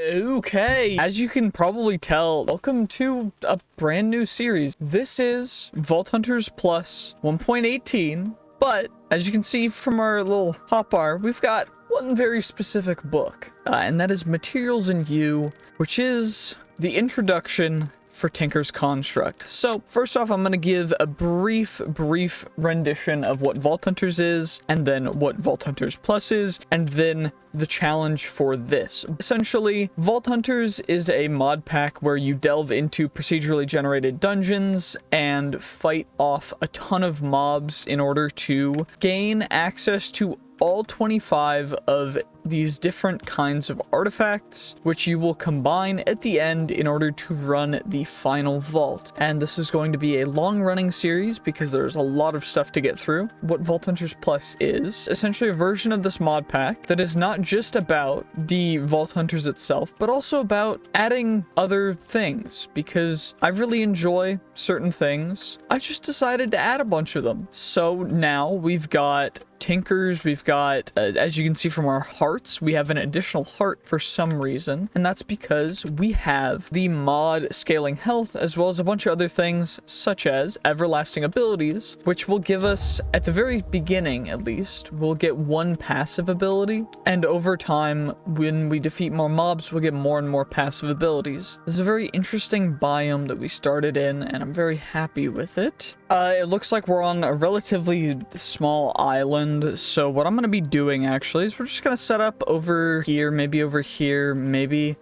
Okay, as you can probably tell, welcome to a brand new series. This is Vault Hunters Plus 1.18, but as you can see from our little hotbar, we've got one very specific book, and that is Materials in You, which is the introduction for Tinker's Construct. So first off, I'm going to give a brief rendition of what Vault Hunters is, and then what Vault Hunters Plus is, and then the challenge for this. Essentially, Vault Hunters is a mod pack where you delve into procedurally generated dungeons and fight off a ton of mobs in order to gain access to all 25 of these different kinds of artifacts, which you will combine at the end in order to run the final vault. And this is going to be a long-running series because there's a lot of stuff to get through. What Vault Hunters Plus is essentially a version of this mod pack that is not just about the Vault Hunters itself, but also about adding other things, because I really enjoy certain things. I just decided to add a bunch of them. So now we've got Tinkers, we've got, as you can see from our hearts, we have an additional heart for some reason, and that's because we have the mod scaling health, as well as a bunch of other things, such as everlasting abilities, which will give us, at the very beginning at least, we'll get one passive ability, and over time, when we defeat more mobs, we'll get more and more passive abilities. This is a very interesting biome that we started in, and I'm very happy with it. It looks like we're on a relatively small island, so what I'm going to be doing actually is we're just going to set up over here, maybe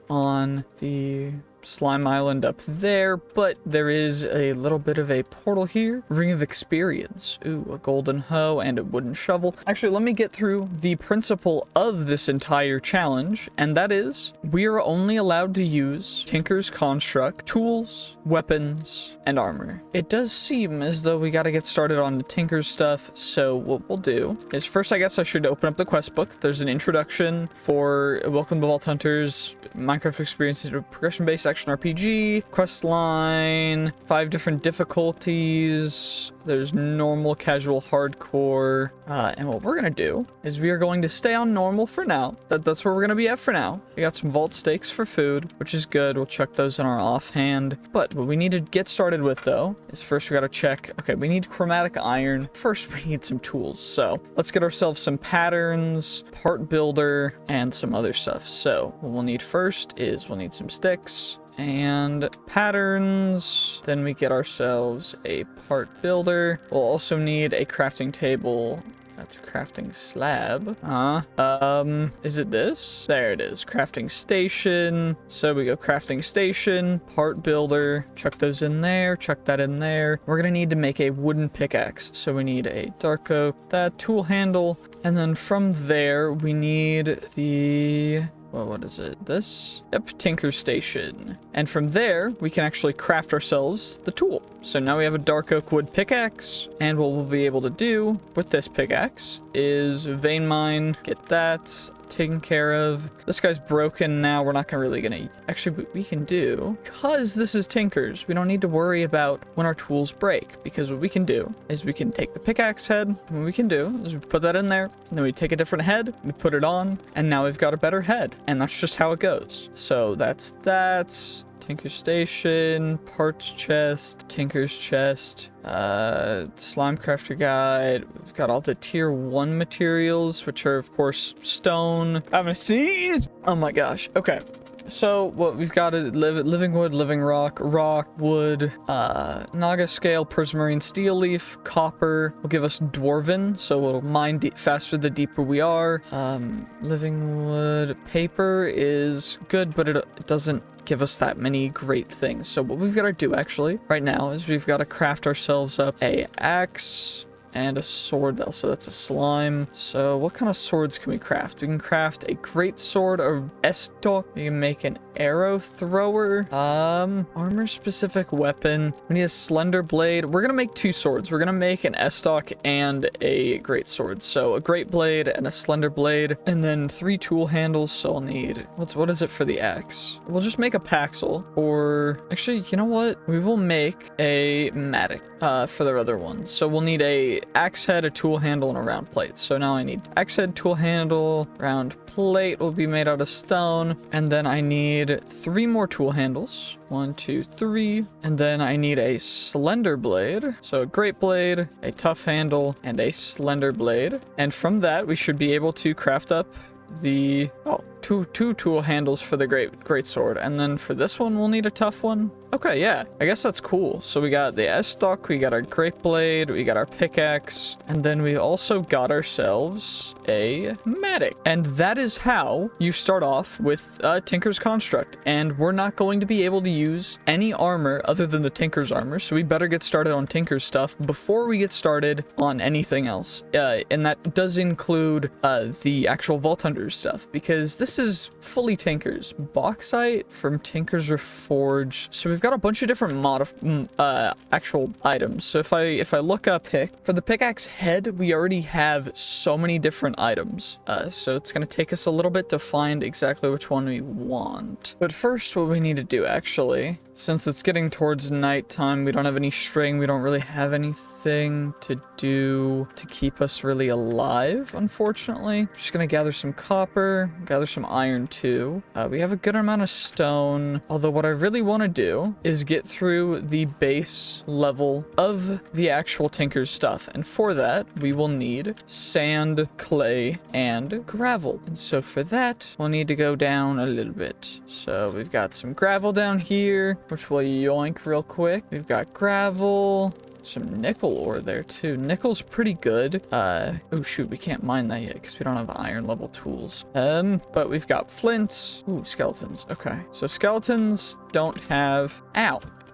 on the slime island up there, but there is a little bit of a portal here. Ring of Experience. Ooh, a golden hoe and a wooden shovel. Actually, let me get through the principle of this entire challenge, and that is we are only allowed to use Tinker's Construct, tools, weapons, and armor. It does seem as though we got to get started on the Tinker's stuff, so what we'll do is first, I guess I should open up the quest book. There's an introduction for Welcome to Vault Hunters, Minecraft experience, progression-based action RPG, quest line, 5 different difficulties. There's normal, casual, hardcore, and what we're gonna do is we are going to stay on normal for now. That's where we're gonna be at for now. We got some vault steaks for food, which is good. We'll chuck those in our offhand. But what we need to get started with, though, is first we gotta check. Okay, we need chromatic iron. First, we need some tools. So let's get ourselves some patterns, part builder, and some other stuff. So what we'll need first is we'll need some sticks and patterns. Then we get ourselves a part builder. We'll also need a crafting table. That's a crafting slab. Is it this? There it is. Crafting station. So we go crafting station, part builder, chuck those in there, chuck that in there. We're gonna need to make a wooden pickaxe. So we need a dark oak, that tool handle. And then from there, we need the... well, what is it? This? Yep, Tinker Station. And from there, we can actually craft ourselves the tool. So now we have a dark oak wood pickaxe, and what we'll be able to do with this pickaxe is vein mine, get that taken care of. This guy's broken now. We're not gonna actually, what we can do, because this is Tinker's, we don't need to worry about when our tools break, because what we can do is we can take the pickaxe head, and what we can do is we put that in there, and then we take a different head, we put it on, and now we've got a better head, and that's just how it goes. So that's Tinker Station, parts chest, Tinker's chest, slime crafter guide. We've got all the tier 1 materials, which are of course stone. I'm gonna see. Oh my gosh. Okay. So what we've got is living wood, living rock, wood, naga scale, prismarine steel leaf, copper will give us dwarven, so we'll mine faster the deeper we are. Living wood, paper is good, but it doesn't give us that many great things. So what we've got to do actually right now is we've got to craft ourselves up a axe and a sword, though, so that's a slime. So what kind of swords can we craft? We can craft a great sword, or estoc. We can make an arrow thrower. Armor specific weapon. We need a slender blade. We're gonna make 2 swords. We're gonna make an S-stock and a great sword. So a great blade and a slender blade, and then 3 tool handles. So I'll need, what is it for the axe? We'll just make a paxel, or actually, you know what? We will make a matic for the other one. So we'll need a axe head, a tool handle, and a round plate. So now I need axe head, tool handle, round plate will be made out of stone, and then I need 3 more tool handles. 1, 2, 3, and then I need a slender blade. So a great blade, a tough handle, and a slender blade. And from that, we should be able to craft up the two tool handles for the great sword, and then for this one we'll need a tough one. Okay, yeah, I guess that's cool. So we got the S-stock, we got our great blade, we got our pickaxe, and then we also got ourselves a matic. And that is how you start off with Tinker's Construct. And we're not going to be able to use any armor other than the Tinker's armor, so we better get started on Tinker's stuff before we get started on anything else. And that does include the actual Vault Hunters stuff, because this is fully Tinker's. Bauxite from Tinker's Reforge. So we've got a bunch of different actual items. So if I look up for the pickaxe head, we already have so many different items. So it's gonna take us a little bit to find exactly which one we want. But first, what we need to do, actually, since it's getting towards nighttime, we don't have any string, we don't really have anything to do to keep us really alive, unfortunately. Just gonna gather some copper, gather some iron too. We have a good amount of stone, although what I really want to do is get through the base level of the actual Tinker's stuff, and for that we will need sand, clay, and gravel. And so for that we'll need to go down a little bit. So we've got some gravel down here, which we'll yoink real quick. We've got gravel, some nickel ore there too. Nickel's pretty good. Oh shoot, we can't mine that yet because we don't have iron level tools. But we've got flint. Ooh, skeletons. Okay, so skeletons don't have,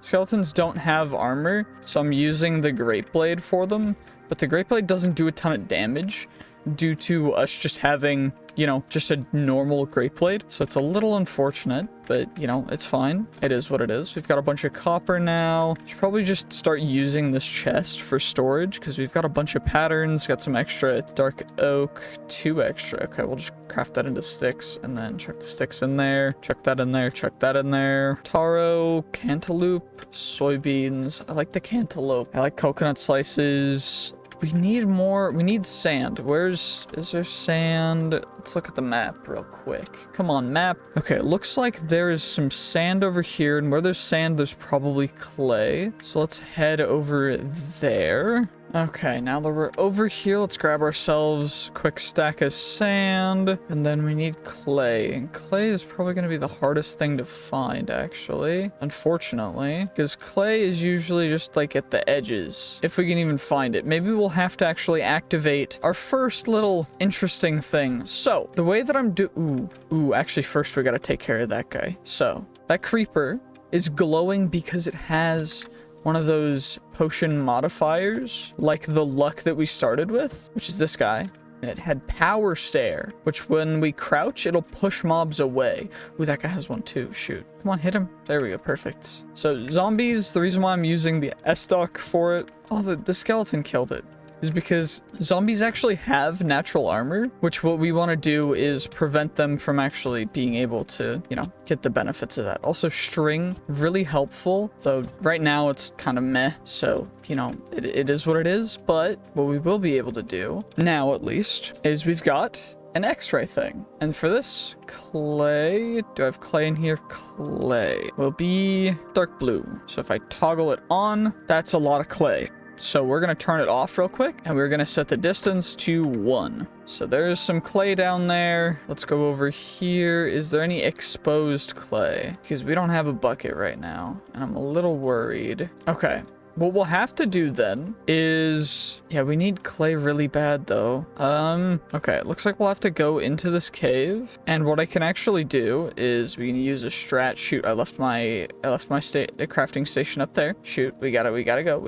skeletons don't have armor, so I'm using the great blade for them, but the great blade doesn't do a ton of damage due to us just having, you know, just a normal great blade. So it's a little unfortunate, but you know, it's fine. It is what it is. We've got a bunch of copper now. Should probably just start using this chest for storage because we've got a bunch of patterns, got some extra dark oak, 2 extra. Okay, we'll just craft that into sticks and then chuck the sticks in there, chuck that in there, chuck that in there. Taro, cantaloupe, soybeans. I like the cantaloupe. I like coconut slices. We need more. We need sand. Is there sand? Let's look at the map real quick. Come on, map. Okay, it looks like there is some sand over here, and where there's sand, there's probably clay. So let's head over there. Okay, now that we're over here, let's grab ourselves a quick stack of sand, and then we need clay. And clay is probably going to be the hardest thing to find, actually, unfortunately, because clay is usually just like at the edges, if we can even find it. Maybe we'll have to actually activate our first little interesting thing. So the way that I'm actually first we got to take care of that guy. So that creeper is glowing because it has one of those potion modifiers, like the luck that we started with, which is this guy. And it had power stare, which when we crouch, it'll push mobs away. Ooh, that guy has one too. Shoot. Come on, hit him. There we go. Perfect. So zombies, the reason why I'm using the S-stock for it, the skeleton killed it, is because zombies actually have natural armor, which what we want to do is prevent them from actually being able to, you know, get the benefits of that. Also, string, really helpful, though right now it's kind of meh, so, you know, it is what it is, but what we will be able to do, now at least, is we've got an X-ray thing. And for this, clay, do I have clay in here? Clay will be dark blue. So if I toggle it on, that's a lot of clay. So we're going to turn it off real quick, and we're going to set the distance to 1. So there's some clay down there. Let's go over here. Is there any exposed clay? Because we don't have a bucket right now, and I'm a little worried. Okay. What we'll have to do then is, yeah, we need clay really bad though. Okay, it looks like we'll have to go into this cave. And what I can actually do is we can use a strat. Shoot, I left my crafting station up there. Shoot, we gotta go.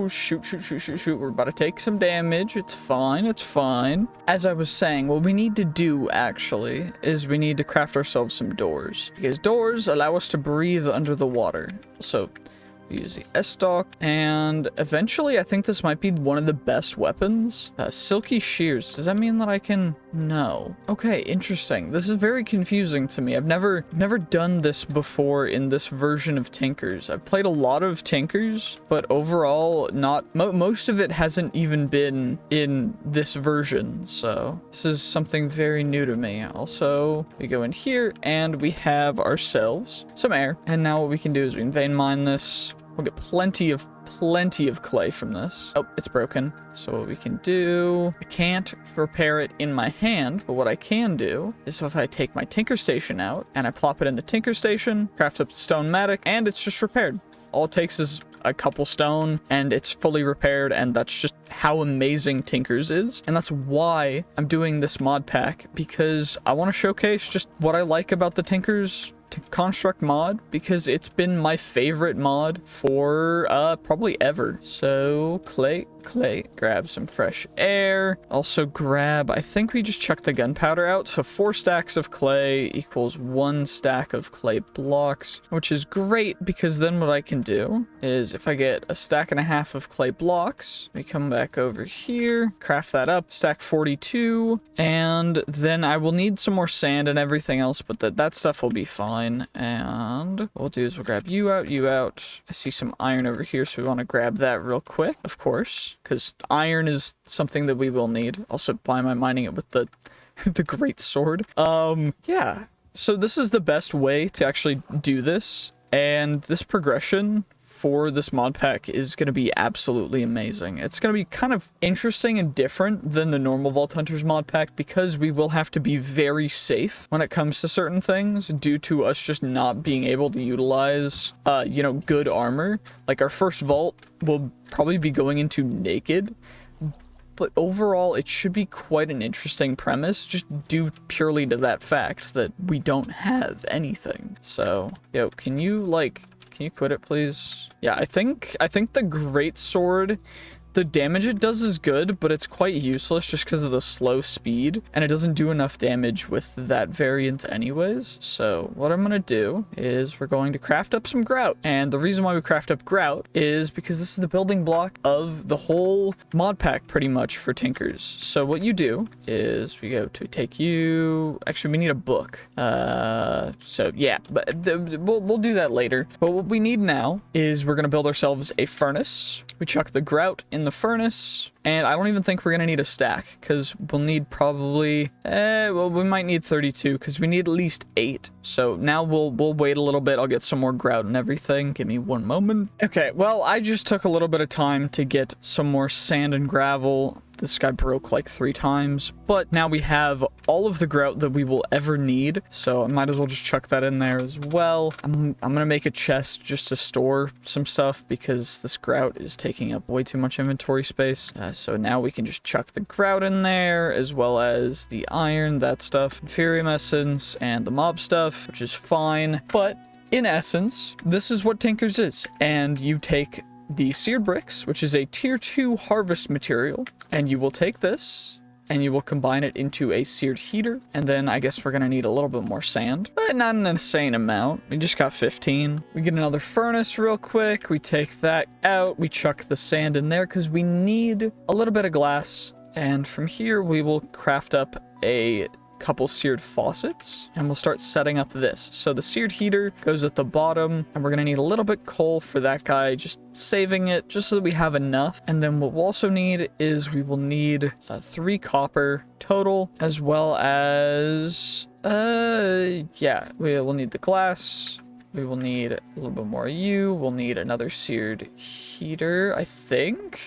Shoot. We're about to take some damage. It's fine. As I was saying, what we need to do actually is we need to craft ourselves some doors, because doors allow us to breathe under the water. So we use the S-Stock, and eventually I think this might be one of the best weapons. Silky shears. Does that mean that I can? No. Okay, interesting. This is very confusing to me. I've never done this before in this version of Tinkers. I've played a lot of Tinkers, but overall most of it hasn't even been in this version. So this is something very new to me. Also, we go in here and we have ourselves some air. And now what we can do is we can vein mine this. We'll get plenty of clay from this. Oh, it's broken. So what we can do, I can't repair it in my hand, but what I can do is if I take my Tinker Station out and I plop it in the Tinker Station, craft up the stone mattock, and it's just repaired. All it takes is a couple stone and it's fully repaired, and that's just how amazing Tinkers is. And that's why I'm doing this mod pack, because I want to showcase just what I like about the Tinkers construct mod, because it's been my favorite mod for probably ever. So clay, grab some fresh air. Also grab, I think we just chuck the gunpowder out. So 4 stacks of clay equals 1 stack of clay blocks, which is great, because then what I can do is if I get a stack and a half of clay blocks, we come back over here, craft that up, stack 42, and then I will need some more sand and everything else, but that stuff will be fine. And what we'll do is we'll grab you out. I see some iron over here, so we want to grab that real quick, of course, because iron is something that we will need. Also, why am I mining it with the the great sword? Yeah. So this is the best way to actually do this, and this progression for this mod pack is going to be absolutely amazing. It's going to be kind of interesting and different than the normal Vault Hunters mod pack, because we will have to be very safe when it comes to certain things due to us just not being able to utilize, good armor. Like our first vault will probably be going into naked, but overall it should be quite an interesting premise, just due purely to that fact that we don't have anything. So, yo, can you quit it, please? Yeah, I think the great sword, the damage it does is good, but it's quite useless just because of the slow speed, and it doesn't do enough damage with that variant anyways. So what I'm gonna do is we're going to craft up some grout, and the reason why we craft up grout is because this is the building block of the whole mod pack pretty much for Tinkers. So what you do is we go to take you, actually we need a book. So yeah, but we'll do that later. But what we need now is we're gonna build ourselves a furnace. We chuck the grout in the furnace, and I don't even think we're gonna need a stack, because we'll need probably we might need 32, because we need at least 8. So now we'll wait a little bit. I'll get some more grout and everything. Give me one moment. Okay, well, I just took a little bit of time to get some more sand and gravel. This guy broke like 3 times, but now we have all of the grout that we will ever need, so I might as well just chuck that in there as well. I'm gonna make a chest just to store some stuff, because this grout is taking up way too much inventory space. So now we can just chuck the grout in there, as well as the iron, that stuff, Inferium Essence, and the mob stuff, which is fine. But in essence, this is what Tinkers is, and you take the seared bricks, which is a tier 2 harvest material, and you will take this and you will combine it into a seared heater, and then I guess we're gonna need a little bit more sand, but not an insane amount. We just got 15. We get another furnace real quick, we take that out, we chuck the sand in there because we need a little bit of glass, and from here we will craft up a couple seared faucets, and we'll start setting up this. So the seared heater goes at the bottom, and we're gonna need a little bit coal for that guy, just saving it just so that we have enough. And then what we'll also need is we will need 3 copper total, as well as yeah, we will need the glass. We will need a little bit more we'll need another seared heater, I think.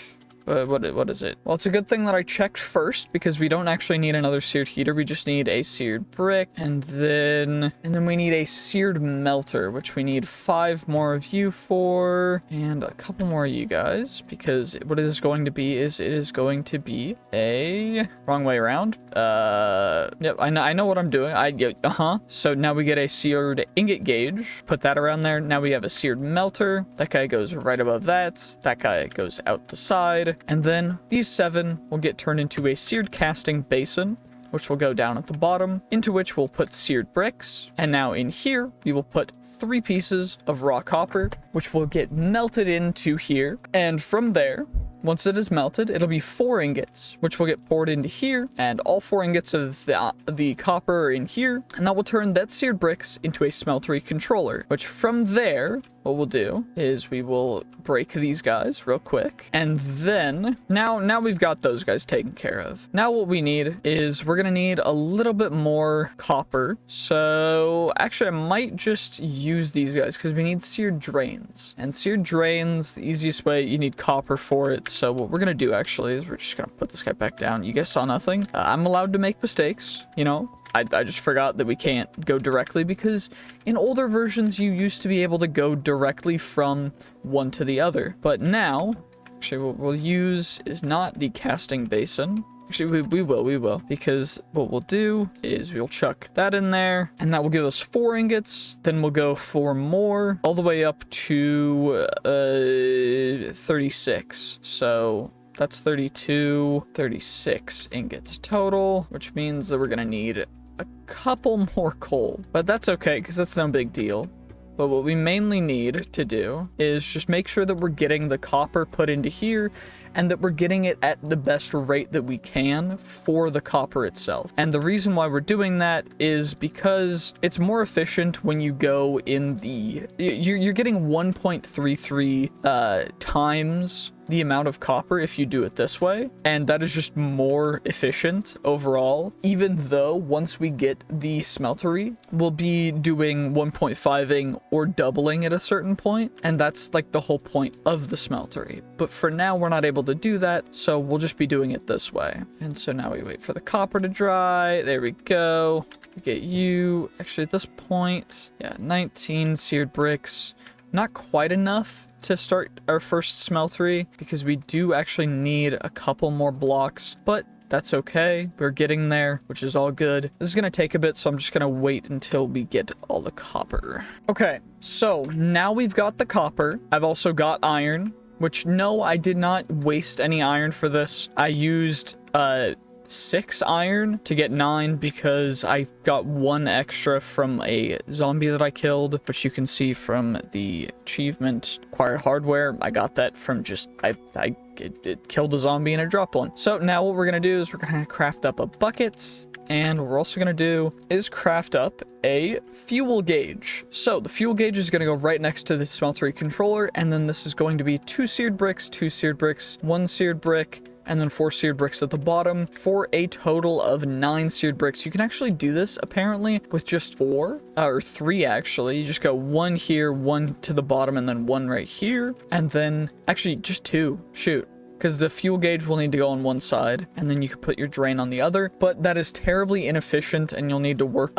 What is it? Well, it's a good thing that I checked first because we don't actually need another seared heater. We just need a seared brick, and then we need a seared melter, which we need 5 more of you for, and a couple more of you guys, because what it is going to be is it is going to be a wrong way around. Yep, I know what I'm doing. So now we get a seared ingot gauge. Put that around there. Now we have a seared melter. That guy goes right above that. That guy goes out the side. And then these 7 will get turned into a seared casting basin, which will go down at the bottom, into which we'll put seared bricks. And now in here, we will put 3 pieces of raw copper, which will get melted into here. And from there, once it is melted, it'll be 4 ingots, which will get poured into here, and all 4 ingots of the copper are in here, and that will turn that seared bricks into a smeltery controller, which from there, what we'll do is we will break these guys real quick, and then now we've got those guys taken care of. Now what we need is we're gonna need a little bit more copper. So actually I might just use these guys because we need seared drains, and seared drains, the easiest way, you need copper for it. So what we're gonna do actually is we're just gonna put this guy back down. You guys saw nothing. I'm allowed to make mistakes, you know. I just forgot that we can't go directly, because in older versions you used to be able to go directly from one to the other. But now, actually what we'll use is not the casting basin. Actually, we will, because what we'll do is we'll chuck that in there, and that will give us 4 ingots. Then we'll go 4 more, all the way up to 36. So that's 32, 36 ingots total, which means that we're gonna need a couple more coal, but that's okay because that's no big deal. But what we mainly need to do is just make sure that we're getting the copper put into here, and that we're getting it at the best rate that we can for the copper itself. And the reason why we're doing that is because it's more efficient when you go in the... You're getting 1.33 times the amount of copper if you do it this way, and that is just more efficient overall. Even though once we get the smeltery, we'll be doing 1.5ing or doubling at a certain point, and that's like the whole point of the smeltery. But for now, we're not able to do that, so we'll just be doing it this way. And so now we wait for the copper to dry. There we go. We get you. Actually, at this point, yeah, 19 seared bricks. Not quite enough to start our first smeltery, because we do actually need a couple more blocks, but that's okay. We're getting there, which is all good. This is gonna take a bit, so I'm just gonna wait until we get all the copper. Okay, so now we've got the copper. I've also got iron, which no, I did not waste any iron for this. I used 6 iron to get 9 because I got 1 extra from a zombie that I killed, which you can see from the achievement acquired hardware. I got that from just it killed a zombie and it dropped 1. So now what we're gonna do is we're gonna craft up a bucket, and what we're also gonna do is craft up a fuel gauge. So the fuel gauge is gonna go right next to the smeltery controller, and then this is going to be 2 seared bricks, 2 seared bricks, 1 seared brick, and then 4 seared bricks at the bottom for a total of 9 seared bricks. You can actually do this apparently with just 4 or 3 actually. You just go 1 here, 1 to the bottom, and then 1 right here, and then actually just 2. Shoot. Because the fuel gauge will need to go on one side, and then you can put your drain on the other, but that is terribly inefficient, and you'll need to work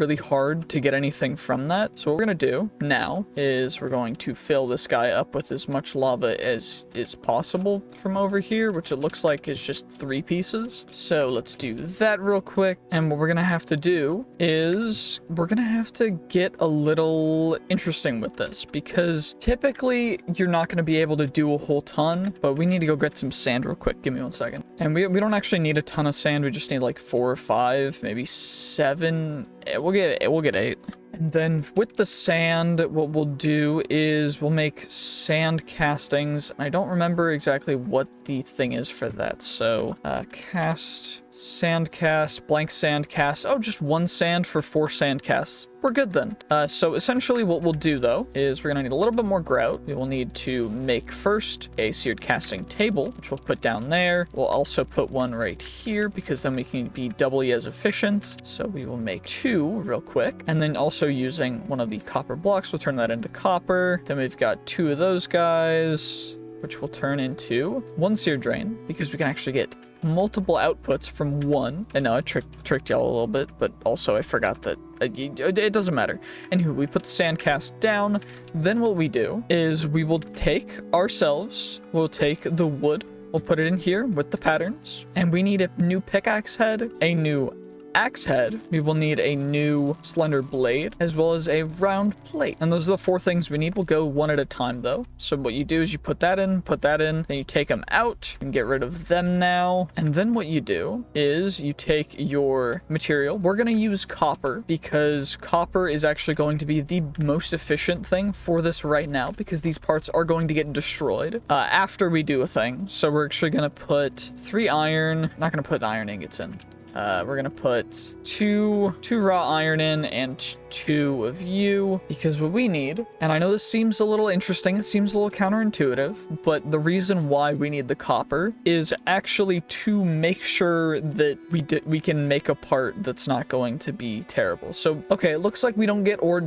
really hard to get anything from that. So what we're gonna do now is we're going to fill this guy up with as much lava as is possible from over here, which it looks like is just 3 pieces. So let's do that real quick, and what we're gonna have to do is we're gonna have to get a little interesting with this, because typically you're not gonna be able to do a whole ton, but we need to go get some sand real quick. Give me 1 second. And we don't actually need a ton of sand. We just need like 4 or 5, maybe 7. We'll get 8. And then with the sand, what we'll do is we'll make sand castings. I don't remember exactly what the thing is for that. So cast, sand cast, blank sand cast. Oh, just 1 sand for 4 sand casts. We're good then. So essentially what we'll do though is we're gonna need a little bit more grout. We will need to make first a seared casting table, which we'll put down there. We'll also put 1 right here, because then we can be doubly as efficient. So we will make 2 real quick, and then also using one of the copper blocks, we'll turn that into copper. Then we've got 2 of those guys. which will turn into 1 seer drain, because we can actually get multiple outputs from 1. I know I tricked y'all a little bit, but also I forgot that it doesn't matter. Anywho, we put the sand cast down. Then what we do is we will take we'll take the wood, we'll put it in here with the patterns, and we need a new pickaxe head, a new axe head, we will need a new slender blade, as well as a round plate. And those are the 4 things we need. We'll go one at a time though. So what you do is you put that in, then you take them out and get rid of them now. And then what you do is you take your material. We're going to use copper because copper is actually going to be the most efficient thing for this right now, because these parts are going to get destroyed after we do a thing. So we're actually going to put 3 iron, not going to put iron ingots in. We're gonna put two raw iron in and 2 of you, because what we need, and I know this seems a little interesting, it seems a little counterintuitive, but the reason why we need the copper is actually to make sure that we can make a part that's not going to be terrible. So, okay, it looks like we don't get or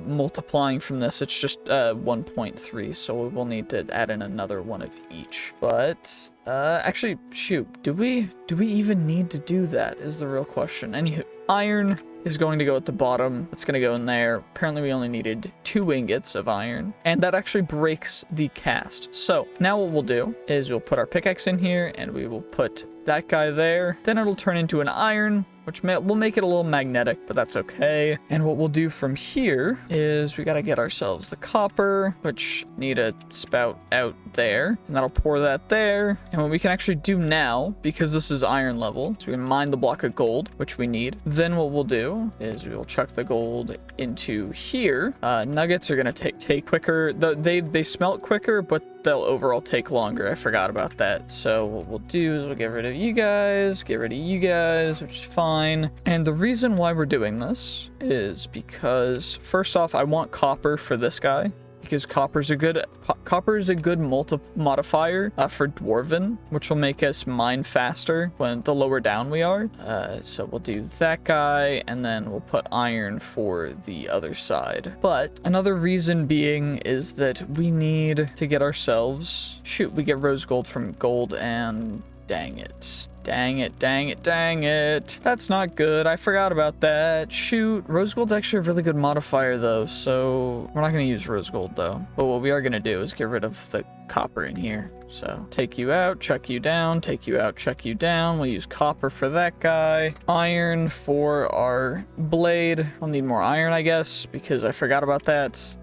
multiplying from this. It's just 1.3, so we'll need to add in another one of each. But actually, shoot, do we even need to do that is the real question. Anywho, iron is going to go at the bottom. It's going to go in there. Apparently we only needed 2 ingots of iron, and that actually breaks the cast. So now what we'll do is we'll put our pickaxe in here, and we will put that guy there. Then it'll turn into an iron, which will make it a little magnetic, but that's okay. And what we'll do from here is we got to get ourselves the copper, which need a spout out there, and that'll pour that there. And what we can actually do now, because this is iron level, so we can mine the block of gold, which we need. Then what we'll do is we will chuck the gold into here. Nuggets are going to take quicker. They smelt quicker, but they'll overall take longer. I forgot about that. So what we'll do is we'll get rid of you guys, which is fine. And the reason why we're doing this is because, first off, I want copper for this guy, because copper is a good modifier for dwarven, which will make us mine faster when the lower down we are. So we'll do that guy, and then we'll put iron for the other side. But another reason being is that we need to get ourselves, we get rose gold from gold, and dang it. That's not good. I forgot about that. Shoot. Rose gold's actually a really good modifier though, so we're not going to use rose gold though. But what we are going to do is get rid of the copper in here. So take you out, chuck you down, take you out, chuck you down. We'll use copper for that guy. Iron for our blade. I'll need more iron, I guess, because I forgot about that.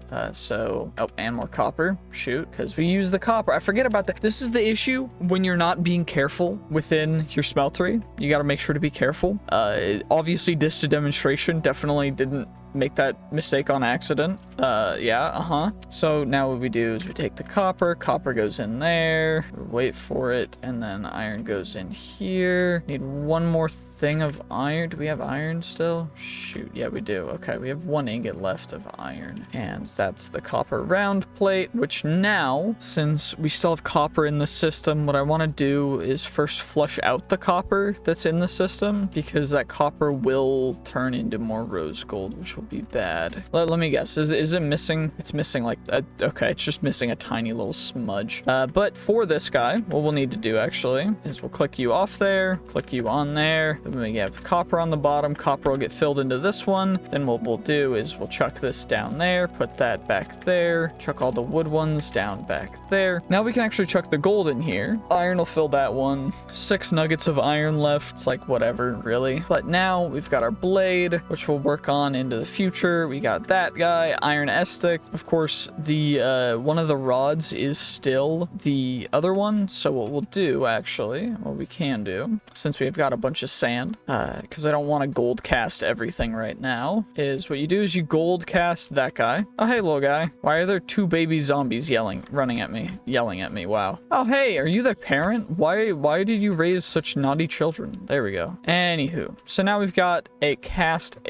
And more copper. Shoot, because we use the copper. I forget about that. This is the issue when you're not being careful within your smeltery. You got to make sure to be careful. Obviously, Distant Demonstration definitely didn't make that mistake on accident. So now what we do is we take the copper goes in there, wait for it, and then iron goes in here. Need one more thing of iron. Do we have iron still? Shoot, yeah, we do. Okay, we have 1 ingot left of iron, and that's the copper round plate, which now, since we still have copper in the system, what I want to do is first flush out the copper that's in the system, because that copper will turn into more rose gold, which will be bad. Let me guess. Is it missing? It's missing like okay, it's just missing a tiny little smudge. But for this guy, what we'll need to do actually is we'll click you off there, click you on there. Then we have copper on the bottom. Copper will get filled into this one. Then what we'll do is we'll chuck this down there, put that back there, chuck all the wood ones down back there. Now we can actually chuck the gold in here. Iron will fill that one. 6 nuggets of iron left. It's like whatever, really. But now we've got our blade, which we'll work on into the future. We got that guy, iron estic. Of course, the one of the rods is still the other one. So what we'll do, actually, what we can do, since we've got a bunch of sand, because I don't want to gold cast everything right now, is what you do is you gold cast that guy. Oh, hey, little guy. Why are there 2 baby zombies yelling at me? Wow. Oh, hey, are you their parent? Why did you raise such naughty children? There we go. Anywho, so now we've got a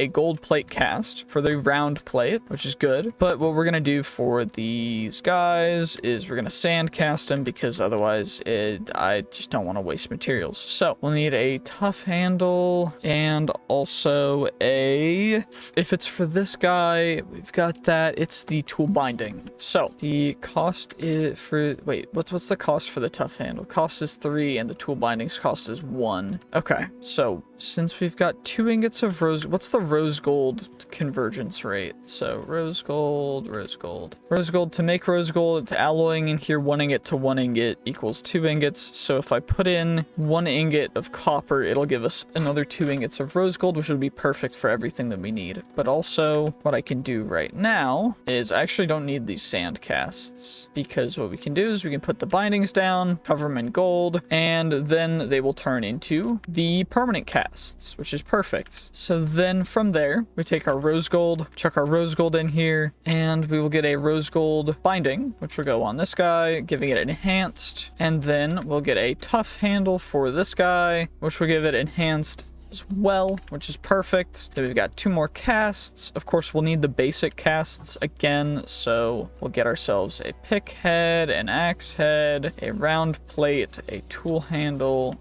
gold plate cast for the round plate, which is good. But what we're going to do for these guys is we're going to sand cast them, because otherwise I just don't want to waste materials. So we'll need a tough hand handle, and also if it's for this guy, we've got that. It's the tool binding. So the cost is for, wait, what's the cost for the tough handle? Cost is 3 and the tool binding's cost is 1. Okay, so since we've got 2 ingots of rose, what's the rose gold convergence rate? So rose gold, rose gold. Rose gold, to make rose gold, it's alloying in here 1 ingot to 1 ingot equals 2 ingots. So if I put in 1 ingot of copper, it'll give us another 2 ingots of rose gold, which would be perfect for everything that we need. But also what I can do right now is I actually don't need these sand casts, because what we can do is we can put the bindings down, cover them in gold, and then they will turn into the permanent casts, which is perfect. So then from there, we take our rose gold, chuck our rose gold in here, and we will get a rose gold binding, which will go on this guy, giving it enhanced, and then we'll get a tough handle for this guy, which will give it enhanced as well, which is perfect. Then we've got 2 more casts. Of course, we'll need the basic casts again, so we'll get ourselves a pick head, an axe head, a round plate, a tool handle.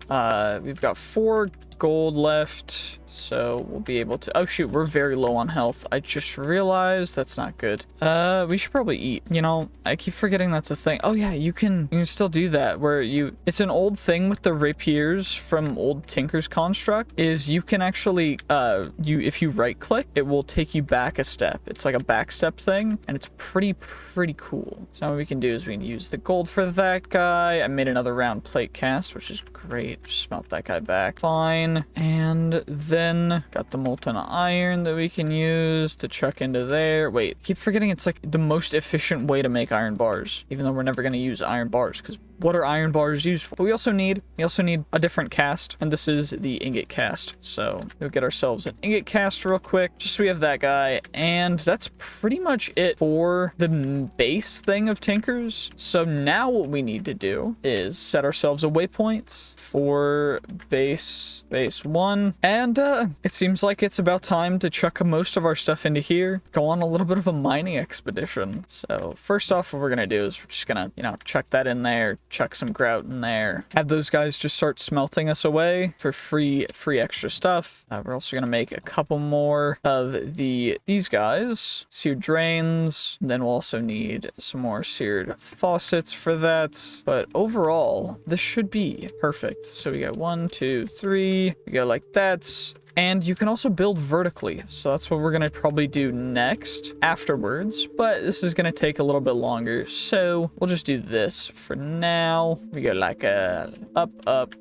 We've got 4 gold left, so we'll be able to, oh shoot, we're very low on health. I just realized that's not good. We should probably eat. You know, I keep forgetting that's a thing. Oh yeah, you can still do that, where it's an old thing with the rapiers from old Tinker's construct, is you can actually, if you right click, it will take you back a step. It's like a back step thing, and it's pretty cool. So what we can do is we can use the gold for that guy. I made another round plate cast, which is great. Just smelt that guy back. Fine. And then got the molten iron that we can use to chuck into there. Wait, keep forgetting it's like the most efficient way to make iron bars, even though we're never going to use iron bars, because what are iron bars used for? But we also need a different cast, and this is the ingot cast. So we'll get ourselves an ingot cast real quick, just so we have that guy, and that's pretty much it for the base thing of Tinkers. So now what we need to do is set ourselves a waypoint for base 1, and it seems like it's about time to chuck most of our stuff into here, go on a little bit of a mining expedition. So first off, what we're gonna do is we're just gonna, chuck that in there, chuck some grout in there, have those guys just start smelting us away for free extra stuff. We're also gonna make a couple more of these guys, seared drains, and then we'll also need some more seared faucets for that. But overall, this should be perfect. So we got 1, 2, 3, we go like that. And you can also build vertically, so that's what we're going to probably do next afterwards, but this is going to take a little bit longer, so we'll just do this for now. We go like a up,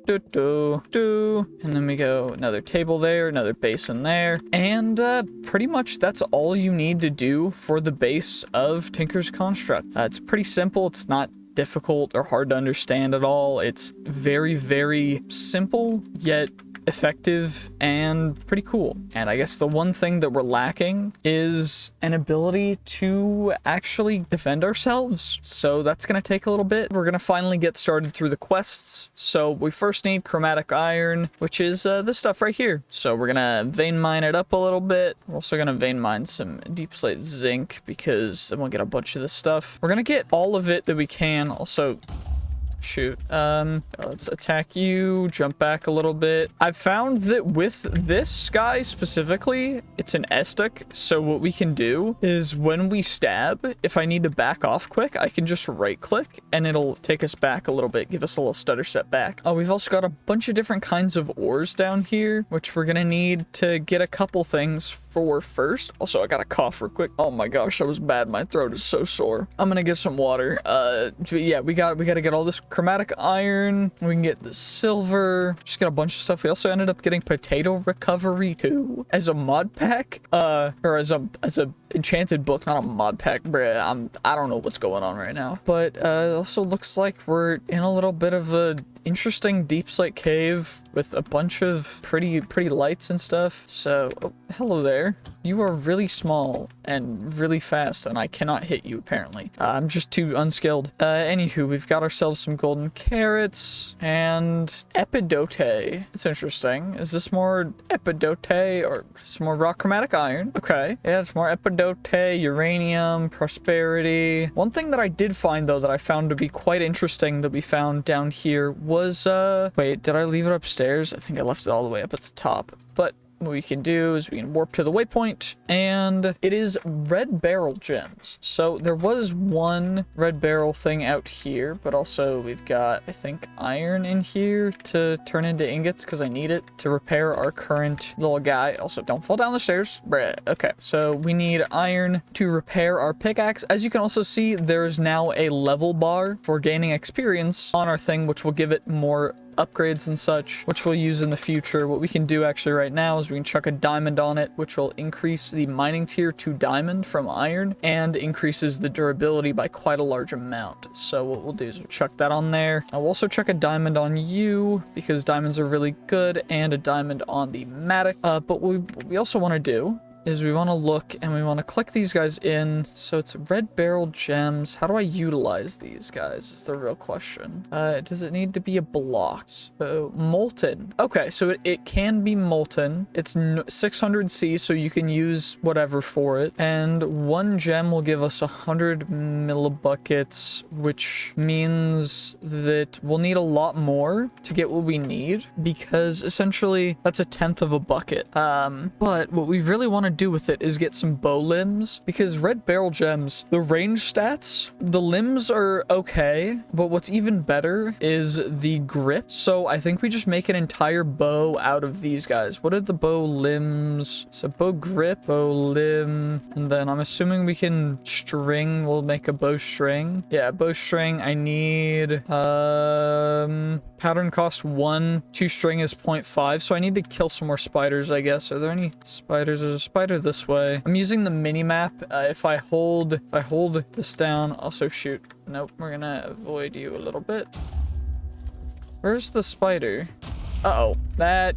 do, and then we go another table there, another basin there, and pretty much that's all you need to do for the base of Tinker's Construct. It's pretty simple. It's not difficult or hard to understand at all. It's very, very simple, yet effective and pretty cool. And I guess the one thing that we're lacking is an ability to actually defend ourselves. So that's going to take a little bit. We're going to finally get started through the quests. So we first need chromatic iron, which is this stuff right here. So we're going to vein mine it up a little bit. We're also going to vein mine some deep slate zinc, because then we'll get a bunch of this stuff. We're going to get all of it that we can. Also, shoot. Let's attack you, jump back a little bit. I've found that with this guy specifically, it's an Estic, so what we can do is when we stab, if I need to back off quick, I can just right click and it'll take us back a little bit, give us a little stutter step back. Oh, we've also got a bunch of different kinds of ores down here, which we're gonna need to get a couple things for first. Also, I got a cough real quick. Oh my gosh, that was bad. My throat is so sore. I'm gonna get some water. But yeah, we gotta get all this chromatic iron. We can get the silver. Just got a bunch of stuff. We also ended up getting potato recovery too as a mod pack, or as a enchanted book, not a mod pack. Bruh, I don't know what's going on right now. But it also looks like we're in a little bit of a interesting deep slate cave with a bunch of pretty lights and stuff. So, oh, hello there. You are really small and really fast, and I cannot hit you, apparently. I'm just too unskilled. Anywho, we've got ourselves some golden carrots and epidote. It's interesting. Is this more epidote or some more rock chromatic iron? Okay. Yeah, it's more epidote, uranium, prosperity. One thing that I did find, though, that I found to be quite interesting that we found down here was, wait, did I leave it upstairs? I think I left it all the way up at the top. But what we can do is we can warp to the waypoint, and it is red barrel gems. So there was one red barrel thing out here, but also we've got, I think, iron in here to turn into ingots because I need it to repair our current little guy. Also, don't fall down the stairs. Bruh. Okay, so we need iron to repair our pickaxe. As you can also see, there is now a level bar for gaining experience on our thing, which will give it more upgrades and such, which we'll use in the future. What we can do actually right now is we can chuck a diamond on it, which will increase the mining tier to diamond from iron and increases the durability by quite a large amount. So what we'll do is we'll chuck that on there. I'll also chuck a diamond on you because diamonds are really good, and a diamond on the matic. But what we also want to do is we want to look and we want to click these guys in. So it's red barrel gems. How do I utilize these guys is the real question. Does it need to be a block? So molten. Okay, so it can be molten. It's 600C, so you can use whatever for it. And one gem will give us 100 millibuckets, which means that we'll need a lot more to get what we need, because essentially that's 1/10 of a bucket. But what we really want to do with it is get some bow limbs, because red barrel gems, the range stats, the limbs are okay, but what's even better is the grip. So I think we just make an entire bow out of these guys. What are the bow limbs? So bow grip, bow limb, and then I'm assuming we can string. We'll make a bowstring. Yeah, bowstring. I need pattern cost 1, 2 string is 0.5, so I need to kill some more spiders, I guess. Are there any spiders? There's a spider this way. I'm using the mini map. If I hold this down, also shoot. Nope, we're gonna avoid you a little bit. Where's the spider? Uh-oh, that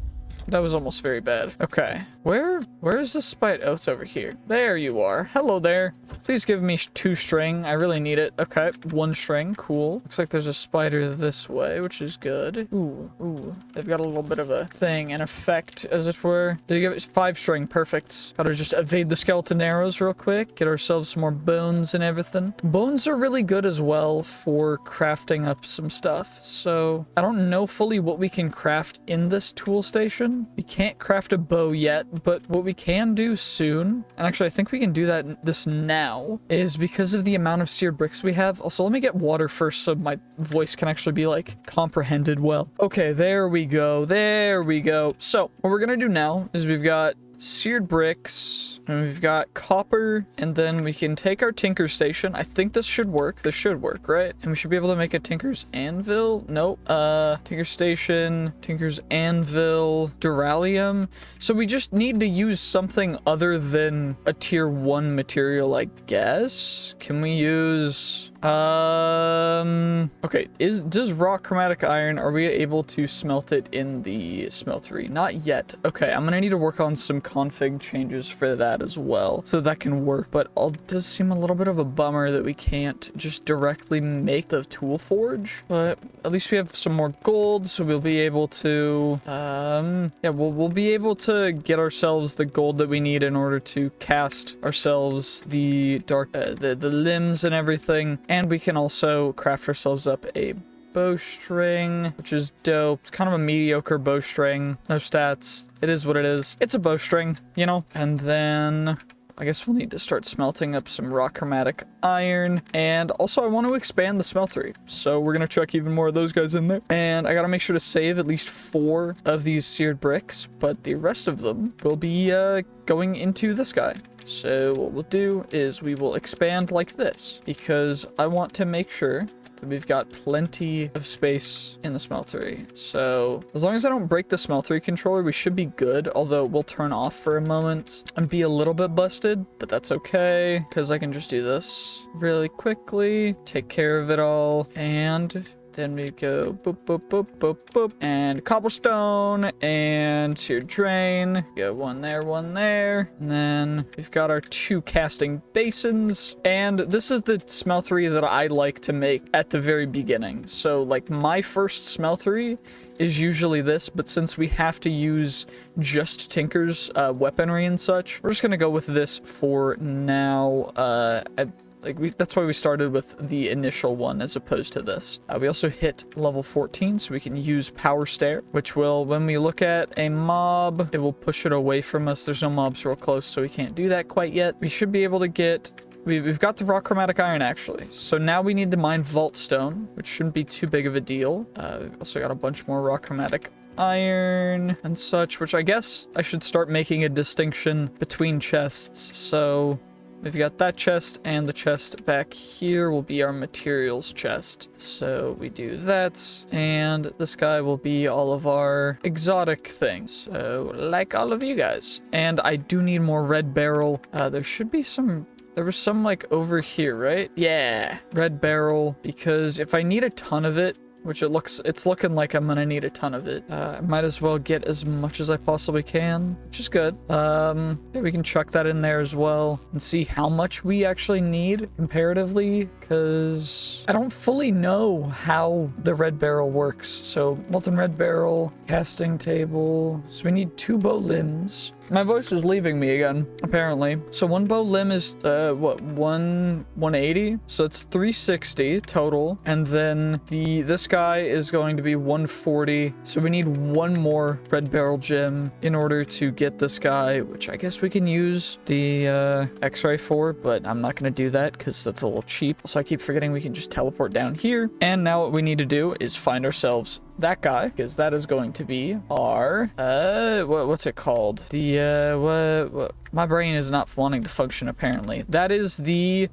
was almost very bad. Okay, where's the spider? Oh, it's over here. There you are. Hello there. Please give me 2 string. I really need it. Okay, 1 string. Cool. Looks like there's a spider this way, which is good. Ooh. They've got a little bit of a thing, an effect, as it were. Did you give it 5 string? Perfect. Gotta just evade the skeleton arrows real quick. Get ourselves some more bones and everything. Bones are really good as well for crafting up some stuff. So I don't know fully what we can craft in this tool station. We can't craft a bow yet, but what we can do soon, and actually I think we can do this now, is because of the amount of seared bricks we have. Also, let me get water first so my voice can actually be like comprehended well. Okay, there we go. So what we're gonna do now is we've got seared bricks, and we've got copper, and then we can take our tinker station. I think this should work. This should work, right? And we should be able to make a tinker's anvil. Nope. Tinker station, tinker's anvil, duralium. So we just need to use something other than a tier 1 material, I guess. Can we use okay, does raw chromatic iron, are we able to smelt it in the smeltery? Not yet. Okay, I'm gonna need to work on some config changes for that as well, so that can work. But it does seem a little bit of a bummer that we can't just directly make the tool forge, but at least we have some more gold, so we'll be able to yeah, we'll be able to get ourselves the gold that we need in order to cast ourselves the dark the limbs and everything. And we can also craft ourselves up a bowstring, which is dope. It's kind of a mediocre bowstring. No stats. It is what it is. It's a bowstring, you know? And then I guess we'll need to start smelting up some raw chromatic iron. And also I want to expand the smeltery, so we're gonna chuck even more of those guys in there. And I gotta make sure to save at least 4 of these seared bricks, but the rest of them will be going into this guy. So what we'll do is we will expand like this, because I want to make sure that we've got plenty of space in the smeltery. So as long as I don't break the smeltery controller, we should be good, although we'll turn off for a moment and be a little bit busted, but that's okay, because I can just do this really quickly, take care of it all, and then we go boop, boop, boop, boop, boop, and cobblestone, and seared drain. Go one there, and then we've got our 2 casting basins. And this is the smeltery that I like to make at the very beginning. So like my first smeltery is usually this, but since we have to use just Tinker's weaponry and such, we're just gonna go with this for now. Like, that's why we started with the initial one as opposed to this. We also hit level 14, so we can use Power Stare, which will, when we look at a mob, it will push it away from us. There's no mobs real close, so we can't do that quite yet. We should be able to get... We've got the raw chromatic iron, actually. So now we need to mine vault stone, which shouldn't be too big of a deal. We've also got a bunch more raw chromatic iron and such, which I guess I should start making a distinction between chests. So we've got that chest, and the chest back here will be our materials chest. So we do that, and this guy will be all of our exotic things. So like all of you guys. And I do need more red barrel. There should be some... There was some like over here, right? Yeah, red barrel, because if I need a ton of it, which it's looking like I'm gonna need a ton of it, I might as well get as much as I possibly can, which is good. Yeah, we can chuck that in there as well and see how much we actually need comparatively, because I don't fully know how the red barrel works. So molten red barrel, casting table. So we need 2 bow limbs. My voice is leaving me again, apparently. So 1 bow limb is, what, 180? So it's 360 total. And then this guy is going to be 140. So we need 1 more red barrel gem in order to get this guy, which I guess we can use the X-ray for, but I'm not going to do that because that's a little cheap. So I keep forgetting we can just teleport down here. And now what we need to do is find ourselves that guy, because that is going to be our, what's it called? What? My brain is not wanting to function, apparently. That is the,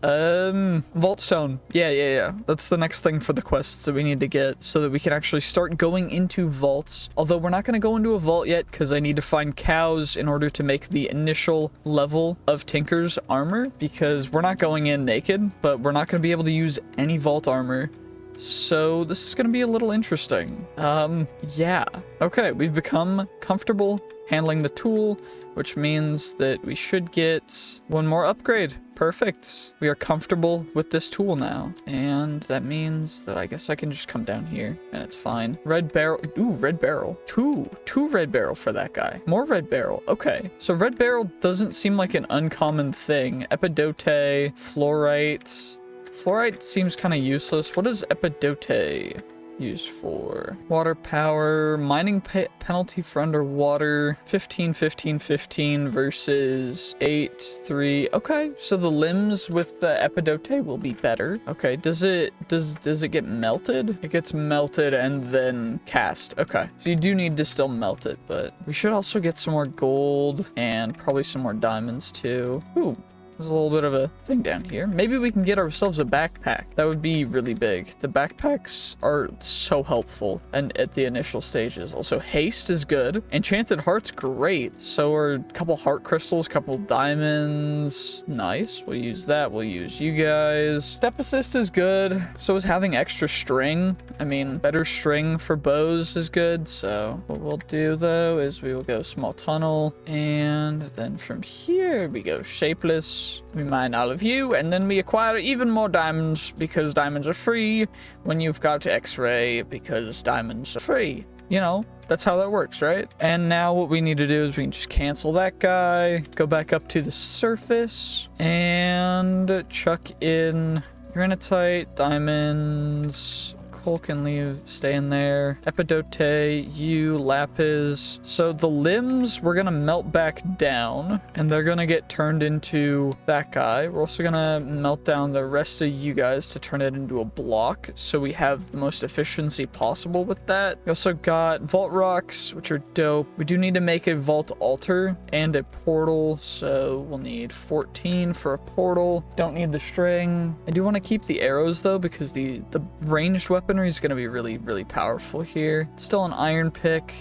Vault Stone. Yeah. That's the next thing for the quests that we need to get so that we can actually start going into vaults. Although we're not going to go into a vault yet because I need to find cows in order to make the initial level of Tinker's armor, because we're not going in naked, but we're not going to be able to use any vault armor. So this is going to be a little interesting. Yeah. Okay, we've become comfortable handling the tool, which means that we should get 1 more upgrade. Perfect. We are comfortable with this tool now. And that means that I guess I can just come down here and it's fine. Red barrel. Ooh, red barrel. Two red barrel for that guy. More red barrel. Okay. So red barrel doesn't seem like an uncommon thing. Epidote, fluorite. Fluorite seems kind of useless. What is epidote used for? Water power, mining penalty for underwater, 15, 15, 15 versus 8, 3. Okay, so the limbs with the epidote will be better. Okay, does it get melted? It gets melted and then cast. Okay, so you do need to still melt it, but we should also get some more gold and probably some more diamonds too. Ooh. There's a little bit of a thing down here. Maybe we can get ourselves a backpack. That would be really big. The backpacks are so helpful and at the initial stages. Also, haste is good. Enchanted heart's great. So are a couple heart crystals, couple diamonds. Nice. We'll use that. We'll use you guys. Step assist is good. So is having extra string. I mean, better string for bows is good. So what we'll do though is we will go small tunnel, and then from here we go shapeless. We mine all of you, and then we acquire even more diamonds because diamonds are free when you've got X-ray, because diamonds are free. You know, that's how that works, right? And now what we need to do is we can just cancel that guy, go back up to the surface, and chuck in granitite, diamonds. Coal can leave, stay in there. Epidote, you, lapis. So the limbs, we're gonna melt back down, and they're gonna get turned into that guy. We're also gonna melt down the rest of you guys to turn it into a block, so we have the most efficiency possible with that. We also got vault rocks, which are dope. We do need to make a vault altar and a portal, so we'll need 14 for a portal. Don't need the string. I do want to keep the arrows though, because the ranged weapon is going to be really, really powerful here. It's still an iron pick.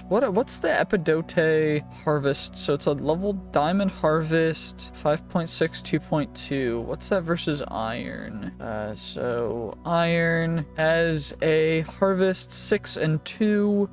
What's the epidote harvest? So it's a level diamond harvest, 5.6, 2.2. What's that versus iron? So iron as a harvest 6 and 2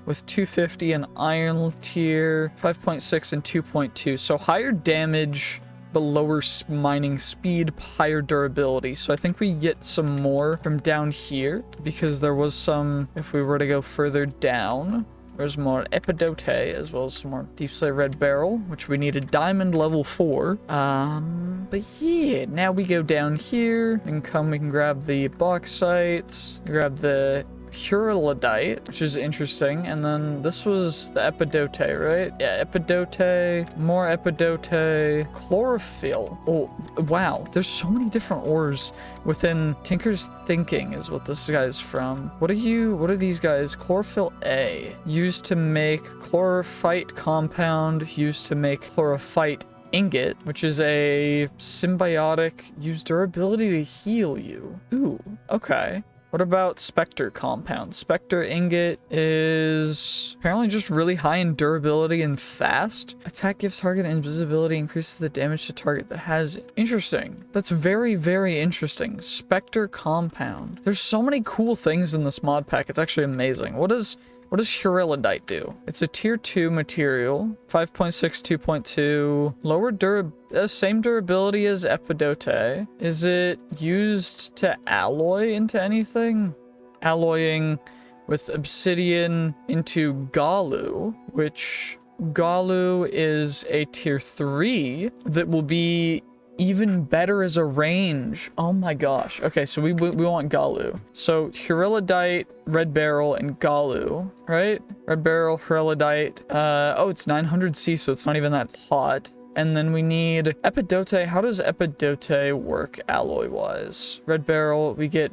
with 250 and iron tier, 5.6 and 2.2. So higher damage, but lower mining speed, higher durability. So I think we get some more from down here, because there was some, if we were to go further down, There's more epidote, as well as some more deep slate red beryl, which we need a diamond level 4. But yeah, now we go down here and we can grab the bauxite, grab the Hurlodite, which is interesting, and then this was the epidote, right? Yeah, epidote, more epidote, chlorophyll. Oh, wow, there's so many different ores within Tinker's Thinking is what this guy's from. What are these guys? Chlorophyll A, used to make chlorophyte compound, used to make chlorophyte ingot, which is a symbiotic, use durability to heal you. Ooh, okay. What about Spectre compound? Spectre ingot is apparently just really high in durability and fast. Attack gives target invisibility, increases the damage to target that has it. Interesting. That's very, very interesting. Spectre compound. There's so many cool things in this mod pack. It's actually amazing. What does Hurlodite do? It's a tier 2 material, 5.6, 2.2, lower same durability as epidote. Is it used to alloy into anything? Alloying with obsidian into Galu, which Galu is a tier 3 that will be even better as a range. Oh my gosh. Okay, so we want Galu. So Hurlodite, red beryl, and Galu, right? Red beryl, Hurlodite. Oh, it's 900C, so it's not even that hot. And then we need epidote. How does epidote work alloy-wise? Red beryl, we get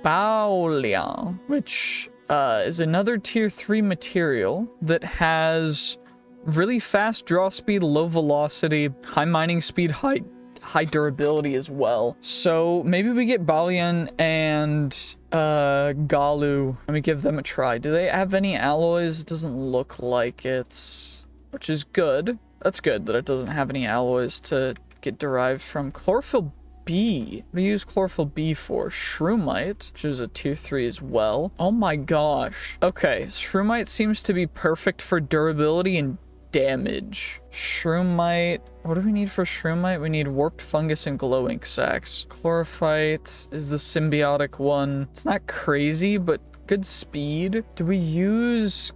Baulian, which is another tier 3 material that has really fast draw speed, low velocity, high mining speed, high durability as well. So maybe we get Balian and Galu. Let me give them a try. Do they have any alloys? It doesn't look like it, which is good. That's good that it doesn't have any alloys to get derived from. Chlorophyll B. What do you use chlorophyll B for? Shroomite, which is a tier 3 as well. Oh my gosh. Okay, Shroomite seems to be perfect for durability and damage. Shroomite. What do we need for Shroomite? We need warped fungus and glow ink sacs. Chlorophyte is the symbiotic one. It's not crazy, but good speed. Can we use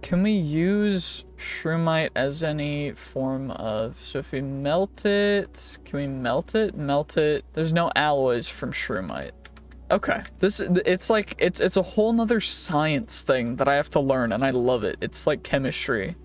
Shroomite as any form of, so if we melt it, can we melt it? Melt it. There's no alloys from Shroomite. Okay, it's a whole nother science thing that I have to learn, and I love it. It's like chemistry.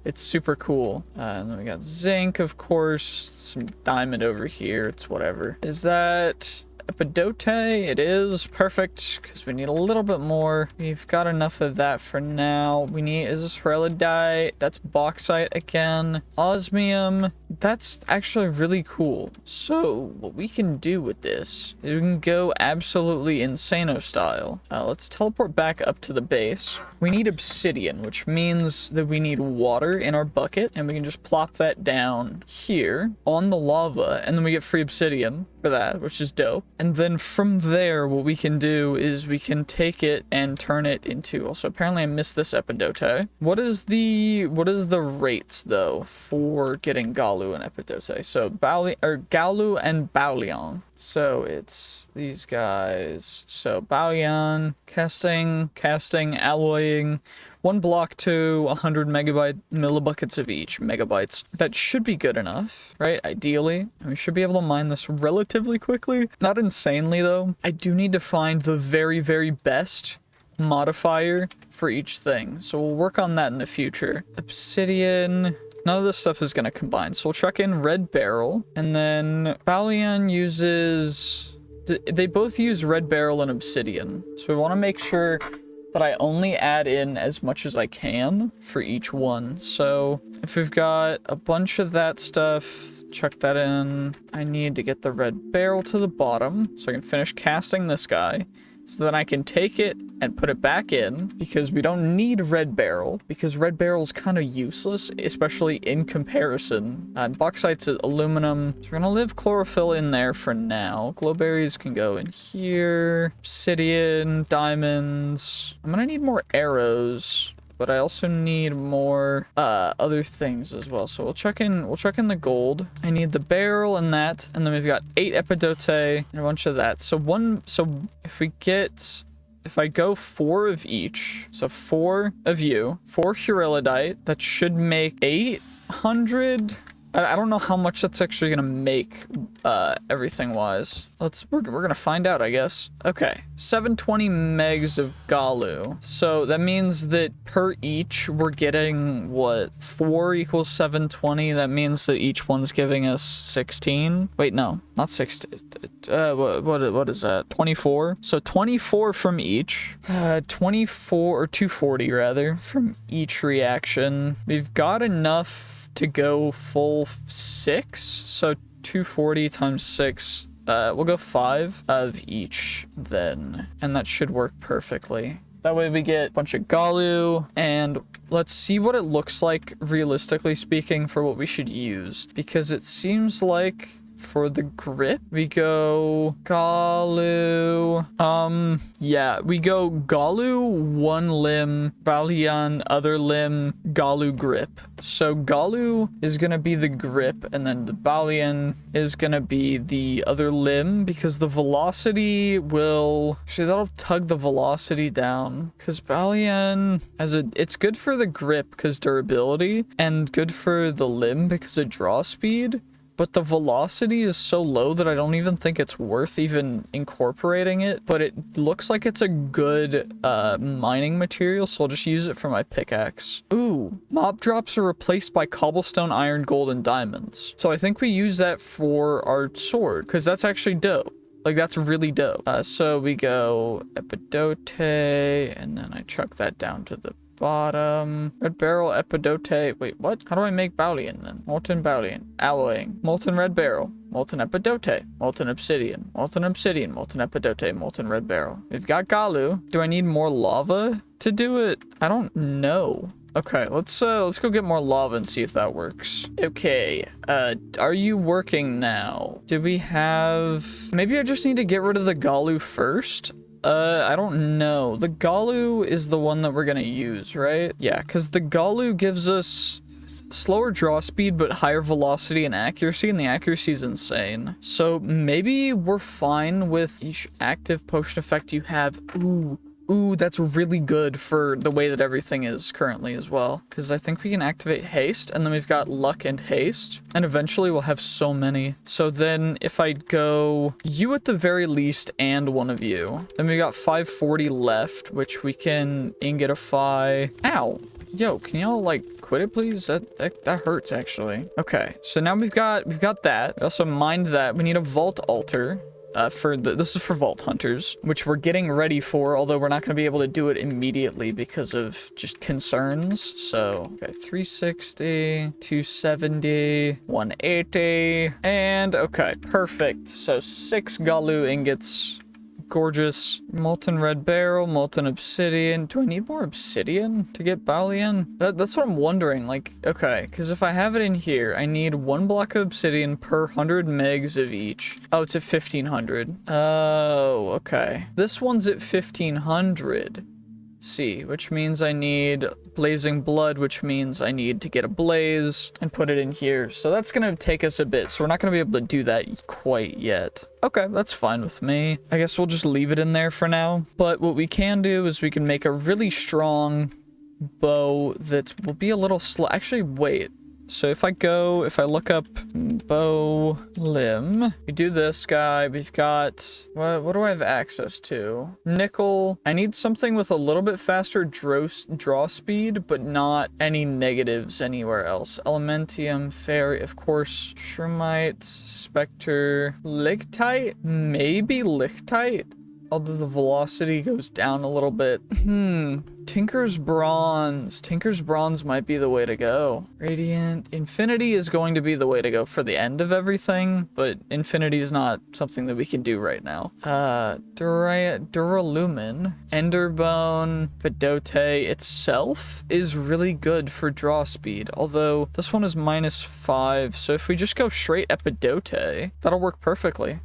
It's super cool. And then we got zinc, of course, some diamond over here. It's whatever. Is that epidote? It is. Perfect, because we need a little bit more. We've got enough of that for now. Is this Hurlodite? That's bauxite again. Osmium. That's actually really cool. So what we can do with this is we can go absolutely insano style. Let's teleport back up to the base. We need obsidian, which means that we need water in our bucket, and we can just plop that down here on the lava, and then we get free obsidian for that, which is dope. And then from there, what we can do is we can take it and turn it into, also apparently I missed this epidote. What is the rates though for getting Galu and epidote? So Galu and Baulian. So it's these guys. So Baulian, casting, alloying, 1 block to 100 millibuckets of each, megabytes. That should be good enough, right? Ideally. And we should be able to mine this relatively quickly. Not insanely though. I do need to find the very, very best modifier for each thing. So we'll work on that in the future. Obsidian. None of this stuff is going to combine. So we'll chuck in red beryl, and then Balian uses, they both use red beryl and obsidian. So we want to make sure that I only add in as much as I can for each one. So if we've got a bunch of that stuff, chuck that in. I need to get the red beryl to the bottom so I can finish casting this guy. So then I can take it and put it back in, because we don't need red beryl, because red beryl is kind of useless, especially in comparison. And bauxite's aluminum. So we're gonna leave chlorophyll in there for now. Glowberries can go in here. Obsidian, diamonds. I'm gonna need more arrows, but I also need more other things as well. So we'll check in the gold. I need the barrel and that, and then we've got 8 epidote and a bunch of that. So if we get if I go 4 of each, so 4 of you, 4 Hurelidite, that should make 800. I don't know how much that's actually gonna make, everything wise. We're gonna find out, I guess. Okay, 720 megs of Galu. So that means that per each, we're getting, what, 4 equals 720? That means that each one's giving us 16. Wait, no, not 16. What is that? 24? So 24 from each. 24, or 240 rather, from each reaction. We've got enough to go full 6, so 240 times 6. We'll go 5 of each then, and that should work perfectly. That way we get a bunch of Galu, and let's see what it looks like, realistically speaking, for what we should use. Because it seems like for the grip, we go Galu. Yeah, we go Galu, 1 limb, Balian, other limb, Galu grip. So Galu is gonna be the grip, and then the Balian is gonna be the other limb, because the velocity will, actually that'll tug the velocity down, because Balian, it's good for the grip because durability, and good for the limb because of draw speed. But the velocity is so low that I don't even think it's worth even incorporating it. But it looks like it's a good mining material, so I'll just use it for my pickaxe. Ooh, mob drops are replaced by cobblestone, iron, gold, and diamonds. So I think we use that for our sword, because that's actually dope. Like, that's really dope. So we go epidote, and then I chuck that down to the bottom. Red barrel, epidote. Wait, what? How do I make Balian then? Molten Balian. Alloying. Molten red barrel. Molten epidote. Molten obsidian. Molten obsidian. Molten epidote. Molten red barrel. We've got Galu. Do I need more lava to do it? I don't know. Okay, let's go get more lava and see if that works. Okay, are you working now? Do we have... Maybe I just need to get rid of the Galu first? I don't know. The Galu is the one that we're gonna use, right? Yeah, because the Galu gives us slower draw speed, but higher velocity and accuracy, and the accuracy is insane. So maybe we're fine with each active potion effect you have. Ooh, that's really good for the way that everything is currently as well. Because I think we can activate haste, and then we've got luck and haste. And eventually we'll have so many. So then if I go you at the very least and one of you, then we got 540 left, which we can ingotify. Ow. Yo, can y'all like quit it please? That hurts actually. Okay, so now we've got that. We also mined that. We need a vault altar. This is for Vault Hunters, which we're getting ready for, although we're not going to be able to do it immediately because of just concerns. So, okay, 360, 270, 180, and okay, perfect. So 6 Galu ingots. Gorgeous. Molten red barrel, molten obsidian. Do I need more obsidian to get Balian? That's what I'm wondering. Like, okay, because if I have it in here, I need 1 block of obsidian per 100 megs of each. Oh, it's at 1500. Oh, okay. This one's at 1500. C, which means I need blazing blood, which means I need to get a blaze and put it in here. So that's gonna take us a bit, so we're not gonna be able to do that quite yet. Okay, that's fine with me. I guess we'll just leave it in there for now. But what we can do is we can make a really strong bow that will be a little slow. Actually, wait. So if I look up bow limb, we do this guy, we've got, what do I have access to? Nickel. I need something with a little bit faster draw speed, but not any negatives anywhere else. Elementium, fairy, of course, Shrumite, Spectre, Lictite, maybe Lictite? Although the velocity goes down a little bit. Tinker's Bronze. Tinker's Bronze might be the way to go. Radiant. Infinity is going to be the way to go for the end of everything, but Infinity is not something that we can do right now. Duralumin. Enderbone. Pedote itself is really good for draw speed, although this one is -5, so if we just go straight Epidote, that'll work perfectly.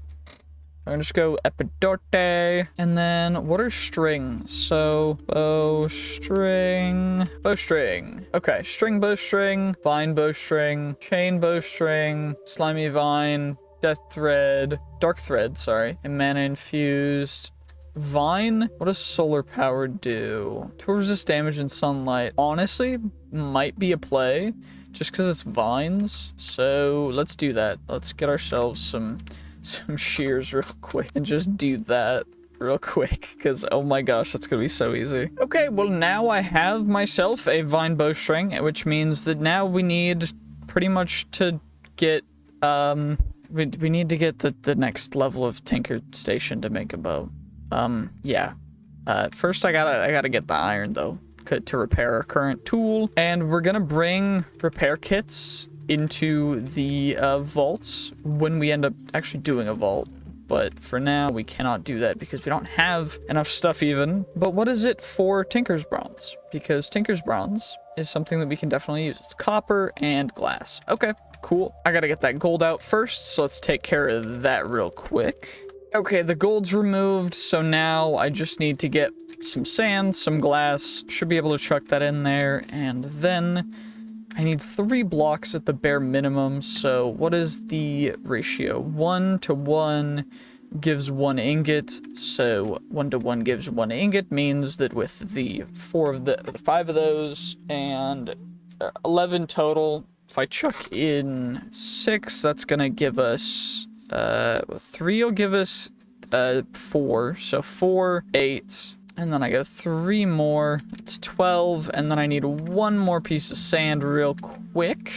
I'm gonna just go epidote, and then what are strings? So bowstring. Okay, string bowstring, vine bowstring, chain bowstring, slimy vine, death thread, dark thread, sorry, and mana infused. Vine. What does solar power do? To resist damage in sunlight. Honestly, might be a play just because it's vines. So let's do that. Let's get ourselves some shears real quick and just do that real quick, because oh my gosh, that's gonna be so easy. Okay, well now I have myself a vine bowstring, which means that now we need pretty much to get we need to get the next level of tinker station to make a bow. Yeah. First I gotta get the iron though to repair our current tool, and we're gonna bring repair kits into the vaults when we end up actually doing a vault. But for now, we cannot do that because we don't have enough stuff even. But what is it for Tinker's Bronze? Because Tinker's Bronze is something that we can definitely use. It's copper and glass. Okay, cool. I gotta get that gold out first, so let's take care of that real quick. Okay, the gold's removed, so now I just need to get some sand, some glass. Should be able to chuck that in there, and then I need 3 blocks at the bare minimum. So what is the ratio? 1 to 1 gives 1 ingot. So 1 to 1 gives 1 ingot means that with the 5 of those and 11 total, if I chuck in 6, that's gonna give us 3 will give us 4. So 4, 8. And then I go 3 more, it's 12, and then I need 1 more piece of sand real quick.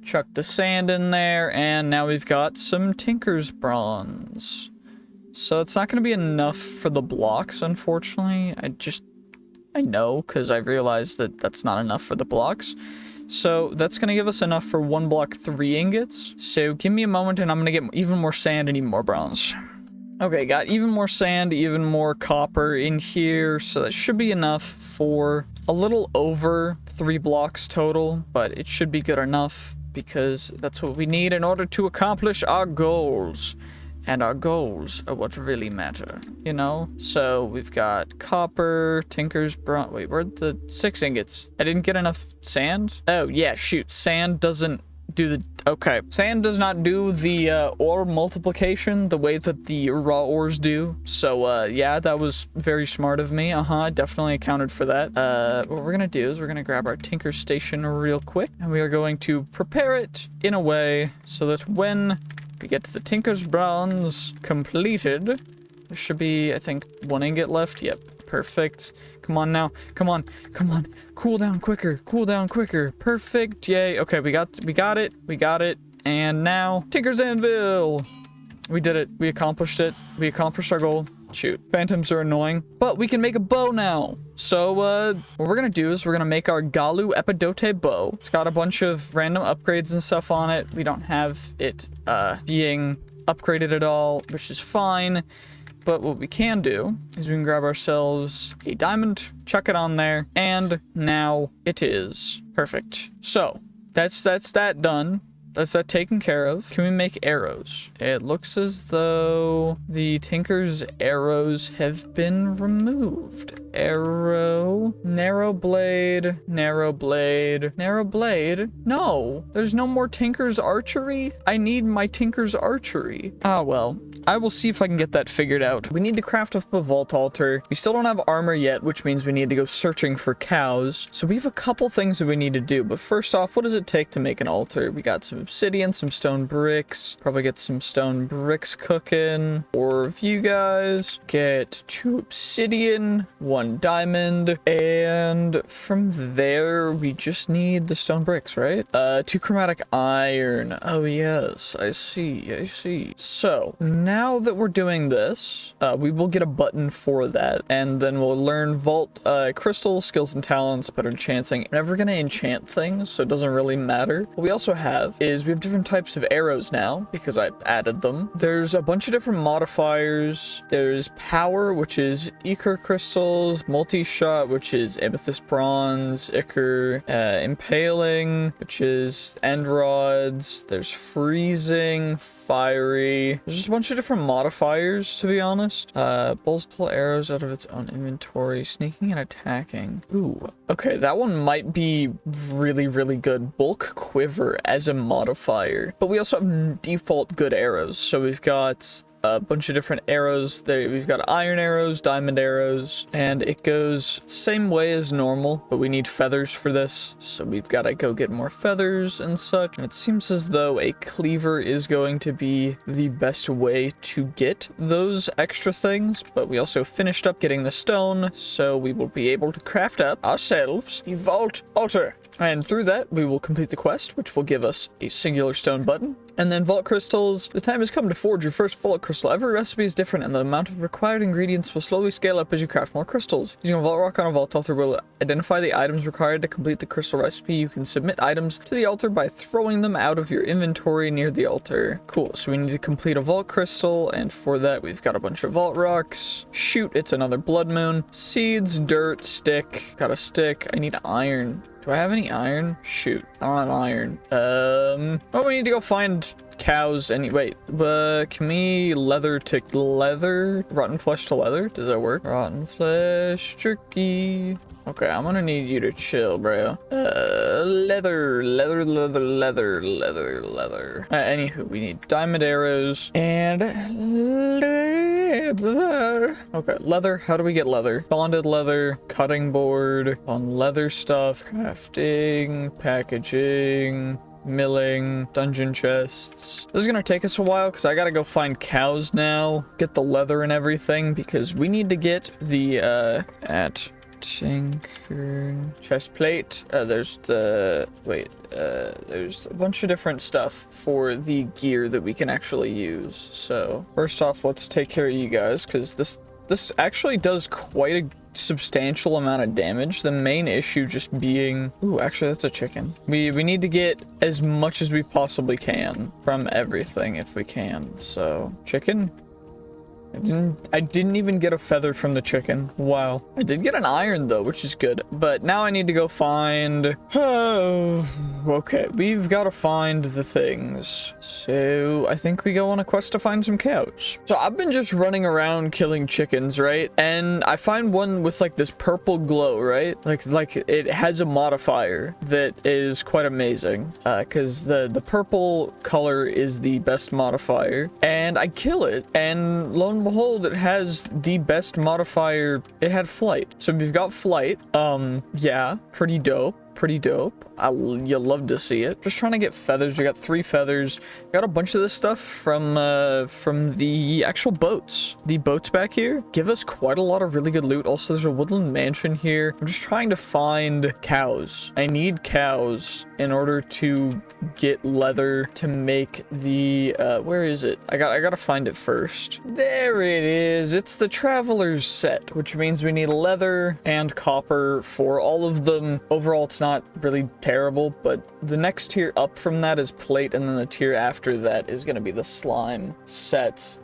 Chuck the sand in there, and now we've got some Tinker's Bronze. So it's not going to be enough for the blocks, unfortunately. I know, because I realized that that's not enough for the blocks. So that's going to give us enough for 1 block 3 ingots. So give me a moment, and I'm going to get even more sand and even more bronze. Okay, got even more sand, even more copper in here, so that should be enough for a little over 3 blocks total, but it should be good enough because that's what we need in order to accomplish our goals. And our goals are what really matter, you know? So we've got copper, Tinker's Bronze. Wait, where'd the 6 ingots? I didn't get enough sand? Oh, yeah, shoot. Sand doesn't do the... Okay. Sand does not do the ore multiplication the way that the raw ores do. So, yeah, that was very smart of me. I definitely accounted for that. What we're gonna do is we're gonna grab our Tinker Station real quick, and we are going to prepare it in a way so that when we get to the Tinker's Bronze completed, there should be, I think, 1 ingot left. Yep. Perfect. Come on now. Come on. Come on. Cool down quicker. Cool down quicker. Perfect. Yay. Okay, we got it. We got it. And now, Tinker's Anvil. We did it. We accomplished it. We accomplished our goal. Shoot. Phantoms are annoying. But we can make a bow now. So, what we're gonna do is we're gonna make our Galu Epidote bow. It's got a bunch of random upgrades and stuff on it. We don't have it, being upgraded at all, which is fine. But what we can do is we can grab ourselves a diamond, chuck it on there, and now it is perfect. So that's that done. That's that taken care of. Can we make arrows? It looks as though the Tinker's arrows have been removed. Arrow, narrow blade, narrow blade, narrow blade. No, there's no more Tinker's archery. I need my Tinker's archery. Ah, well. I will see if I can get that figured out. We need to craft up a vault altar. We still don't have armor yet, which means we need to go searching for cows. So we have a couple things that we need to do. But first off, what does it take to make an altar? We got some obsidian, some stone bricks. Probably get some stone bricks cooking. 4 of you guys. Get 2 obsidian, 1 diamond. And from there, we just need the stone bricks, right? 2 chromatic iron. Oh, yes. I see. I see. So now that we're doing this, we will get a button for that, and then we'll learn vault crystals, skills and talents, better enchanting. I'm never gonna enchant things, so it doesn't really matter. What we also have is we have different types of arrows now because I added them. There's a bunch of different modifiers. There's power, which is Ichor crystals, multi-shot, which is amethyst bronze, Ichor, impaling, which is end rods. There's freezing, fiery. There's just a bunch of different modifiers, to be honest. Bulls pull arrows out of its own inventory, sneaking and attacking. Ooh, okay, that one might be really, really good. Bulk quiver as a modifier. But we also have default good arrows. So we've got a bunch of different arrows. There, we've got iron arrows, diamond arrows, and it goes same way as normal, but we need feathers for this. So we've got to go get more feathers and such. And it seems as though a cleaver is going to be the best way to get those extra things, but we also finished up getting the stone, so we will be able to craft up ourselves the Vault Altar. And through that, we will complete the quest, which will give us a singular stone button. And then vault crystals. The time has come to forge your first vault crystal. Every recipe is different, and the amount of required ingredients will slowly scale up as you craft more crystals. Using a vault rock on a vault altar will identify the items required to complete the crystal recipe. You can submit items to the altar by throwing them out of your inventory near the altar. Cool, so we need to complete a vault crystal, and for that, we've got a bunch of vault rocks. Shoot, it's another blood moon. Seeds, dirt, stick. Got a stick. I need iron. Do I have any iron? Shoot, I don't have iron. Oh, we need to go find cows. Wait, can we leather to leather? Rotten flesh to leather? Does that work? Rotten flesh, jerky. Okay, I'm gonna need you to chill, bro. Leather. Anywho, we need diamond arrows and leather. Okay, leather. How do we get leather? Bonded leather, cutting board, on leather stuff, crafting, packaging, milling, dungeon chests. This is gonna take us a while because I gotta go find cows now, get the leather and everything, because we need to get the tinker chest plate. There's a bunch of different stuff for the gear that we can actually use. So first off, let's take care of you guys, because this actually does quite a substantial amount of damage. The main issue just being, ooh, actually that's a chicken. We need to get as much as we possibly can from everything if we can. So chicken. I didn't even get a feather from the chicken. Wow. I did get an iron though, which is good. But now I need to go find... okay, we've got to find the things. So I think we go on a quest to find some cows. So I've been just running around killing chickens, right? And I find one with like this purple glow, right? Like it has a modifier that is quite amazing. Because the purple color is the best modifier. And I kill it, and lo and behold, it has the best modifier. It had flight. So we've got flight. Yeah, pretty dope. You'll love to see it. Just trying to get feathers. We got 3 feathers. Got a bunch of this stuff from the actual boats. The boats back here give us quite a lot of really good loot. Also, there's a woodland mansion here. I'm just trying to find cows. I need cows in order to get leather to make the where is it? I gotta find it first. There it is. It's the traveler's set, which means we need leather and copper for all of them. Overall, it's not really terrible, but the next tier up from that is plate, and then the tier after that is going to be the slime set.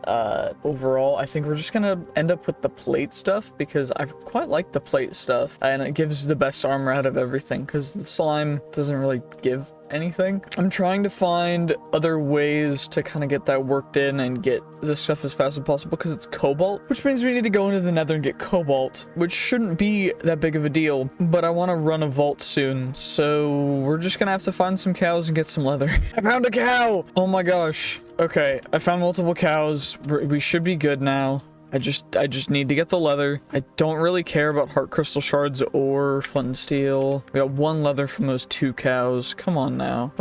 Overall, I think we're just going to end up with the plate stuff, because I quite like the plate stuff, and it gives the best armor out of everything, because the slime doesn't really give anything. I'm trying to find other ways to kind of get that worked in and get this stuff as fast as possible, because it's cobalt, which means we need to go into the nether and get cobalt, which shouldn't be that big of a deal, but I want to run a vault soon, so we're just gonna have to find some cows and get some leather. I found a cow! Oh my gosh. Okay, I found multiple cows. We should be good now. I just need to get the leather. I don't really care about heart crystal shards or flint and steel. We got 1 leather from those 2 cows. Come on now.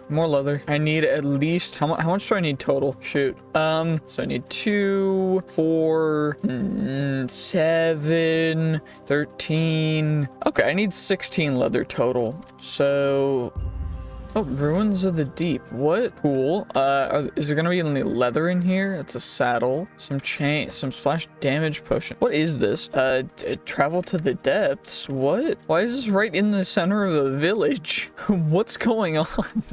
More leather. I need at least, how much do I need total? Shoot. So I need 2, 4, 7, 13. Okay, I need 16 leather total. So... oh, Ruins of the Deep. What? Cool. Is there gonna be any leather in here? It's a saddle, some chain, some splash damage potion. What is this? Travel to the depths. What? Why is this right in the center of a village? What's going on?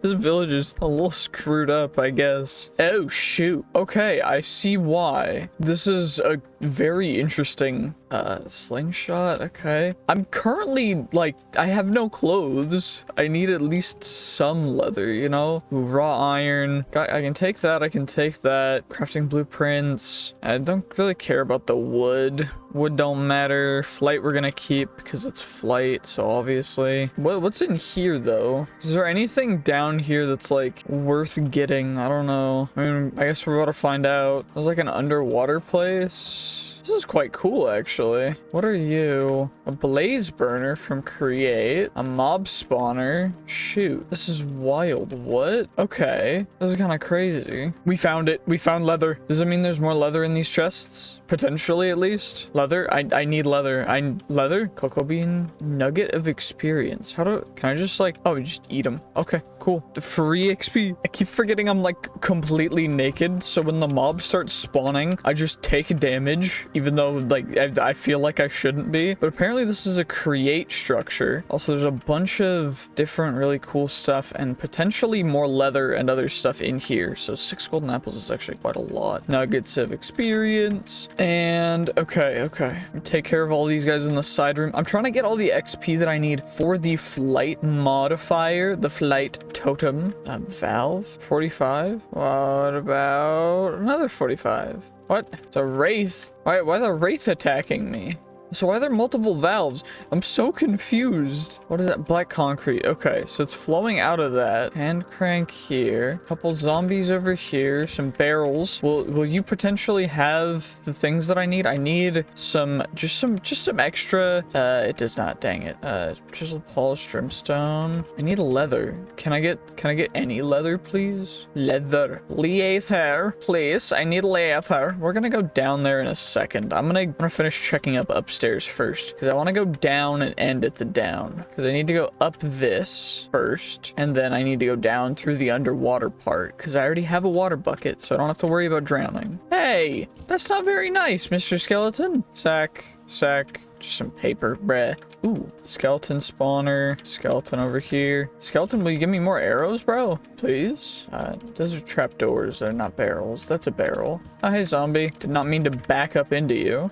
This village is a little screwed up, I guess. Oh, shoot. Okay, I see why. This is a very interesting slingshot. Okay. I'm currently, like, I have no clothes. I need at least some leather, you know? Ooh, raw iron. I can take that. Crafting blueprints. I don't really care about the wood. Wood don't matter. Flight we're gonna keep because it's flight, so obviously. What's in here though? Is there anything down here that's like worth getting? I don't know. I mean, I guess we're about to find out. There's like an underwater place. This is quite cool, actually. What are you? A blaze burner from Create. A mob spawner. Shoot. This is wild. What? Okay. This is kind of crazy. We found it. We found leather. Does it mean there's more leather in these chests? Potentially, at least. Leather? I need leather. Leather? Cocoa bean? Nugget of experience. Can I just like... Oh, just eat them. Okay, cool. The free XP. I keep forgetting I'm like completely naked. So when the mobs start spawning, I just take damage. Even though, like, I feel like I shouldn't be. But apparently this is a create structure. Also, there's a bunch of different really cool stuff and potentially more leather and other stuff in here. So 6 golden apples is actually quite a lot. Nuggets of experience. And, okay. Take care of all these guys in the side room. I'm trying to get all the XP that I need for the flight modifier. The flight totem. Valve? 45? What about another 45? What? It's a wraith. Why the wraith attacking me? So why are there multiple valves? I'm so confused. What is that? Black concrete. Okay, so it's flowing out of that. Hand crank here. Couple zombies over here. Some barrels. Will you potentially have the things that I need? I need just some extra. It does not. Dang it. Chiseled polished brimstone. I need leather. Can I get any leather, please? Leather, please. I need leather. We're gonna go down there in a second. I'm gonna finish checking upstairs first because I want to go down and end at the down because I need to go up this first and then I need to go down through the underwater part because I already have a water bucket, so I don't have to worry about drowning. Hey, that's not very nice, Mr. Skeleton. Sack, just some paper, bruh. Ooh, skeleton spawner, skeleton over here. Skeleton, will you give me more arrows, bro? Please? Those are trapdoors, they're not barrels. That's a barrel. Oh, hey, zombie. Did not mean to back up into you.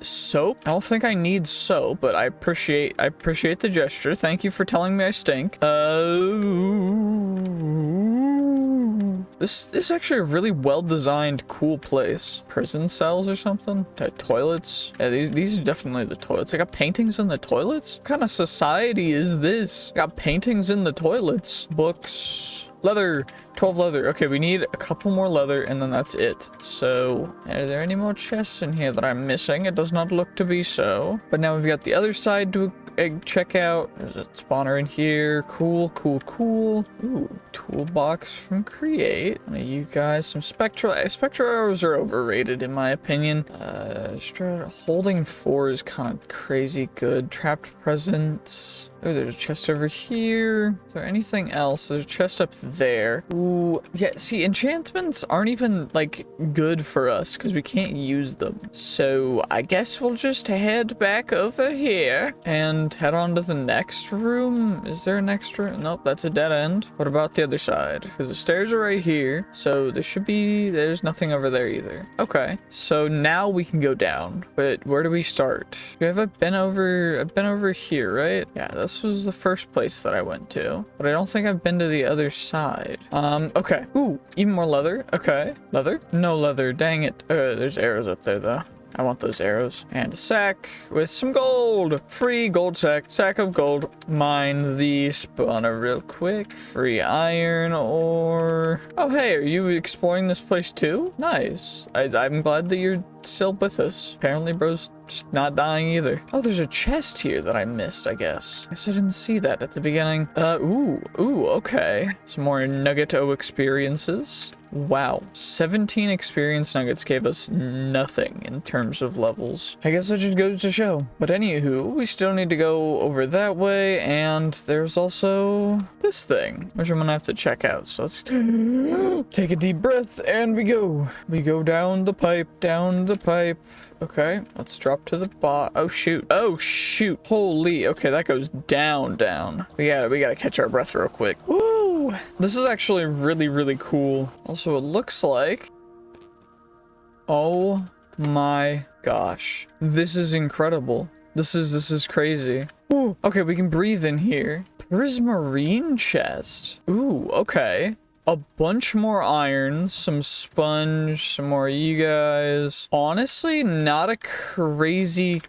Soap? I don't think I need soap, but I appreciate the gesture. Thank you for telling me I stink. This is actually a really well-designed, cool place. Prison cells or something? Toilets? Yeah, these are definitely the toilets. I got paintings in the toilets? What kind of society is this? I got paintings in the toilets. Books. Leather. 12 leather. Okay, we need a couple more leather and then that's it. So, are there any more chests in here that I'm missing? It does not look to be so. But now we've got the other side to check out. There's a spawner in here. Cool. Ooh, toolbox from Create. You guys, some spectral arrows are overrated in my opinion. Holding 4 is kind of crazy good. Trapped presents. Oh, there's a chest over here. Is there anything else? There's a chest up there. Ooh, yeah, see, enchantments aren't even, like, good for us because we can't use them. So I guess we'll just head back over here and head on to the next room. Is there a next room? Nope, that's a dead end. What about the other side? Because the stairs are right here. So there's nothing over there either. Okay, so now we can go down. But where do we start? I've been over here, right? Yeah, this was the first place that I went to, but I don't think I've been to the other side. Okay. Ooh, even more leather. Okay. Leather? No leather. Dang it. There's arrows up there though. I want those arrows. And a sack with some gold. Free gold sack. Sack of gold. Mine the spawner real quick. Free iron or... Oh, hey, are you exploring this place too? Nice. I'm glad that you're still with us. Apparently, bro's just not dying either. Oh, there's a chest here that I missed, I guess. I didn't see that at the beginning. Ooh, okay. Some more Nugget-O experiences. Wow, 17 experience nuggets gave us nothing in terms of levels. I guess that just goes to show. But anywho, we still need to go over that way, and there's also this thing, which I'm gonna have to check out. So let's take a deep breath, and we go. We go down the pipe, Okay, let's drop to the bottom. Oh shoot. Holy, okay, that goes down. We gotta catch our breath real quick. Woo! This is actually really cool. Also, it looks like... Oh my gosh. This is incredible. This is crazy. Ooh, okay, we can breathe in here. Prismarine chest. Ooh, okay. a bunch more iron, some sponge, some more of you guys. Honestly, not a crazy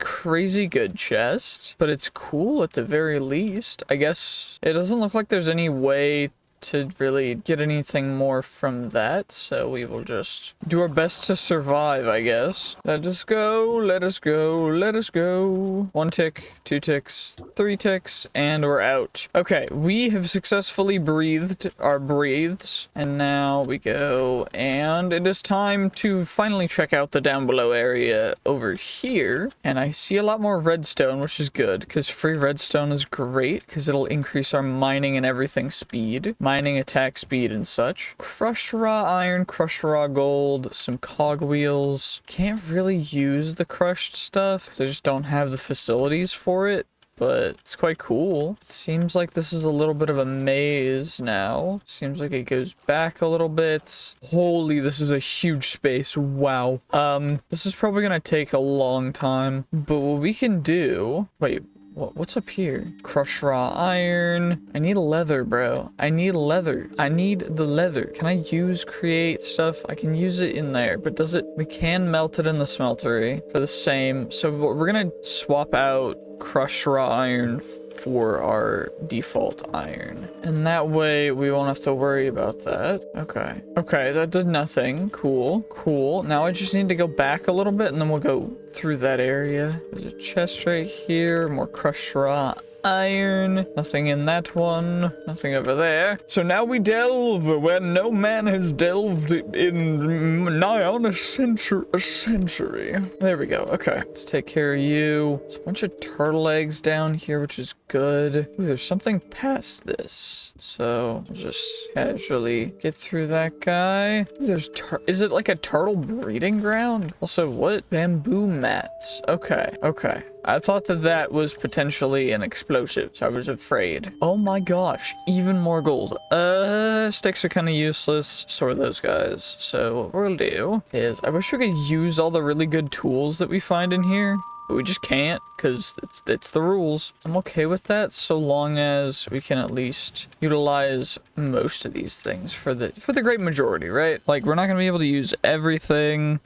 good chest, but it's cool at the very least. I guess it doesn't look like there's any way to really get anything more from that, so we will just do our best to survive, I guess. Let us go, let us go, let us go. 1 tick, 2 ticks, 3 ticks, and we're out. Okay, we have successfully breathed our breathes, and now we go, and it is time to finally check out the down below area over here, and I see a lot more redstone, which is good, because free redstone is great, because it'll increase our mining and everything speed. Mining, attack speed, and such. Crushed raw iron, crushed raw gold, some cogwheels. Can't really use the crushed stuff because I just don't have the facilities for it, but it's quite cool. It seems like this is a little bit of a maze now. Seems like it goes back a little bit. Holy, this is a huge space. Wow. This is probably gonna take a long time, but what we can do... Wait. What's up here? Crushed raw iron. I need leather, bro. I need leather. I need the leather. Can I use create stuff? I can use it in there, but does it... We can melt it in the smeltery for the same. So we're gonna swap out crushed raw iron for our default iron. And that way we won't have to worry about that. Okay. Okay, that did nothing. Cool. Cool. Now I just need to go back a little bit and then we'll go through that area. There's a chest right here. More crushed raw iron. Nothing in that one. Nothing over there. So now we delve where no man has delved in nigh on a century. There we go. Okay. Let's take care of you. There's a bunch of turtle eggs down here, which is good. Ooh, there's something past this. So we'll just casually get through that guy. Ooh, there's is it like a turtle breeding ground? Also, what? Bamboo mats. Okay. Okay. I thought that that was potentially an explosive, so I was afraid. Oh my gosh, even more gold. Sticks are kind of useless, so are those guys. So what we'll do is, I wish we could use all the really good tools that we find in here, but we just can't, because it's the rules. I'm okay with that, so long as we can at least utilize most of these things for the great majority, right? Like, we're not gonna be able to use everything.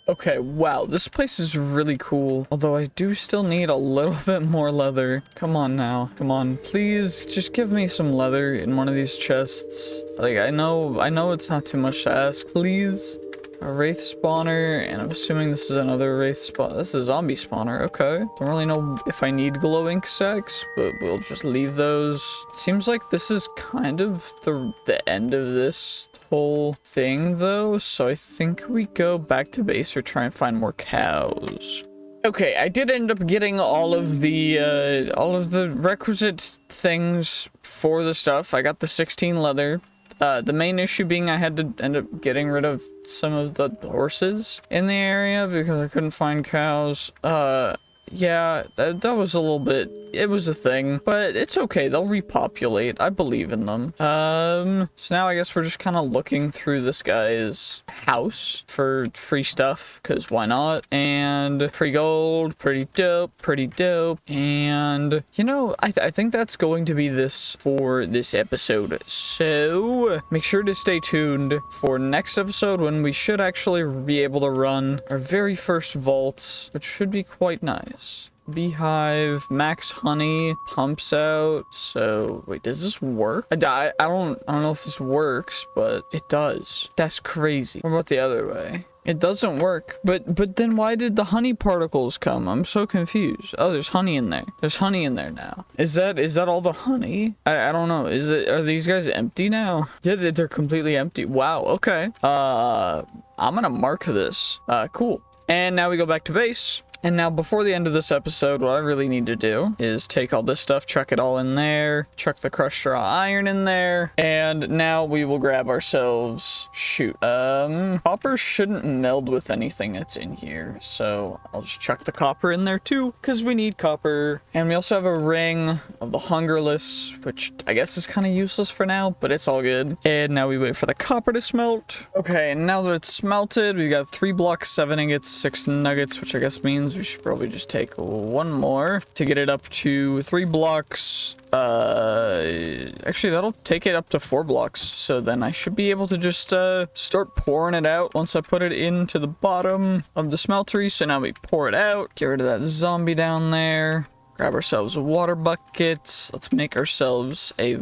Okay, wow, this place is really cool. Although I do still need a little bit more leather. Come on now. Come on. Please, just give me some leather in one of these chests. Like, I know it's not too much to ask. Please. A wraith spawner, and I'm assuming this is another wraith spawn. This is a zombie spawner, okay. Don't really know if I need glow ink sacks, but we'll just leave those. It seems like this is kind of the end of this whole thing, though, so I think we go back to base or try and find more cows. Okay, I did end up getting all of the requisite things for the stuff. I got the 16 leather. The main issue being I had to end up getting rid of some of the horses in the area because I couldn't find cows. Yeah, that was a little bit... It was a thing, but it's okay. They'll repopulate. I believe in them. So now I guess we're just kind of looking through this guy's house for free stuff, because why not? And free gold, pretty dope, pretty dope. And, you know, I think that's going to be this for this episode. So make sure to stay tuned for next episode when we should actually be able to run our very first vault, which should be quite nice. Beehive, max honey, pumps out. So wait, does this work? I don't know if this works, but it does. That's crazy. What about the other way? It doesn't work, but then why did the honey particles come? I'm so confused. Oh, there's honey in there. There's honey in there now. Is that all the honey? I don't know. Are these guys empty now? Yeah, they're completely empty. Wow. Okay. I'm gonna mark this. Cool. And now we go back to base. And now before the end of this episode, what I really need to do is take all this stuff, chuck it all in there, chuck the crushed raw iron in there, and now we will grab ourselves, shoot, copper shouldn't meld with anything that's in here, so I'll just chuck the copper in there too, because we need copper. And we also have a ring of the hungerless, which I guess is kind of useless for now, but it's all good. And now we wait for the copper to smelt. Okay, and now that it's smelted, we got 3 blocks, 7 ingots, 6 nuggets, which I guess means means we should probably just take one more to get it up to 3 blocks. Actually, that'll take it up to 4 blocks. So then I should be able to just start pouring it out once I put it into the bottom of the smeltery. So now we pour it out, get rid of that zombie down there, grab ourselves water buckets. Let's make ourselves a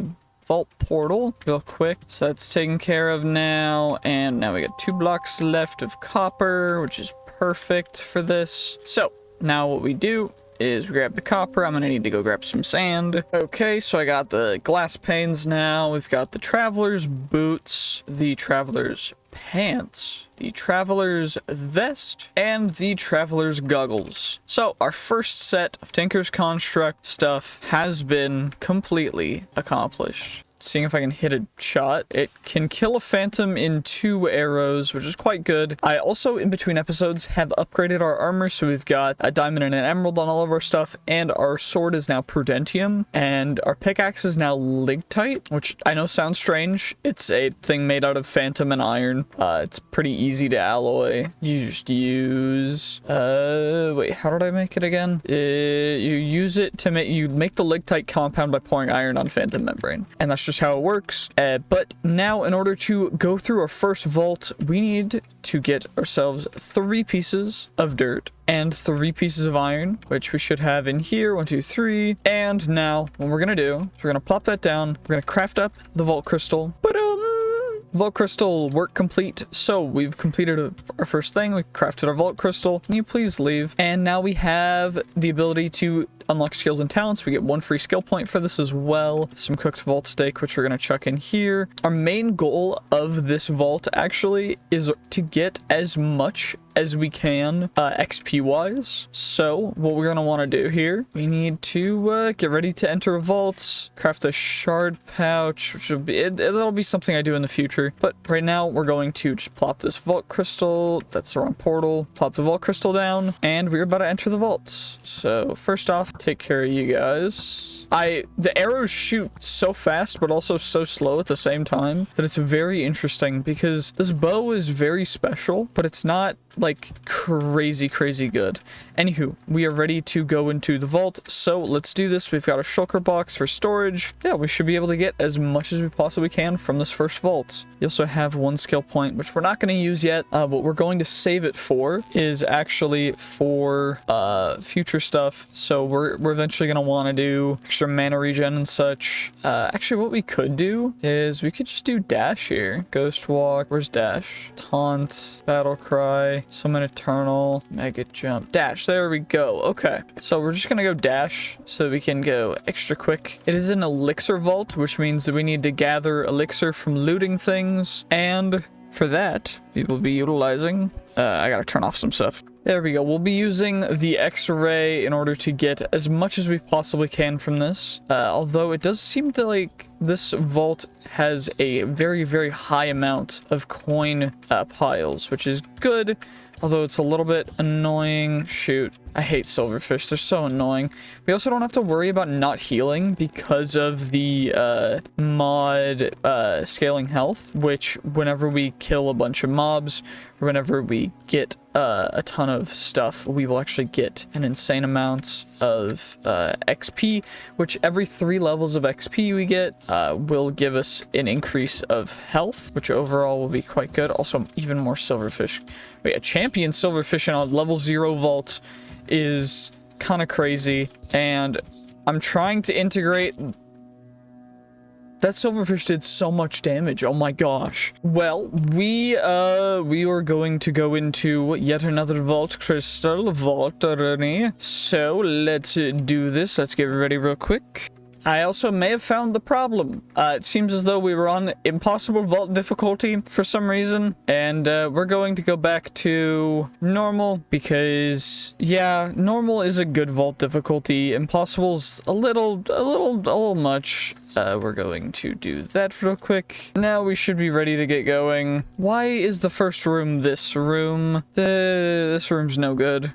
vault portal real quick. So that's taken care of now. And now we got 2 blocks left of copper, which is perfect for this. So now what we do is we grab the copper. I'm gonna need to go grab some sand. Okay, so I got the glass panes now. We've got the traveler's boots, the traveler's pants, the traveler's vest, and the traveler's goggles. So our first set of Tinker's Construct stuff has been completely accomplished. Seeing if I can hit a shot. It can kill a phantom in 2 arrows, which is quite good. I also, in between episodes, have upgraded our armor, so we've got a diamond and an emerald on all of our stuff, and our sword is now prudentium, and our pickaxe is now lightite, which I know sounds strange. It's a thing made out of phantom and iron. It's pretty easy to alloy. You just use... wait, how did I make it again? You use it to make... You make the lightite compound by pouring iron on phantom membrane, and that's just how it works. But now, in order to go through our first vault, we need to get ourselves 3 pieces of dirt and 3 pieces of iron, which we should have in here. 1, 2, 3. And now what we're gonna do is we're gonna plop that down. We're gonna craft up the vault crystal. Vault crystal work complete. So we've completed our first thing. We crafted our vault crystal. Can you please leave? And now we have the ability to unlock skills and talents. We get 1 free skill point for this as well. Some cooked vault steak, which we're going to chuck in here. Our main goal of this vault actually is to get as much as we can XP wise. So what we're going to want to do here, we need to get ready to enter a vault, craft a shard pouch, which will be, that'll be something I do in the future. But right now we're going to just plop this vault crystal. That's the wrong portal. Plop the vault crystal down, and we're about to enter the vaults. So first off, take care of you guys. The arrows shoot so fast, but also so slow at the same time that it's very interesting because this bow is very special, but it's not like crazy good. Anywho, we are ready to go into the vault, so let's do this. We've got a shulker box for storage. Yeah, we should be able to get as much as we possibly can from this first vault. You also have 1 skill point, which we're not going to use yet. What we're going to save it for is actually for future stuff. So we're eventually going to want to do extra mana regen and such. Actually, what we could do is we could just do dash here. Ghost walk. Where's dash? Taunt. Battle cry. Summon eternal. Mega jump. Dash. There we go. Okay. So we're just going to go dash so we can go extra quick. It is an elixir vault, which means that we need to gather elixir from looting things. And for that, we will be utilizing... I gotta turn off some stuff. There we go. We'll be using the X-ray in order to get as much as we possibly can from this. Although it does seem that, like, this vault has a very high amount of coin piles, which is good. Although it's a little bit annoying. Shoot. I hate silverfish. They're so annoying. We also don't have to worry about not healing because of the mod scaling health, which whenever we kill a bunch of mobs, or whenever we get a ton of stuff, we will actually get an insane amount of XP, which every 3 levels of XP we get will give us an increase of health, which overall will be quite good. Also, even more silverfish. Wait, a champion silverfish in a level 0 vault is kind of crazy, and I'm trying to integrate... That silverfish did so much damage. Oh my gosh. Well, we are going to go into yet another vault crystal vault journey. So let's do this. Let's get ready real quick. I also may have found the problem. It seems as though we were on impossible vault difficulty for some reason, and we're going to go back to normal because, yeah, normal is a good vault difficulty. Impossible's a little much. We're going to do that real quick. Now we should be ready to get going. Why is the first room this room? This room's no good.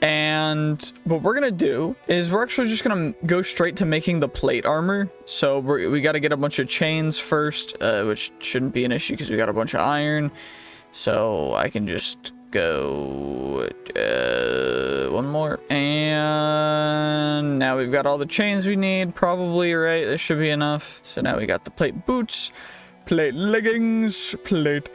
And what we're gonna do is we're actually just gonna go straight to making the plate armor. So we got to get a bunch of chains first, which shouldn't be an issue because we got a bunch of iron. So I can just go one more, and now we've got all the chains we need, probably, right? This should be enough. So now we got the plate boots, plate leggings, plate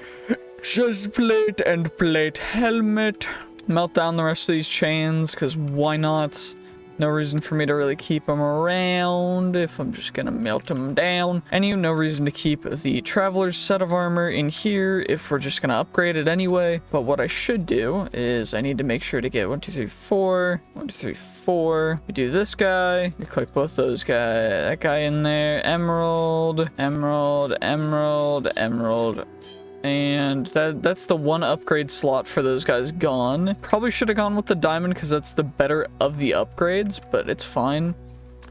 chest plate, and plate helmet. Melt down the rest of these chains, because why not? No reason for me to really keep them around if I'm just gonna melt them down. And no reason to keep the Traveler's set of armor in here if we're just gonna upgrade it anyway. But what I should do is I need to make sure to get 1, 2, 3, 4. 1, 2, 3, 4. We do this guy. We click both those guys. That guy in there. Emerald, emerald, emerald, emerald. And that's the one upgrade slot for those guys gone. Probably should have gone with the diamond because that's the better of the upgrades, but it's fine.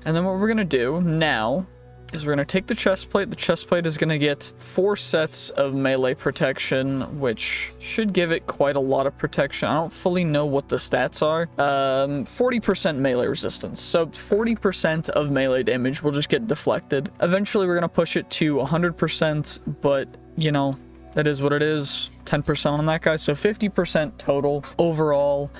And then what we're going to do now is we're going to take the chest plate. The chest plate is going to get 4 sets of melee protection, which should give it quite a lot of protection. I don't fully know what the stats are. 40% melee resistance. So 40% of melee damage will just get deflected. Eventually, we're going to push it to 100%, but, you know, that is what it is. 10% on that guy, so 50% total overall.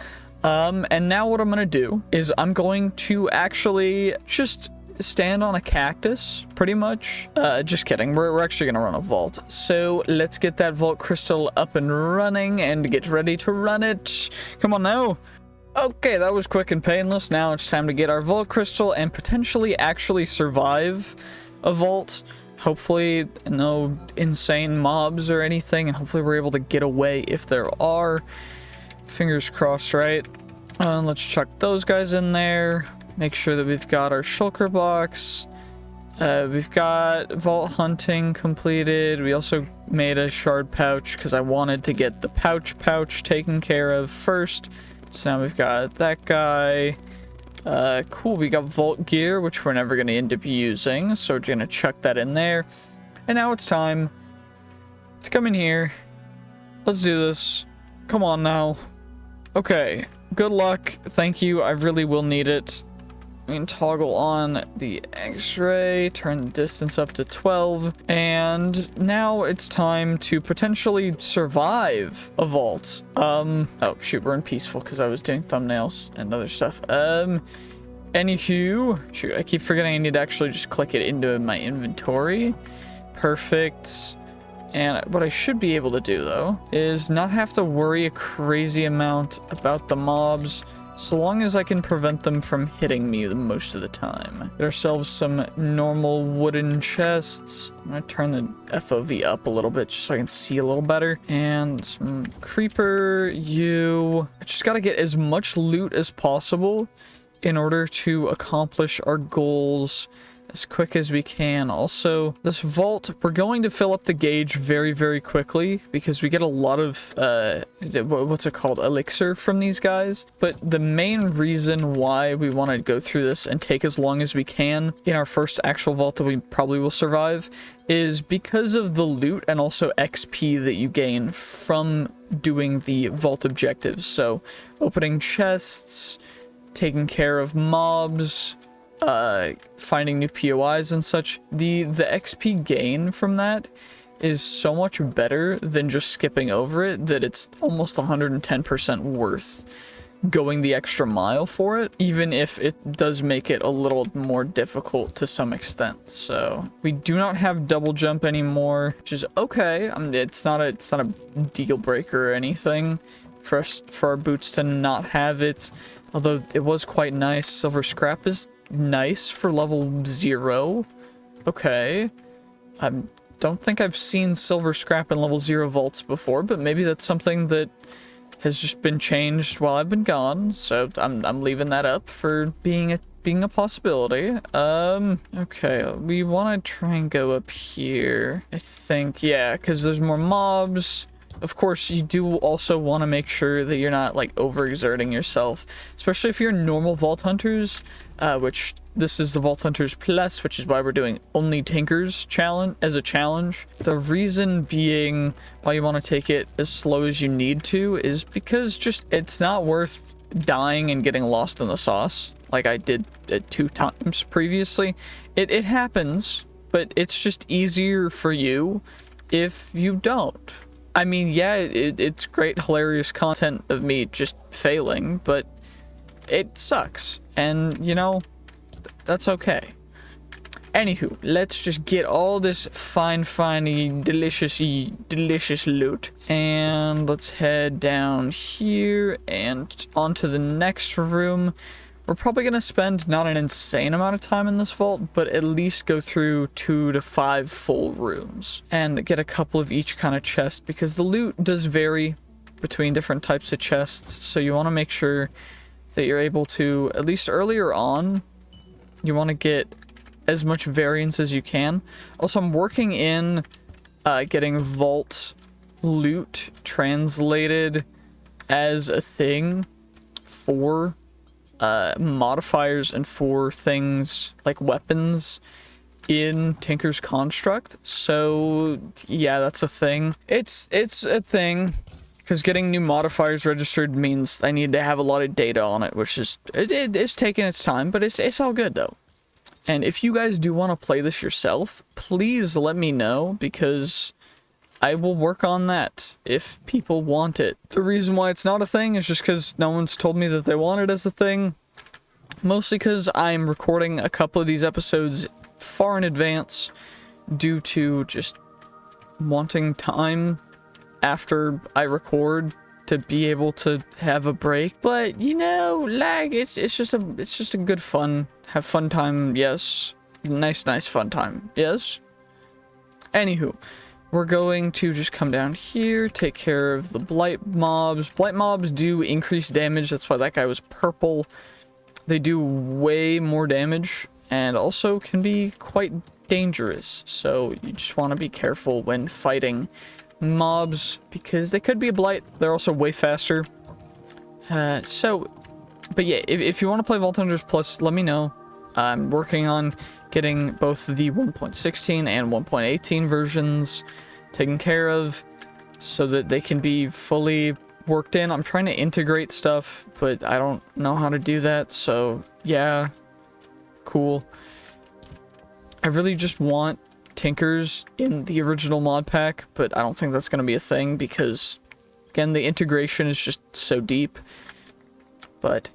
And now what I'm gonna do is I'm going to actually just stand on a cactus, pretty much. Just kidding. We're actually gonna run a vault. So let's get that vault crystal up and running and get ready to run it. Come on now. Okay, that was quick and painless. Now it's time to get our vault crystal and potentially actually survive a vault. Hopefully no insane mobs or anything, and hopefully we're able to get away if there are. Fingers crossed, right? Let's chuck those guys in there. Make sure that we've got our shulker box. We've got vault hunting completed. We also made a shard pouch because I wanted to get the pouch taken care of first. So now we've got that guy. Cool, we got vault gear, which we're never going to end up using, so we're going to chuck that in there. And now it's time to come in here. Let's do this. Come on now. Okay, good luck. Thank you, I really will need it. We can toggle on the X-ray, turn the distance up to 12, and now it's time to potentially survive a vault. Oh shoot, we're in peaceful because I was doing thumbnails and other stuff. Anywho, shoot, I keep forgetting I need to actually just click it into my inventory. Perfect. And what I should be able to do, though, is not have to worry a crazy amount about the mobs, so long as I can prevent them from hitting me the most of the time. Get ourselves some normal wooden chests. I'm gonna turn the FOV up a little bit just so I can see a little better. And some creeper, I just gotta get as much loot as possible in order to accomplish our goals as quick as we can. Also, this vault, we're going to fill up the gauge very, very quickly because we get a lot of, what's it called, elixir from these guys. But the main reason why we want to go through this and take as long as we can in our first actual vault that we probably will survive is because of the loot and also XP that you gain from doing the vault objectives. So, opening chests, taking care of mobs, finding new POIs and such, the XP gain from that is so much better than just skipping over it that it's almost 110% worth going the extra mile for it, even if it does make it a little more difficult to some extent. So we do not have double jump anymore, which is okay. I mean, it's not a deal breaker or anything for our boots to not have it, although it was quite nice. Silver scrap is nice for level 0. Okay. I don't think I've seen silver scrap in level 0 vaults before, but maybe that's something that has just been changed while I've been gone. So I'm leaving that up for being a possibility. Okay, we want to try and go up here. I think, yeah, because there's more mobs. Of course, you do also want to make sure that you're not, like, overexerting yourself, especially if you're normal Vault Hunters, which this is the Vault Hunters Plus, which is why we're doing only Tinkers challenge as a challenge. The reason being why you want to take it as slow as you need to is because just it's not worth dying and getting lost in the sauce, like I did 2 times previously. It happens, but it's just easier for you if you don't. I mean, yeah, it's great, hilarious content of me just failing, but it sucks, and, you know, that's okay. Anywho, let's just get all this fine-finey, delicious loot. And let's head down here and onto the next room. We're probably going to spend not an insane amount of time in this vault, but at least go through 2 to 5 full rooms. And get a couple of each kind of chest, because the loot does vary between different types of chests. So you want to make sure that you're able to, at least earlier on, you want to get as much variance as you can. Also, I'm working in getting vault loot translated as a thing for modifiers and for things like weapons in Tinker's Construct. So yeah, that's a thing. It's a thing, because getting new modifiers registered means I need to have a lot of data on it, which is it's taking its time, but it's all good though. And if you guys do want to play this yourself, please let me know, because I will work on that if people want it. The reason why it's not a thing is just because no one's told me that they want it as a thing. Mostly because I'm recording a couple of these episodes far in advance due to just wanting time after I record to be able to have a break. But you know, like it's just a good fun, have fun time, yes. Nice fun time, yes. Anywho, we're going to just come down here, take care of the blight mobs. Blight mobs do increase damage, that's why that guy was purple. They do way more damage and also can be quite dangerous, so you just want to be careful when fighting mobs, because they could be a blight. They're also way faster. But yeah, if you want to play Vault Hunters Plus, let me know. I'm working on getting both the 1.16 and 1.18 versions taken care of so that they can be fully worked in. I'm trying to integrate stuff, but I don't know how to do that, so yeah, cool. I really just want Tinkers in the original mod pack, but I don't think that's going to be a thing because, again, the integration is just so deep. But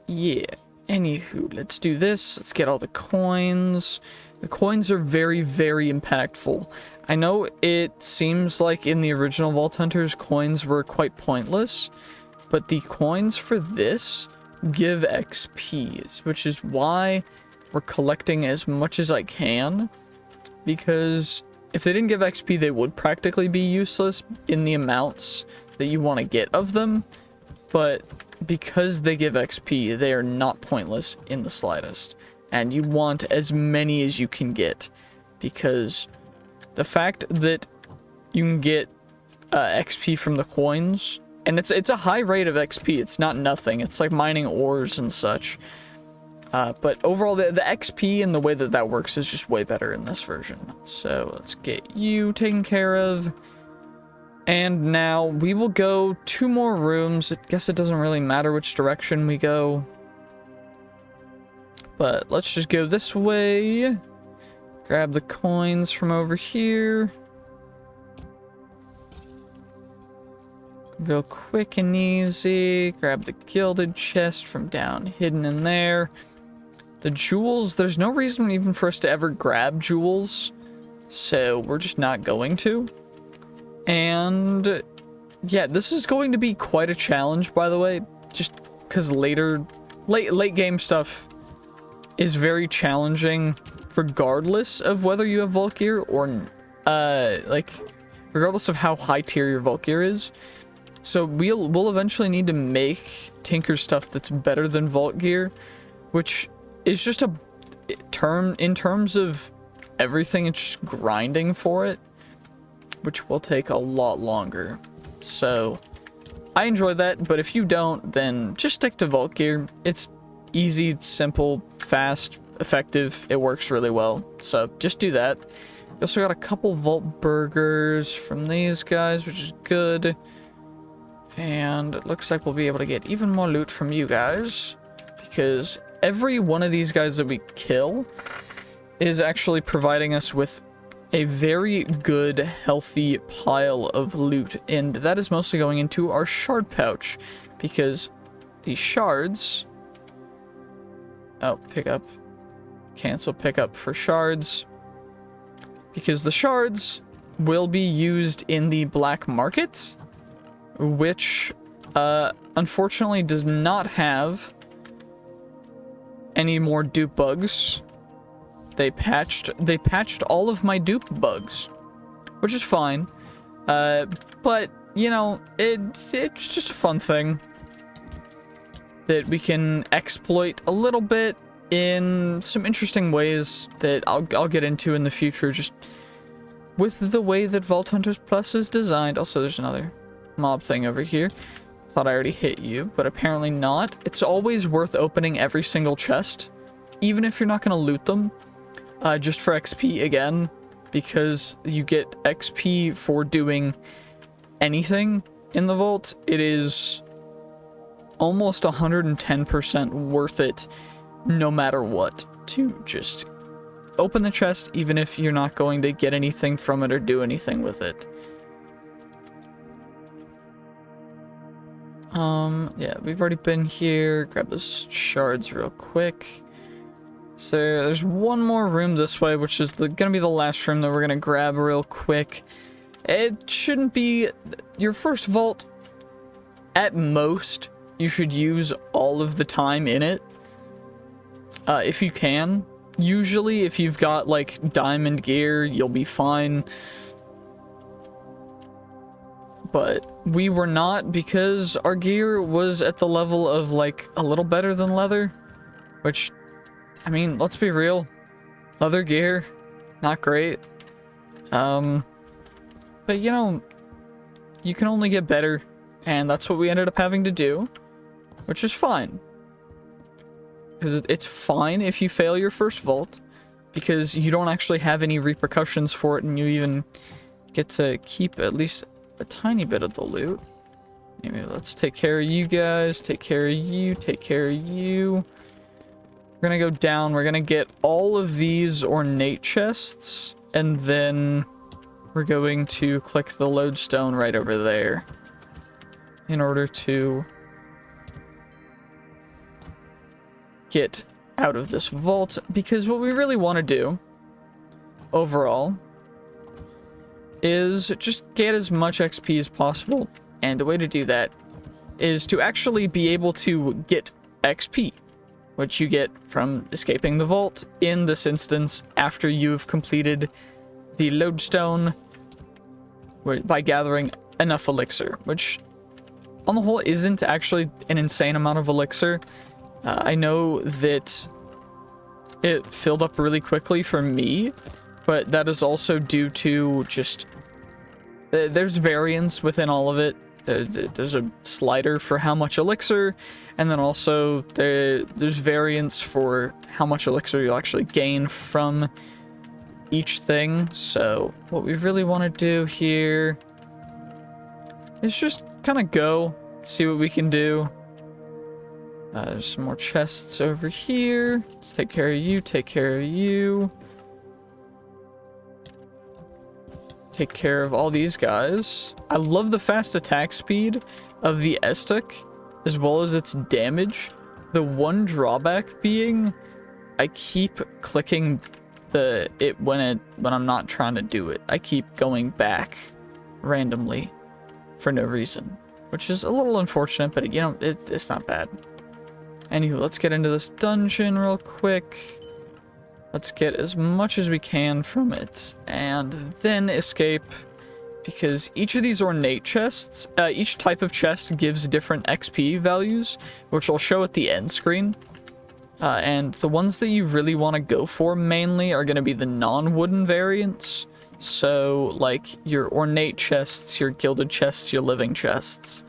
yeah, anywho, let's do this. Let's get all the coins. The coins are very, very impactful. I know it seems like in the original Vault Hunters, coins were quite pointless, but the coins for this give XP, which is why we're collecting as much as I can. Because if they didn't give XP, they would practically be useless in the amounts that you want to get of them. But because they give XP, they are not pointless in the slightest. And you want as many as you can get. Because the fact that you can get XP from the coins, and it's a high rate of XP, it's not nothing. It's like mining ores and such. But overall, the XP and the way that works is just way better in this version. So let's get you taken care of. And now we will go 2 more rooms. I guess it doesn't really matter which direction we go. But let's just go this way. Grab the coins from over here. Real quick and easy. Grab the gilded chest from down hidden in there. The jewels, there's no reason even for us to ever grab jewels, so we're just not going to. And yeah, this is going to be quite a challenge, by the way, just because late game stuff is very challenging regardless of whether you have Vault gear or regardless of how high tier your Vault gear is. So we'll eventually need to make Tinker stuff that's better than Vault gear, which is just in terms of everything, it's just grinding for it, which will take a lot longer. So I enjoy that, but if you don't, then just stick to Vault gear. It's easy, simple, fast, effective. It works really well. So just do that. We also got a couple Vault burgers from these guys, which is good. And it looks like we'll be able to get even more loot from you guys, because every one of these guys that we kill is actually providing us with a very good, healthy pile of loot, and that is mostly going into our shard pouch, because the shards... Oh, pick up. Cancel pickup for shards. Because the shards will be used in the black market, which, unfortunately does not have any more dupe bugs. They patched all of my dupe bugs, which is fine. But, you know, it's just a fun thing that we can exploit a little bit in some interesting ways that I'll get into in the future, just with the way that Vault Hunters Plus is designed. Also, there's another mob thing over here. Thought I already hit you, but apparently not. It's always worth opening every single chest, even if you're not going to loot them, just for XP again, because you get XP for doing anything in the vault. It is almost 110% worth it, no matter what, to just open the chest, even if you're not going to get anything from it or do anything with it. Yeah, we've already been here. Grab those shards real quick. So there's one more room this way, which is gonna be the last room that we're gonna grab real quick. It shouldn't be your first vault. At most, you should use all of the time in it, if you can. Usually, if you've got, like, diamond gear, you'll be fine. But we were not, because our gear was at the level of, like, a little better than leather. Which, I mean, let's be real. Leather gear, not great. But, you know, you can only get better. And that's what we ended up having to do, which is fine. Because it's fine if you fail your first vault, because you don't actually have any repercussions for it, and you even get to keep at least a tiny bit of the loot. Anyway, let's take care of you guys, take care of you, take care of you. We're gonna go down, we're gonna get all of these ornate chests, and then we're going to click the lodestone right over there in order to get out of this vault, because what we really want to do overall is just get as much XP as possible, and the way to do that is to actually be able to get XP, which you get from escaping the vault in this instance after you've completed the lodestone by gathering enough elixir, which on the whole isn't actually an insane amount of elixir. I know that it filled up really quickly for me, but that is also due to just... there's variance within all of it. There's a slider for how much elixir, and then also there's variance for how much elixir you'll actually gain from each thing. So what we really want to do here is just kind of go, see what we can do. There's some more chests over here. Let's take care of you, take care of you. Take care of all these guys. I love the fast attack speed of the Estek, as well as its damage. The one drawback being, I keep clicking when I'm not trying to do it. I keep going back randomly for no reason, which is a little unfortunate, but you know, it's not bad. Anywho, let's get into this dungeon real quick. Let's get as much as we can from it, and then escape, because each of these ornate chests, each type of chest gives different XP values, which I'll show at the end screen. And the ones that you really want to go for mainly are going to be the non-wooden variants. So, like, your ornate chests, your gilded chests, your living chests.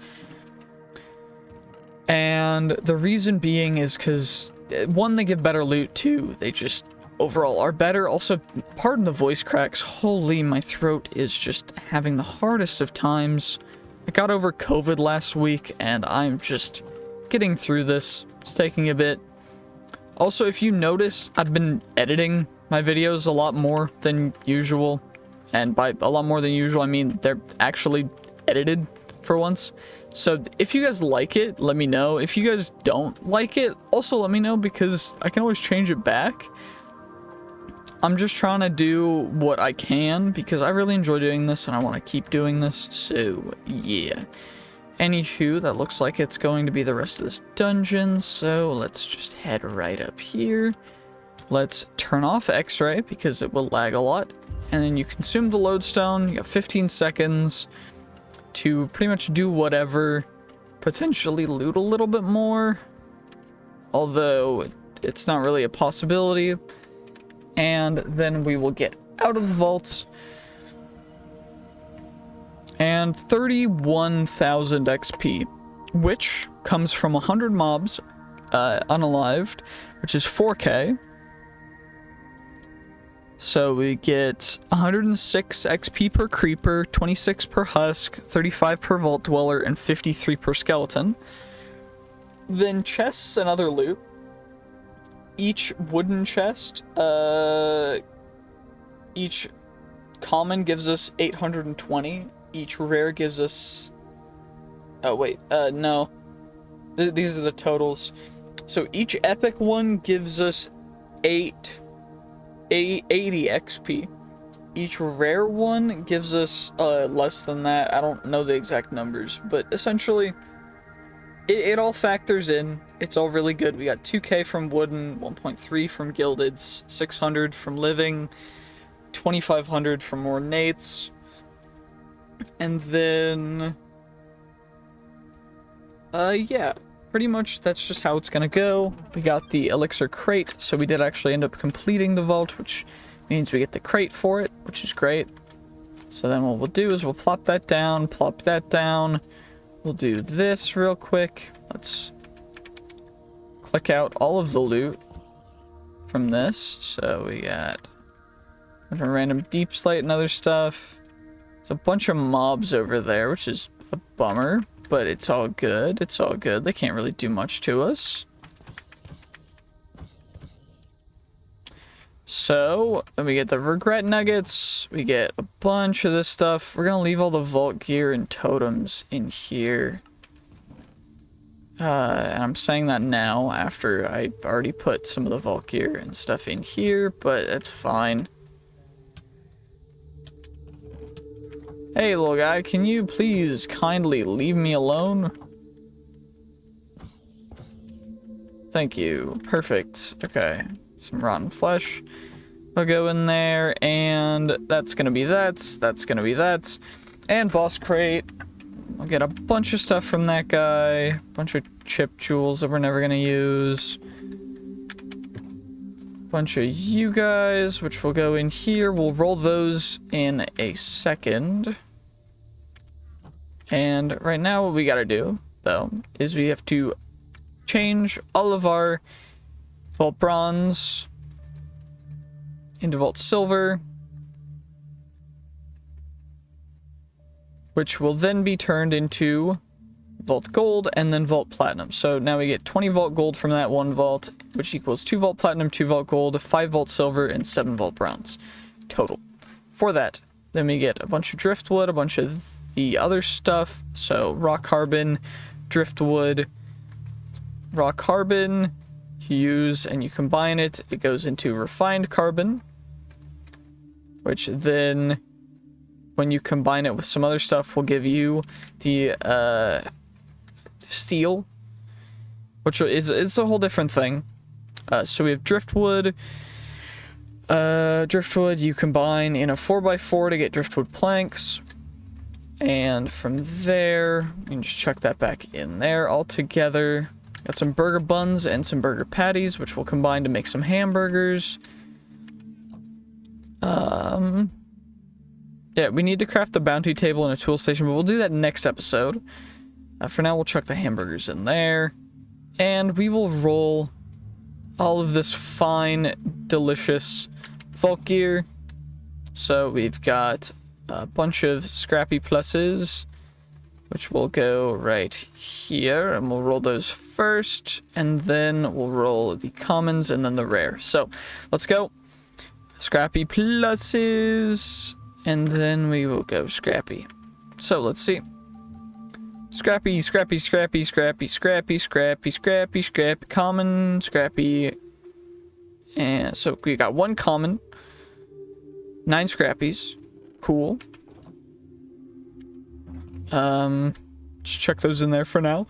And the reason being is because, one, they give better loot, two, they just overall are better. Also, pardon the voice cracks, holy, my throat is just having the hardest of times I got over COVID last week, and I'm just getting through this. It's taking a bit. Also, if you notice, I've been editing my videos a lot more than usual. And by a lot more than usual, I mean they're actually edited for once. So if you guys like it, let me know. If you guys don't like it, also let me know, because I can always change it back. I'm just trying to do what I can because I really enjoy doing this and I want to keep doing this. So yeah. Anywho, that looks like it's going to be the rest of this dungeon. So let's just head right up here. Let's turn off X-ray because it will lag a lot. And then you consume the lodestone. You got 15 seconds to pretty much do whatever. Potentially loot a little bit more. Although it's not really a possibility. And then we will get out of the vault. And 31,000 XP, which comes from 100 mobs unalived, which is 4K. So we get 106 XP per creeper, 26 per husk, 35 per vault dweller, and 53 per skeleton. Then chests and other loot. Each wooden chest, each common gives us 820. Each rare gives us... Oh, wait, no. These are the totals. So each epic one gives us 80 XP. Each rare one gives us less than that. I don't know the exact numbers, but essentially it all factors in. It's all really good. We got 2K from wooden, 1.3 from gilded, 600 from living, 2,500 from ornates, and then yeah, pretty much that's just how it's gonna go. We got the elixir crate, so we did actually end up completing the vault, which means we get the crate for it, which is great. So then what we'll do is we'll plop that down, plop that down. We'll do this real quick. Let's click out all of the loot from this. So we got a bunch of random deep slate and other stuff. There's a bunch of mobs over there, which is a bummer, but it's all good. It's all good. They can't really do much to us. So, then we get the regret nuggets. We get a bunch of this stuff. We're gonna leave all the vault gear and totems in here. And I'm saying that now after I already put some of the vault gear and stuff in here, but it's fine. Hey, little guy, can you please kindly leave me alone? Thank you. Perfect. Okay. Some rotten flesh. I'll go in there, and that's gonna be that. That's gonna be that. And boss crate. I'll get a bunch of stuff from that guy. Bunch of chip jewels that we're never gonna use. Bunch of you guys, which will go in here. We'll roll those in a second. And right now what we gotta do, though, is we have to change all of our Vault Bronze into Vault Silver, which will then be turned into Vault Gold and then Vault Platinum. So now we get 20 Vault Gold from that one vault, which equals 2 Vault Platinum, 2 Vault Gold, 5 Vault Silver, and 7 Vault Bronze total. For that, then we get a bunch of driftwood, a bunch of the other stuff. So rock carbon, driftwood, rock carbon, you use and you combine it, it goes into refined carbon, which then when you combine it with some other stuff will give you the steel, which is a whole different thing. So we have driftwood. Driftwood you combine in a 4x4 to get driftwood planks, and from there you can just chuck that back in there all together. Got some burger buns and some burger patties, which will combine to make some hamburgers. Yeah, we need to craft the bounty table and a tool station, but we'll do that next episode. For now, we'll chuck the hamburgers in there. And we will roll all of this fine, delicious vault gear. So we've got a bunch of scrappy pluses. which will go right here, and we'll roll those first, and then we'll roll the commons and then the rare. So let's go. Scrappy pluses, and then we will go scrappy. So let's see. Scrappy, scrappy, scrappy, scrappy, scrappy, scrappy, scrappy, scrappy, common, scrappy. And so we got 1 common, 9 scrappies. Cool. Just check those in there for now.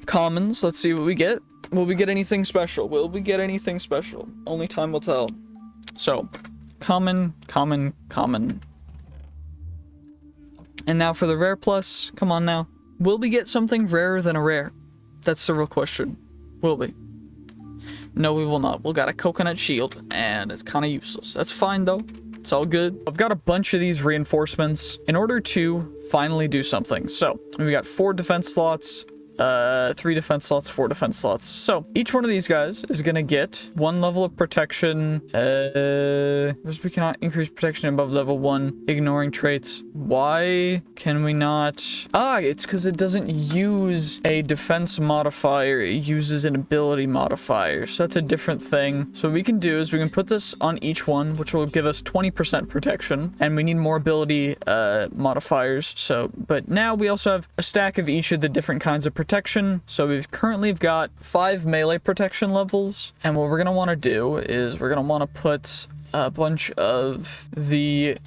Commons, let's see what we get. Will we get anything special? Will we get anything special? Only time will tell. So, common, common, common. And now for the rare plus, come on now. Will we get something rarer than a rare? That's the real question. Will we? No, we will not. We'll got a coconut shield, and it's kind of useless. That's fine, though. It's all good. I've got a bunch of these reinforcements in order to finally do something. So, we got 4 defense slots, 3 defense slots, 4 defense slots. So each one of these guys is gonna get 1 level of protection. We cannot increase protection above level 1, ignoring traits. Why can we not? It's because it doesn't use a defense modifier. It uses an ability modifier. So that's a different thing. So what we can do is we can put this on each one, which will give us 20% protection, and we need more ability modifiers. So, but now we also have a stack of each of the different kinds of protection. So we've currently got 5 melee protection levels, and what we're gonna want to do is we're gonna want to put a bunch of the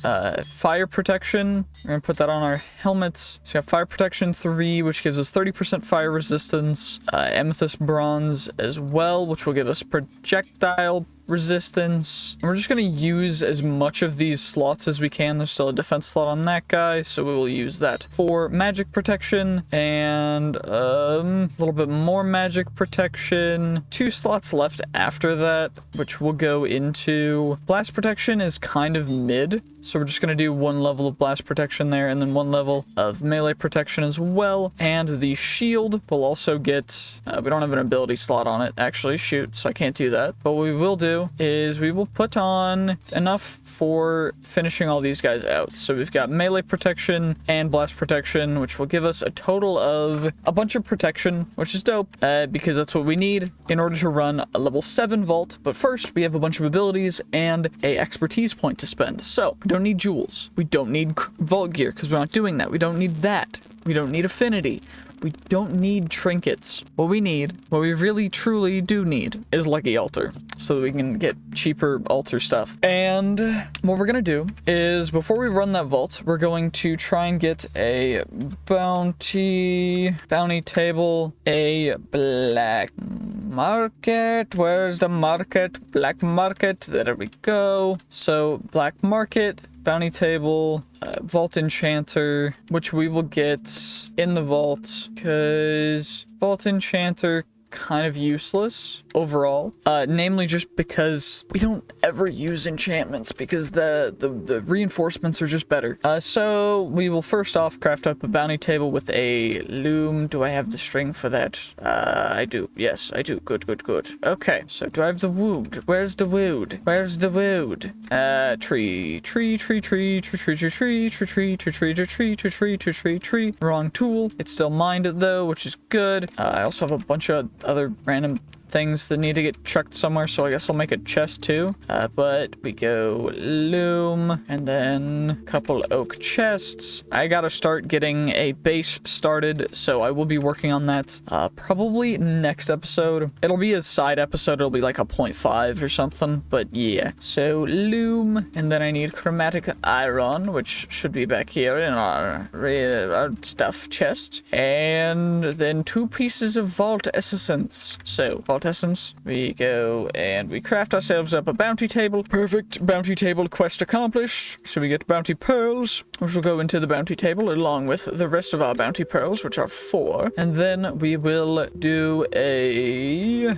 fire protection. We're gonna put that on our helmets. So we have fire protection 3, which gives us 30% fire resistance, amethyst bronze as well, which will give us projectile resistance. And we're just going to use as much of these slots as we can. There's still a defense slot on that guy, so we will use that for magic protection and a little bit more magic protection. 2 slots left after that, which will go into blast protection is kind of mid. So we're just going to do 1 level of blast protection there, and then 1 level of melee protection as well. And the shield will also get, we don't have an ability slot on it, actually, shoot, so I can't do that. But what we will do is we will put on enough for finishing all these guys out. So we've got melee protection and blast protection, which will give us a total of a bunch of protection, which is dope, because that's what we need in order to run a level 7 vault. But first, we have a bunch of abilities and a expertise point to spend. So we don't need jewels. We don't need vault gear because we're not doing that. We don't need that. We don't need affinity. We don't need trinkets. What we need, what we really truly do need, is Lucky Altar, so that we can get cheaper altar stuff. And what we're gonna do is, before we run that vault, we're going to try and get a bounty table, a black market. Where's the market? Black market. There we go. So black market, bounty table, vault enchanter, which we will get in the vault, because vault enchanter kind of useless overall, namely just because we don't ever use enchantments, because the reinforcements are just better. So we will first off craft up a bounty table with a loom. Do I have the string for that? I do. Yes, I do. Good. Okay, so do I have the wood? Where's the wood? Tree. Wrong tool. It's still mined though, which is good. I also have a bunch of other random things that need to get chucked somewhere, so I guess I'll make a chest too. But we go loom, and then a couple oak chests. I gotta start getting a base started, so I will be working on that probably next episode. It'll be a side episode, it'll be like a 0.5 or something, but yeah. So loom, and then I need chromatic iron, which should be back here in our stuff chest, and then 2 pieces of vault essence. So vault essence, we go and we craft ourselves up a bounty table. Perfect. Bounty table quest accomplished. So we get bounty pearls, which will go into the bounty table along with the rest of our bounty pearls, which are 4. And then we will do a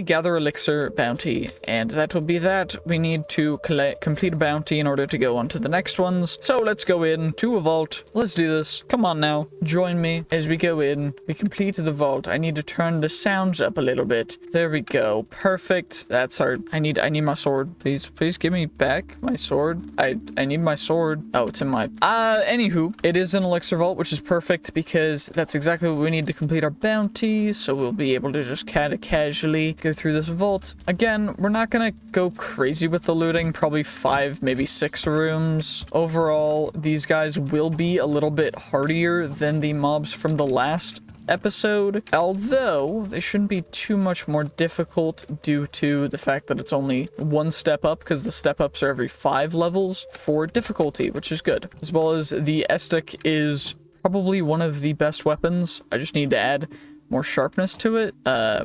gather elixir bounty, and that will be that. We need to complete a bounty in order to go on to the next ones. So let's go in to a vault. Let's do this. Come on now, join me as we go in. We complete the vault. I need to turn the sounds up a little bit, bit. There we go. Perfect. That's our... I need my sword. Please give me back my sword. I need my sword. Oh, it's in my... Anywho, it is an elixir vault, which is perfect because that's exactly what we need to complete our bounty. So we'll be able to just kind of casually go through this vault. Again, we're not gonna go crazy with the looting. Probably 5, maybe 6 rooms. Overall, these guys will be a little bit hardier than the mobs from the last episode, although they shouldn't be too much more difficult due to the fact that it's only 1 step up, because the step ups are every 5 levels for difficulty, which is good. As well as the Estic is probably one of the best weapons. I just need to add more sharpness to it,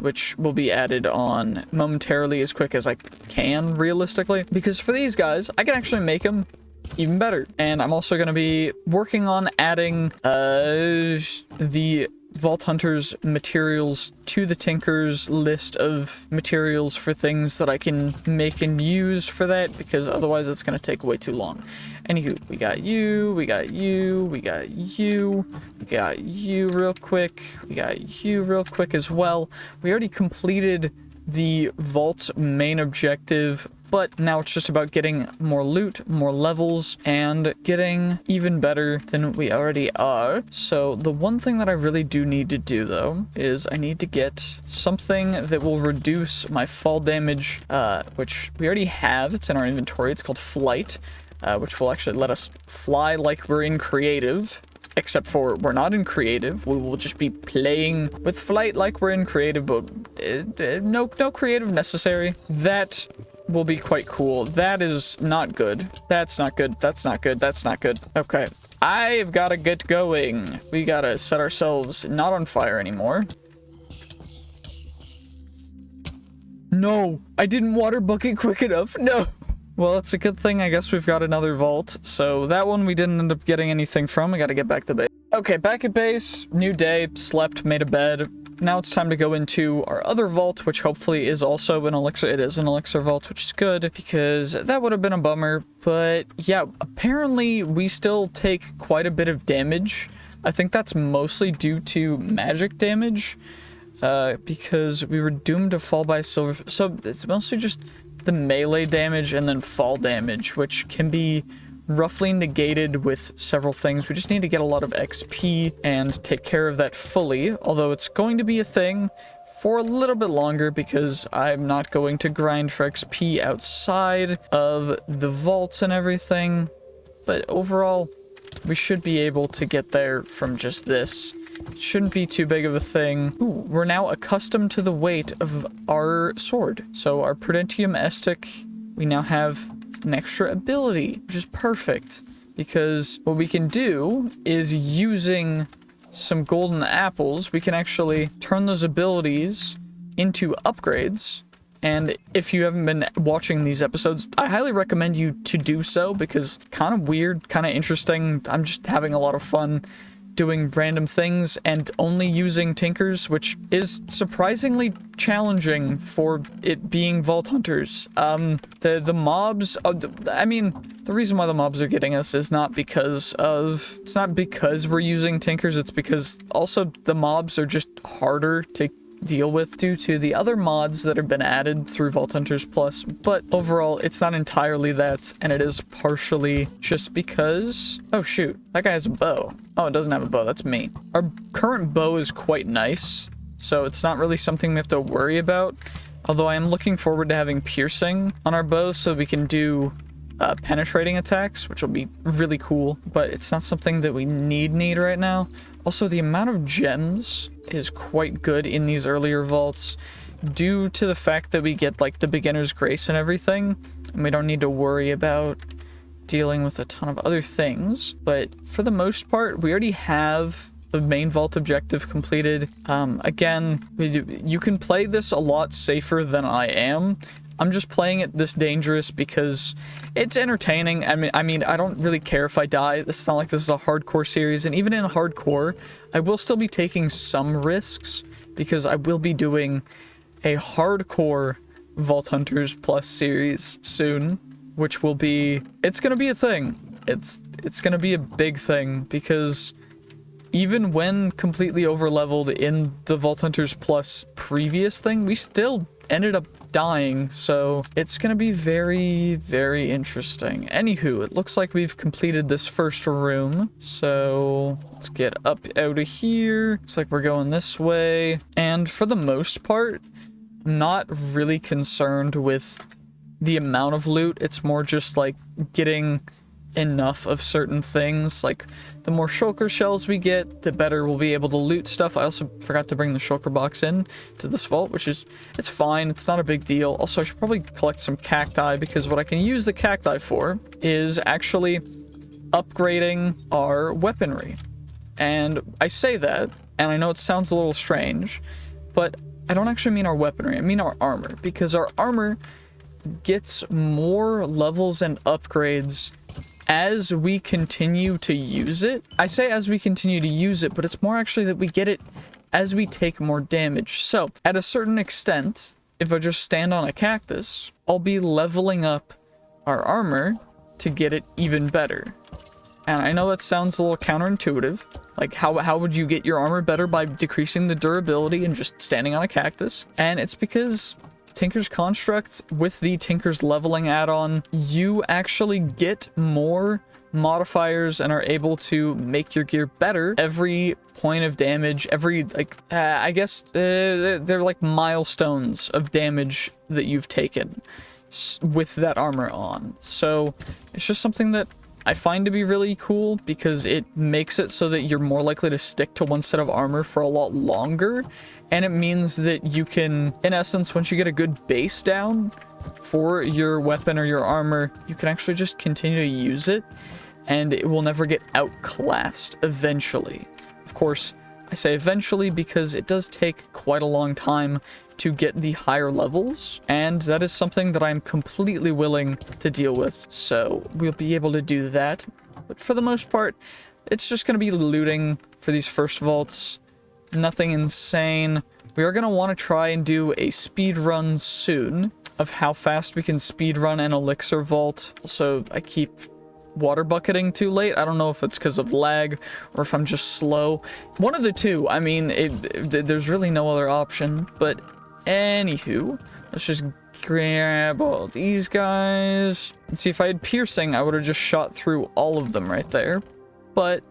which will be added on momentarily as quick as I can, realistically, because for these guys I can actually make them even better. And I'm also going to be working on adding the Vault Hunters materials to the Tinker's list of materials for things that I can make and use for that, because otherwise it's going to take way too long. Anywho, we got you, we got you, we got you, we got you real quick, we got you real quick as well. We already completed the vault's main objective, but now it's just about getting more loot, more levels, and getting even better than we already are. So the one thing that I really do need to do, though, is I need to get something that will reduce my fall damage, which we already have. It's in our inventory. It's called Flight, which will actually let us fly like we're in creative. Except for we're not in creative. We will just be playing with Flight like we're in creative, but no creative necessary. That will be quite cool. That is not good. That's not good. That's not good. That's not good. Okay. I've got to get going. We got to set ourselves not on fire anymore. No, I didn't water bucket quick enough. No. Well, it's a good thing. I guess we've got another vault. So that one we didn't end up getting anything from. I got to get back to base. Okay, back at base. New day. Slept, made a bed. Now it's time to go into our other vault, which hopefully is also an elixir. It is an elixir vault, which is good because that would have been a bummer. But yeah, apparently we still take quite a bit of damage. I think that's mostly due to magic damage, because we were doomed to fall by silver. So it's mostly just the melee damage and then fall damage, which can be roughly negated with several things. We just need to get a lot of XP and take care of that fully, although it's going to be a thing for a little bit longer because I'm not going to grind for XP outside of the vaults and everything. But overall, we should be able to get there from just this. It shouldn't be too big of a thing. Ooh, we're now accustomed to the weight of our sword. So our Prudentium Estic, we now have an extra ability, which is perfect, because what we can do is, using some golden apples, we can actually turn those abilities into upgrades. And if you haven't been watching these episodes, I highly recommend you to do so, because kind of weird, kind of interesting. I'm just having a lot of fun doing random things and only using Tinkers, which is surprisingly challenging for it being Vault Hunters. The mobs, I mean, the reason why the mobs are getting us is not because of, it's not because we're using Tinkers, it's because also the mobs are just harder to deal with due to the other mods that have been added through Vault Hunters Plus, but overall it's not entirely that, and it is partially just because, oh shoot, that guy has a bow. Oh, it doesn't have a bow, that's me. Our current bow is quite nice, so it's not really something we have to worry about, although I am looking forward to having piercing on our bow so we can do penetrating attacks, which will be really cool, but it's not something that we need right now. Also, the amount of gems is quite good in these earlier vaults due to the fact that we get like the beginner's grace and everything, and we don't need to worry about dealing with a ton of other things. But for the most part, we already have the main vault objective completed. Again, you can play this a lot safer than I am. I'm just playing it this dangerous because it's entertaining. I mean, I don't really care if I die. It's not like this is a hardcore series, and even in hardcore, I will still be taking some risks because I will be doing a hardcore Vault Hunters Plus series soon, which will be, it's gonna be a thing. It's gonna be a big thing because even when completely overleveled in the Vault Hunters Plus previous thing, we still ended up dying, so it's gonna be very, very interesting. Anywho, it looks like we've completed this first room, so let's get up out of here. Looks like we're going this way, and for the most part, I'm not really concerned with the amount of loot. It's more just like getting enough of certain things. Like the more shulker shells we get, the better we'll be able to loot stuff. I also forgot to bring the shulker box in to this vault, which is, it's fine, it's not a big deal. Also, I should probably collect some cacti, because what I can use the cacti for is actually upgrading our weaponry. And I say that, and I know it sounds a little strange, but I don't actually mean our weaponry, I mean our armor, because our armor gets more levels and upgrades as we continue to use it. I say as we continue to use it, but it's more actually that we get it as we take more damage. So, at a certain extent, if I just stand on a cactus, I'll be leveling up our armor to get it even better. And I know that sounds a little counterintuitive. Like, how would you get your armor better by decreasing the durability and just standing on a cactus? And it's because Tinker's Construct, with the Tinker's Leveling add-on, you actually get more modifiers and are able to make your gear better every point of damage, every, like, I guess, they're like milestones of damage that you've taken with that armor on. So, it's just something that I find to be really cool, because it makes it so that you're more likely to stick to one set of armor for a lot longer, and it means that you can, in essence, once you get a good base down for your weapon or your armor, you can actually just continue to use it, and it will never get outclassed eventually. Of course, I say eventually because it does take quite a long time to get the higher levels, and that is something that I'm completely willing to deal with, so we'll be able to do that. But for the most part, it's just going to be looting for these first vaults. Nothing insane. We are going to want to try and do a speed run soon of how fast we can speed run an elixir vault. Also, I keep water bucketing too late. I don't know if it's because of lag or if I'm just slow. One of the two. I mean, there's really no other option. But anywho, let's just grab all these guys. And see, if I had piercing, I would have just shot through all of them right there. But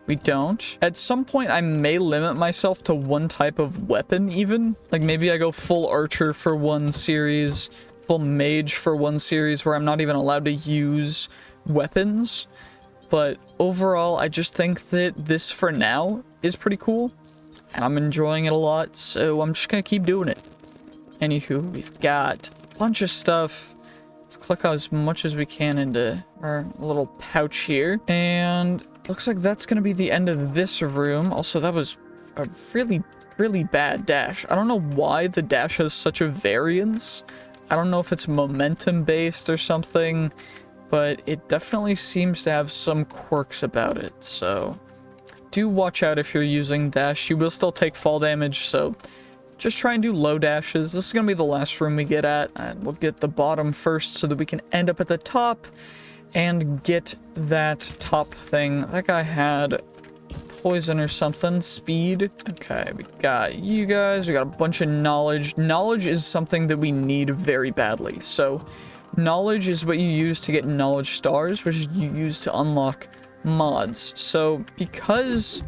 we don't. At some point, I may limit myself to one type of weapon even. Like maybe I go full archer for one series, full mage for one series, where I'm not even allowed to use weapons. But overall, I just think that this for now is pretty cool, and I'm enjoying it a lot, so I'm just gonna keep doing it. Anywho, we've got a bunch of stuff. Let's click as much as we can into our little pouch here, and it looks like that's gonna be the end of this room. Also, that was a really bad dash. I don't know why the dash has such a variance. I don't know if it's momentum based or something, but it definitely seems to have some quirks about it, so do watch out if you're using dash. You will still take fall damage, so just try and do low dashes. This is going to be the last room we get at, and we'll get the bottom first so that we can end up at the top and get that top thing. That guy had poison or something. Speed. Okay, we got you guys. We got a bunch of knowledge. Knowledge is something that we need very badly, so knowledge is what you use to get knowledge stars, which is you use to unlock mods. So because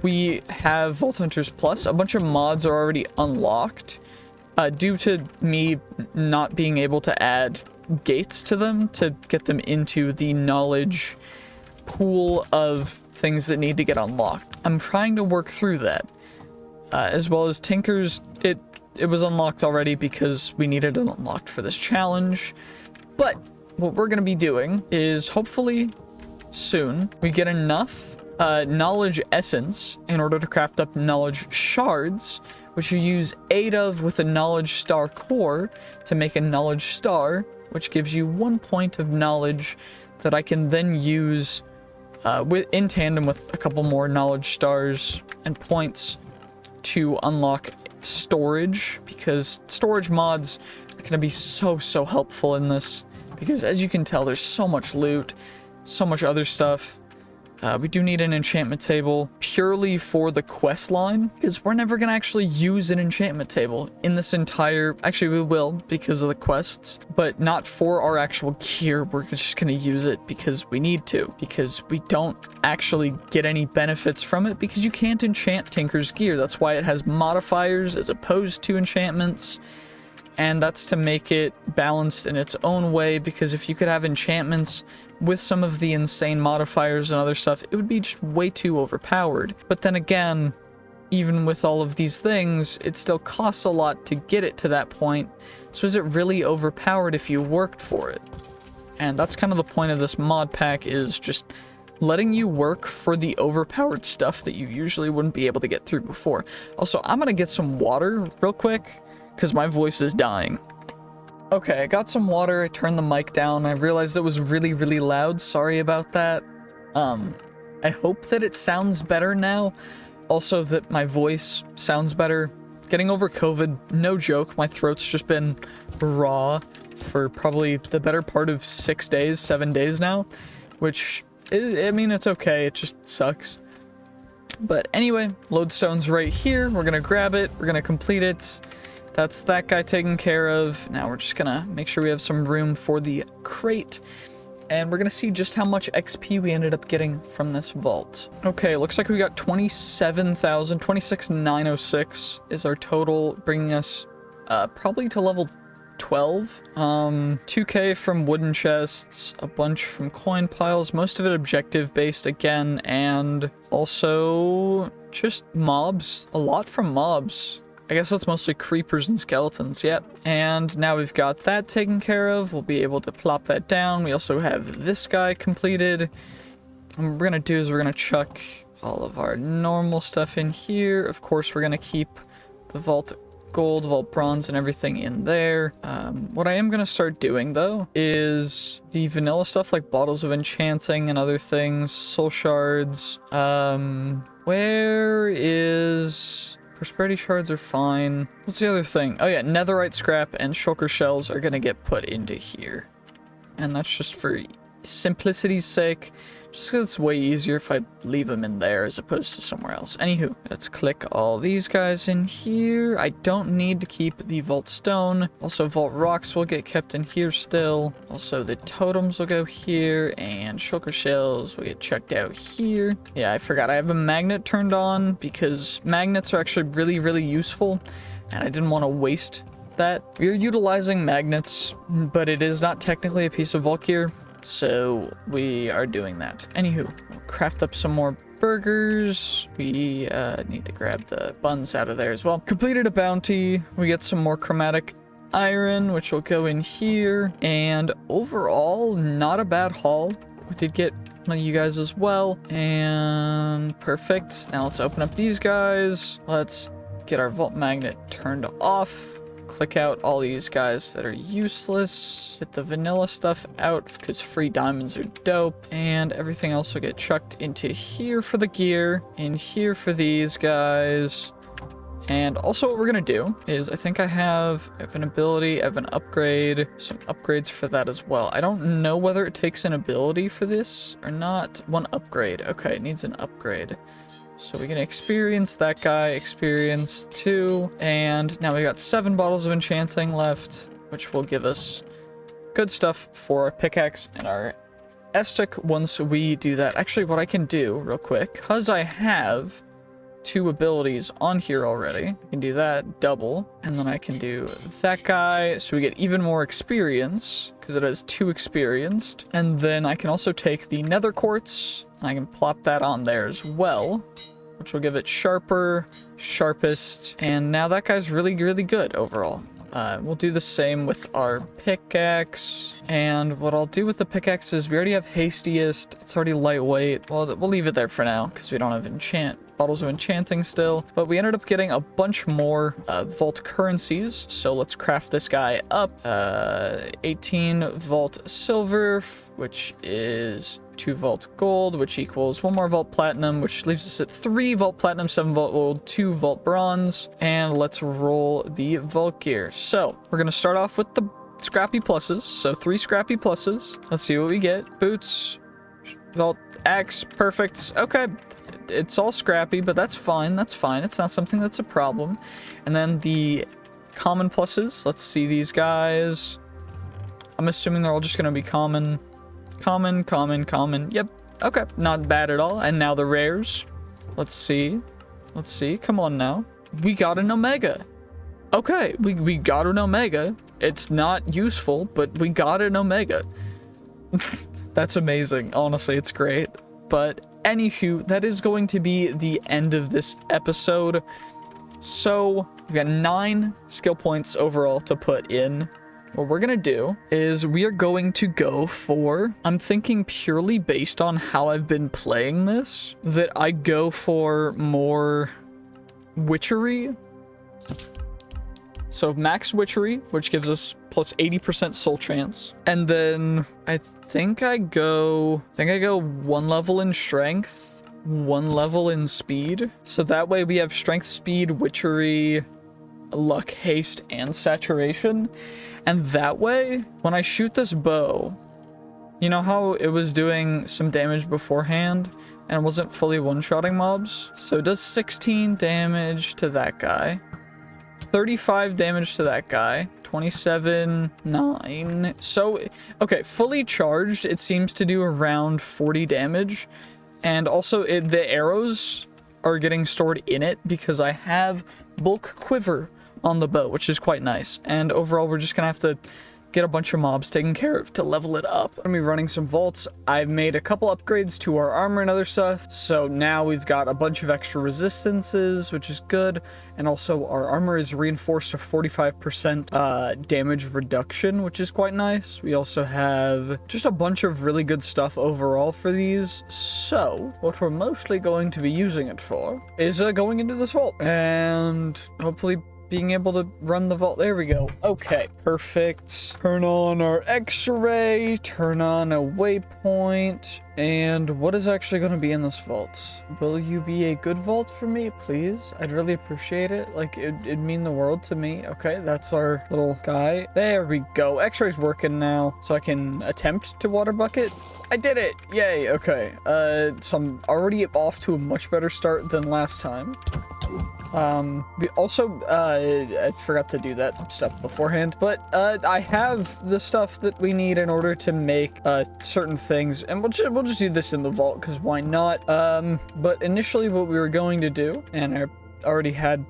we have Vault Hunters Plus, a bunch of mods are already unlocked due to me not being able to add gates to them to get them into the knowledge pool of things that need to get unlocked. I'm trying to work through that, as well as Tinker's. It was unlocked already because we needed it unlocked for this challenge. But what we're going to be doing is hopefully soon we get enough knowledge essence in order to craft up knowledge shards, which you use 8 of with a knowledge star core to make a knowledge star, which gives you 1 point of knowledge that I can then use in tandem with a couple more knowledge stars and points to unlock storage, because storage mods are going to be so helpful in this, because as you can tell, there's so much loot, so much other stuff. We do need an enchantment table purely for the quest line, because we're never going to actually use an enchantment table in this entire... Actually, we will because of the quests, but not for our actual gear. We're just going to use it because we need to, because we don't actually get any benefits from it, because you can't enchant Tinker's gear. That's why it has modifiers as opposed to enchantments. And that's to make it balanced in its own way, because if you could have enchantments with some of the insane modifiers and other stuff, it would be just way too overpowered. But then again, even with all of these things, it still costs a lot to get it to that point. So is it really overpowered if you worked for it? And that's kind of the point of this mod pack, is just letting you work for the overpowered stuff that you usually wouldn't be able to get through before. Also, I'm gonna get some water real quick, because my voice is dying. Okay, I got some water, I turned the mic down, I realized it was really, really loud, sorry about that. I hope that it sounds better now, also that my voice sounds better. Getting over COVID, no joke, my throat's just been raw for probably the better part of 6 days, 7 days now, which, I mean, it's okay, it just sucks. But anyway, lodestone's right here, we're gonna grab it, we're gonna complete it. That's that guy taken care of. Now we're just gonna make sure we have some room for the crate. And we're gonna see just how much XP we ended up getting from this vault. Okay, looks like we got 27,000, 26,906 is our total, bringing us probably to level 12. 2k from wooden chests, a bunch from coin piles, most of it objective based again, and also just mobs, a lot from mobs. I guess that's mostly creepers and skeletons, yep. And now we've got that taken care of, we'll be able to plop that down. We also have this guy completed. And what we're gonna do is we're gonna chuck all of our normal stuff in here. Of course, we're gonna keep the vault gold, vault bronze, and everything in there. What I am gonna start doing, though, is the vanilla stuff like bottles of enchanting and other things, soul shards. Where is... Prosperity shards are fine. What's the other thing? Oh yeah, netherite scrap and shulker shells are gonna get put into here. And that's just for simplicity's sake. Just because it's way easier if I leave them in there as opposed to somewhere else. Anywho, let's click all these guys in here. I don't need to keep the vault stone. Also, vault rocks will get kept in here still. Also, the totems will go here, and shulker shells will get checked out here. Yeah, I forgot I have a magnet turned on because magnets are actually really, really useful, and I didn't want to waste that. We are utilizing magnets, but it is not technically a piece of vault gear. So we are doing that. Anywho, we'll craft up some more burgers. We need to grab the buns out of there as well. Completed a bounty. We get some more chromatic iron, which will go in here. And overall, not a bad haul. We did get one of you guys as well. And perfect. Now let's open up these guys. Let's get our vault magnet turned off. Click out all these guys that are useless. Get the vanilla stuff out because free diamonds are dope. And everything else will get chucked into here for the gear. In here for these guys. And also what we're going to do is I think I have an ability, I have an upgrade. Some upgrades for that as well. I don't know whether it takes an ability for this or not. One upgrade. Okay, it needs an upgrade. So we can experience that guy, experience 2, and now we got 7 bottles of enchanting left, which will give us good stuff for our pickaxe and our Estic once we do that. Actually, what I can do real quick, because I have 2 abilities on here already, I can do that, double, and then I can do that guy, so we get even more experience, because it has 2 experienced, and then I can also take the nether quartz, and I can plop that on there as well, which will give it sharper, sharpest, and now that guy's really, really good overall. We'll do the same with our pickaxe, and what I'll do with the pickaxe is we already have hastiest, it's already lightweight. Well, we'll leave it there for now, because we don't have bottles of enchanting still, but we ended up getting a bunch more vault currencies, so let's craft this guy up. 18 vault silver, which is 2 vault gold, which equals 1 more vault platinum, which leaves us at 3 vault platinum, 7 vault gold, 2 vault bronze, and let's roll the vault gear. So we're gonna start off with the scrappy pluses, so 3 scrappy pluses. Let's see what we get. Boots, Vault X, perfect. Okay, it's all scrappy, but that's fine. That's fine. It's not something that's a problem. And then the common pluses. Let's see these guys. I'm assuming they're all just gonna be common. Common, common, common. Yep. Okay, not bad at all. And now the rares. Let's see. Let's see. Come on now. We got an Omega. Okay, we got an Omega. It's not useful, but we got an Omega. That's amazing. Honestly, it's great. But anywho, that is going to be the end of this episode. So we've got 9 skill points overall to put in. What we're gonna do is we are going to go for, I'm thinking purely based on how I've been playing this, that I go for more witchery. So max witchery, which gives us plus 80% soul chance. And then I think I go 1 level in strength, 1 level in speed. So that way we have strength, speed, witchery, luck, haste, and saturation. And that way, when I shoot this bow, you know how it was doing some damage beforehand and it wasn't fully one-shotting mobs? So it does 16 damage to that guy, 35 damage to that guy, 27, 9. So, okay, fully charged, it seems to do around 40 damage. And also, the arrows are getting stored in it because I have bulk quiver on the bow, which is quite nice. And overall, we're just gonna have to get a bunch of mobs taken care of to level it up. I'm gonna be running some vaults. I've made a couple upgrades to our armor and other stuff, so now we've got a bunch of extra resistances, which is good. And also our armor is reinforced to 45% damage reduction, which is quite nice. We also have just a bunch of really good stuff overall for these. So what we're mostly going to be using it for is going into this vault and hopefully being able to run the vault. There we go. Okay, perfect. Turn on our x-ray, turn on a waypoint, and what is actually going to be in this vault? Will you be a good vault for me, please? I'd really appreciate it. Like, it'd mean the world to me. Okay, that's our little guy. There we go. X-ray's working now, so I can attempt to water bucket. I did it! Yay, okay. So I'm already off to a much better start than last time. We also, I forgot to do that stuff beforehand, but, I have the stuff that we need in order to make, certain things, and we'll just do this in the vault, because why not? But initially what we were going to do, and I already had,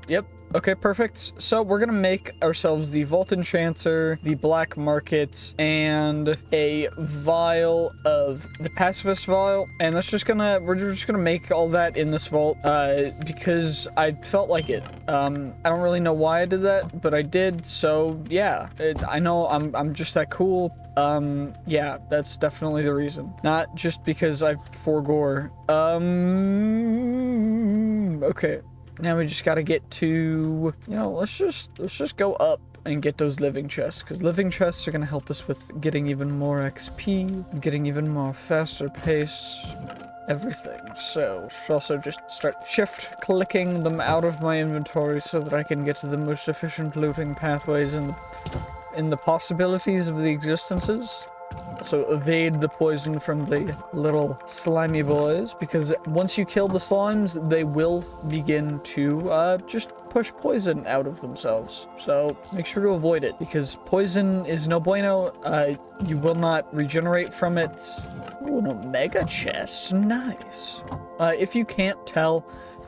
yep. Okay, perfect. So we're gonna make ourselves the Vault Enchanter, the Black Market, and a vial of the Pacifist Vial. And we're just gonna make all that in this vault, because I felt like it. I don't really know why I did that, but I did. So yeah, I know I'm just that cool. Yeah, that's definitely the reason. Not just because I forgore. Okay. Now we just gotta get to, you know, let's just go up and get those living chests, because living chests are gonna help us with getting even more XP, getting even more faster pace, everything. So also just start shift clicking them out of my inventory so that I can get to the most efficient looting pathways in the possibilities of the existences. So evade the poison from the little slimy boys, because once you kill the slimes, they will begin to just push poison out of themselves. So make sure to avoid it, because poison is no bueno. You will not regenerate from it. Ooh, an Omega chest. Nice. If you can't tell,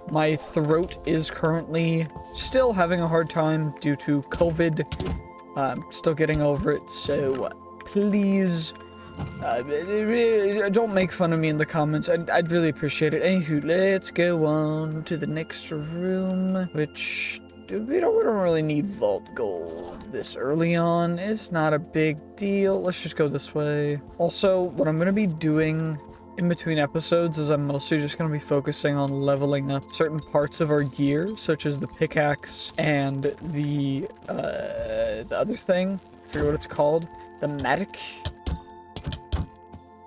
my throat is currently still having a hard time due to COVID. Still getting over it, so please don't make fun of me in the comments. I'd really appreciate it. Anywho, let's go on to the next room, which we don't really need vault gold this early on. It's not a big deal. Let's just go this way. Also, what I'm going to be doing in between episodes is I'm mostly just going to be focusing on leveling up certain parts of our gear, such as the pickaxe and the other thing. I forget what it's called. The Matic.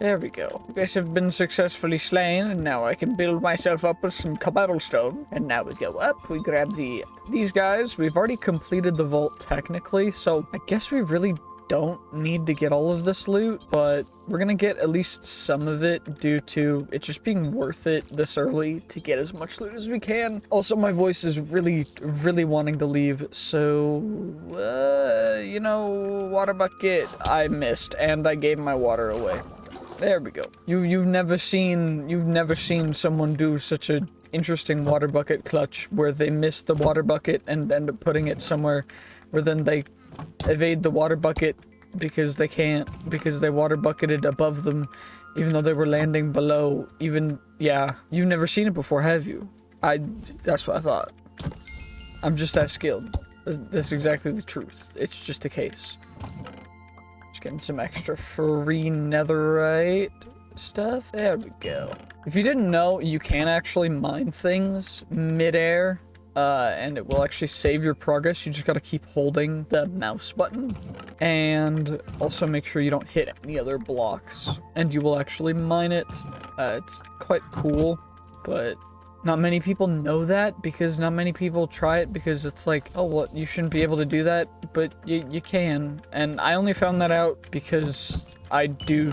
There we go. You guys have been successfully slain, and now I can build myself up with some cobblestone. And now we go up, we grab these guys. We've already completed the vault technically, so I guess we really don't need to get all of this loot, but we're gonna get at least some of it due to it just being worth it this early to get as much loot as we can. Also, my voice is really wanting to leave, so, you know, water bucket, I missed, and I gave my water away. There we go. You've never seen someone do such a interesting water bucket clutch where they miss the water bucket and end up putting it somewhere where then they evade the water bucket because they can't, because they water bucketed above them even though they were landing below. Yeah, you've never seen it before, have you? That's what I thought. I'm just that skilled. That's exactly the truth. It's just a case. Just getting some extra free netherite stuff. There we go. If you didn't know, you can actually mine things mid-air, and it will actually save your progress. You just gotta keep holding the mouse button, and also make sure you don't hit any other blocks, and you will actually mine it. It's quite cool, but not many people know that, because not many people try it, because it's like, oh, well, you shouldn't be able to do that, but you can. And I only found that out because I do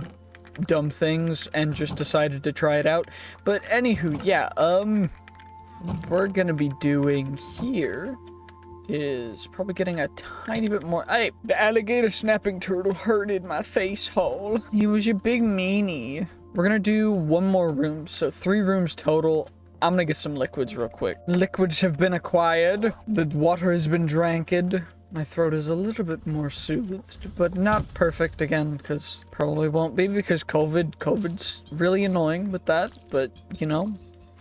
dumb things and just decided to try it out. But anywho, yeah, we're gonna be doing here is probably getting a tiny bit more. Hey, the alligator snapping turtle hurted my face hole. He was your big meanie. We're gonna do one more room, so 3 rooms total. I'm gonna get some liquids real quick. Liquids have been acquired. The water has been dranked. My throat is a little bit more soothed, but not perfect again, because probably won't be because COVID's really annoying with that, but you know,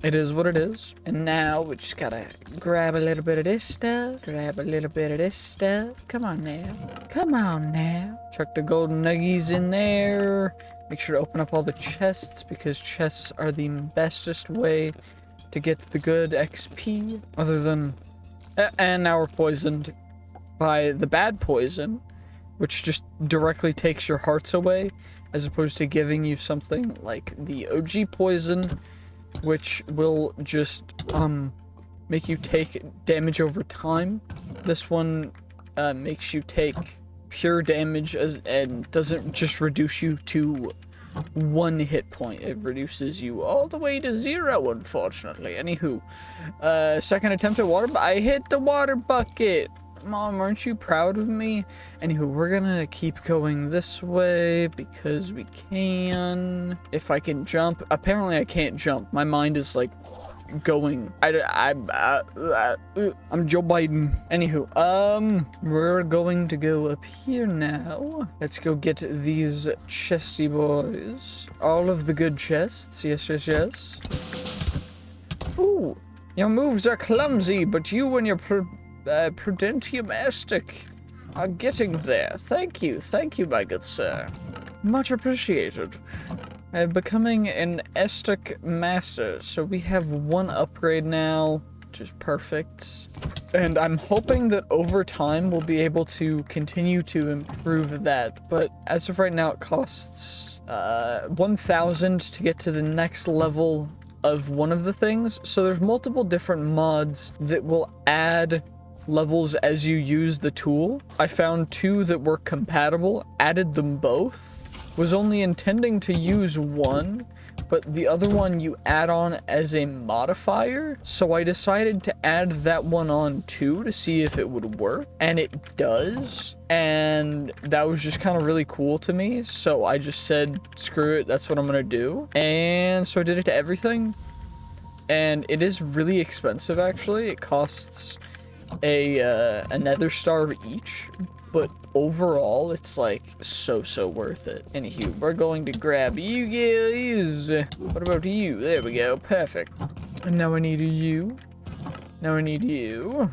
it is what it is. And now we just gotta grab a little bit of this stuff, grab a little bit of this stuff. Come on now. Come on now. Chuck the golden nuggies in there. Make sure to open up all the chests, because chests are the bestest way to get the good XP, other than... and now we're poisoned by the bad poison, which just directly takes your hearts away, as opposed to giving you something like the OG poison, which will just make you take damage over time. This one makes you take pure damage and doesn't just reduce you to 1 hit point. It reduces you all the way to 0, unfortunately. Anywho, second attempt at water, I hit the water bucket. Mom, aren't you proud of me? Anywho, we're gonna keep going this way because we can. If I can jump. Apparently I can't jump. My mind is like going. I'm Joe Biden. Anywho, we're going to go up here now. Let's go get these chesty boys. All of the good chests. Yes, yes, yes. Ooh, your moves are clumsy, but you and your prudentium-astic are getting there. Thank you, my good sir. Much appreciated. Becoming an Estic master, so we have 1 upgrade now, which is perfect. And I'm hoping that over time we'll be able to continue to improve that, but as of right now it costs 1,000 to get to the next level of one of the things. So there's multiple different mods that will add levels as you use the tool. I found 2 that were compatible, added them both. Was only intending to use 1, but the other one you add on as a modifier. So I decided to add that one on too to see if it would work, and it does. And that was just kind of really cool to me. So I just said, screw it, that's what I'm gonna do. And so I did it to everything. And it is really expensive, actually. It costs a nether star each, but overall it's like so worth it. Anywho, we're going to grab you guys. What about you? There we go, perfect. And now I need you. Now I need you.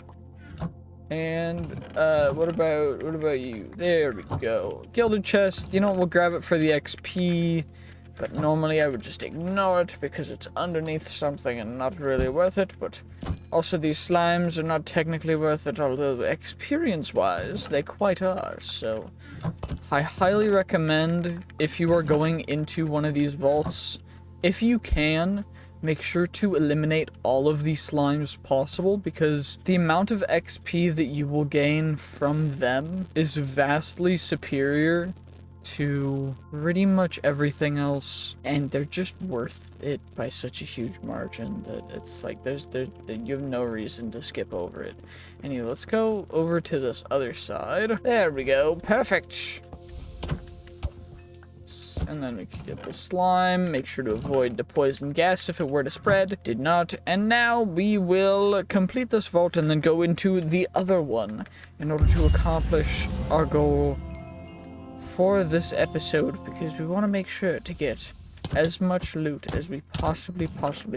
And what about you? There we go. Gilded chest. You know what, we'll grab it for the XP. But normally I would just ignore it because it's underneath something and not really worth it. But also these slimes are not technically worth it, although experience-wise they quite are. So I highly recommend, if you are going into one of these vaults, if you can, make sure to eliminate all of the slimes possible, because the amount of XP that you will gain from them is vastly superior to pretty much everything else, and they're just worth it by such a huge margin that it's like you have no reason to skip over it. Anyway, let's go over to this other side. There we go. Perfect. And then we can get the slime. Make sure to avoid the poison gas if it were to spread. Did not. And now we will complete this vault and then go into the other one in order to accomplish our goal for this episode, because we want to make sure to get as much loot as we possibly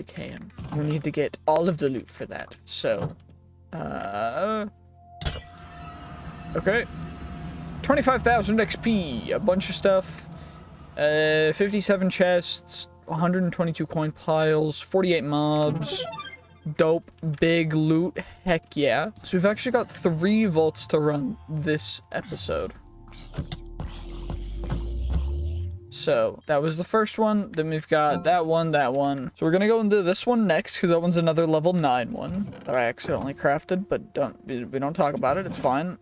can. We need to get all of the loot for that. So, okay. 25,000 XP, a bunch of stuff. 57 chests, 122 coin piles, 48 mobs. Dope, big loot, heck yeah. So we've actually got 3 vaults to run this episode. So that was the first one, then we've got that one. So we're gonna go into this one next, because that one's another level 9 one that I accidentally crafted, but we don't talk about it, it's fine.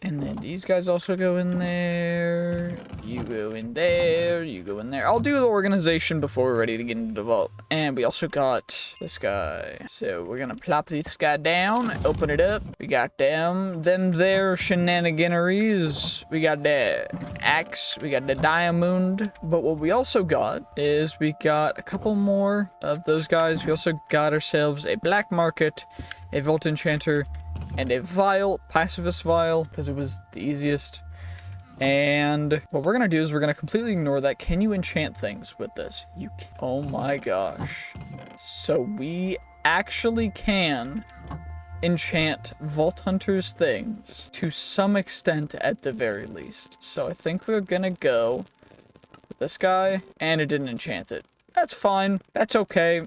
And then these guys also go in there. You go in there. You go in there. I'll do the organization before we're ready to get into the vault. And we also got this guy. So we're gonna plop this guy down. Open it up. We got them there shenaniganeries. We got the axe. We got the diamond. But what we also got is we got a couple more of those guys. We also got ourselves a black market, a vault enchanter, and a vial, pacifist vial, because it was the easiest. And what we're gonna do is we're gonna completely ignore that. Can you enchant things with this? You can. Oh my gosh. So we actually can enchant Vault Hunters things to some extent at the very least. So I think we're gonna go with this guy, and it didn't enchant it. That's fine. That's okay.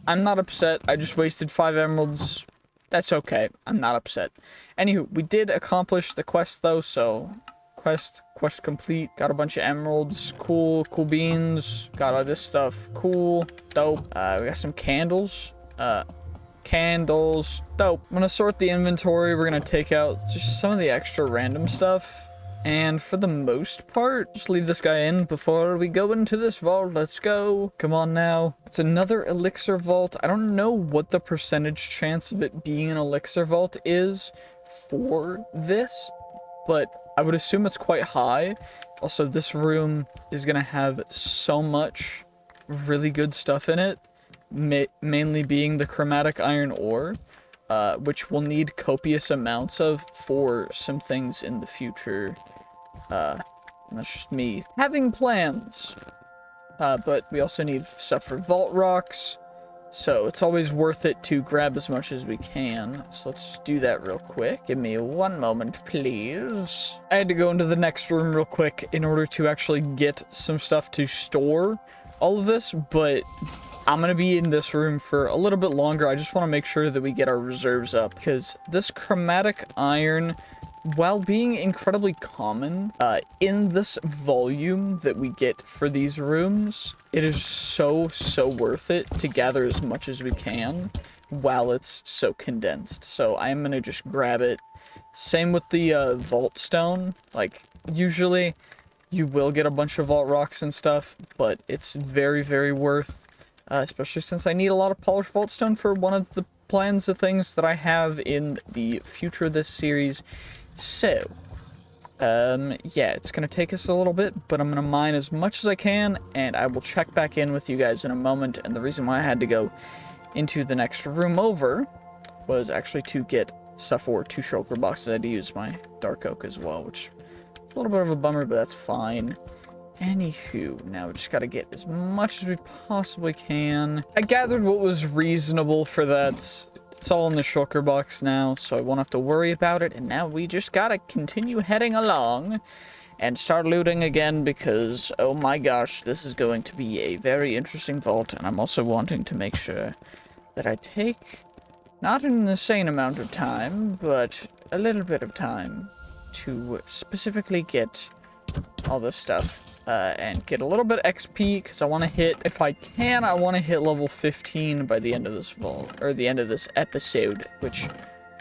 I'm not upset. I just wasted 5 emeralds. That's okay. I'm not upset. Anywho, we did accomplish the quest though, so quest complete. Got a bunch of emeralds. Cool beans. Got all this stuff. Cool. Dope. We got some candles. Candles. Dope. I'm gonna sort the inventory. We're gonna take out just some of the extra random stuff. And for the most part, just leave this guy in before we go into this vault. Let's go. Come on now. It's another elixir vault. I don't know what the percentage chance of it being an elixir vault is for this, but I would assume it's quite high. Also, this room is going to have so much really good stuff in it, mainly being the chromatic iron ore. Which we'll need copious amounts of for some things in the future. And that's just me having plans. But we also need stuff for vault rocks, so it's always worth it to grab as much as we can. So let's just do that real quick. Give me 1 moment, please. I had to go into the next room real quick in order to actually get some stuff to store all of this, but I'm going to be in this room for a little bit longer. I just want to make sure that we get our reserves up, because this chromatic iron, while being incredibly common in this volume that we get for these rooms, it is so worth it to gather as much as we can while it's so condensed. So I'm going to just grab it. Same with the vault stone. Like, usually you will get a bunch of vault rocks and stuff, but it's very worth. Especially since I need a lot of polished vault stone for one of the plans of things that I have in the future of this series. So, yeah, it's going to take us a little bit, but I'm going to mine as much as I can, and I will check back in with you guys in a moment. And the reason why I had to go into the next room over was actually to get stuff for 2 shulker boxes. I had to use my dark oak as well, which is a little bit of a bummer, but that's fine. Anywho, now we just gotta get as much as we possibly can. I gathered what was reasonable for that. It's all in the shulker box now, so I won't have to worry about it. And now we just gotta continue heading along and start looting again, because, oh my gosh, this is going to be a very interesting vault. And I'm also wanting to make sure that I take not an insane amount of time, but a little bit of time to specifically get all this stuff and get a little bit of XP, because I want to hit, if I can, I want to hit level 15 by the end of this vault, or the end of this episode, which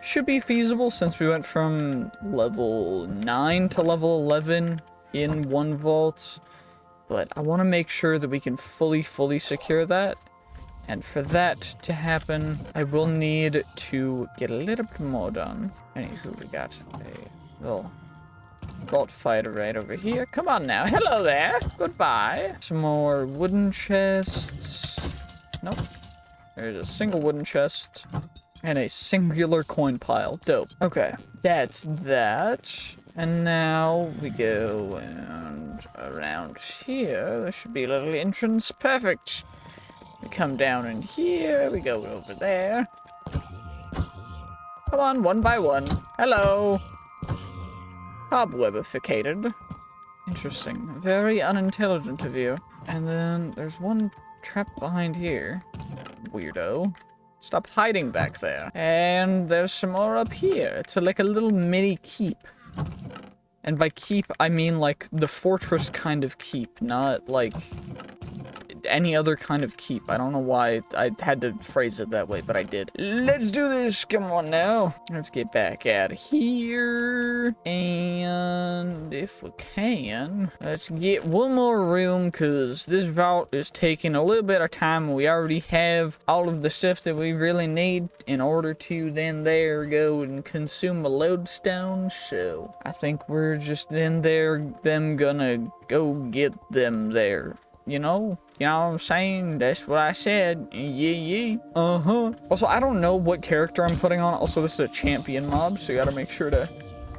should be feasible since we went from level 9 to level 11 in one vault. But I want to make sure that we can fully secure that. And for that to happen, I will need to get a little bit more done. Anywho, we got a little vault fighter right over here. Come on now. Hello there. Goodbye. Some more wooden chests. Nope. There's a single wooden chest. And a singular coin pile. Dope. Okay. That's that. And now we go and around here. There should be a little entrance. Perfect. We come down in here. We go over there. Come on, one by one. Hello. Cobwebificated. Interesting. Very unintelligent of you. And then there's one trap behind here. Weirdo. Stop hiding back there. And there's some more up here. It's like a little mini keep. And by keep, I mean like the fortress kind of keep, not like any other kind of keep. I don't know why I had to phrase it that way, but I did. Let's do this. Come on now. Let's get back out of here. And if we can, let's get one more room, because this vault is taking a little bit of time. We already have all of the stuff that we really need in order to then there go and consume a lodestone. So I think we're just then them gonna go get them there. You know what I'm saying? That's what I said. Yeah. Also, I don't know what character I'm putting on. Also, this is a champion mob, so you gotta make sure to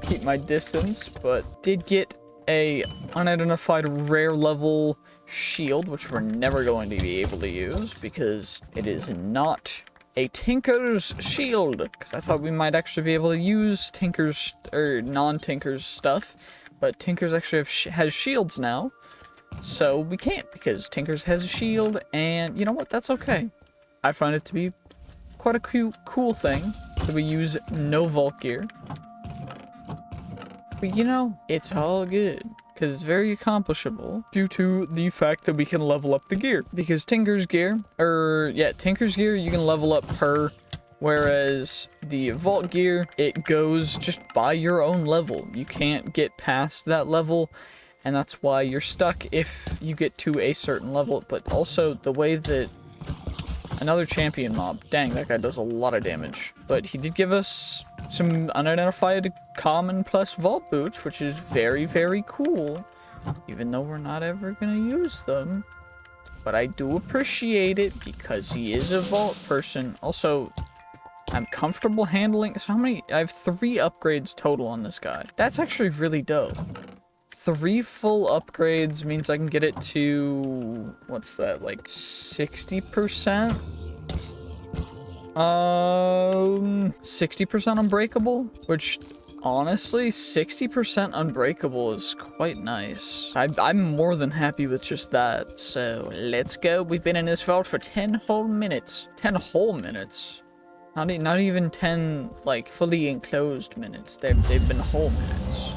keep my distance. But did get a unidentified rare level shield, which we're never going to be able to use because it is not a Tinker's shield. Because I thought we might actually be able to use Tinker's or non-Tinker's stuff, but Tinker's actually has shields now. So we can't, because Tinker's has a shield, and you know what? That's okay. I find it to be quite a cool thing that we use no vault gear. But you know, it's all good, because it's very accomplishable due to the fact that we can level up the gear. Because Tinker's gear, Tinker's gear, you can level up per, whereas the vault gear, it goes just by your own level. You can't get past that level. And that's why you're stuck if you get to a certain level. But also the way that another champion mob, dang, that guy does a lot of damage. But he did give us some unidentified common plus vault boots, which is very cool. Even though we're not ever gonna use them. But I do appreciate it because he is a vault person. Also, I'm comfortable handling. So how many? I have 3 upgrades total on this guy. That's actually really dope. 3 full upgrades means I can get it to, what's that, like 60%? 60% unbreakable, which honestly, 60% unbreakable is quite nice. I'm more than happy with just that. So let's go. We've been in this vault for 10 whole minutes. 10 whole minutes. Not even 10 like fully enclosed minutes. They've been whole minutes.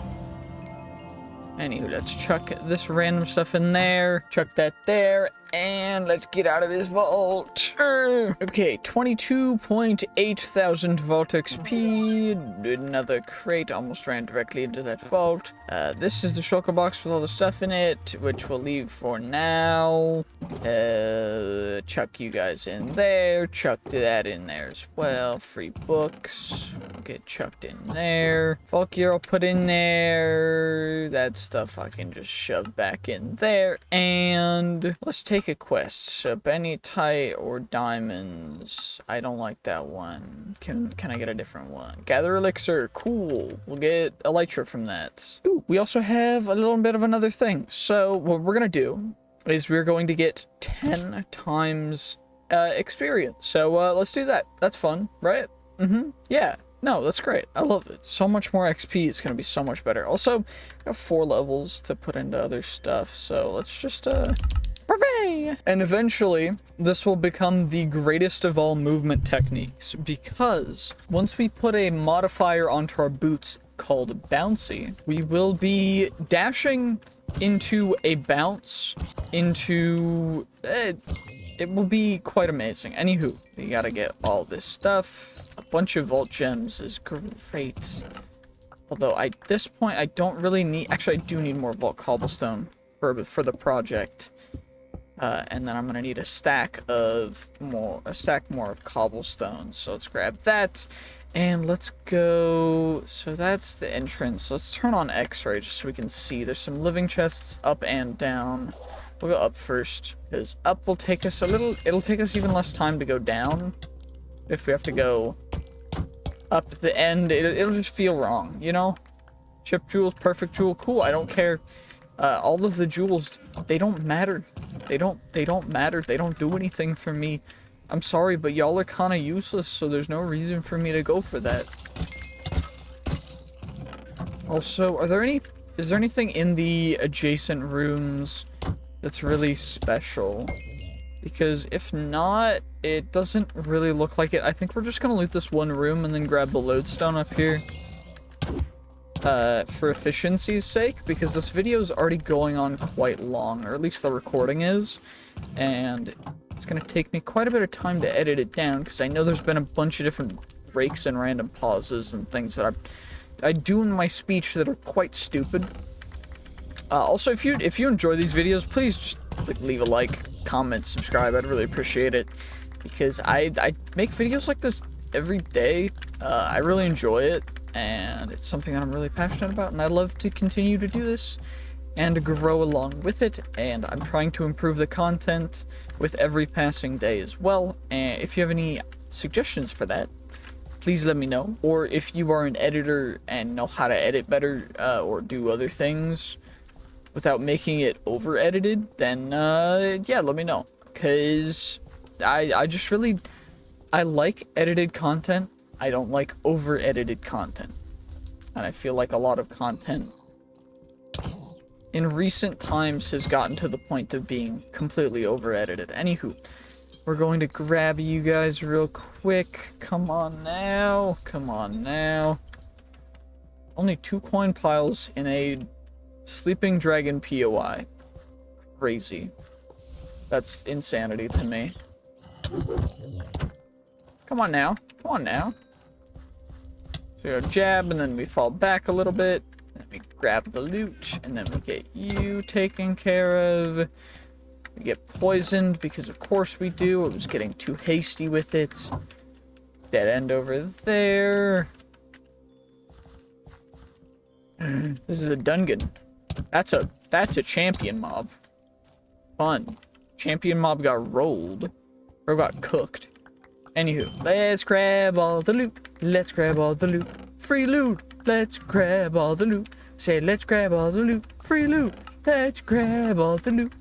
Anywho, let's chuck this random stuff in there, chuck that there, and let's get out of this vault. Okay, 22.8 thousand vault XP. Did another crate, almost ran directly into that vault. This is the shulker box with all the stuff in it, which we'll leave for now. Chuck you guys in there, chuck that in there as well. Free books will get chucked in there. Vault gear I'll put in there. That stuff I can just shove back in there. And let's take a quest. So Benitite or diamonds. I don't like that one. Can I get a different one? Gather elixir. Cool. We'll get elytra from that. Ooh, we also have a little bit of another thing. So what we're gonna do is we're going to get 10 times experience. So let's do that. That's fun, right? Yeah. No, that's great. I love it. So much more XP is going to be so much better. Also, I have 4 levels to put into other stuff. So let's just hooray! And eventually, this will become the greatest of all movement techniques, because once we put a modifier onto our boots called Bouncy. We will be dashing into a bounce into... it will be quite amazing. Anywho, we gotta get all this stuff. A bunch of vault gems is great. Although at this point I don't really need... Actually, I do need more vault cobblestone for the project. And then I'm gonna need a stack more of cobblestone. So let's grab that. And let's go... So that's the entrance. Let's turn on X-ray just so we can see. There's some living chests up and down. We'll go up first, because up will take us a little... It'll take us even less time to go down. If we have to go up at the end, it'll just feel wrong, you know? Chip jewels, perfect jewel, cool, I don't care. All of the jewels, they don't matter. They don't matter. They don't do anything for me. I'm sorry, but y'all are kind of useless, so there's no reason for me to go for that. Also, is there anything in the adjacent rooms that's really special? Because if not, it doesn't really look like it. I think we're just gonna loot this one room and then grab the lodestone up here. For efficiency's sake, because this video is already going on quite long, or at least the recording is. And it's gonna take me quite a bit of time to edit it down, because I know there's been a bunch of different breaks and random pauses and things that I do in my speech that are quite stupid. Also, if you enjoy these videos, please just leave a like, comment, subscribe. I'd really appreciate it, because I make videos like this every day. I really enjoy it, and it's something that I'm really passionate about, and I love to continue to do this and grow along with it, and I'm trying to improve the content with every passing day as well. And if you have any suggestions for that, please let me know. Or if you are an editor and know how to edit better, or do other things without making it over edited, then yeah, let me know, because I just really, I like edited content. I don't like over edited content, and I feel like a lot of content in recent times has gotten to the point of being completely over edited. Anywho, we're going to grab you guys real quick. Come on now, come on now. Only 2 coin piles in a sleeping dragon POI. Crazy. That's insanity to me. Come on now, come on now. So we go jab, and then we fall back a little bit. Then we grab the loot, and then we get you taken care of. We get poisoned, because of course we do. I was getting too hasty with it. Dead end over there. This is a dungeon. That's a champion mob. Fun. Champion mob got rolled. Or got cooked. Anywho, let's grab all the loot. Let's grab all the loot. Free loot. Let's grab all the loot. Say, let's grab all the loot. Free loot. Let's grab all the loot.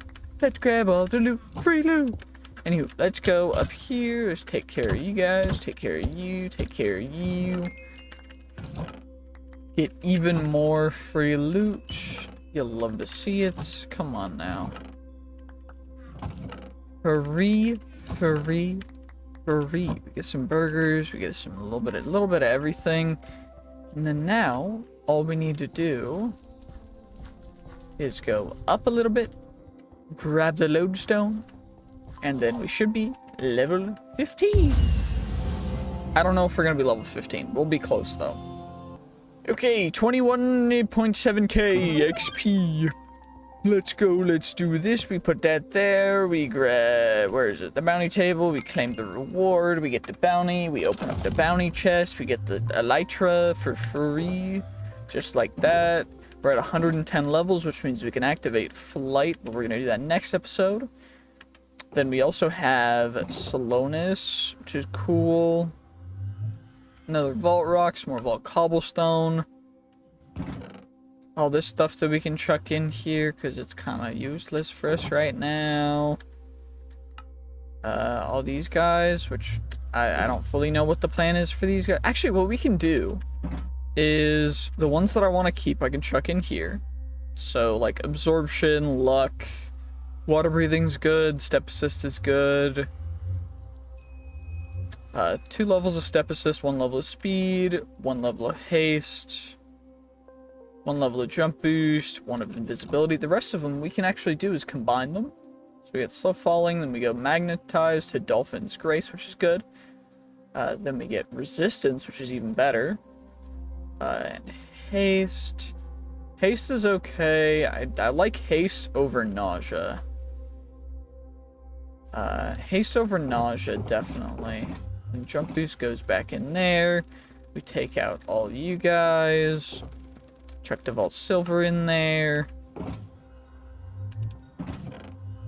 Let's grab all the loot. Free loot. Anywho, let's go up here. Let's take care of you guys. Take care of you. Take care of you. Get even more free loot. You'll love to see it. Come on now. Free. We get some burgers. We get some a little bit of everything. And then now, all we need to do is go up a little bit, grab the lodestone, and then we should be level 15. I don't know if we're gonna be level 15. We'll be close though. Okay, 21.7k XP. Let's go, let's do this. We put that there. We grab, where is it? The bounty table. We claim the reward. We get the bounty. We open up the bounty chest. We get the elytra for free. Just like that. We're at 110 levels, which means we can activate flight, but we're going to do that next episode. Then we also have slowness, which is cool. Another vault rocks, more vault cobblestone. All this stuff that we can chuck in here, because it's kind of useless for us right now. All these guys, which I don't fully know what the plan is for these guys. Actually, what we can do is the ones that I want to keep, I can chuck in here. So, like, absorption, luck, water breathing's good, step assist is good. 2 levels of step assist, 1 level of speed, 1 level of haste. 1 level of jump boost, 1 of invisibility. The rest of them we can actually do is combine them. So we get slow falling, then we go magnetized to Dolphin's Grace, which is good. Then we get resistance, which is even better. And haste. Haste is okay. I like haste over nausea. Haste over nausea, definitely. And jump boost goes back in there. We take out all of you guys. Chuck the Vault Silver in there.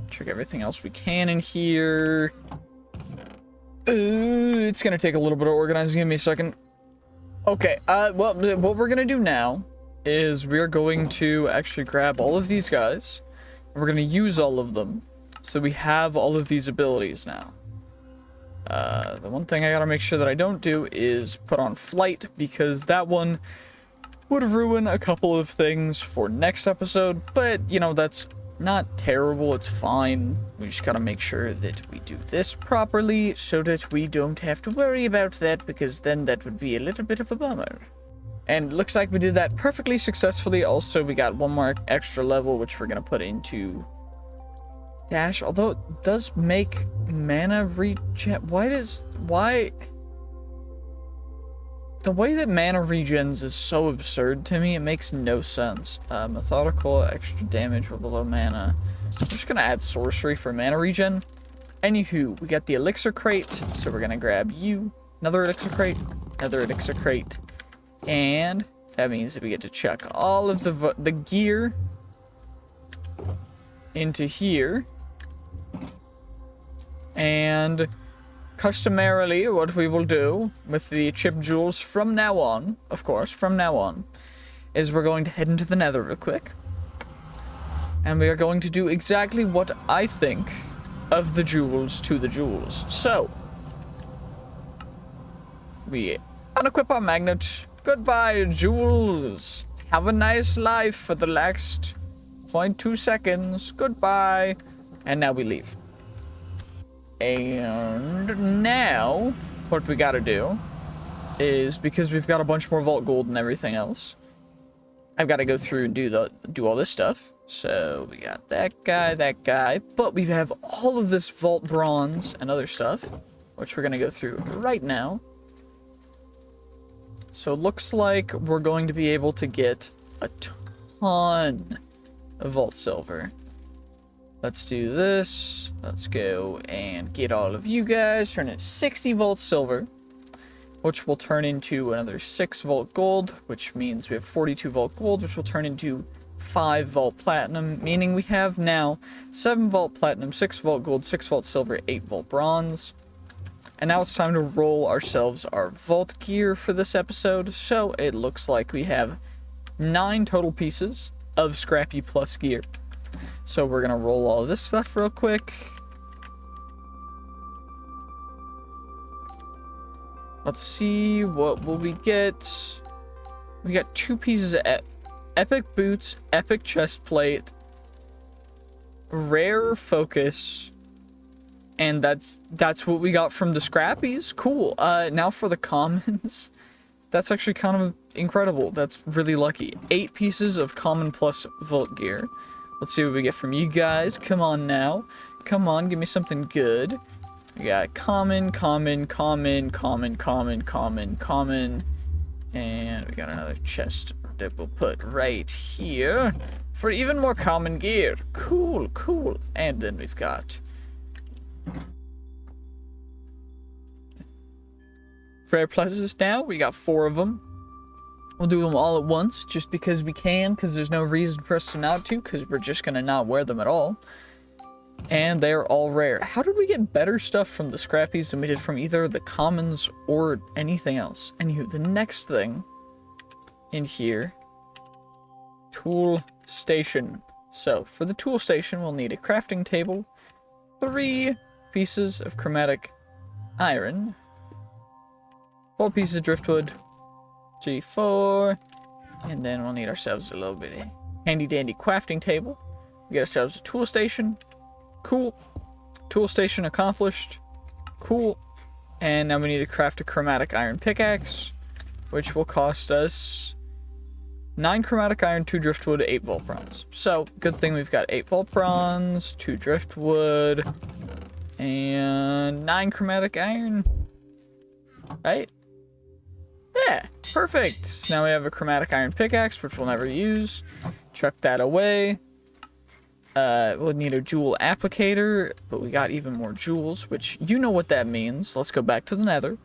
Check everything else we can in here. It's gonna take a little bit of organizing. Give me a second. Okay, well, what we're gonna do now is we're going to actually grab all of these guys, and we're gonna use all of them, so we have all of these abilities now. The one thing I gotta make sure that I don't do is put on flight, because that one would ruin a couple of things for next episode, but, you know, that's not terrible, it's fine. We just gotta make sure that we do this properly, so that we don't have to worry about that, because then that would be a little bit of a bummer. And looks like we did that perfectly successfully. Also, we got 1 more extra level, which we're gonna put into dash, although it does make mana regen. Why? The way that mana regens is so absurd to me, it makes no sense. Methodical, extra damage with low mana. I'm just gonna add sorcery for mana regen. Anywho, we got the elixir crate, so we're gonna grab you. Another elixir crate, another elixir crate. And that means that we get to chuck all of the gear into here. And customarily, what we will do with the chip jewels from now on, of course, from now on, is we're going to head into the nether real quick. And we are going to do exactly what I think of the jewels to the jewels. So, we unequip our magnet. Goodbye, jewels. Have a nice life for the last 0.2 seconds. Goodbye. And now we leave. And now, what we gotta do is, because we've got a bunch more vault gold and everything else, I've got to go through and do all this stuff. So we got that guy, but we have all of this vault bronze and other stuff, which we're gonna go through right now. So it looks like we're going to be able to get a ton of vault silver. Let's do this. Let's go and get all of you guys. Turn it 60 vault silver, which will turn into another 6 vault gold, which means we have 42 vault gold, which will turn into 5 vault platinum, meaning we have now 7 vault platinum, 6 vault gold, 6 vault silver, 8 vault bronze. And now it's time to roll ourselves our vault gear for this episode. So it looks like we have 9 total pieces of Scrappy Plus gear. So we're gonna roll all this stuff real quick. Let's see, what will we get? We got 2 pieces of epic boots, epic chest plate, rare focus, and that's what we got from the scrappies. Cool. Now for the commons. That's actually kind of incredible. That's really lucky. 8 pieces of common plus vault gear. Let's see what we get from you guys. Come on now. Come on, give me something good. We got common, common, common, common, common, common, common. And we got another chest that we'll put right here for even more common gear. Cool, cool. And then we've got rare pluses now. We got 4 of them. We'll do them all at once just because we can, because there's no reason for us to not to, because we're just going to not wear them at all. And they're all rare. How did we get better stuff from the scrappies than we did from either the commons or anything else? Anywho, the next thing in here, tool station. So for the tool station, we'll need a crafting table, 3 pieces of chromatic iron, 4 pieces of driftwood, 3, 4, and then we'll need ourselves a little bit of handy dandy crafting table. We get ourselves a tool station. Cool. Tool station accomplished. Cool. And now we need to craft a chromatic iron pickaxe, which will cost us 9 chromatic iron, 2 driftwood, 8 vault bronze. So, good thing we've got 8 vault bronze, 2 driftwood, and 9 chromatic iron. Right? Yeah, perfect. So now we have a chromatic iron pickaxe, which we'll never use. Chuck that away. We'll need a jewel applicator, but we got even more jewels, which you know what that means. Let's go back to the nether.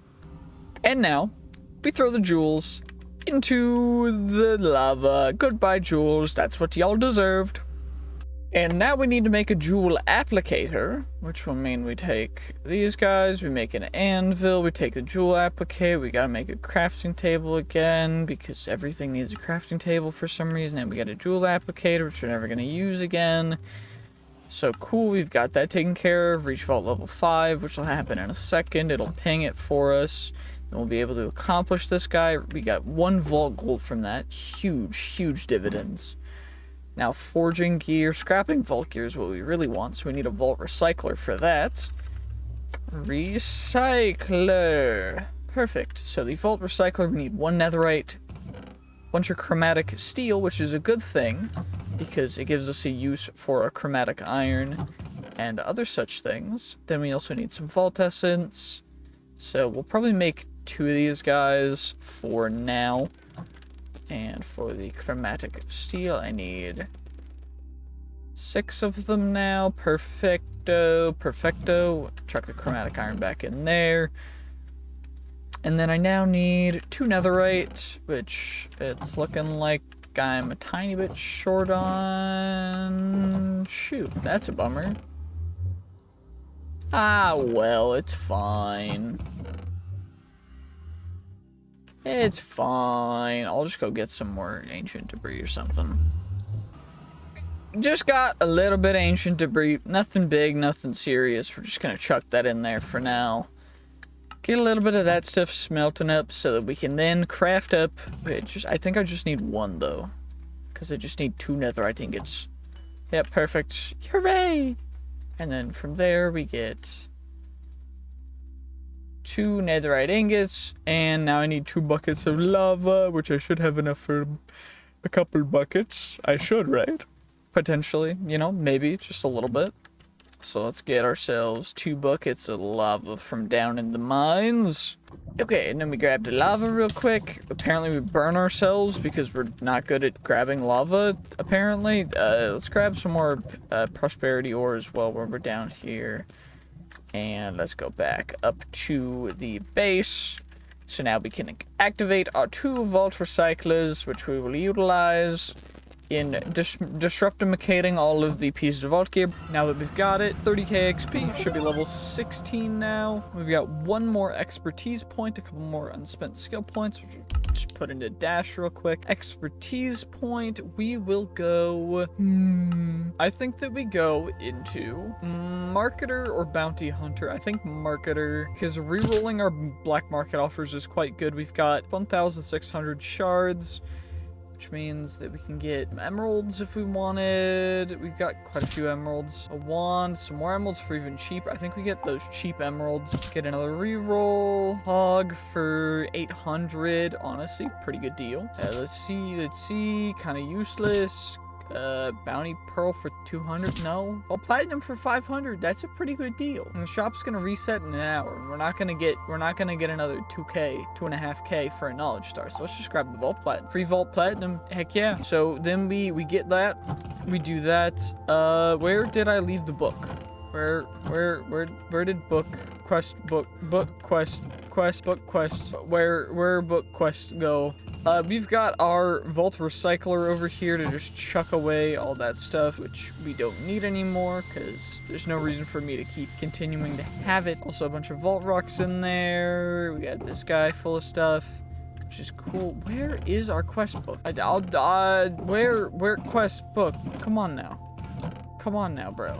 And now, we throw the jewels into the lava. Goodbye, jewels. That's what y'all deserved. And now we need to make a jewel applicator, which will mean we take these guys, we make an anvil, we take the jewel applicator, we gotta make a crafting table again, because everything needs a crafting table for some reason, and we got a jewel applicator, which we're never gonna use again. So cool, we've got that taken care of. Reach vault level 5, which will happen in a second. It'll ping it for us. Then we'll be able to accomplish this guy. We got 1 vault gold from that. Huge, huge dividends. Now, forging gear, scrapping vault gear is what we really want, so we need a vault recycler for that. Recycler. Perfect. So the vault recycler, we need 1 netherite, bunch of chromatic steel, which is a good thing, because it gives us a use for a chromatic iron and other such things. Then we also need some vault essence. So we'll probably make 2 of these guys for now. And for the chromatic steel, I need 6 of them now. Perfecto. Perfecto. Chuck the chromatic iron back in there. And then I now need 2 netherite, which it's looking like I'm a tiny bit short on. Shoot, that's a bummer. Ah, well, it's fine. It's fine. I'll just go get some more ancient debris or something. Just got a little bit of ancient debris. Nothing big, nothing serious. We're just gonna chuck that in there for now. Get a little bit of that stuff smelting up so that we can then craft up. I think I just need 1 though, because I just need 2 netherite ingots. Yep, perfect. Hooray! And then from there we get 2 netherite ingots, and now I need 2 buckets of lava, which I should have enough for a couple buckets. I should, right? Potentially, you know, maybe just a little bit. So let's get ourselves 2 buckets of lava from down in the mines. Okay, and then we grab the lava real quick. Apparently we burn ourselves because we're not good at grabbing lava, apparently. Let's grab some more prosperity ore as well while we're down here. And let's go back up to the base. So now we can activate our 2 vault recyclers, which we will utilize in disruptimacating all of the pieces of vault gear. Now that we've got it, 30k XP, should be level 16 now. We've got 1 more expertise point, a couple more unspent skill points, which we'll just put into dash real quick. Expertise point, we will go, I think that we go into marketer or bounty hunter. I think marketer, because rerolling our black market offers is quite good. We've got 1,600 shards, which means that we can get emeralds if we wanted. We've got quite a few emeralds. A wand, some more emeralds for even cheaper. I think we get those cheap emeralds. Get another reroll. Hog for 800. Honestly, pretty good deal. Let's see. Kind of useless. Bounty pearl for 200. No. Well, platinum for 500. That's a pretty good deal. And the shop's gonna reset in an hour, and we're not gonna get another 2k, 2.5k for a knowledge star. So let's just grab the vault platinum. Free vault platinum. Heck yeah. So then we get that. We do that. Where did I leave the book? Where did book quest go? We've got our vault recycler over here to just chuck away all that stuff, which we don't need anymore, because there's no reason for me to keep continuing to have it. Also a bunch of vault rocks in there. We got this guy full of stuff, which is cool. Where is our quest book? Where quest book? Come on now, bro.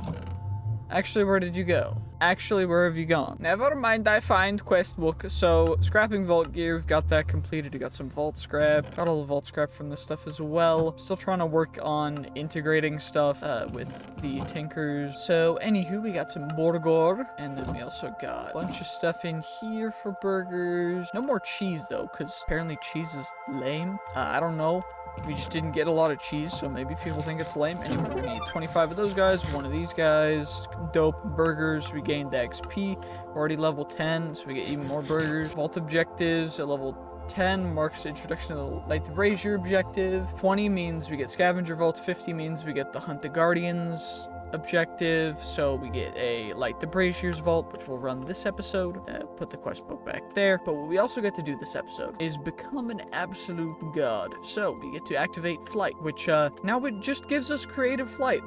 Actually, where did you go? Actually, where have you gone? Never mind, I find quest book. So, scrapping vault gear, we've got that completed. We got some vault scrap. Got all the vault scrap from this stuff as well. Still trying to work on integrating stuff with the tinkers. So, anywho, we got some burger. And then we also got a bunch of stuff in here for burgers. No more cheese, though, because apparently cheese is lame. I don't know. We just didn't get a lot of cheese, so maybe people think it's lame. Anyway, we're gonna eat 25 of those guys, 1 of these guys. Dope burgers. We gained the XP. We're already level 10, so we get even more burgers. Vault objectives at level 10 marks the introduction of the Light the Brazier objective. 20 means we get Scavenger Vault. 50 means we get the Hunt the Guardians objective, so we get a Light the Brazier's Vault, which will run this episode. Put the quest book back there. But what we also get to do this episode is become an absolute god. So we get to activate flight, which now it just gives us creative flight.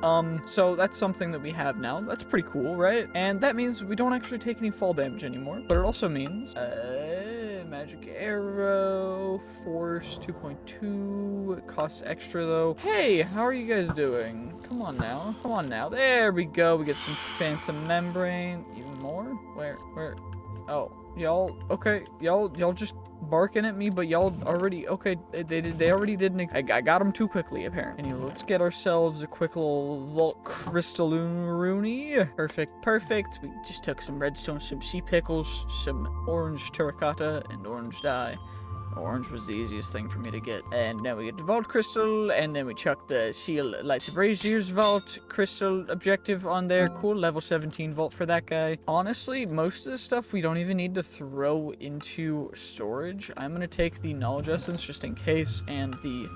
So that's something that we have now. That's pretty cool, right? And that means we don't actually take any fall damage anymore. But it also means magic arrow, force 2.2. It costs extra though. Hey, how are you guys doing? Come on now. Come on now. There we go. We get some phantom membrane. Even more? Where? Oh, y'all. Okay, y'all just barking at me, but y'all already, okay, they already didn't, I got them too quickly, apparently. Anyway, let's get ourselves a quick little Vault Crystalloony. Perfect. We just took some redstone, some sea pickles, some orange terracotta, and orange dye. Orange was the easiest thing for me to get. And now we get the Vault Crystal, and then we chuck the Seal Light the Brazier's Vault Crystal objective on there. Cool, level 17 Vault for that guy. Honestly, most of the stuff we don't even need to throw into storage. I'm gonna take the Knowledge Essence just in case, and the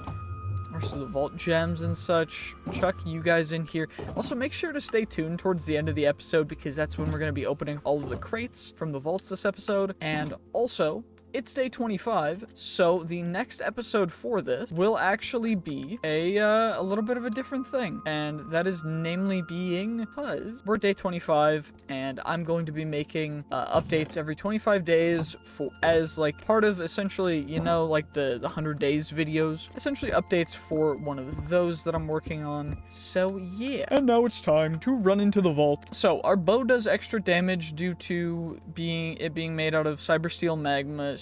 rest of the Vault Gems and such. Chuck you guys in here. Also, make sure to stay tuned towards the end of the episode, because that's when we're gonna be opening all of the crates from the vaults this episode. And also, it's day 25, so the next episode for this will actually be a little bit of a different thing, and that is namely being because we're day 25, and I'm going to be making updates every 25 days as like part of essentially, you know, like the 100 days videos, essentially updates for one of those that I'm working on. So yeah, and now it's time to run into the vault. So our bow does extra damage due to being made out of cybersteel magma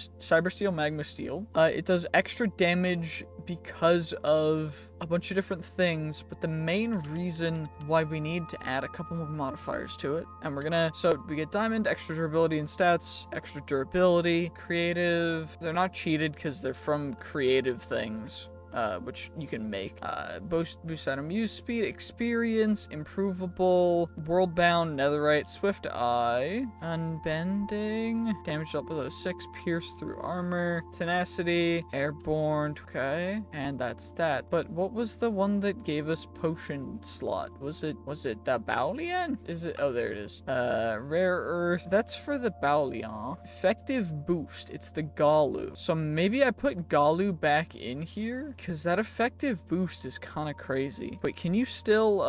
steel. It does extra damage because of a bunch of different things, but the main reason why we need to add a couple more modifiers to it, and so we get diamond, extra durability and stats, extra durability, creative. They're not cheated because they're from creative things. Which you can make. Boost item use speed, experience, improvable, world-bound, netherite, swift eye, unbending, damage up below 6, pierce through armor, tenacity, airborne, okay, and that's that. But what was the one that gave us potion slot? Was it the Baulian? Is it? Oh, there it is. Rare earth, that's for the Baulian. Effective boost, it's the Galu. So maybe I put Galu back in here, because that effective boost is kind of crazy. Wait, can you still,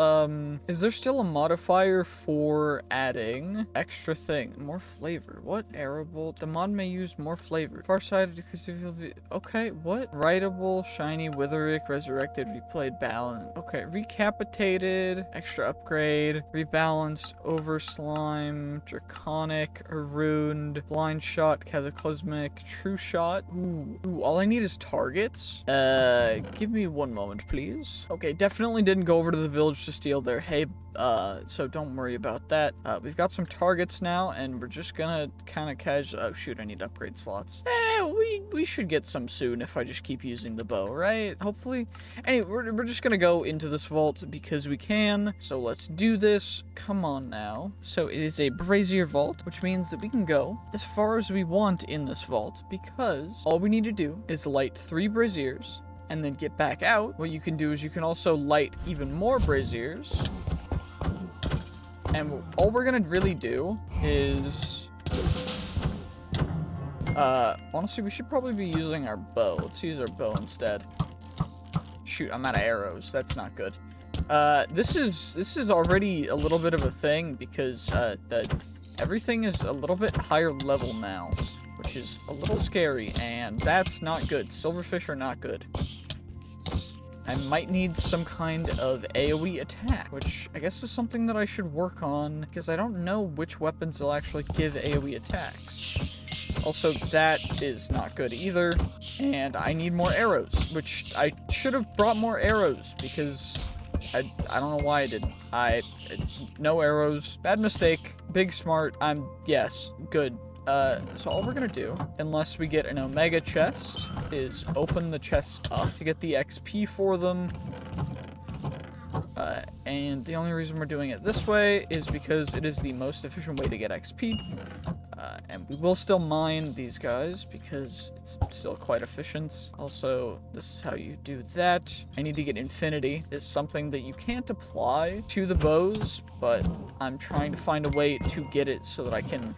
is there still a modifier for adding extra thing? More flavor. What? Arable. The mod may use more flavor. Farsighted because it feels, okay, what? Writable, shiny, witherick, resurrected, replayed, balance. Okay, recapitated, extra upgrade, rebalanced, over slime, draconic, ruined, blind shot, cataclysmic, true shot. Ooh, all I need is targets. Give me one moment, please. Okay, definitely didn't go over to the village to steal their hay, so don't worry about that. We've got some targets now, and we're just gonna kind of casual. Oh shoot, I need upgrade slots. We should get some soon if I just keep using the bow, right? Hopefully. Anyway, we're just gonna go into this vault because we can. So let's do this. Come on now. So it is a brazier vault, which means that we can go as far as we want in this vault, because all we need to do is light 3 braziers and then get back out. What you can do is you can also light even more braziers. And all we're gonna really do is, honestly, we should probably be using our bow. Let's use our bow instead. Shoot, I'm out of arrows. That's not good. This is already a little bit of a thing because everything is a little bit higher level now, which is a little scary, and that's not good. Silverfish are not good. I might need some kind of AoE attack, which I guess is something that I should work on, because I don't know which weapons will actually give AoE attacks. Also, that is not good either, and I need more arrows, which I should have brought more arrows, because I don't know why I didn't. No arrows. Bad mistake. Big smart. Yes, good. So all we're gonna do, unless we get an Omega chest, is open the chests up to get the XP for them. And the only reason we're doing it this way is because it is the most efficient way to get XP. And we will still mine these guys because it's still quite efficient. Also, this is how you do that. I need to get infinity. Is something that you can't apply to the bows, but I'm trying to find a way to get it so that I can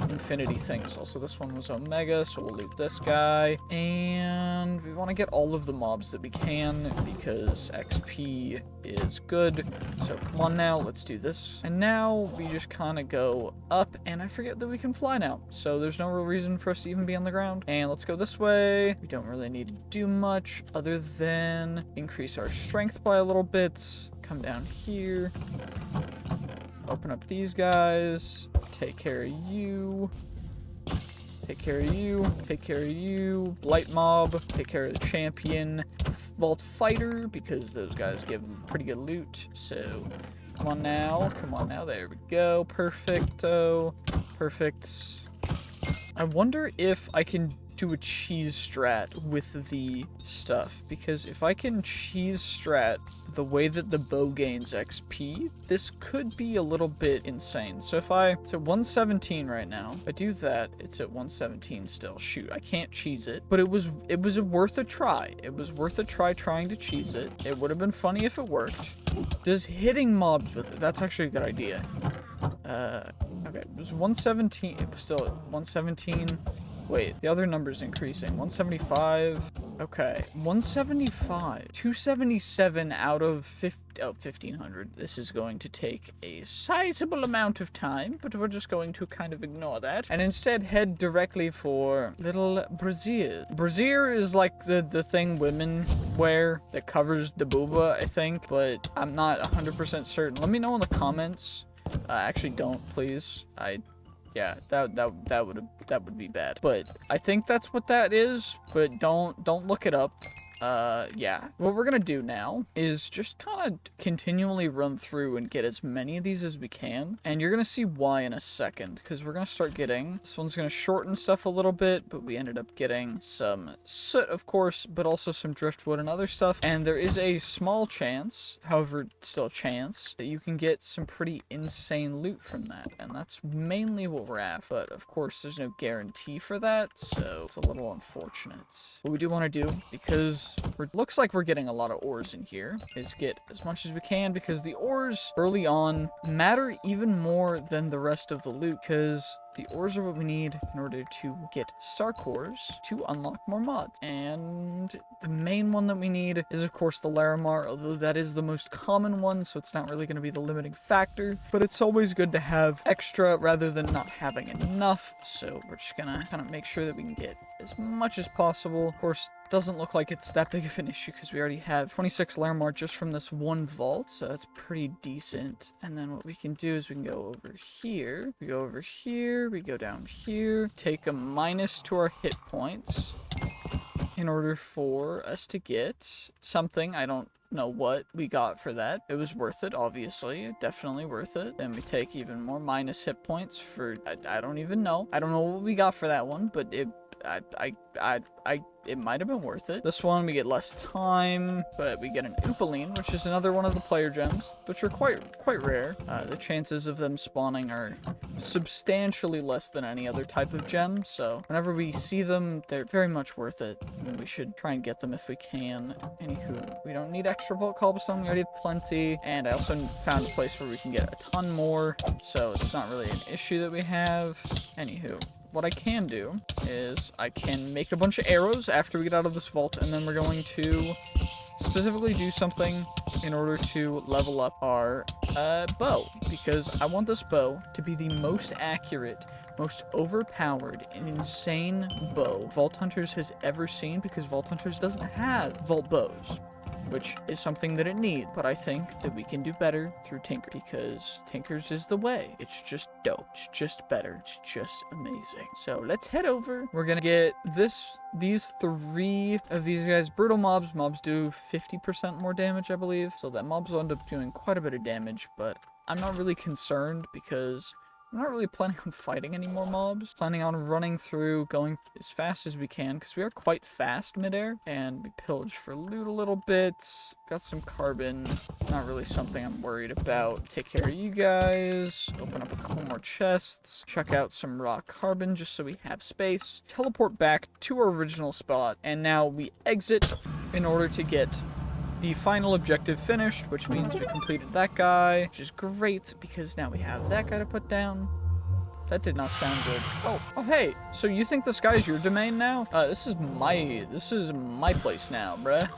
infinity things. Also, this one was Omega, so we'll loot this guy. And we want to get all of the mobs that we can because XP is good. So come on now, let's do this. And now we just kind of go up, and I forget that we can fly now. So there's no real reason for us to even be on the ground. And let's go this way. We don't really need to do much other than increase our strength by a little bit. Come down here. Open up these guys. Take care of you. Take care of you. Take care of you. Blight mob. Take care of the champion. Vault fighter, because those guys give pretty good loot. So, come on now. Come on now. There we go. Perfecto. Perfect. I wonder if I can do a cheese strat with the stuff, because if I can cheese strat the way that the bow gains XP, this could be a little bit insane. So if it's at 117 right now, if I do that, it's at 117 still. Shoot, I can't cheese it, but it was worth a try. It was worth a try trying to cheese it. It would have been funny if it worked. Does hitting mobs with it? That's actually a good idea. Okay, it was 117. It was still at 117. Wait, the other number's increasing. 175. Okay, 175. 277 out of 1,500. This is going to take a sizable amount of time, but we're just going to kind of ignore that and instead head directly for little brassiere. Brassiere is like the thing women wear that covers the booba, I think, but I'm not 100% certain. Let me know in the comments. Actually, don't, please. Yeah, that would be bad. But I think that's what that is, but don't look it up. Yeah. What we're gonna do now is just kind of continually run through and get as many of these as we can. And you're gonna see why in a second, because we're gonna start getting, this one's gonna shorten stuff a little bit, but we ended up getting some soot, of course, but also some driftwood and other stuff. And there is a small chance, however, still a chance, that you can get some pretty insane loot from that. And that's mainly what we're at. But of course, there's no guarantee for that, so it's a little unfortunate. What we do want to do, because looks like we're getting a lot of ores in here, is get as much as we can, because the ores early on matter even more than the rest of the loot, because the ores are what we need in order to get star cores to unlock more mods. And the main one that we need is, of course, the Larimar, although that is the most common one, so it's not really going to be the limiting factor. But it's always good to have extra rather than not having enough. So we're just going to kind of make sure that we can get as much as possible. Of course, doesn't look like it's that big of an issue because we already have 26 Larimar just from this one vault, so that's pretty decent. And then what we can do is we can go over here, we go over here, we go down here, take a minus to our hit points in order for us to get something. I don't know what we got for that. It was worth it, obviously. Definitely worth it. Then we take even more minus hit points for, I don't even know. I don't know what we got for that one, but it might have been worth it. This one, we get less time, but we get an Oopaline, which is another one of the player gems, which are quite rare. The chances of them spawning are substantially less than any other type of gem, so whenever we see them, they're very much worth it, and we should try and get them if we can. Anywho, we don't need extra Vault Cobblestone, we already have plenty, and I also found a place where we can get a ton more, so it's not really an issue that we have. Anywho, what I can do is I can make a bunch of arrows after we get out of this vault, and then we're going to specifically do something in order to level up our bow, because I want this bow to be the most accurate, most overpowered and insane bow Vault Hunters has ever seen, because Vault Hunters doesn't have vault bows, which is something that it needs, but I think that we can do better through Tinker, because Tinkers is the way. It's just dope. It's just better. It's just amazing. So let's head over. We're gonna get these 3 of these guys. Brutal mobs. Mobs do 50% more damage, I believe. So that mobs will end up doing quite a bit of damage, but I'm not really concerned because I'm not really planning on fighting any more mobs. Planning on running through, going as fast as we can, because we are quite fast midair. And we pillage for loot a little bit. Got some carbon. Not really something I'm worried about. Take care of you guys. Open up a couple more chests. Check out some raw carbon just so we have space. Teleport back to our original spot. And now we exit in order to get the final objective finished, which means we completed that guy, which is great because now we have that guy to put down. That did not sound good. Oh, hey, so you think the sky's your domain now? This is my place now, bruh.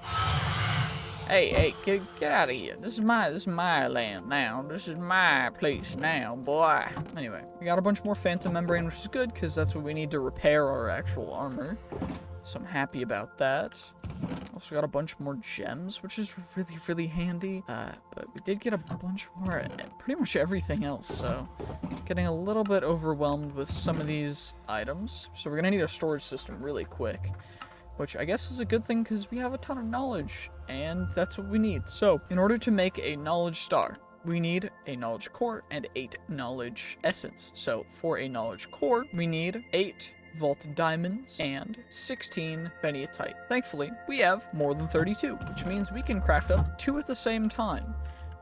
Hey, get out of here. This is my land now. This is my place now, boy. Anyway, we got a bunch more phantom membrane, which is good because that's what we need to repair our actual armor. So I'm happy about that. Also got a bunch more gems, which is really, really handy. But we did get a bunch more, pretty much everything else. So getting a little bit overwhelmed with some of these items. So we're gonna need a storage system really quick, which I guess is a good thing because we have a ton of knowledge and that's what we need. So in order to make a knowledge star, we need a knowledge core and 8 knowledge essence. So for a knowledge core, we need 8 Vault Diamonds, and 16 Beniatite. Thankfully, we have more than 32, which means we can craft up 2 at the same time.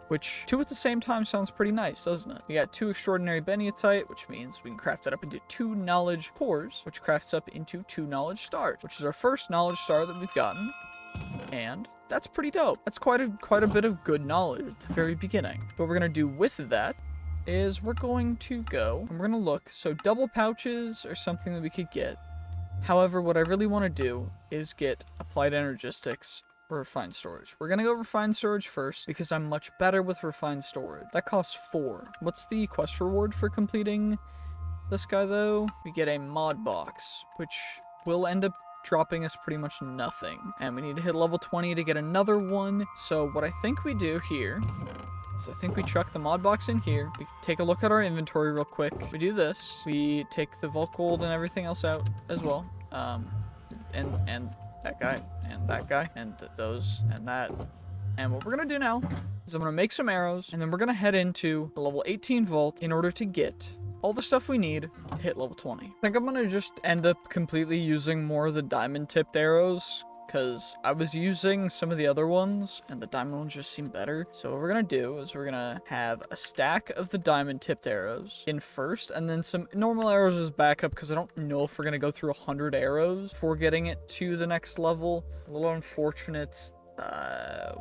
Which, 2 at the same time sounds pretty nice, doesn't it? We got 2 Extraordinary Beniatite, which means we can craft that up into 2 Knowledge Cores, which crafts up into 2 Knowledge Stars, which is our first Knowledge Star that we've gotten. And that's pretty dope. That's quite a bit of good knowledge at the very beginning. What we're gonna do with that is we're going to go and we're going to look. So double pouches are something that we could get. However, what I really want to do is get applied energistics or refined storage. We're going to go refined storage first because I'm much better with refined storage. That costs 4. What's the quest reward for completing this guy though? We get a mod box, which will end up dropping us pretty much nothing. And we need to hit level 20 to get another one. So what I think we do here, so I think we chuck the mod box in here. We take a look at our inventory real quick. We do this. We take the vault gold and everything else out as well. And that guy and that guy and those and that. And what we're gonna do now is I'm gonna make some arrows and then we're gonna head into a level 18 vault in order to get all the stuff we need to hit level 20. I think I'm gonna just end up completely using more of the diamond tipped arrows, because I was using some of the other ones and the diamond ones just seem better. So what we're gonna do is we're gonna have a stack of the diamond tipped arrows in first and then some normal arrows as backup, because I don't know if we're gonna go through 100 arrows for getting it to the next level. A little unfortunate.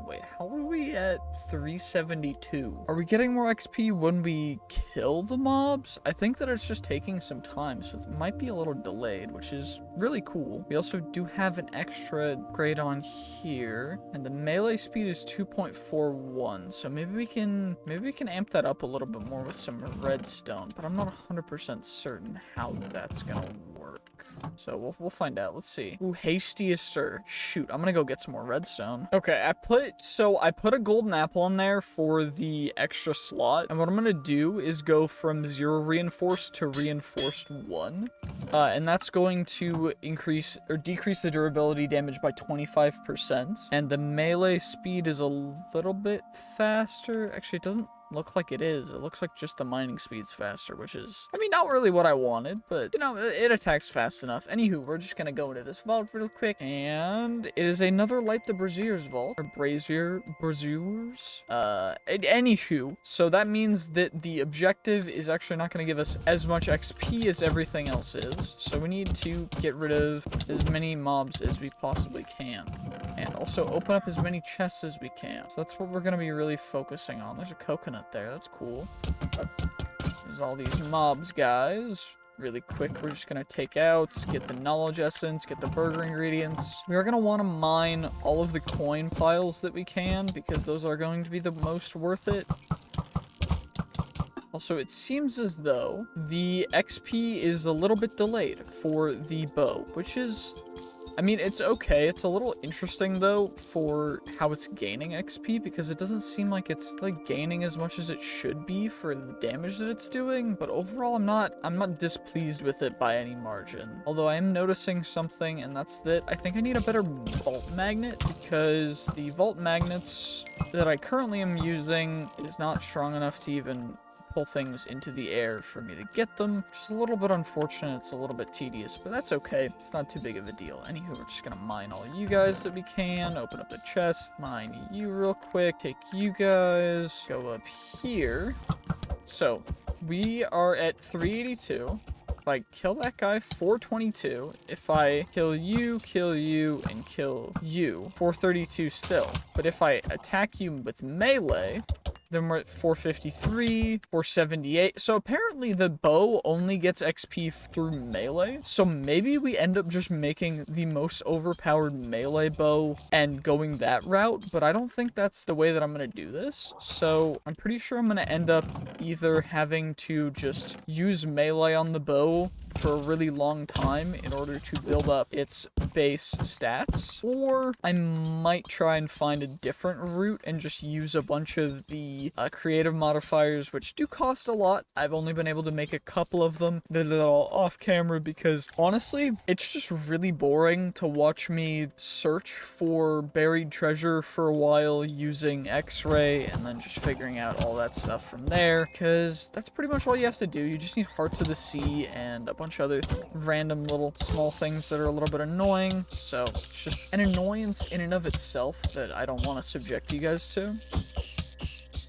Wait, how are we at 372? Are we getting more XP when we kill the mobs? I think that it's just taking some time, so it might be a little delayed, which is really cool. We also do have an extra grade on here, and the melee speed is 2.41, so maybe we can amp that up a little bit more with some redstone, but I'm not 100% certain how that's gonna work. So we'll find out. Let's see. Ooh, hastiester. Shoot, I'm gonna go get some more redstone. Okay, I put a golden apple on there for the extra slot, and what I'm gonna do is go from 0 reinforced to reinforced 1, and that's going to increase or decrease the durability damage by 25%, and the melee speed is a little bit faster. Actually, it doesn't look like it is. It looks like just the mining speed's faster, which is, I mean, not really what I wanted, but, you know, it attacks fast enough. Anywho, we're just gonna go into this vault real quick, and it is another Light the Brazier's vault, or Braziers. Anywho, so that means that the objective is actually not gonna give us as much XP as everything else is, so we need to get rid of as many mobs as we possibly can, and also open up as many chests as we can. So that's what we're gonna be really focusing on. There's a coconut there, that's cool. There's all these mobs, guys. Really quick, we're just gonna take out, get the knowledge essence, get the burger ingredients. We are gonna want to mine all of the coin piles that we can, because those are going to be the most worth it. Also, it seems as though the XP is a little bit delayed for the bow, which is, I mean, it's okay. It's a little interesting, though, for how it's gaining XP, because it doesn't seem like it's, like, gaining as much as it should be for the damage that it's doing. But overall, I'm not displeased with it by any margin. Although I am noticing something, and that's that I think I need a better vault magnet, because the vault magnets that I currently am using is not strong enough to even pull things into the air for me to get them, which is a little bit unfortunate. It's a little bit tedious, but that's okay. It's not too big of a deal. Anywho, we're just gonna mine all you guys that we can, open up the chest, mine you real quick, take you guys, go up here. So, we are at 382. If I kill that guy, 422. If I kill you, and kill you, 432 still. But if I attack you with melee, then we're at 453, 478. So apparently the bow only gets XP through melee. So maybe we end up just making the most overpowered melee bow and going that route. But I don't think that's the way that I'm going to do this. So I'm pretty sure I'm going to end up either having to just use melee on the bow for a really long time in order to build up its base stats, or I might try and find a different route and just use a bunch of the creative modifiers, which do cost a lot. I've only been able to make a couple of them. Did it all off camera because honestly, it's just really boring to watch me search for buried treasure for a while using X-ray and then just figuring out all that stuff from there, because that's pretty much all you have to do. You just need Hearts of the Sea and a bunch of other random little small things that are a little bit annoying. So it's just an annoyance in and of itself that I don't want to subject you guys to.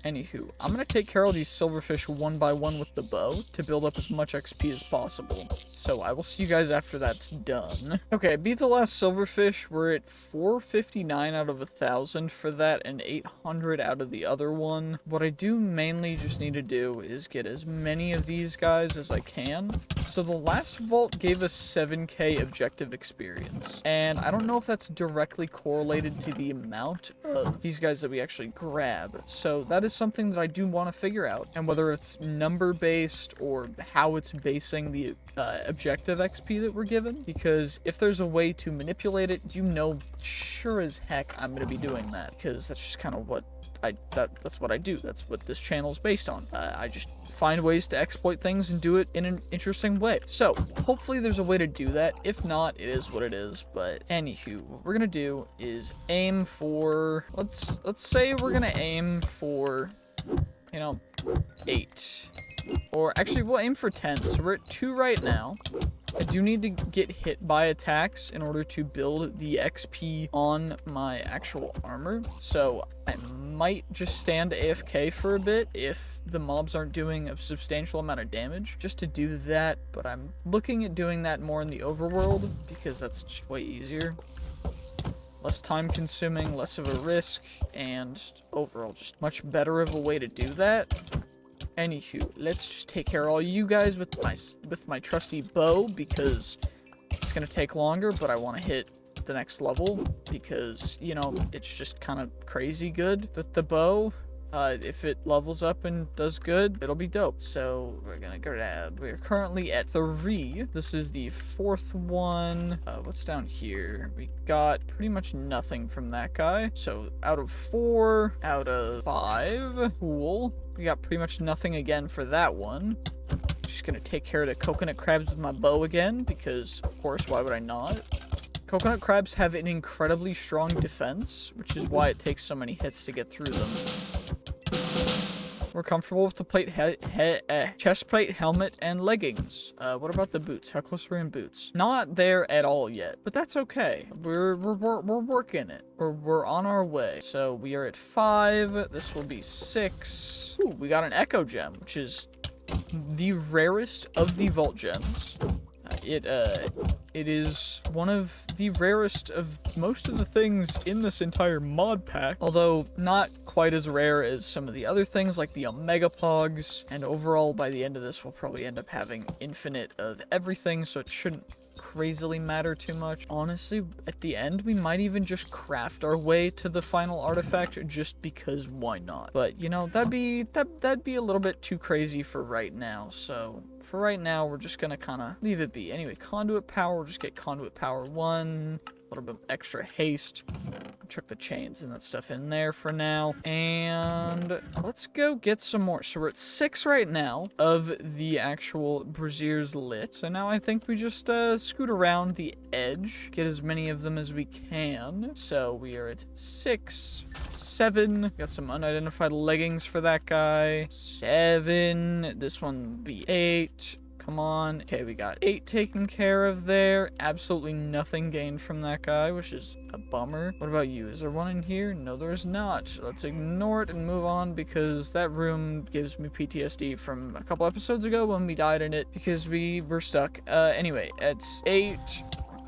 Anywho, I'm going to take care of these silverfish one by one with the bow to build up as much XP as possible. So I will see you guys after that's done. Okay, I beat the last silverfish. We're at 459 out of 1,000 for that and 800 out of the other one. What I do mainly just need to do is get as many of these guys as I can. So the last vault gave us 7k objective experience. And I don't know if that's directly correlated to the amount of these guys that we actually grab. So that is something that I do want to figure out, and whether it's number based or how it's basing the objective XP that we're given, because if there's a way to manipulate it, you know, sure as heck I'm going to be doing that, because that's just kind of what that's what I do. That's what this channel is based on. I just find ways to exploit things and do it in an interesting way. So hopefully there's a way to do that. If not, it is what it is. But anywho, what we're gonna do is aim for, let's say we're gonna aim for, you know, 8. Or actually, we'll aim for 10. So we're at 2 right now. I do need to get hit by attacks in order to build the XP on my actual armor. So I might just stand AFK for a bit if the mobs aren't doing a substantial amount of damage, just to do that. But I'm looking at doing that more in the overworld because that's just way easier. Less time consuming, less of a risk, and overall just much better of a way to do that. Anywho, let's just take care of all you guys with my trusty bow, because it's gonna take longer, but I want to hit the next level because, you know, it's just kind of crazy good with the bow. If it levels up and does good, it'll be dope. So we're gonna grab, we're currently at 3. This is the 4th one. What's down here? We got pretty much nothing from that guy. So out of 4, out of 5, cool. We got pretty much nothing again for that one. Just gonna take care of the coconut crabs with my bow again, because of course, why would I not? Coconut crabs have an incredibly strong defense, which is why it takes so many hits to get through them. We're comfortable with the chest plate, helmet, and leggings. What about the boots? How close are we in boots? Not there at all yet, but that's okay. We're working it. We're on our way. So we are at 5. This will be 6. Ooh, we got an echo gem, which is the rarest of the vault gems. It is one of the rarest of most of the things in this entire mod pack, although not quite as rare as some of the other things like the Omega Pogs, and overall by the end of this we'll probably end up having infinite of everything, so it shouldn't crazily matter too much. Honestly, at the end we might even just craft our way to the final artifact just because why not? But you know, that'd be a little bit too crazy for right now, so for right now we're just gonna kind of leave it be. Anyway, conduit power, we'll just get conduit power 1, little bit extra haste. Chuck the chains and that stuff in there for now. And let's go get some more. So we're at 6 right now of the actual braziers lit. So now I think we just scoot around the edge, get as many of them as we can. So we are at 6, 7. Got some unidentified leggings for that guy. 7. This one will be 8. Come on. Okay, we got 8 taken care of there. Absolutely nothing gained from that guy, which is a bummer. What about you? Is there one in here? No, there's not. Let's ignore it and move on because that room gives me PTSD from a couple episodes ago when we died in it because we were stuck. Anyway, it's 8.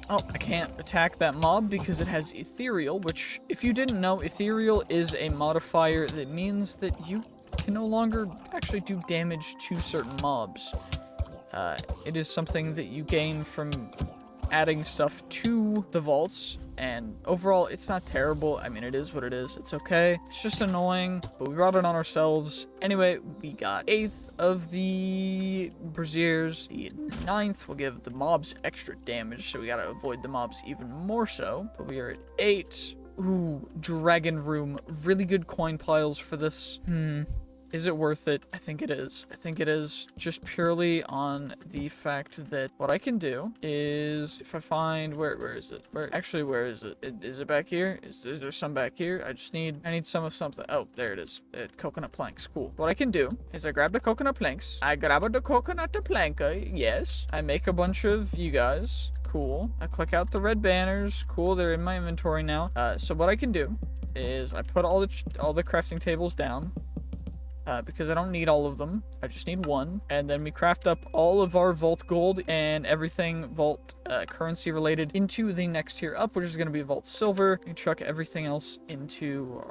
Oh, I can't attack that mob because it has ethereal, which, if you didn't know, ethereal is a modifier that means that you can no longer actually do damage to certain mobs. It is something that you gain from adding stuff to the vaults, and overall, it's not terrible. I mean, it is what it is. It's okay. It's just annoying, but we brought it on ourselves. Anyway, we got 8th of the braziers. The 9th will give the mobs extra damage, so we gotta avoid the mobs even more so. But we are at 8. Ooh, dragon room. Really good coin piles for this. Is it worth it? I think it is. I think it is, just purely on the fact that what I can do is, if I find, where is it? Where is it? Is it back here? Is there some back here? I need some of something. Oh, there it is. Coconut planks. Cool. What I can do is I grab the coconut planks. I grab the coconut planka. Yes. I make a bunch of you guys. Cool. I click out the red banners. Cool. They're in my inventory now. So what I can do is I put all the crafting tables down. Because I don't need all of them. I just need one. And then we craft up all of our vault gold and everything vault currency related into the next tier up, which is going to be vault silver. We chuck everything else into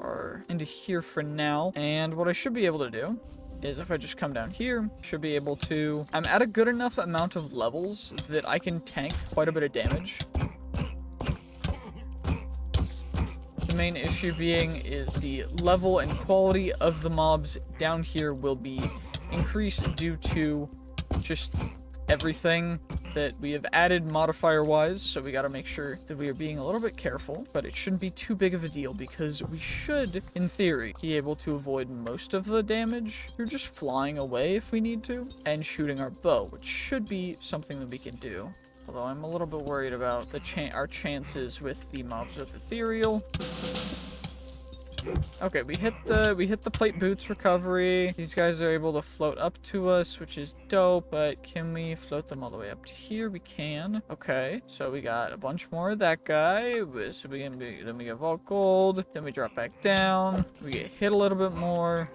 here for now. And what I should be able to do is if I just come down here, should be able to... I'm at a good enough amount of levels that I can tank quite a bit of damage. The main issue being is the level and quality of the mobs down here will be increased due to just everything that we have added modifier-wise, so we gotta make sure that we are being a little bit careful, but it shouldn't be too big of a deal because we should, in theory, be able to avoid most of the damage. We're just flying away if we need to, and shooting our bow, which should be something that we can do. Although I'm a little bit worried about our chances with the mobs with ethereal. Okay, we hit the plate boots recovery. These guys are able to float up to us, which is dope, but can we float them all the way up to here? We can. Okay, so we got a bunch more of that guy. So then we get vault gold. Then we drop back down. We get hit a little bit more.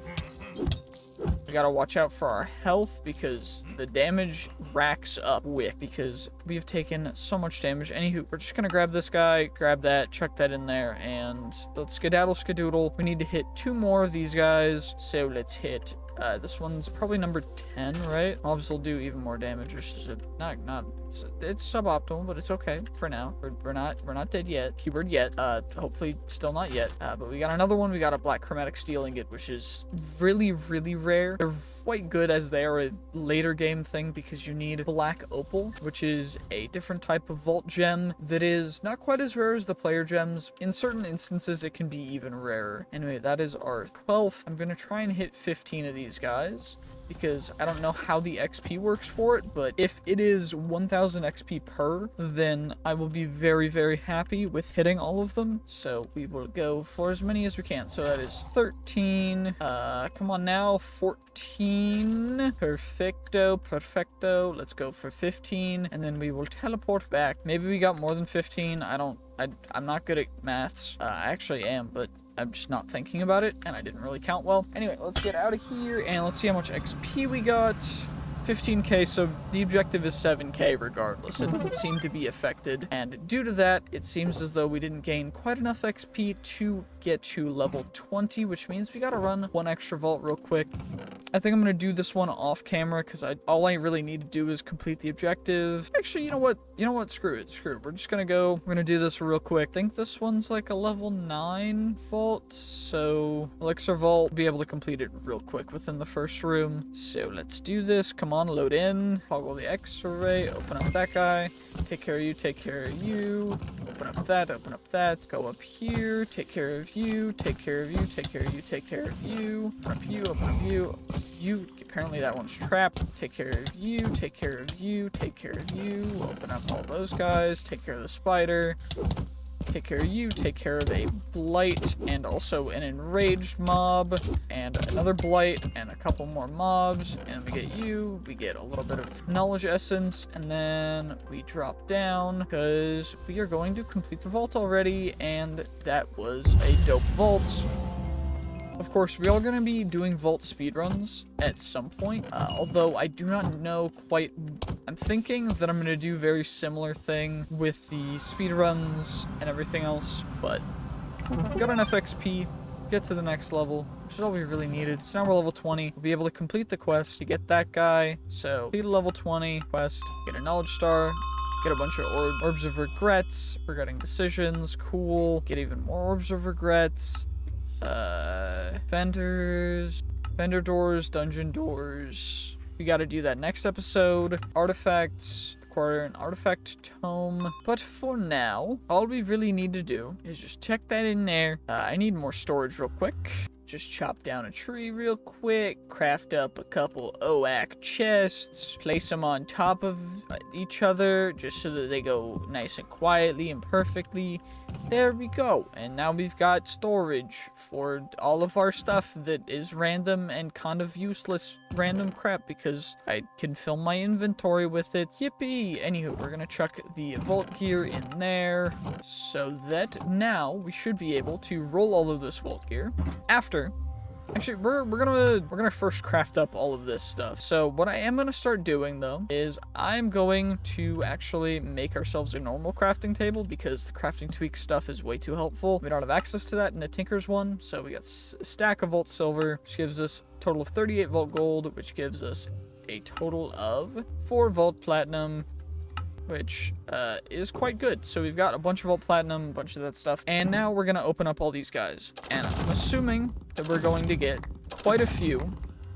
We gotta watch out for our health because the damage racks up quick because we've taken so much damage. Anywho, we're just gonna grab this guy, grab that, chuck that in there, and let's skedaddle skadoodle. We need to hit 2 more of these guys, so let's hit this one's probably number 10, right? Mobs will do even more damage, which is it's suboptimal, but it's okay for now. We're not dead yet. Keyword yet. Hopefully still not yet. But we got another one. We got a black chromatic steel ingot, which is really, really rare. They're quite good as they are a later game thing because you need black opal, which is a different type of vault gem that is not quite as rare as the player gems. In certain instances, it can be even rarer. Anyway, that is our 12th. I'm gonna try and hit 15 of these guys because I don't know how the XP works for it, but if it is 1000 XP per, then I will be very, very happy with hitting all of them. So we will go for as many as we can. So that is 13. Come on now, 14. Perfecto. Let's go for 15, and then we will teleport back. Maybe we got more than 15. I'm not good at maths. I actually am, but I'm just not thinking about it, and I didn't really count well. Anyway, let's get out of here, and let's see how much XP we got. 15k, so the objective is 7k regardless. It doesn't seem to be affected, and due to that, it seems as though we didn't gain quite enough XP to get to level 20, which means we gotta run one extra vault real quick. I think I'm gonna do this one off camera because all I really need to do is complete the objective. Actually, you know what? Screw it. We're just gonna go. We're gonna do this real quick. I think this one's like a level 9 vault, so Elixir Vault will be able to complete it real quick within the first room. So let's do this. Come on, load in. Toggle the X-ray. Open up that guy. Take care of you. open up that, go up here, take care of you, take care of you, take care of you, take care of you, open up you, apparently that one's trapped, take care of you, take care of you, take care of you, open up all those guys, take care of the spider, take care of you, take care of a blight, and also an enraged mob, and another blight, and a couple more mobs, and we get you, we get a little bit of knowledge essence, and then we drop down, because we are going to complete the vault already, and that was a dope vault. Of course, we are going to be doing vault speedruns at some point, although I do not know quite. I'm thinking that I'm going to do a very similar thing with the speedruns and everything else, but got enough XP, get to the next level, which is all we really needed. So now we're level 20. We'll be able to complete the quest to get that guy. So complete a level 20 quest, get a knowledge star, get a bunch of orbs of regrets, regretting decisions, cool, get even more orbs of regrets. Vendor doors, dungeon doors. We gotta do that next episode. Artifacts, acquire an artifact tome. But for now, all we really need to do is just check that in there. I need more storage real quick. Just chop down a tree real quick, craft up a couple oak chests, place them on top of each other just so that they go nice and quietly and perfectly. There we go. And now we've got storage for all of our stuff that is random and kind of useless random crap because I can fill my inventory with it. Yippee! Anywho, we're gonna chuck the vault gear in there so that now we should be able to roll all of this vault gear after. Actually, we're gonna first craft up all of this stuff. So what I am gonna start doing though is I'm going to actually make ourselves a normal crafting table because the crafting tweak stuff is way too helpful. We don't have access to that in the Tinker's one. So we got a stack of vault silver, which gives us a total of 38 vault gold, which gives us a total of 4 vault platinum, which is quite good. So we've got a bunch of vault platinum, a bunch of that stuff, and now we're gonna open up all these guys. And I'm assuming that we're going to get quite a few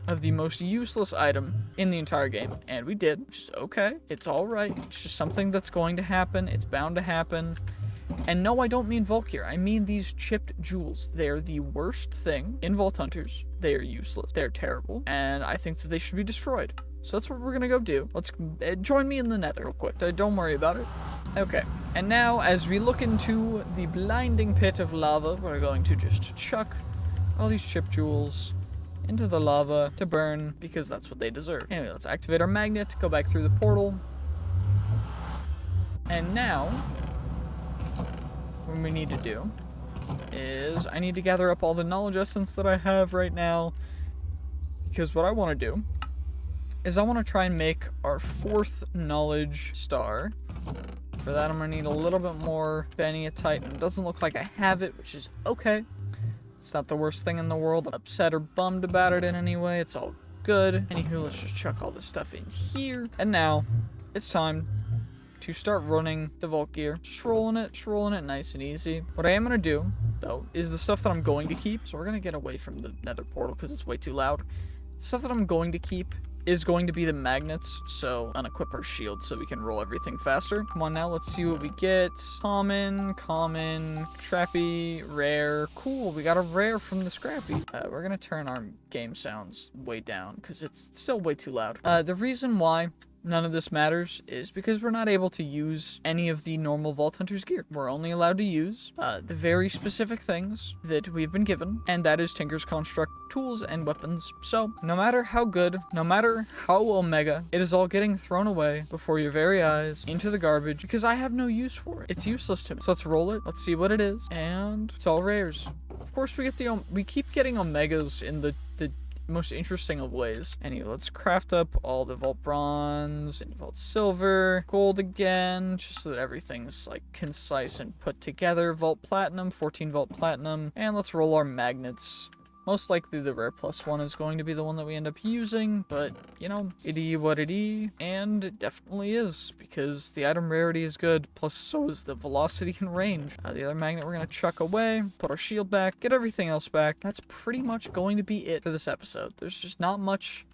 of the most useless item in the entire game, and we did, which is okay. It's all right. It's just something that's going to happen. It's bound to happen. And no, I don't mean vault gear. I mean these chipped jewels. They are the worst thing in Vault Hunters. They are useless. They're terrible, and I think that they should be destroyed. So that's what we're gonna go do. Let's join me in the nether real quick. Don't worry about it. Okay, and now as we look into the blinding pit of lava, we're going to just chuck all these chip jewels into the lava to burn because that's what they deserve. Anyway, let's activate our magnet, go back through the portal. And now, what we need to do is I need to gather up all the knowledge essence that I have right now because what I want to do is I want to try and make our 4th knowledge star. For that, I'm going to need a little bit more beniatite, and it doesn't look like I have it, which is okay. It's not the worst thing in the world. I'm upset or bummed about it in any way. It's all good. Anywho, let's just chuck all this stuff in here. And now, it's time to start running the vault gear. Just rolling it nice and easy. What I am going to do, though, is the stuff that I'm going to keep. So we're going to get away from the nether portal because it's way too loud. The stuff that I'm going to keep is going to be the magnets, so unequip our shield so we can roll everything faster. Come on now, let's see what we get. Common, trappy, rare. Cool, we got a rare from the scrappy. We're gonna turn our game sounds way down because it's still way too loud. The reason why none of this matters is because we're not able to use any of the normal Vault Hunters gear. We're only allowed to use the very specific things that we've been given, and that is Tinker's Construct tools and weapons. So no matter how good, no matter how omega, it is all getting thrown away before your very eyes into the garbage because I have no use for it. It's useless to me. So let's roll it. Let's see what it is. And it's all rares. Of course we get we keep getting omegas in the most interesting of ways. Anyway, let's craft up all the vault bronze and vault silver, gold again, just so that everything's like concise and put together. Vault platinum, 14 vault platinum, and let's roll our magnets. Most likely the rare +1 is going to be the one that we end up using, but you know, it is what it is, and it definitely is because the item rarity is good, plus so is the velocity and range. The other magnet we're gonna chuck away, put our shield back, get everything else back. That's pretty much going to be it for this episode. There's just not much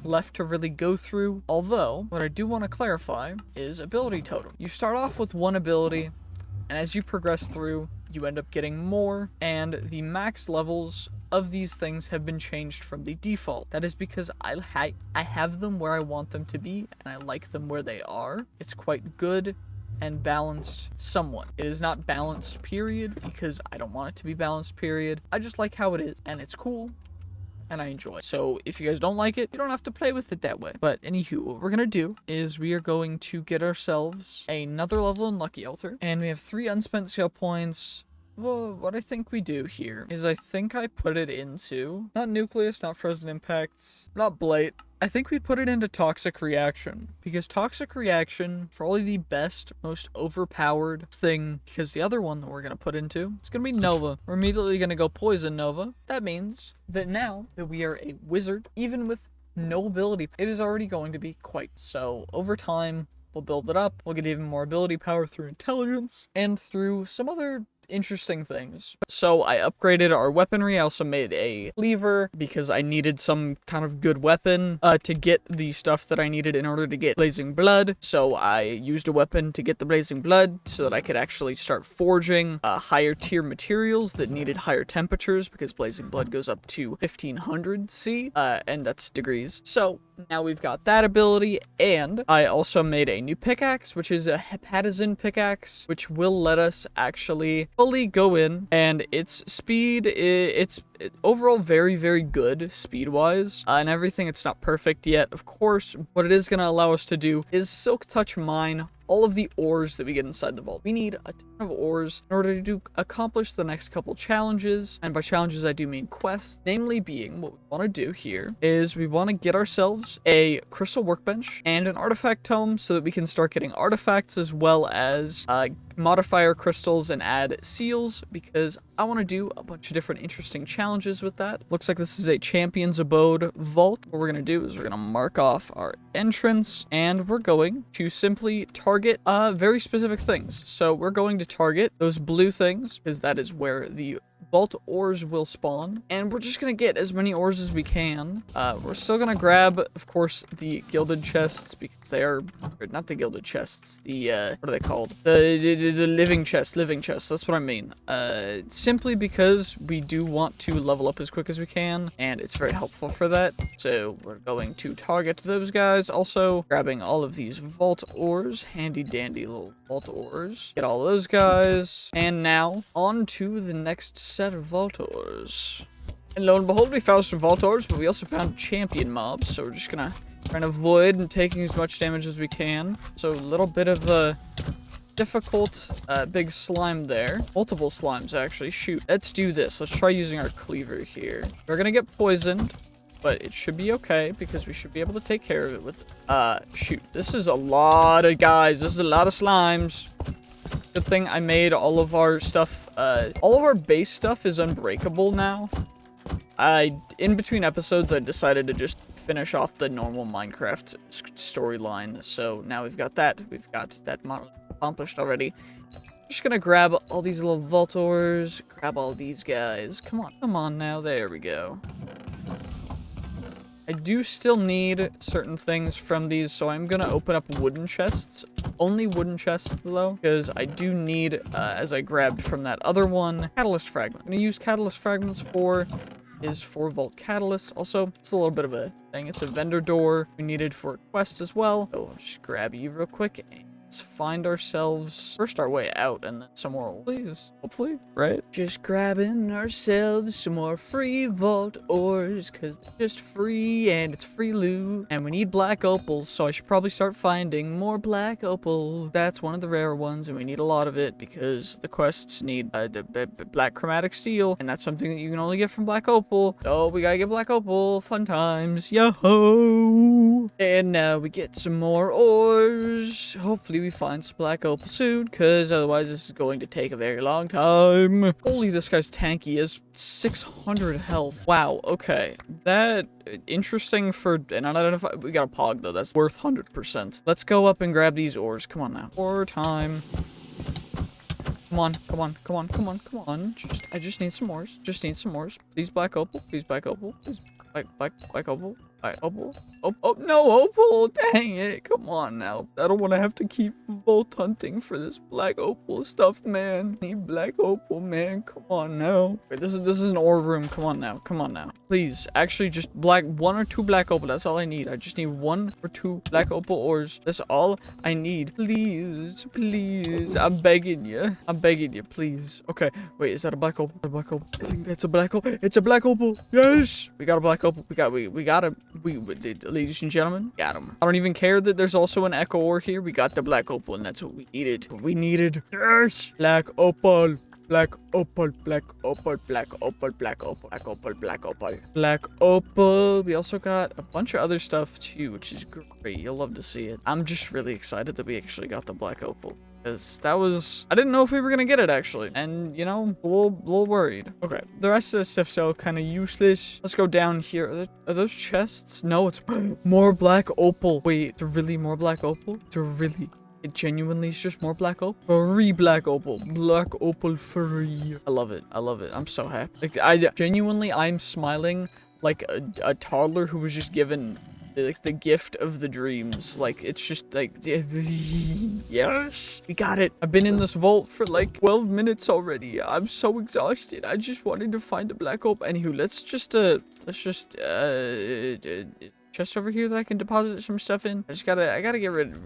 left to really go through, although what I do want to clarify is ability totem. You start off with one ability And as you progress through, you end up getting more, and the max levels of these things have been changed from the default. That is because I have them where I want them to be, and I like them where they are. It's quite good and balanced somewhat. It is not balanced, period, because I don't want it to be balanced, period. I just like how it is, and it's cool, and I enjoy it. So if you guys don't like it, you don't have to play with it that way. But anywho, what we're gonna do is we are going to get ourselves another level in Lucky Altar, and we have 3 unspent skill points. Well, what I think we do here is I think I put it into, not Nucleus, not Frozen Impacts, not Blight. I think we put it into Toxic Reaction, because Toxic Reaction, probably the best, most overpowered thing, because the other one that we're going to put into, it's going to be Nova. We're immediately going to go Poison Nova. That means that now that we are a wizard, even with no ability, it is already going to be quite so. Over time, we'll build it up, we'll get even more ability power through intelligence, and through some other interesting things. So I upgraded our weaponry. I also made a cleaver because I needed some kind of good weapon to get the stuff that I needed in order to get Blazing Blood. So I used a weapon to get the Blazing Blood so that I could actually start forging higher tier materials that needed higher temperatures, because Blazing Blood goes up to 1500 C, and that's degrees. So now we've got that ability, and I also made a new pickaxe, which is a Hepatizen pickaxe, which will let us actually fully go in, and its speed, it's overall very, very good speed-wise, and everything. It's not perfect yet, of course. What it is going to allow us to do is Silk Touch mine all of the ores that we get inside the vault. We need a ton of ores in order to accomplish the next couple challenges, and by challenges I do mean quests, namely being what we want to do here is we want to get ourselves a crystal workbench and an artifact tome so that we can start getting artifacts as well as modifier crystals and add seals, because I want to do a bunch of different interesting challenges with that. Looks like this is a Champion's Abode vault. What we're going to do is we're going to mark off our entrance, and we're going to simply target very specific things. So we're going to target those blue things, because that is where the vault ores will spawn, and we're just gonna get as many ores as we can. We're still gonna grab, of course, the gilded chests, because they are, or not the gilded chests, the what are they called, the living chests, that's what I mean. Simply because we do want to level up as quick as we can, and it's very helpful for that. So we're going to target those guys. Also grabbing all of these vault ores, handy dandy little vault ores, get all those guys, and now on to the next set of vault ores. And lo and behold, we found some vault ores, but we also found champion mobs, so we're just gonna try and avoid taking as much damage as we can. So a little bit of a difficult big slime there. Multiple slimes, actually. Shoot, let's do this. Let's try using our cleaver here. We're gonna get poisoned, but it should be okay, because we should be able to take care of it with shoot, this is a lot of guys. This is a lot of slimes. Good thing I made all of our stuff, all of our base stuff is unbreakable now. In between episodes, I decided to just finish off the normal Minecraft storyline. So now we've got that model accomplished already. Just gonna grab all these little vault ores, grab all these guys. Come on now, there we go. I do still need certain things from these, so I'm gonna open up wooden chests. Only wooden chests, though, because I do need, as I grabbed from that other one, catalyst fragment. I'm gonna use catalyst fragments for Vault Catalyst. Also, it's a little bit of a thing. It's a vendor door we needed for a quest as well. So I'll just grab you real quick. Let's find ourselves first our way out, and then some more, please. Hopefully, right? Just grabbing ourselves some more free vault ores, because they're just free, and it's free loot. And we need black opals, so I should probably start finding more black opal. That's one of the rare ones, and we need a lot of it, because the quests need black chromatic steel, and that's something that you can only get from black opal. So we gotta get black opal. Fun times. Yo-ho! And now we get some more ores. Hopefully we find some black opal soon, because otherwise this is going to take a very long time. Holy, this guy's tanky. He has 600 health. Wow, okay. That interesting for an unidentified. We got a pog though. That's worth 100%. Let's go up and grab these ores. Come on now. Ore time. Come on. I just need some ores. Please black opal. Please black opal. Please black opal. All right, opal. Oh, no, opal. Dang it. Come on now. I don't want to have to keep vault hunting for this black opal stuff, man. I need black opal, man. Come on now. Wait, this is an ore room. Come on now. Come on now. Please, actually, just black 1 or 2 black opal. That's all I need. I just need 1 or 2 black opal ores. That's all I need. Please, please. I'm begging you. I'm begging you, please. Okay. Wait, is that a black opal? A black opal? I think that's a black opal. It's a black opal. Yes. We got a black opal. We got him. Ladies and gentlemen, got him. I don't even care that there's also an echo ore here. We got the black opal, and that's what we needed. What we needed. Yes. Black opal. Black opal, black opal, black opal, black opal, black opal, black opal, black opal. We also got a bunch of other stuff too, which is great. You'll love to see it. I'm just really excited that we actually got the black opal. Because that was... I didn't know if we were going to get it, actually. And, you know, a little worried. Okay, the rest of the stuff's all kind of useless. Let's go down here. Are those chests? No, it's more black opal. Wait, it's really more black opal? It's really... It genuinely is just more black opal. Free black opal. Black opal free. I love it. I love it. I'm so happy. Like, I'm smiling like a toddler who was just given... like the gift of the dreams. Like, it's just like, yes, we got it. I've been in this vault for like 12 minutes already. I'm so exhausted. I just wanted to find a black opal. Anywho, let's just chest over here that I can deposit some stuff in. I gotta get rid of,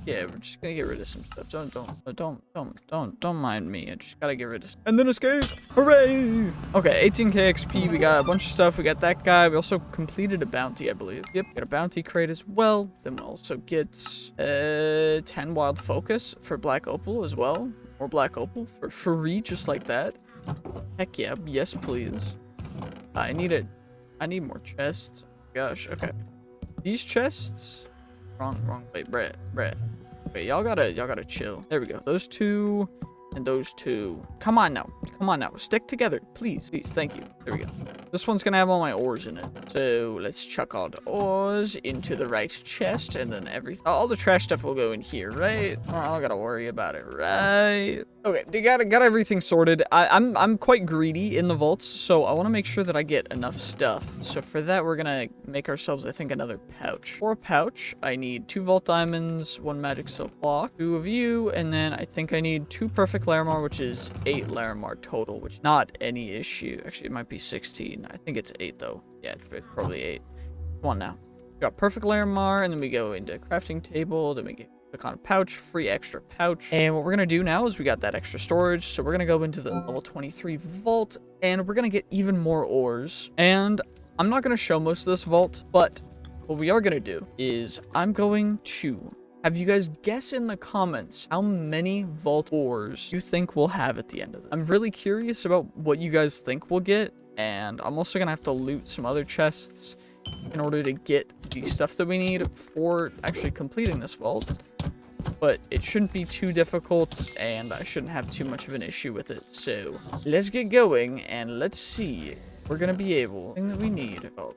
yeah, we're just gonna get rid of some stuff. Don't mind me. I just gotta get rid of stuff. And then escape. Hooray. Okay, 18k XP. We got a bunch of stuff. We got that guy. We also completed a bounty, I believe. Yep, got a bounty crate as well. Then we'll also get 10 wild focus for black opal as well. More black opal for free, just like that. Heck yeah, yes please. I need more chests. Gosh, okay. These chests, wrong. Wait, Brett. Wait, y'all gotta chill. There we go. Those 2 and those 2. Come on now. Stick together, please. Thank you. There we go. This one's gonna have all my ores in it. So let's chuck all the ores into the right chest, and then all the trash stuff will go in here, right? I don't gotta worry about it, right? Okay, they got everything sorted. I'm quite greedy in the vaults, so I want to make sure that I get enough stuff. So for that, we're gonna make ourselves, I think, another pouch. For a pouch, I need 2 vault diamonds, 1 magic silk block, 2 of you, and then I think I need 2 perfect Larimar, which is 8 Larimar total, which not any issue. Actually, it might be 16. I think it's 8 though. Yeah, it's probably 8. Come on now. We got perfect Larimar, and then we go into crafting table, then we get click on a pouch, free extra pouch. And what we're gonna do now is we got that extra storage, so we're gonna go into the level 23 vault, and we're gonna get even more ores. And I'm not gonna show most of this vault, but what we are gonna do is I'm going to have you guys guess in the comments how many vault ores you think we'll have at the end of it. I'm really curious about what you guys think we'll get, and I'm also gonna have to loot some other chests in order to get the stuff that we need for actually completing this vault. But it shouldn't be too difficult, and I shouldn't have too much of an issue with it. So let's get going, and let's see. We're gonna be able, thing that we need. Oh,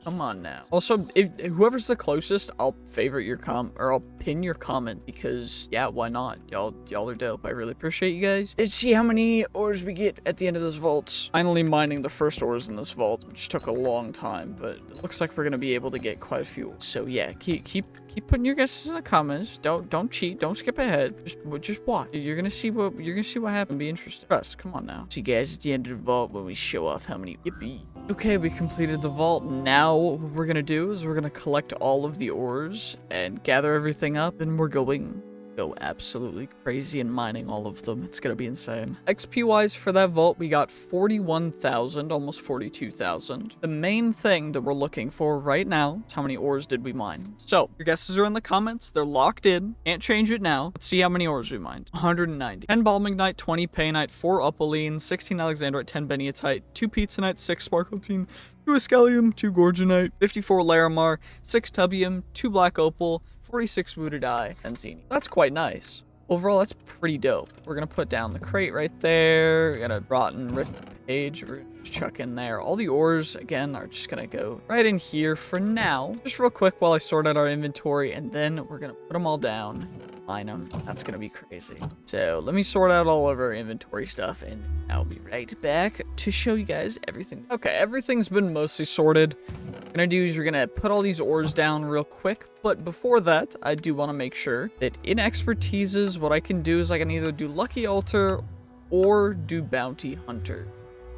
come on now. Also, if whoever's the closest, I'll favorite your or I'll pin your comment, because yeah, why not? Y'all are dope. I really appreciate you guys. Let's see how many ores we get at the end of this vault. Finally mining the first ores in this vault, which took a long time, but it looks like we're gonna be able to get quite a few. So yeah, keep putting your guesses in the comments. Don't cheat. Don't skip ahead. Just watch. You're gonna see what happened. Be interesting. Trust. Come on now. See you guys at the end of the vault when we show off how many. Yippee. Okay, we completed the vault. Now what we're gonna do is we're gonna collect all of the ores and gather everything up, and we're going go absolutely crazy and mining all of them. It's gonna be insane. XP wise for that vault, we got 41,000, almost 42,000. The main thing that we're looking for right now is how many ores did we mine. So your guesses are in the comments. They're locked in. Can't change it now. Let's see how many ores we mined. 190. 10 Balmignite, 20 Painite, 4 Opaline, 16 Alexandrite, 10 Beniatite, 2 Pizzanite, 6 Sparkletine, 2 Escalium, 2 Gorgonite, 54 Larimar, 6 Tubium, 2 Black Opal, 46 Wounded Eye, and Zeni. That's quite nice. Overall, that's pretty dope. We're gonna put down the crate right there. We got a rotten ripped page. We're just chuck in there. All the ores, again, are just gonna go right in here for now. Just real quick while I sort out our inventory, and then we're gonna put them all down mine them. That's gonna be crazy. So let me sort out all of our inventory stuff, and I'll be right back to show you guys everything. Okay, everything's been mostly sorted. What we're gonna do is we're gonna put all these ores down real quick, but before that, I do want to make sure that in expertises, what I can do is I can either do Lucky Altar or do Bounty Hunter.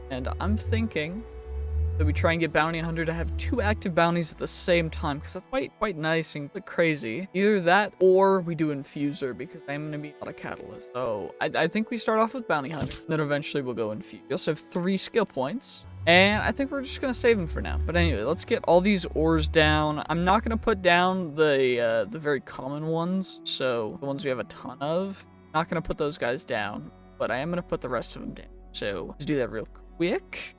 And I'm thinking that we try and get Bounty Hunter to have 2 active bounties at the same time, because that's quite nice and a bit crazy. Either that, or we do Infuser, because I'm going to be a lot of Catalyst. So I think we start off with Bounty Hunter, then eventually we'll go Infuse. We also have 3 skill points, and I think we're just going to save them for now. But anyway, let's get all these ores down. I'm not going to put down the very common ones, so the ones we have a ton of. Not going to put those guys down, but I am going to put the rest of them down. So let's do that real quick.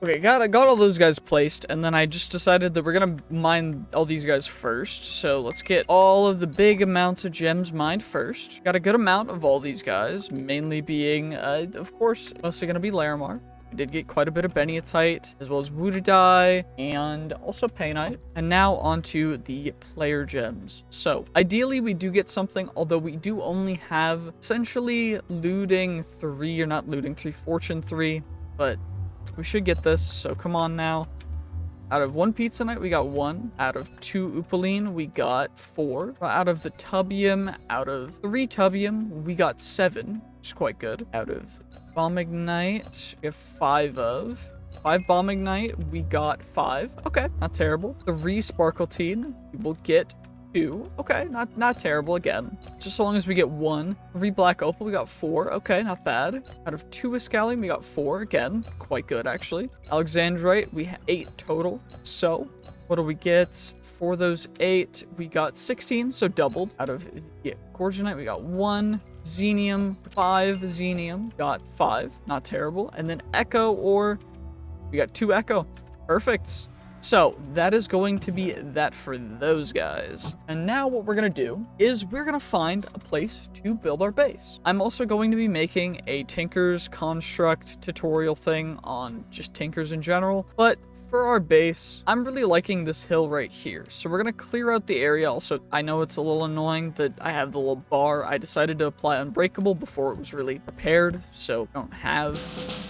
Okay, got all those guys placed, and then I just decided that we're gonna mine all these guys first. So let's get all of the big amounts of gems mined first. Got a good amount of all these guys, mainly being, of course, mostly gonna be Larimar. We did get quite a bit of Beniatite, as well as Woodadai, and also Painite. And now onto the player gems. So, ideally we do get something, although we do only have essentially looting 3, or not looting 3, fortune 3, but we should get this, so come on now. Out of 1 Pizza Night, we got 1. Out of 2 Upaline, we got 4. Out of the Tubium, out of 3 Tubium, we got 7, which is quite good. Out of Bomb Ignite, we have 5 of. 5 Bomb Ignite, we got 5. Okay, not terrible. 3 Sparkletine, we will get 2. Okay, not terrible again. Just as long as we get 1. 3 Black Opal, we got 4. Okay, not bad. Out of 2 Escallion, we got 4. Again, quite good actually. Alexandrite, we have 8 total. So, what do we get? For those 8, we got 16, so doubled. Out of Gorgonite, we got 1. Xenium, 5 Xenium, got 5. Not terrible. And then Echo Ore, we got 2 Echo. Perfect. So that is going to be that for those guys. And now what we're going to do is we're going to find a place to build our base. I'm also going to be making a Tinker's Construct tutorial thing on just Tinkers in general, but for our base, I'm really liking this hill right here. So we're going to clear out the area. Also, I know it's a little annoying that I have the little bar. I decided to apply Unbreakable before it was really prepared, so I don't have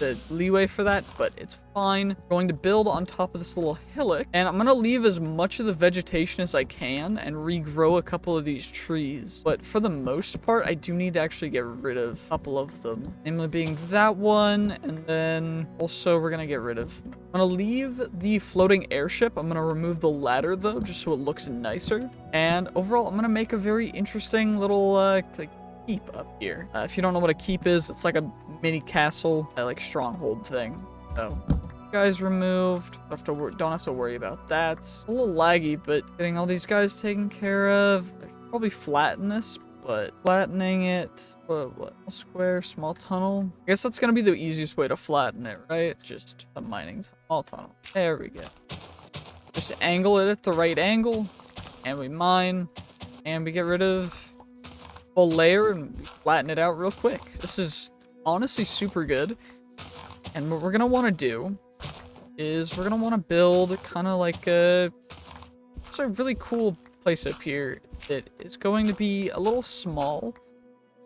the leeway for that, but it's fine. I'm going to build on top of this little hillock, and I'm going to leave as much of the vegetation as I can and regrow a couple of these trees. But for the most part, I do need to actually get rid of a couple of them, namely being that one, and then also we're going to get rid of... I'm going to leave the floating airship. I'm going to remove the ladder though, just so it looks nicer. And overall, I'm going to make a very interesting little like keep up here. If you don't know what a keep is, it's like a mini castle, like stronghold thing. So, guys removed. Don't have to worry about that. It's a little laggy, but getting all these guys taken care of. I should probably flatten this, but flattening it, what, square, small tunnel? I guess that's gonna be the easiest way to flatten it, right? Just a mining small tunnel. There we go. Just angle it at the right angle, and we mine, and we get rid of a layer and flatten it out real quick. This is honestly super good. And what we're gonna want to do is we're gonna want to build kind of like it's a really cool place up here that is going to be a little small,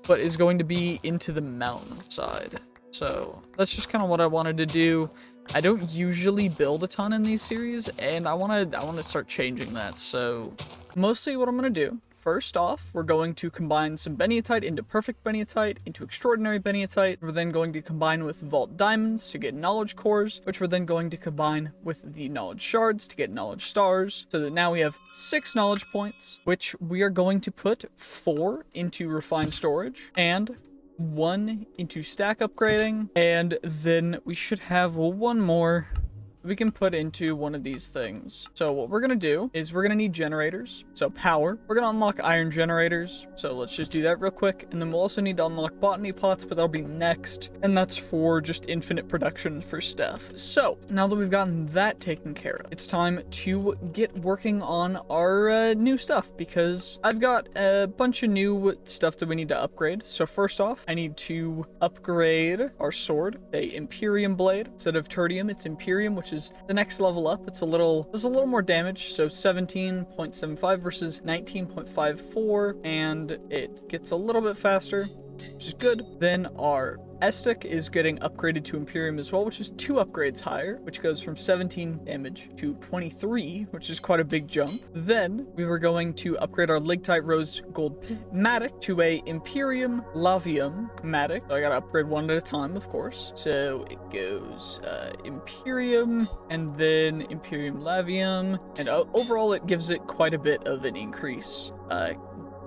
but is going to be into the mountain side. So that's just kind of what I wanted to do. I don't usually build a ton in these series, and I want to start changing that. So mostly what I'm going to do, first off, we're going to combine some Beniatite into Perfect Beniatite, into Extraordinary Beniatite. We're then going to combine with Vault Diamonds to get Knowledge Cores, which we're then going to combine with the Knowledge Shards to get Knowledge Stars, so that now we have 6 Knowledge Points, which we are going to put 4 into Refined Storage, and 1 into stack upgrading, and then we should have 1 more we can put into one of these things. So what we're gonna do is we're gonna need generators. So power, we're gonna unlock iron generators. So let's just do that real quick. And then we'll also need to unlock botany pots, but that'll be next. And that's for just infinite production for stuff. So now that we've gotten that taken care of, it's time to get working on our new stuff, because I've got a bunch of new stuff that we need to upgrade. So first off, I need to upgrade our sword, a Imperium blade. Instead of Tertium, it's Imperium, which which is the next level up. There's a little more damage, so 17.75 versus 19.54, and it gets a little bit faster, which is good. Then our Estic is getting upgraded to Imperium as well, which is 2 upgrades higher, which goes from 17 damage to 23, which is quite a big jump. Then we were going to upgrade our Ligtite Rose Gold Matic to a Imperium Lavium Matic. So I gotta upgrade one at a time, of course. So it goes Imperium, and then Imperium Lavium, and overall it gives it quite a bit of an increase.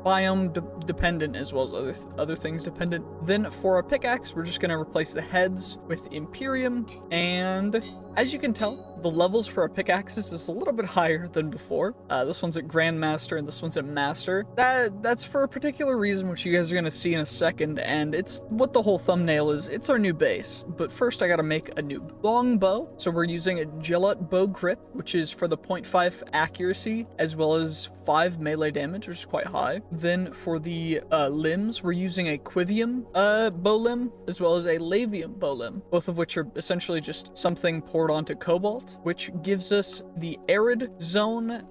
Biome dependent as well as other things dependent. Then for our pickaxe, we're just gonna replace the heads with Imperium, and as you can tell, the levels for our pickaxes is a little bit higher than before. This one's at Grandmaster and this one's at Master. That's for a particular reason, which you guys are gonna see in a second, and it's what the whole thumbnail is. It's our new base. But first I gotta make a new longbow. So we're using a Gillette bow grip, which is for the 0.5 accuracy, as well as 5 melee damage, which is quite high. Then for the limbs, we're using a Quivium bow limb, as well as a Lavium bow limb, both of which are essentially just something poured onto cobalt, which gives us the arid zone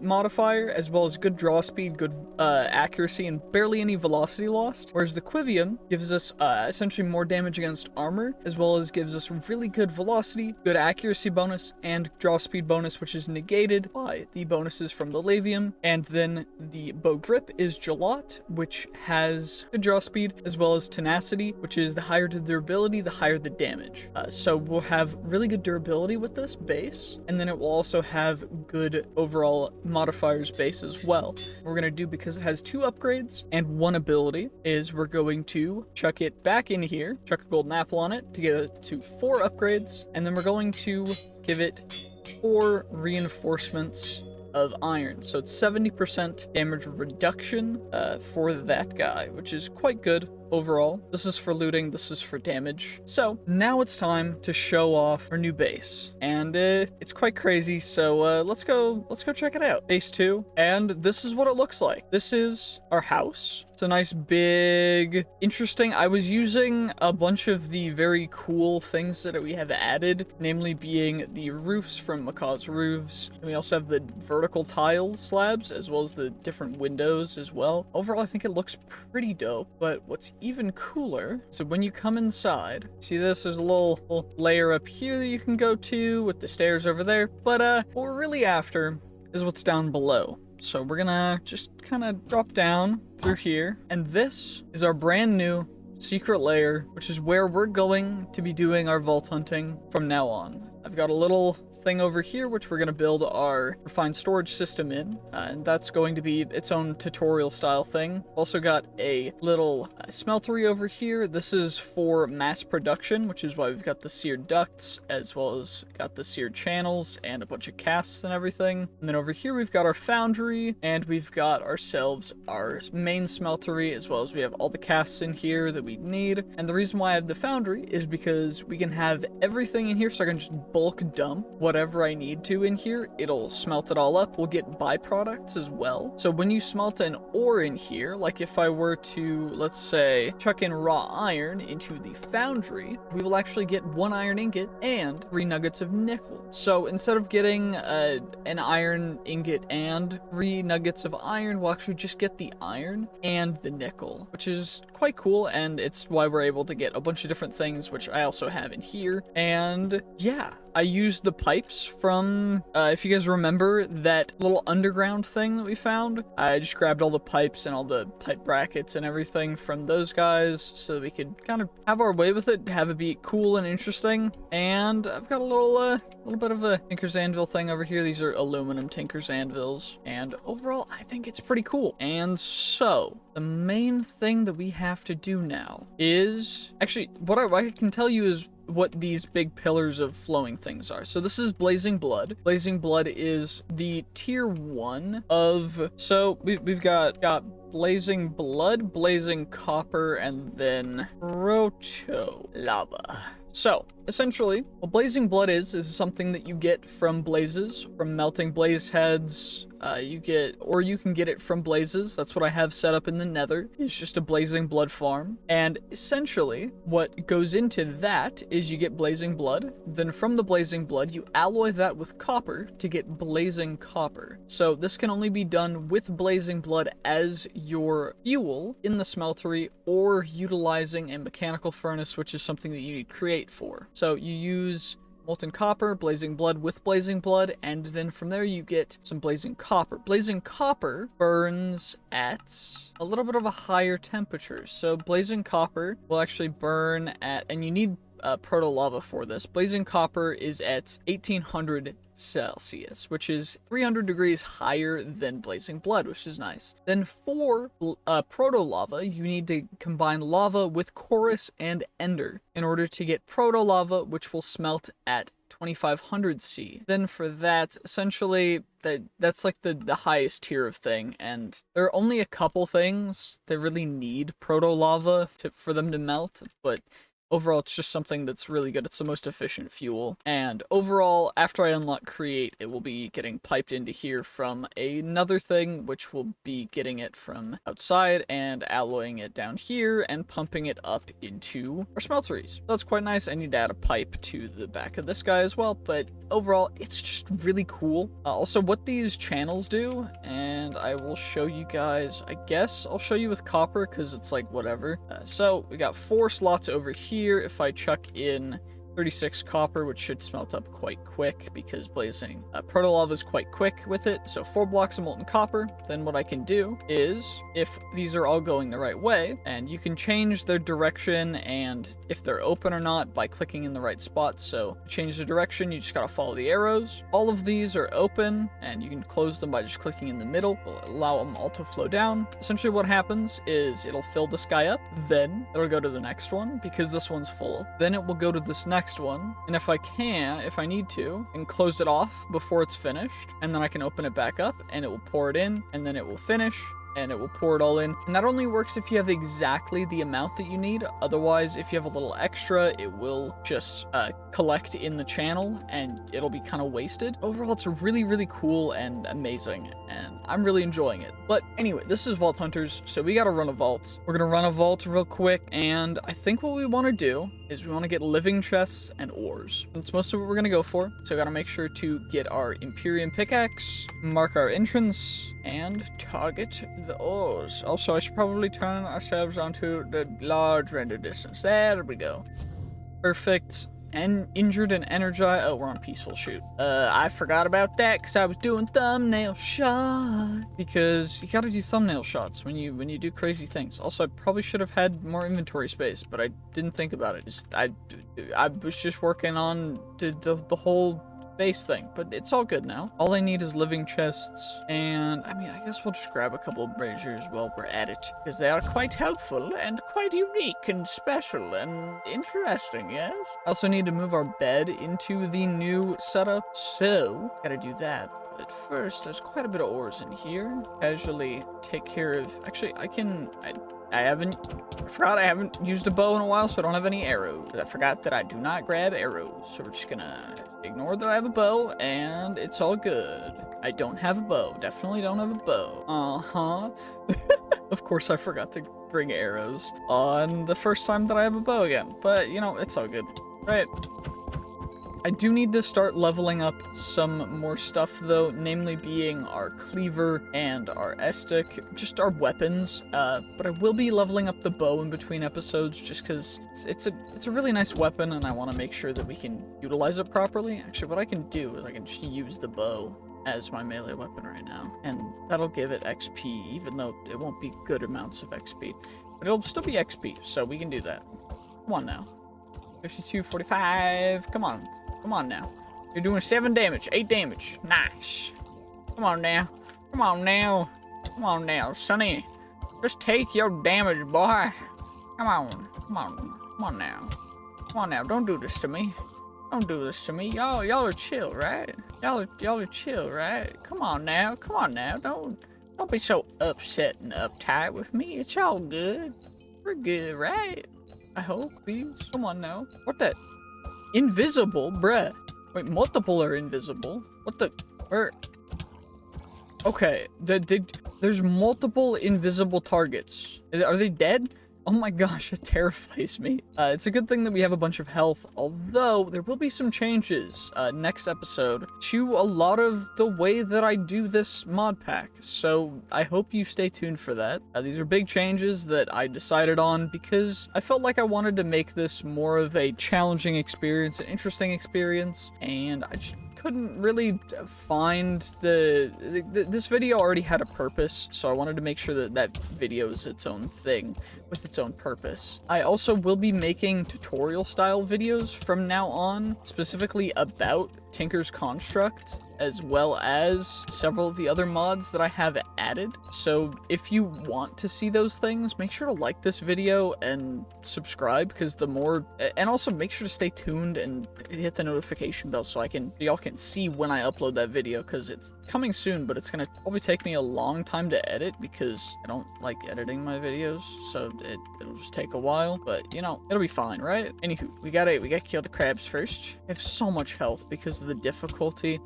modifier, as well as good draw speed, good accuracy, and barely any velocity lost. Whereas the Quivium gives us essentially more damage against armor, as well as gives us really good velocity, good accuracy bonus, and draw speed bonus, which is negated by the bonuses from the Lavium. And then the bow grip is Gelot, which has good draw speed, as well as tenacity, which is the higher the durability, the higher the damage. So we'll have really good durability with this base, and then it will also have good overall modifiers base as well. What we're gonna do, because it has 2 upgrades and 1 ability, is we're going to chuck it back in here, chuck a golden apple on it to get it to 4 upgrades, and then we're going to give it 4 reinforcements of iron. So it's 70% damage reduction for that guy, which is quite good overall. This is for looting, this is for damage. So now it's time to show off our new base, and it's quite crazy. So let's go check it out. Base 2, and this is what it looks like. This is our house. It's a nice big, interesting. I was using a bunch of the very cool things that we have added, namely being the roofs from Macaw's Roofs, and we also have the vertical tile slabs, as well as the different windows as well. Overall, I think it looks pretty dope. But what's even cooler, so when you come inside, see this, there's a little layer up here that you can go to with the stairs over there, but what we're really after is what's down below. So we're gonna just kind of drop down through here, and this is our brand new secret layer, which is where we're going to be doing our vault hunting from now on. I've got a little thing over here which we're going to build our refined storage system in, and that's going to be its own tutorial style thing. Also got a little smeltery over here. This is for mass production, which is why we've got the seared ducts, as well as got the seared channels and a bunch of casts and everything. And then over here we've got our foundry, and we've got ourselves our main smeltery, as well as we have all the casts in here that we need. And the reason why I have the foundry is because we can have everything in here, so I can just bulk dump whatever I need to in here. It'll smelt it all up. We'll get byproducts as well. So when you smelt an ore in here, like if I were to, let's say, chuck in raw iron into the foundry, we will actually get 1 iron ingot and 3 nuggets of nickel. So instead of getting an iron ingot and 3 nuggets of iron, we'll actually just get the iron and the nickel, which is quite cool, and it's why we're able to get a bunch of different things, which I also have in here. And yeah, I used the pipes from, if you guys remember that little underground thing that we found, I just grabbed all the pipes and all the pipe brackets and everything from those guys so that we could kind of have our way with it, have it be cool and interesting. And I've got a little bit of a Tinker's Anvil thing over here. These are aluminum Tinker's Anvils, and overall, I think it's pretty cool. And so, the main thing that we have to do now is, actually, what I can tell you is what these big pillars of flowing things are. So this is Blazing Blood. Blazing Blood is the tier 1 of, so we've got Blazing Blood, Blazing Copper, and then Proto Lava. So, essentially, what Blazing Blood is something that you get from blazes, from melting blaze heads, you can get it from blazes. That's what I have set up in the nether. It's just a blazing blood farm. And essentially what goes into that is you get blazing blood. Then from the blazing blood, you alloy that with copper to get blazing copper. So this can only be done with blazing blood as your fuel in the smeltery, or utilizing a mechanical furnace, which is something that you need create for. So you use molten copper, blazing blood with blazing blood, and then from there you get some blazing copper. Blazing copper burns at a little bit of a higher temperature. So blazing copper will actually burn at, and you need proto lava for this. Blazing copper is at 1800 Celsius, which is 300 degrees higher than blazing blood, which is nice. Then for proto lava, you need to combine lava with chorus and ender in order to get proto lava, which will smelt at 2500 C. Then for that, essentially, that's like the highest tier of thing, and there are only a couple things that really need proto lava for them to melt, but overall, it's just something that's really good. It's the most efficient fuel. And overall, after I unlock create, it will be getting piped into here from another thing, which will be getting it from outside and alloying it down here and pumping it up into our smelteries. That's quite nice. I need to add a pipe to the back of this guy as well, but overall, it's just really cool. Also, what these channels do, and I will show you guys, I guess I'll show you with copper because it's like whatever. So we got 4 slots over here. If I chuck in 36 copper, which should smelt up quite quick because blazing proto lava is quite quick with it. So 4 blocks of molten copper. Then what I can do is, if these are all going the right way, and you can change their direction and if they're open or not by clicking in the right spot. So to change the direction, you just gotta follow the arrows. All of these are open and you can close them by just clicking in the middle. It'll allow them all to flow down. Essentially what happens is it'll fill this guy up, then it'll go to the next one because this one's full. Then it will go to this next one, and if I need to, and close it off before it's finished, and then I can open it back up and it will pour it in, and then it will finish and it will pour it all in. And that only works if you have exactly the amount that you need. Otherwise, if you have a little extra, it will just collect in the channel and it'll be kind of wasted. Overall, it's really, really cool and amazing, and I'm really enjoying it. But anyway, this is Vault Hunters, so we gotta run a vault. We're gonna run a vault real quick, and I think what we want to do is we want to get living chests and ores. That's most of what we're gonna go for. So gotta make sure to get our Imperium pickaxe, mark our entrance, and target the ores. Also, I should probably turn ourselves onto the large render distance. There we go. Perfect. And injured and energized. Oh, we're on peaceful shoot. I forgot about that because I was doing thumbnail shot. Because you gotta do thumbnail shots when you do crazy things. Also, I probably should have had more inventory space, but I didn't think about it. I was just working on the whole base thing, but it's all good now. All I need is living chests, and I mean, I guess we'll just grab a couple of braziers while we're at it, because they are quite helpful and quite unique and special and interesting, yes? I also need to move our bed into the new setup, so gotta do that. But first, there's quite a bit of ores in here. Casually take care of, actually, I forgot I haven't used a bow in a while, so I don't have any arrows. I forgot that I do not grab arrows, so we're just gonna ignore that I have a bow, and it's all good. I don't have a bow. Definitely don't have a bow. Of course, I forgot to bring arrows on the first time that I have a bow again, but, you know, it's all good. Right. I do need to start leveling up some more stuff though, namely being our cleaver and our estic, just our weapons, but I will be leveling up the bow in between episodes just because it's a really nice weapon and I want to make sure that we can utilize it properly. Actually, what I can do is I can just use the bow as my melee weapon right now, and that'll give it XP, even though it won't be good amounts of XP, but it'll still be XP, so we can do that. Come on now. 52, 45, come on. Come on now. You're doing 7 damage, 8 damage. Nice. Come on now. Come on now. Come on now, Sonny. Just take your damage, boy. Come on. Come on. Come on now. Come on now. Don't do this to me. Don't do this to me. Y'all are chill, right? Y'all are chill, right? Come on now. Come on now. Don't be so upset and uptight with me. It's all good. We're good, right? I hope, please. Come on now. What the? Invisible? Bruh. Wait, multiple are invisible. What the? Where? Okay, there's multiple invisible targets. Are they dead? Oh my gosh, it terrifies me. It's a good thing that we have a bunch of health, although there will be some changes next episode to a lot of the way that I do this mod pack. So I hope you stay tuned for that. These are big changes that I decided on because I felt like I wanted to make this more of a challenging experience, an interesting experience, and I just couldn't really find this video already had a purpose, so I wanted to make sure that that video is its own thing with its own purpose. I also will be making tutorial style videos from now on, specifically about Tinker's Construct, as well as several of the other mods that I have added. So if you want to see those things, make sure to like this video and subscribe, because the more, and also make sure to stay tuned and hit the notification bell so y'all can see when I upload that video, because it's coming soon, but it's gonna probably take me a long time to edit because I don't like editing my videos, so it'll just take a while, but you know, it'll be fine, right? Anywho, we gotta kill the crabs first. I have so much health because of the difficulty.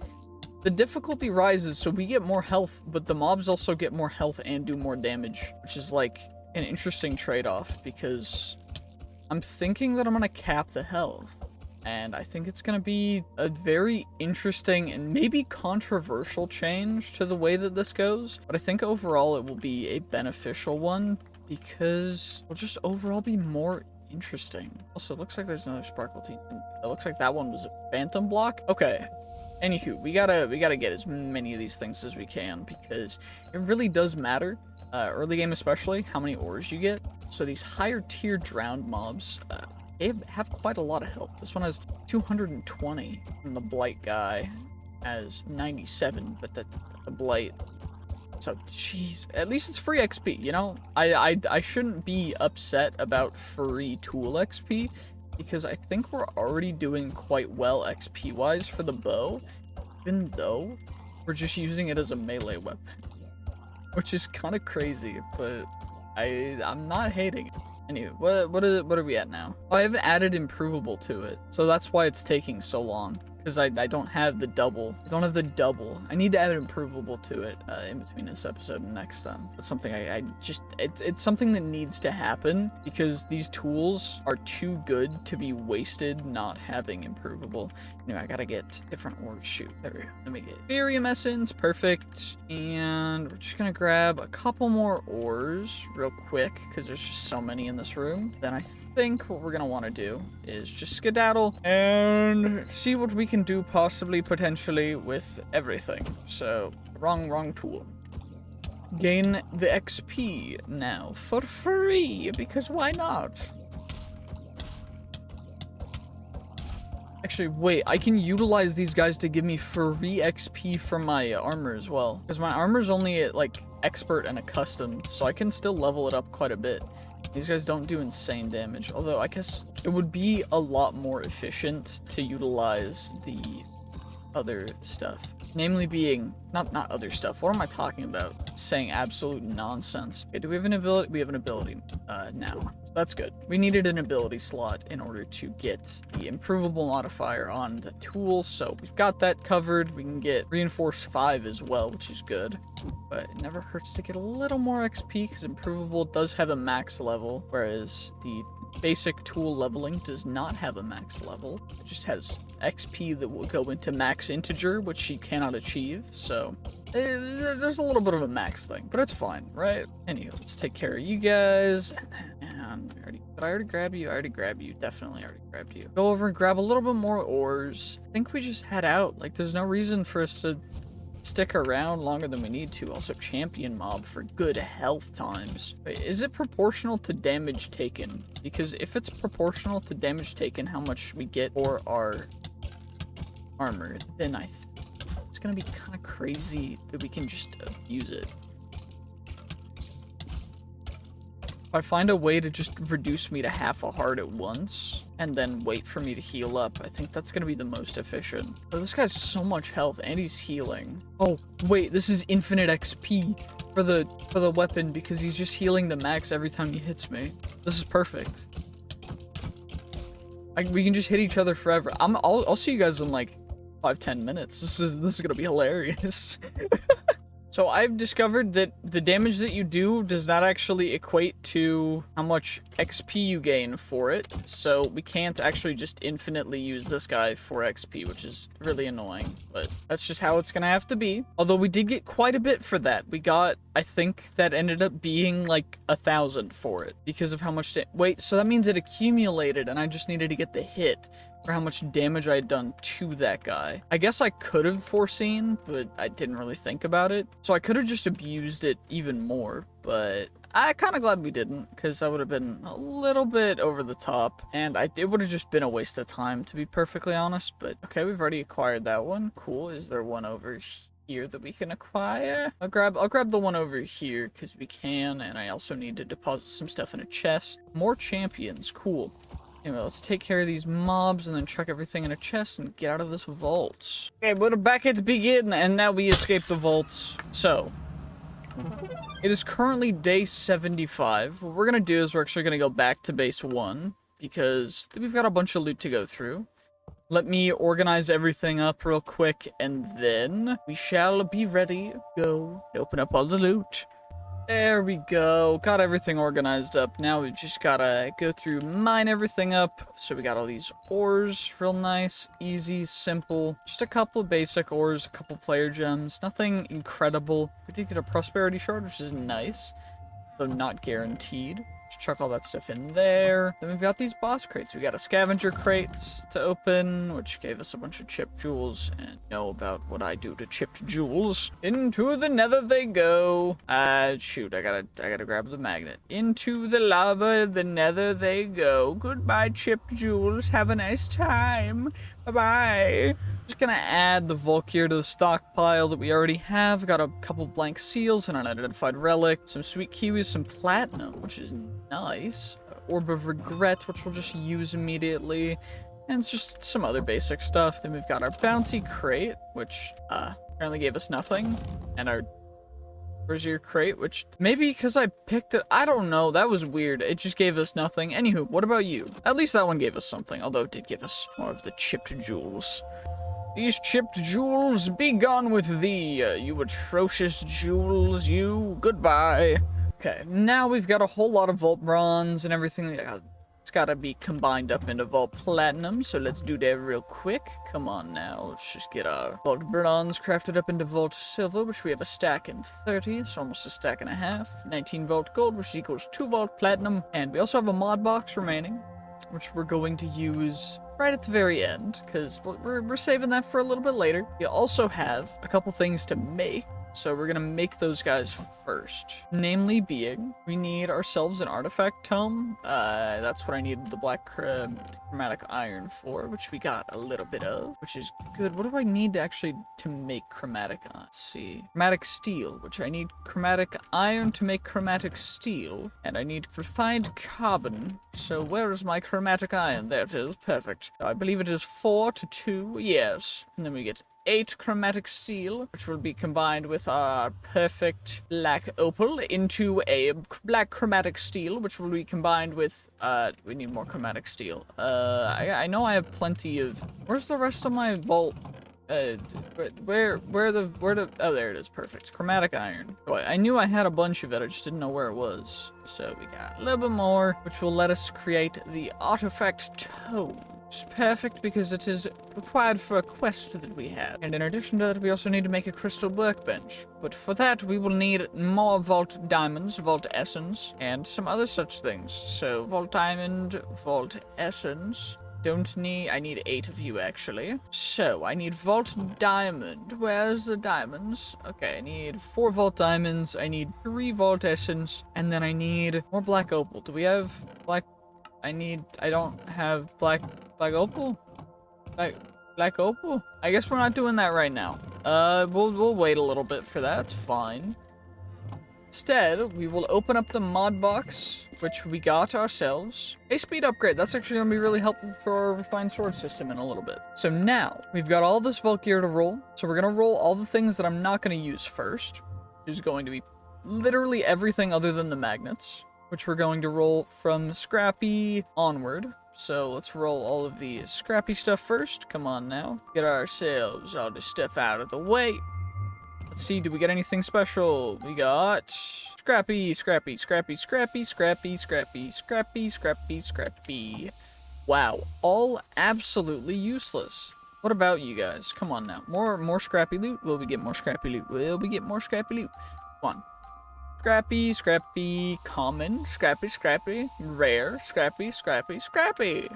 The difficulty rises, so we get more health, but the mobs also get more health and do more damage, which is like an interesting trade-off, because I'm thinking that I'm gonna cap the health, and I think it's gonna be a very interesting and maybe controversial change to the way that this goes, but I think overall it will be a beneficial one, because it'll just overall be more interesting. Also, it looks like there's another sparkle team. It looks like that one was a phantom block. Okay. Anywho, we gotta get as many of these things as we can, because it really does matter, early game especially, how many ores you get. So these higher tier drowned mobs, they have quite a lot of health. This one has 220, and the blight guy has 97, but the blight. So, jeez, at least it's free XP, you know? I shouldn't be upset about free tool XP, because I think we're already doing quite well XP-wise for the bow, even though we're just using it as a melee weapon, which is kind of crazy, but I'm not hating it. Anyway, what are we at now? Oh, I haven't added improvable to it, so that's why it's taking so long. Because I don't have the double. I don't have the double. I need to add an improvable to it in between this episode and next time. That's something it's something that needs to happen, because these tools are too good to be wasted not having improvable. Anyway, I gotta get different ores. Shoot, there we go. Let me get barium essence, perfect. And we're just gonna grab a couple more ores real quick, because there's just so many in this room. Then I think what we're gonna want to do is just skedaddle and see what we can do, possibly, potentially, with everything. So, wrong tool. Gain the XP now for free, because why not? Actually, wait, I can utilize these guys to give me free XP from my armor as well, because my armor's only at like expert and accustomed, so I can still level it up quite a bit. These guys don't do insane damage, although I guess it would be a lot more efficient to utilize the other stuff. Namely being, not other stuff. What am I talking about? Saying absolute nonsense. Okay, do we have an ability? We have an ability now. That's good. We needed an ability slot in order to get the improvable modifier on the tool, so we've got that covered. We can get reinforced 5 as well, which is good. But it never hurts to get a little more XP, because improvable does have a max level, whereas the basic tool leveling does not have a max level. It just has XP that will go into max integer, which she cannot achieve, so there's a little bit of a max thing, but it's fine, right? Anyway, let's take care of you guys. And did I already grab you? I already grabbed you. Definitely already grabbed you. Go over and grab a little bit more ores. I think we just head out. Like, there's no reason for us to stick around longer than we need to. Also, champion mob for good health times. Wait, is it proportional to damage taken? Because if it's proportional to damage taken, how much we get for our armor, then it's gonna be kind of crazy that we can just abuse it. If I find a way to just reduce me to half a heart at once, and then wait for me to heal up, I think that's gonna be the most efficient. Oh, this guy's so much health, and he's healing. Oh, wait, this is infinite XP for the weapon, because he's just healing the max every time he hits me. This is perfect. We can just hit each other forever. I'll see you guys in like 5-10 minutes. This is gonna be hilarious. So I've discovered that the damage that you do does not actually equate to how much XP you gain for it. So we can't actually just infinitely use this guy for XP, which is really annoying. But that's just how it's gonna have to be. Although we did get quite a bit for that. We got, I think that ended up being like 1,000 for it because of how much wait, so that means it accumulated and I just needed to get the hit for how much damage I had done to that guy. I guess I could have foreseen, but I didn't really think about it. So I could have just abused it even more, but I'm kind of glad we didn't, because that would have been a little bit over the top, and it would have just been a waste of time, to be perfectly honest. But okay, we've already acquired that one. Cool. Is there one over here that we can acquire? I'll grab the one over here because we can, and I also need to deposit some stuff in a chest. More champions. Cool. Anyway, let's take care of these mobs and then chuck everything in a chest and get out of this vault. Okay, we're back at begin, and now we escape the vaults. So, it is currently day 75. What we're gonna do is we're actually gonna go back to base 1, because we've got a bunch of loot to go through. Let me organize everything up real quick, and then we shall be ready to go open up all the loot. There we go. Got everything organized up. Now we just gotta go through, mine everything up. So we got all these ores. Real nice, easy, simple. Just a couple of basic ores, a couple player gems. Nothing incredible. We did get a prosperity shard, which is nice, though not guaranteed. Just chuck all that stuff in there. Then we've got these boss crates. We got a scavenger crates to open, which gave us a bunch of chipped jewels. And you know about what I do to chipped jewels. Into the nether they go. Shoot, I gotta grab the magnet. Into the lava, the nether they go. Goodbye, chipped jewels. Have a nice time. Bye-bye. Just gonna add the Vault gear to the stockpile that we already have. Got a couple blank seals and an unidentified relic. Some sweet kiwis, some platinum, which is nice. Orb of regret, which we'll just use immediately. And it's just some other basic stuff. Then we've got our bounty crate, which apparently gave us nothing. And our Brazier crate, which maybe because I picked it, I don't know, that was weird. It just gave us nothing. Anywho, what about you? At least that one gave us something, although it did give us more of the chipped jewels. These chipped jewels, be gone with thee, you atrocious jewels, you. Goodbye. Okay, now we've got a whole lot of Vault bronze and everything. It's gotta be combined up into Vault platinum, so let's do that real quick. Come on now, let's just get our Vault bronze crafted up into Vault silver, which we have a stack in 30, so almost a stack and a half. 19 Vault gold, which equals 2 Vault platinum. And we also have a mod box remaining, which we're going to use right at the very end, because we're saving that for a little bit later. We also have a couple things to make, so we're gonna make those guys first. Namely being, we need ourselves an artifact tome. That's what I needed the black chromatic iron for, which we got a little bit of, which is good. What do I need to make chromatic iron? Let's see. Chromatic steel, which I need chromatic iron to make chromatic steel, and I need refined carbon. So where is my chromatic iron? There it is. Perfect. I believe it is 4 to 2. Yes. And then we get 8 chromatic steel, which will be combined with our perfect black opal into a black chromatic steel, which will be combined with, we need more chromatic steel. I know I have plenty of, where's the rest of my vault? Oh, there it is, perfect. Chromatic iron. Oh, I knew I had a bunch of it, I just didn't know where it was. So we got a little bit more, which will let us create the artifact tome. It's perfect because it is required for a quest that we have. And in addition to that, we also need to make a crystal workbench. But for that, we will need more Vault diamonds, Vault essence, and some other such things. So Vault diamond, Vault essence. I need 8 of you, actually. So, I need Vault Diamond. Where's the diamonds? Okay, I need 4 Vault Diamonds, I need 3 Vault Essence, and then I need more Black Opal. Do we have Black... I don't have Black Opal? Black Opal? I guess we're not doing that right now. We'll wait a little bit for that, it's fine. Instead, we will open up the mod box, which we got ourselves. A speed upgrade. That's actually going to be really helpful for our refined sword system in a little bit. So now, we've got all this Vault gear to roll. So we're going to roll all the things that I'm not going to use first, which is going to be literally everything other than the magnets, which we're going to roll from scrappy onward. So let's roll all of the scrappy stuff first. Come on now. Get ourselves all this stuff out of the way. Let's see, do we get anything special? We got scrappy, scrappy, scrappy, scrappy, scrappy, scrappy, scrappy, scrappy, scrappy. Wow, all absolutely useless. What about you guys? Come on now. More scrappy loot? Will we get more scrappy loot? Will we get more scrappy loot? Come on. Scrappy, scrappy, common, scrappy, scrappy, rare, scrappy, scrappy, scrappy.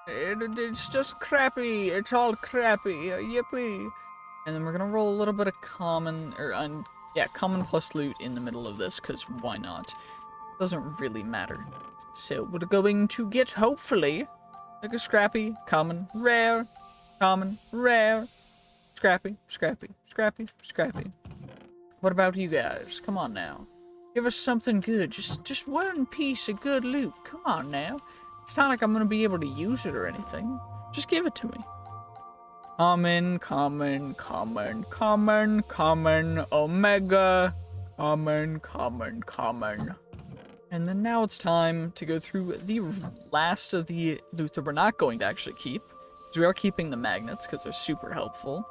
It's just crappy. It's all crappy. Yippee. And then we're gonna roll a little bit of common, common plus loot in the middle of this, because why not? Doesn't really matter. So we're going to get, hopefully, like a scrappy, common, rare, scrappy, scrappy, scrappy, scrappy. What about you guys? Come on now. Give us something good. Just one piece of good loot. Come on now. It's not like I'm gonna be able to use it or anything. Just give it to me. Common, common, common, common, common, omega, common, common, common. And then now it's time to go through the last of the loot that we're not going to actually keep. Because we are keeping the magnets because they're super helpful.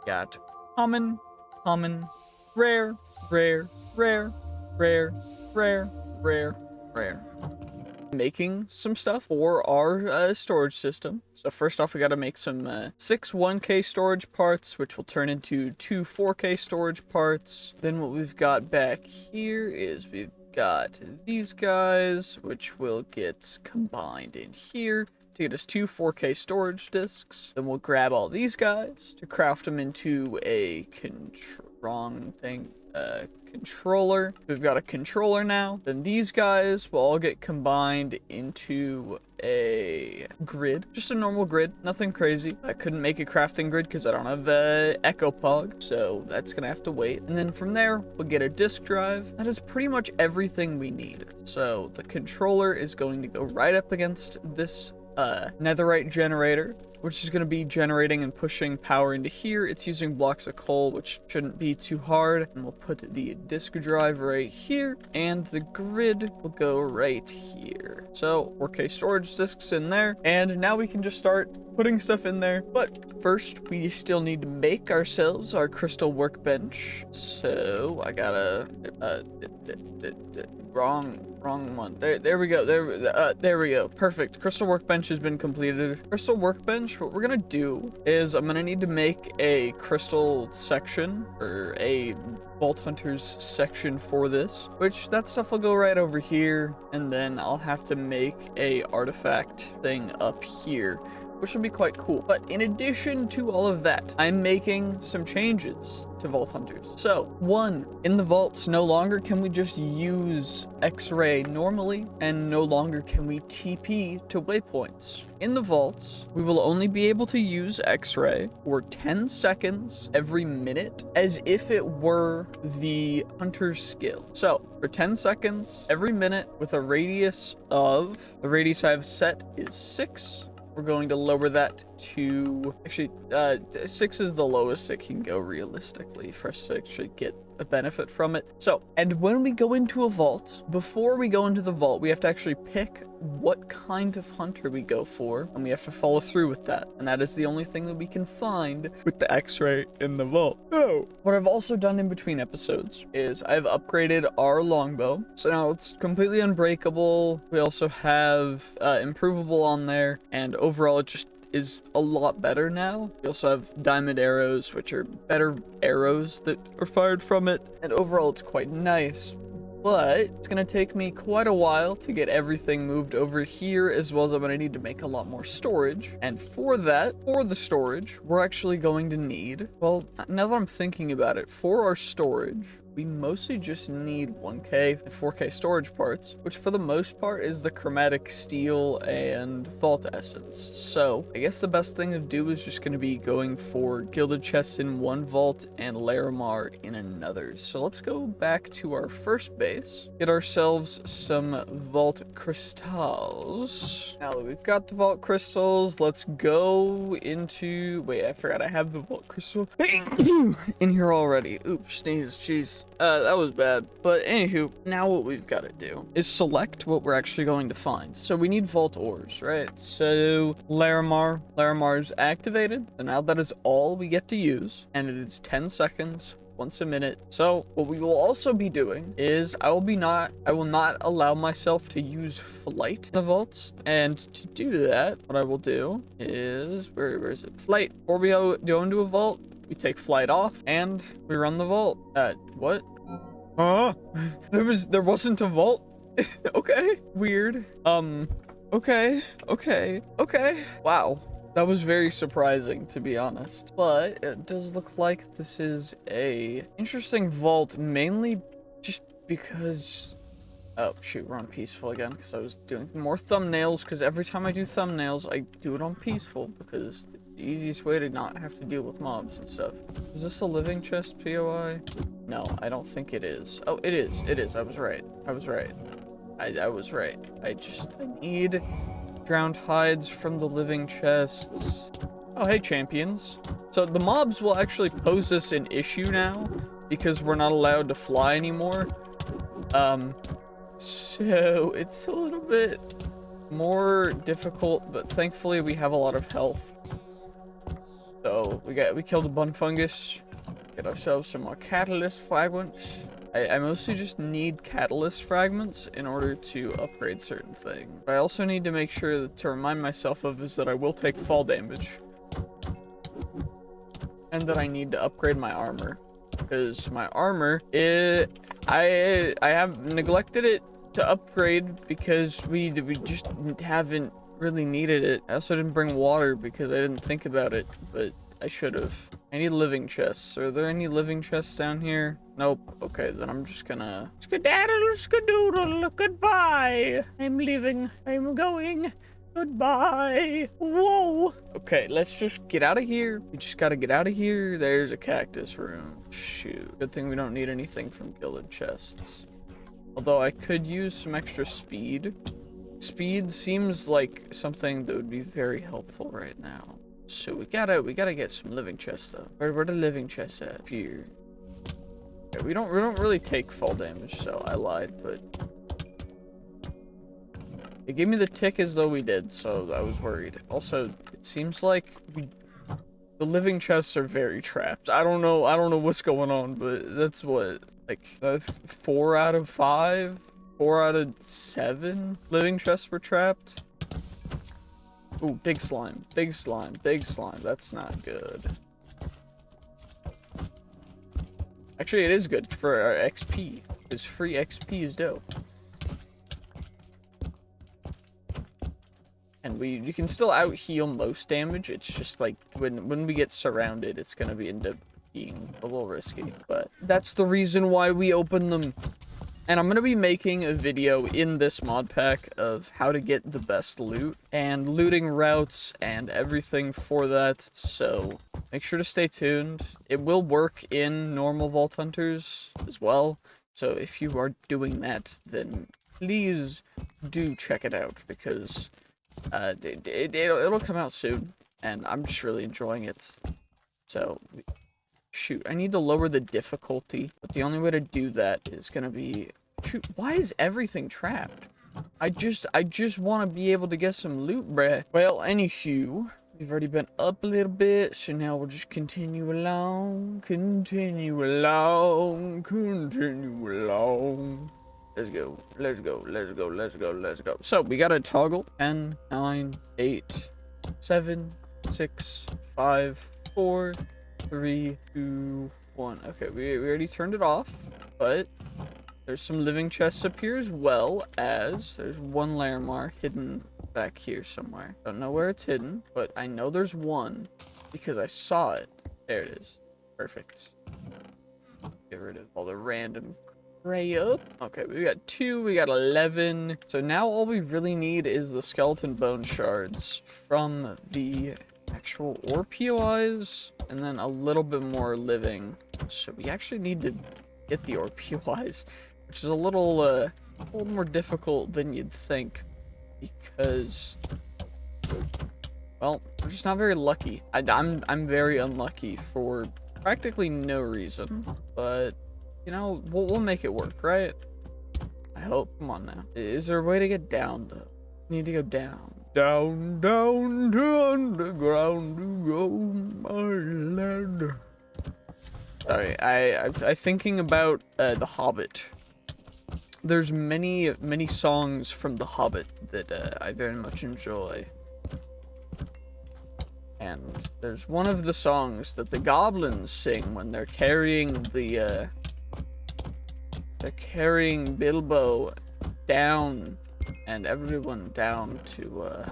Got common, common, rare, rare, rare, rare, rare, rare, rare. Making some stuff for our storage system. So first off, we got to make some 6 1K storage parts, which will turn into 2 4K storage parts. Then what we've got back here is we've got these guys, which will get combined in here to get us 2 4K storage discs. Then we'll grab all these guys to craft them into a controller. We've got a controller now. Then these guys will all get combined into a grid. Just a normal grid, nothing crazy. I couldn't make a crafting grid because I don't have Echo Pog, so that's gonna have to wait. And then from there, we'll get a disk drive. That is pretty much everything we need. So the controller is going to go right up against this netherite generator, which is going to be generating and pushing power into here. It's using blocks of coal, which shouldn't be too hard. And we'll put the disk drive right here, and the grid will go right here. So 4K storage disks in there, and now we can just start putting stuff in there. But first, we still need to make ourselves our crystal workbench. So I gotta wrong one. There we go. There we go. Perfect. Crystal workbench has been completed. Crystal workbench, what we're gonna do is I'm gonna need to make a crystal section, or a Vault Hunters section for this, which that stuff will go right over here, and then I'll have to make a artifact thing up here, which will be quite cool. But in addition to all of that, I'm making some changes to Vault Hunters. So, 1, in the vaults, no longer can we just use X-ray normally, and no longer can we TP to waypoints. In the vaults, we will only be able to use X-ray for 10 seconds every minute, as if it were the hunter's skill. So, for 10 seconds every minute with a radius of, the radius I've set is 6. We're going to lower that to, actually, 6 is the lowest it can go realistically for us to actually get a benefit from it. So, and when we go into a vault, before we go into the vault, we have to actually pick what kind of hunter we go for, and we have to follow through with that. And that is the only thing that we can find with the X-ray in the vault. Oh, what I've also done in between episodes is I've upgraded our longbow. So now it's completely unbreakable. We also have improvable on there, and overall it just is a lot better now. We also have diamond arrows, which are better arrows that are fired from it, and overall it's quite nice. But it's gonna take me quite a while to get everything moved over here, as well as I'm gonna need to make a lot more storage. And for that, for the storage, we're actually going to need, well, now that I'm thinking about it, for our storage, we mostly just need 1K and 4K storage parts, which for the most part is the chromatic steel and vault essence. So I guess the best thing to do is just going to be going for gilded chests in one vault and Larimar in another. So let's go back to our first base, get ourselves some vault crystals. Now that we've got the vault crystals, let's go into, wait, I forgot I have the vault crystal in here already. Oops, sneeze, jeez. guys. That was bad. But anywho, now what we've got to do is select what we're actually going to find. So we need vault ores, right? So Larimar's activated. And now that is all we get to use. And it is 10 seconds. Once a minute. So what we will also be doing is I will not allow myself to use flight in the vaults. And to do that, what I will do is where is it? Flight. Before we go into a vault, we take flight off and we run the vault. What? Huh? there wasn't a vault? Okay. Weird. Okay. Wow. That was very surprising, to be honest. But it does look like this is a interesting vault, mainly just because... Oh, shoot, we're on peaceful again, because I was doing more thumbnails, because every time I do thumbnails, I do it on peaceful, because the easiest way to not have to deal with mobs and stuff. Is this a living chest POI? No, I don't think it is. Oh, it is. It is. I was right. I was right. I need... drowned hides from the living chests. Oh, hey, champions. So the mobs will actually pose us an issue now because we're not allowed to fly anymore. So it's a little bit more difficult, but thankfully we have a lot of health. So we killed a bun fungus. Get ourselves some more catalyst fragments. I mostly just need catalyst fragments in order to upgrade certain things. But I also need to make sure to remind myself of is that I will take fall damage. And that I need to upgrade my armor. Because my armor, I have neglected it to upgrade because we just haven't really needed it. I also didn't bring water because I didn't think about it, but I should have. I need living chests. Are there any living chests down here? Nope. Okay, then I'm just gonna... Skedaddle, skadoodle, goodbye. I'm leaving. I'm going. Goodbye. Whoa. Okay, let's just get out of here. We just gotta get out of here. There's a cactus room. Shoot. Good thing we don't need anything from gilded chests. Although I could use some extra speed. Speed seems like something that would be very helpful right now. So we gotta get some living chests though. Where the living chests at? Here. Okay, we don't really take fall damage, so I lied, but it gave me the tick as though we did, so I was worried. Also, it seems like the living chests are very trapped. I don't know what's going on, but that's what, like 4 out of 5, 4 out of 7 living chests were trapped. Ooh, big slime, big slime, big slime. That's not good. Actually, it is good for our XP, because free XP is dope. And you can still out heal most damage. It's just like when we get surrounded, it's gonna end up being a little risky. But that's the reason why we open them. And I'm going to be making a video in this mod pack of how to get the best loot and looting routes and everything for that. So make sure to stay tuned. It will work in normal Vault Hunters as well. So if you are doing that, then please do check it out because it'll come out soon. And I'm just really enjoying it. So... shoot, I need to lower the difficulty, but the only way to do that is gonna be... Shoot, why is everything trapped? I just want to be able to get some loot, bruh. Well, anywho, we've already been up a little bit, so now we'll just continue along. Let's go. So, we gotta toggle 10, 9, 8, 7, 6, 5, 4... 3, 2, 1. Okay, we already turned it off, but there's some living chests up here as well as there's one Larimar hidden back here somewhere. Don't know where it's hidden, but I know there's one because I saw it. There it is. Perfect. Get rid of all the random gray up. Okay, we got 2, we got 11. So now all we really need is the skeleton bone shards from the actual ore POIs, and then a little bit more living. So we actually need to get the ore POIs, which is a little more difficult than you'd think, because, well, we're just not very lucky. I'm very unlucky for practically no reason, but You know, we'll make it work, right? I hope. Come on now. Is there a way to get down, though? Need to go down. Down, down to underground to go, my lad. Sorry, I thinking about The Hobbit. There's many songs from The Hobbit that I very much enjoy. And there's one of the songs that the goblins sing when they're carrying the they're carrying Bilbo down and everyone down to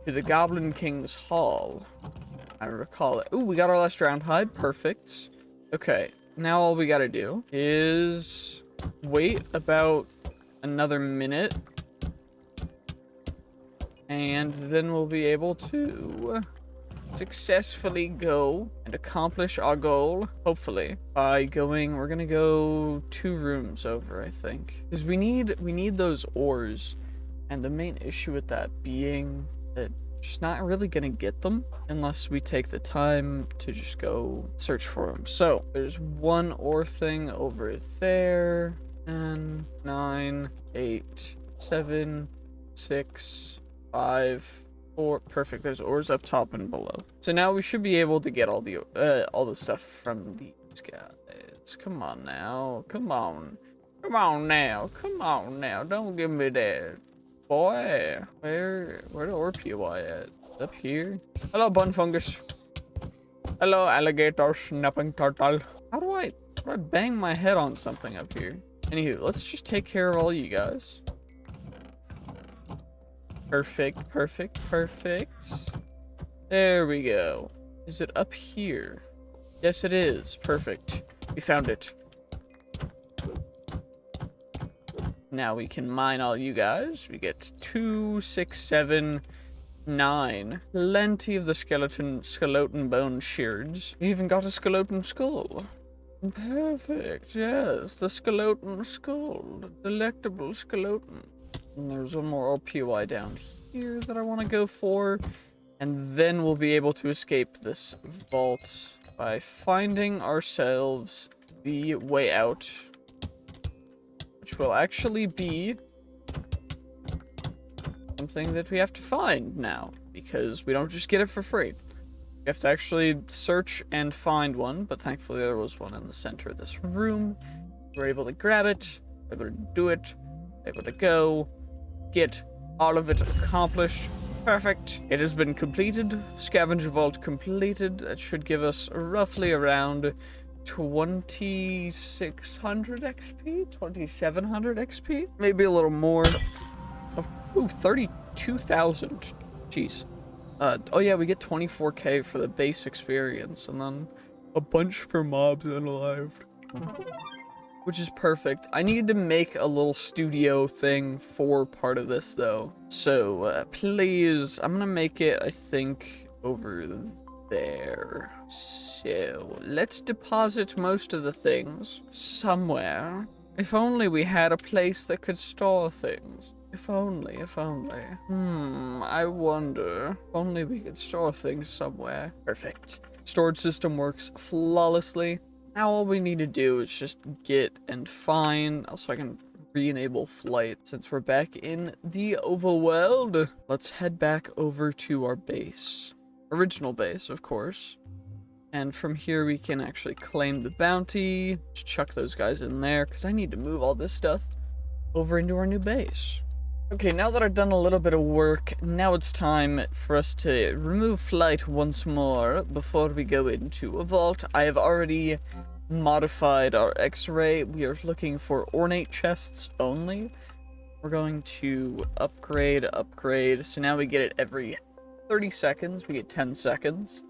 the Goblin King's Hall. I recall it. Ooh, we got our last round hide. Perfect. Okay, now all we gotta do is wait about another minute. And then we'll be able to successfully go and accomplish our goal, hopefully, by going, we're gonna go 2 rooms over, I think. Because we need those ores, and the main issue with that being that just not really gonna get them unless we take the time to just go search for them. So, there's 1 ore thing over there, 10, 9, 8, 7, 6, 5, 4. Perfect. There's ores up top and below. So now we should be able to get all the stuff from these guys. Come on now. Come on. Come on now. Come on now. Don't give me that. Boy. Where the ore POI at? Up here? Hello, bun fungus. Hello, alligator snapping turtle. How do I bang my head on something up here? Anywho, let's just take care of all you guys. Perfect, perfect, perfect. There we go. Is it up here? Yes, it is. Perfect. We found it. Now we can mine all you guys. We get 2, 6, 7, 9. Plenty of the skeleton bone shards. We even got a skeleton skull. Perfect. Yes, the skeleton skull. The delectable skeleton. And there's one more OPY down here that I want to go for. And then we'll be able to escape this vault by finding ourselves the way out. Which will actually be something that we have to find now. Because we don't just get it for free. We have to actually search and find one. But thankfully there was one in the center of this room. We're able to grab it. Able to do it. Able to go. Get all of it accomplished. Perfect. It has been completed. Scavenger vault completed. That should give us roughly around 2600 XP, 2700 XP, maybe a little more. Ooh, 32,000. Jeez. Oh yeah, we get 24k for the base experience, and then a bunch for mobs unalived. Which is perfect. I need to make a little studio thing for part of this, though. So, please, I'm gonna make it, I think, over there. So, let's deposit most of the things somewhere. If only we had a place that could store things. If only, if only. I wonder. If only we could store things somewhere. Perfect. Storage system works flawlessly. Now all we need to do is just get and find, also I can re-enable flight since we're back in the overworld. Let's head back over to our base. Original base, of course. And from here we can actually claim the bounty. Just chuck those guys in there because I need to move all this stuff over into our new base. Okay, now that I've done a little bit of work, now it's time for us to remove flight once more before we go into a vault. I have already modified our x-ray. We are looking for ornate chests only. We're going to upgrade. So now we get it every 30 seconds. We get 10 seconds.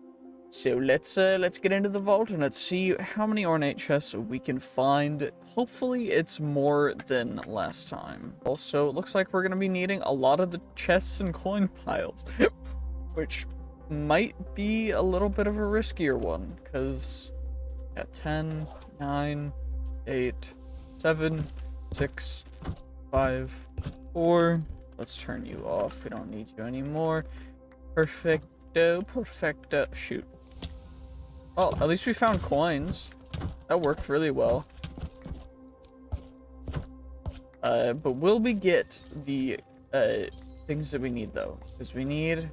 So let's get into the vault and let's see how many ornate chests we can find. Hopefully it's more than last time. Also, it looks like we're gonna be needing a lot of the chests and coin piles, which might be a little bit of a riskier one, because at 10, 9, 8, 7, 6, 5, 4. Let's turn you off. We don't need you anymore. Perfecto. Shoot. Well, at least we found coins. That worked really well. But will we get the things that we need, though? Because we need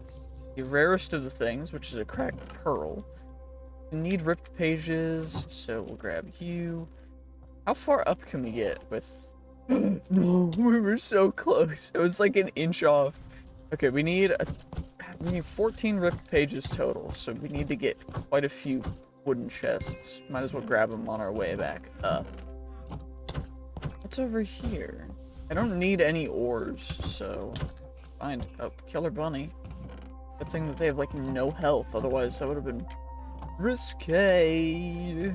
the rarest of the things, which is a cracked pearl. We need ripped pages, so we'll grab you. How far up can we get with... No, we were so close. It was like an inch off. Okay, we need 14 ripped pages total, so we need to get quite a few wooden chests. Might as well grab them on our way back up. What's over here? I don't need any ores, so find killer bunny. Good thing that they have like no health, otherwise that would have been risque.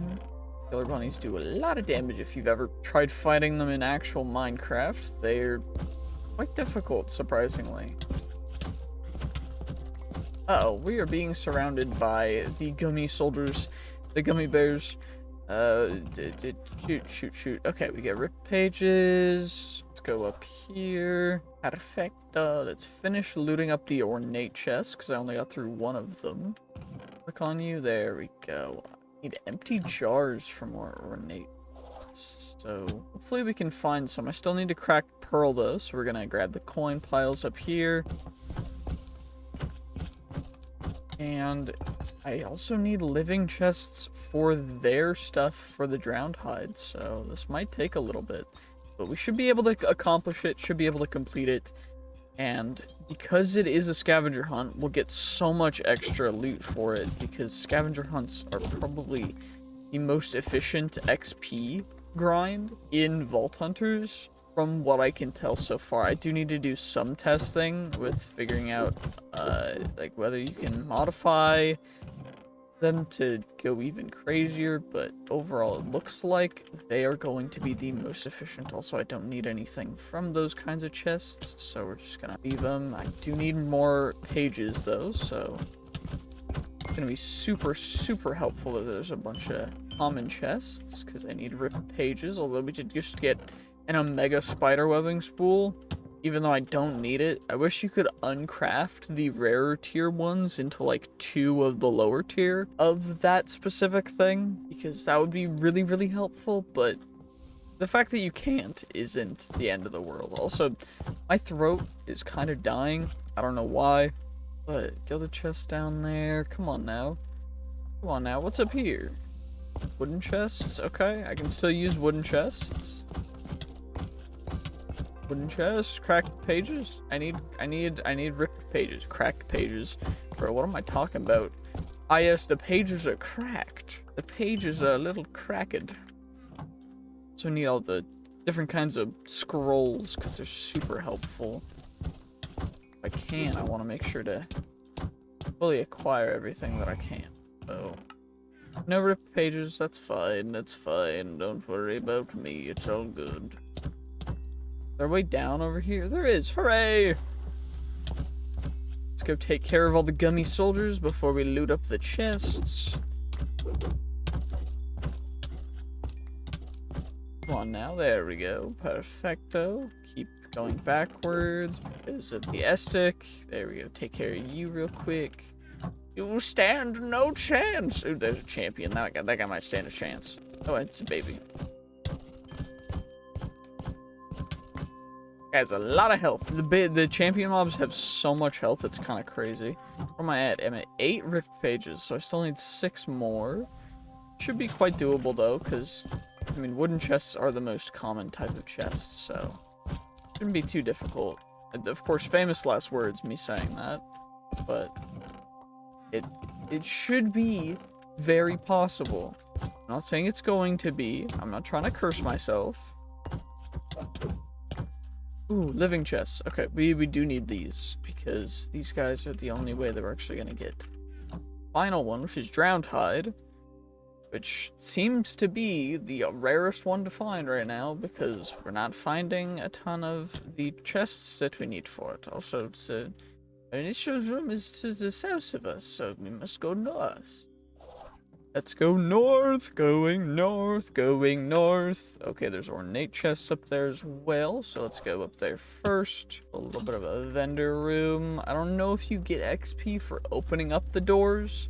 Killer bunnies do a lot of damage. If you've ever tried fighting them in actual Minecraft, they're quite difficult, surprisingly. Uh-oh, we are being surrounded by the gummy soldiers, the gummy bears. Shoot. Okay, we get ripped pages. Let's go up here. Perfecto. Let's finish looting up the ornate chests, because I only got through one of them. Click on you. There we go. I need empty jars for more ornate chests. So hopefully we can find some. I still need to crack pearl, though, so we're going to grab the coin piles up here. And I also need living chests for their stuff for the drowned hide, so this might take a little bit. But we should be able to accomplish it, should be able to complete it. And because it is a scavenger hunt, we'll get so much extra loot for it, because scavenger hunts are probably the most efficient XP grind in Vault Hunters. From what I can tell so far, I do need to do some testing with figuring out like whether you can modify them to go even crazier, but overall it looks like they are going to be the most efficient. Also, I don't need anything from those kinds of chests, so we're just gonna leave them. I do need more pages though, so it's gonna be super helpful that there's a bunch of common chests, because I need ripped pages, although we did just get an omega spider webbing spool, even though I don't need it. I wish you could uncraft the rarer tier ones into like 2 of the lower tier of that specific thing, because that would be really helpful, but the fact that you can't isn't the end of the world. Also, my throat is kind of dying. I don't know why, but the other chest down there, come on now. What's up here? Wooden chests, okay, I can still use wooden chests. Wooden chests, cracked pages. I need ripped pages, cracked pages. Bro, what am I talking about? Ah, yes, the pages are cracked. The pages are a little cracked. So I need all the different kinds of scrolls, because they're super helpful. If I can, I want to make sure to fully acquire everything that I can. So, no ripped pages, that's fine, don't worry about me, it's all good. Is there a way down over here? There is, hooray! Let's go take care of all the gummy soldiers before we loot up the chests. Come on now, there we go, perfecto. Keep going backwards because of the S-stick. There we go, take care of you real quick. You stand no chance. Ooh, there's a champion. That guy might stand a chance. Oh, it's a baby. Has a lot of health. The champion mobs have so much health, it's kind of crazy. Where am I at? I'm at 8 ripped pages, so I still need 6 more. Should be quite doable though, because I mean, wooden chests are the most common type of chests, so shouldn't be too difficult. And of course, famous last words, me saying that, but it should be very possible. I'm not saying it's going to be. I'm not trying to curse myself. Ooh, living chests. Okay, we do need these, because these guys are the only way that we're actually gonna get. Final one, which is drowned hide, which seems to be the rarest one to find right now, because we're not finding a ton of the chests that we need for it. Also, it's an initial room is to the south of us, so we must go north. Let's go north, going north. Okay, there's ornate chests up there as well, so let's go up there first. A little bit of a vendor room. I don't know if you get XP for opening up the doors,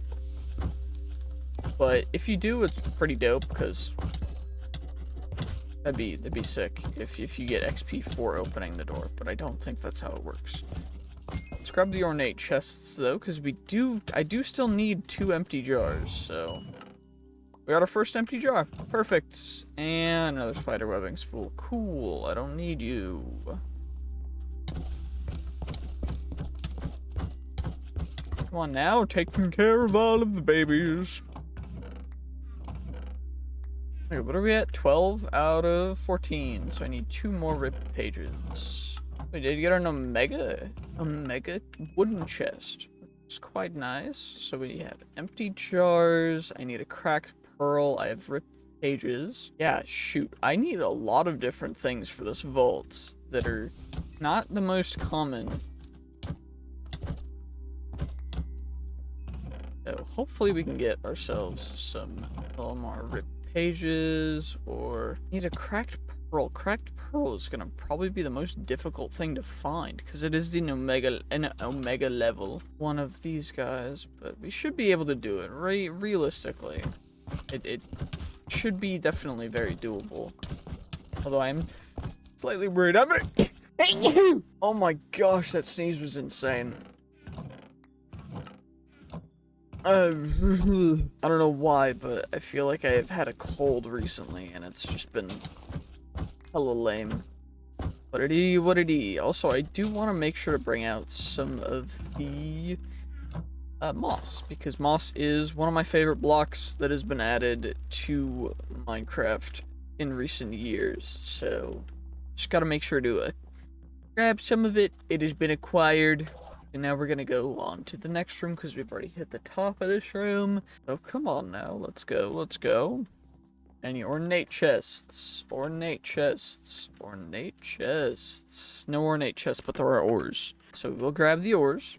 but if you do, it's pretty dope, because That'd be sick if you get XP for opening the door, but I don't think that's how it works. Let's grab the ornate chests though, because I do still need 2 empty jars, so we got our first empty jar. Perfect. And another spider webbing spool. Cool. I don't need you. Come on now, taking care of all of the babies. Okay, what are we at? 12 out of 14. So I need 2 more rip pages. We did get an omega wooden chest. It's quite nice. So we have empty jars. I need a cracked pearl. I have ripped pages. Yeah, shoot. I need a lot of different things for this vault that are not the most common. So hopefully we can get ourselves some a little more ripped pages, or need a cracked pearl. Cracked pearl is gonna probably be the most difficult thing to find because it is an omega level one of these guys, but we should be able to do it. Realistically, it should be definitely very doable. Although I'm slightly worried. Oh my gosh, that sneeze was insane. I don't know why, but I feel like I've had a cold recently, and it's just been hella lame. What it is. Also, I do want to make sure to bring out some of the moss, because moss is one of my favorite blocks that has been added to Minecraft in recent years. So, just gotta make sure to grab some of it. It has been acquired. And now we're gonna go on to the next room because we've already hit the top of this room. So come on now, let's go, let's go. Any ornate chests, ornate chests, ornate chests. No ornate chests, but there are ores. So we'll grab the ores.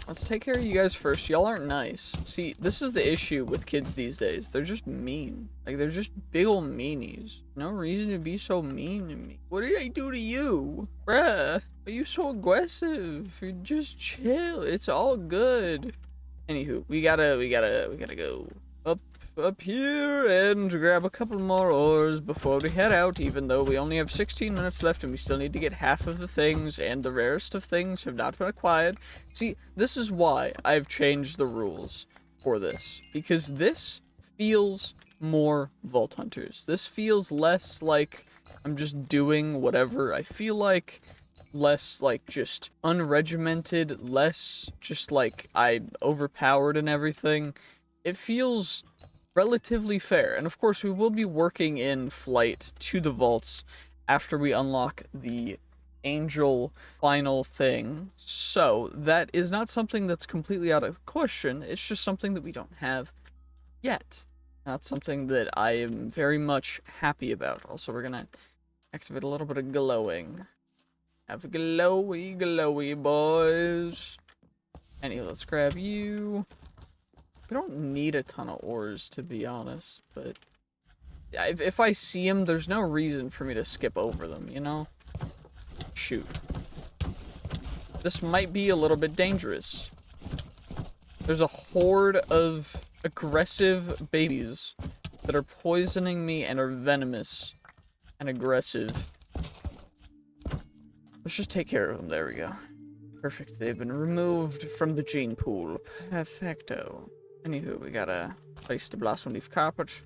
Let's take care of you guys first. Y'all aren't nice. See, this is the issue with kids these days. They're just mean. Like, they're just big ol' meanies. No reason to be so mean to me. What did I do to you? Bruh, are you so aggressive? You just chill. It's all good. Anywho, we gotta go up here and grab a couple more ores before we head out, even though we only have 16 minutes left and we still need to get half of the things, and the rarest of things have not been acquired. See, this is why I've changed the rules for this, because this feels more Vault Hunters. This feels less like I'm just doing whatever I feel like, less like just unregimented, less just like I'm overpowered and everything. It feels relatively fair, and of course we will be working in flight to the vaults after we unlock the angel final thing, so that is not something that's completely out of the question. It's just something that we don't have yet. Not something that I am very much happy about. Also, we're gonna activate a little bit of glowing. Have a glowy boys. Anyway, let's grab you. We don't need a ton of ores, to be honest, but if I see them, there's no reason for me to skip over them, you know? Shoot. This might be a little bit dangerous. There's a horde of aggressive babies that are poisoning me and are venomous and aggressive. Let's just take care of them. There we go. Perfect. They've been removed from the gene pool. Perfecto. Anywho, we gotta place the blossom leaf carpet.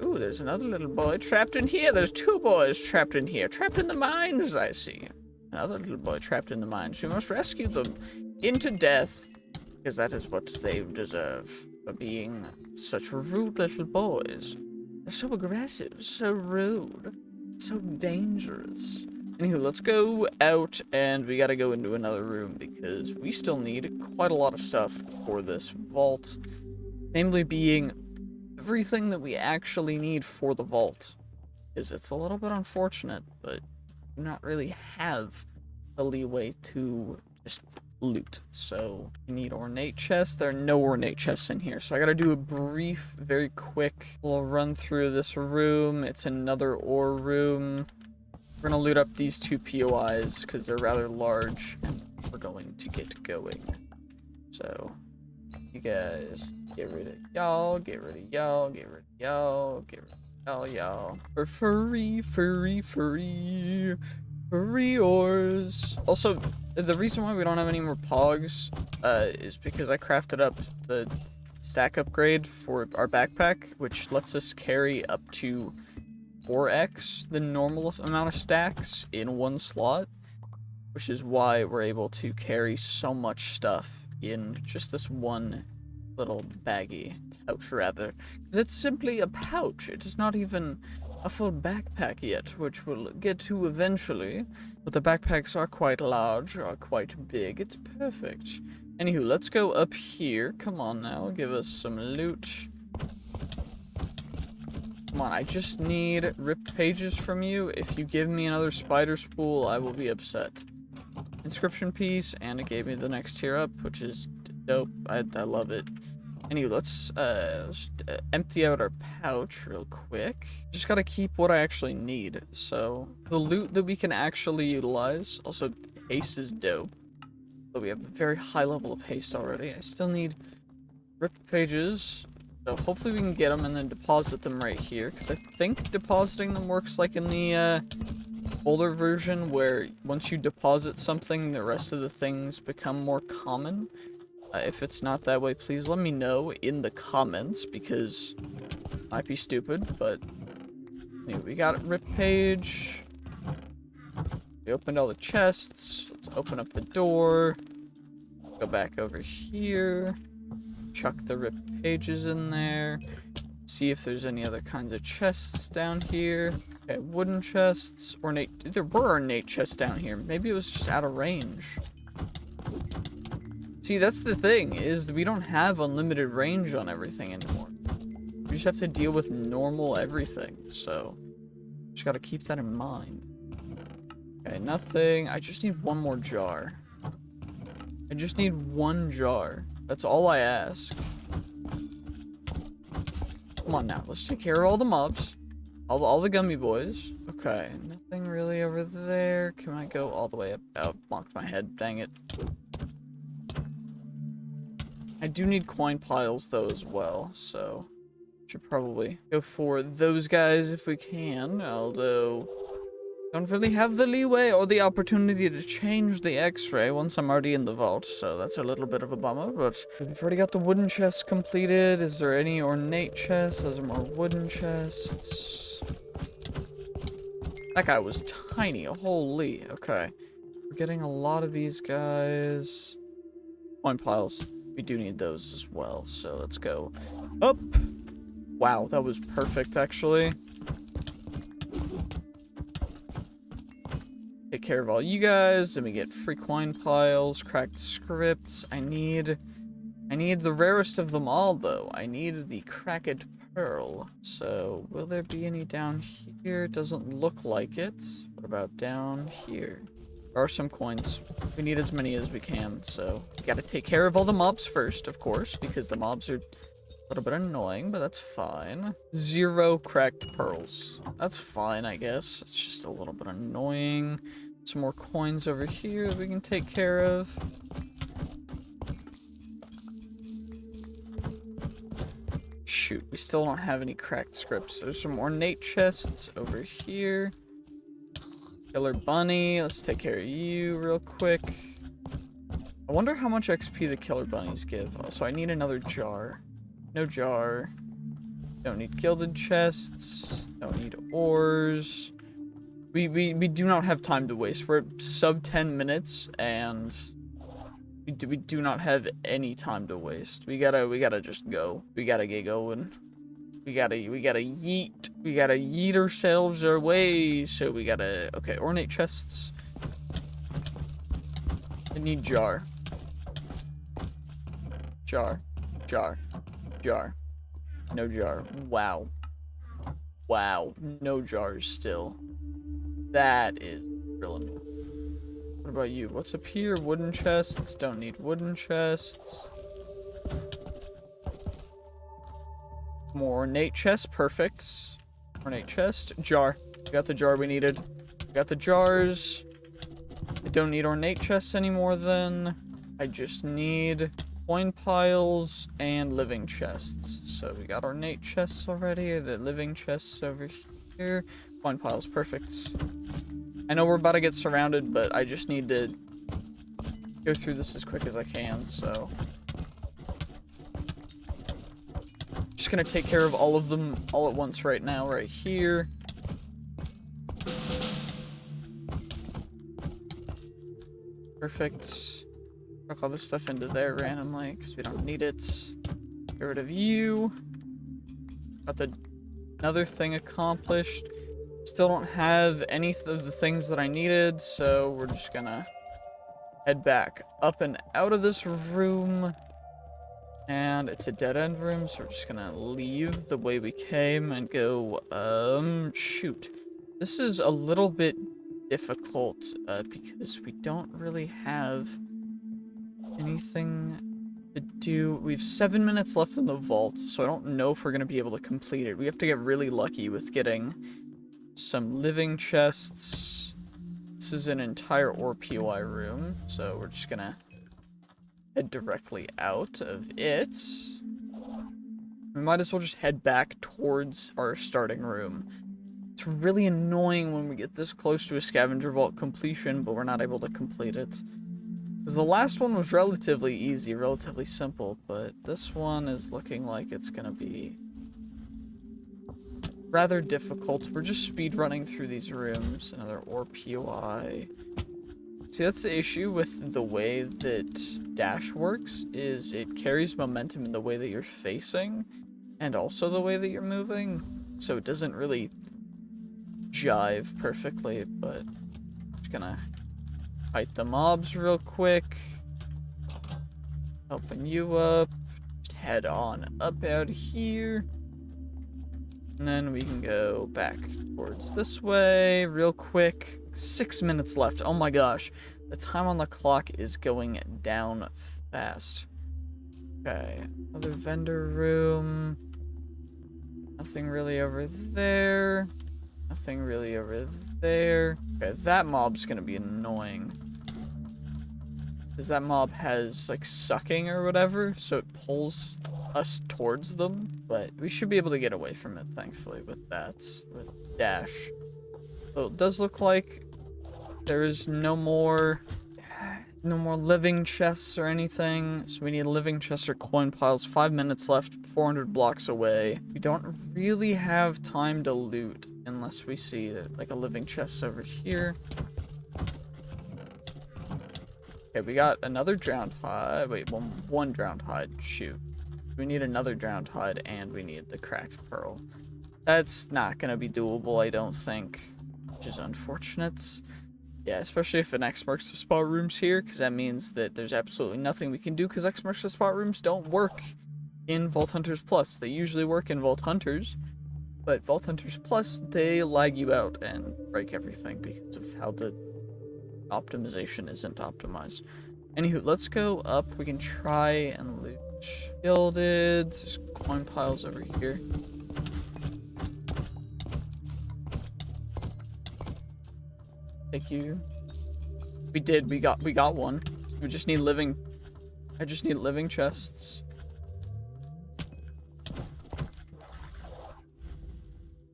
Ooh, there's another little boy trapped in here. There's 2 boys trapped in here. Trapped in the mines, I see. Another little boy trapped in the mines. We must rescue them into death, because that is what they deserve for being such rude little boys. They're so aggressive, so rude, so dangerous. Anywho, let's go out, and we gotta go into another room because we still need quite a lot of stuff for this vault. Namely being everything that we actually need for the vault. It's a little bit unfortunate, but do not really have the leeway to just loot. So we need ornate chests. There are no ornate chests in here, so I gotta do a brief, very quick little run through this room. It's another ore room. We're gonna loot up these 2 POIs because they're rather large, and we're going to get going. So You guys, get rid of y'all, get rid of y'all, get rid of y'all, get rid of y'all. For furry ores. Also, the reason why we don't have any more pogs is because I crafted up the stack upgrade for our backpack, which lets us carry up to 4x the normal amount of stacks in one slot, which is why we're able to carry so much stuff in just this one little baggy pouch, rather, because it's simply a pouch. It is not even a full backpack yet, which we'll get to eventually, but the backpacks are quite large, are quite big. It's perfect. Anywho, let's go up here. Come on now, give us some loot. Come on, I just need ripped pages from you. If you give me another spider spool, I will be upset. Inscription piece, and it gave me the next tier up, which is dope. I love it. Anyway, let's empty out our pouch real quick. Just gotta keep what I actually need. So, the loot that we can actually utilize. Also, haste is dope. So we have a very high level of haste already. I still need ripped pages. So hopefully we can get them and then deposit them right here. Because I think depositing them works like in the older version, where once you deposit something, the rest of the things become more common. If it's not that way, please let me know in the comments, because it might be stupid, but anyway, we got a rip page. We opened all the chests. Let's open up the door. Go back over here. Chuck the rip pages in there. See if there's any other kinds of chests down here. Okay, wooden chests. Ornate. There were ornate chests down here. Maybe it was just out of range. See, that's the thing, is we don't have unlimited range on everything anymore. You just have to deal with normal everything, so just gotta keep that in mind. Okay, nothing. I just need one more jar. I just need one jar. That's all I ask. Come on now, let's take care of all the mobs. All the gummy boys. Okay, nothing really over there. Can I go all the way up? Oh, blocked my head, dang it. I do need coin piles though as well, so should probably go for those guys if we can, although don't really have the leeway or the opportunity to change the x-ray once I'm already in the vault, so that's a little bit of a bummer, but we've already got the wooden chests completed. Is there any ornate chests? Those are more wooden chests. That guy was tiny, holy, okay. We're getting a lot of these guys. Coin piles. We do need those as well, so let's go up. Wow, that was perfect, actually. Take care of all you guys, and we get free coin piles, cracked scripts. I need the rarest of them all, though. I need the cracked pearl. So, will there be any down here? Doesn't look like it. What about down here? There are some coins. We need as many as we can, so we gotta take care of all the mobs first, of course, because the mobs are a little bit annoying, but that's fine. 0 cracked pearls. That's fine, I guess. It's just a little bit annoying. Some more coins over here that we can take care of. Shoot, we still don't have any cracked scripts. There's some ornate chests over here. Killer bunny, let's take care of you real quick. I wonder how much XP the killer bunnies give. So I need another jar. No jar. Don't need gilded chests. Don't need ores. We do not have time to waste. We're at sub 10 minutes and we do not have any time to waste. We gotta just go. We gotta get going. We gotta yeet. We gotta yeet ourselves our way. So we gotta, okay, ornate chests. I need jar. Jar. Jar. Jar. No jar. Wow. Wow. No jars still. That is real annoying. What about you? What's up here? Wooden chests. Don't need wooden chests. More ornate chests. Perfect. Ornate chest. Jar. We got the jar we needed. We got the jars. I don't need ornate chests anymore then. I just need coin piles and living chests. So we got ornate chests already, the living chests over here. Coin piles, perfect. I know we're about to get surrounded, but I just need to go through this as quick as I can, so. Just gonna take care of all of them all at once right now, right here. Perfect. Chuck all this stuff into there randomly, because we don't need it. Get rid of you. Got another thing accomplished. Still don't have any of the things that I needed, so we're just gonna head back up and out of this room. And it's a dead-end room, so we're just gonna leave the way we came and go, shoot. This is a little bit difficult, because we don't really have anything to do. We have 7 minutes left in the vault, so I don't know if we're gonna be able to complete it. We have to get really lucky with getting some living chests. This is an entire ore POI room, so we're just gonna head directly out of it. We might as well just head back towards our starting room. It's really annoying when we get this close to a scavenger vault completion, but we're not able to complete it. Because the last one was relatively easy, relatively simple, but this one is looking like it's gonna be rather difficult. We're just speed running through these rooms. Another ore POI. See, that's the issue with the way that dash works, is it carries momentum in the way that you're facing, and also the way that you're moving, so it doesn't really jive perfectly, but I'm just gonna fight the mobs real quick. Helping you up. Just head on up out here. And then we can go back towards this way real quick. 6 minutes left. Oh my gosh. The time on the clock is going down fast. Okay. Another vendor room. Nothing really over there. Nothing really over there. Okay, that mob's gonna be annoying. Because that mob has, like, sucking or whatever, so it pulls us towards them. But we should be able to get away from it, thankfully, with that. With dash. So it does look like there is no more living chests or anything. So we need living chests or coin piles. 5 minutes left, 400 blocks away. We don't really have time to loot unless we see like a living chest over here. Okay, we got another drowned hide. Wait, one drowned hide. Shoot. We need another drowned hide, and we need the cracked pearl. That's not gonna be doable, I don't think, which is unfortunate. Yeah, especially if an X marks the spot room's here, because that means that there's absolutely nothing we can do, because X marks the spot rooms don't work in Vault Hunters Plus. They usually work in Vault Hunters, but Vault Hunters Plus, they lag you out and break everything because of how the optimization isn't optimized. Anywho, let's go up. We can try and loot. Gilded. There's coin piles over here. Thank you. We did. We got one. We just need living. I just need living chests.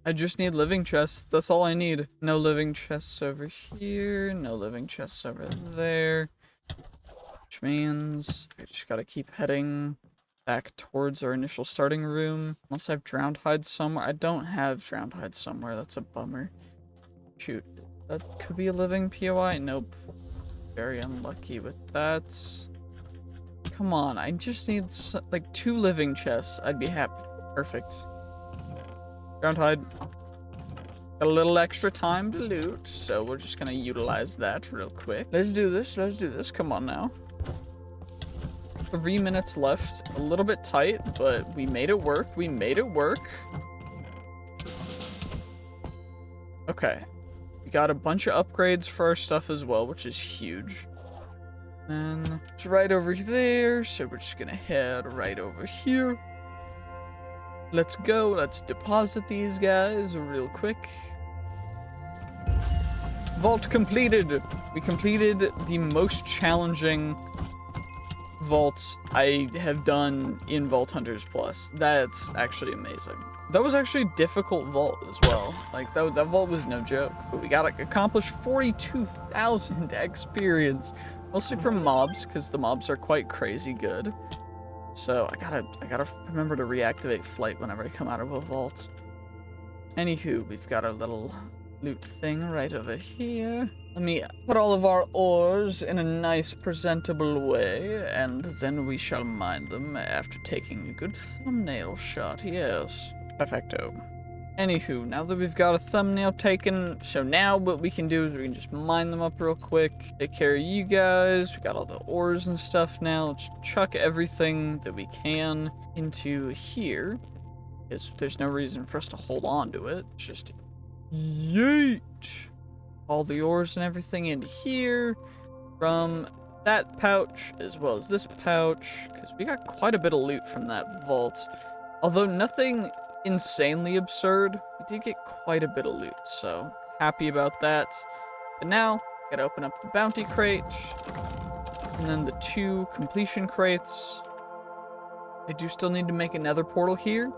I just need living chests. That's all I need. No living chests over here. No living chests over there. Which means I just gotta keep heading back towards our initial starting room. Unless I have drowned hide somewhere. I don't have drowned hide somewhere. That's a bummer. Shoot. That could be a living POI. Nope. Very unlucky with that. Come on. I just need like 2 living chests. I'd be happy. Perfect. Drowned hide. Got a little extra time to loot, so we're just gonna utilize that real quick. Let's do this. Let's do this. Come on now. 3 minutes left. A little bit tight, but we made it work. We made it work. Okay. We got a bunch of upgrades for our stuff as well, which is huge. And it's right over there, so we're just gonna head right over here. Let's go. Let's deposit these guys real quick. Vault completed. We completed the most challenging vaults I have done in Vault Hunters Plus. That's actually amazing. That was actually a difficult vault as well. Like, that vault was no joke. But we got to accomplish 42,000 experience. Mostly from mobs, because the mobs are quite crazy good. So, I gotta remember to reactivate flight whenever I come out of a vault. Anywho, we've got our little loot thing right over here. Let me put all of our ores in a nice presentable way, and then we shall mine them after taking a good thumbnail shot, yes. Perfecto. Anywho, now that we've got a thumbnail taken, so now what we can do is we can just mine them up real quick, take care of you guys, we got all the ores and stuff now, let's chuck everything that we can into here, because there's no reason for us to hold on to it, it's just yeet! All the ores and everything into here, from that pouch, as well as this pouch, because we got quite a bit of loot from that vault, although nothing insanely absurd, we did get quite a bit of loot, so happy about that. But now, gotta open up the bounty crate, and then the 2 completion crates. I do still need to make another portal here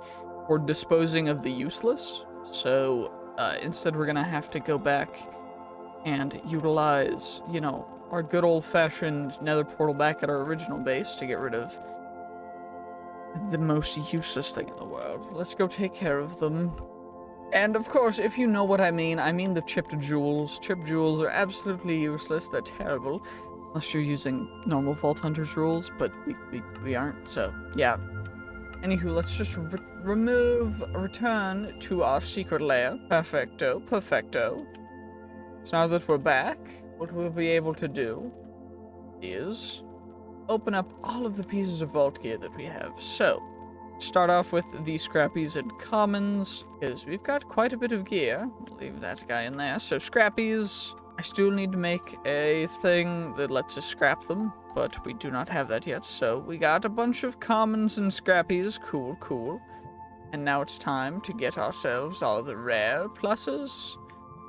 for disposing of the useless, so instead we're gonna have to go back and utilize, you know, our good old-fashioned nether portal back at our original base to get rid of the most useless thing in the world. Let's go take care of them. And of course, if you know what I mean the chipped jewels. Chipped jewels are absolutely useless, they're terrible. Unless you're using normal Vault Hunters rules, but we aren't, so yeah. Anywho, let's just return to our secret lair. Perfecto, perfecto. So now that we're back, what we'll be able to do is open up all of the pieces of vault gear that we have. So, start off with the scrappies and commons, because we've got quite a bit of gear. We'll leave that guy in there. So scrappies, I still need to make a thing that lets us scrap them, but we do not have that yet. So we got a bunch of commons and scrappies. Cool, cool. And now it's time to get ourselves all the rare pluses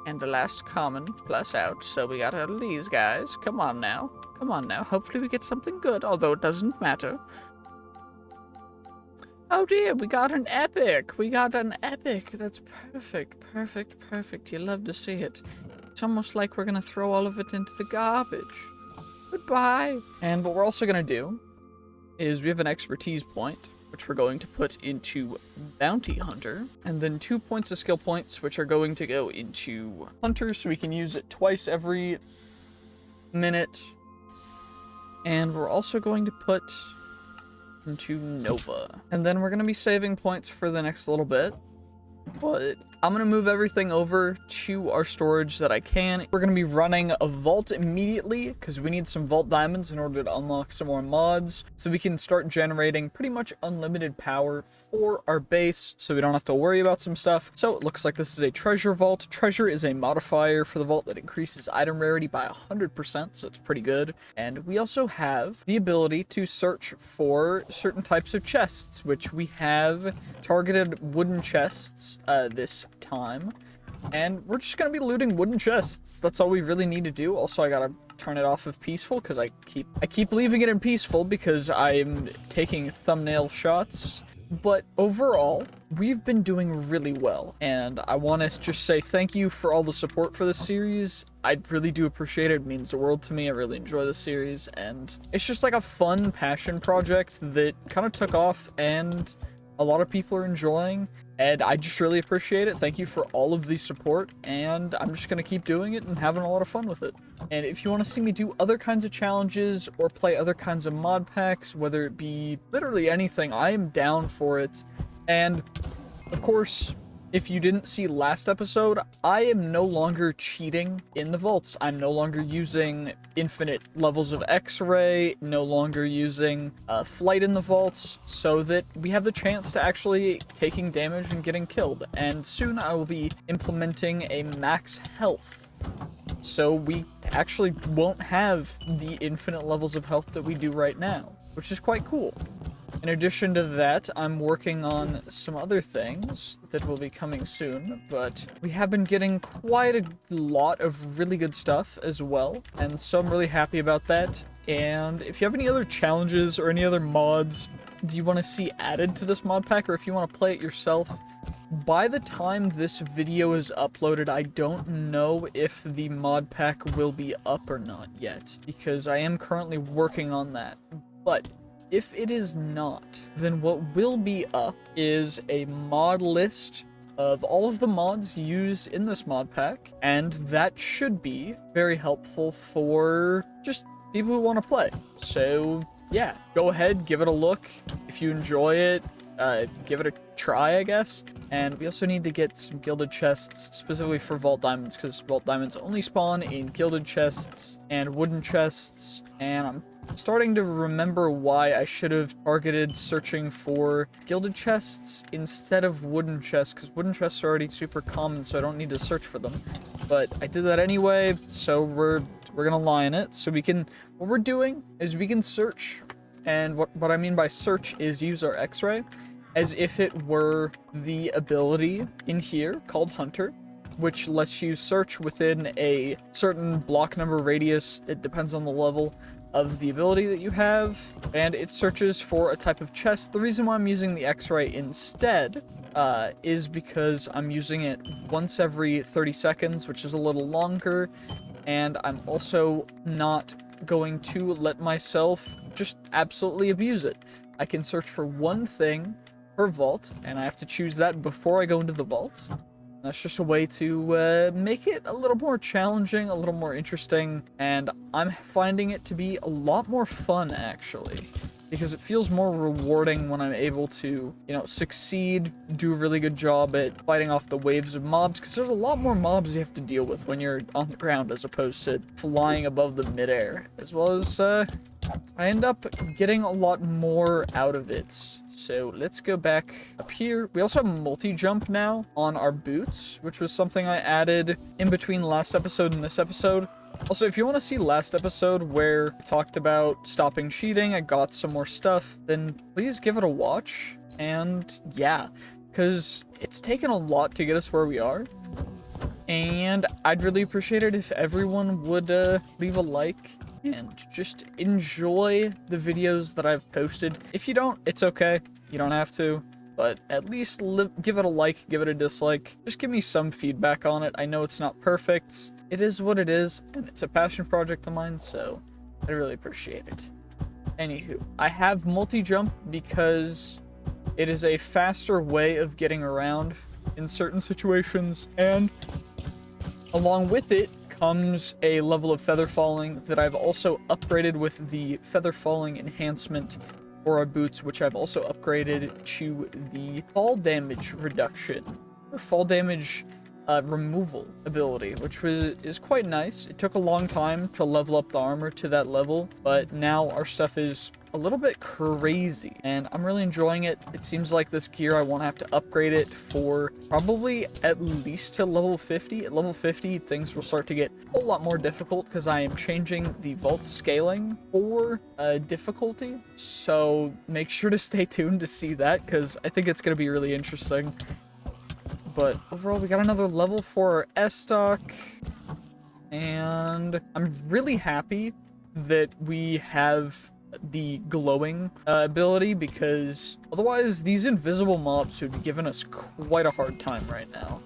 and the last common plus out. So we got all these guys. Come on now. Come on now, hopefully we get something good, although it doesn't matter. Oh dear, we got an epic! We got an epic! That's perfect, perfect, perfect. You love to see it. It's almost like we're gonna throw all of it into the garbage. Goodbye! And what we're also gonna do is we have an expertise point, which we're going to put into Bounty Hunter, and then 2 points of skill points, which are going to go into Hunter, so we can use it twice every minute. And we're also going to put into Nova. And then we're going to be saving points for the next little bit. But I'm going to move everything over to our storage that I can. We're going to be running a vault immediately because we need some vault diamonds in order to unlock some more mods. So we can start generating pretty much unlimited power for our base so we don't have to worry about some stuff. So it looks like this is a treasure vault. Treasure is a modifier for the vault that increases item rarity by 100%, so it's pretty good. And we also have the ability to search for certain types of chests, which we have targeted wooden chests this time, and we're just gonna be looting wooden chests. That's all we really need to do. Also, I gotta turn it off of peaceful because I keep leaving it in peaceful because I'm taking thumbnail shots. But overall, we've been doing really well, and I want to just say thank you for all the support for this series. I really do appreciate it. It means the world to me. I really enjoy this series, and it's just like a fun passion project that kind of took off, and a lot of people are enjoying, and I just really appreciate it. Thank you for all of the support, and I'm just going to keep doing it and having a lot of fun with it. And if you want to see me do other kinds of challenges or play other kinds of mod packs, whether it be literally anything, I am down for it. And of course, if you didn't see last episode, I am no longer cheating in the vaults. I'm no longer using infinite levels of X-ray, no longer using flight in the vaults, so that we have the chance to actually taking damage and getting killed. And soon I will be implementing a max health, so we actually won't have the infinite levels of health that we do right now, which is quite cool. In addition to that, I'm working on some other things that will be coming soon, but we have been getting quite a lot of really good stuff as well, and so I'm really happy about that. And if you have any other challenges or any other mods do you want to see added to this mod pack, or if you want to play it yourself, by the time this video is uploaded, I don't know if the mod pack will be up or not yet, because I am currently working on that. But if it is not, then what will be up is a mod list of all of the mods used in this mod pack, and that should be very helpful for just people who want to play. So yeah, go ahead, give it a look. If you enjoy it, give it a try, I guess. And we also need to get some gilded chests, specifically for Vault Diamonds, because Vault Diamonds only spawn in gilded chests and wooden chests. And I'm starting to remember why I should have targeted searching for gilded chests instead of wooden chests, because wooden chests are already super common, so I don't need to search for them. But I did that anyway, so we're gonna lie in it. So we can, what we're doing is we can search, and what I mean by search is use our X-ray as if it were the ability in here called Hunter, which lets you search within a certain block number radius. It depends on the level of the ability that you have, and it searches for a type of chest. The reason why I'm using the X-ray instead is because I'm using it once every 30 seconds, which is a little longer, and I'm also not going to let myself just absolutely abuse it. I can search for one thing per vault, and I have to choose that before I go into the vault. That's just a way to make it a little more challenging, a little more interesting, and I'm finding it to be a lot more fun, actually, because it feels more rewarding when I'm able to, you know, succeed, do a really good job at fighting off the waves of mobs, because there's a lot more mobs you have to deal with when you're on the ground as opposed to flying above the midair, as well as, I end up getting a lot more out of it. So let's go back up here. We also have multi-jump now on our boots, which was something I added in between last episode and this episode. Also, if you want to see last episode where I talked about stopping cheating, I got some more stuff, then please give it a watch. And yeah, because it's taken a lot to get us where we are. And I'd really appreciate it if everyone would leave a like and just enjoy the videos that I've posted. If you don't, it's okay. You don't have to. But at least give it a like, give it a dislike. Just give me some feedback on it. I know it's not perfect. It is what it is, and it's a passion project of mine, so I really appreciate it. Anywho, I have multi-jump because it is a faster way of getting around in certain situations, and along with it comes a level of feather falling that I've also upgraded with the feather falling enhancement for our boots, which I've also upgraded to the fall damage reduction, or fall damage removal ability, which is quite nice. It took a long time to level up the armor to that level, but now our stuff is a little bit crazy, and I'm really enjoying it. It seems like this gear, I won't have to upgrade it for probably at least to level 50. At level 50, things will start to get a whole lot more difficult because I am changing the vault scaling for difficulty, so make sure to stay tuned to see that, because I think it's going to be really interesting. But overall, we got another level for our S-Stock, and I'm really happy that we have the glowing ability, because otherwise these invisible mobs would be giving us quite a hard time right now.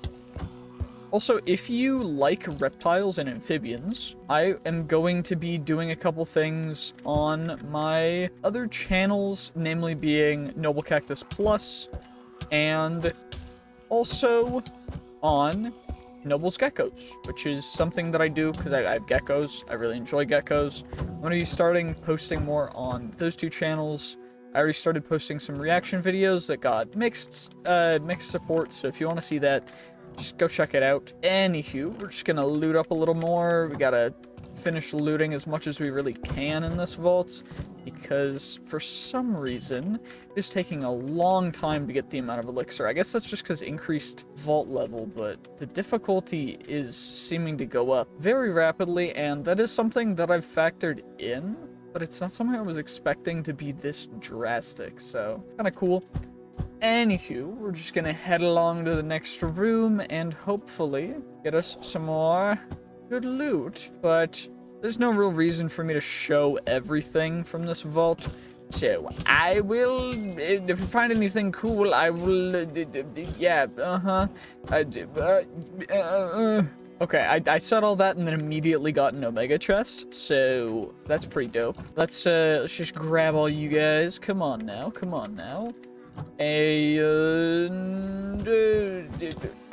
Also, if you like reptiles and amphibians, I am going to be doing a couple things on my other channels, namely being Noble Cactus Plus, and also on Noble's Geckos, which is something that I do because I have geckos. I really enjoy geckos. I'm going to be starting posting more on those two channels. I already started posting some reaction videos that got mixed support, so if you want to see that, just go check it out. Anywho, we're just going to loot up a little more. We got to finish looting as much as we really can in this vault, because for some reason it's taking a long time to get the amount of elixir. I guess that's just because increased vault level, but the difficulty is seeming to go up very rapidly, and that is something that I've factored in but it's not something I was expecting to be this drastic, so kind of cool. Anywho, we're just gonna head along to the next room and hopefully get us some more good loot. But there's no real reason for me to show everything from this vault. So I will, if you find anything cool, I will, yeah, Okay, I said all that and then immediately got an Omega chest, so that's pretty dope. Let's just grab all you guys. Come on now, come on now.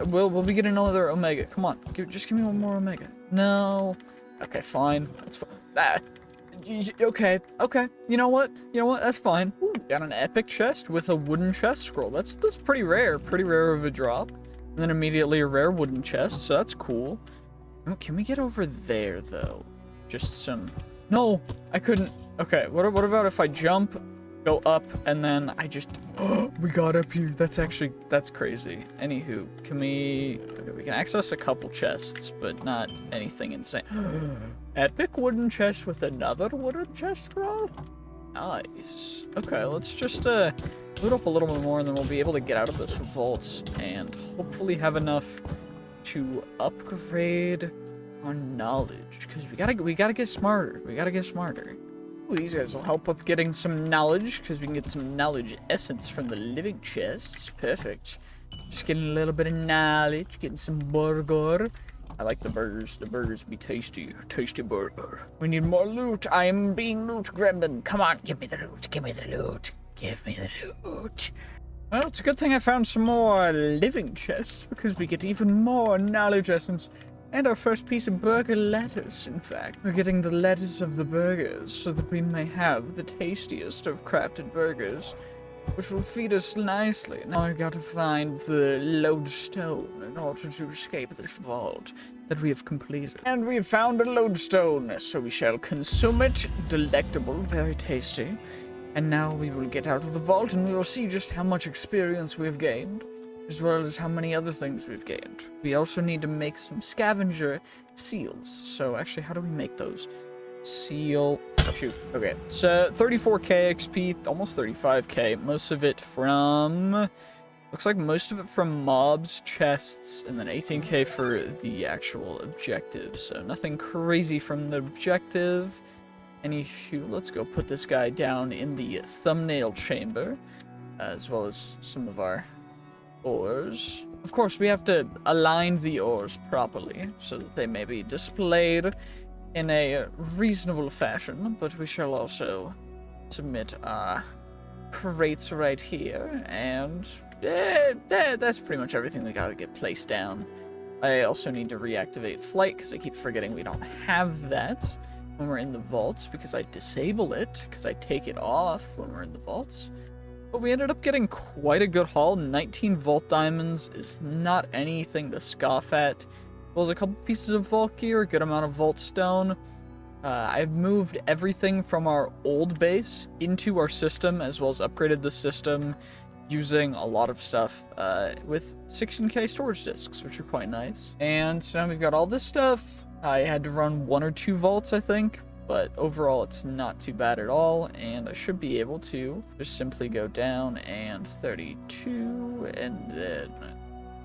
We'll be getting another Omega. Come on, just give me one more Omega. No. Okay, fine. That's fine. Okay. You know what? That's fine. Ooh, got an epic chest with a wooden chest scroll. That's pretty rare. Pretty rare of a drop. And then immediately a rare wooden chest, so that's cool. Oh, can we get over there though? Just some. No, I couldn't. Okay, what about if I jump, go up, and then I just. We got up here. That's crazy. Anywho, can we? Okay, we can access a couple chests, but not anything insane. Epic wooden chest with another wooden chest scroll? Nice. Okay, let's just loot up a little bit more and then we'll be able to get out of this vaults and hopefully have enough to upgrade our knowledge. Because we gotta get smarter. Ooh, these guys will help with getting some knowledge because we can get some knowledge essence from the living chests. Perfect. Just getting a little bit of knowledge, getting some burger. I like the burgers. The burgers be tasty. Tasty burger. We need more loot. I am being loot gremlin. Come on, give me the loot. Give me the loot. Give me the loot. Well, it's a good thing I found some more living chests because we get even more knowledge essence. And our first piece of burger lettuce, in fact. We're getting the lettuce of the burgers so that we may have the tastiest of crafted burgers, which will feed us nicely. Now I gotta find the lodestone in order to escape this vault that we have completed. And we have found a lodestone, so we shall consume it. Delectable, very tasty. And now we will get out of the vault and we will see just how much experience we have gained, as well as how many other things we've gained. We also need to make some scavenger seals. So actually, how do we make those? Seal. Shoot. Okay, so 34k XP, almost 35k. Most of it from... Looks like most of it from mobs, chests, and then 18k for the actual objective. So nothing crazy from the objective. Anywho, let's go put this guy down in the thumbnail chamber, as well as some of our ores. Of course, we have to align the ores properly so that they may be displayed in a reasonable fashion, but we shall also submit our crates right here, and that's pretty much everything we gotta get placed down. I also need to reactivate flight because I keep forgetting we don't have that when we're in the vaults because I disable it because I take it off when we're in the vaults. But we ended up getting quite a good haul. 19 vault diamonds is not anything to scoff at. Well, there's a couple pieces of vault gear, a good amount of vault stone. I've moved everything from our old base into our system, as well as upgraded the system using a lot of stuff with 16k storage disks, which are quite nice. And so now we've got all this stuff. I had to run 1 or 2 vaults, I think, but overall it's not too bad at all, and I should be able to just simply go down and 32, and then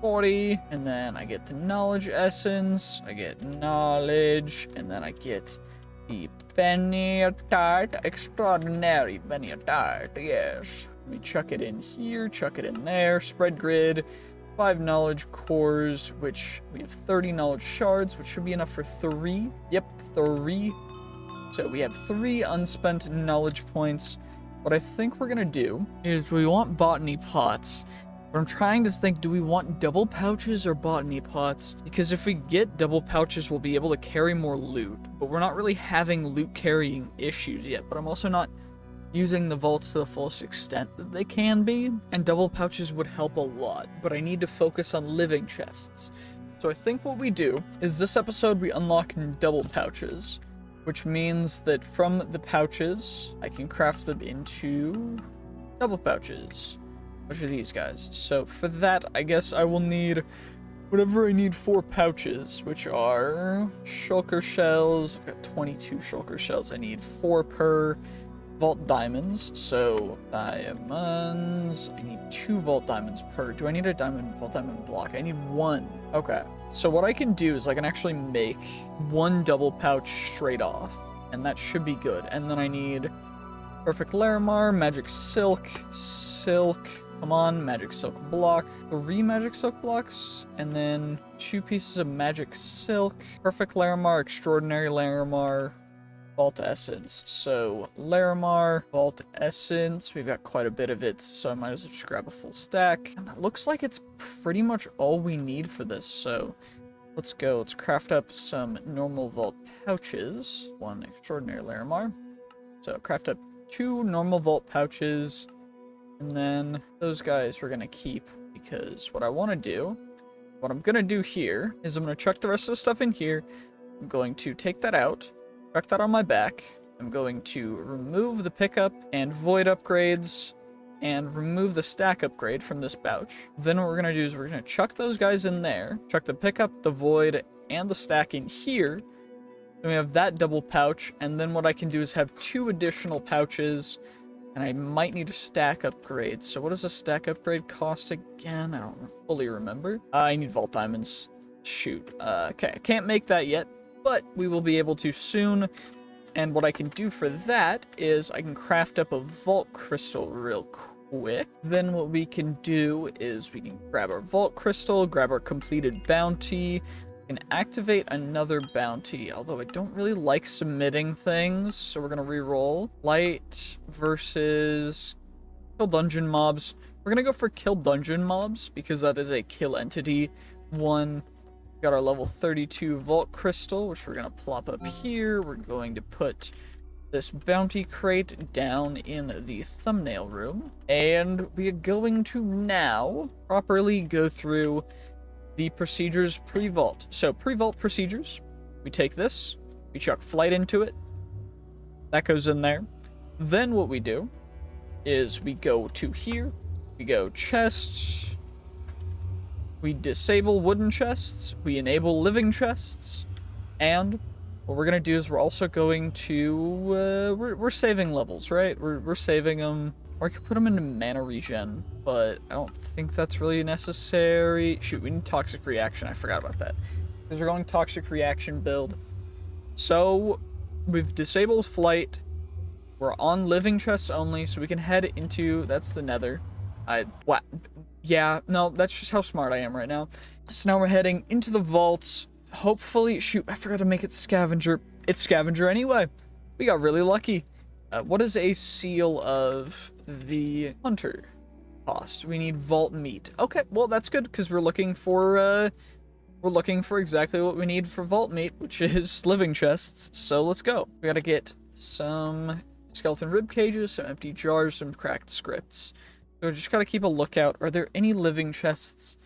40, and then I get the knowledge essence, I get knowledge, and then I get the Benny Tart, extraordinary Benny Tart, yes. Let me chuck it in here, chuck it in there, spread grid, 5 knowledge cores, which we have 30 knowledge shards, which should be enough for 3. Yep, 3. So we have 3 unspent knowledge points. What I think we're gonna do is we want botany pots. But I'm trying to think, do we want double pouches or botany pots? Because if we get double pouches, we'll be able to carry more loot. But we're not really having loot carrying issues yet. But I'm also not using the vaults to the fullest extent that they can be. And double pouches would help a lot. But I need to focus on living chests. So I think what we do is this episode we unlock double pouches, which means that from the pouches, I can craft them into double pouches. Which are these guys? So for that, I guess I will need whenever I need 4 pouches, which are shulker shells. I've got 22 shulker shells. I need 4 per vault diamonds. So diamonds, I need 2 vault diamonds per. Do I need a vault diamond block? I need 1. Okay. So what I can do is I can actually make 1 double pouch straight off, and that should be good. And then I need perfect Larimar, magic silk, come on, magic silk block, 3 magic silk blocks, and then 2 pieces of magic silk, perfect Larimar, extraordinary Larimar, vault essence. So Larimar, vault essence, we've got quite a bit of it, so I might as well just grab a full stack. And that looks like it's pretty much all we need for this, so let's go. Let's craft up some normal vault pouches, 1 extraordinary Larimar. So craft up 2 normal vault pouches, and then those guys we're gonna keep, because what I'm gonna do here is I'm gonna chuck the rest of the stuff in here. I'm going to take that out, chuck that on my back. I'm going to remove the pickup and void upgrades and remove the stack upgrade from this pouch. Then what we're gonna do is we're gonna chuck those guys in there, chuck the pickup, the void, and the stack in here. Then we have that double pouch, and then what I can do is have 2 additional pouches, and I might need a stack upgrade. So what does a stack upgrade cost again? I don't fully remember. I need vault diamonds. Shoot. Okay, I can't make that yet, but we will be able to soon. And what I can do for that is I can craft up a vault crystal real quick. Then what we can do is we can grab our vault crystal, grab our completed bounty, and activate another bounty, although I don't really like submitting things, so we're gonna re-roll. Light versus kill dungeon mobs. We're gonna go for kill dungeon mobs, because that is a kill entity one. We got our level 32 vault crystal, which we're gonna plop up here. We're going to put this bounty crate down in the thumbnail room, and we are going to now properly go through the procedures pre-vault. So pre-vault procedures, we take this, we chuck flight into it, that goes in there. Then what we do is we go to here, we go chests, we disable wooden chests, we enable living chests, and what we're gonna do is we're also going to, we're saving levels, right? We're saving them. Or I could put them into mana regen, but I don't think that's really necessary. Shoot, we need toxic reaction. I forgot about that. Because we're going toxic reaction build. So, we've disabled flight. We're on living chests only, so we can head into... That's the nether. Yeah, no, that's just how smart I am right now. So now we're heading into the vaults. Hopefully... Shoot, I forgot to make it scavenger. It's scavenger anyway. We got really lucky. What is a seal of the hunter cost? We need vault meat. Okay, well that's good, because we're looking for exactly what we need for vault meat, which is living chests. So let's go. We gotta get some skeleton rib cages, some empty jars, some cracked scripts. So we just gotta keep a lookout. Are there any living chests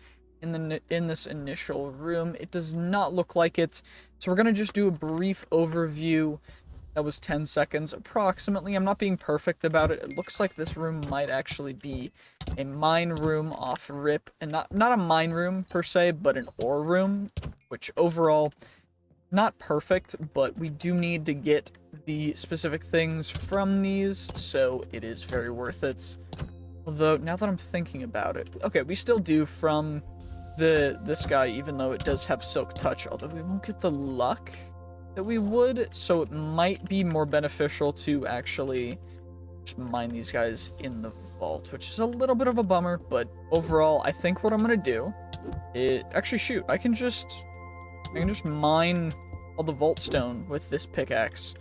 in this initial room? It does not look like it. So we're gonna just do a brief overview. That was 10 seconds approximately. I'm not being perfect about it. It looks like this room might actually be a mine room off rip. And not a mine room per se, but an ore room. Which overall, not perfect, but we do need to get the specific things from these. So it is very worth it. Although, now that I'm thinking about it. Okay, we still do from this guy, even though it does have silk touch. Although we won't get the luck that we would, so it might be more beneficial to actually just mine these guys in the vault, which is a little bit of a bummer, but overall, I think what I'm gonna do is... Actually, shoot, I can just mine all the vault stone with this pickaxe,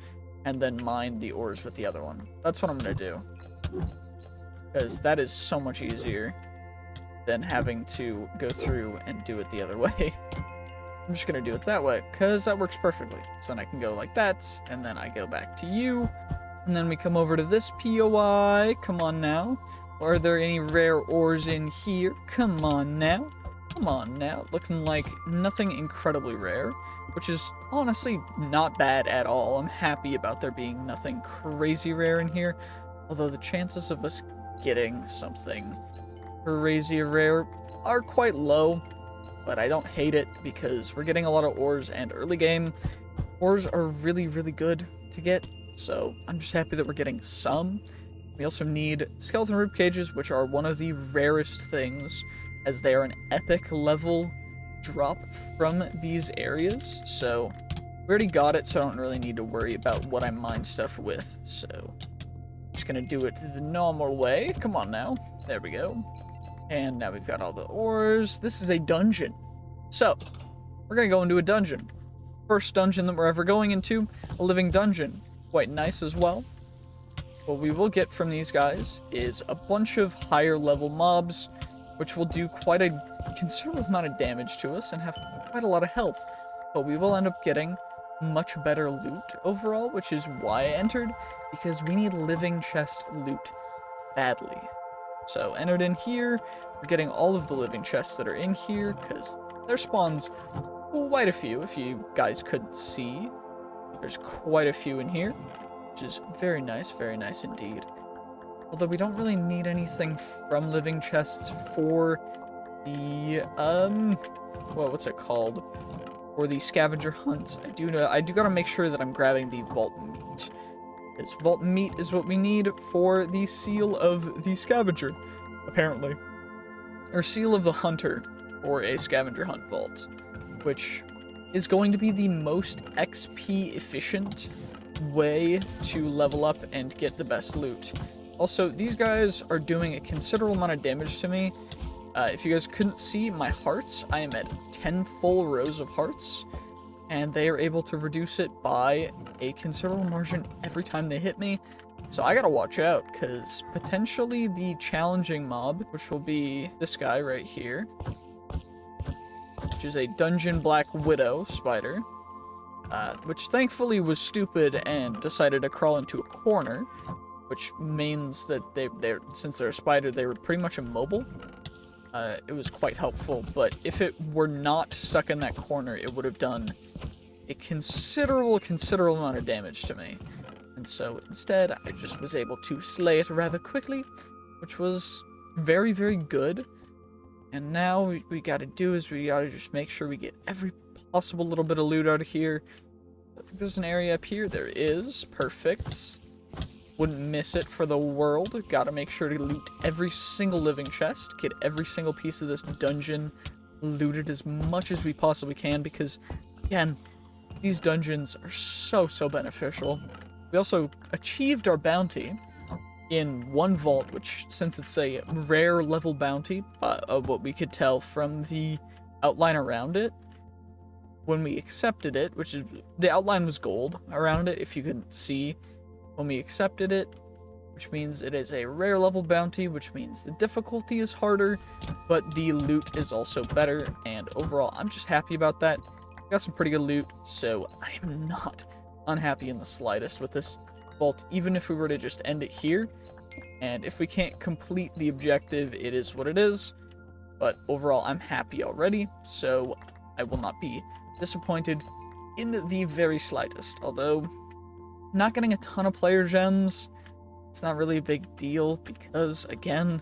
and then mine the ores with the other one. That's what I'm gonna do. Because that is so much easier than having to go through and do it the other way. I'm just gonna do it that way, because that works perfectly. So then I can go like that, and then I go back to you, and then we come over to this POI. Come on now. Are there any rare ores in here? Come on now. Come on now. Looking like nothing incredibly rare, which is honestly not bad at all. I'm happy about there being nothing crazy rare in here, although the chances of us getting something crazy rare are quite low. but I don't hate it because we're getting a lot of ores, and early game, ores are really, really good to get, so I'm just happy that we're getting some. We also need skeleton rib cages, which are one of the rarest things, as they are an epic level drop from these areas, so we already got it, so I don't really need to worry about what I mine stuff with, so I'm just gonna do it the normal way. Come on now. There we go. And now we've got all the ores. This is a dungeon. So, we're gonna go into a dungeon. First dungeon that we're ever going into, a living dungeon. Quite nice as well. What we will get from these guys is a bunch of higher level mobs, which will do quite a considerable amount of damage to us and have quite a lot of health. But we will end up getting much better loot overall, which is why I entered, because we need living chest loot badly. So entered in here, we're getting all of the living chests that are in here, because there spawns quite a few, if you guys couldn't see. There's quite a few in here, which is very nice indeed. Although we don't really need anything from living chests for the, what's it called? For the scavenger hunt. I do gotta make sure that I'm grabbing the vault meat. Because vault meat is what we need for the seal of the scavenger, apparently. Or seal of the hunter, or a scavenger hunt vault. Which is going to be the most XP efficient way to level up and get the best loot. Also, these guys are doing a considerable amount of damage to me. If you guys couldn't see my hearts, I am at 10 full rows of hearts, and they are able to reduce it by a considerable margin every time they hit me. So I gotta watch out, because potentially the challenging mob, which will be this guy right here, which is a Dungeon Black Widow spider, which thankfully was stupid and decided to crawl into a corner, which means that since they're a spider, they were pretty much immobile. It was quite helpful, but if it were not stuck in that corner, it would have done a considerable amount of damage to me. And so instead, I just was able to slay it rather quickly, which was very, very good. And now what we gotta do is we gotta just make sure we get every possible little bit of loot out of here. I think there's an area up here. There is. Perfect. Wouldn't miss it for the world. Gotta make sure to loot every single living chest. Get every single piece of this dungeon looted as much as we possibly can, because, again, these dungeons are so beneficial. We also achieved our bounty in one vault, which, since it's a rare level bounty, what we could tell from the outline around it, when we accepted it, which is, the outline was gold around it, if you couldn't see, when we accepted it, which means it is a rare level bounty, which means the difficulty is harder, but the loot is also better, and overall, I'm just happy about that. Got some pretty good loot, so I am not unhappy in the slightest with this vault, even if we were to just end it here, and if we can't complete the objective, it is what it is, but overall, I'm happy already, so I will not be disappointed in the very slightest, although not getting a ton of player gems, it's not really a big deal, because, again,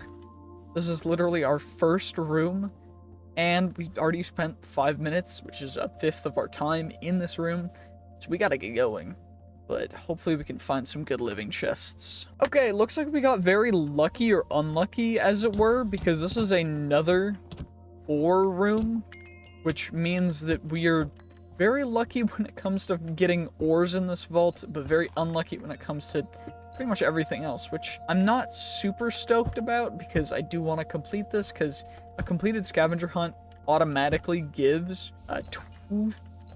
this is literally our first room, and we've already spent 5 minutes, which is a fifth of our time in this room, so we gotta get going. But hopefully we can find some good living chests. Okay, looks like we got very lucky or unlucky, as it were, because this is another ore room, which means that we are very lucky when it comes to getting ores in this vault, but very unlucky when it comes to pretty much everything else, which I'm not super stoked about, because I do want to complete this, because a completed scavenger hunt automatically gives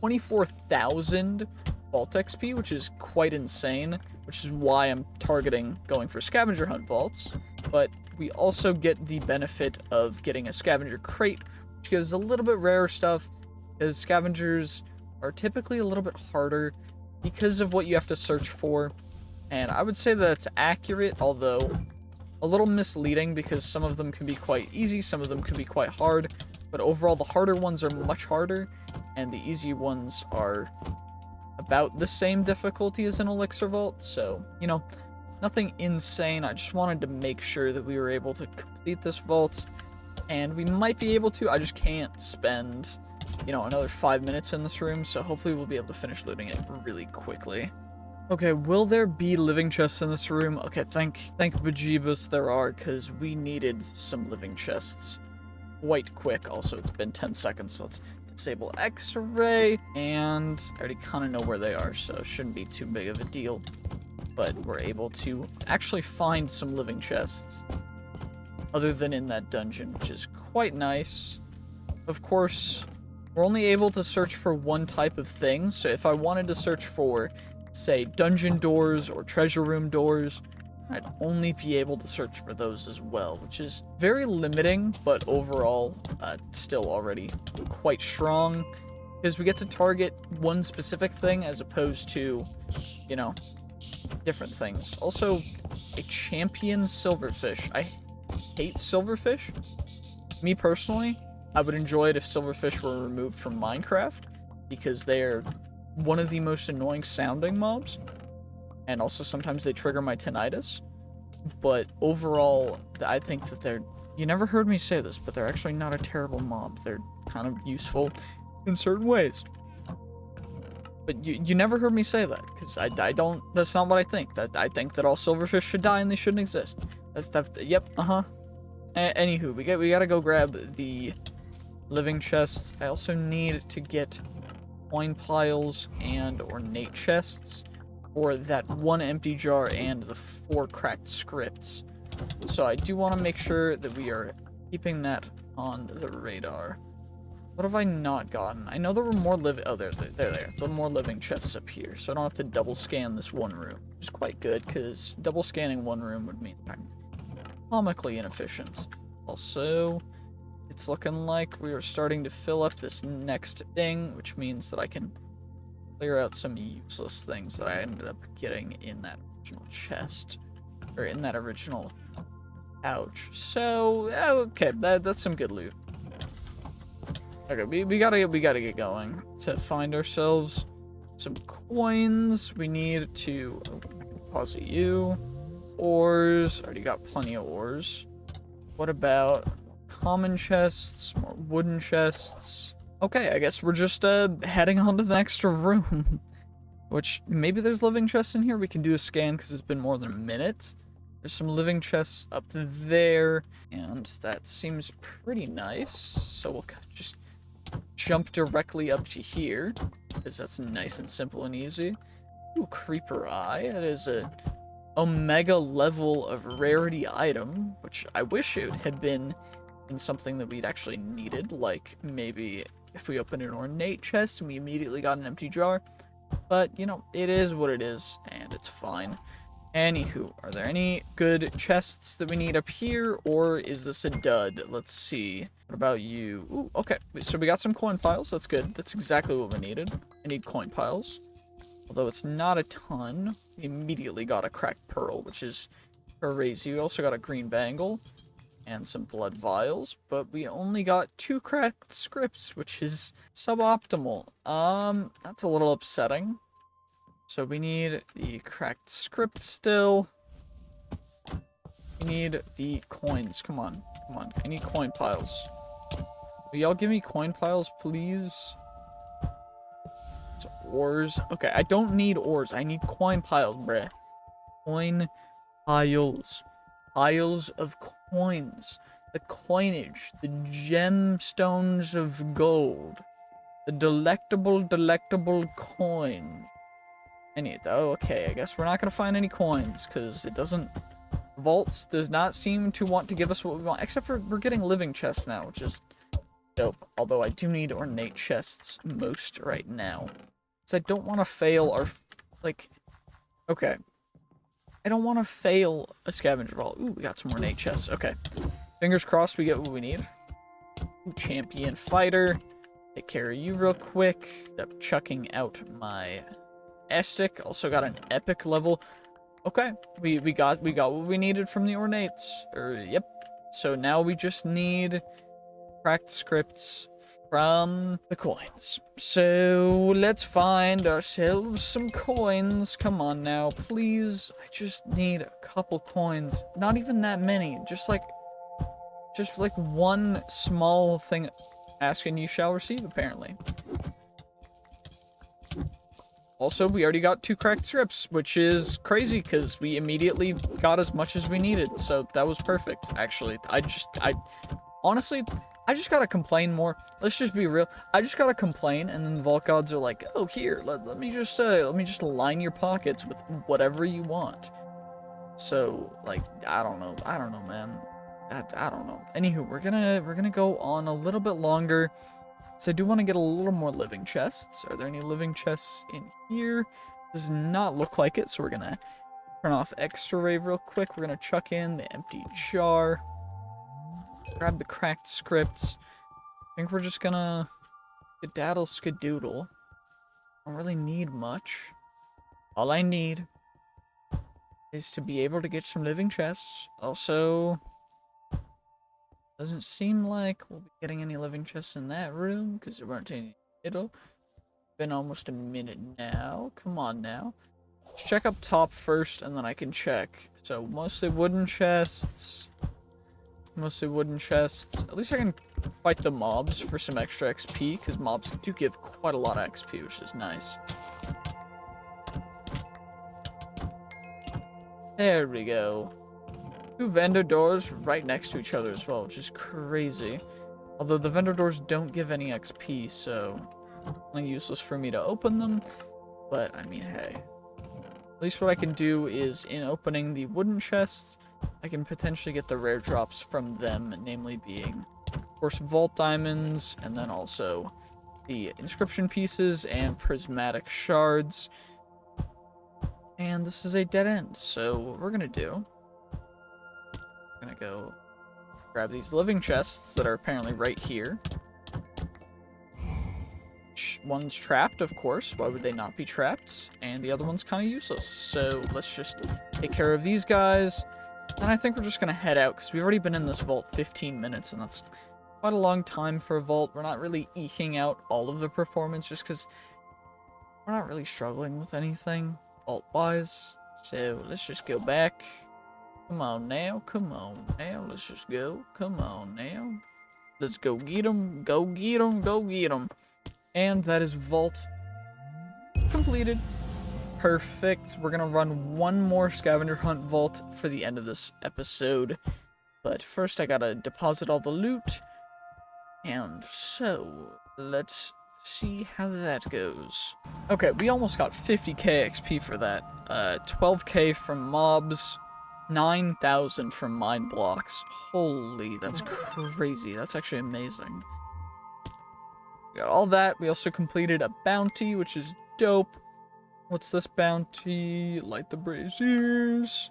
24,000 vault XP, which is quite insane, which is why I'm targeting going for scavenger hunt vaults. But we also get the benefit of getting a scavenger crate, which gives a little bit rarer stuff, because scavengers are typically a little bit harder because of what you have to search for. And I would say that it's accurate, although a little misleading, because some of them can be quite easy, some of them can be quite hard, but overall the harder ones are much harder, and the easy ones are about the same difficulty as an elixir vault, so, you know, nothing insane. I just wanted to make sure that we were able to complete this vault. and we might be able to. I just can't spend, you know, another 5 minutes in this room, so hopefully we'll be able to finish looting it really quickly. Okay, will there be living chests in this room? Okay, thank bejeebus there are, because we needed some living chests quite quick. Also, it's been 10 seconds, so let's disable X-ray, and I already kind of know where they are, so it shouldn't be too big of a deal. But we're able to actually find some living chests, other than in that dungeon, which is quite nice. Of course, we're only able to search for one type of thing, so if I wanted to search for, say, dungeon doors or treasure room doors, I'd only be able to search for those as well, which is very limiting, but overall, still already quite strong, because we get to target one specific thing as opposed to, you know, different things. Also, a champion silverfish. I hate silverfish. Me personally, I would enjoy it if silverfish were removed from Minecraft, because they're one of the most annoying sounding mobs, and also sometimes they trigger my tinnitus. But overall, I think that they're, you never heard me say this, but they're actually not a terrible mob. They're kind of useful in certain ways. But you never heard me say that, because I don't, that's not what I think. That I think that all silverfish should die and they shouldn't exist. That's yep, anywho, we gotta go grab the living chests. I also need to get coin piles and ornate chests for that one empty jar and the 4 cracked scripts. So I do want to make sure that we are keeping that on the radar. What have I not gotten? I know there were more there. There are more living chests up here, so I don't have to double scan this one room. Which is quite good, because double scanning one room would mean I'm comically inefficient. Also, it's looking like we are starting to fill up this next thing, which means that I can clear out some useless things that I ended up getting in that original chest, or in that original pouch. So, okay, that's some good loot. Okay, we gotta get going. To find ourselves some coins, we need to deposit you. Ores, already got plenty of ores. What about common chests, more wooden chests? Okay, I guess we're just heading on to the next room. Which, maybe there's living chests in here? We can do a scan because it's been more than a minute. There's some living chests up there, and that seems pretty nice. So we'll just jump directly up to here, because that's nice and simple and easy. Ooh, creeper eye. That is a omega level of rarity item, which I wish it had been in something that we'd actually needed, like maybe if we opened an ornate chest and we immediately got an empty jar. But, you know, it is what it is, and it's fine. Anywho, are there any good chests that we need up here, or is this a dud? Let's see. What about you? Ooh, okay. So we got some coin piles. That's good. That's exactly what we needed. I need coin piles. Although it's not a ton. We immediately got a cracked pearl, which is crazy. We also got a green bangle and some blood vials, but we only got 2 cracked scripts, which is suboptimal. That's a little upsetting. So we need the cracked script still. We need the coins. Come on. Come on. I need coin piles. Will y'all give me coin piles, please? It's ores. Okay, I don't need ores. I need coin piles, bruh. Coin piles. Piles of coins. The coinage. The gemstones of gold. The delectable coins. Okay, I guess we're not gonna find any coins, because it doesn't... Vaults does not seem to want to give us what we want, except for we're getting living chests now, which is dope. Although I do need ornate chests most right now. Because I don't want to fail our... Okay. I don't want to fail a scavenger vault. Ooh, we got some ornate chests. Okay. Fingers crossed we get what we need. Ooh, champion fighter. Take care of you real quick. Stop chucking out my... Estic. Also got an epic level. Okay, we got what we needed from the ornates. Yep. So now we just need cracked scripts from the coins. So let's find ourselves some coins. Come on now, please. I just need a couple coins. Not even that many. Just like Just like one small thing, ask and you shall receive, apparently. Also, we already got 2 cracked scripts, which is crazy because we immediately got as much as we needed. So that was perfect, actually. Honestly, I just gotta complain more. Let's just be real. I just gotta complain, and then the Vault Gods are like, oh, here, let me just line your pockets with whatever you want. So, like, I don't know, man. I don't know. Anywho, we're gonna go on a little bit longer. So I do want to get a little more living chests. Are there any living chests in here? Does not look like it, so we're gonna turn off extra rave real quick. We're gonna chuck in the empty jar. Grab the cracked scripts. I think we're just gonna skedaddle skadoodle. Don't really need much. All I need is to be able to get some living chests. Also, doesn't seem like we'll be getting any living chests in that room because there weren't any. It'll been almost a minute now. Come on now. Let's check up top first and then I can check. So mostly wooden chests. Mostly wooden chests. At least I can fight the mobs for some extra XP because mobs do give quite a lot of XP, which is nice. There we go. 2 vendor doors right next to each other as well, which is crazy. Although the vendor doors don't give any XP, so it's only useless for me to open them. But, I mean, hey. At least what I can do is, in opening the wooden chests, I can potentially get the rare drops from them, namely being, of course, vault diamonds, and then also the inscription pieces and prismatic shards. And this is a dead end, so what we're gonna do, we're gonna go grab these living chests that are apparently right here. One's trapped, of course. Why would they not be trapped? And the other one's kind of useless. So let's just take care of these guys. And I think we're just gonna head out because we've already been in this vault 15 minutes, and that's quite a long time for a vault. We're not really eking out all of the performance just because we're not really struggling with anything vault-wise. So let's just go back. Come on now, let's just go. Come on now. Let's go get them, go get them, go get them. And that is vault completed. Perfect. We're gonna run one more scavenger hunt vault for the end of this episode. But first I gotta deposit all the loot. And so, let's see how that goes. Okay, we almost got 50k XP for that. 12k from mobs. 9,000 from mine blocks. Holy, that's crazy. That's actually amazing. We got all that. We also completed a bounty, which is dope. What's this bounty? Light the braziers.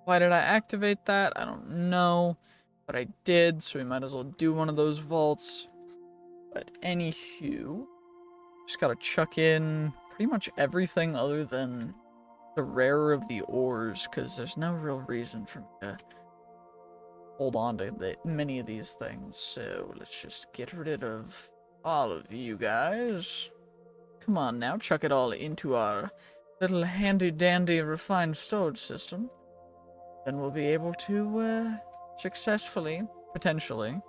Why did I activate that? I don't know. But I did, so we might as well do one of those vaults. But anywho, just gotta chuck in pretty much everything other than the rarer of the ores, because there's no real reason for me to hold on to many of these things. So let's just get rid of all of you guys. Come on now, chuck it all into our little handy-dandy refined storage system. Then we'll be able to successfully, potentially,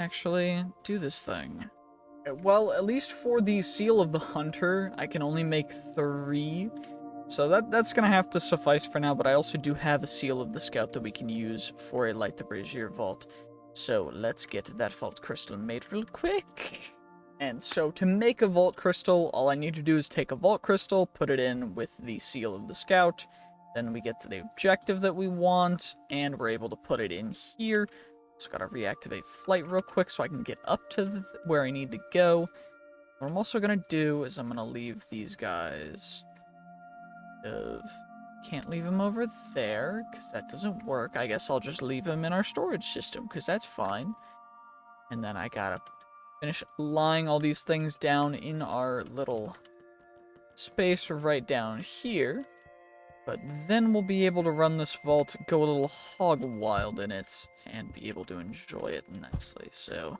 actually do this thing. Well, at least for the Seal of the Hunter, I can only make 3. So that's gonna have to suffice for now, but I also do have a Seal of the Scout that we can use for a Light the Brazier vault. So let's get that vault crystal made real quick. And so to make a vault crystal, all I need to do is take a vault crystal, put it in with the Seal of the Scout, then we get to the objective that we want, and we're able to put it in here. Just gotta reactivate flight real quick so I can get up to where I need to go. What I'm also gonna do is I'm gonna leave these guys. Can't leave them over there because that doesn't work. I guess I'll just leave them in our storage system because that's fine. And then I gotta finish lying all these things down in our little space right down here. But then we'll be able to run this vault, go a little hog wild in it, and be able to enjoy it nicely. So,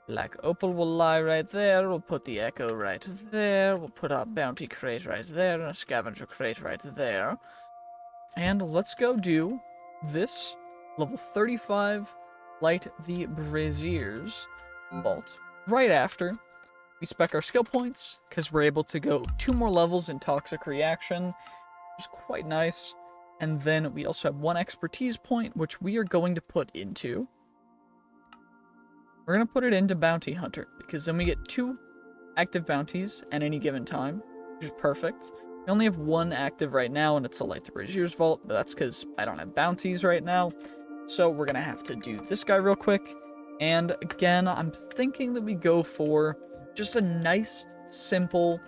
Black Opal will lie right there, we'll put the Echo right there, we'll put our Bounty crate right there, and a Scavenger crate right there. And let's go do this Level 35, light the braziers vault. Right after, we spec our skill points, because we're able to go 2 more levels in toxic reaction, which is quite nice. And then we also have 1 expertise point, which we are going to put into... We're going to put it into Bounty Hunter, because then we get 2 active bounties at any given time, which is perfect. We only have 1 active right now, and it's a Light the Brazier's Vault, but that's because I don't have bounties right now. So we're going to have to do this guy real quick. And again, I'm thinking that we go for just a nice, simple,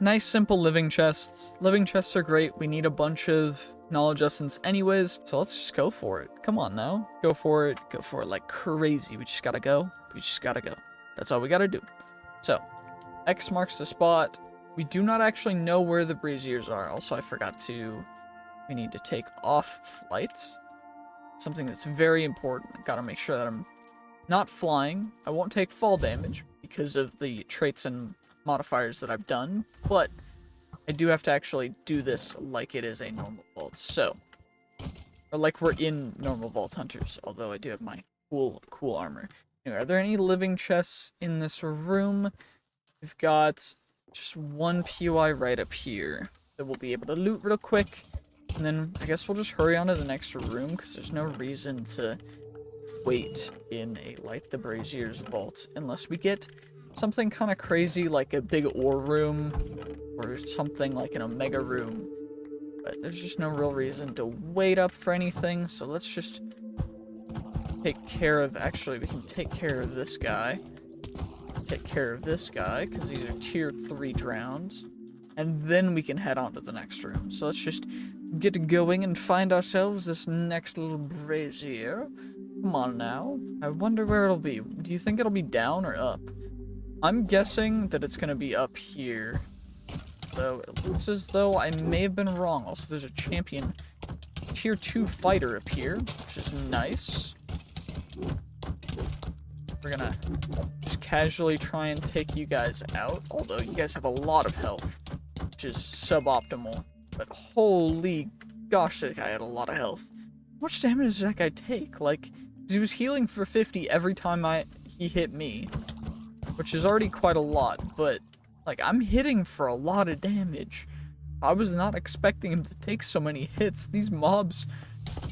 nice, simple living chests. Living chests are great. We need a bunch of knowledge essence anyways, so let's just go for it. Come on now. Go for it like crazy. We just gotta go. That's all we gotta do. So, X marks the spot. We do not actually know where the braziers are. Also, I forgot to... We need to take off flights. Something that's very important. I gotta make sure that I'm not flying. I won't take fall damage because of the traits and modifiers that I've done, but I do have to actually do this like it is a normal vault. So, or like we're in normal Vault Hunters, although I do have my cool armor. Anyway, are there any living chests in this room? We've got just 1 POI right up here that we'll be able to loot real quick. And then I guess we'll just hurry on to the next room because there's no reason to wait in a Light the Brazier's vault unless we get something kind of crazy like a big ore room or something like an omega room. But there's just no real reason to wait up for anything, so let's just take care of... Actually, we can take care of this guy. Take care of this guy, because these are tier 3 drowns. And then we can head on to the next room. So let's just get going and find ourselves this next little brazier. Come on now. I wonder where it'll be. Do you think it'll be down or up? I'm guessing that it's going to be up here. Though it looks as though I may have been wrong. Also, there's a champion tier 2 fighter up here, which is nice. We're gonna just casually try and take you guys out, although you guys have a lot of health, which is suboptimal. But holy gosh, that guy had a lot of health. How much damage does that guy take? Like, he was healing for 50 every time he hit me, which is already quite a lot, but like, I'm hitting for a lot of damage. I was not expecting him to take so many hits. These mobs,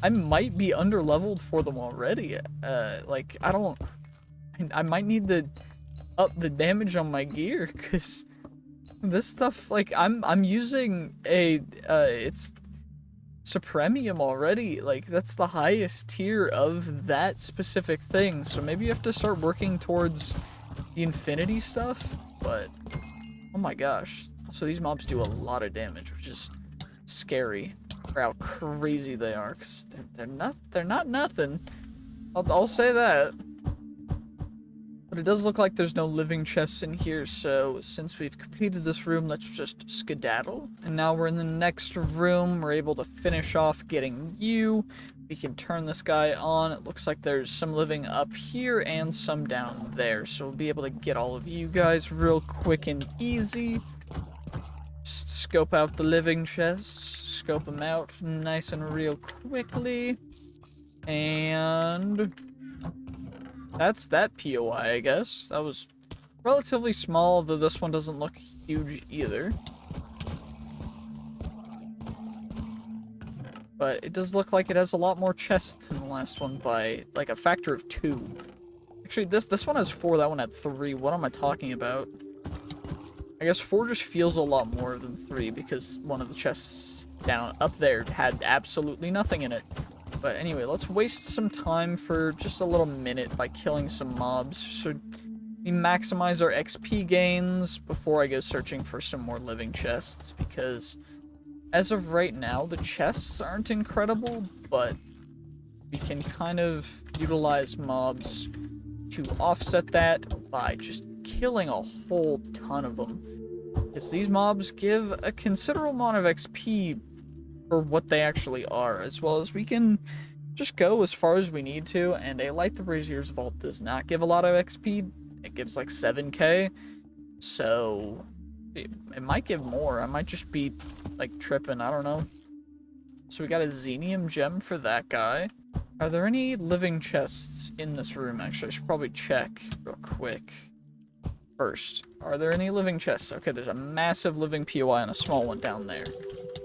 I might be underleveled for them already. Like, I might need to up the damage on my gear, because this stuff, like, I'm using it's Supremium already. Like, that's the highest tier of that specific thing, so maybe you have to start working towards the infinity stuff, but oh my gosh. So these mobs do a lot of damage, which is scary for how crazy they are, because they're not nothing. I'll say that. But it does look like there's no living chests in here, so since we've completed this room, let's just skedaddle. And now we're in the next room. We're able to finish off getting you. We can turn this guy on. It looks like there's some living up here and some down there, so we'll be able to get all of you guys real quick and easy. Just scope out the living chests. Scope them out nice and real quickly. And that's that POI, I guess. That was relatively small, though this one doesn't look huge either. But it does look like it has a lot more chests than the last one by, like, a factor of 2. Actually, this one has 4, that one had 3. What am I talking about? I guess 4 just feels a lot more than 3, because one of the chests up there had absolutely nothing in it. But anyway, let's waste some time for just a little minute by killing some mobs, so we maximize our XP gains before I go searching for some more living chests, because as of right now, the chests aren't incredible, but we can kind of utilize mobs to offset that by just killing a whole ton of them. Because these mobs give a considerable amount of XP for what they actually are, as well as we can just go as far as we need to, and a Light the Brazier's Vault does not give a lot of XP. It gives like 7k, so it might give more. I might just be like tripping, I don't know. So we got a Xenium gem for that guy. Are there any living chests in this room? Actually, I should probably check real quick. First, are there any living chests? Okay, there's a massive living POI and a small one down there.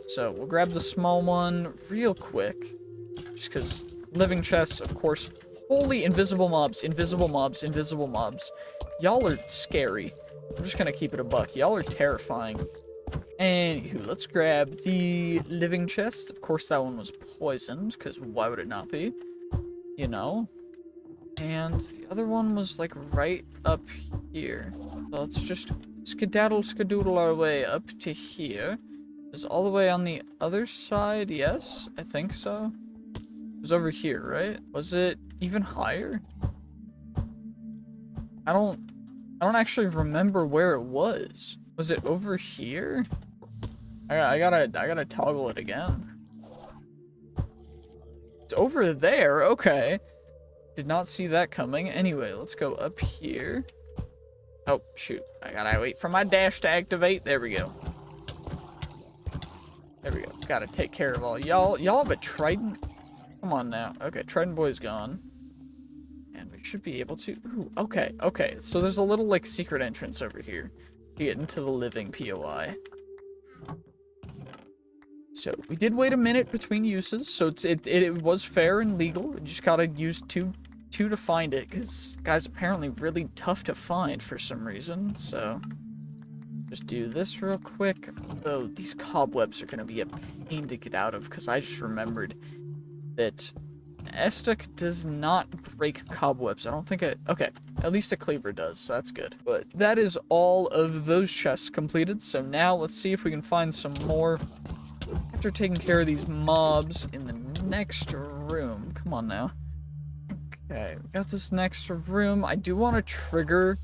So we'll grab the small one real quick. Just because living chests, of course. Holy invisible mobs, invisible mobs, invisible mobs. Y'all are scary. I'm just gonna keep it a buck. Y'all are terrifying. Anywho, let's grab the living chest. Of course, that one was poisoned, because why would it not be? You know? And the other one was, like, right up here. So let's just skedaddle our way up to here. Is all the way on the other side? Yes, I think so. It was over here, right? Was it even higher? I don't actually remember where it was. Was it over here? I gotta toggle it again. It's over there, okay. Did not see that coming. Anyway, let's go up here. Oh, shoot. I gotta wait for my dash to activate. There we go. There we go. Gotta take care of all y'all. Y'all have a trident? Come on now. Okay, trident boy's gone. And we should be able to... Ooh, okay, okay. So there's a little, like, secret entrance over here to get into the living POI. So we did wait a minute between uses, so it was fair and legal. We just gotta use two to find it, because this guy's apparently really tough to find for some reason, so... Just do this real quick. Though these cobwebs are gonna be a pain to get out of, because I just remembered that Estek does not break cobwebs. I don't think it... Okay, at least a cleaver does, so that's good. But that is all of those chests completed, so now let's see if we can find some more after taking care of these mobs in the next room. Come on now. Okay, we got this next room. I do want to trigger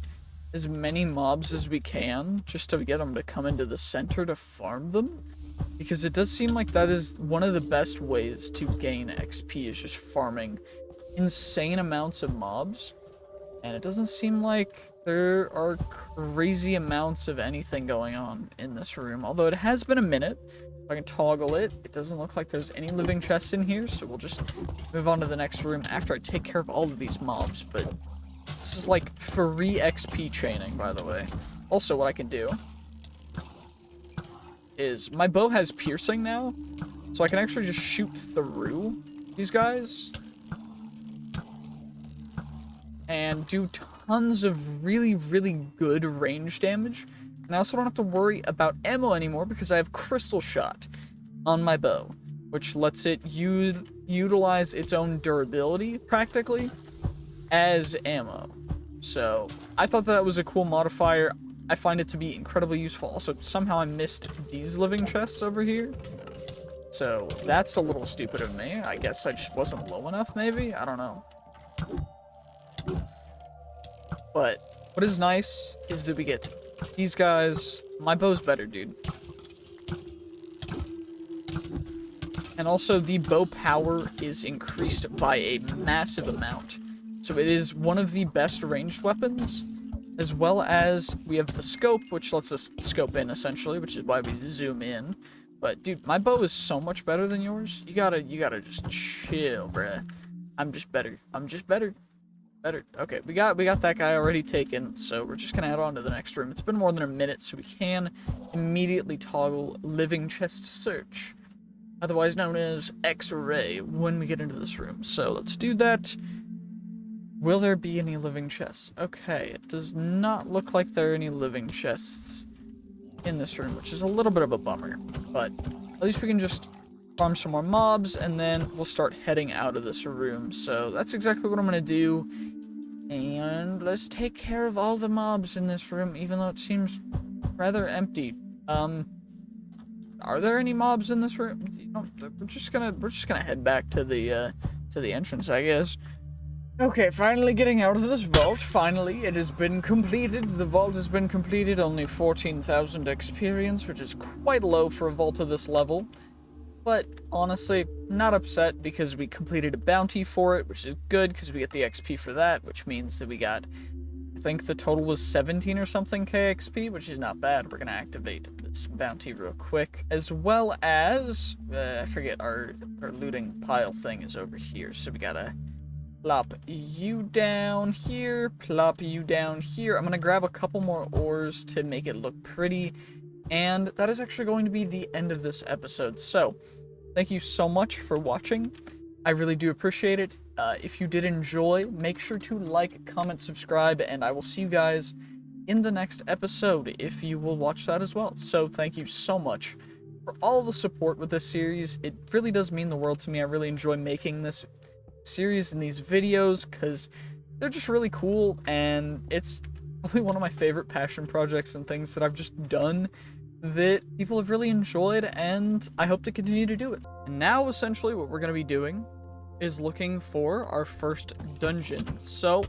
as many mobs as we can, just to get them to come into the center to farm them. Because it does seem like that is one of the best ways to gain XP, is just farming insane amounts of mobs. And it doesn't seem like there are crazy amounts of anything going on in this room. Although it has been a minute. If I can toggle it, it doesn't look like there's any living chests in here. So we'll just move on to the next room after I take care of all of these mobs. But this is like free XP chaining, by the way. Also, what I can do is my bow has piercing now, so I can actually just shoot through these guys and do tons of really, really good range damage. And I also don't have to worry about ammo anymore because I have Crystal Shot on my bow, which lets it utilize its own durability, practically, as ammo. So I thought that was a cool modifier. I find it to be incredibly useful. Also, somehow I missed these living chests over here. So that's a little stupid of me. I guess I just wasn't low enough, maybe? I don't know. But what is nice is that we get these guys. My bow's better, dude. And also, the bow power is increased by a massive amount. So it is one of the best ranged weapons, as well as we have the scope, which lets us scope in, essentially, which is why we zoom in. But, dude, my bow is so much better than yours. You gotta just chill, bruh. I'm just better. I'm just better. Better. Okay, we got that guy already taken, so we're just gonna head on to the next room. It's been more than a minute, so we can immediately toggle living chest search, otherwise known as X-ray, when we get into this room. So let's do that. Will there be any living chests? Okay, it does not look like there are any living chests in this room, which is a little bit of a bummer, but at least we can just farm some more mobs, and then we'll start heading out of this room. So that's exactly what I'm gonna do, and let's take care of all the mobs in this room, even though it seems rather empty. Are there any mobs in this room? You know, we're just gonna head back to the entrance, I guess. Okay, finally getting out of this vault. Finally, it has been completed. The vault has been completed. Only 14,000 experience, which is quite low for a vault of this level. But honestly, not upset because we completed a bounty for it, which is good because we get the XP for that, which means that we got I think the total was 17 or something KXP, which is not bad. We're gonna activate this bounty real quick, as well as I forget our looting pile thing is over here, so we gotta plop you down here, plop you down here. I'm gonna grab a couple more ores to make it look pretty, and that is actually going to be the end of this episode. So thank you so much for watching. I really do appreciate it. If you did enjoy, make sure to like, comment, subscribe, and I will see you guys in the next episode if you will watch that as well. So thank you so much for all the support with this series. It really does mean the world to me. I really enjoy making this series and these videos because they're just really cool, and it's probably one of my favorite passion projects and things that I've just done that people have really enjoyed, and I hope to continue to do it. And now essentially what we're going to be doing is looking for our first dungeon. So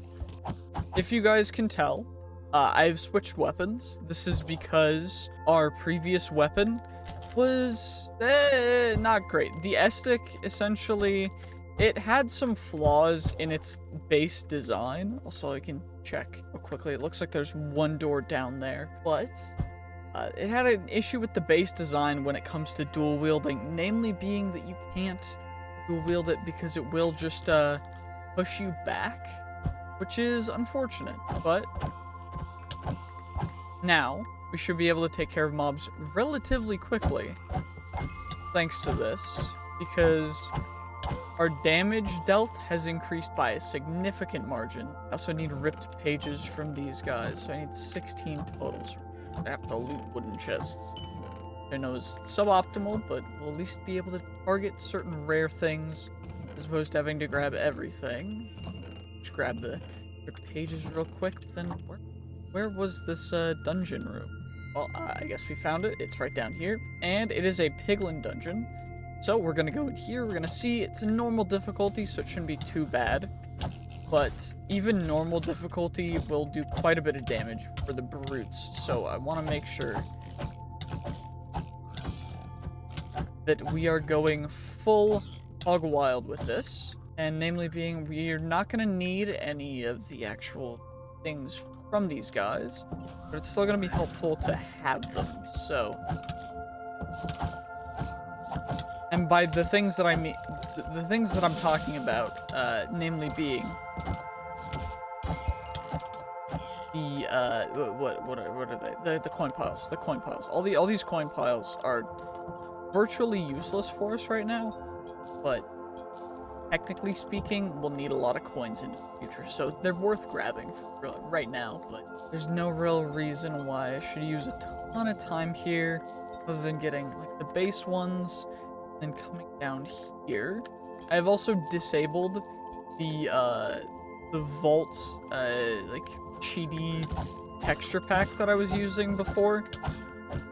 if you guys can tell, I've switched weapons. This is because our previous weapon was not great. The Estic, essentially, it had some flaws in its base design. Also, I can check real quickly. It looks like there's one door down there, but it had an issue with the base design when it comes to dual wielding, namely being that you can't dual wield it because it will just push you back, which is unfortunate. But now we should be able to take care of mobs relatively quickly thanks to this, because our damage dealt has increased by a significant margin. I also need ripped pages from these guys, so I need 16 totals. I have to loot wooden chests. I know it's suboptimal, but we'll at least be able to target certain rare things as opposed to having to grab everything. Just grab the ripped pages real quick, but then where was this dungeon room? Well, I guess we found it. It's right down here, and it is a piglin dungeon. So we're gonna go in here. We're gonna see it's a normal difficulty, so it shouldn't be too bad. But even normal difficulty will do quite a bit of damage for the brutes, so I want to make sure that we are going full hog wild with this, and namely being we're not going to need any of the actual things from these guys, but it's still going to be helpful to have them. So, and by the things that I mean, the things that I'm talking about, namely being the what are they? The coin piles. The coin piles. All these coin piles are virtually useless for us right now, but technically speaking, we'll need a lot of coins in the future, so they're worth grabbing right now. But there's no real reason why I should use a ton of time here, other than getting like the base ones, and coming down here. I've also disabled the Vault like cheaty texture pack that I was using before,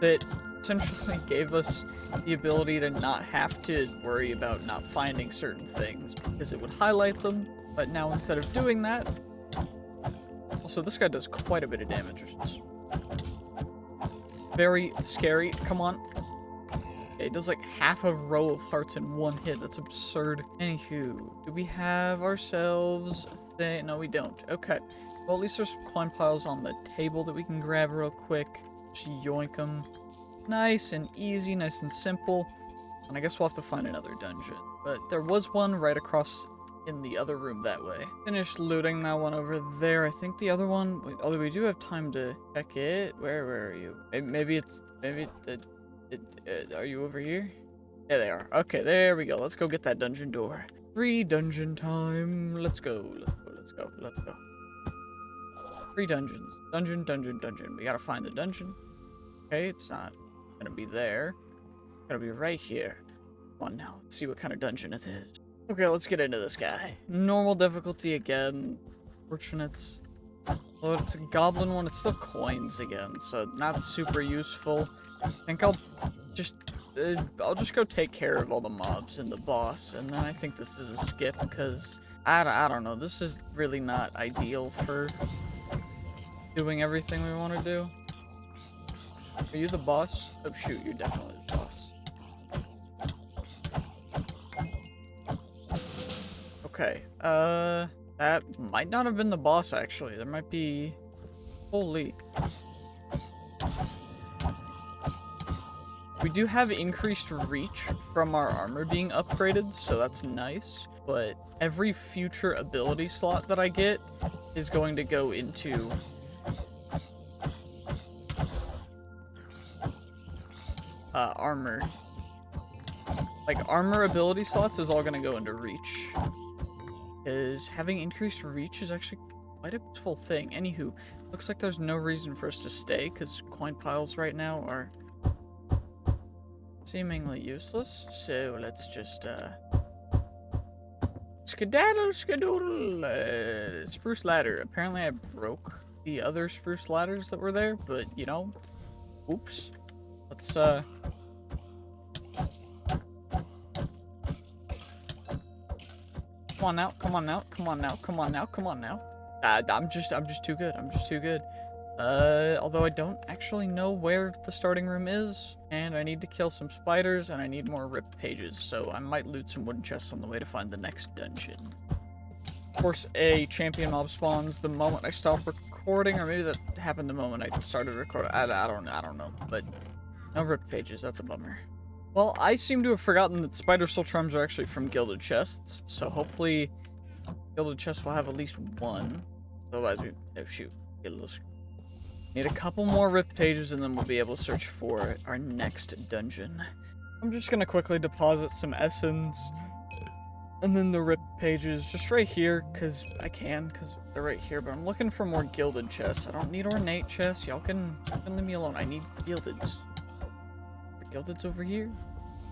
that essentially gave us the ability to not have to worry about not finding certain things because it would highlight them. But now instead of doing that, also this guy does quite a bit of damage, which is very scary. Come on. It does like half a row of hearts in one hit. That's absurd. Anywho, do we have ourselves a thing? No, we don't. Okay. Well, at least there's some coin piles on the table that we can grab real quick. Just yoink them. Nice and easy, nice and simple. And I guess we'll have to find another dungeon. But there was one right across in the other room that way. Finished looting that one over there. I think the other one, wait, although we do have time to check it. Where are you? Maybe are you over here? Yeah, they are. Okay, there we go. Let's go get that dungeon door. Free dungeon time. Let's go. Let's go. Free dungeons. Dungeon. We gotta find the dungeon. Okay, it's not gonna be there. It's gonna be right here. Come on now. Let's see what kind of dungeon it is. Okay, let's get into this guy. Normal difficulty again. Fortunate. Although it's a goblin one, it's still coins again, so not super useful. I think I'll just go take care of all the mobs and the boss, and then I think this is a skip because I don't know. This is really not ideal for doing everything we want to do. Are you the boss? Oh shoot, you're definitely the boss. Okay, that might not have been the boss actually. There might be Holy. We do have increased reach from our armor being upgraded, so that's nice. But every future ability slot that I get is going to go into armor. Like, armor ability slots is all going to go into reach. Because having increased reach is actually quite a useful thing. Anywho, looks like there's no reason for us to stay, because coin piles right now are seemingly useless. So let's just, skedaddle, skedoodle, spruce ladder. Apparently I broke the other spruce ladders that were there, but, you know, oops. Let's, come on out, come on out, come on now, come on now, come on now. I'm just too good, I'm just too good. Although I don't actually know where the starting room is, and I need to kill some spiders, and I need more ripped pages, so I might loot some wooden chests on the way to find the next dungeon. Of course, a champion mob spawns the moment I stop recording, or maybe that happened the moment I started recording. I don't know, but no ripped pages, that's a bummer. Well, I seem to have forgotten that spider soul charms are actually from gilded chests, so hopefully gilded chests will have at least one. Otherwise we, oh shoot, get a little screwed. Need a couple more ripped pages and then we'll be able to search for our next dungeon. I'm just gonna quickly deposit some essence and then the ripped pages just right here, because I can, because they're right here, but I'm looking for more gilded chests. I don't need ornate chests, y'all can leave me alone. I need gildeds. Are gildeds over here?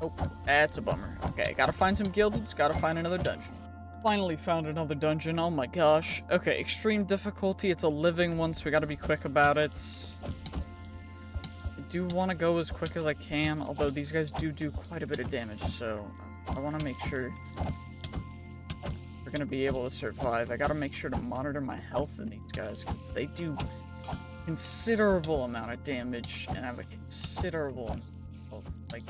Oh, that's a bummer. Okay, gotta find some gildeds, gotta find another dungeon. Finally found another dungeon, oh my gosh. Okay, extreme difficulty, it's a living one, so we gotta be quick about it. I do want to go as quick as I can, although these guys do quite a bit of damage, so I want to make sure we're gonna be able to survive. I gotta make sure to monitor my health in these guys, because they do considerable amount of damage, and have a considerable amount of health. Like,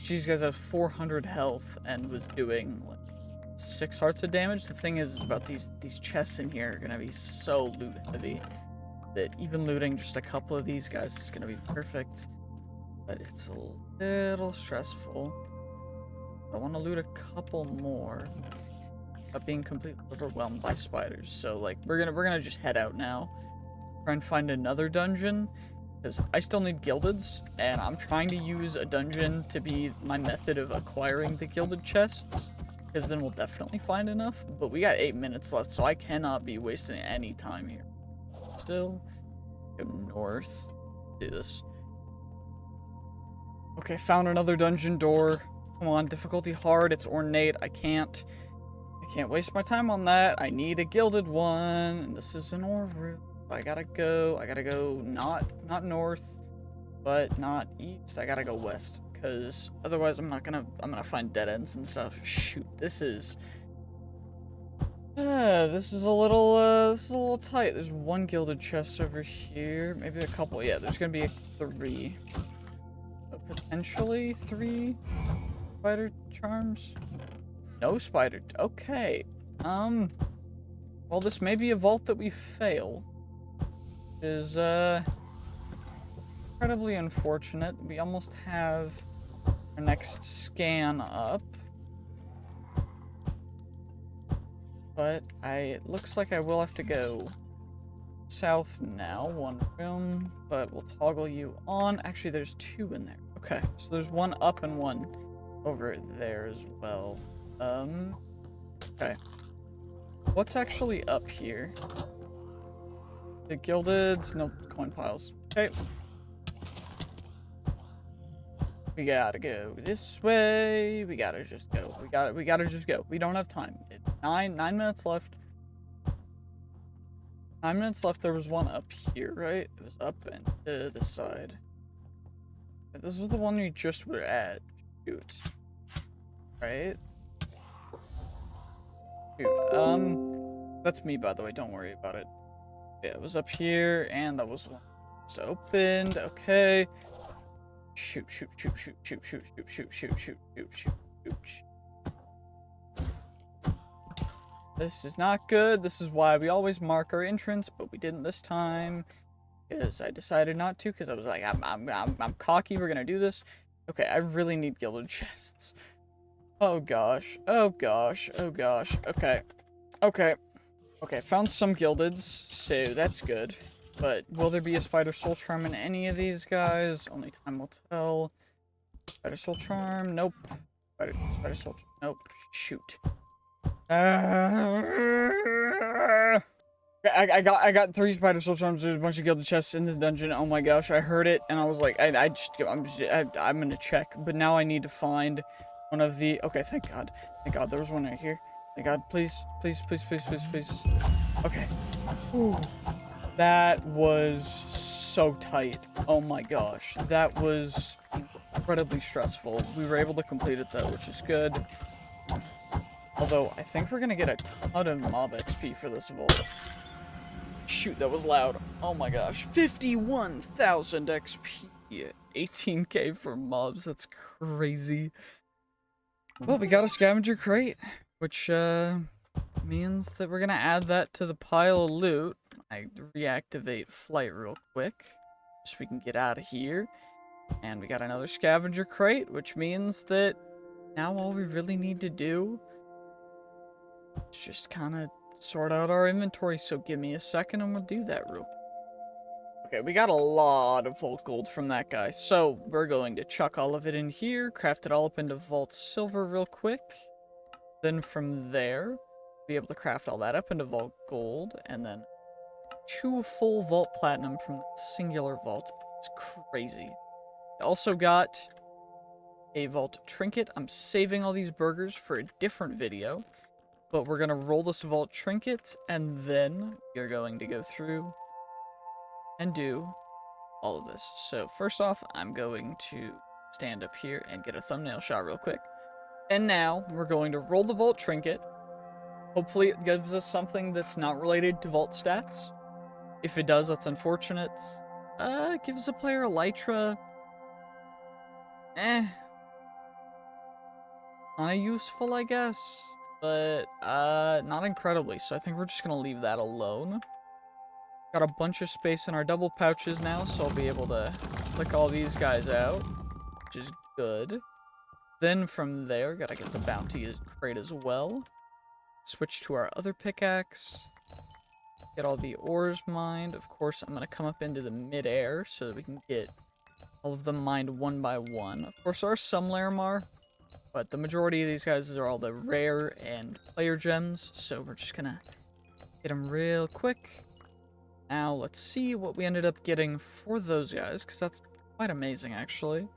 these guys have 400 health, and was doing, like, 6 hearts of damage. The thing is about these chests in here are gonna be so loot heavy that even looting just a couple of these guys is gonna be perfect. But it's a little stressful. I want to loot a couple more without being completely overwhelmed by spiders. So like we're gonna just head out now, try and find another dungeon, because I still need gildeds, and I'm trying to use a dungeon to be my method of acquiring the gilded chests. Because then we'll definitely find enough, but we got 8 minutes left, so I cannot be wasting any time here. Still, go north, do this. Okay, found another dungeon door. Come on, difficulty hard, it's ornate, I can't waste my time on that. I need a gilded one, and this is an ore room. I gotta go not north, but not east, I gotta go west. Because otherwise I'm gonna find dead ends and stuff. Shoot, this is a little tight. There's one gilded chest over here, maybe a couple. Yeah, there's gonna be 3, potentially 3 spider charms. No spider. Okay. Well, this may be a vault that we fail. Is incredibly unfortunate. We almost have our next scan up, but it looks like I will have to go south now. One room, but we'll toggle you on. Actually, there's 2 in there. Okay, so there's one up and one over there as well. Okay. What's actually up here? The gildeds, no coin piles. Okay. We gotta go this way. We gotta just go. We gotta just go. We don't have time. 9 minutes left. 9 minutes left. There was one up here, right? It was up and to this side. This was the one we just were at. Shoot. Right? Shoot. That's me, by the way. Don't worry about it. Yeah, it was up here, and that was one just opened. Okay. Shoot. This is not good. This is why we always mark our entrance, but we didn't this time. because I decided not to, because I was like, I'm cocky, we're gonna do this. Okay, I really need gilded chests. Oh gosh, oh gosh, oh gosh. Okay, okay, okay, found some gildeds, so that's good. But will there be a spider soul charm in any of these guys? Only time will tell. Spider soul charm, nope. Spider soul charm, nope. Shoot. I got 3 spider soul charms. There's a bunch of gilded chests in this dungeon. Oh my gosh, I heard it and I was like, I'm gonna check. But now I need to find one of the. Okay, thank God, there was one right here. Thank God, please, please, please, please, please, please. Okay. Ooh. That was so tight. Oh my gosh, that was incredibly stressful. We were able to complete it though, which is good. Although, I think we're gonna get a ton of mob XP for this vault. Shoot, that was loud. Oh my gosh. 51,000 XP. 18k for mobs. That's crazy. Well, we got a scavenger crate, which means that we're gonna add that to the pile of loot. I reactivate flight real quick, so we can get out of here. And we got another scavenger crate, which means that now all we really need to do is just kind of sort out our inventory. So give me a second and we'll do that real quick. Okay, we got a lot of vault gold from that guy, so we're going to chuck all of it in here, craft it all up into vault silver real quick. Then from there, be able to craft all that up into vault gold, and then 2 full vault platinum from that singular vault. It's crazy. I also got a vault trinket. I'm saving all these burgers for a different video, but we're gonna roll this vault trinket, and then we're going to go through and do all of this. So first off, I'm going to stand up here and get a thumbnail shot real quick. And now we're going to roll the vault trinket. Hopefully it gives us something that's not related to vault stats. If it does, that's unfortunate. It gives the player elytra. Kinda useful, I guess. But, not incredibly. So I think we're just gonna leave that alone. Got a bunch of space in our double pouches now, so I'll be able to click all these guys out, which is good. Then from there, gotta get the bounty crate as well. Switch to our other pickaxe. Get all the ores mined. Of course, I'm gonna come up into the mid-air so that we can get all of them mined one by one. Of course, there are some Larimar, but the majority of these guys are all the rare and player gems, so we're just gonna get them real quick. Now, let's see what we ended up getting for those guys, because that's quite amazing, actually.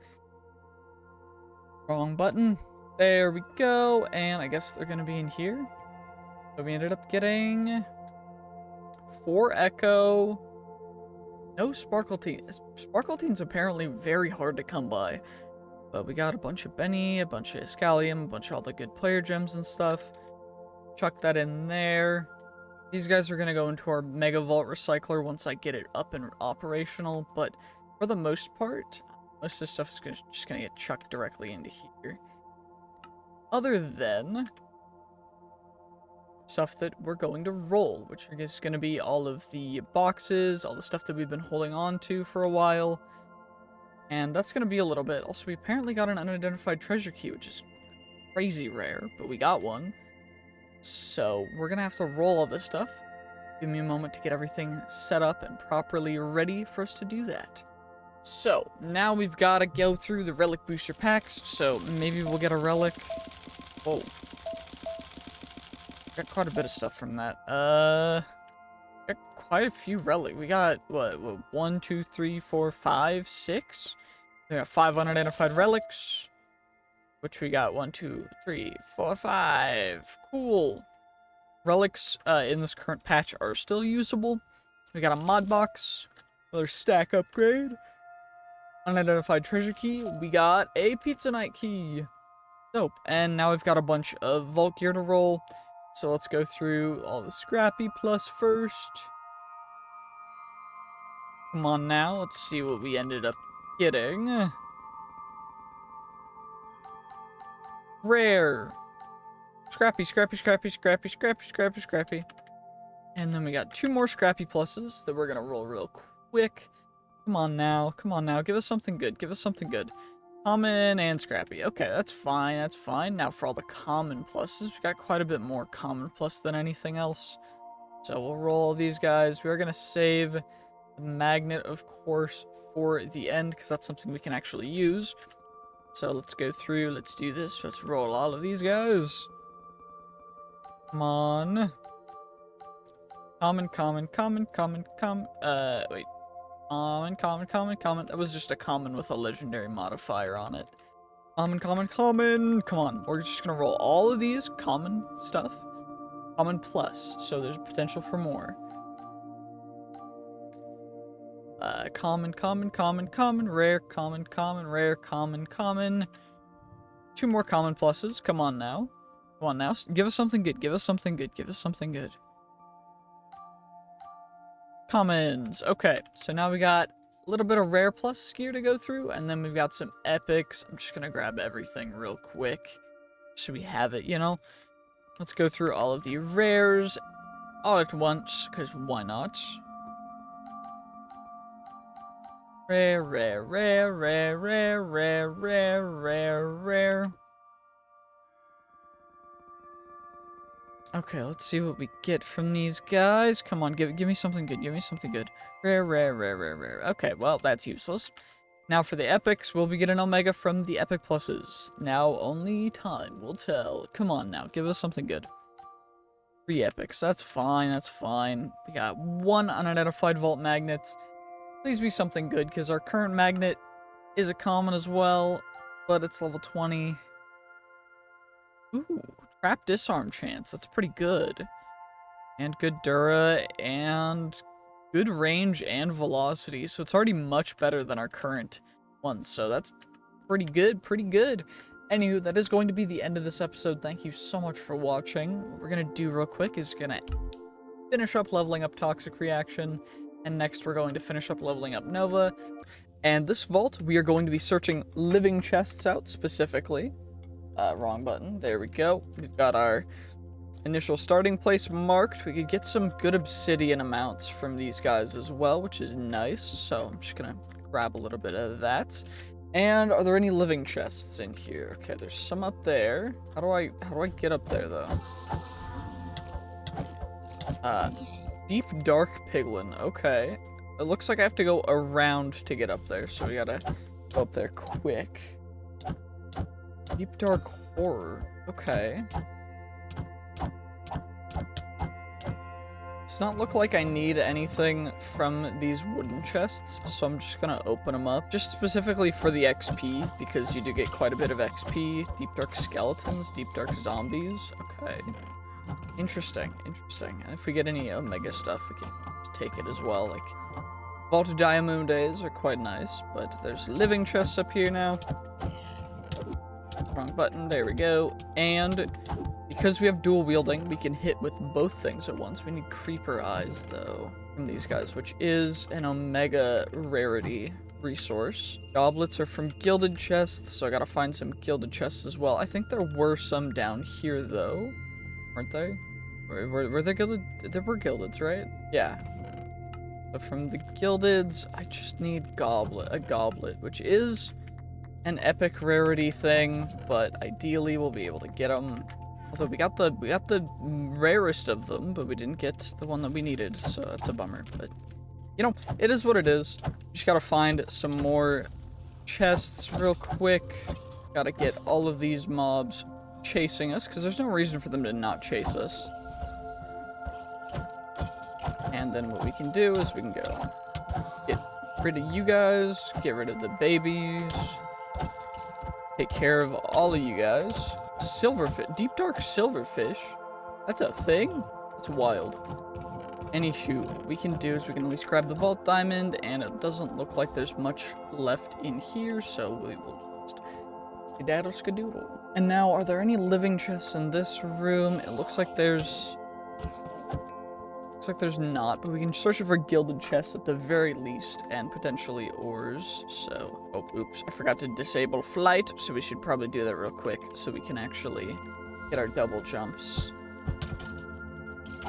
Wrong button. There we go, and I guess they're going to be in here. So we ended up getting 4 Echo. No Sparkletine. Sparkletine's apparently very hard to come by. But we got a bunch of Benny, a bunch of Iscalium, a bunch of all the good player gems and stuff. Chuck that in there. These guys are going to go into our Mega Vault Recycler once I get it up and operational, but for the most part, most of this stuff is just going to get chucked directly into here. Other than stuff that we're going to roll, which is going to be all of the boxes, all the stuff that we've been holding on to for a while, and that's going to be a little bit. Also, we apparently got an unidentified treasure key, which is crazy rare, but we got one. So, we're gonna have to roll all this stuff. Give me a moment to get everything set up and properly ready for us to do that. So, now we've got to go through the relic booster packs, so maybe we'll get a relic. Whoa. Got quite a bit of stuff from that. Got quite a few relic. We got, what 1, 2, 3, 4, 5, 6? We got 5 unidentified relics. Which we got 1, 2, 3, 4, 5. Cool. Relics in this current patch are still usable. We got a mod box, another stack upgrade, unidentified treasure key. We got a pizza night key. Dope. And now we've got a bunch of vault gear to roll. So let's go through all the Scrappy Plus first. Come on now, let's see what we ended up getting. Rare. Scrappy, scrappy, scrappy, scrappy, scrappy, scrappy, scrappy. And then we got 2 more Scrappy Pluses that we're gonna roll real quick. Come on now. Come on now. Give us something good. Give us something good. Common and scrappy. Okay, that's fine. That's fine. Now for all the common pluses, we've got quite a bit more common plus than anything else. So we'll roll these guys. We're going to save the magnet, of course, for the end, because that's something we can actually use. So let's go through. Let's do this. Let's roll all of these guys. Come on. Common, common, common, common, common. Wait. Common, common, common, common. That was just a common with a legendary modifier on it. Common, common, common. Come on. We're just going to roll all of these common stuff. Common plus. So there's potential for more. Common, common, common, common, rare, common, common, rare, common, common. 2 more common pluses. Come on now. Come on now. Give us something good. Give us something good. Give us something good. Commons. Okay, so now we got a little bit of rare plus gear to go through, and then we've got some epics. I'm just gonna grab everything real quick so we have it, you know? Let's go through all of the rares all at once, because why not? Rare, rare, rare, rare, rare, rare, rare, rare, rare. Okay, let's see what we get from these guys. Come on, give me something good. Give me something good. Rare, rare, rare, rare, rare. Okay, well, that's useless. Now for the epics, will we get an omega from the epic pluses? Now only time will tell. Come on now, give us something good. 3 epics. That's fine, that's fine. We got 1 unidentified vault magnet. Please be something good, because our current magnet is a common as well, but it's level 20. Ooh. Trap disarm chance, that's pretty good. And good Dura, and good range and velocity, so it's already much better than our current one, so that's pretty good, pretty good. Anywho, that is going to be the end of this episode. Thank you so much for watching. What we're going to do real quick is going to finish up leveling up Toxic Reaction, and next we're going to finish up leveling up Nova. And this vault, we are going to be searching living chests out specifically. Wrong button. There we go. We've got our initial starting place marked. We could get some good obsidian amounts from these guys as well, which is nice. So I'm just gonna grab a little bit of that. And are there any living chests in here? Okay, there's some up there. How do I get up there though? Deep dark piglin. Okay. It looks like I have to go around to get up there, so we gotta go up there quick. Deep dark horror. Okay. Does not look like I need anything from these wooden chests, so I'm just gonna open them up. Just specifically for the XP, because you do get quite a bit of XP. Deep dark skeletons, deep dark zombies. Okay. Interesting, interesting. And if we get any omega stuff, we can take it as well. Like, Vault Diamondes are quite nice, but there's living chests up here now. Wrong button, there we go. And because we have dual wielding, we can hit with both things at once. We need creeper eyes though from these guys, which is an omega rarity resource. Goblets are from gilded chests, so I gotta find some gilded chests as well. I think there were some down here though, weren't they? Were they gilded? There were gildeds, right? Yeah. But from the gildeds, I just need a goblet, which is an epic rarity thing, but ideally we'll be able to get them. Although we got the rarest of them, but we didn't get the one that we needed, so that's a bummer. But you know, it is what it is. Just gotta find some more chests real quick. Gotta get all of these mobs chasing us, because there's no reason for them to not chase us. And then what we can do is we can go get rid of you guys, get rid of the babies. Take care of all of you guys. Silverfish, deep dark silverfish. That's a thing? That's wild. Anywho, what we can do is we can at least grab the vault diamond, and it doesn't look like there's much left in here, so we will just skedaddle skadoodle. And now, are there any living chests in this room? It looks like there's not, but we can search for gilded chests at the very least, and potentially ores, so... Oh, oops, I forgot to disable flight, so we should probably do that real quick, so we can actually get our double jumps.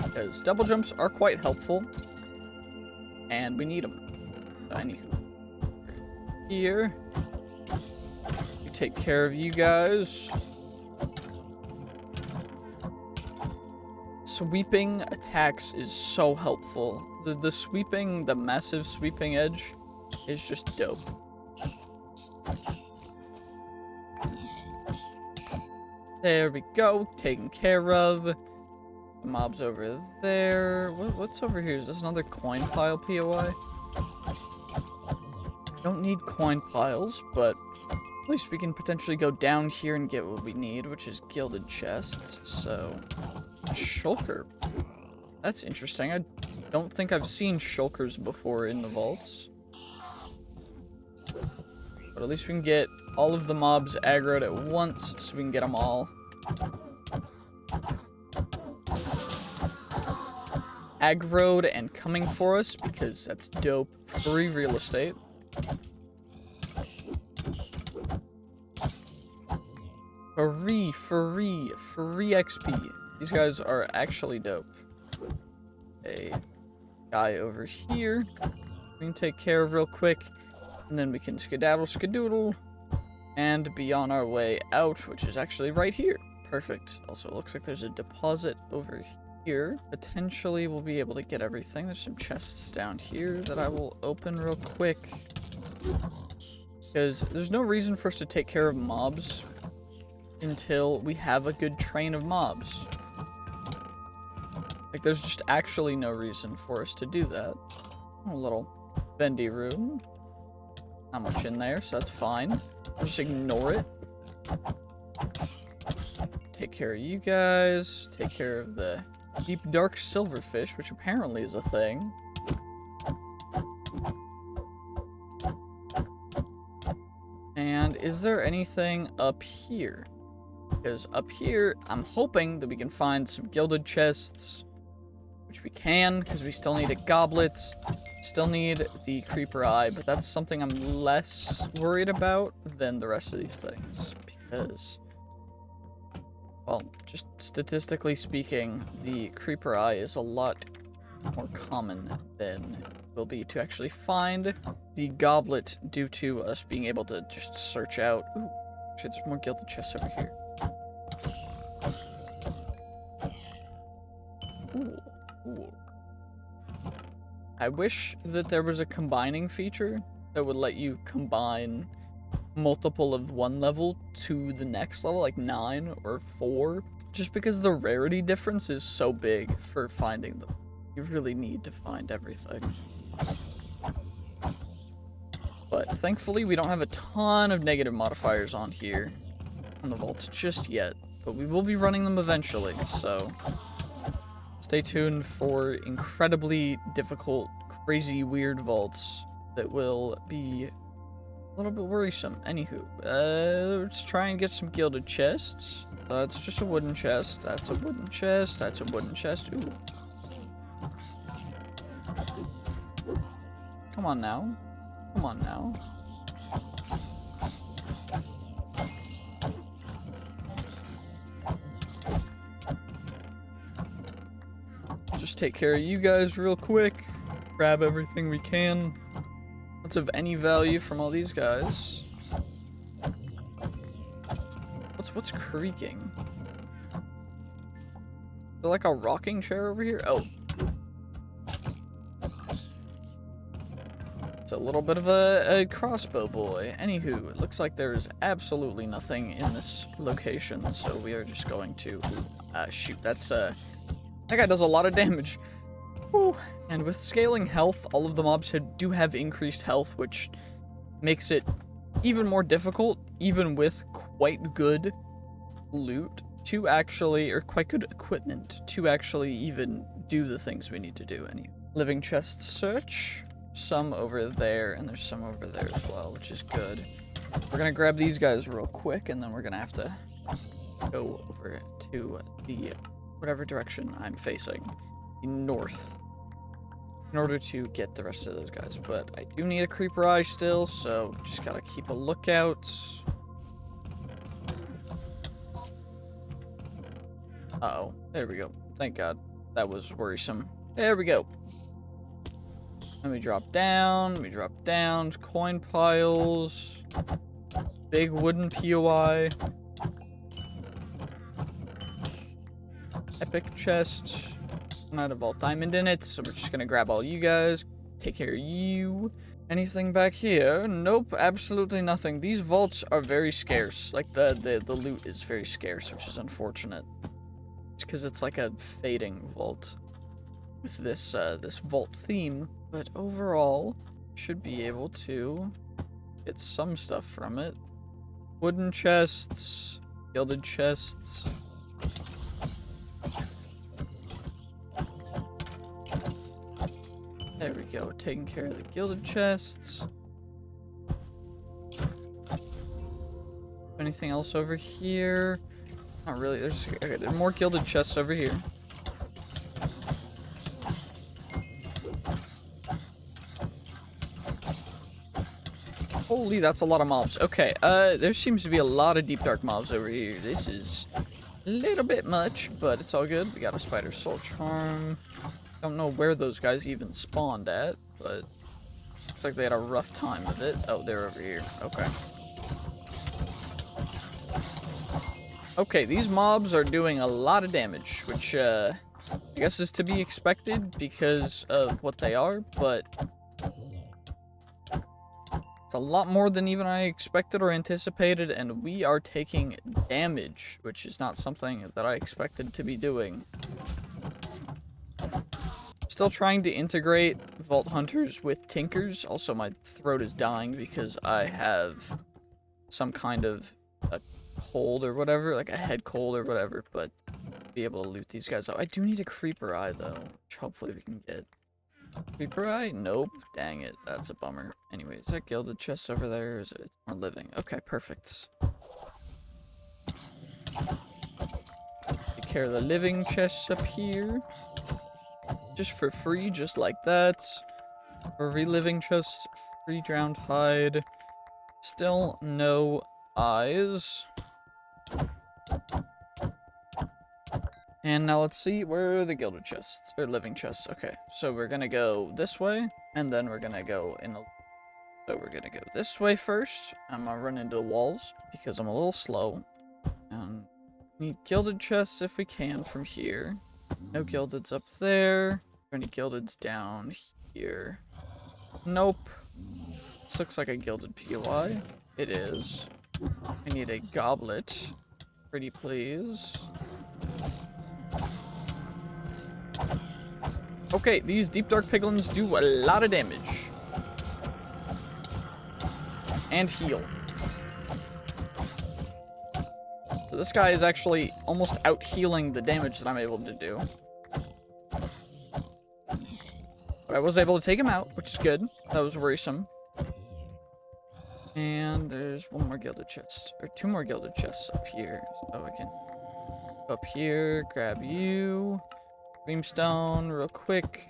Because double jumps are quite helpful, and we need them. Anywho, here we take care of you guys. Sweeping attacks is so helpful. The massive sweeping edge is just dope. There we go, taken care of. The mob's over there. What's over here? Is this another coin pile POI? Don't need coin piles, but at least we can potentially go down here and get what we need, which is gilded chests. So, shulker. That's interesting. I don't think I've seen shulkers before in the vaults. But at least we can get all of the mobs aggroed at once, so we can get them all aggroed and coming for us, because that's dope. Free real estate. Free XP. These guys are actually dope. A guy over here we can take care of real quick, and then we can skedaddle and be on our way out, which is actually right here. Perfect. Also, it looks like there's a deposit over here. Potentially we'll be able to get everything. There's some chests down here that I will open real quick, because there's no reason for us to take care of mobs until we have a good train of mobs. Like, there's just actually no reason for us to do that. A little bendy room. Not much in there, so that's fine. I'll just ignore it. Take care of you guys. Take care of the deep dark silverfish, which apparently is a thing. And is there anything up here? Because up here, I'm hoping that we can find some gilded chests, which we can, because we still need a goblet, still need the creeper eye, but that's something I'm less worried about than the rest of these things, because, well, just statistically speaking, the creeper eye is a lot more common than it will be to actually find the goblet, due to us being able to just search out. Ooh, actually, there's more gilded chests over here. Ooh. I wish that there was a combining feature that would let you combine multiple of one level to the next level, like 9 or 4, just because the rarity difference is so big for finding them. You really need to find everything. But thankfully, we don't have a ton of negative modifiers on here, on the vaults just yet, but we will be running them eventually, so stay tuned for incredibly difficult, crazy, weird vaults that will be a little bit worrisome. Anywho, let's try and get some gilded chests. That's just a wooden chest. That's a wooden chest. That's a wooden chest. Ooh. Come on now. Come on now. Just take care of you guys real quick. Grab everything we can. What's of any value from all these guys? What's creaking? Is there like a rocking chair over here? Oh. It's a little bit of a crossbow boy. Anywho, it looks like there is absolutely nothing in this location, so we are just going to shoot. That's that guy does a lot of damage. Whew. And with scaling health, all of the mobs do have increased health, which makes it even more difficult, even with quite good loot to actually, or quite good equipment to actually even do the things we need to do. Any living chest search. Some over there, and there's some over there as well, which is good. We're gonna grab these guys real quick, and then we're gonna have to go over to the whatever direction I'm facing, the north, in order to get the rest of those guys. But I do need a creeper eye still, so just gotta keep a lookout. Uh-oh, there we go. Thank God. That was worrisome. There we go. Then we drop down, coin piles, big wooden POI, epic chest, not a vault diamond in it, so we're just gonna grab all you guys, take care of you. Anything back here? Nope, absolutely nothing. These vaults are very scarce. Like, the loot is very scarce, which is unfortunate. It's because it's like a fading vault with this, this vault theme. But overall, should be able to get some stuff from it. Wooden chests, gilded chests. There we go, taking care of the gilded chests. Anything else over here? Not really. There's more gilded chests over here. Holy, that's a lot of mobs. Okay, there seems to be a lot of deep dark mobs over here. This is a little bit much, but it's all good. We got a spider soul charm. Don't know where those guys even spawned at, but looks like they had a rough time with it. Oh, they're over here. Okay. Okay, these mobs are doing a lot of damage, which I guess is to be expected because of what they are, but it's a lot more than even I expected or anticipated, and we are taking damage, which is not something that I expected to be doing. Still trying to integrate Vault Hunters with Tinkers. Also, my throat is dying because I have some kind of a cold or whatever, like a head cold or whatever, but be able to loot these guys out. I do need a creeper eye, though, which hopefully we can get. Creeper eye? Nope. Dang it. That's a bummer. Anyway, is that gilded chest over there, or is it more living? Okay, perfect. Take care of the living chests up here. Just for free, just like that. For reliving chest, free drowned hide. Still no eyes. And now let's see, where are the gilded chests? Or living chests. Okay, so we're gonna go this way, and then we're gonna go in a... So we're gonna go this way first. I'm gonna run into the walls, because I'm a little slow. And need gilded chests if we can from here. No gildeds up there. Any gildeds down here? Nope. This looks like a gilded POI. It is. I need a goblet. Pretty please. Okay, these deep dark piglins do a lot of damage. And heal. So this guy is actually almost out healing the damage that I'm able to do. But I was able to take him out, which is good. That was worrisome. And there's one more gilded chest. Or two more gilded chests up here. So I can go up here, grab you. Dreamstone, real quick.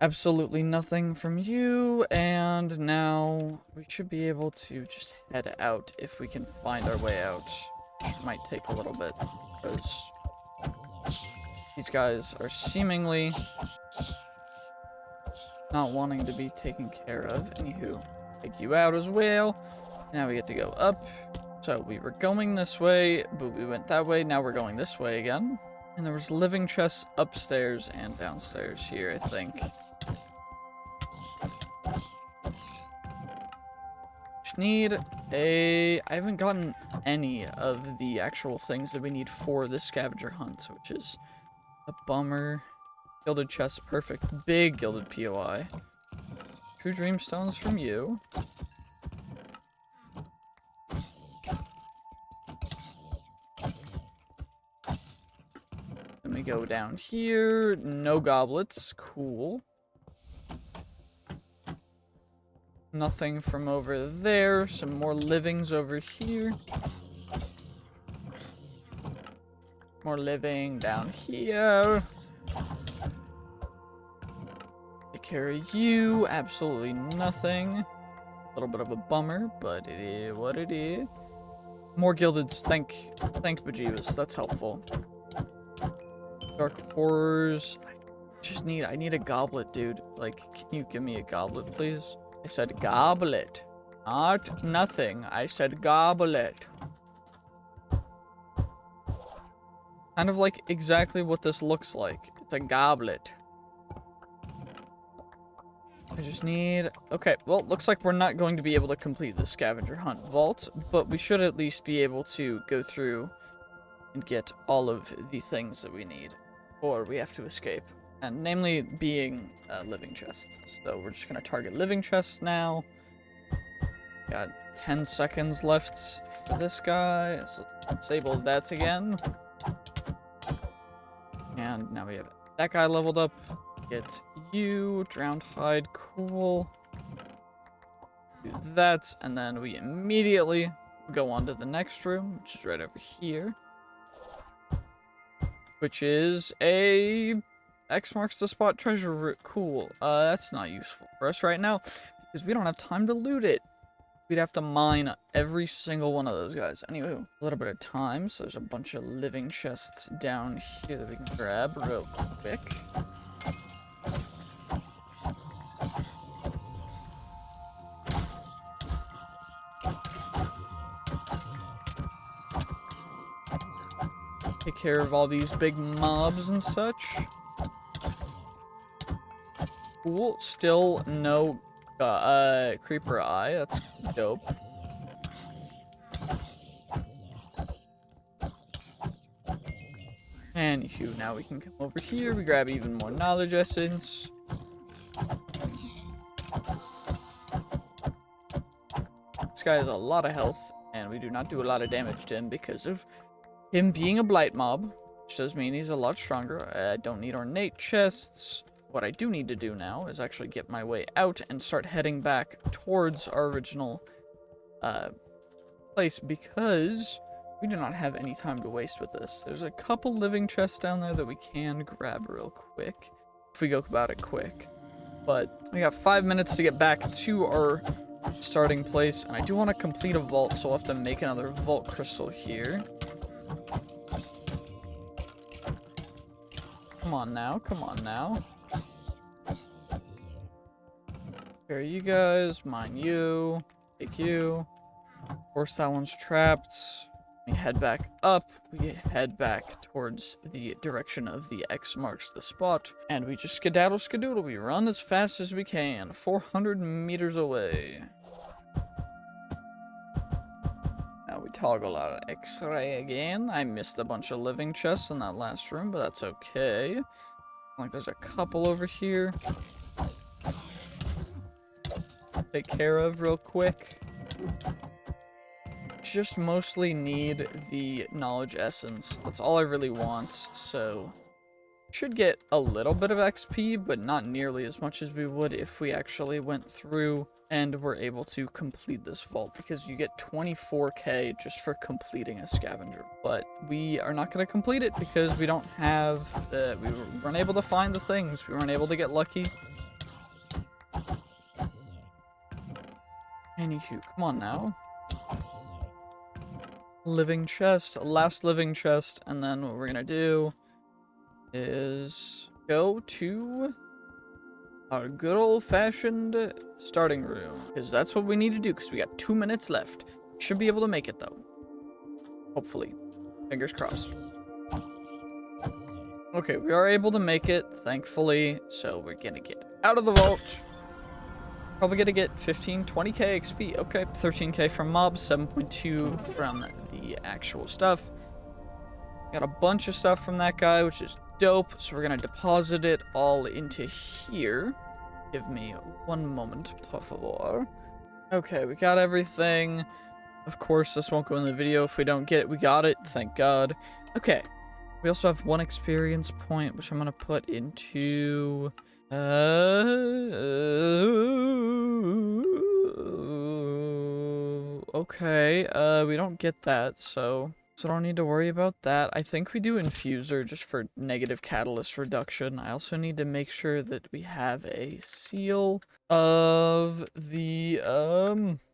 Absolutely nothing from you. And now we should be able to just head out if we can find our way out. Which might take a little bit. Because these guys are seemingly not wanting to be taken care of. Anywho, take you out as well. Now we get to go up. So we were going this way, but we went that way. Now we're going this way again. And there was living chests upstairs and downstairs here, I think. Just need a... I haven't gotten any of the actual things that we need for this scavenger hunt, which is a bummer. Gilded chest, perfect. Big gilded POI. 2 dreamstones from you. Then we go down here. No goblets. Cool. Nothing from over there. Some more livings over here. More living down here. Take care of you. Absolutely nothing. A little bit of a bummer, but it is what it is. More gildeds. Thank bejeebus. That's helpful. Dark horrors. I I need a goblet, dude. Like, can you give me a goblet, please? I said goblet. Not nothing. I said goblet. Kind of like exactly what this looks like. It's a goblet. I just need... Okay, well, looks like we're not going to be able to complete the scavenger hunt vault, but we should at least be able to go through and get all of the things that we need, or we have to escape. And namely being living chests. So we're just going to target living chests now. Got 10 seconds left for this guy, so let's disable that again. And now we have that guy leveled up. Get you, drowned hide, cool. Do that, and then we immediately go on to the next room, which is right over here. Which is a X marks the spot treasure room. Cool. That's not useful for us right now, because we don't have time to loot it. We'd have to mine every single one of those guys. Anyway, a little bit of time, so there's a bunch of living chests down here that we can grab real quick. Take care of all these big mobs and such. Cool. Still no creeper eye. That's dope. Anywho, now we can come over here. We grab even more knowledge essence. This guy has a lot of health, and we do not do a lot of damage to him because of him being a blight mob, which does mean he's a lot stronger. I don't need ornate chests. What I do need to do now is actually get my way out and start heading back towards our original place, because we do not have any time to waste with this. There's a couple living chests down there that we can grab real quick, if we go about it quick. But we got 5 minutes to get back to our starting place, and I do want to complete a vault, so I'll have to make another vault crystal here. Come on now, come on now. Here you guys, mine you, take you. Of course that one's trapped. We head back up, we head back towards the direction of the X marks the spot, and we just skedaddle skadoodle. We run as fast as we can, 400 meters away. Now we toggle out X-ray again. I missed a bunch of living chests in that last room, but that's okay. Like there's a couple over here. Take care of real quick. Just mostly need the knowledge essence. That's all I really want, so should get a little bit of XP, but not nearly as much as we would if we actually went through and were able to complete this vault, because you get 24k just for completing a scavenger. But we are not going to complete it because we don't have the, we weren't able to find the things. We weren't able to get lucky. Anywho, come on now. Living chest, last living chest, and then what we're gonna do is go to our good old-fashioned starting room, because that's what we need to do, because we got 2 minutes left. Should be able to make it though, hopefully, fingers crossed. Okay, we are able to make it, thankfully, so we're gonna get out of the vault. Probably gonna get 15, 20k XP. Okay, 13k from mobs, 7.2 from the actual stuff. Got a bunch of stuff from that guy, which is dope. So we're gonna deposit it all into here. Give me 1 moment, por favor. Okay, we got everything. Of course, this won't go in the video if we don't get it. We got it, thank God. Okay, we also have 1 experience point, which I'm gonna put into... okay, we don't get that, so I don't need to worry about that. I think we do infuser just for negative catalyst reduction. I also need to make sure that we have a seal of the,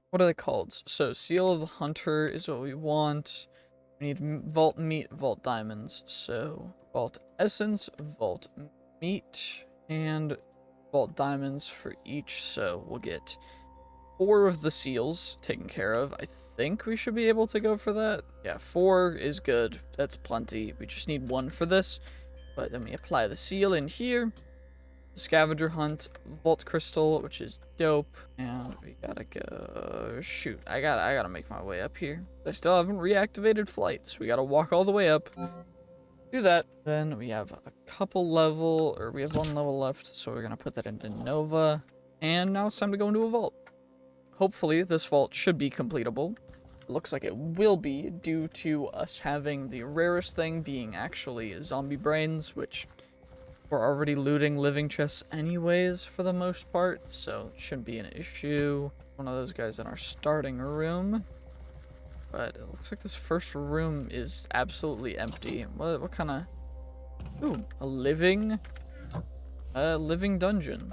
what are they called? So, seal of the hunter is what we want. We need vault meat, vault diamonds, so vault essence, vault meat and vault diamonds for each, so we'll get 4 of the seals taken care of. I think we should be able to go for that. Yeah, 4 is good. That's plenty. We just need 1 for this. But then we apply the seal in here. Scavenger hunt, vault crystal, which is dope. And we gotta go... Shoot, I gotta make my way up here. I still haven't reactivated flights. We gotta walk all the way up. Do that. Then we have a couple level, or we have 1 level left, so we're gonna put that into Nova. And now it's time to go into a vault. Hopefully this vault should be completable. It looks like it will be, due to us having the rarest thing being actually zombie brains, which we're already looting living chests anyways for the most part, so it shouldn't be an issue. One of those guys in our starting room. But it looks like this first room is absolutely empty. What kind of... Ooh, a living dungeon.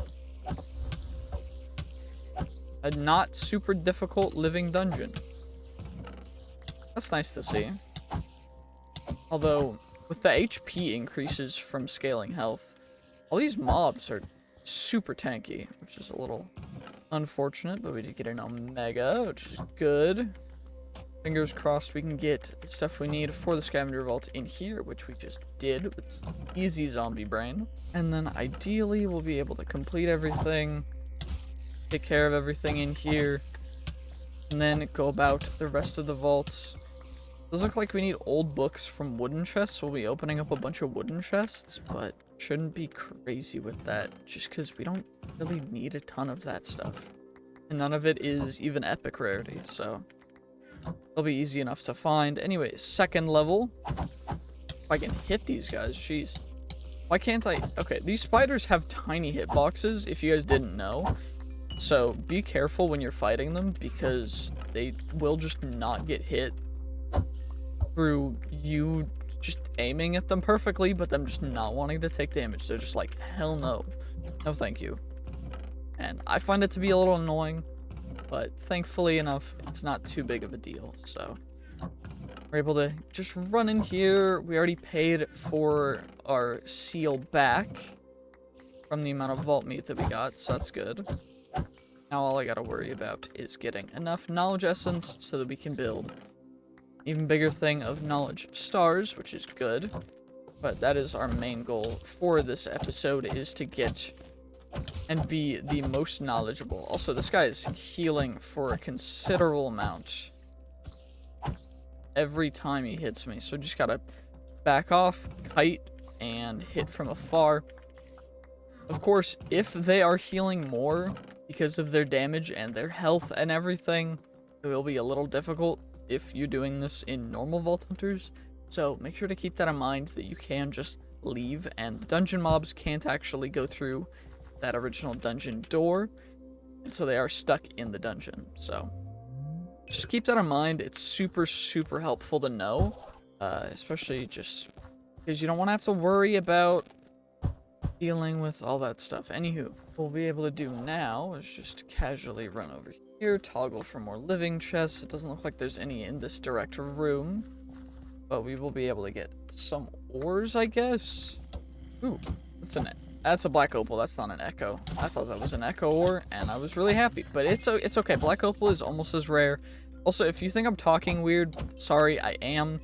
A not super difficult living dungeon. That's nice to see. Although, with the HP increases from scaling health, all these mobs are super tanky, which is a little unfortunate, but we did get an Omega, which is good. Fingers crossed we can get the stuff we need for the scavenger vault in here, which we just did with easy zombie brain. And then ideally we'll be able to complete everything, take care of everything in here, and then go about the rest of the vaults. Those look like we need old books from wooden chests. We'll be opening up a bunch of wooden chests, but shouldn't be crazy with that, just because we don't really need a ton of that stuff. And none of it is even epic rarity, so they'll be easy enough to find. Anyway, 2nd level. If I can hit these guys, jeez. Why can't I? Okay, these spiders have tiny hitboxes, if you guys didn't know. So be careful when you're fighting them, because they will just not get hit through you just aiming at them perfectly, but them just not wanting to take damage. They're just like, hell no. No thank you. And I find it to be a little annoying, but thankfully enough, it's not too big of a deal. So we're able to just run in here. We already paid for our seal back from the amount of vault meat that we got, so that's good. Now all I gotta worry about is getting enough knowledge essence so that we can build even bigger thing of knowledge stars, which is good. But that is our main goal for this episode, is to get and be the most knowledgeable. Also, this guy is healing for a considerable amount every time he hits me, so just gotta back off, kite, and hit from afar. Of course, if they are healing more because of their damage and their health and everything, it will be a little difficult if you're doing this in normal Vault Hunters. So make sure to keep that in mind, that you can just leave, and the dungeon mobs can't actually go through that original dungeon door, and so they are stuck in the dungeon. So just keep that in mind. It's super helpful to know, especially just because you don't want to have to worry about dealing with all that stuff. Anywho, what we'll be able to do now is just casually run over here, toggle for more living chests. It doesn't look like there's any in this direct room, but we will be able to get some ores, I guess. Ooh, that's a black opal. That's not an echo. I thought that was an echo ore, and I was really happy. But it's okay. Black opal is almost as rare. Also, if you think I'm talking weird, sorry, I am.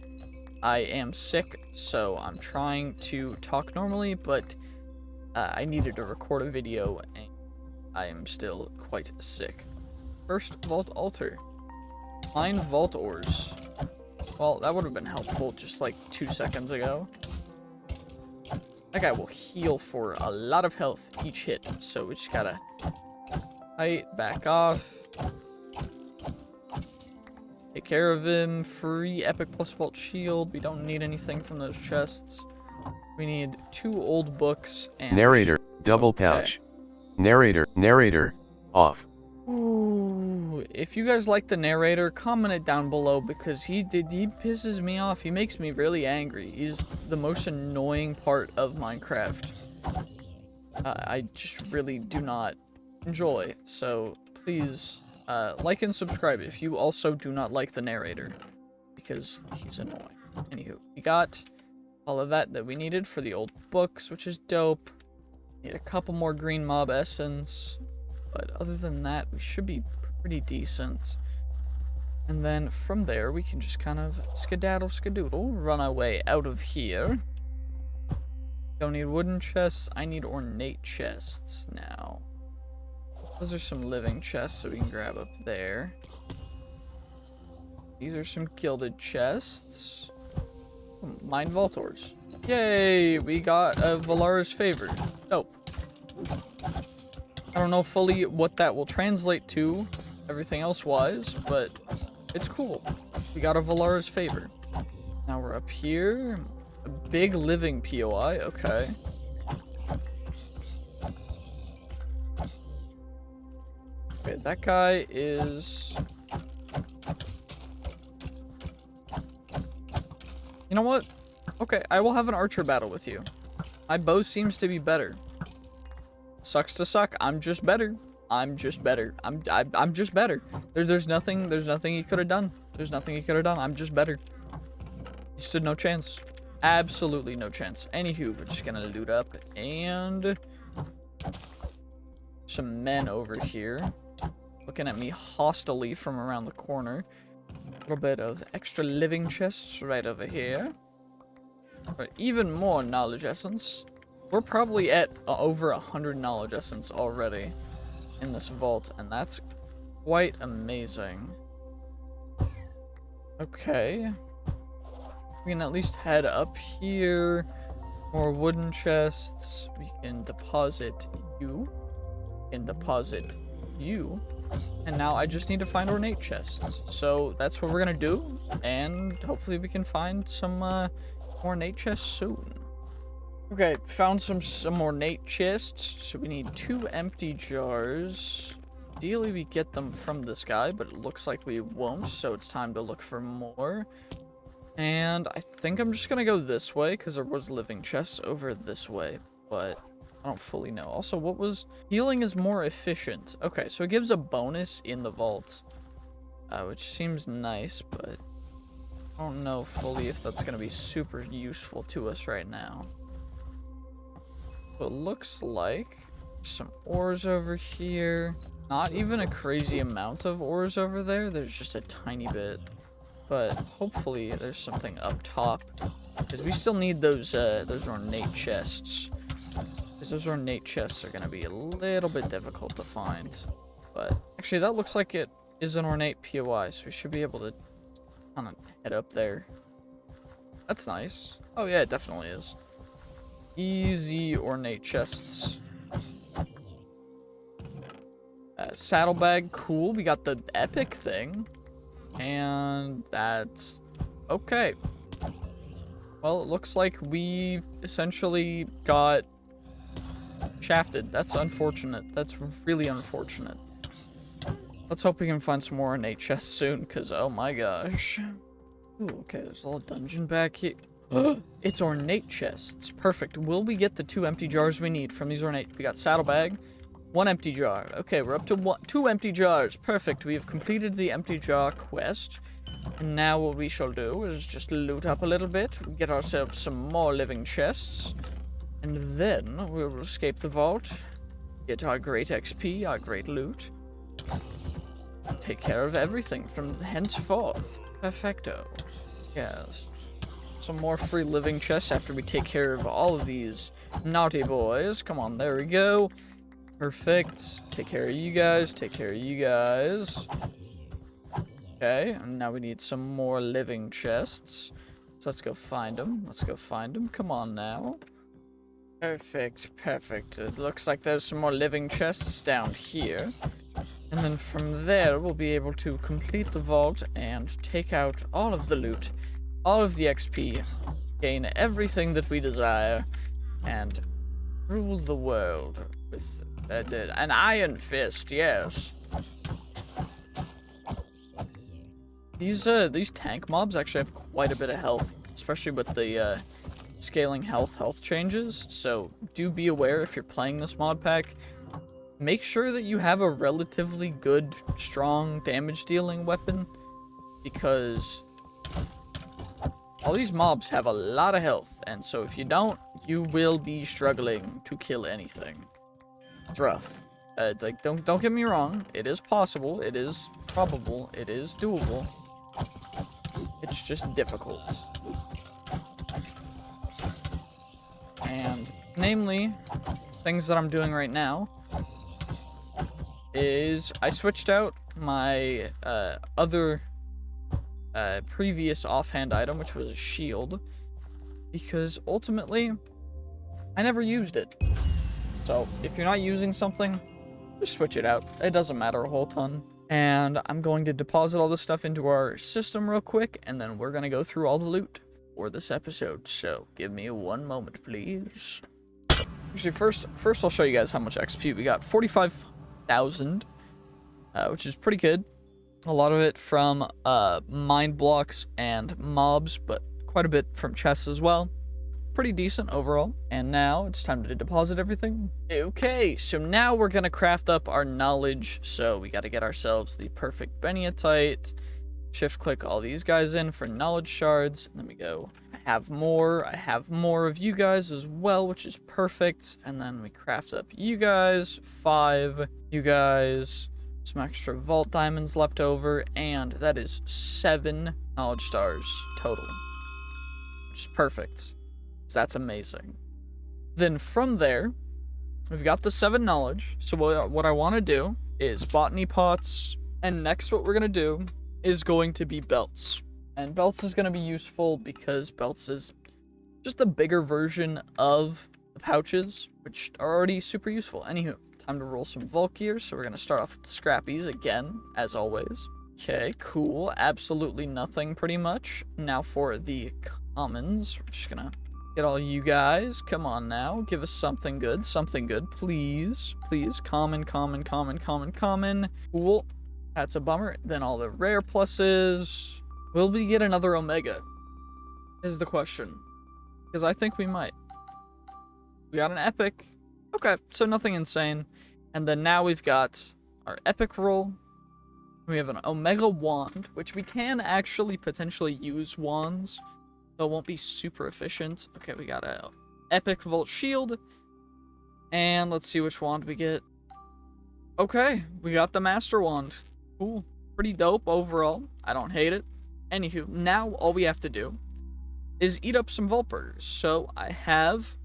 I am sick, so I'm trying to talk normally, but I needed to record a video, and I am still quite sick. First vault altar. Find vault ores. Well, that would have been helpful just like 2 seconds ago. That guy will heal for a lot of health each hit, so we just gotta fight, back off, take care of him. Free epic plus vault shield. We don't need anything from those chests. We need 2 old books and narrator, double pouch. Narrator, off. Ooh, if you guys like the narrator, comment it down below, because he pisses me off. He makes me really angry. He's the most annoying part of Minecraft. I just really do not enjoy. So please, like and subscribe if you also do not like the narrator, because he's annoying. Anywho, we got all of that we needed for the old books, which is dope. Need a couple more green mob essence. But other than that, we should be pretty decent. And then from there, we can just kind of skedaddle skadoodle, run our way out of here. Don't need wooden chests. I need ornate chests now. Those are some living chests, so we can grab up there. These are some gilded chests. Mine vault ores. Yay! We got a Valara's favor. Dope. I don't know fully what that will translate to, everything else wise, but it's cool. We got a Valara's favor. Now we're up here. A big living POI, okay. Okay, that guy is... You know what? Okay, I will have an archer battle with you. My bow seems to be better. Sucks to suck. I'm just better. I'm just better. I'm just better. There's nothing he could have done. There's nothing he could have done. I'm just better. He stood no chance. Absolutely no chance. Anywho, we're just gonna loot up and some men over here looking at me hostilely from around the corner. A little bit of extra living chests right over here. But even more knowledge essence. We're probably at over 100 knowledge essence already in this vault, and that's quite amazing. Okay. We can at least head up here. More wooden chests. We can deposit you. And deposit you. And now I just need to find ornate chests. So that's what we're gonna do. And hopefully we can find some ornate chests soon. Okay, found some ornate chests. So we need 2 empty jars. Ideally we get them from this guy, but it looks like we won't, so it's time to look for more. And I think I'm just gonna go this way, because there was living chests over this way, but I don't fully know. Also, what was... Healing is more efficient. Okay, so it gives a bonus in the vault, which seems nice, but I don't know fully if that's gonna be super useful to us right now. But it looks like some ores over here. Not even a crazy amount of ores over there. There's just a tiny bit. But hopefully there's something up top. Because we still need those ornate chests. Because those ornate chests are going to be a little bit difficult to find. But actually that looks like it is an ornate POI. So we should be able to kind of head up there. That's nice. Oh yeah, it definitely is. Easy ornate chests. Saddlebag, cool. We got the epic thing. And that's okay. Well, it looks like we essentially got shafted. That's unfortunate. That's really unfortunate. Let's hope we can find some more ornate chests soon, because oh my gosh. Ooh, okay, there's a little dungeon back here. It's ornate chests. Perfect. Will we get the 2 empty jars we need from these ornate? We got saddlebag, 1 empty jar. Okay, we're up to 2 empty jars. Perfect. We have completed the empty jar quest. And now what we shall do is just loot up a little bit, get ourselves some more living chests, and then we will escape the vault, get our great XP, our great loot, take care of everything from henceforth. Perfecto. Yes. Some more free living chests after we take care of all of these naughty boys. Come on, there we go. Perfect. Take care of you guys. Take care of you guys. Okay, and now we need some more living chests. So let's go find them. Let's go find them. Come on now. Perfect. Perfect. It looks like there's some more living chests down here. And then from there, we'll be able to complete the vault and take out all of the loot, all of the XP, gain everything that we desire, and rule the world with an iron fist, yes. These tank mobs actually have quite a bit of health, especially with the scaling health changes, so do be aware if you're playing this mod pack. Make sure that you have a relatively good, strong damage dealing weapon, because All these mobs have a lot of health, and so if you don't, you will be struggling to kill anything. It's rough. Like, don't get me wrong. It is possible. It is probable. It is doable. It's just difficult. And namely, things that I'm doing right now is I switched out my other previous offhand item, which was a shield, because ultimately I never used it. So if you're not using something, just switch it out. It doesn't matter a whole ton. And I'm going to deposit all this stuff into our system real quick, and then we're going to go through all the loot for this episode. So give me one moment, please. Actually, first I'll show you guys how much XP we got. 45,000, which is pretty good. A lot of it from mind blocks and mobs, but quite a bit from chests as well. Pretty decent overall. And now it's time to deposit everything. Okay, so now we're gonna craft up our knowledge. So we gotta get ourselves the perfect Beniatite. Shift click all these guys in for knowledge shards. And then we go, I have more of you guys as well, which is perfect. And then we craft up you guys, 5, you guys, some extra vault diamonds left over, and that is 7 knowledge stars total, which is perfect. That's amazing. Then from there, we've got the 7 knowledge. So what I want to do is botany pots, and next what we're going to do is going to be belts. And belts is going to be useful because belts is just a bigger version of the pouches, which are already super useful. Anywho, time to roll some vault gear. So we're going to start off with the scrappies again, as always. Okay, cool. Absolutely nothing pretty much. Now for the commons, we're just going to get all you guys. Come on now. Give us something good. Something good, please. Please. Common, common, common, common, common. Cool. That's a bummer. Then all the rare pluses. Will we get another Omega? Is the question. Because I think we might. We got an epic. Okay, so nothing insane. And then now we've got our epic roll. We have an Omega wand, which we can actually potentially use wands. So it won't be super efficient. Okay, we got a epic Vault Shield. And let's see which wand we get. Okay, we got the Master Wand. Cool. Pretty dope overall. I don't hate it. Anywho, now all we have to do is eat up some Vault Burgers. So I have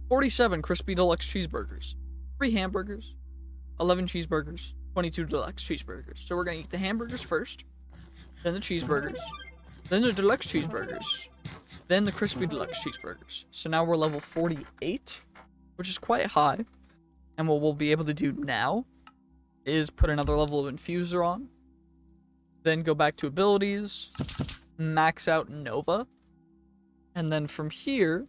47 Crispy Deluxe Cheeseburgers, 3 hamburgers, 11 cheeseburgers, 22 Deluxe Cheeseburgers. So we're going to eat the hamburgers first, then the cheeseburgers, then the deluxe cheeseburgers, then the crispy deluxe cheeseburgers. So now we're level 48, which is quite high. And what we'll be able to do now is put another level of infuser on, then go back to abilities, max out Nova, and then from here,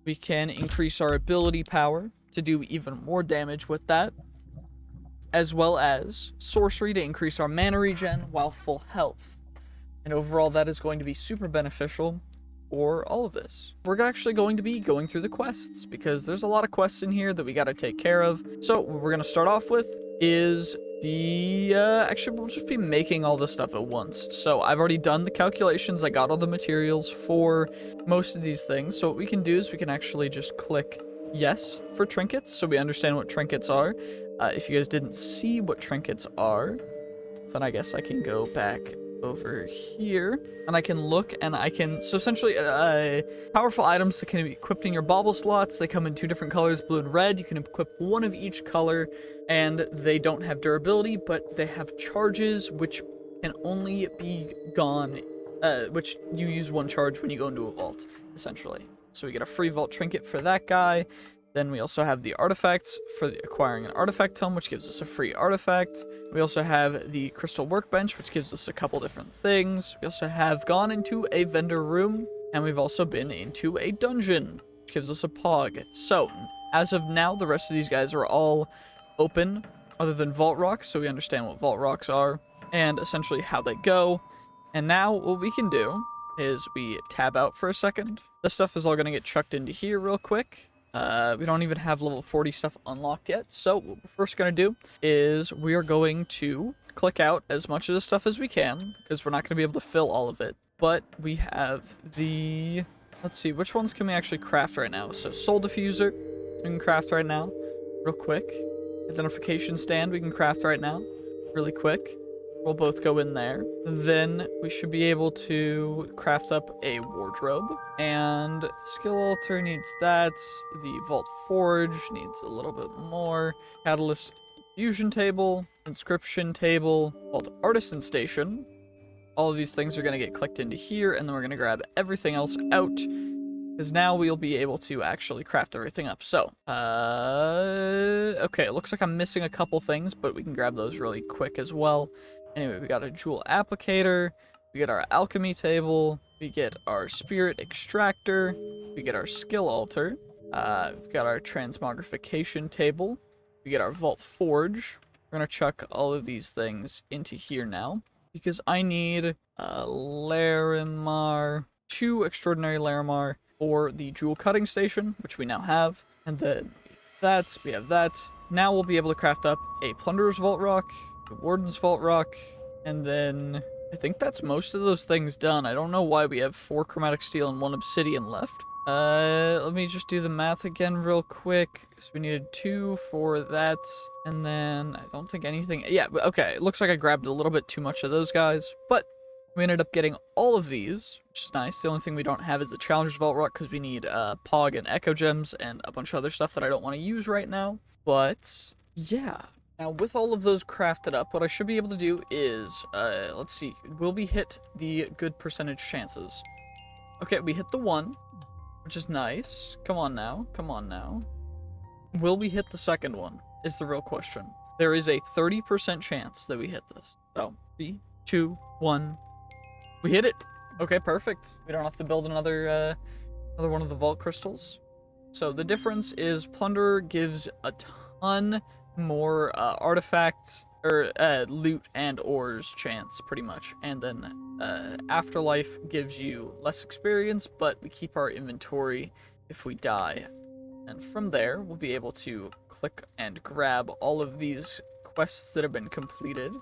we can increase our ability power to do even more damage with that, as well as sorcery to increase our mana regen while full health. And overall, that is going to be super beneficial for all of this. We're actually going to be going through the quests because there's a lot of quests in here that we got to take care of. So what we're going to start off with is the, actually we'll just be making all this stuff at once. So I've already done the calculations. I got all the materials for most of these things. So what we can do is we can actually just click yes for trinkets. So we understand what trinkets are. If you guys didn't see what trinkets are, then I guess I can go back over here and I can look and I can, so essentially powerful items that can be equipped in your bauble slots. They come in 2 different colors, blue and red. You can equip one of each color and they don't have durability, but they have charges which can only be gone, which you use 1 charge when you go into a vault, essentially. So we get a free vault trinket for that guy. Then we also have the artifacts for acquiring an artifact tome, which gives us a free artifact. We also have the crystal workbench, which gives us a couple different things. We also have gone into a vendor room, and we've also been into a dungeon, which gives us a pog. So, as of now, the rest of these guys are all open, other than vault rocks, so we understand what vault rocks are, and essentially how they go. And now, what we can do is we tab out for a second. This stuff is all going to get chucked into here real quick. We don't even have level 40 stuff unlocked yet. So what we're first going to do is we are going to click out as much of the stuff as we can, because we're not going to be able to fill all of it. But we have the... Let's see, which ones can we actually craft right now? So soul diffuser, we can craft right now, real quick. Identification stand, we can craft right now, really quick. We'll both go in there. Then we should be able to craft up a wardrobe. And skill altar needs that. The Vault Forge needs a little bit more. Catalyst fusion table, inscription table, Vault Artisan Station. All of these things are going to get clicked into here, and then we're going to grab everything else out, because now we'll be able to actually craft everything up. So, okay, it looks like I'm missing a couple things, but we can grab those really quick as well. Anyway, we got a jewel applicator, we get our alchemy table, we get our spirit extractor, we get our skill altar, we've got our transmogrification table, we get our vault forge. We're going to chuck all of these things into here now, because I need Larimar, 2 extraordinary Larimar for the jewel cutting station, which we now have, and then we have that. Now we'll be able to craft up a Plunderer's Vault Rock, a Warden's Vault Rock, and then I think that's most of those things done. I don't know why we have 4 chromatic steel and 1 obsidian left. Let me just do the math again real quick. So we needed 2 for that, and then I don't think anything... Yeah, okay, it looks like I grabbed a little bit too much of those guys, but we ended up getting all of these, which is nice. The only thing we don't have is the Challenger's Vault Rock, because we need Pog and Echo Gems and a bunch of other stuff that I don't want to use right now. But, yeah. Now, with all of those crafted up, what I should be able to do is, let's see, will we hit the good percentage chances? Okay, we hit the 1. Which is nice. Come on now. Come on now. Will we hit the second one? Is the real question. There is a 30% chance that we hit this. So, 3, 2, 1. We hit it. Okay, perfect. We don't have to build another one of the vault crystals. So the difference is Plunderer gives a ton more artifact or loot and ores chance, pretty much, and then Afterlife gives you less experience, but we keep our inventory if we die. And from there, we'll be able to click and grab all of these quests that have been completed.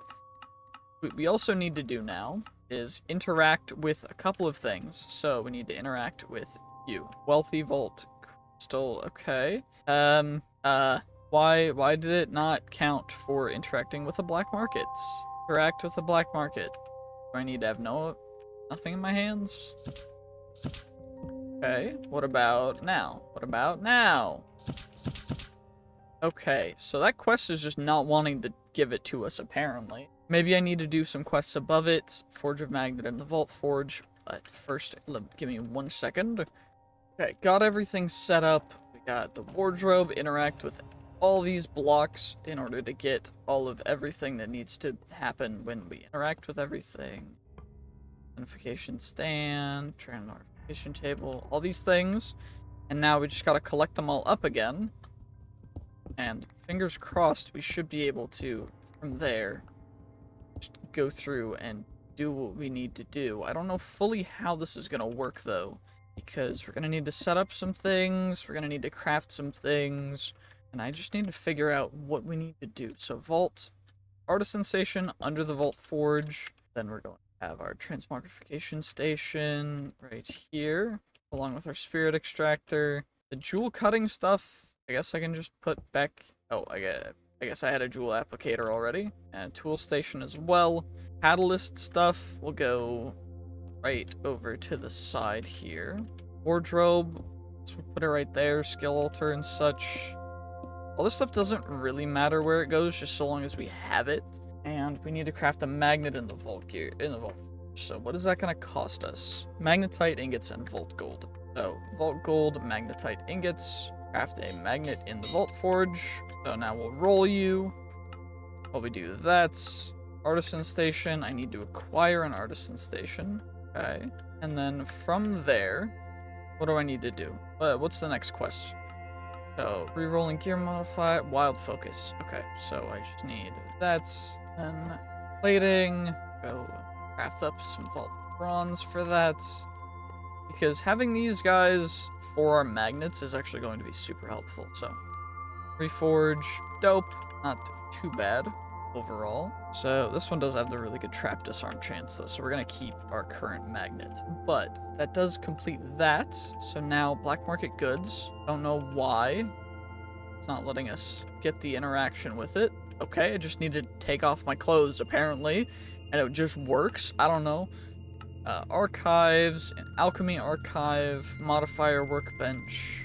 What we also need to do now is interact with a couple of things. So we need to interact with you. Wealthy Vault Crystal, okay. Why did it not count for interacting with a black market? Interact with a black market. Do I need to have nothing in my hands? Okay, what about now? What about now? Okay, so that quest is just not wanting to give it to us, apparently. Maybe I need to do some quests above it. Forge of Magnet and the Vault Forge. But first, give me 1 second. Okay, got everything set up. We got the wardrobe, interact with all these blocks in order to get all of everything that needs to happen when we interact with everything. Identification stand, train notification table, all these things. And now we just gotta collect them all up again. And fingers crossed, we should be able to, from there, just go through and do what we need to do. I don't know fully how this is gonna work, though, because we're gonna need to set up some things, we're gonna need to craft some things, and I just need to figure out what we need to do. So Vault Artisan Station under the Vault Forge, then we're going to have our Transmogrification Station right here, along with our Spirit Extractor. The jewel cutting stuff, I guess I can just put back... Oh, I guess I had a jewel applicator already. And tool station as well. Catalyst stuff will go right over to the side here. Wardrobe, let's put it right there. Skill altar and such. All this stuff doesn't really matter where it goes, just so long as we have it. And we need to craft a magnet in the vault gear, So what is that going to cost us? Magnetite ingots and vault gold. So vault gold, magnetite ingots. Craft a magnet in the vault forge. So now we'll roll you. While we do that, artisan station. I need to acquire an artisan station. Okay. And then from there, what do I need to do? What's the next quest? So, rerolling gear modifier, wild focus. Okay, so I just need that. And plating. Go craft up some vault bronze for that. because having these guys for our magnets is actually going to be super helpful. So, reforge, dope, not too bad overall. So this one does have the really good trap disarm chance though, so we're gonna keep our current magnet. But that does complete that. So now black market goods. Don't know why it's not letting us get the interaction with it. Okay, I just need to take off my clothes apparently, and it just works. I don't know. Archives, an alchemy archive, modifier workbench.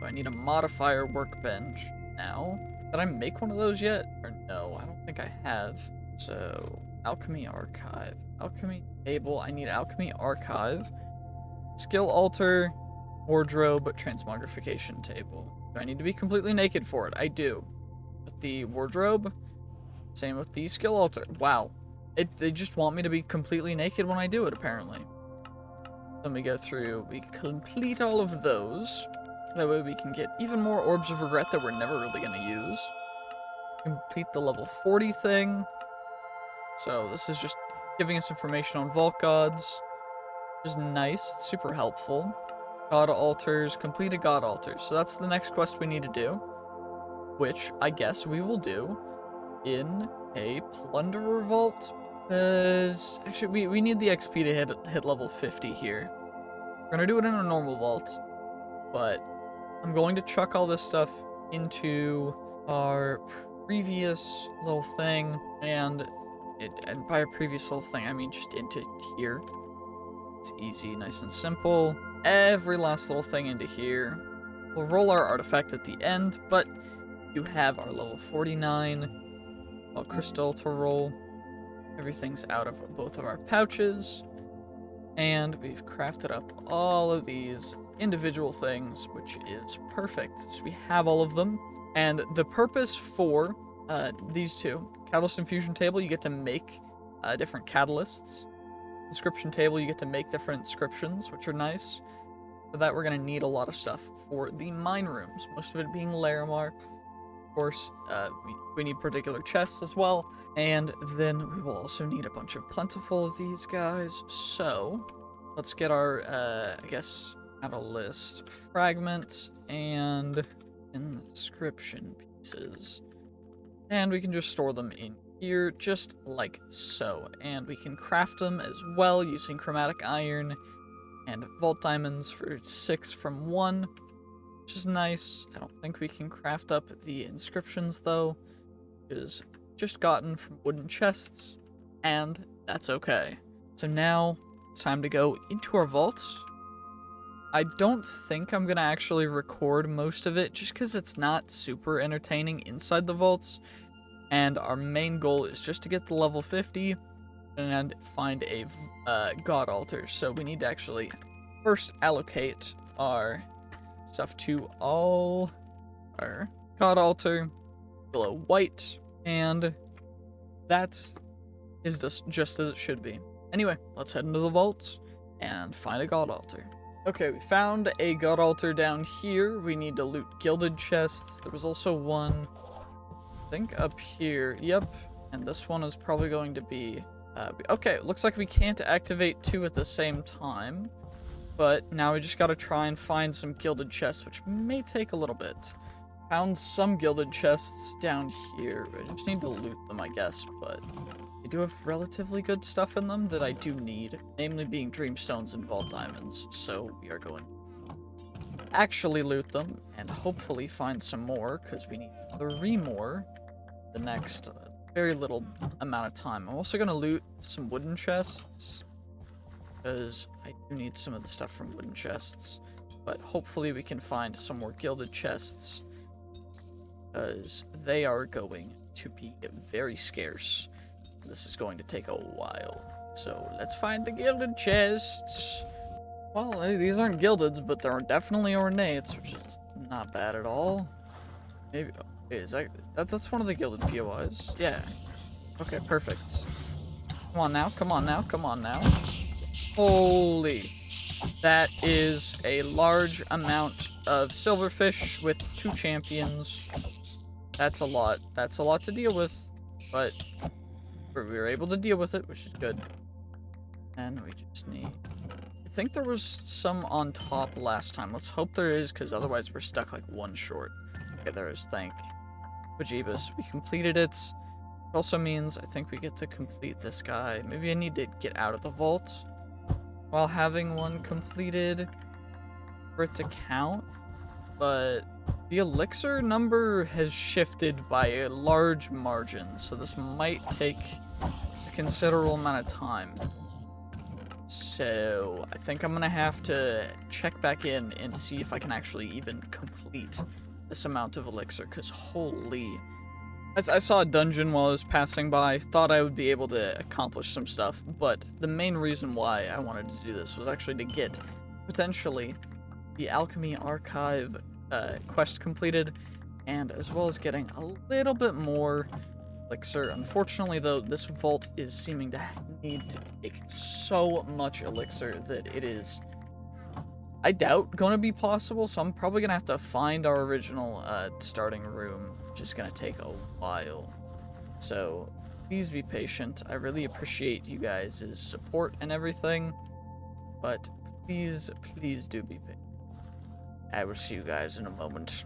Do I need a modifier workbench now? Did I make one of those yet? Or no, I don't think I have. So, alchemy archive, alchemy table. I need alchemy archive, skill altar, wardrobe, transmogrification table. Do I need to be completely naked for it? I do. With the wardrobe, same with the skill altar. Wow. They just want me to be completely naked when I do it, apparently. Then we go through, we complete all of those. That way we can get even more orbs of regret that we're never really going to use. Complete the level 40 thing. So this is just giving us information on vault gods. Which is nice, it's super helpful. God altars, complete a god altar. So that's the next quest we need to do. Which I guess we will do in a plunderer vault. Because actually we need the XP to hit level 50 here. We're gonna do it in a normal vault, but I'm going to chuck all this stuff into our previous little thing, and by a previous little thing I mean just into here. It's easy, nice and simple. Every last little thing into here. We'll roll our artifact at the end, but you have our level 49 crystal to roll. Everything's out of both of our pouches, and we've crafted up all of these individual things, which is perfect. So we have all of them, and the purpose for these two, catalyst infusion table, you get to make different catalysts. Inscription table, you get to make different inscriptions, which are nice. For that, we're going to need a lot of stuff for the mine rooms, most of it being Larimar. Of course, we need particular chests as well, and then we will also need a bunch of plentiful of these guys. So let's get our, I guess, catalyst fragments and inscription pieces, and we can just store them in here just like so, and we can craft them as well using chromatic iron and vault diamonds for 6 from 1, which is nice. I don't think we can craft up the inscriptions though, is just gotten from wooden chests, and that's okay. So now it's time to go into our vault. I don't think I'm gonna actually record most of it just because it's not super entertaining inside the vaults, and our main goal is just to get to level 50 and find a god altar. So we need to actually first allocate our stuff to all our god altar, glow white, and that is just as it should be. Anyway, let's head into the vault and find a god altar. Okay, we found a god altar down here. We need to loot gilded chests. There was also one, I think, up here. Yep, and this one is probably going to be... okay, it looks like we can't activate 2 at the same time, but now we just gotta try and find some gilded chests, which may take a little bit. Found some gilded chests down here. I just need to loot them, I guess, but they do have relatively good stuff in them that I do need, namely being dreamstones and vault diamonds, so we are going to actually loot them and hopefully find some more, because we need 3 more the next very little amount of time. I'm also going to loot some wooden chests, because I do need some of the stuff from wooden chests, but hopefully we can find some more gilded chests, because they are going to be very scarce. This is going to take a while. So let's find the gilded chests. Well, hey, these aren't gildeds, but they're definitely ornates, which is not bad at all. Maybe, is that's one of the gilded POIs? Yeah. Okay, perfect. Come on now, come on now, come on now. Holy. That is a large amount of silverfish with 2 champions. That's a lot. That's a lot to deal with, but we were able to deal with it, which is good. And we just need think there was some on top last time. Let's hope there is, because otherwise we're stuck like one short. Okay, there is, thank Bejeebus. We completed it. It also means I think we get to complete this guy. Maybe I need to get out of the vault while having one completed for it to count. But the elixir number has shifted by a large margin, so this might take a considerable amount of time. So I think I'm gonna have to check back in and see if I can actually even complete this amount of elixir, because holy. I saw a dungeon while I was passing by, thought I would be able to accomplish some stuff, but the main reason why I wanted to do this was actually to get, potentially, the Alchemy Archive quest completed, and as well as getting a little bit more elixir. Unfortunately, though, this vault is seeming to need to take so much elixir that it is, I doubt, going to be possible, so I'm probably going to have to find our original starting room, which is going to take a while. So please be patient. I really appreciate you guys' support and everything, but please do be patient. I will see you guys in a moment.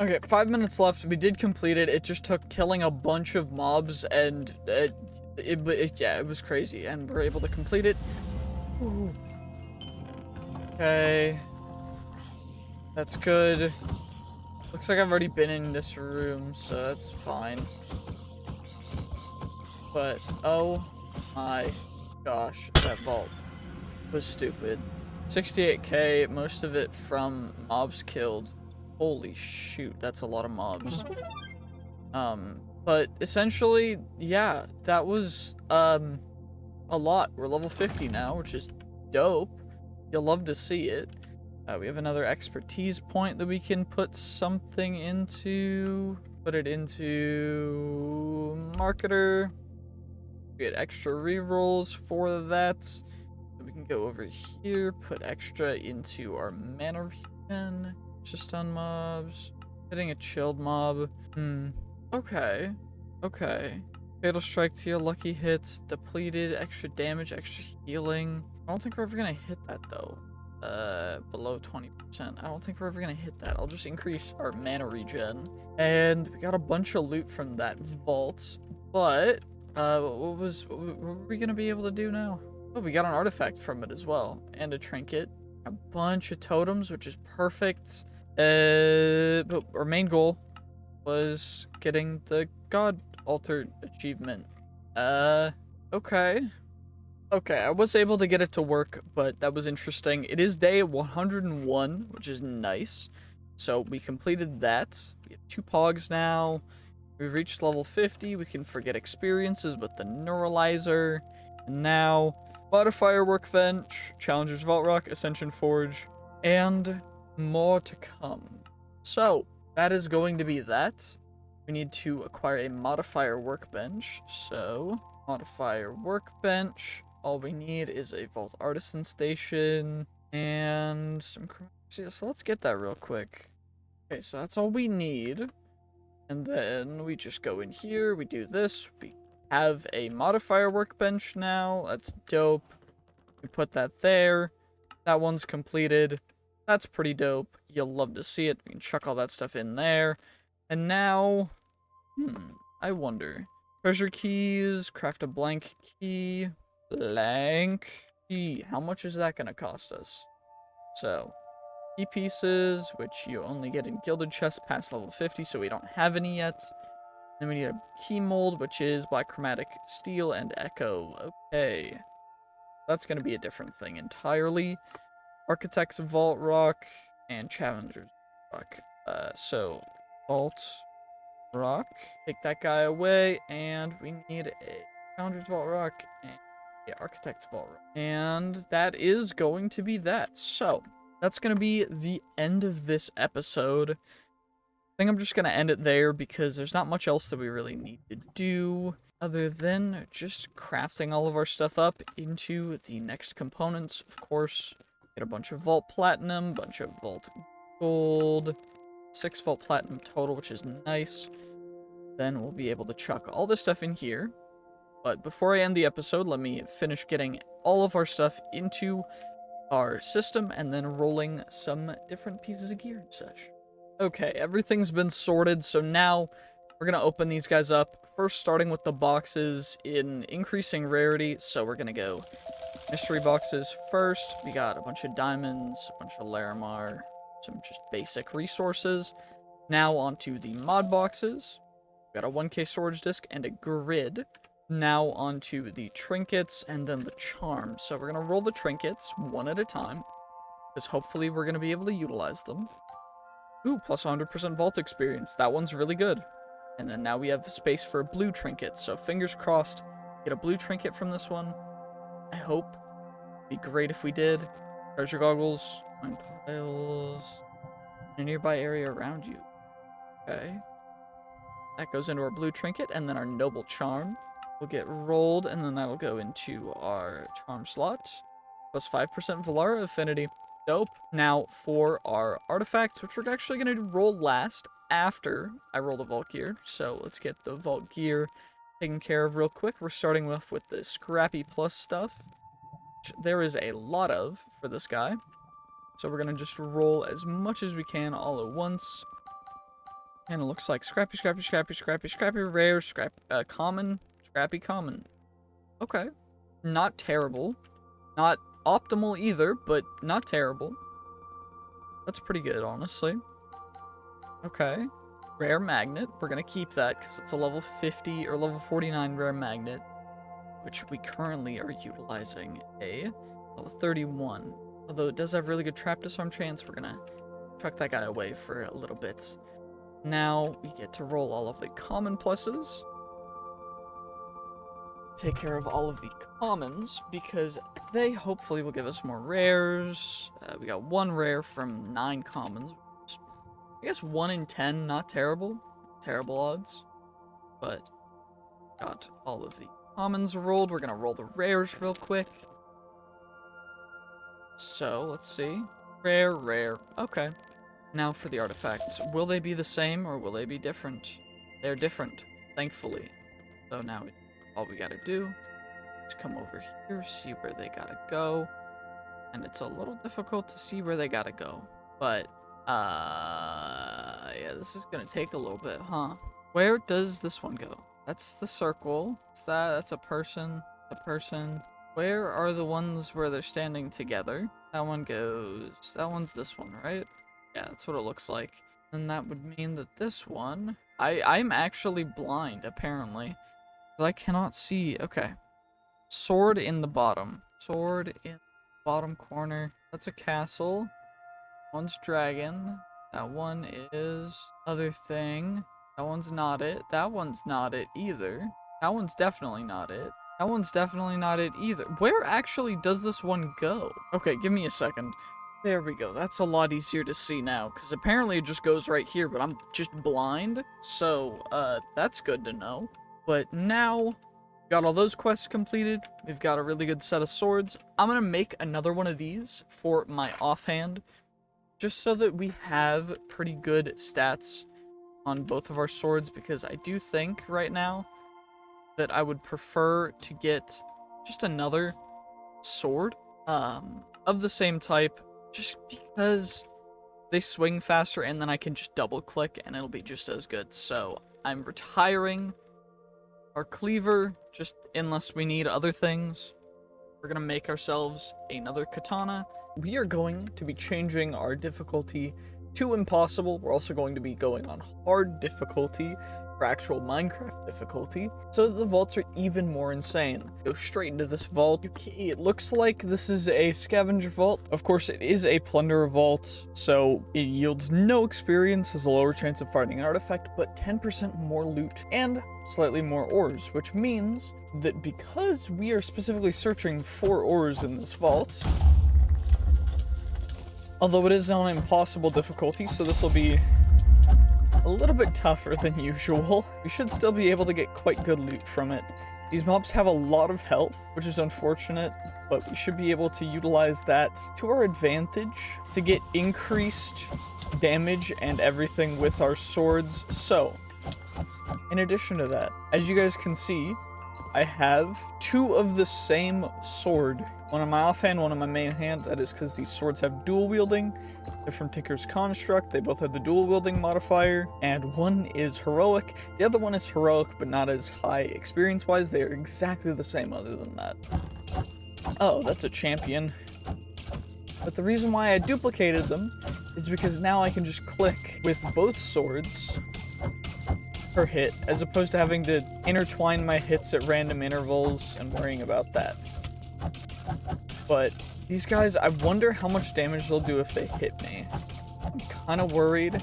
Okay, 5 minutes left. We did complete it. It just took killing a bunch of mobs, and yeah, it was crazy, and we're able to complete it. Ooh. Okay, that's good. Looks like I've already been in this room, so that's fine. But oh my gosh, that vault was stupid. 68k, most of it from mobs killed. Holy shoot, that's a lot of mobs. But essentially, yeah, that was a lot. We're level 50 now, which is dope. You'll love to see it. We have another expertise point that we can put something into. Put it into marketer. We get extra rerolls for that. We can go over here, put extra into our mana regen. Just on mobs. Hitting a chilled mob. Okay. Okay. Fatal strike to your lucky hits. Depleted. Extra damage. Extra healing. I don't think we're ever gonna hit that though. Below 20%. I don't think we're ever gonna hit that. I'll just increase our mana regen. And we got a bunch of loot from that vault. But, what were we gonna be able to do now? Oh, we got an artifact from it as well. And a trinket. A bunch of totems, which is perfect. But our main goal was getting the God Altar achievement. Okay. Okay, I was able to get it to work, but that was interesting. It is day 101, which is nice. So we completed that. We have 2 pogs now. We've reached level 50. We can forget experiences with the Neuralizer. And now, Modifier Workbench, Challenger's Vault Rock, Ascension Forge, and more to come. So, that is going to be that. We need to acquire a Modifier Workbench. So, Modifier Workbench. All we need is a Vault Artisan Station and some... So let's get that real quick. Okay, so that's all we need. And then we just go in here, we do this. We have a Modifier Workbench now. That's dope. We put that there. That one's completed. That's pretty dope. You'll love to see it. We can chuck all that stuff in there. And now... I wonder. Treasure keys. Craft a blank key. Blank key. How much is that going to cost us? So, key pieces, which you only get in gilded chests past level 50, so we don't have any yet. Then we need a key mold, which is black chromatic steel and echo. Okay. That's going to be a different thing entirely. Architect's Vault Rock and Challenger's Rock. So, Vault Rock. Take that guy away, and we need a Challenger's Vault Rock and Architect's Vault Rock. And that is going to be that. So, that's going to be the end of this episode. I think I'm just going to end it there because there's not much else that we really need to do other than just crafting all of our stuff up into the next components. Of course, get a bunch of Vault Platinum, bunch of Vault Gold, 6 Vault Platinum total, which is nice. Then we'll be able to chuck all this stuff in here. But before I end the episode, let me finish getting all of our stuff into our system and then rolling some different pieces of gear and such. Okay, everything's been sorted, so now we're gonna open these guys up. First, starting with the boxes in increasing rarity, so we're gonna go mystery boxes first. We got a bunch of diamonds, a bunch of Larimar, some just basic resources. Now onto the mod boxes. We got a 1K storage disk and a grid. Now onto the trinkets and then the charms. So we're gonna roll the trinkets one at a time, because hopefully we're gonna be able to utilize them. Ooh, plus 100% vault experience. That one's really good. And then now we have space for a blue trinket. So fingers crossed, get a blue trinket from this one. I hope. Be great if we did. Treasure goggles, mine piles, in a nearby area around you. Okay. That goes into our blue trinket, and then our noble charm will get rolled, and then that'll go into our charm slot. Plus 5% Valara affinity. Dope. Now for our artifacts, which we're actually going to roll last after I roll the vault gear. So let's get the vault gear taken care of real quick. We're starting off with the Scrappy Plus stuff, which there is a lot of for this guy. So we're going to just roll as much as we can all at once. And it looks like Scrappy, Scrappy, Scrappy, Scrappy, Scrappy, Rare, Common, Scrappy, Common. Okay. Not terrible. Not optimal either, but not terrible. That's pretty good, honestly. Okay. Rare Magnet. We're going to keep that because it's a level 50 or level 49 Rare Magnet, which we currently are utilizing a level 31. Although it does have really good trap disarm chance, we're going to chuck that guy away for a little bit. Now we get to roll all of the common pluses. Take care of all of the commons, because they hopefully will give us more rares. We got 1 rare from 9 commons. I guess 1 in 10, not terrible. Terrible odds. But got all of the commons rolled. We're going to roll the rares real quick. So, let's see. Rare, rare. Okay. Now for the artifacts. Will they be the same or will they be different? They're different, thankfully. So now all we gotta do is come over here, see where they gotta go. And it's a little difficult to see where they gotta go. But, yeah, this is gonna take a little bit, huh? Where does this one go? That's the circle. What's that? That's a person. A person. Where are the ones where they're standing together? That one goes... That one's this one, right? Yeah, that's what it looks like. And that would mean that this one... I'm actually blind, apparently. I cannot see. Okay. Sword in the bottom. Sword in the bottom corner. That's a castle. One's dragon. That one is other thing. That one's not it. That one's not it either. That one's definitely not it. That one's definitely not it either. Where actually does this one go? Okay, give me a second. There we go. That's a lot easier to see now, because apparently it just goes right here, but I'm just blind. So, that's good to know. But now, got all those quests completed. We've got a really good set of swords. I'm going to make another one of these for my offhand, just so that we have pretty good stats on both of our swords, because I do think right now that I would prefer to get just another sword of the same type, just because they swing faster and then I can just double click and it'll be just as good. So I'm retiring our cleaver, just unless we need other things. We're gonna make ourselves another katana. We are going to be changing our difficulty to impossible. We're also going to be going on hard difficulty for actual Minecraft difficulty, so that the vaults are even more insane. Go straight into this vault. It looks like this is a scavenger vault. Of course, it is a plunderer vault, so it yields no experience, has a lower chance of finding an artifact, but 10% more loot and slightly more ores, which means that because we are specifically searching for ores in this vault, although it is on impossible difficulty, so this will be a little bit tougher than usual, we should still be able to get quite good loot from it. These mobs have a lot of health, which is unfortunate, but we should be able to utilize that to our advantage to get increased damage and everything with our swords. So, in addition to that, as you guys can see, I have 2 of the same sword. One on my offhand, one on my main hand. That is because these swords have dual wielding. They're from Tinker's Construct. They both have the dual wielding modifier, and one is heroic. The other one is heroic, but not as high experience-wise. They are exactly the same other than that. Oh, that's a champion. But the reason why I duplicated them is because now I can just click with both swords per hit, as opposed to having to intertwine my hits at random intervals and worrying about that. But these guys, I wonder how much damage they'll do if they hit me. I'm kind of worried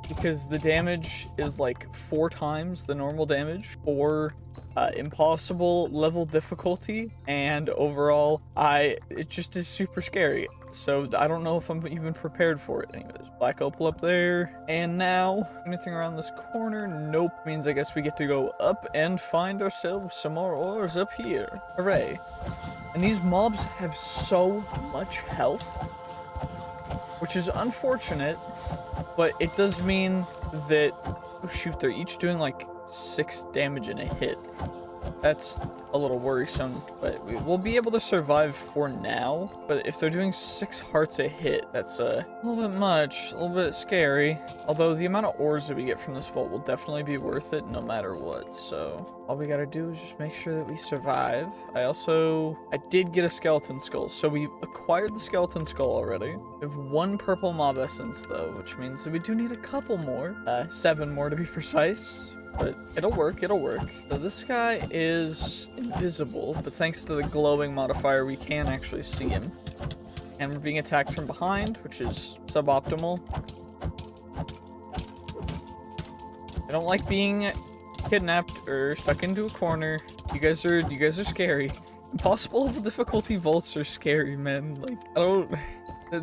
because the damage is like 4 times the normal damage for impossible level difficulty, and overall it just is super scary. So I don't know if I'm even prepared for it. Anyways, black opal up there, and now anything around this corner? Nope. Means I guess we get to go up and find ourselves some more ores up here. Hooray. And these mobs have so much health, which is unfortunate, but it does mean that, oh shoot, they're each doing like 6 damage in a hit. That's a little worrisome, but we'll be able to survive for now. But if they're doing 6 hearts a hit, that's a little bit much, a little bit scary. Although the amount of ores that we get from this vault will definitely be worth it no matter what. So all we gotta do is just make sure that we survive. I did get a skeleton skull, so we acquired the skeleton skull already. We have 1 purple mob essence though, which means that we do need a couple more, 7 more to be precise. But it'll work, it'll work. So this guy is invisible, but thanks to the glowing modifier, we can actually see him. And we're being attacked from behind, which is suboptimal. I don't like being kidnapped or stuck into a corner. You guys are scary. Impossible level difficulty vaults are scary, man. Like,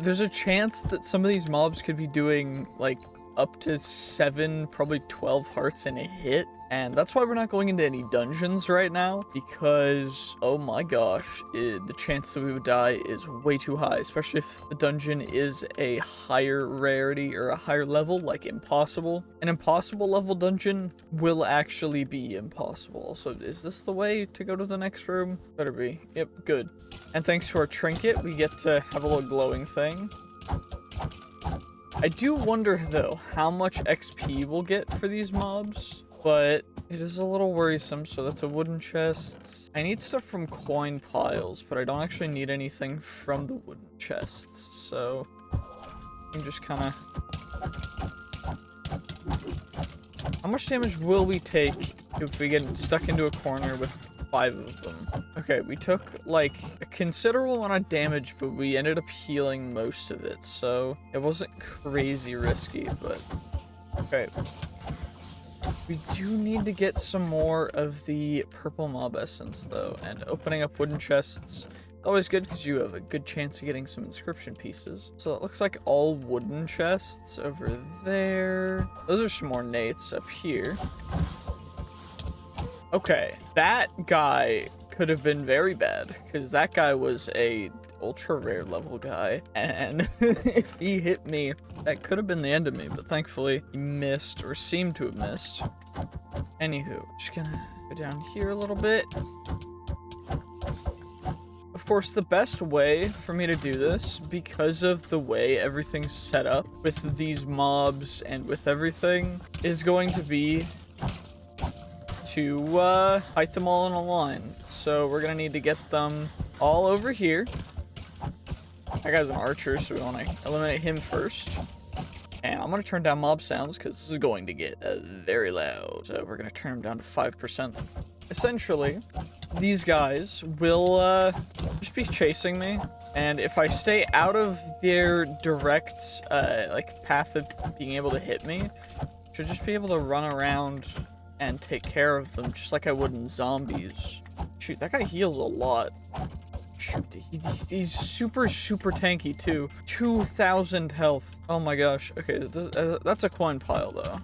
there's a chance that some of these mobs could be doing, like, up to 7, probably 12 hearts in a hit. And that's why we're not going into any dungeons right now, because, oh my gosh, the chance that we would die is way too high, especially if the dungeon is a higher rarity or a higher level, like impossible. An impossible level dungeon will actually be impossible. So is this the way to go to the next room? Better be. Yep, good. And thanks to our trinket, we get to have a little glowing thing. I do wonder, though, how much XP we'll get for these mobs, but it is a little worrisome. So that's a wooden chest. I need stuff from coin piles, but I don't actually need anything from the wooden chests, so I can just kind of... How much damage will we take if we get stuck into a corner with 5 of them? Okay, we took like a considerable amount of damage, but we ended up healing most of it, so it wasn't crazy risky, but okay. We do need to get some more of the purple mob essence though, and opening up wooden chests is always good because you have a good chance of getting some inscription pieces. So it looks like all wooden chests over there. Those are some more nates up here. Okay, that guy could have been very bad, because that guy was a ultra rare level guy, and if he hit me, that could have been the end of me, but thankfully he missed, or seemed to have missed. Anywho, just gonna go down here a little bit. Of course, the best way for me to do this, because of the way everything's set up with these mobs and with everything, is going to be to fight them all in a line. So we're gonna need to get them all over here. That guy's an archer, so we want to eliminate him first. And I'm gonna turn down mob sounds because this is going to get very loud. So we're gonna turn them down to 5%. Essentially, these guys will just be chasing me, and if I stay out of their direct like path of being able to hit me, I should just be able to run around and take care of them just like I would in zombies. Shoot, that guy heals a lot. Shoot, he's super tanky too. 2,000 health. Oh my gosh. Okay, that's a coin pile though,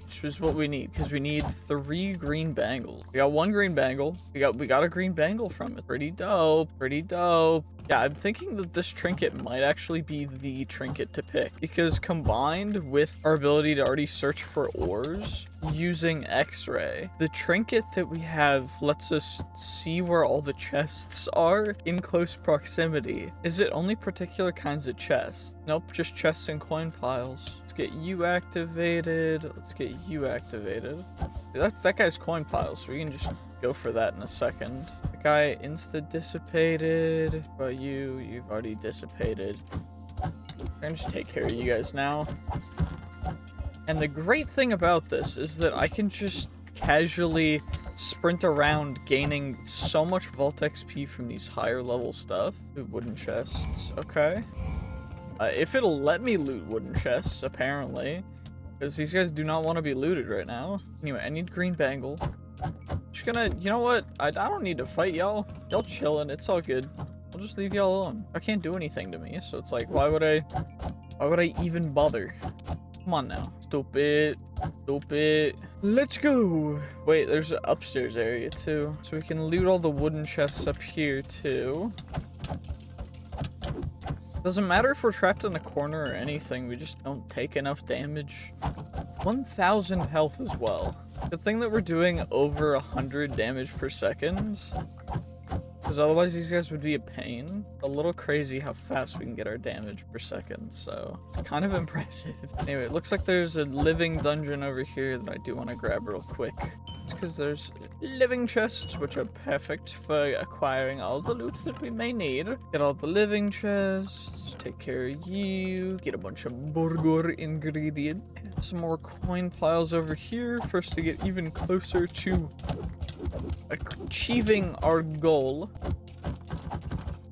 which is what we need, because we need 3 green bangles. We got 1 green bangle. We got a green bangle from it. Pretty dope. Pretty dope. Yeah, I'm thinking that this trinket might actually be the trinket to pick, because combined with our ability to already search for ores, using X-ray. The trinket that we have lets us see where all the chests are in close proximity. Is it only particular kinds of chests? Nope, just chests and coin piles. Let's get you activated. Let's get you activated. That guy's coin pile, so we can just go for that in a second. The guy insta-dissipated. But you've already dissipated. I'm gonna just take care of you guys now. And the great thing about this is that I can just casually sprint around gaining so much Vault XP from these higher level stuff. Ooh, wooden chests, okay. If it'll let me loot wooden chests, apparently. Because these guys do not want to be looted right now. Anyway, I need green bangle. Just gonna, you know what? I don't need to fight y'all. Y'all chilling, it's all good. I'll just leave y'all alone. I can't do anything to me, so it's like, why would I even bother? Come on now. Stupid. Stupid. Let's go. Wait, there's an upstairs area too. So we can loot all the wooden chests up here too. Doesn't matter if we're trapped in a corner or anything, we just don't take enough damage. 1,000 health as well. Good thing that we're doing over 100 damage per second. Because otherwise these guys would be a pain. A little crazy how fast we can get our damage per second, so it's kind of impressive. Anyway, it looks like there's a living dungeon over here that I do want to grab real quick. It's because there's living chests, which are perfect for acquiring all the loot that we may need. Get all the living chests, take care of you, get a bunch of burger ingredient. Some more coin piles over here for us to get even closer to achieving our goal.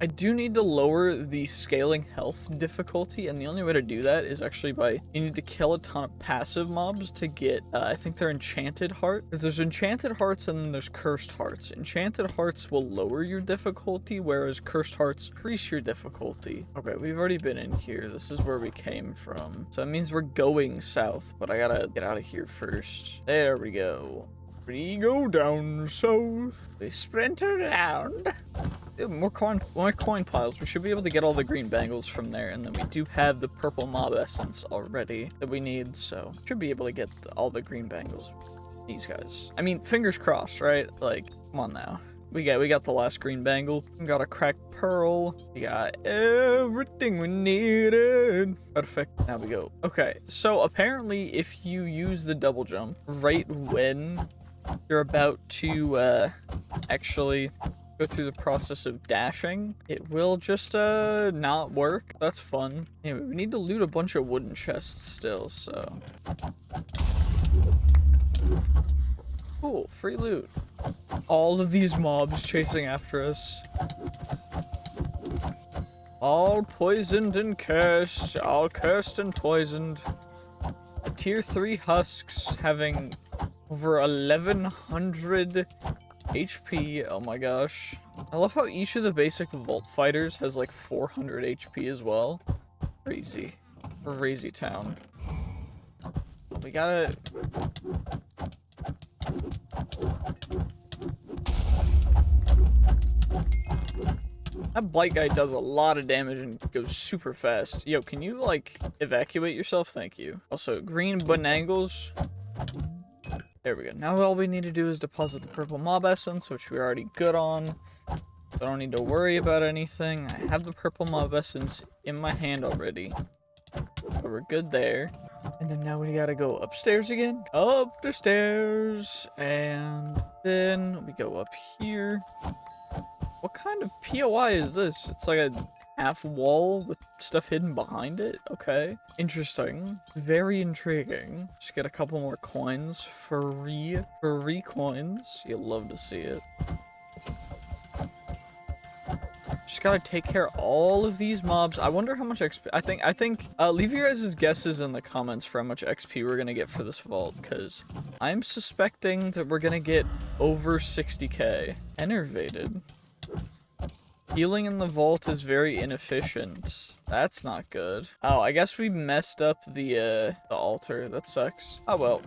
I do need to lower the scaling health difficulty, and the only way to do that is actually you need to kill a ton of passive mobs to get, I think they're enchanted heart. Because there's enchanted hearts and then there's cursed hearts. Enchanted hearts will lower your difficulty, whereas cursed hearts increase your difficulty. Okay, we've already been in here. This is where we came from. So that means we're going south, but I gotta get out of here first. There we go. We go down south. We sprint around. Dude, more coin piles. We should be able to get all the green bangles from there, and then we do have the purple mob essence already that we need, so should be able to get all the green bangles. These guys. I mean, fingers crossed, right? Like, come on now. We got the last green bangle. We got a cracked pearl. We got everything we needed. Perfect. Now we go. Okay, so apparently if you use the double jump right when you're about to actually go through the process of dashing, it will just not work. That's fun. Anyway, we need to loot a bunch of wooden chests still, so cool. Free loot. All of these mobs chasing after us, all poisoned and cursed, all cursed and poisoned. A tier 3 husks having over 1100 HP. Oh my gosh. I love how each of the basic vault fighters has like 400 HP as well. Crazy. Crazy town. We gotta... That blight guy does a lot of damage and goes super fast. Yo, can you like evacuate yourself? Thank you. Also, green banangles. There we go. Now all we need to do is deposit the purple mob essence, which we're already good on. I don't need to worry about anything. I have the purple mob essence in my hand already. So we're good there. And then now we gotta go upstairs again. Up the stairs. And then we go up here. What kind of POI is this? It's like a half wall with stuff hidden behind it? Okay. Interesting. Very intriguing. Just get a couple more coins. Free coins. You'll love to see it. Just gotta take care of all of these mobs. I wonder how much XP... I think, leave your guys' guesses in the comments for how much XP we're gonna get for this vault, because I'm suspecting that we're gonna get over 60k. Enervated. Healing in the vault is very inefficient. That's not good. Oh, I guess we messed up the altar. That sucks. Oh well.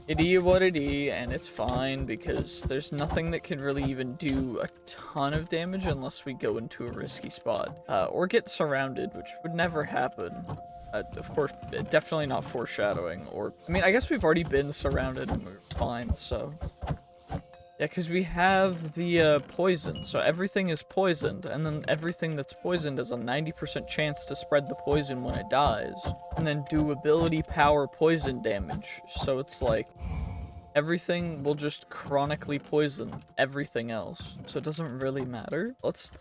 It is what it is, and it's fine because there's nothing that can really even do a ton of damage unless we go into a risky spot. Or get surrounded, which would never happen. Of course, definitely not foreshadowing, or... I mean, I guess we've already been surrounded and we're fine, so... Yeah, because we have the poison, so everything is poisoned, and then everything that's poisoned has a 90% chance to spread the poison when it dies, and then do ability power poison damage, so it's like... Everything will just chronically poison everything else, so it doesn't really matter. Let's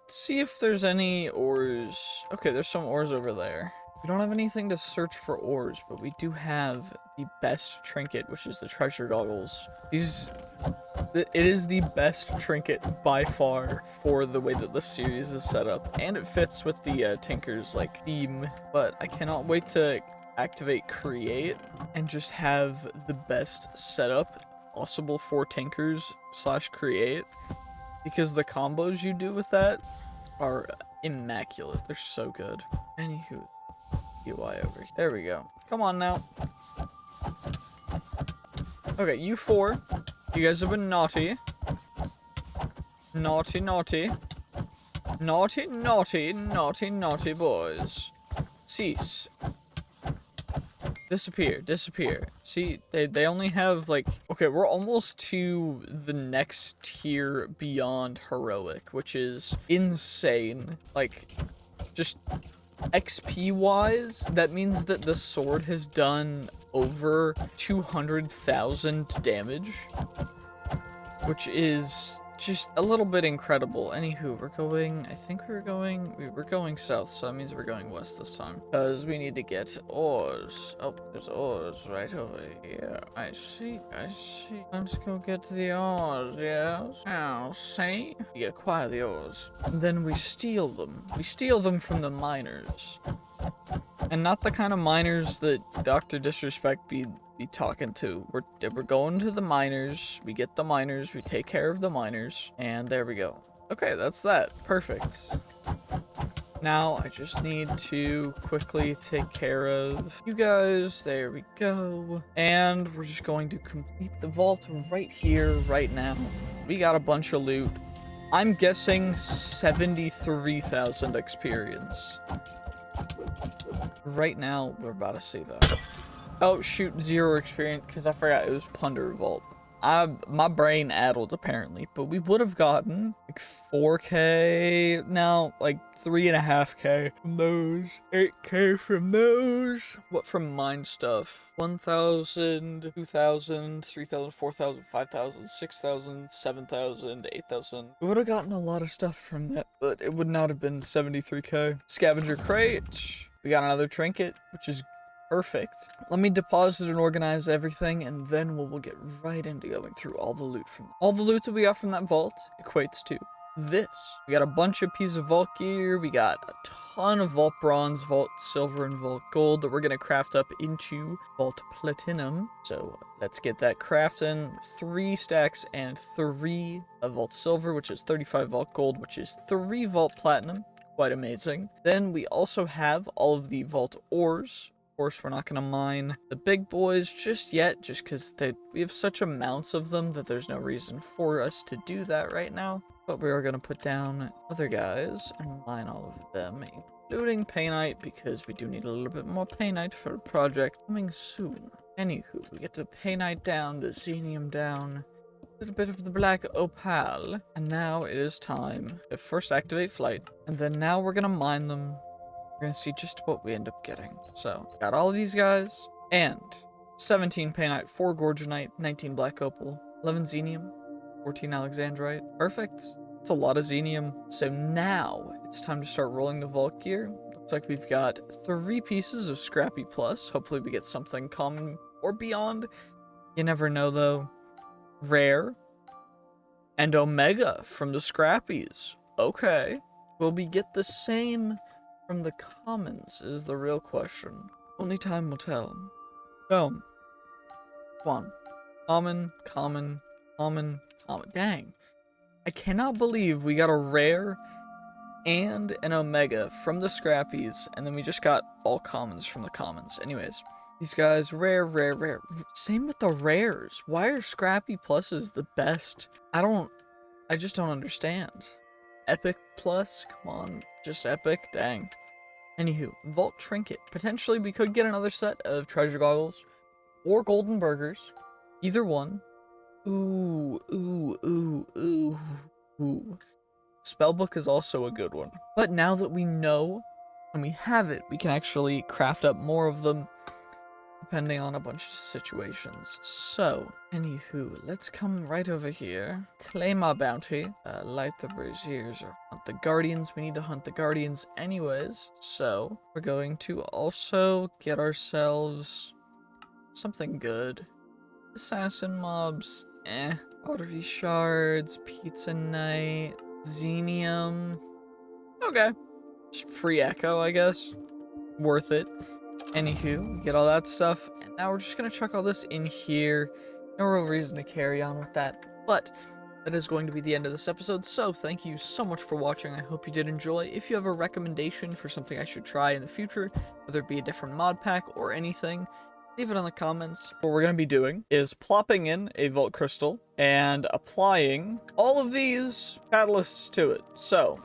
see if there's any ores. Okay, there's some ores over there. We don't have anything to search for ores, but we do have the best trinket, which is the treasure goggles. It is the best trinket by far for the way that the series is set up, and it fits with the Tinker's like theme. But I cannot wait to activate create and just have the best setup possible for Tinkers / create, because the combos you do with that are immaculate. They're so good. Anywho, UI over here. There we go. Come on now. Okay, you four. You guys have been naughty. Naughty, naughty. Naughty, naughty, naughty, naughty boys. Cease. Disappear, disappear. See, they only have, like... Okay, we're almost to the next tier beyond heroic, which is insane. Like, just XP-wise, that means that the sword has done over 200,000 damage, which is just a little bit incredible. Anywho, we're going, I think we're going south, so that means we're going west this time, because we need to get ores. Oh, there's ores right over here. I see, I see. Let's go get the ores, yes. Now, see? We acquire the ores, and then we steal them. We steal them from the miners. And not the kind of miners that Dr. Disrespect be talking to. We're going to the miners, we get the miners, we take care of the miners, and there we go. Okay, that's that. Perfect. Now, I just need to quickly take care of you guys. There we go. And we're just going to complete the vault right here, right now. We got a bunch of loot. I'm guessing 73,000 experience. Right now, we're about to see though. Oh shoot, 0 experience, because I forgot it was Plunder Vault. My brain addled apparently, but we would have gotten like 4K, no, like 3.5K from those, 8K from those. What from mine stuff? 1,000, 2,000, 3,000, 4,000, 5,000, 6,000, 7,000, 8,000. We would have gotten a lot of stuff from that, but it would not have been 73K. Scavenger crate. We got another trinket, which is perfect. Let me deposit and organize everything, and then we'll get right into going through all the loot from all the loot that we got from that vault equates to this. We got a bunch of pieces of vault gear. We got a ton of vault bronze, vault silver, and vault gold that we're gonna craft up into vault platinum. So let's get that crafting. 3 stacks and 3 of vault silver, which is 35 vault gold, which is 3 vault platinum. Quite amazing. Then we also have all of the vault ores. Of course, we're not going to mine the big boys just yet, just because we have such amounts of them that there's no reason for us to do that right now. But we are going to put down other guys and mine all of them, including painite, because we do need a little bit more painite for a project coming soon. Anywho, we get the painite down, the xenium down, a little bit of the black opal, and now it is time to first activate flight, and then now we're going to mine them. We're gonna see just what we end up getting. So, got all of these guys, and 17 painite, 4 gorgonite, 19 black opal, 11 xenium, 14 alexandrite. Perfect. It's a lot of xenium. So now, it's time to start rolling the vault gear. Looks like we've got 3 pieces of Scrappy Plus. Hopefully we get something common or beyond. You never know though. Rare. And Omega from the Scrappies. Okay. Will we get the same from the commons is the real question. Only time will tell. Boom. Come on. Common. Dang. I cannot believe we got a rare and an omega from the Scrappies, and then we just got all commons from the commons. Anyways, these guys, rare. Same with the rares. Why are Scrappy Pluses the best? I just don't understand. Epic Plus? Come on. Just epic? Dang. Anywho, Vault Trinket. Potentially we could get another set of treasure goggles or golden burgers. Either one. Ooh, ooh, ooh, ooh, ooh. Spellbook is also a good one. But now that we know and we have it, we can actually craft up more of them depending on a bunch of situations. So, anywho, let's come right over here. Claim our bounty. Light the braziers or hunt the guardians. We need to hunt the guardians anyways. So, we're going to also get ourselves something good. Assassin mobs, Pottery shards, pizza night, xenium. Okay. Just free echo, I guess. Worth it. Anywho, we get all that stuff, and now we're just gonna chuck all this in here. No real reason to carry on with that, but that is going to be the end of this episode, so thank you so much for watching. I hope you did enjoy. If you have a recommendation for something I should try in the future, whether it be a different mod pack or anything, leave it in the comments. What we're going to be doing is plopping in a Vault Crystal and applying all of these catalysts to it. So,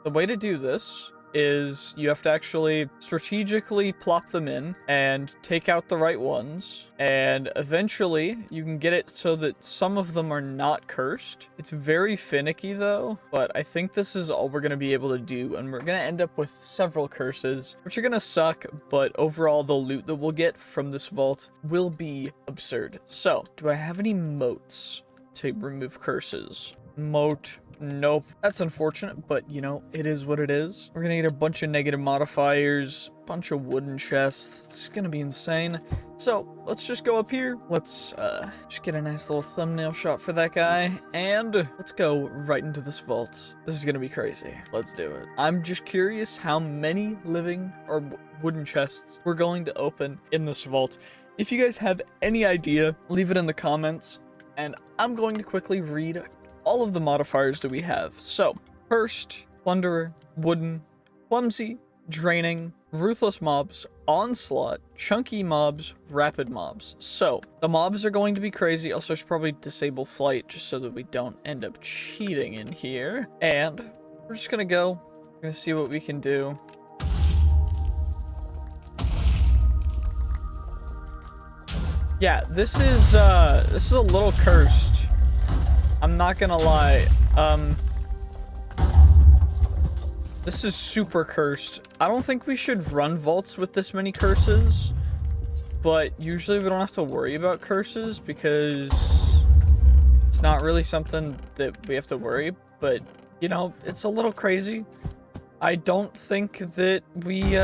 the way to do this is you have to actually strategically plop them in and take out the right ones, and eventually you can get it so that some of them are not cursed. It's very finicky though, but I think this is all we're going to be able to do, and we're going to end up with several curses, which are going to suck, but overall the loot that we'll get from this vault will be absurd. So, do I have any moats to remove curses? Moat. Nope. That's unfortunate, but you know, it is what it is. We're gonna get a bunch of negative modifiers, bunch of wooden chests. It's gonna be insane. So let's just go up here. Let's just get a nice little thumbnail shot for that guy, and let's go right into this vault. This is gonna be crazy. Let's do it. I'm just curious how many living or wooden chests we're going to open in this vault. If you guys have any idea, leave it in the comments, and I'm going to quickly read all of the modifiers that we have. So, first, Plunderer, Wooden, Clumsy, Draining, Ruthless mobs, Onslaught, Chunky mobs, Rapid mobs. So, the mobs are going to be crazy. Also, I should probably disable Flight just so that we don't end up cheating in here. And we're just gonna go. We're gonna see what we can do. Yeah, this is a little cursed. I'm not gonna lie, this is super cursed. I don't think we should run vaults with this many curses, but usually we don't have to worry about curses because it's not really something that we have to worry, but, you know, it's a little crazy. I don't think that we,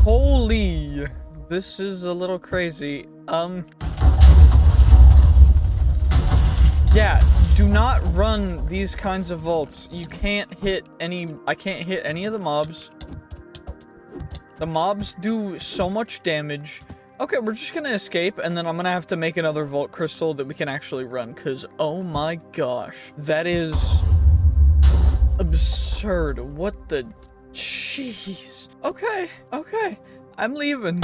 holy, this is a little crazy. Yeah, do not run these kinds of vaults. You can't hit any, I can't hit any of the mobs. The mobs do so much damage. Okay, we're just gonna escape, and then I'm gonna have to make another Vault Crystal that we can actually run, because, oh my gosh, that is absurd. What the, jeez. Okay, I'm leaving.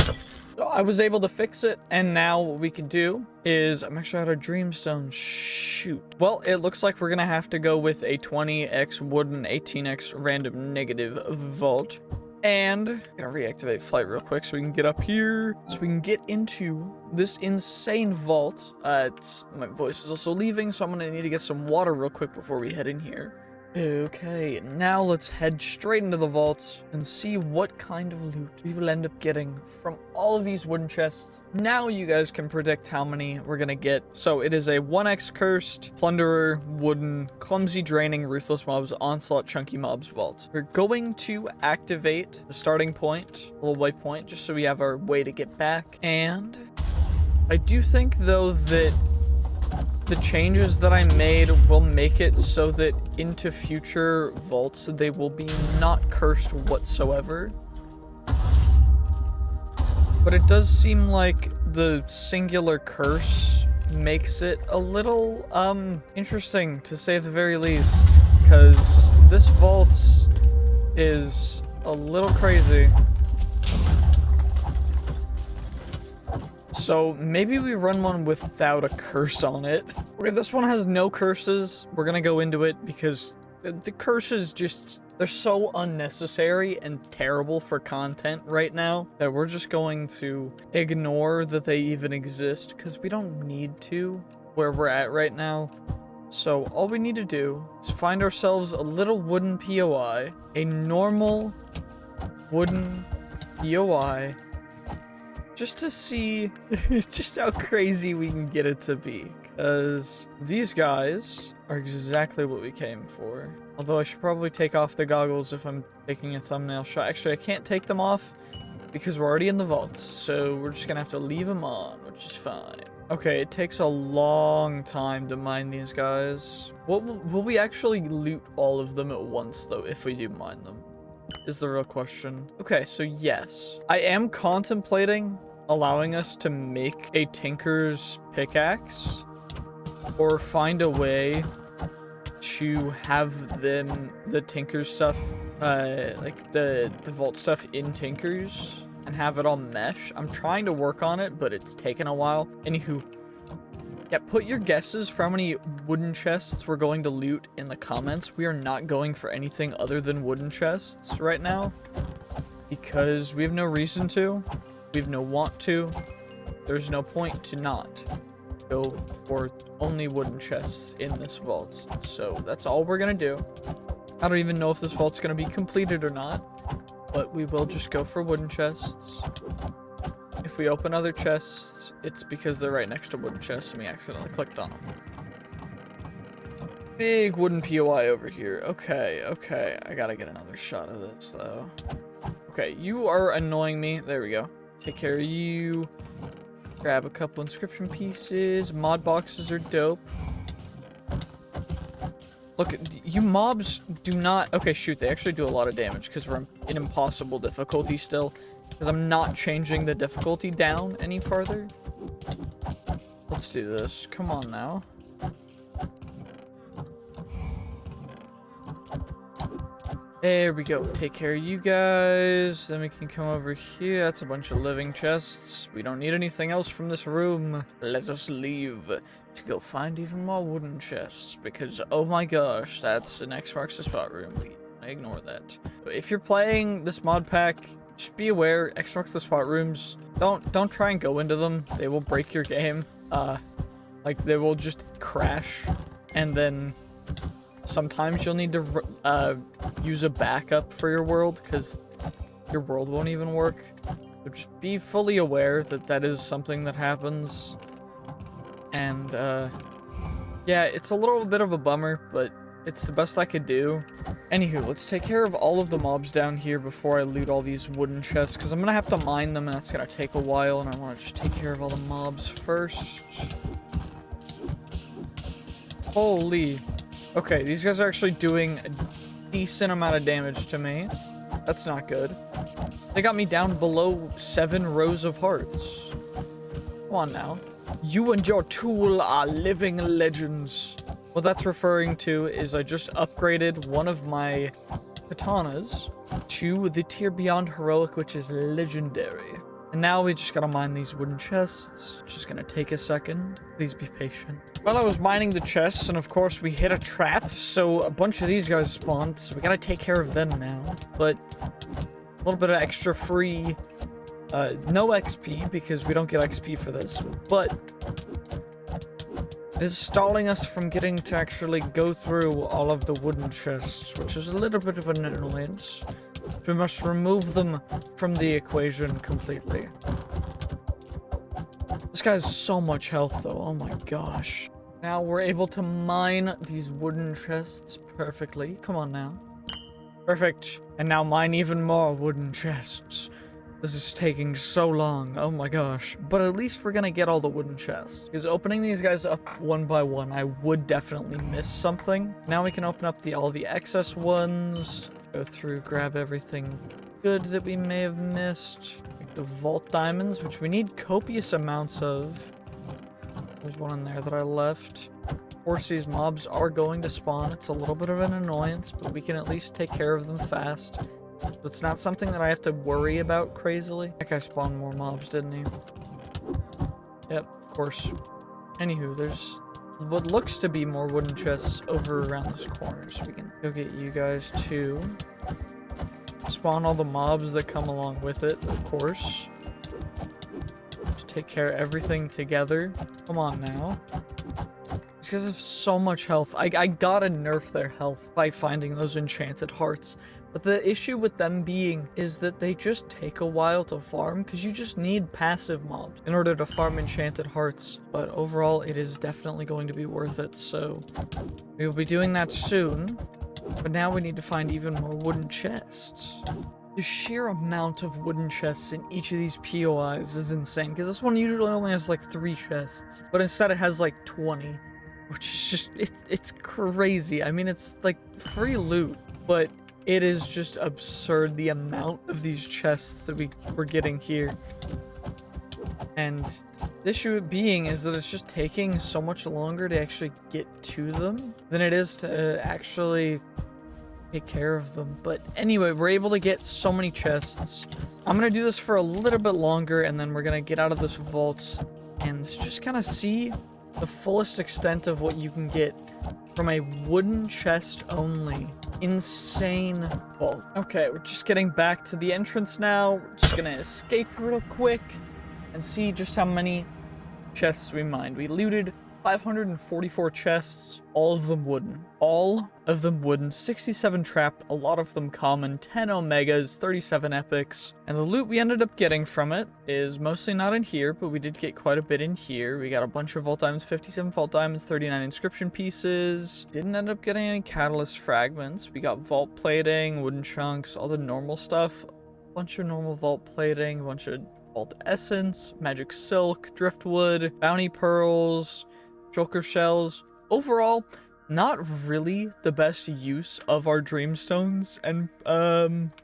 So I was able to fix it, and now what we can do is, I'm actually out of Dreamstone. Shoot. Well, it looks like we're gonna have to go with a 20x wooden, 18x random negative vault. And I'm gonna reactivate Flight real quick so we can get up here, so we can get into this insane vault. My voice is also leaving, so I'm gonna need to get some water real quick before we head in here. Okay, now let's head straight into the vaults and see what kind of loot we will end up getting from all of these wooden chests. Now you guys can predict how many we're gonna get. So it is a 1x cursed, Plunderer, Wooden, Clumsy, Draining, Ruthless mobs, Onslaught, Chunky mobs vault. We're going to activate the starting point, a little waypoint, just so we have our way to get back. And I do think though that the changes that I made will make it so that into future vaults, they will be not cursed whatsoever. But it does seem like the singular curse makes it a little, interesting, to say the very least. Because this vault is a little crazy. So maybe we run one without a curse on it. Okay, this one has no curses. We're gonna go into it because The curses just, they're so unnecessary and terrible for content right now that we're just going to ignore that they even exist because we don't need to where we're at right now. So all we need to do is find ourselves a little wooden POI, a normal wooden POI, just to see just how crazy we can get it to be. Because these guys are exactly what we came for. Although I should probably take off the goggles if I'm taking a thumbnail shot. Actually, I can't take them off because we're already in the vaults. So we're just gonna have to leave them on, which is fine. Okay, it takes a long time to mine these guys. Will we actually loot all of them at once, though, if we do mine them? Is the real question. Okay, so yes. I am contemplating allowing us to make a tinker's pickaxe or find a way to have them, the tinker stuff, like the vault stuff in tinkers and have it all mesh. I'm trying to work on it, but it's taken a while. Anywho, yeah, put your guesses for how many wooden chests we're going to loot in the comments. We are not going for anything other than wooden chests right now because we have no reason to. We have no want to. There's no point to not go for only wooden chests in this vault. So that's all we're gonna do. I don't even know if this vault's gonna be completed or not, but we will just go for wooden chests. If we open other chests, it's because they're right next to wooden chests and we accidentally clicked on them. Big wooden POI over here. Okay, okay. I gotta get another shot of this, though. Okay, you are annoying me. There we go. Take care of you. Grab a couple inscription pieces. Mod boxes are dope. Look, you mobs do not... Okay, shoot, they actually do a lot of damage because we're in impossible difficulty still. Because I'm not changing the difficulty down any farther. Let's do this. Come on now. There we go. Take care of you guys. Then we can come over here. That's a bunch of living chests. We don't need anything else from this room. Let us leave to go find even more wooden chests. Because, oh my gosh, that's an X marks the spot room. I ignore that. If you're playing this mod pack, just be aware, X marks the spot rooms, don't try and go into them. They will break your game. Like, they will just crash. And then... sometimes you'll need to use a backup for your world because your world won't even work. So just be fully aware that that is something that happens. And yeah, it's a little bit of a bummer, but it's the best I could do. Anywho, let's take care of all of the mobs down here before I loot all these wooden chests because I'm going to have to mine them and that's going to take a while and I want to just take care of all the mobs first. Holy... Okay, these guys are actually doing a decent amount of damage to me. That's not good. They got me down below 7 rows of hearts. Come on now. You and your tool are living legends. What that's referring to is I just upgraded one of my katanas to the tier beyond heroic, which is legendary. And now we just gotta mine these wooden chests, which is gonna take a second. Please be patient. Well, I was mining the chests, and of course we hit a trap, so a bunch of these guys spawned, so we gotta take care of them now. But a little bit of extra free, no XP, because we don't get XP for this, but it is stalling us from getting to actually go through all of the wooden chests, which is a little bit of an annoyance. We must remove them from the equation completely. This guy has so much health, though. Oh my gosh. Now we're able to mine these wooden chests perfectly. Come on now. Perfect. And now mine even more wooden chests. This is taking so long. Oh my gosh. But at least we're gonna get all the wooden chests. Because opening these guys up one by one, I would definitely miss something. Now we can open up all the excess ones. Go through, grab everything good that we may have missed. Like the vault diamonds, which we need copious amounts of. There's one in there that I left. Of course, these mobs are going to spawn. It's a little bit of an annoyance, but we can at least take care of them fast. So it's not something that I have to worry about crazily. That guy spawned more mobs, didn't he? Yep, of course. Anywho, there's what looks to be more wooden chests over around this corner. So we can go get you guys to spawn all the mobs that come along with it, of course. Just take care of everything together. Come on now. These guys have so much health. I gotta nerf their health by finding those enchanted hearts. But the issue with them being is that they just take a while to farm because you just need passive mobs in order to farm enchanted hearts. But overall, it is definitely going to be worth it. So we will be doing that soon. But now we need to find even more wooden chests. The sheer amount of wooden chests in each of these POIs is insane because this one usually only has like 3 chests, but instead it has like 20, which is just, it's crazy. I mean, it's like free loot, but it is just absurd the amount of these chests that we're getting here. And the issue being is that it's just taking so much longer to actually get to them than it is to actually take care of them. But anyway, we're able to get so many chests. I'm gonna do this for a little bit longer, and then we're gonna get out of this vault and just kind of see the fullest extent of what you can get from a wooden chest only insane vault. Okay, we're just getting back to the entrance now. We're just gonna escape real quick and see just how many chests we mined. We looted 544 chests, all of them wooden. All of them wooden, 67 trapped, a lot of them common, 10 omegas, 37 epics. And the loot we ended up getting from it is mostly not in here, but we did get quite a bit in here. We got a bunch of vault diamonds, 57 vault diamonds, 39 inscription pieces. Didn't end up getting any catalyst fragments. We got vault plating, wooden chunks, all the normal stuff. A bunch of normal vault plating, a bunch of vault essence, magic silk, driftwood, bounty pearls, joker shells. Overall, not really the best use of our dreamstones and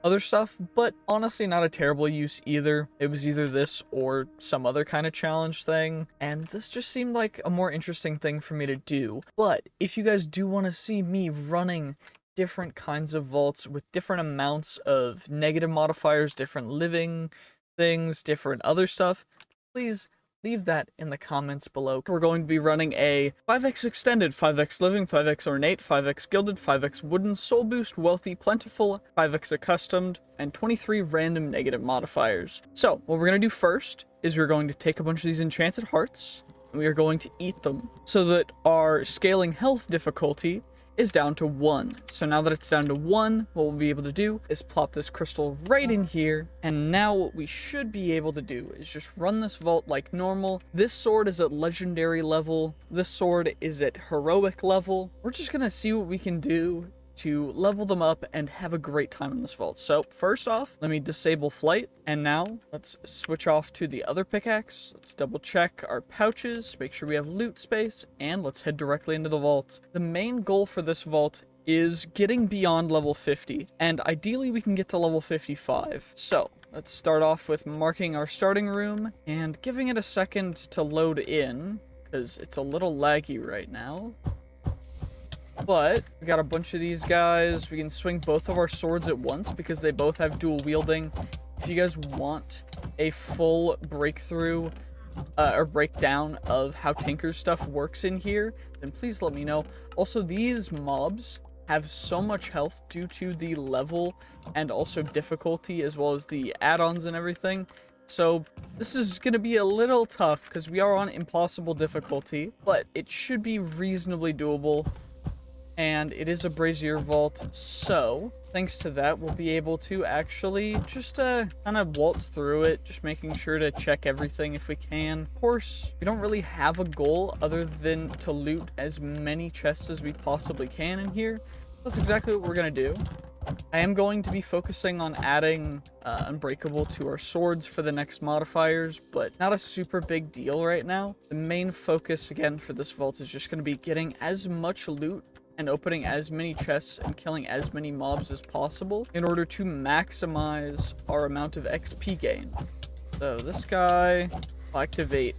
other stuff, but honestly not a terrible use either. It was either this or some other kind of challenge thing, and this just seemed like a more interesting thing for me to do. But if you guys do want to see me running different kinds of vaults with different amounts of negative modifiers, different living things, different other stuff, please leave that in the comments below. We're going to be running a 5x extended, 5x living, 5x ornate, 5x gilded, 5x wooden, soul boost, wealthy, plentiful, 5x accustomed, and 23 random negative modifiers. So what we're going to do first is we're going to take a bunch of these enchanted hearts and we are going to eat them so that our scaling health difficulty is down to 1. So now that it's down to 1, what we'll be able to do is plop this crystal right in here. And now what we should be able to do is just run this vault like normal. This sword is at legendary level. This sword is at heroic level. We're just gonna see what we can do to level them up and have a great time in this vault. So first off, let me disable flight. And now let's switch off to the other pickaxe. Let's double check our pouches, make sure we have loot space, and let's head directly into the vault. The main goal for this vault is getting beyond level 50, and ideally we can get to level 55. So let's start off with marking our starting room and giving it a second to load in because it's a little laggy right now. But we got a bunch of these guys. We can swing both of our swords at once because they both have dual wielding. If you guys want a full breakthrough or breakdown of how Tinker's stuff works in here, then please let me know. Also, these mobs have so much health due to the level and also difficulty as well as the add-ons and everything. So this is going to be a little tough because we are on impossible difficulty, but it should be reasonably doable. And it is a brazier vault, so thanks to that, we'll be able to actually just kind of waltz through it, just making sure to check everything if we can. Of course, we don't really have a goal other than to loot as many chests as we possibly can in here. That's exactly what we're going to do. I am going to be focusing on adding Unbreakable to our swords for the next modifiers, but not a super big deal right now. The main focus, again, for this vault is just going to be getting as much loot and opening as many chests and killing as many mobs as possible in order to maximize our amount of XP gain. So this guy, I'll activate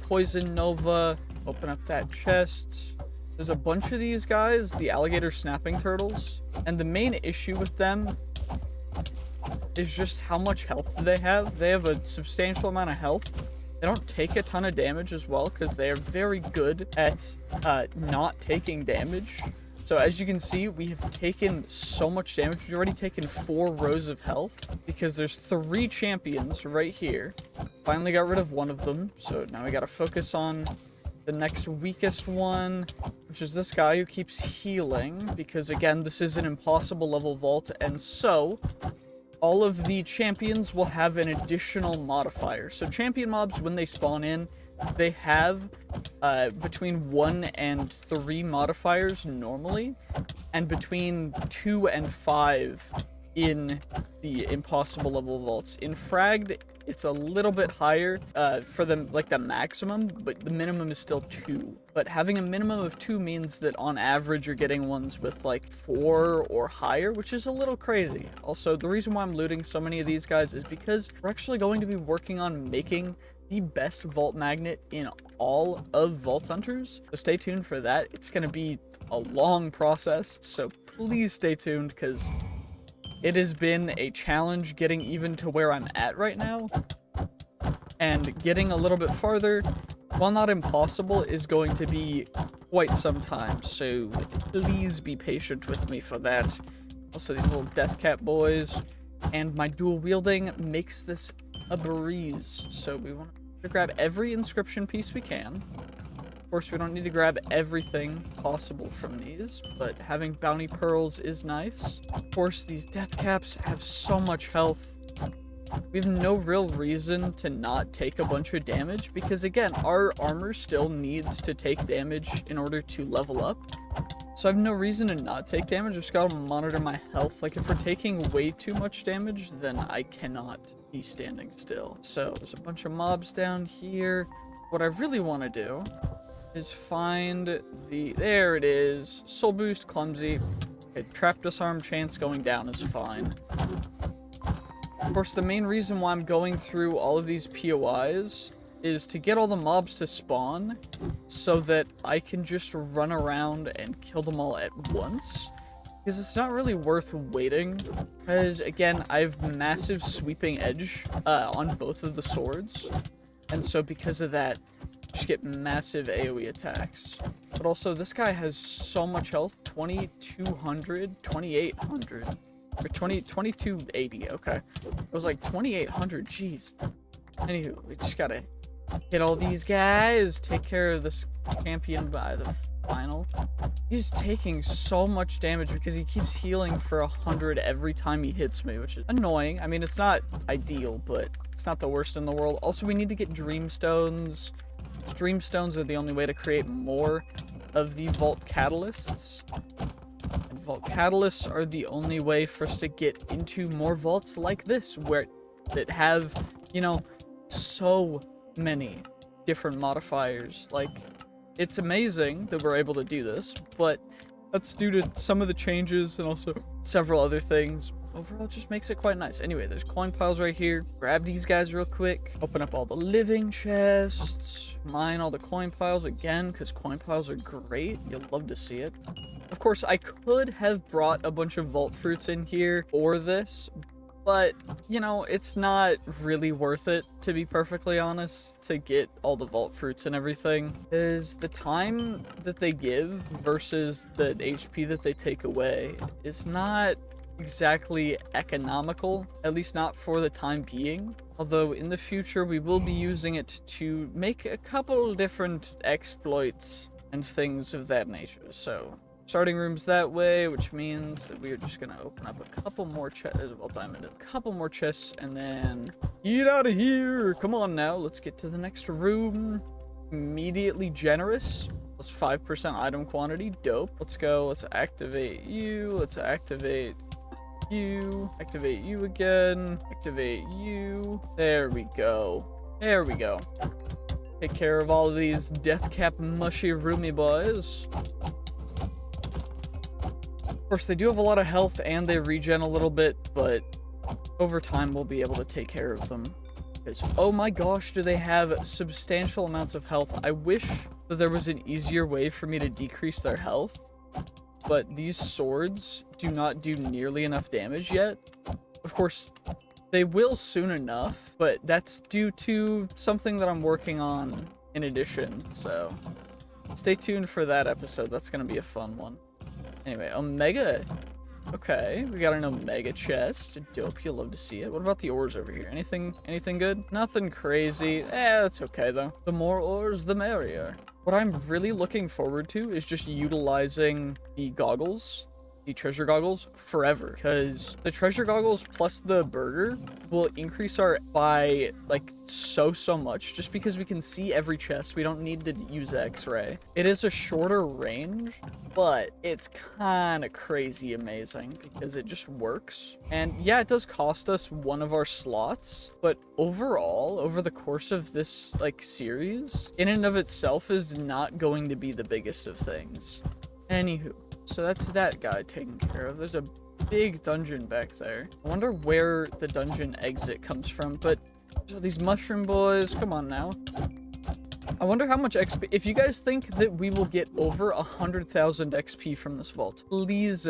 Poison Nova, open up that chest. There's a bunch of these guys, the alligator snapping turtles, and the main issue with them is just how much health they have. They have a substantial amount of health They don't take a ton of damage as well, because they are very good at not taking damage. So as you can see, we have taken so much damage. We've already taken 4 rows of health because there's 3 champions right here. Finally got rid of one of them. So now we got to focus on the next weakest one, which is this guy who keeps healing, because again, this is an impossible level vault. And so all of the champions will have an additional modifier. So champion mobs, when they spawn in, they have between 1 and 3 modifiers normally, and between 2 and 5 in the impossible level vaults. In fragged, it's a little bit higher for them, like the maximum, but the minimum is still 2. But having a minimum of 2 means that on average you're getting ones with like 4 or higher, which is a little crazy. Also, the reason why I'm looting so many of these guys is because we're actually going to be working on making the best vault magnet in all of Vault Hunters. So stay tuned for that. It's going to be a long process, so please stay tuned, because it has been a challenge getting even to where I'm at right now. And getting a little bit farther, while not impossible, is going to be quite some time. So please be patient with me for that. Also, these little death cap boys. And my dual wielding makes this a breeze. So we want to grab every inscription piece we can. Of course, we don't need to grab everything possible from these, but having bounty pearls is nice. Of course, these death caps have so much health. We have no real reason to not take a bunch of damage, because again, our armor still needs to take damage in order to level up. So I have no reason to not take damage. I just gotta monitor my health. Like, if we're taking way too much damage, then I cannot be standing still. So there's a bunch of mobs down here. What I really want to do is find there it is. Soul boost, clumsy. Okay, trap disarm chance going down is fine. Of course, the main reason why I'm going through all of these POIs is to get all the mobs to spawn so that I can just run around and kill them all at once. Because it's not really worth waiting. Because, again, I have massive sweeping edge on both of the swords. And so because of that, just get massive AoE attacks. But also, this guy has so much health. 2200, 2800. Or 2280, okay. It was like 2800, jeez. Anywho, we just gotta hit all these guys, take care of this champion by the final. He's taking so much damage because he keeps healing for 100 every time he hits me, which is annoying. I mean, it's not ideal, but it's not the worst in the world. Also, we need to get dreamstones. Dreamstones are the only way to create more of the vault catalysts. And vault catalysts are the only way for us to get into more vaults like this, where that have, you know, so many different modifiers. Like, it's amazing that we're able to do this, but that's due to some of the changes and also several other things. Overall, it just makes it quite nice. Anyway, there's coin piles right here. Grab these guys real quick. Open up all the living chests. Mine all the coin piles again, because coin piles are great. You'll love to see it. Of course, I could have brought a bunch of vault fruits in here for this, but, you know, it's not really worth it, to be perfectly honest, to get all the vault fruits and everything. Because the time that they give versus the HP that they take away is not exactly economical, at least not for the time being. Although in the future we will be using it to make a couple different exploits and things of that nature. So starting rooms that way, which means that we are just gonna open up a couple more chests, well, diamond, a couple more chests, and then get out of here. Come on now, let's get to the next room. Immediately generous. Plus 5% item quantity. Dope. Let's go. Let's activate you. Let's activate you. Activate you again. Activate you. There we go. There we go. Take care of all of these death cap mushy roomy boys. Of course, they do have a lot of health and they regen a little bit, but over time we'll be able to take care of them. Because, oh my gosh, do they have substantial amounts of health. I wish that there was an easier way for me to decrease their health, but these swords do not do nearly enough damage yet. Of course, They will soon enough, but that's due to something that I'm working on in addition, so stay tuned for that episode. That's gonna be a fun one. Anyway, Omega. Okay, we got an Omega chest. Dope, you'll love to see it. What about the ores over here? Anything good? Nothing crazy. That's okay though. The more ores, the merrier. What I'm really looking forward to is just utilizing the goggles, the treasure goggles, forever. Because the treasure goggles plus the burger will increase our by like so much just because we can see every chest. We don't need to use X-ray. It is a shorter range, but it's kind of crazy amazing because it just works. And yeah, it does cost us one of our slots, but overall, over the course of this like series, in and of itself is not going to be the biggest of things. Anywho, so that's that guy taken care of. There's a big dungeon back there. I wonder where the dungeon exit comes from, but these mushroom boys, come on now. I wonder how much XP, if you guys think that we will get over 100,000 XP from this vault, please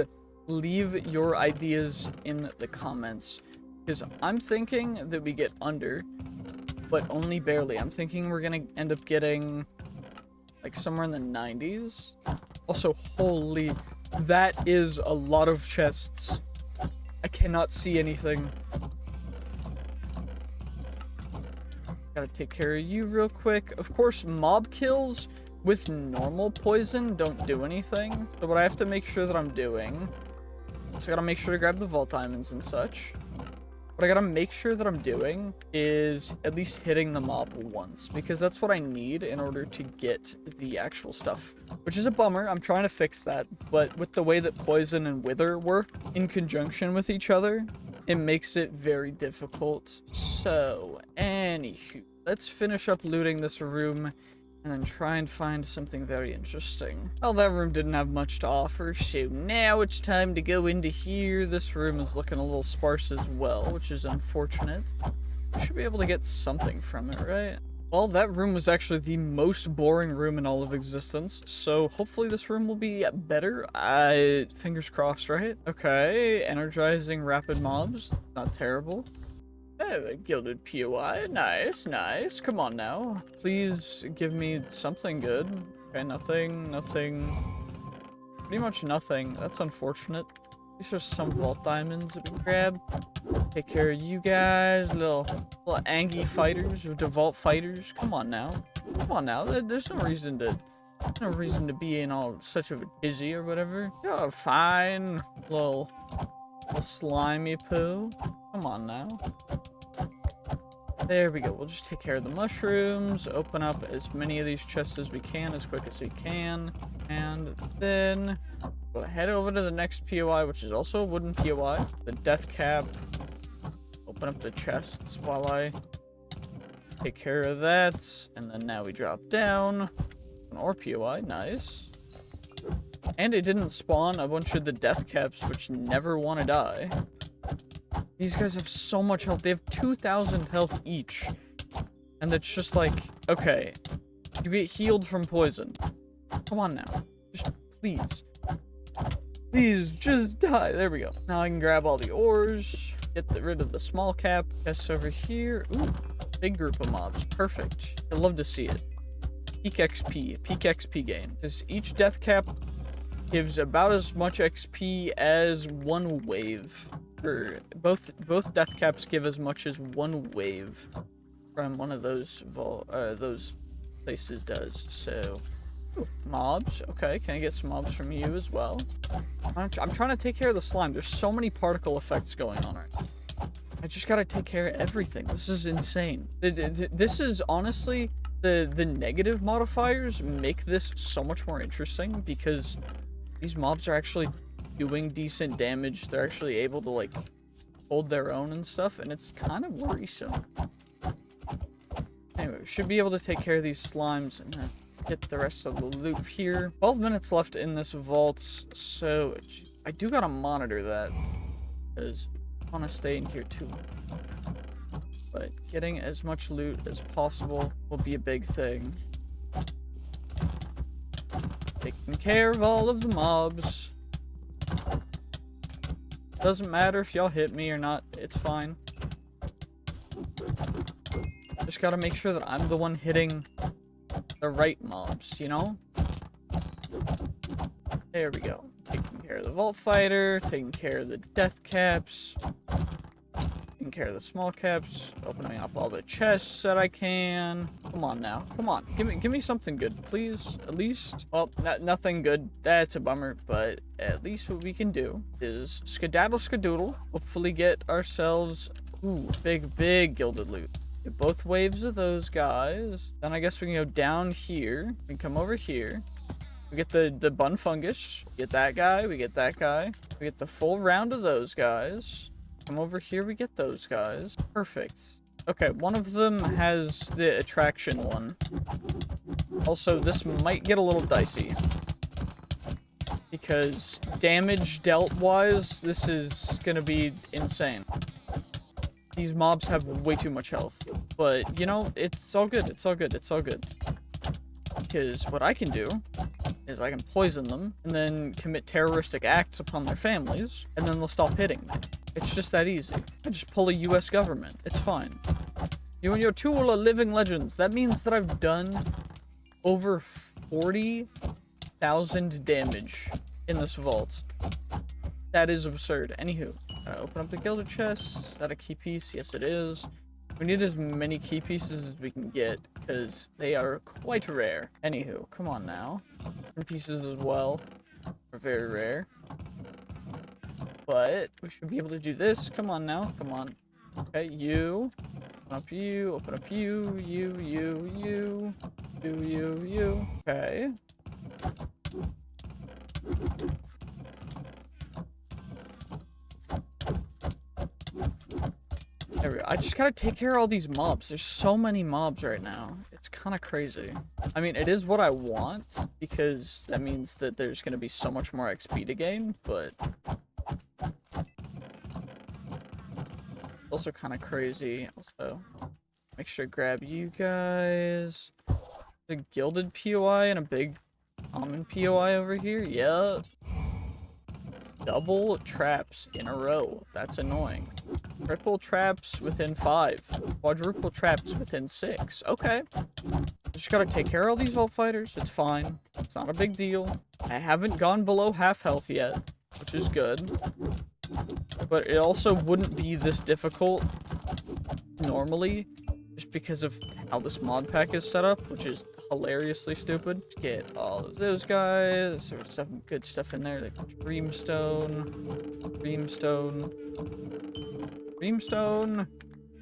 leave your ideas in the comments, because I'm thinking that we get under, but only barely. I'm thinking we're gonna end up getting like somewhere in the 90s. Also, holy, that is a lot of chests. I cannot see anything. Gotta take care of you real quick. Of course, mob kills with normal poison don't do anything. So what I have to make sure that I'm doing, so I gotta make sure to grab the vault diamonds and such. What I gotta make sure that I'm doing is at least hitting the mob once, because that's what I need in order to get the actual stuff, which is a bummer. I'm trying to fix that, but with the way that poison and wither work in conjunction with each other, it makes it very difficult. So, anywho, let's finish up looting this room and then try and find something very interesting. Well, that room didn't have much to offer, so now it's time to go into here. This room is looking a little sparse as well, which is unfortunate. We should be able to get something from it, right? Well, that room was actually the most boring room in all of existence, so hopefully this room will be better. Fingers crossed, right? Okay, energizing rapid mobs. Not terrible. Oh, a gilded POI. Nice, nice. Come on now. Please give me something good. Okay, nothing. Pretty much nothing. That's unfortunate. These are some vault diamonds that we can grab. Take care of you guys. Little Angie fighters, the vault fighters. Come on now. Come on now. There's no reason to be in all such of a dizzy or whatever. You're fine. Little slimy poo. Come on now. There we go. We'll just take care of the mushrooms, open up as many of these chests as we can, as quick as we can, and then we'll head over to the next POI, which is also a wooden POI, the death cap. Open up the chests while I take care of that, and then now we drop down. An ore POI, nice. And it didn't spawn a bunch of the death caps, which never want to die. These guys have so much health. They have 2,000 health each. And it's just like, okay, you get healed from poison. Come on now. Just please. Please, just die. There we go. Now I can grab all the ores. Get rid of the small cap. Chests over here. Ooh, big group of mobs. Perfect. I love to see it. Peak XP gain. Because each death cap gives about as much XP as one wave. Both death caps give as much as one wave from one of those places does. So, ooh, mobs. Okay, can I get some mobs from you as well? I'm trying to take care of the slime. There's so many particle effects going on right now. I just gotta take care of everything. This is insane. This is honestly the negative modifiers make this so much more interesting because these mobs are actually doing decent damage. They're actually able to like hold their own and stuff, and it's kind of worrisome. Anyway, we should be able to take care of these slimes and then get the rest of the loot here. 12 minutes left in this vault, so I do gotta monitor that because I want to stay in here too. But getting as much loot as possible will be a big thing. Taking care of all of the mobs. Doesn't matter if y'all hit me or not, it's fine. Just gotta make sure that I'm the one hitting the right mobs, you know? There we go. Taking care of the Vault Fighter, taking care of the Death Caps, taking care of the small caps, opening up all the chests that I can. Come on now. Come on. Give me something good, please. At least. Well, nothing good. That's a bummer, but at least what we can do is skedaddle skadoodle. Hopefully get ourselves, ooh, big gilded loot. Get both waves of those guys. Then I guess we can go down here. We can come over here. We get the bun fungus. We get that guy. We get that guy. We get the full round of those guys. Come over here. We get those guys. Perfect. Okay, one of them has the attraction one. Also, this might get a little dicey. Because damage dealt-wise, this is gonna be insane. These mobs have way too much health. But, you know, it's all good. It's all good. It's all good. Because what I can do is I can poison them and then commit terroristic acts upon their families, and then they'll stop hitting me. It's just that easy. I just pull a US government. It's fine. You and your tool are living legends. That means that I've done over 40,000 damage in this vault. That is absurd. Anywho, open up the gilded chest. Is that a key piece? Yes, it is. We need as many key pieces as we can get, because they are quite rare. Anywho, come on now. Pieces as well are very rare. But we should be able to do this. Come on now. Come on. Okay, you. Open up you. Open up you. You. Okay. There we go. I just gotta take care of all these mobs. There's so many mobs right now. It's kind of crazy. I mean, it is what I want, because that means that there's gonna be so much more XP to gain, but also kind of crazy. Also, make sure to grab you guys. There's a gilded POI and a big common POI over here. Yep. Double traps in a row. That's annoying. Triple traps within 5. Quadruple traps within 6. Okay. Just gotta take care of all these Vault Fighters. It's fine. It's not a big deal. I haven't gone below half health yet, which is good. But it also wouldn't be this difficult normally, just because of how this mod pack is set up, which is hilariously stupid. Get all of those guys. There's some good stuff in there, like Dreamstone.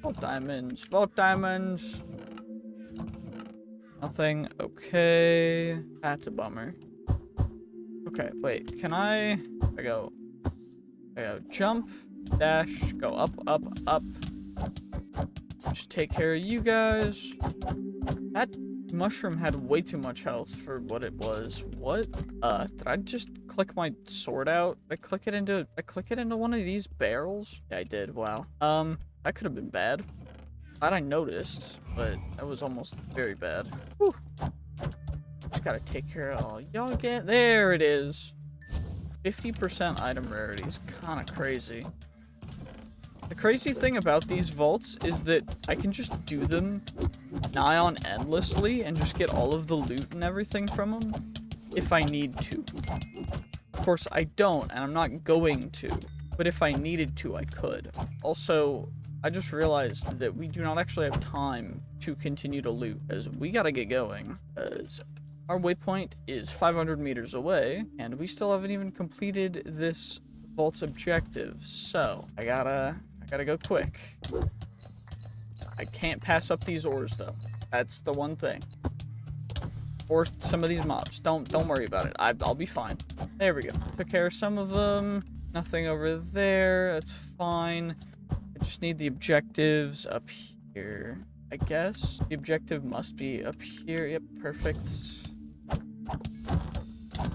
Vault diamonds. Nothing. Okay. That's a bummer. Okay, wait. Can I go jump, dash, go up. Just take care of you guys. That mushroom had way too much health for what it was. What? Did I just click my sword out? Did I click it into one of these barrels? Yeah, I did. Wow. That could have been bad. Glad I noticed, but that was almost very bad. Whew. Just gotta take care of all y'all. There it is. 50% item rarity is kind of crazy. The crazy thing about these vaults is that I can just do them nigh on endlessly and just get all of the loot and everything from them if I need to. Of course, I don't, and I'm not going to, but if I needed to, I could. Also, I just realized that we do not actually have time to continue to loot, as we gotta get going, as our waypoint is 500 meters away, and we still haven't even completed this vault's objective, so I gotta go quick. I can't pass up these ores, though. That's the one thing. Or some of these mobs. Don't worry about it. I'll be fine. There we go. Took care of some of them. Nothing over there. That's fine. I just need the objectives up here, I guess. The objective must be up here. Yep, perfect.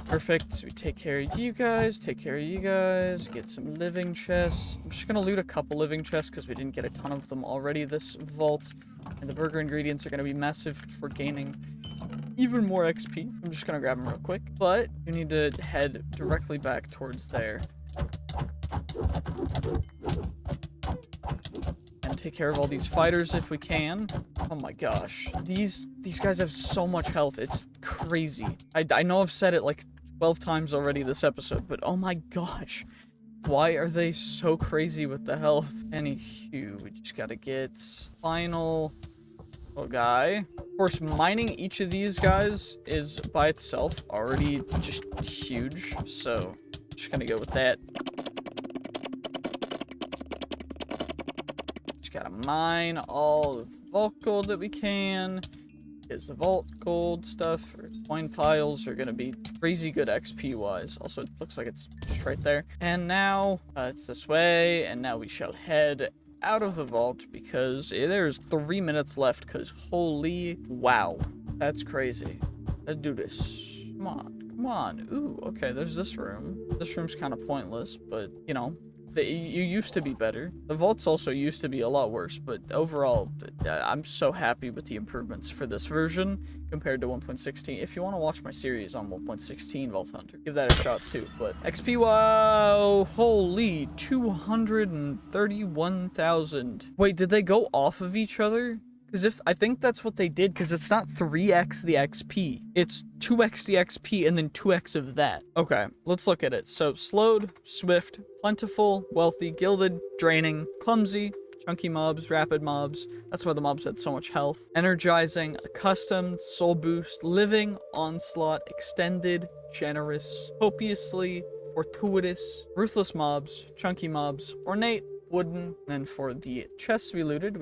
Perfect. So we take care of you guys, get some living chests. I'm just gonna loot a couple living chests because we didn't get a ton of them already this vault. And the burger ingredients are gonna be massive for gaining even more XP. I'm just gonna grab them real quick. But you need to head directly back towards there. And take care of all these fighters if we can. Oh my gosh. These guys have so much health. It's crazy. I know I've said it like 12 times already this episode, but oh my gosh. Why are they so crazy with the health? Anywho, we just gotta get final guy. Of course, mining each of these guys is by itself already just huge, so just gonna go with that. Just gotta mine all the vault gold that we can, because the vault gold stuff or coin piles are gonna be crazy good XP wise. Also, it looks like it's just right there. And now it's this way, and now we shall head out of the vault because there's 3 minutes left, because holy wow, that's crazy. Let's do this. Come on, come on. Ooh, okay, there's this room. This room's kind of pointless, but you know, you used to be better. The vaults also used to be a lot worse, but overall, I'm so happy with the improvements for this version compared to 1.16. If you want to watch my series on 1.16 Vault Hunter, give that a shot too. But XP, wow, holy 231,000. Wait, did they go off of each other? Because I think that's what they did, because it's not 3x the XP. It's 2x the XP and then 2x of that. Okay, let's look at it. So, slowed, swift, plentiful, wealthy, gilded, draining, clumsy, chunky mobs, rapid mobs. That's why the mobs had so much health. Energizing, accustomed, soul boost, living, onslaught, extended, generous, copiously, fortuitous, ruthless mobs, chunky mobs, ornate, wooden. And for the chests we looted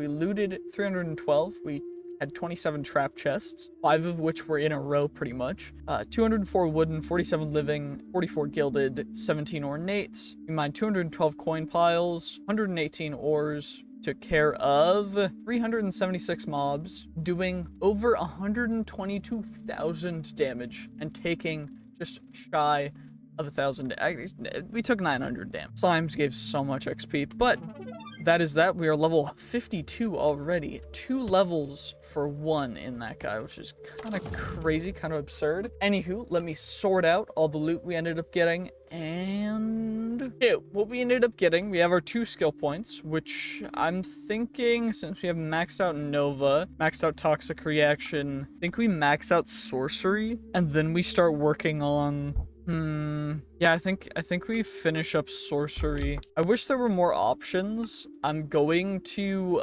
312. We had 27 trap chests, 5 of which were in a row pretty much. 204 wooden, 47 living, 44 gilded, 17 ornate. We mined 212 coin piles, 118 ores, took care of 376 mobs, doing over 122,000 damage and taking just shy of 1,000. We took 900 damage. Slimes gave so much XP, but that is that. We are level 52 already. 2 levels for 1 in that guy, which is kind of crazy, kind of absurd. Anywho, let me sort out all the loot we ended up getting. And what we ended up getting, we have our 2 skill points, which I'm thinking, since we have maxed out Nova, maxed out Toxic Reaction, I think we max out Sorcery, and then we start working on yeah, I think we finish up sorcery. I wish there were more options. I'm going to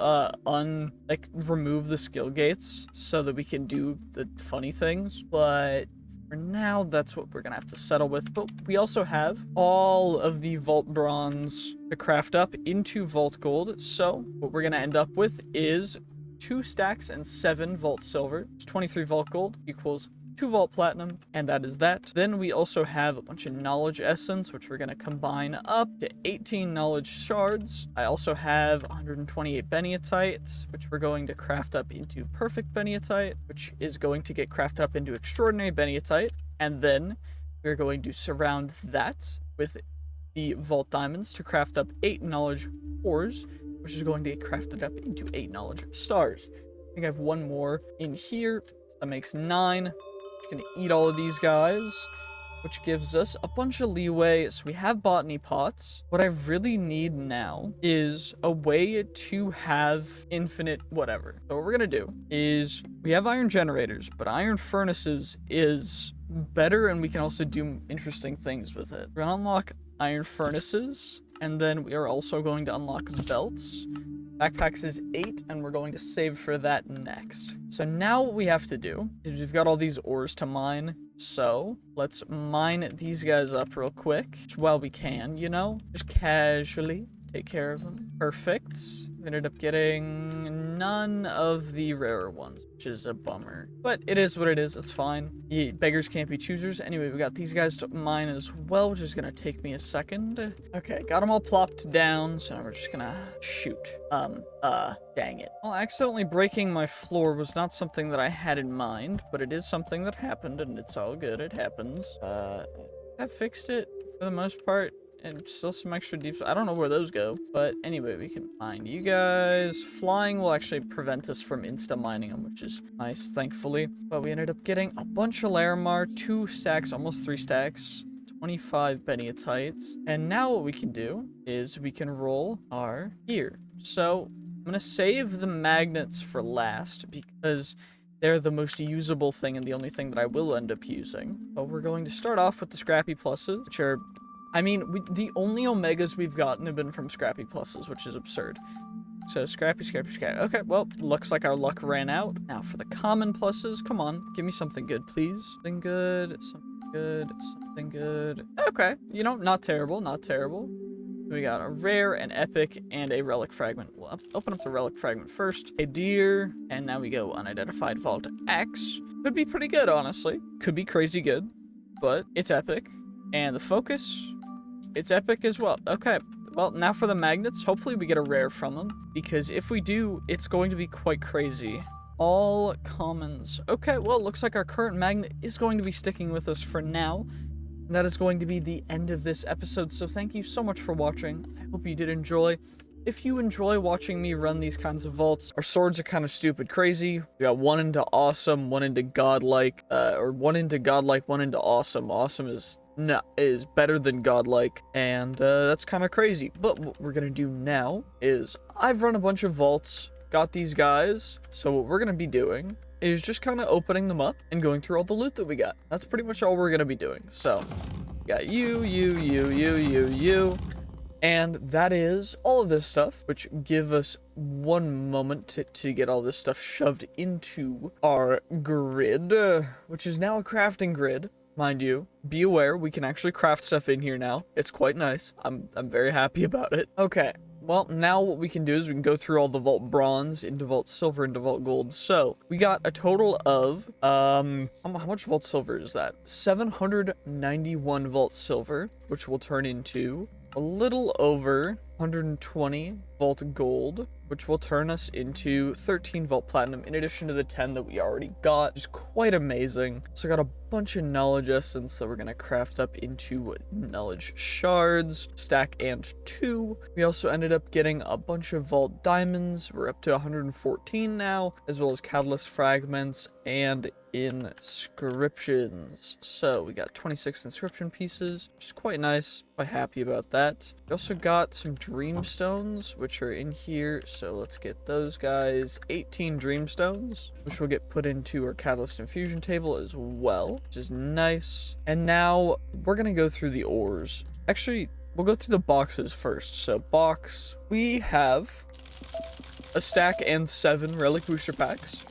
remove the skill gates so that we can do the funny things, but for now that's what we're gonna have to settle with. But we also have all of the vault bronze to craft up into vault gold, so what we're gonna end up with is 2 stacks and 7 vault silver. 23 vault gold equals 2 vault platinum, and that is that. Then we also have a bunch of knowledge essence, which we're going to combine up to 18 knowledge shards. I also have 128 beniatite, which we're going to craft up into perfect beniatite, which is going to get crafted up into extraordinary beniatite. And then we're going to surround that with the vault diamonds to craft up 8 knowledge ores, which is going to get crafted up into 8 knowledge stars. I think I have 1 more in here. So that makes 9. Gonna eat all of these guys, which gives us a bunch of leeway. So we have botany pots. What I really need now is a way to have infinite whatever. So what we're gonna do is we have iron generators, but iron furnaces is better, and we can also do interesting things with it. We're gonna unlock iron furnaces, and then we are also going to unlock belts. Backpacks is 8, and we're going to save for that next. So now what we have to do is we've got all these ores to mine. So let's mine these guys up real quick while we can, you know, just casually take care of them. Perfect. We ended up getting none of the rarer ones, which is a bummer. But it is what it is. It's fine. Beggars can't be choosers. Anyway, we got these guys to mine as well, which is going to take me a second. Okay, got them all plopped down, so now we're just going to shoot. Dang it. Well, accidentally breaking my floor was not something that I had in mind, but it is something that happened, and it's all good. It happens. I fixed it for the most part. And still some extra deep. I don't know where those go. But anyway, we can mine you guys. Flying will actually prevent us from insta-mining them, which is nice, thankfully. But we ended up getting a bunch of Larimar, 2 stacks, almost 3 stacks, 25 beniatites. And now what we can do is we can roll our gear. So I'm gonna save the magnets for last because they're the most usable thing and the only thing that I will end up using. But we're going to start off with the Scrappy Pluses, which are, I mean, the only Omegas we've gotten have been from Scrappy Pluses, which is absurd. So Scrappy. Okay, well, looks like our luck ran out. Now for the common pluses, come on, give me something good, please. Something good, something good, something good. Okay, you know, not terrible, not terrible. We got a rare, an epic, and a relic fragment. We'll open up the relic fragment first. A deer, and now we go unidentified Vault X. Could be pretty good, honestly. Could be crazy good, but it's epic. And the focus, it's epic as well. Okay. Well, now for the magnets, hopefully we get a rare from them, because if we do, it's going to be quite crazy. All commons. Okay, well, it looks like our current magnet is going to be sticking with us for now. And that is going to be the end of this episode, so thank you so much for watching. I hope you did enjoy. If you enjoy watching me run these kinds of vaults, our swords are kind of stupid crazy. We got one into awesome, one into godlike, or one into godlike, one into awesome. Awesome is better than godlike, and that's kind of crazy. But what we're gonna do now is I've run a bunch of vaults, got these guys, so what we're gonna be doing is just kind of opening them up and going through all the loot that we got. That's pretty much all we're gonna be doing. So we got you, and that is all of this stuff, which give us one moment to get all this stuff shoved into our grid, which is now a crafting grid. Mind you, be aware, we can actually craft stuff in here now. It's quite nice. I'm very happy about it. Okay, well, now what we can do is we can go through all the Vault Bronze into Vault Silver into Vault Gold. So, we got a total of, how much Vault Silver is that? 791 Vault Silver, which will turn into a little over 120 Vault Gold, which will turn us into 13 Vault Platinum, in addition to the 10 that we already got, which is quite amazing. So I got a bunch of Knowledge Essence that we're going to craft up into Knowledge Shards, stack and 2. We also ended up getting a bunch of Vault Diamonds. We're up to 114 now, as well as Catalyst Fragments and inscriptions. So we got 26 inscription pieces, which is quite nice. Quite happy about that. We also got some Dreamstones, which are in here. So let's get those guys. 18 Dreamstones, which will get put into our Catalyst Infusion table as well, which is nice. And now we're going to go through the ores. Actually, we'll go through the boxes first. So box, we have a stack and 7 relic booster packs.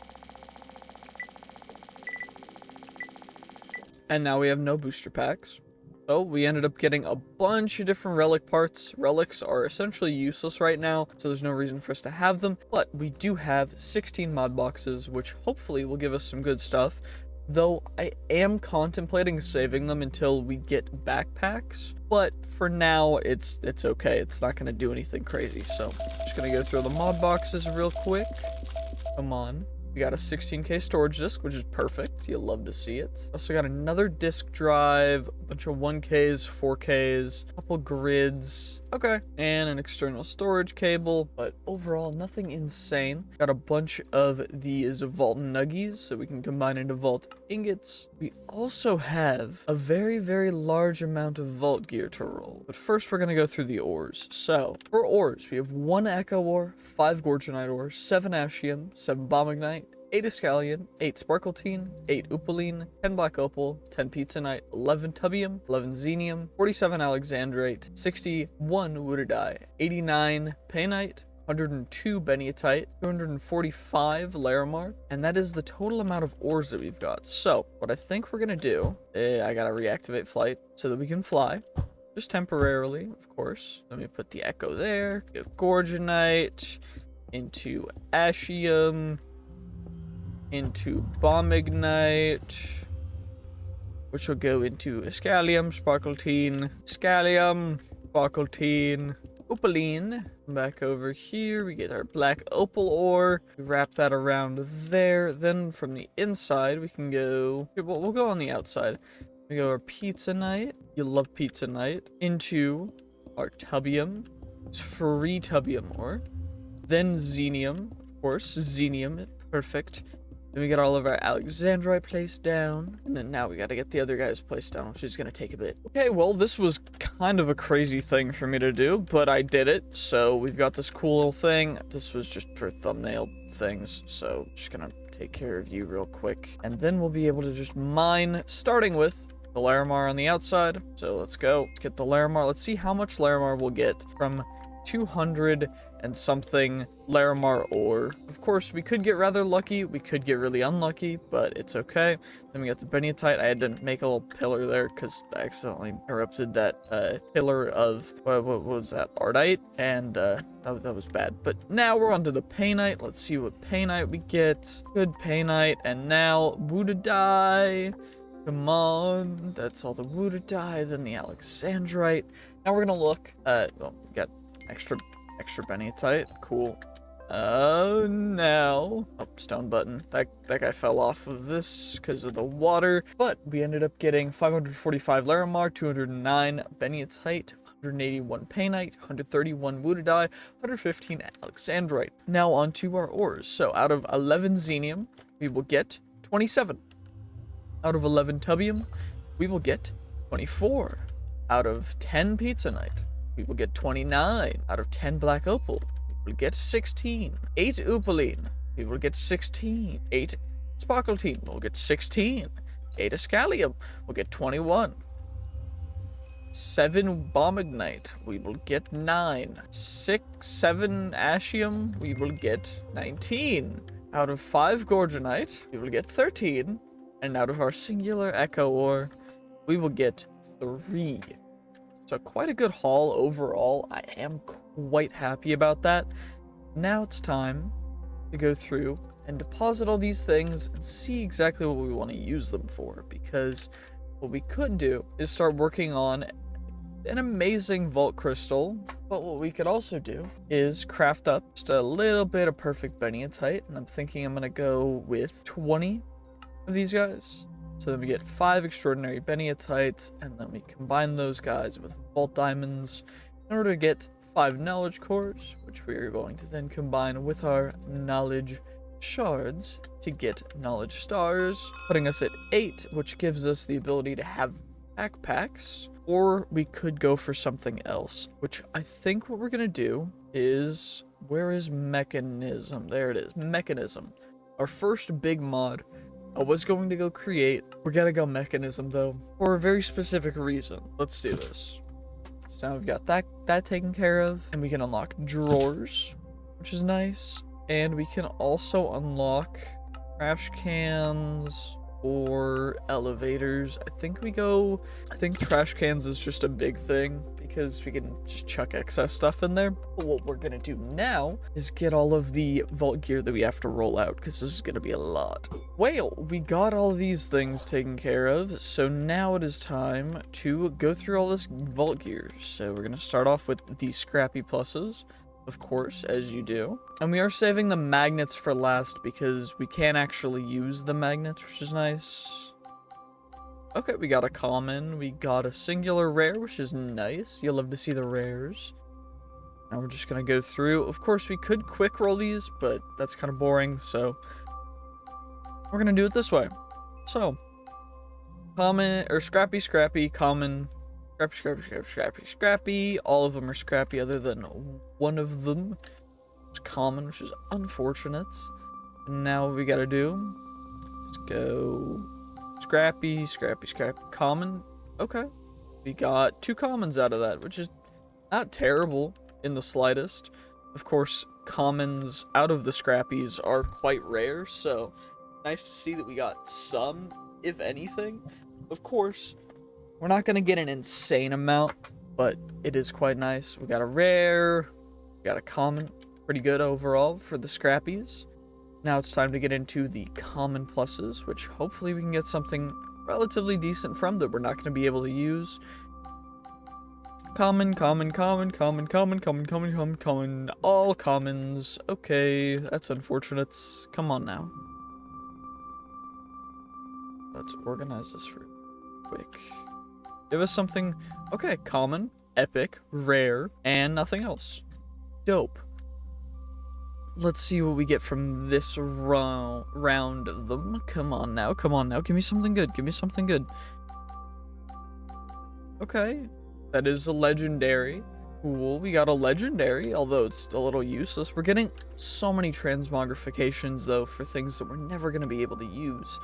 And now we have no booster packs. So we ended up getting a bunch of different relic parts. Relics are essentially useless right now, so there's no reason for us to have them. But we do have 16 mod boxes, which hopefully will give us some good stuff. Though I am contemplating saving them until we get backpacks. But for now, it's okay. It's not going to do anything crazy. So just going to go through the mod boxes real quick. Come on. We got a 16K storage disk, which is perfect. You'll love to see it. Also got another disk drive, a bunch of 1Ks, 4Ks, a couple grids. Okay. And an external storage cable, but overall, nothing insane. Got a bunch of these Vault Nuggies, so we can combine into Vault Ingots. We also have a very, very large amount of Vault Gear to roll. But first, we're going to go through the ores. So, for ores, we have 1 Echo Ore, 5 Gorgonite Ore, 7 Ashium, 7 Bombinite, 8 Escallion, 8 Sparkletine, 8 Opaline, 10 Black Opal, 10 Pizzanite, 11 Tubium, 11 Xenium, 47 Alexandrite, 61 Wooded Eye, 89 Painite, 102 Beniatite, 245 Larimar, and that is the total amount of ores that we've got. So, what I think we're gonna do, I gotta reactivate flight so that we can fly. Just temporarily, of course. Let me put the Echo there, go Gorgonite, into Ashium, into Bombignite, which will go into Escallium, Sparkletine, Sparkletine, Opaline. Back over here, we get our Black Opal Ore. We wrap that around there. Then from the inside, we can go... We'll go on the outside. We go our Pizzanite. You love Pizzanite. Into our Tubium. It's free Tubium Ore. Then Xenium, of course. Xenium, perfect. Then we got all of our Alexandrite placed down. And then now we got to get the other guys placed down, which is going to take a bit. Okay, well, this was kind of a crazy thing for me to do, but I did it. So we've got this cool little thing. This was just for thumbnail things. So just going to take care of you real quick. And then we'll be able to just mine, starting with the Larimar on the outside. So let's go. Let's get the Larimar. Let's see how much Larimar we'll get from 200 and something Larimar ore. Of course, we could get rather lucky. We could get really unlucky, but it's okay. Then we got the Beniatite. I had to make a little pillar there because I accidentally interrupted that pillar of, what was that, Ardite? And that was bad. But now we're on to the Painite. Let's see what Painite we get. Good Painite. And now Woodadai. Come on. That's all the Woodadai. Then the Alexandrite. Now we're going to look at, well, we got extra Beniatite. Cool. Now. Oh, stone button. That guy fell off of this because of the water. But we ended up getting 545 Larimar, 209 Beniatite, 181 Painite, 131 Woodadai, 115 Alexandrite. Now on to our ores. So out of 11 Xenium, we will get 27. Out of 11 Tubium, we will get 24. Out of 10 Pizzanite, we will get 29. Out of 10 Black Opal, we will get 16. 8 Opaline, we will get 16. 8 Sparkletine, we'll get 16. 8 Escalium, we'll get 21. 7 Bombignite, we will get 9. 7 Ashium, we will get 19. Out of 5 Gorgonite, we will get 13. And out of our singular Echo ore, we will get 3. So quite a good haul overall. I am quite happy about that. Now it's time to go through and deposit all these things and see exactly what we want to use them for. Because what we could do is start working on an amazing vault crystal. But what we could also do is craft up just a little bit of perfect Beniatite. And I'm thinking I'm going to go with 20 of these guys. So then we get 5 extraordinary Beniatites, and then we combine those guys with vault diamonds in order to get 5 knowledge cores, which we are going to then combine with our knowledge shards to get knowledge stars, putting us at 8, which gives us the ability to have backpacks. Or we could go for something else, which I think what we're gonna do is, where is mechanism? There it is, mechanism. Our first big mod I was going to go create. We're gonna go mechanism though, for a very specific reason. Let's do this. So now we've got that taken care of, and we can unlock drawers, which is nice. And we can also unlock trash cans or elevators. I think trash cans is just a big thing because we can just chuck excess stuff in there. But what we're gonna do now is get all of the vault gear that we have to roll out, because this is gonna be a lot. Well, we got all these things taken care of, so now it is time to go through all this vault gear. So we're gonna start off with the scrappy pluses, of course, as you do. And we are saving the magnets for last because we can't actually use the magnets, which is nice. Okay, we got a common, we got a singular rare, which is nice. You'll love to see the rares. Now we're just gonna go through. Of course, we could quick roll these, but that's kind of boring, so we're gonna do it this way. So, common, or scrappy, common, scrappy. All of them are scrappy other than one of them. It's common, which is unfortunate. And now what we gotta do is go scrappy, common. Okay. We got 2 commons out of that, which is not terrible in the slightest. Of course, commons out of the scrappies are quite rare, so nice to see that we got some, if anything. Of course, we're not going to get an insane amount, but it is quite nice. We got a rare, we got a common, pretty good overall for the scrappies. Now it's time to get into the common pluses, which hopefully we can get something relatively decent from that we're not going to be able to use. Common, all commons. Okay, that's unfortunate. Come on now. Let's organize this real quick. Give us something. Okay, common, epic, rare, and nothing else. Dope. let's see what we get from this round of them. Come on now, give me something good, give me something good. Okay, that is a legendary. Cool, we got a legendary, although it's a little useless. We're getting so many transmogrifications, though, for things that we're never going to be able to use.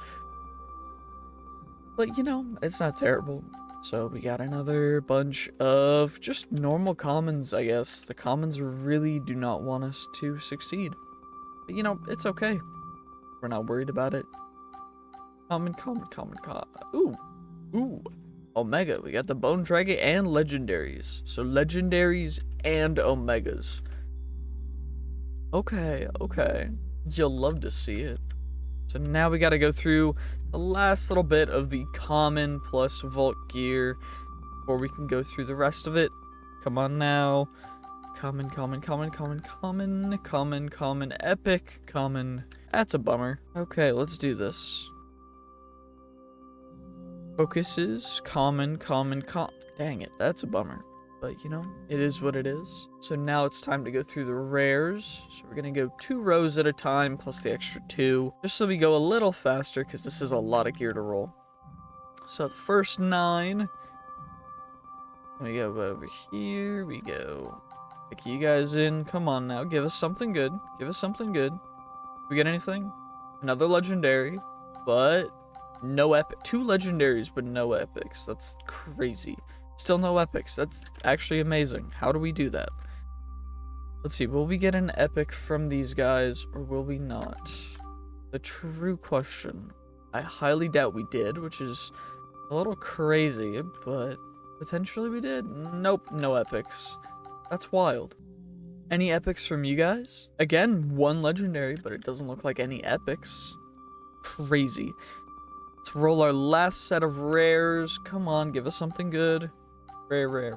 But, you know, it's not terrible. So we got another bunch of just normal commons, I guess. The commons really do not want us to succeed. But, you know, it's okay. We're not worried about it. Common. Ooh. Omega. We got the Bone Dragon and legendaries. So legendaries and omegas. Okay. You'll love to see it. So now we got to go through the last little bit of the common plus vault gear before we can go through the rest of it. Come on now. Common, epic, common. That's a bummer. Okay, let's do this. Focuses, common. Dang it, that's a bummer. But, you know, it is what it is. So now it's time to go through the rares. So we're going to go 2 rows at a time, plus the extra 2. Just so we go a little faster, because this is a lot of gear to roll. So the first 9. We go over here. We go. Pick you guys in. Come on now. Give us something good. We get anything? Another legendary. But no epic. 2 legendaries, but no epics. That's crazy. Still no epics. That's actually amazing. How do we do that? Let's see. Will we get an epic from these guys or will we not? The true question. I highly doubt we did, which is a little crazy, but potentially we did. Nope, no epics. That's wild. Any epics from you guys? Again, 1 legendary, but it doesn't look like any epics. Crazy. Let's roll our last set of rares. Come on, give us something good. Rare.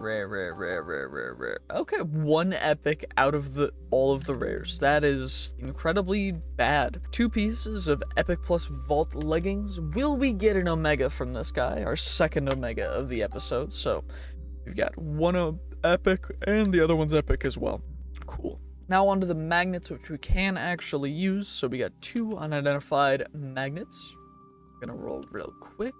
Okay, 1 epic out of all of the rares. That is incredibly bad. 2 pieces of epic plus vault leggings. Will we get an omega from this guy? Our second omega of the episode. So we've got 1 epic and the other one's epic as well. Cool. Now onto the magnets, which we can actually use. So we got 2 unidentified magnets. Gonna roll real quick.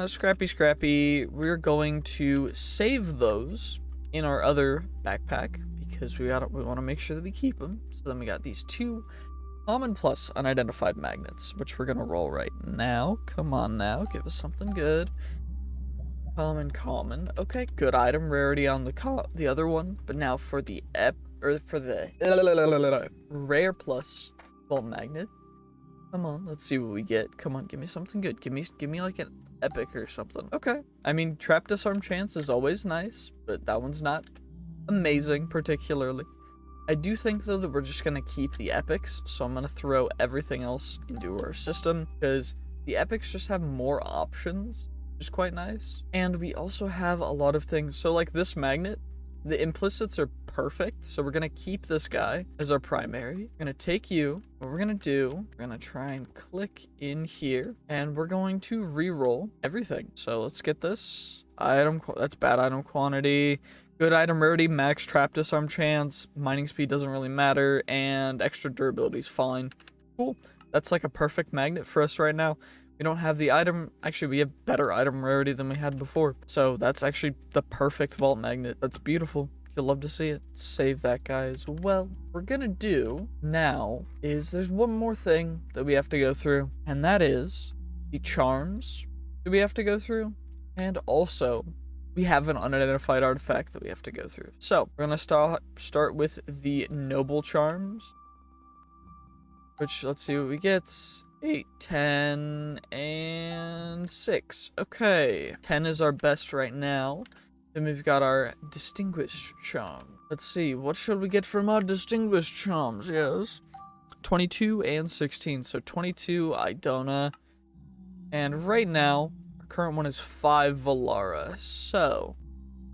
Scrappy. We're going to save those in our other backpack because we want to make sure that we keep them. So then we got these 2 common plus unidentified magnets, which we're gonna roll right now. Come on now, give us something good. Common. Okay, good item rarity on the other one, but now for the rare plus vault magnet. Come on, let's see what we get. Come on, give me something good. Give me like an epic or something. Okay. I mean, trap disarm chance is always nice, but that one's not amazing particularly. I do think though that we're just gonna keep the epics, so I'm gonna throw everything else into our system because the epics just have more options, which is quite nice. And we also have a lot of things. So like this magnet, the implicits are perfect, so we're gonna keep this guy as our primary. We're gonna take you. What we're gonna do, we're gonna try and click in here, and we're going to re-roll everything. So let's get this item. That's bad item quantity. Good item rarity, max trap disarm chance, mining speed doesn't really matter, and extra durability is fine. Cool. That's like a perfect magnet for us right now. We don't have the item. Actually, we have better item rarity than we had before. So that's actually the perfect vault magnet. That's beautiful. You'll love to see it. Save that guy as well. We're gonna do now is there's one more thing that we have to go through, and that is the charms that we have to go through. And also, we have an unidentified artifact that we have to go through. So we're gonna start with the noble charms, which let's see what we get. 8, 10, and 6. Okay, 10 is our best right now. Then we've got our distinguished charm. Let's see, what should we get from our distinguished charms? Yes, 22 and 16. So 22 Idona, and right now our current one is 5 Valara. So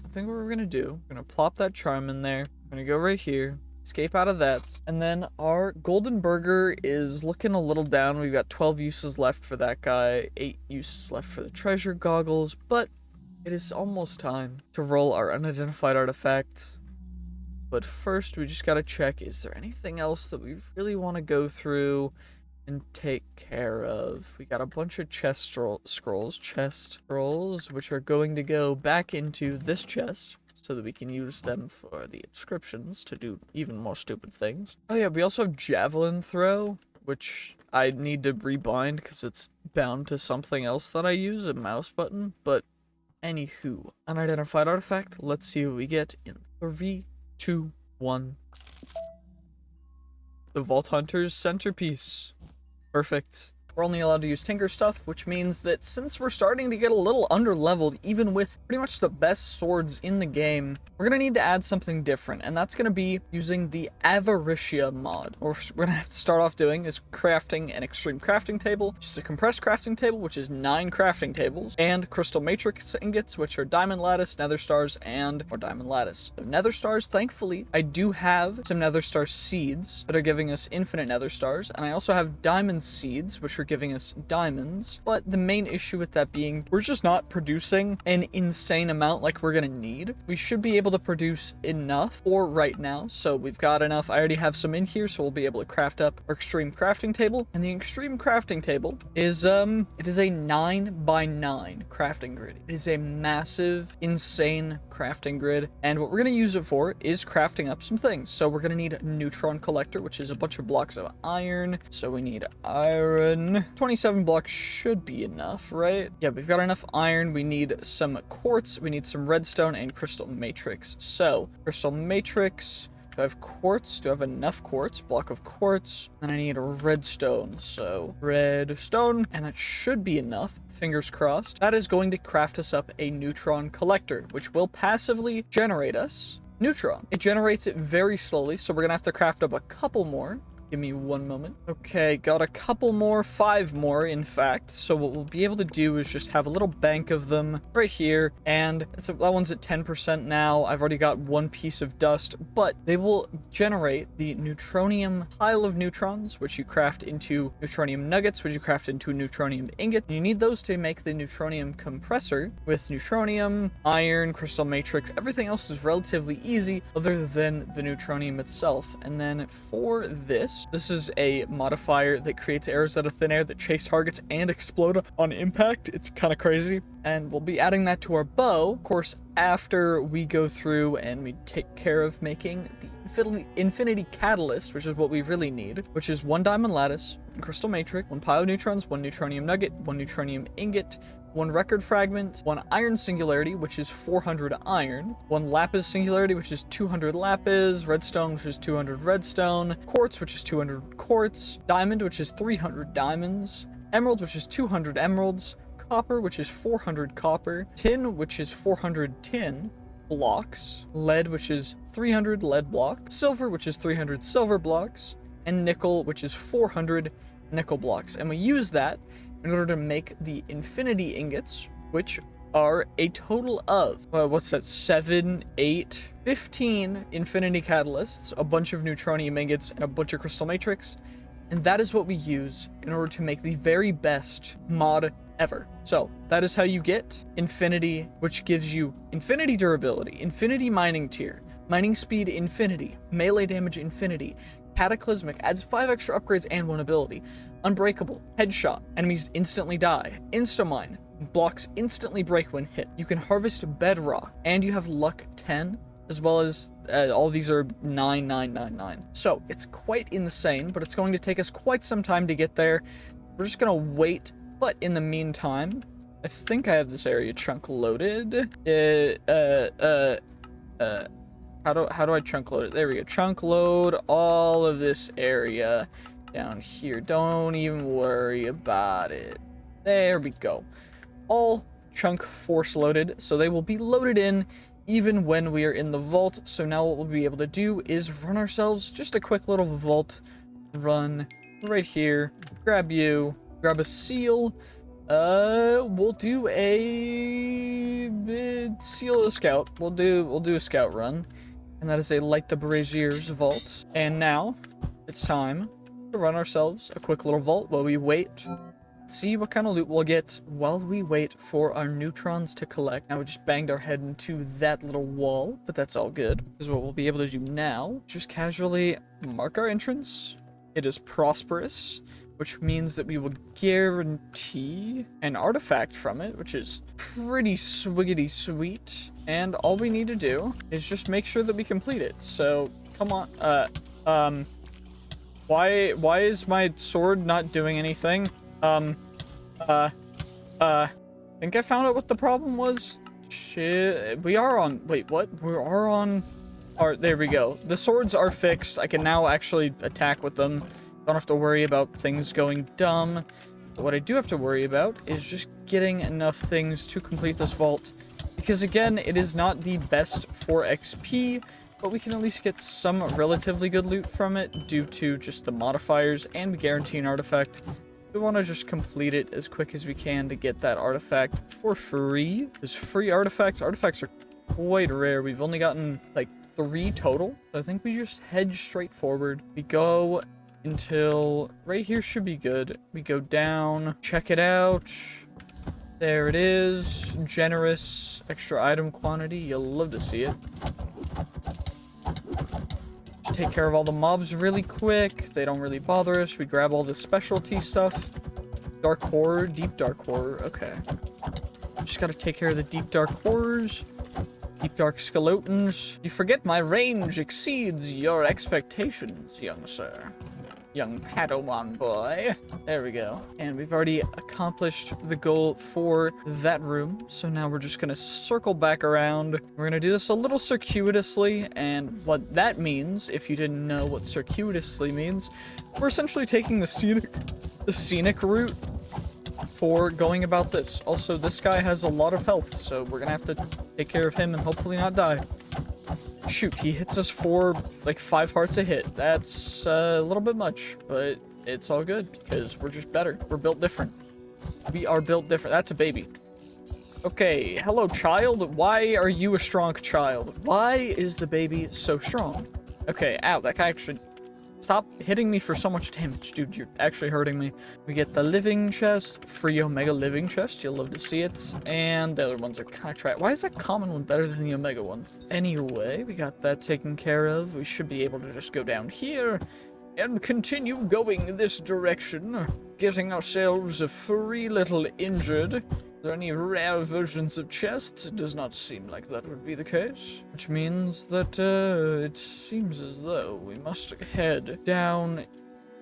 I think what we're gonna do, we're gonna plop that charm in there. We're gonna go right here. Escape out of that. And then our golden burger is looking a little down. We've got 12 uses left for that guy, 8 uses left for the treasure goggles, but it is almost time to roll our unidentified artifact. But first, we just gotta check, is there anything else that we really want to go through and take care of? We got a bunch of chest scrolls, which are going to go back into this chest so that we can use them for the inscriptions to do even more stupid things. Oh yeah, we also have javelin throw, which I need to rebind because it's bound to something else that I use, a mouse button. But anywho, unidentified artifact. Let's see what we get in 3, 2, 1. The Vault Hunters centerpiece. Perfect. We're only allowed to use tinker stuff, which means that since we're starting to get a little underleveled, even with pretty much the best swords in the game, we're gonna need to add something different, and that's gonna be using the Avaricia mod. What we're gonna have to start off doing is crafting an extreme crafting table, which is a compressed crafting table, which is 9 crafting tables, and crystal matrix ingots, which are diamond lattice, nether stars, and more diamond lattice. So nether stars, thankfully, I do have some nether star seeds that are giving us infinite nether stars, and I also have diamond seeds, which are giving us diamonds. But the main issue with that being, we're just not producing an insane amount like we're gonna need. We should be able to produce enough for right now, so we've got enough. I already have some in here, so we'll be able to craft up our extreme crafting table. And the extreme crafting table is it is a 9x9 crafting grid. It is a massive, insane crafting grid, and what we're gonna use it for is crafting up some things. So we're gonna need a neutron collector, which is a bunch of blocks of iron. So we need iron. 27 blocks should be enough, right? Yeah, we've got enough iron. We need some quartz, we need some redstone, and crystal matrix. So crystal matrix, do I have quartz? Do I have enough quartz? Block of quartz. Then I need a redstone. So redstone, and that should be enough. Fingers crossed. That is going to craft us up a neutron collector, which will passively generate us neutron. It generates it very slowly, so we're gonna have to craft up a couple more. Give me 1 moment. Okay, got a couple more, 5 more, in fact. So what we'll be able to do is just have a little bank of them right here. And that one's at 10% now. I've already got 1 piece of dust, but they will generate the neutronium pile of neutrons, which you craft into neutronium nuggets, which you craft into a neutronium ingot. And you need those to make the neutronium compressor with neutronium, iron, crystal matrix. Everything else is relatively easy other than the neutronium itself. And then for this is a modifier that creates arrows out of thin air that chase targets and explode on impact. It's kind of crazy. And we'll be adding that to our bow, of course, after we go through and we take care of making the infinity catalyst, which is what we really need, which is 1 diamond lattice, 1 crystal matrix, 1 pile of neutrons, 1 neutronium nugget, 1 neutronium ingot, 1 record fragment, 1 iron singularity, which is 400 iron, 1 lapis singularity, which is 200 lapis, redstone, which is 200 redstone, quartz, which is 200 quartz, diamond, which is 300 diamonds, emerald, which is 200 emeralds, copper, which is 400 copper, tin, which is 400 tin blocks, lead, which is 300 lead blocks, silver, which is 300 silver blocks, and nickel, which is 400 nickel blocks. And we use that in order to make the infinity ingots, which are a total of, what's that, 7, 8, 15 infinity catalysts, a bunch of neutronium ingots, and a bunch of crystal matrix. And that is what we use in order to make the very best mod ever. So that is how you get infinity, which gives you infinity durability, infinity mining tier, mining speed infinity, melee damage infinity, cataclysmic, adds 5 extra upgrades and 1 ability, unbreakable, headshot, enemies instantly die, instamine, blocks instantly break when hit, you can harvest bedrock, and you have luck 10, as well as all these are 9999. So it's quite insane, but it's going to take us quite some time to get there. We're just gonna wait, but in the meantime, I think I have this area chunk loaded. How do I chunk load it? There we go. Chunk load all of this area down here. Don't even worry about it. There we go. All chunk force loaded, so they will be loaded in even when we are in the vault. So now what we'll be able to do is run ourselves just a quick little vault run right here. Grab you, grab a seal. We'll do a seal a scout. We'll do a scout run. And that is a Light the Braziers vault. And now it's time to run ourselves a quick little vault while we wait see what kind of loot we'll get while we wait for our neutrons to collect. Now we just banged our head into that little wall, but that's all good. This is what we'll be able to do now. Just casually mark our entrance. It is prosperous, which means that we will guarantee an artifact from it, which is pretty swiggity sweet. And all we need to do is just make sure that we complete it. So, come on, why is my sword not doing anything? I think I found out what the problem was. Shit, we are on, wait, what? We are on, there we go. The swords are fixed. I can now actually attack with them. Don't have to worry about things going dumb. But what I do have to worry about is just getting enough things to complete this vault. Because again, it is not the best for XP, but we can at least get some relatively good loot from it due to just the modifiers and guarantee an artifact. We want to just complete it as quick as we can to get that artifact for free. Because free artifacts are quite rare. We've only gotten like 3 total. So I think we just head straight forward. We go until right here should be good. We go down, check it out. There it is. Generous extra item quantity. You'll love to see it. Just take care of all the mobs really quick. They don't really bother us. We grab all the specialty stuff. Dark horror, deep dark horror. Okay. Just gotta take care of the deep dark horrors. Deep dark skeletons. You forget my range exceeds your expectations, young sir. Young Padawan boy. There we go. And we've already accomplished the goal for that room. So now we're just gonna circle back around. We're gonna do this a little circuitously. And what that means, if you didn't know what circuitously means, we're essentially taking the scenic route for going about this. Also, this guy has a lot of health, so we're gonna have to take care of him and hopefully not die. Shoot, he hits us for like 5 hearts a hit. That's a little bit much, but it's all good because we're just better. We're built different. We are built different. That's a baby. Okay, hello child. Why are you a strong child? Why is the baby so strong? Okay, ow, that guy actually... Stop hitting me for so much damage, dude. You're actually hurting me. We get the living chest, free Omega living chest. You'll love to see it. And the other ones are kind of trash. Why is that common one better than the Omega one? Anyway, we got that taken care of. We should be able to just go down here and continue going this direction, getting ourselves a free little injured. Are there any rare versions of chests? It does not seem like that would be the case. Which means that, it seems as though we must head downward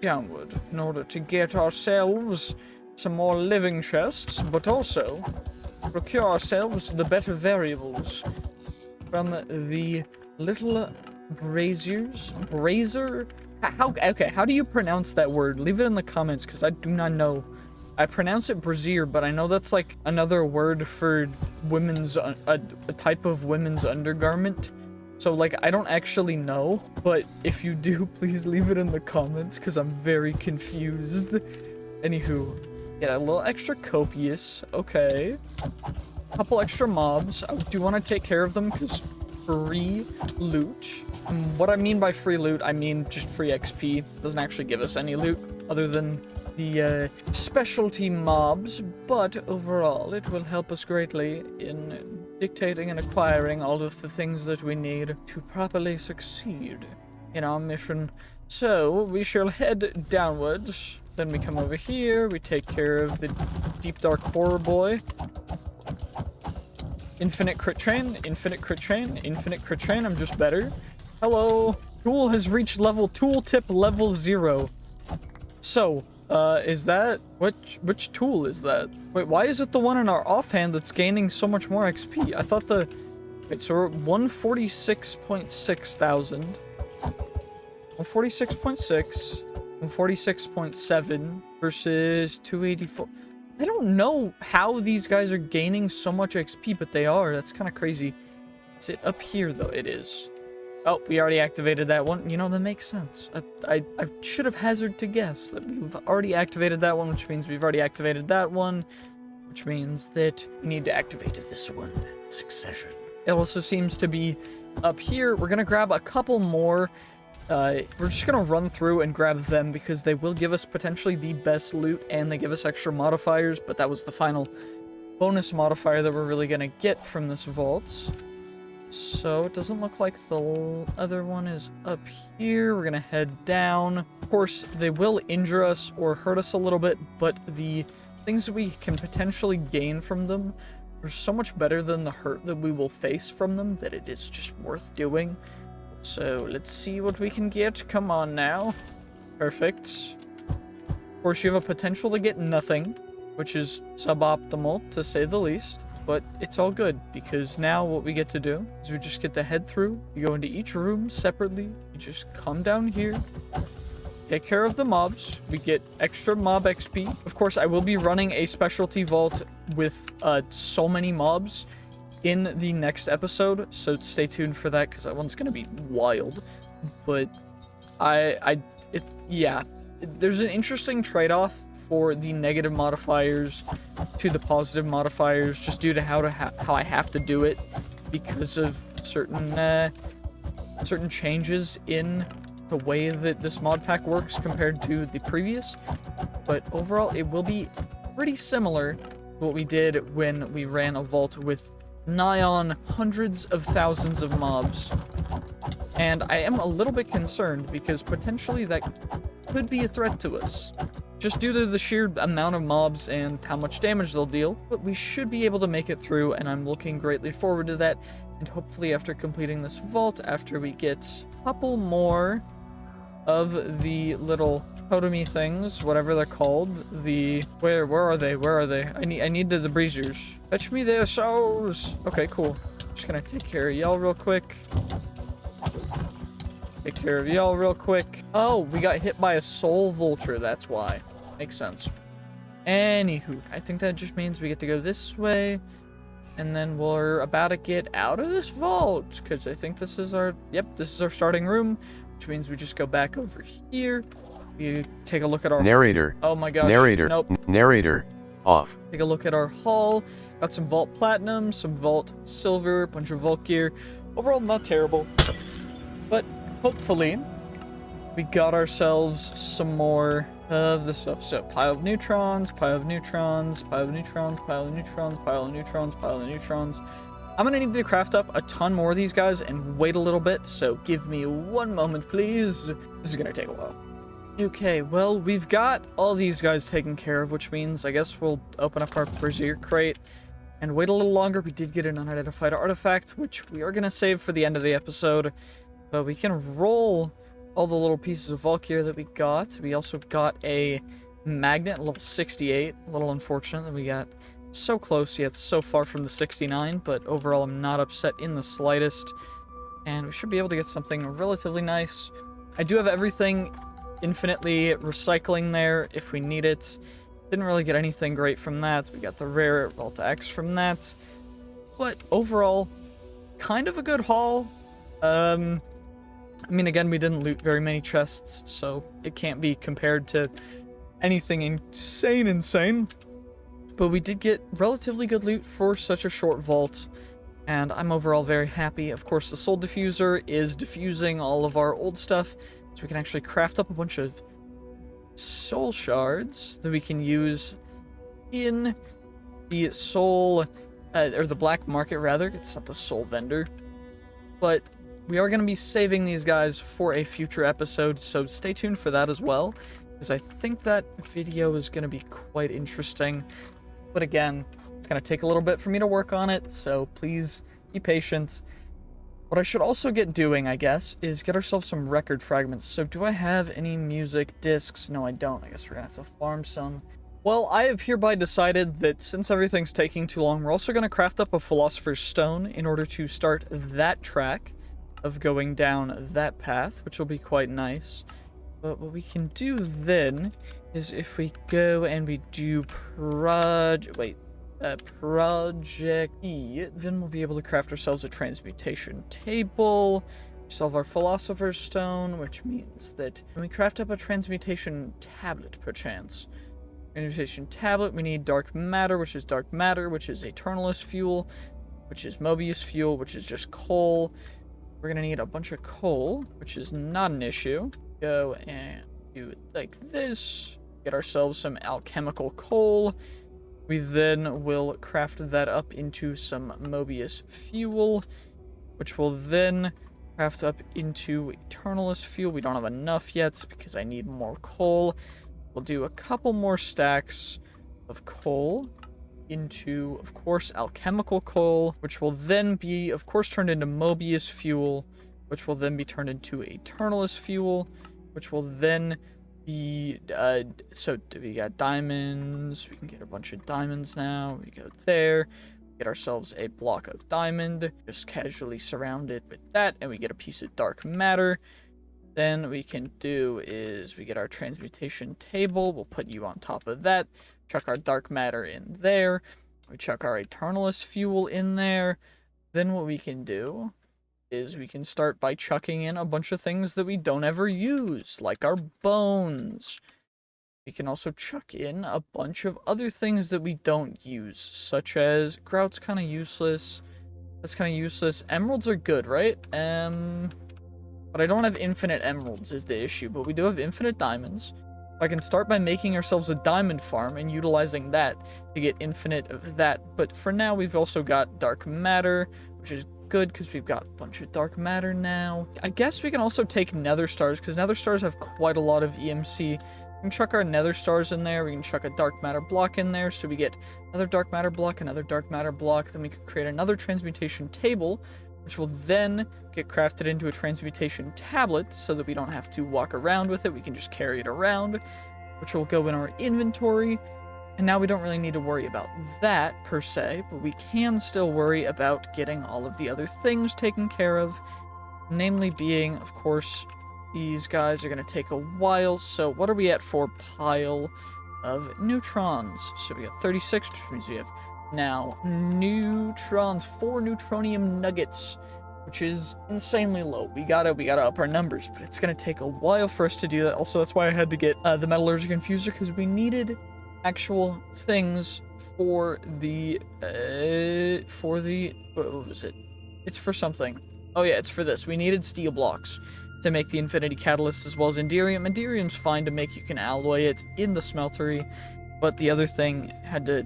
in order to get ourselves some more living chests, but also procure ourselves the better variables from the little brazier? How do you pronounce that word? Leave it in the comments, because I do not know. I pronounce it brazier, but I know that's like another word for women's, a type of women's undergarment. So like, I don't actually know, but if you do, please leave it in the comments, because I'm very confused. Anywho, get a little extra copious, okay. Couple extra mobs. I do want to take care of them, because free loot. And what I mean by free loot, I mean just free XP. It doesn't actually give us any loot, other than the specialty mobs, but overall it will help us greatly in dictating and acquiring all of the things that we need to properly succeed in our mission. So we shall head downwards, then we come over here, we take care of the deep dark horror boy. Infinite crit chain, infinite crit chain, infinite crit chain. I'm just better. Hello. Tool has reached tooltip level 0. So, is that, which tool is that? Wait, why is it the one in our offhand that's gaining so much more XP? I thought wait, so we're 146.6 thousand. 146.6, 146.7 versus 284. I don't know how these guys are gaining so much XP, but they are. That's kind of crazy. Is it up here, though? It is. Oh, we already activated that one. You know, that makes sense. I should have hazarded to guess that we've already activated that one, which means we've already activated that one, which means that we need to activate this one in succession. It also seems to be up here. We're going to grab a couple more we're just gonna run through and grab them because they will give us potentially the best loot and they give us extra modifiers, but that was the final bonus modifier that we're really gonna get from this vault. So it doesn't look like the other one is up here. We're gonna head down. Of course, they will injure us or hurt us a little bit, but the things that we can potentially gain from them are so much better than the hurt that we will face from them that it is just worth doing. So let's see what we can get. Come on now. Perfect. Of course, you have a potential to get nothing, which is suboptimal to say the least. But it's all good, because now what we get to do is we just get to head through. You go into each room separately. You just come down here. Take care of the mobs. We get extra mob XP. Of course, I will be running a specialty vault with so many mobs in the next episode. So stay tuned for that, because that one's going to be wild. But yeah. There's an interesting trade-off for the negative modifiers to the positive modifiers, just due to how I have to do it because of certain changes in the way that this mod pack works compared to the previous. But overall, it will be pretty similar to what we did when we ran a vault with nigh on hundreds of thousands of mobs. And I am a little bit concerned because potentially that could be a threat to us, just due to the sheer amount of mobs and how much damage they'll deal. But we should be able to make it through, and I'm looking greatly forward to that. And hopefully after completing this vault, after we get a couple more of the little totemy things, whatever they're called, where are they? I need the breezers. Fetch me their souls. Okay, cool. Just gonna take care of y'all real quick. Take care of y'all real quick. Oh, we got hit by a soul vulture, that's why. Makes sense. Anywho, I think that just means we get to go this way, and then we're about to get out of this vault, because I think this is our, this is our starting room, which means we just go back over here. We take a look at our... Narrator. Oh my gosh. Narrator. Nope. Narrator. Off. Take a look at our haul. Got some vault platinum, some vault silver, a bunch of vault gear. Overall, not terrible. But hopefully, we got ourselves some more of the stuff. So, pile of neutrons, pile of neutrons, pile of neutrons, pile of neutrons, pile of neutrons, pile of neutrons. I'm gonna need to craft up a ton more of these guys and wait a little bit, so give me one moment, please. This is gonna take a while. Okay, well, we've got all these guys taken care of, which means I guess we'll open up our brazier crate and wait a little longer. We did get an unidentified artifact, which we are gonna save for the end of the episode. But we can roll all the little pieces of vault gear that we got. We also got a magnet, level 68. A little unfortunate that we got so close yet so far from the 69, but overall I'm not upset in the slightest. And we should be able to get something relatively nice. I do have everything infinitely recycling there if we need it. Didn't really get anything great from that. We got the rare Vault X from that. But overall, kind of a good haul. I mean, again, we didn't loot very many chests, so it can't be compared to anything insane. But we did get relatively good loot for such a short vault, and I'm overall very happy. Of course, the soul diffuser is diffusing all of our old stuff, so we can actually craft up a bunch of soul shards that we can use in the soul, or the black market, rather. It's not the soul vendor. But we are going to be saving these guys for a future episode, so stay tuned for that as well, because I think that video is going to be quite interesting. But again, it's going to take a little bit for me to work on it, so please be patient. What I should also get doing, I guess, is get ourselves some record fragments. So do I have any music discs? No, I don't. I guess we're going to have to farm some. Well, I have hereby decided that since everything's taking too long, we're also going to craft up a Philosopher's Stone in order to start that track of going down that path, which will be quite nice. But what we can do then is if we go and we do Project E, then we'll be able to craft ourselves a transmutation table, solve our Philosopher's Stone, which means that when we craft up a transmutation tablet, perchance. Transmutation tablet, we need dark matter, which is Eternalist fuel, which is Mobius fuel, which is just coal. We're gonna need a bunch of coal, which is not an issue. Go and do it like this. Get ourselves some alchemical coal. We then will craft that up into some Mobius fuel, which will then craft up into Eternalist fuel. We don't have enough yet because I need more coal. We'll do a couple more stacks of coal into, of course, alchemical coal, which will then be, of course, turned into Mobius fuel, which will then be turned into Eternalist fuel, which will then be, so we got diamonds. We can get a bunch of diamonds now. We go there. Get ourselves a block of diamond, just casually surround it with that, and we get a piece of dark matter. Then we can do is we get our transmutation table. We'll put you on top of that. Chuck our dark matter in there. We chuck our Eternalist fuel in there. Then what we can do is we can start by chucking in a bunch of things that we don't ever use, like our bones. We can also chuck in a bunch of other things that we don't use, such as grout's kind of useless. That's kind of useless. Emeralds are good, right? But I don't have infinite emeralds is the issue, but we do have infinite diamonds. I can start by making ourselves a diamond farm and utilizing that to get infinite of that. But for now, we've also got dark matter, which is good because we've got a bunch of dark matter now. I guess we can also take nether stars because nether stars have quite a lot of EMC. We can chuck our nether stars in there. We can chuck a dark matter block in there. So we get another dark matter block, another dark matter block. Then we can create another transmutation table, which will then get crafted into a transmutation tablet so that we don't have to walk around with it. We can just carry it around, which will go in our inventory. And now we don't really need to worry about that per se, but we can still worry about getting all of the other things taken care of, namely being, of course, these guys are going to take a while. So what are we at for pile of neutrons? So we got 36, which means we have now neutrons, 4 neutronium nuggets, which is insanely low. We gotta up our numbers, but it's gonna take a while for us to do that. Also, that's why I had to get the metallurgic infuser, because we needed actual things for the what was it? It's for something. Oh yeah, it's for this. We needed steel blocks to make the infinity catalyst, as well as Enderium. Enderium's fine to make. You can alloy it in the smeltery, but the other thing had to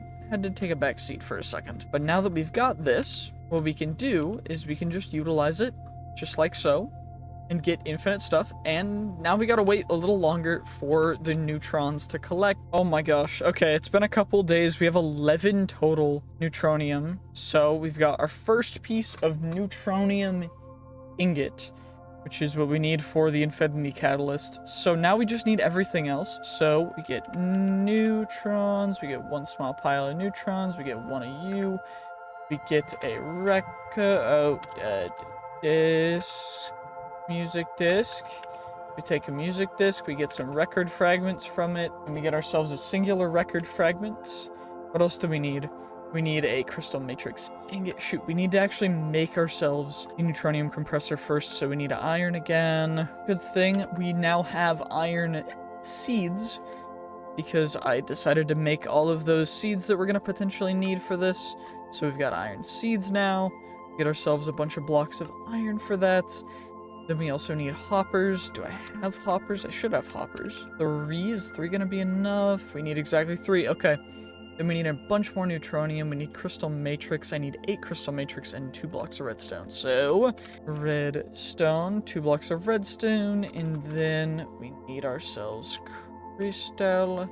take a back seat for a second. But now that we've got this, what we can do is we can just utilize it just like so and get infinite stuff. And now we gotta wait a little longer for the neutrons to collect. Oh my gosh. Okay, it's been a couple days. We have 11 total neutronium. So we've got our first piece of neutronium ingot, which is what we need for the infinity catalyst. So now we just need everything else. So we get neutrons, we get 1 small pile of neutrons, we get 1 of you, we get a music disc. We take a music disc, we get some record fragments from it, and we get ourselves a singular record fragment. What else do we need? We need a crystal matrix ingot. Shoot, we need to actually make ourselves a neutronium compressor first, so we need iron again. Good thing we now have iron seeds, because I decided to make all of those seeds that we're going to potentially need for this. So we've got iron seeds now. Get ourselves a bunch of blocks of iron for that. Then we also need hoppers. Do I have hoppers? I should have hoppers. 3 is 3 going to be enough? We need exactly 3. Okay. Then we need a bunch more neutronium. We need crystal matrix. I need 8 crystal matrix and 2 blocks of redstone. So, redstone, 2 blocks of redstone, and then we need ourselves crystal.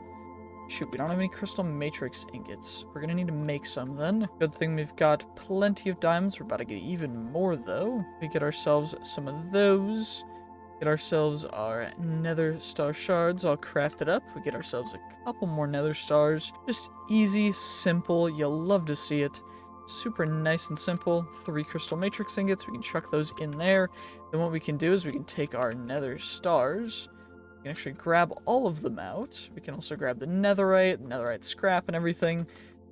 Shoot, we don't have any crystal matrix ingots. We're gonna need to make some then. Good thing we've got plenty of diamonds. We're about to get even more though. We get ourselves some of those. Get ourselves our nether star shards all crafted up. We get ourselves a couple more nether stars. Just easy, simple. You'll love to see it. Super nice and simple. 3 crystal matrix ingots. We can chuck those in there. Then what we can do is we can take our nether stars. We can actually grab all of them out. We can also grab the netherite scrap and everything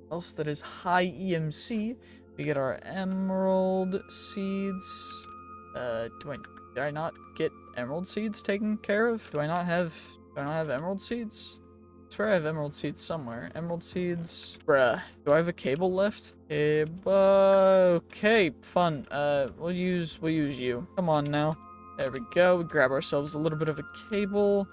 else that is high EMC. We get our emerald seeds. Did I not get emerald seeds taken care of? Do I not have emerald seeds? swear I have emerald seeds somewhere. Emerald seeds. Bruh. Do I have a cable left? Okay, fun. We'll use you. Come on now. There we go. We grab ourselves a little bit of a cable.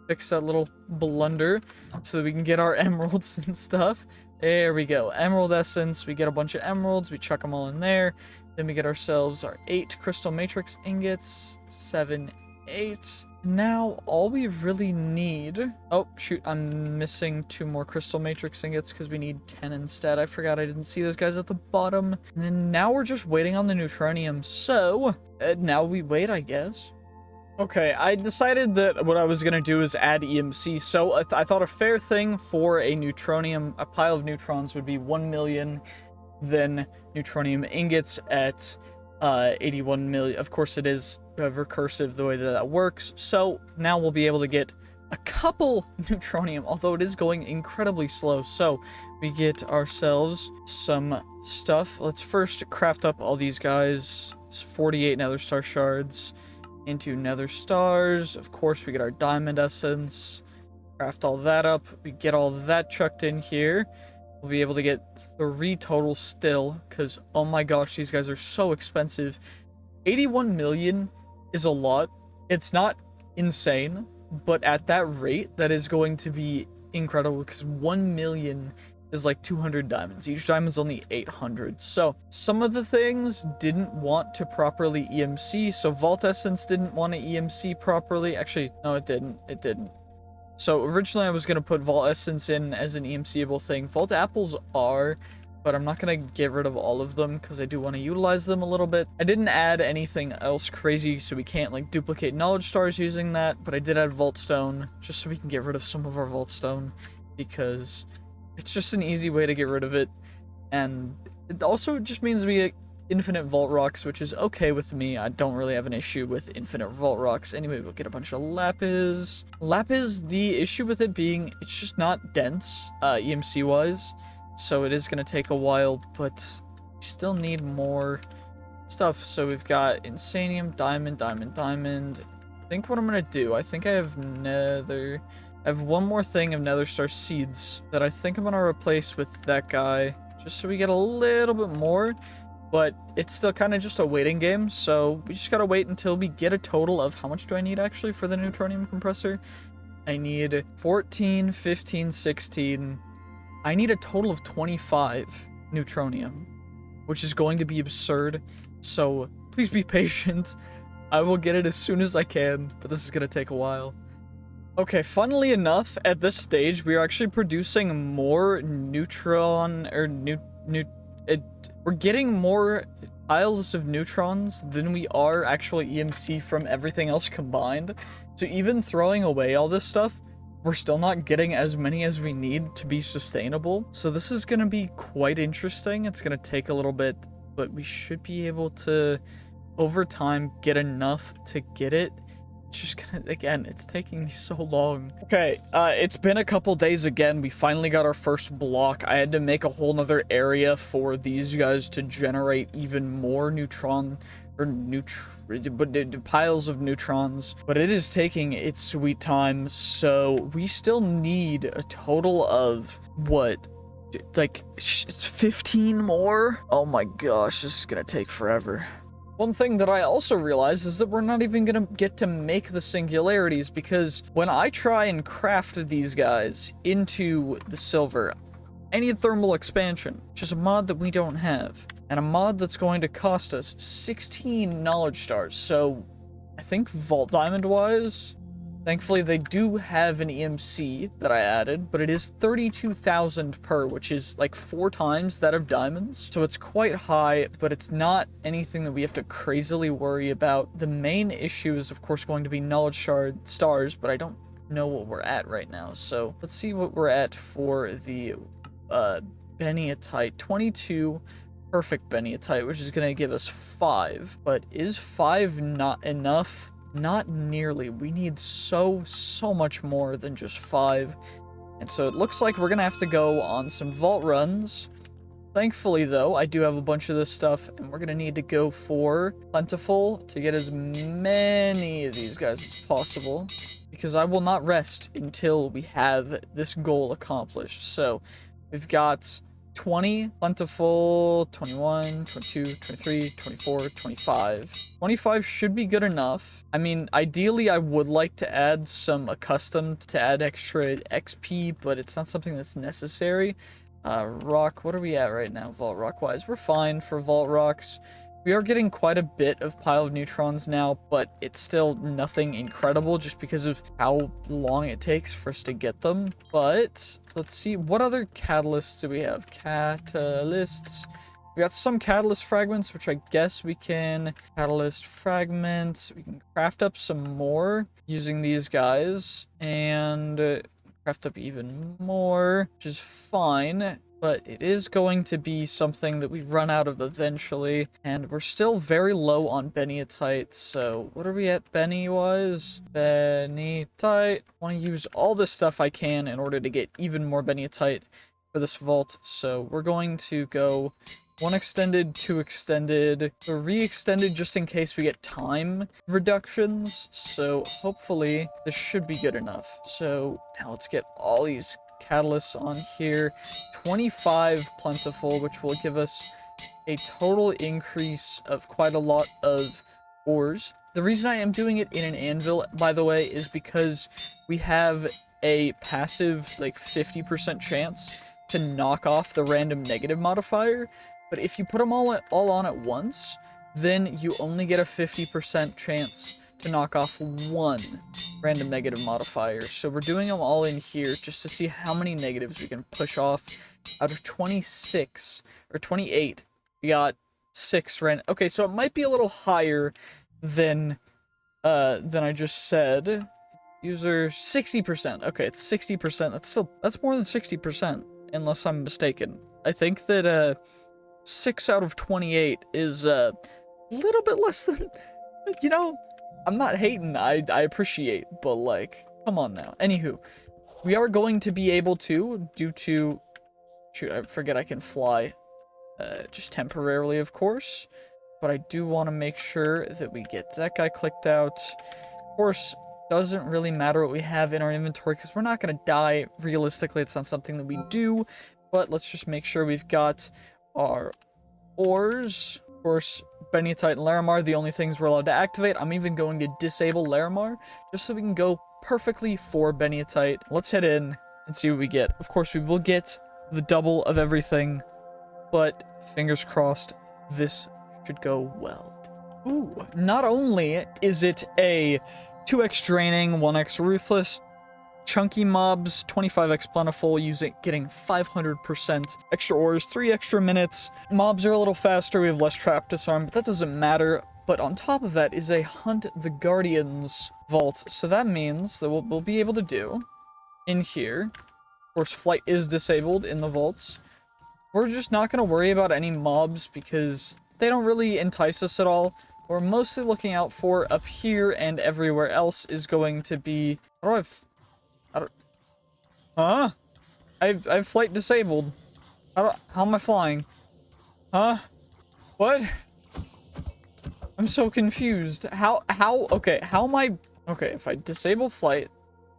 Fix that little blunder so that we can get our emeralds and stuff. There we go. Emerald essence. We get a bunch of emeralds. We chuck them all in there. Then we get ourselves our 8 crystal matrix ingots. 7, 8. Now, all we really need... Oh, shoot. I'm missing 2 more crystal matrix ingots because we need 10 instead. I forgot I didn't see those guys at the bottom. And then now we're just waiting on the neutronium. So, now we wait, I guess. Okay, I decided that what I was going to do is add EMC. So, I thought a fair thing for a neutronium, a pile of neutrons would be 1 million, then neutronium ingots at 81 million. Of course, it is recursive the way that works. So now we'll be able to get a couple neutronium, although it is going incredibly slow. So we get ourselves some stuff. Let's first craft up all these guys. 48 nether star shards into nether stars. Of course, we get our diamond essence. Craft all that up. We get all that chucked in here. We'll be able to get 3 total still, because, oh my gosh, these guys are so expensive. 81 million is a lot. It's not insane, but at that rate, that is going to be incredible, because 1 million is like 200 diamonds. Each diamond's only 800. So, some of the things didn't want to properly EMC, so Vault Essence didn't want to EMC properly. Actually, no, it didn't. It didn't. So originally I was going to put Vault Essence in as an EMCable thing. Vault Apples are, but I'm not going to get rid of all of them because I do want to utilize them a little bit. I didn't add anything else crazy, so we can't like duplicate knowledge stars using that, but I did add Vault Stone just so we can get rid of some of our Vault Stone because it's just an easy way to get rid of it. And it also just means we get infinite Vault Rocks, which is okay with me. I don't really have an issue with infinite Vault Rocks. Anyway, we'll get a bunch of Lapis. Lapis, the issue with it being, it's just not dense, EMC-wise. So it is going to take a while, but we still need more stuff. So we've got Insanium, Diamond, Diamond, Diamond. I think what I'm going to do, I think I have Nether... I have one more thing of Nether Star Seeds that I think I'm going to replace with that guy, just so we get a little bit more. But it's still kind of just a waiting game, so we just gotta wait until we get a total of... How much do I need, actually, for the neutronium compressor? I need 14, 15, 16... I need a total of 25 neutronium, which is going to be absurd, so please be patient. I will get it as soon as I can, but this is gonna take a while. Okay, funnily enough, at this stage, we are actually producing more neutron... We're getting more piles of neutrons than we are actually EMC from everything else combined. So even throwing away all this stuff, we're still not getting as many as we need to be sustainable. So this is going to be quite interesting. It's going to take a little bit, but we should be able to, over time, get enough to get it. It's just gonna, again, it's taking me so long. Okay, it's been a couple days again. We finally got our first block. I had to make a whole nother area for these guys to generate even more neutron, or piles of neutrons. But it is taking its sweet time, so we still need a total of, what, like 15 more? Oh my gosh, this is gonna take forever. One thing that I also realized is that we're not even gonna get to make the singularities, because when I try and craft these guys into the silver, I need thermal expansion, which is a mod that we don't have, and a mod that's going to cost us 16 knowledge stars. So I think Vault Diamond wise, thankfully they do have an EMC that I added, but it is 32,000 per, which is like 4 times that of diamonds. So it's quite high, but it's not anything that we have to crazily worry about. The main issue is of course going to be knowledge shard stars, but I don't know what we're at right now. So let's see what we're at for the Beniatite. 22 perfect Beniatite, which is going to give us 5, but is 5 not enough? Not nearly. We need so much more than just 5. And so it looks like we're gonna have to go on some vault runs Thankfully, though, I do have a bunch of this stuff, and we're going to need to go for Plentiful to get as many of these guys as possible, because I will not rest until we have this goal accomplished. So, we've got 20 Plentiful, 21, 22, 23, 24, 25. 25 should be good enough. I mean, ideally, I would like to add some Accustomed to add extra XP, but it's not something that's necessary. Rock, what are we at right now, Vault Rock-wise? We're fine for Vault Rocks. We are getting quite a bit of Pile of Neutrons now, but it's still nothing incredible just because of how long it takes for us to get them. But, let's see, what other catalysts do we have? Catalysts. We got some catalyst fragments, which I guess we can... Catalyst fragments. We can craft up some more using these guys. And... craft up even more, which is fine, but it is going to be something that we run out of eventually, and we're still very low on Bennyatite, so what are we at Benny-wise? Bennyatite. I want to use all the stuff I can in order to get even more Bennyatite for this vault, so we're going to go 1 extended, 2 extended, 3 extended just in case we get time reductions. So hopefully this should be good enough. So now let's get all these catalysts on here. 25 Plentiful, which will give us a total increase of quite a lot of ores. The reason I am doing it in an anvil, by the way, is because we have a passive like 50% chance to knock off the random negative modifier. But if you put them all on at once, then you only get a 50% chance to knock off 1 random negative modifier. So we're doing them all in here just to see how many negatives we can push off. Out of 26, or 28, we got 6 random... Okay, so it might be a little higher than I just said. User 60%. Okay, it's 60%. That's more than 60%, unless I'm mistaken. I think that, 6 out of 28 is a little bit less than, you know, I'm not hating, I appreciate, but like, come on now. Anywho, we are going to be able to, due to, shoot, I forget I can fly, just temporarily, of course, but I do want to make sure that we get that guy clicked out. Of course, doesn't really matter what we have in our inventory because we're not going to die. Realistically, it's not something that we do, but let's just make sure we've got our ores. Of course, Bennyatite and Larimar are the only things we're allowed to activate. I'm even going to disable Larimar just so we can go perfectly for Bennyatite. Let's head in and see what we get. Of course, we will get the double of everything, but fingers crossed, this should go well. Ooh, not only is it a 2x draining, 1x ruthless, chunky mobs, 25x plentiful, getting 500% extra ores, 3 extra minutes. Mobs are a little faster, we have less trap disarm, but that doesn't matter. But on top of that is a Hunt the Guardians vault. So that means that what we'll be able to do in here, of course flight is disabled in the vaults. We're just not going to worry about any mobs because they don't really entice us at all. We're mostly looking out for up here, and everywhere else is going to be... Huh? I've flight disabled. How am I flying? Huh? What? I'm so confused. Okay, how am I... Okay, if I disable flight,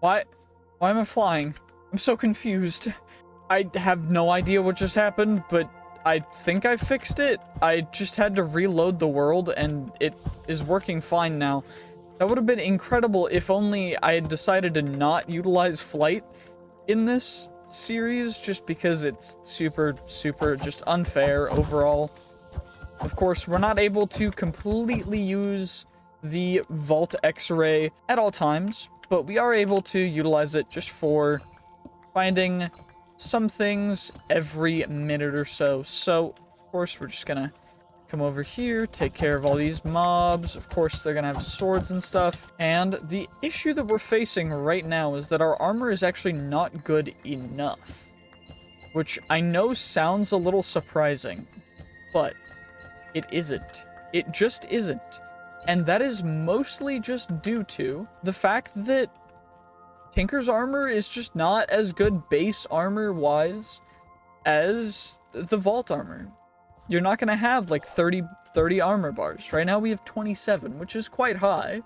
why am I flying? I'm so confused. I have no idea what just happened, but I think I fixed it. I just had to reload the world, and it is working fine now. That would have been incredible if only I had decided to not utilize flight in this series, just because it's super just unfair overall. Of course, we're not able to completely use the Vault X-Ray at all times, but we are able to utilize it just for finding some things every minute or so. So, of course, we're just gonna come over here, take care of all these mobs. Of course, they're gonna have swords and stuff. And the issue that we're facing right now is that our armor is actually not good enough, which I know sounds a little surprising, but it isn't. It just isn't. And that is mostly just due to the fact that Tinker's armor is just not as good base armor-wise as the vault armor. You're not going to have like 30 armor bars. Right now we have 27, which is quite high,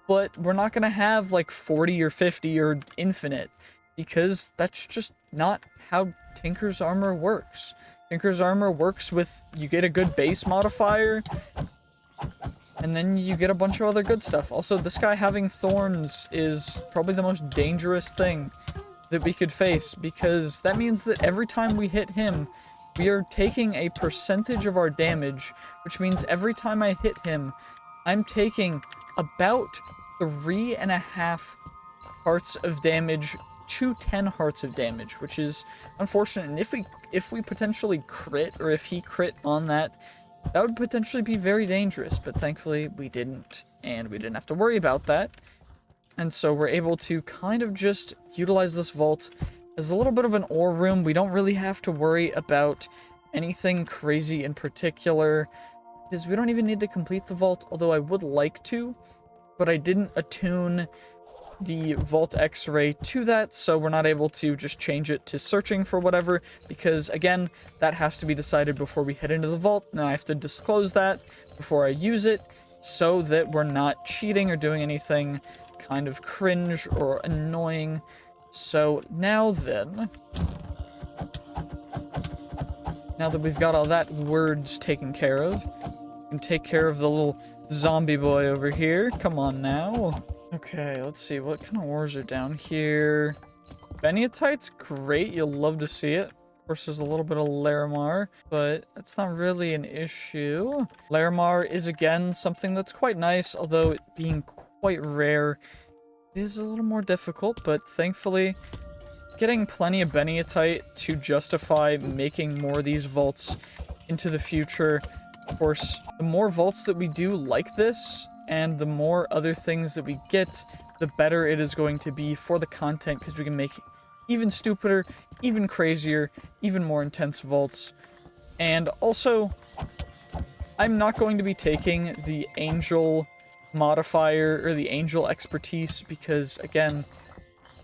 but we're not going to have like 40 or 50 or infinite, because that's just not how Tinker's armor works. Tinker's armor works with, you get a good base modifier, and then you get a bunch of other good stuff. Also, this guy having thorns is probably the most dangerous thing that we could face, because that means that every time we hit him, we are taking a percentage of our damage, which means every time I hit him, I'm taking about 3.5 hearts of damage to 10 hearts of damage, which is unfortunate. And if we potentially crit, or if he crit on that, that would potentially be very dangerous, but thankfully we didn't, and we didn't have to worry about that. And so we're able to kind of just utilize this vault as a little bit of an ore room. We don't really have to worry about anything crazy in particular, because we don't even need to complete the vault, although I would like to, but I didn't attune the Vault X-ray to that, so we're not able to just change it to searching for whatever, because again, that has to be decided before we head into the vault, and I have to disclose that before I use it, so that we're not cheating or doing anything kind of cringe or annoying. So now then, now that we've got all that words taken care of, we can take care of the little zombie boy over here. Come on now. Okay, let's see, what kind of ores are down here? Beniatite's great, you'll love to see it. Of course, there's a little bit of Larimar, but that's not really an issue. Larimar is, again, something that's quite nice, although it being quite rare is a little more difficult, but thankfully, getting plenty of Beniatite to justify making more of these vaults into the future. Of course, the more vaults that we do like this, and the more other things that we get, the better it is going to be for the content, because we can make even stupider, even crazier, even more intense vaults. And also, I'm not going to be taking the Angel modifier or the Angel expertise, because again,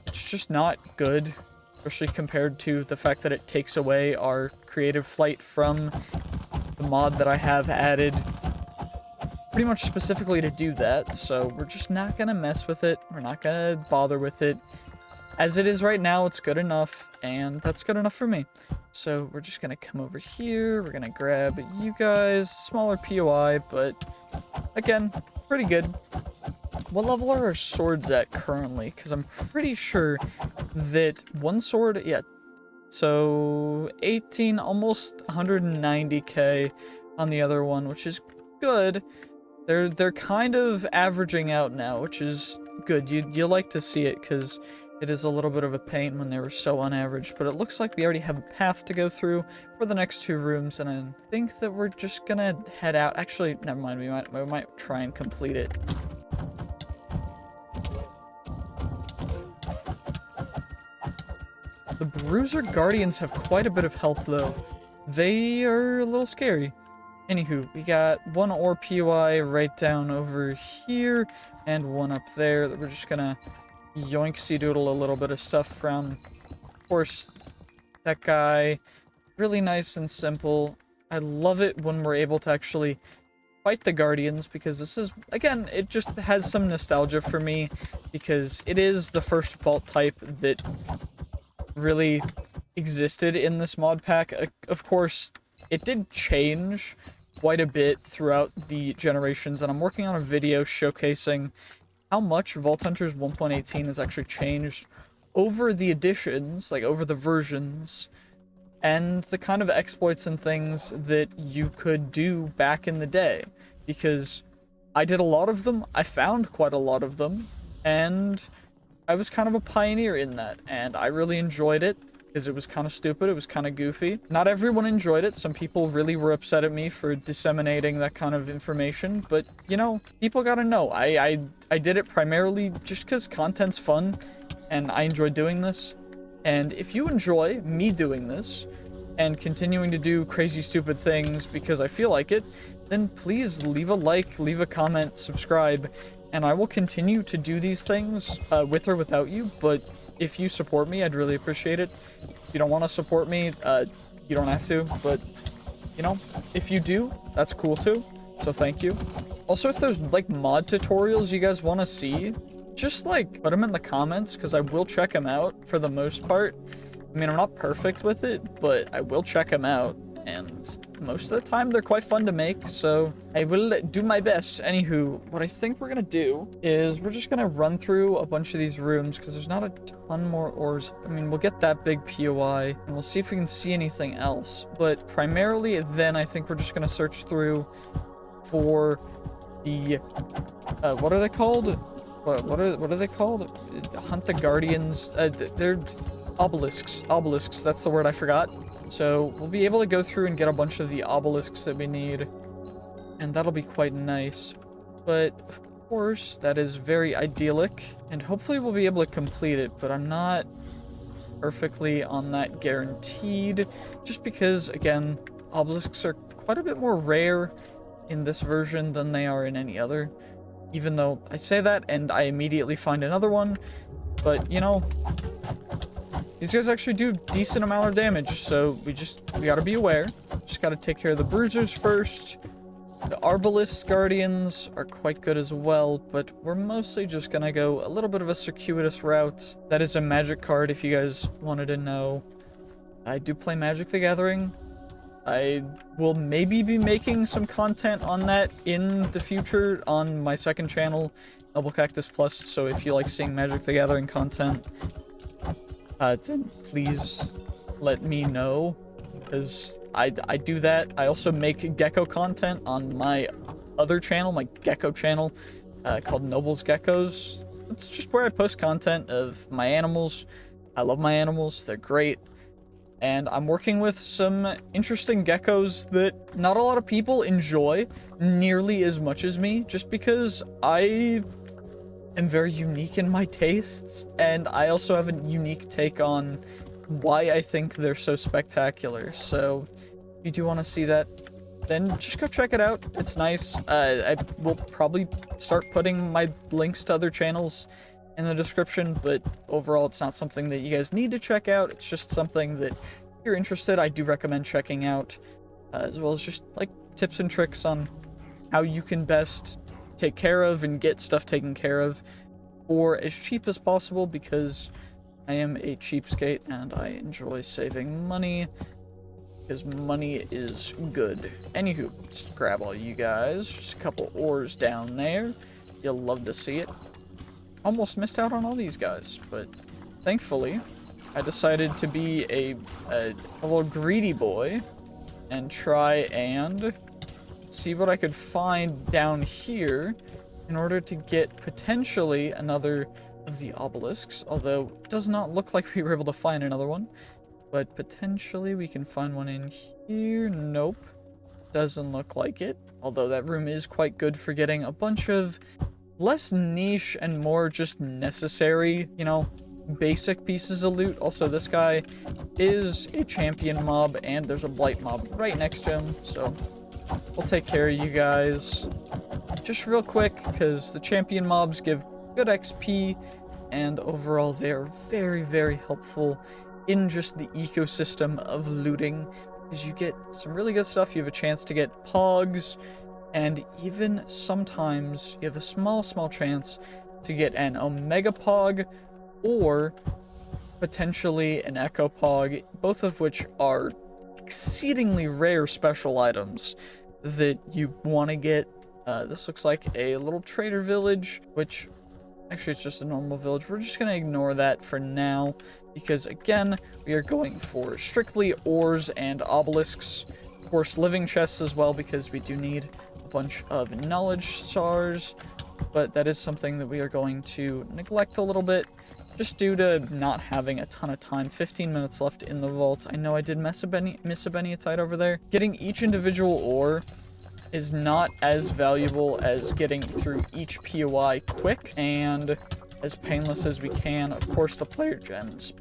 it's just not good, especially compared to the fact that it takes away our creative flight from the mod that I have added pretty much specifically to do that. So we're just not gonna mess with it. We're not gonna bother with it. As it is right now, it's good enough, and that's good enough for me. So we're just gonna come over here. We're gonna grab you guys. Smaller POI, but again, pretty good. What level are our swords at currently? Because I'm pretty sure that one sword, yeah, so 18, almost 190k on the other one, which is good. They're kind of averaging out now, which is good. You like to see it, because it is a little bit of a pain when they were so unaveraged. But it looks like we already have a path to go through for the next 2 rooms, and I think that we're just gonna head out. Actually, never mind. We might try and complete it. The Bruiser Guardians have quite a bit of health, though. They are a little scary. Anywho, we got one ore POI right down over here, and one up there that we're just gonna yoinksy doodle a little bit of stuff from. Of course, that guy, really nice and simple. I love it when we're able to actually fight the Guardians, because this is, again, it just has some nostalgia for me, because it is the first vault type that really existed in this mod pack. Of course, it did change quite a bit throughout the generations, and I'm working on a video showcasing how much Vault Hunters 1.18 has actually changed over the editions, like over the versions, and the kind of exploits and things that you could do back in the day, because I did a lot of them, I found quite a lot of them, and I was kind of a pioneer in that, and I really enjoyed it, because it was kind of stupid, it was kind of goofy. Not everyone enjoyed it, some people really were upset at me for disseminating that kind of information, but, you know, people gotta know. I did it primarily just because content's fun, and I enjoy doing this. And if you enjoy me doing this, and continuing to do crazy stupid things because I feel like it, then please leave a like, leave a comment, subscribe, and I will continue to do these things with or without you. But if you support me, I'd really appreciate it. If you don't want to support me, you don't have to, but, you know, if you do, that's cool too. So thank you. Also, if there's, like, mod tutorials you guys want to see, just, like, put them in the comments, because I will check them out for the most part. I mean, I'm not perfect with it, but I will check them out, and most of the time they're quite fun to make, so I will do my best. Anywho, what I think we're gonna do is we're just gonna run through a bunch of these rooms, because there's not a ton more ores. I mean, we'll get that big POI, and we'll see if we can see anything else, but primarily then I think we're just gonna search through for the, what are they called? What are they called? Hunt the Guardians. They're obelisks. Obelisks, that's the word I forgot. So we'll be able to go through and get a bunch of the obelisks that we need, and that'll be quite nice. But of course, that is very idyllic, and hopefully we'll be able to complete it, but I'm not perfectly on that guaranteed, just because, again, obelisks are quite a bit more rare in this version than they are in any other. Even though I say that and I immediately find another one, but you know, these guys actually do decent amount of damage, so we gotta be aware. Just gotta take care of the bruisers first. The Arbalest Guardians are quite good as well, but we're mostly just gonna go a little bit of a circuitous route. That is a magic card if you guys wanted to know. I do play Magic the Gathering. I will maybe be making some content on that in the future on my second channel, Noble Cactus Plus, so if you like seeing Magic the Gathering content, then please let me know, because I do that. I also make gecko content on my other channel, my gecko channel, called Noble's Geckos. It's just where I post content of my animals. I love my animals, they're great. And I'm working with some interesting geckos that not a lot of people enjoy nearly as much as me, just because I am very unique in my tastes, and I also have a unique take on why I think they're so spectacular. So if you do want to see that, then just go check it out. It's nice. I will probably start putting my links to other channels in the description, but overall it's not something that you guys need to check out. It's just something that, if you're interested, I do recommend checking out, as well as just like tips and tricks on how you can best take care of and get stuff taken care of for as cheap as possible, because I am a cheapskate and I enjoy saving money, because money is good. Anywho, let's grab all you guys. Just a couple ores down there. You'll love to see it. Almost missed out on all these guys, but thankfully I decided to be a little greedy boy and try and see what I could find down here in order to get potentially another of the obelisks, although it does not look like we were able to find another one, but potentially we can find one in here. Nope, doesn't look like it, although that room is quite good for getting a bunch of less niche and more just necessary, you know, basic pieces of loot. Also, this guy is a champion mob, and there's a blight mob right next to him, so we'll take care of you guys just real quick, because the champion mobs give good XP, and overall they are very, very helpful in just the ecosystem of looting, because you get some really good stuff. You have a chance to get pogs, and even sometimes you have a small chance to get an Omega Pog or potentially an Echo Pog, both of which are exceedingly rare special items that you want to get. This looks like a little trader village, which actually it's just a normal village. We're just going to ignore that for now, because again, we are going for strictly ores and obelisks. Of course, living chests as well, because we do need bunch of knowledge stars, but that is something that we are going to neglect a little bit, just due to not having a ton of time. 15 minutes left in the vault. I know I did miss a Beniatite over there. Getting each individual ore is not as valuable as getting through each POI quick and as painless as we can. Of course, the player gems.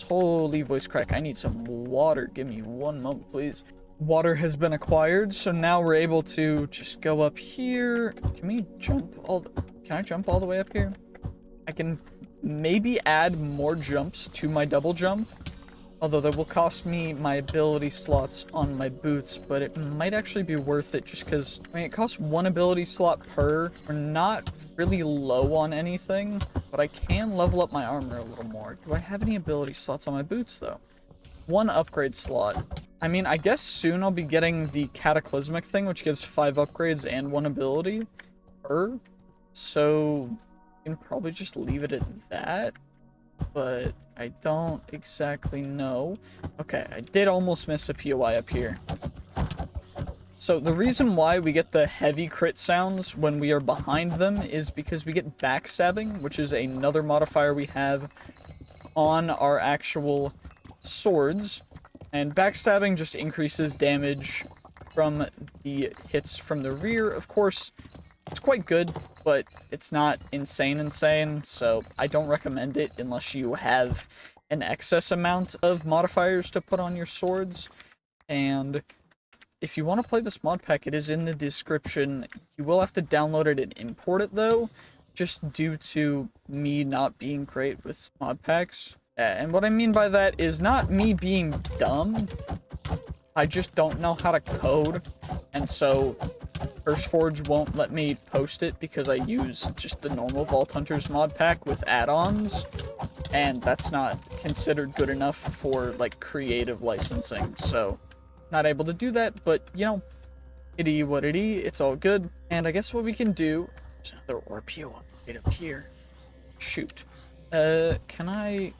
Holy voice crack, I need some water. Give me one moment, please. Water has been acquired, so now we're able to just go up here. Can I jump all the way up here? I can maybe add more jumps to my double jump, Although that will cost me my ability slots on my boots, but it might actually be worth it just because, I mean, it costs 1 ability slot per. We're not really low on anything, but I can level up my armor a little more. Do I have any ability slots on my boots, though? 1 upgrade slot. I mean, I guess soon I'll be getting the cataclysmic thing, which gives 5 upgrades and 1 ability per. So, you can probably just leave it at that. But I don't exactly know. Okay, I did almost miss a POI up here. So the reason why we get the heavy crit sounds when we are behind them is because we get backstabbing, which is another modifier we have on our actual swords. And backstabbing just increases damage from the hits from the rear. Of course, it's quite good, but it's not insane, so I don't recommend it unless you have an excess amount of modifiers to put on your swords. And if you want to play this mod pack, it is in the description. You will have to download it and import it, though, just due to me not being great with mod packs. And what I mean by that is not me being dumb. I just don't know how to code, and so Curseforge won't let me post it because I use just the normal Vault Hunters mod pack with add-ons, and that's not considered good enough for, like, creative licensing, so not able to do that, but, you know, itty what itty, it's all good. And I guess what we can do, there's another Orpeo right up here. Shoot. Can I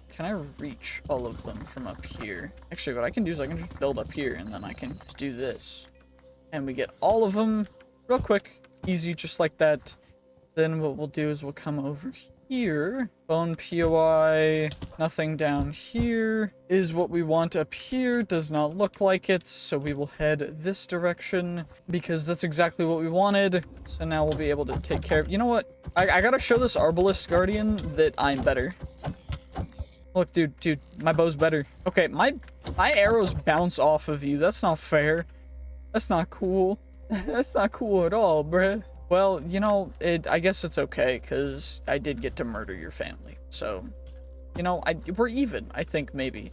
reach all of them from up here? Actually, what I can do is I can just build up here, and then I can just do this. And we get all of them real quick, easy, just like that. Then what we'll do is we'll come over here. Bone POI, nothing down here is what we want up here. Does not look like it, so we will head this direction because that's exactly what we wanted. So now we'll be able to take care of, you know what? I gotta show this Arbalist Guardian that I'm better. Look, dude, my bow's better. Okay, my arrows bounce off of you. That's not fair. That's not cool. That's not cool at all, bruh. Well, you know, I guess it's okay, because I did get to murder your family. So, you know, we're even, I think, maybe.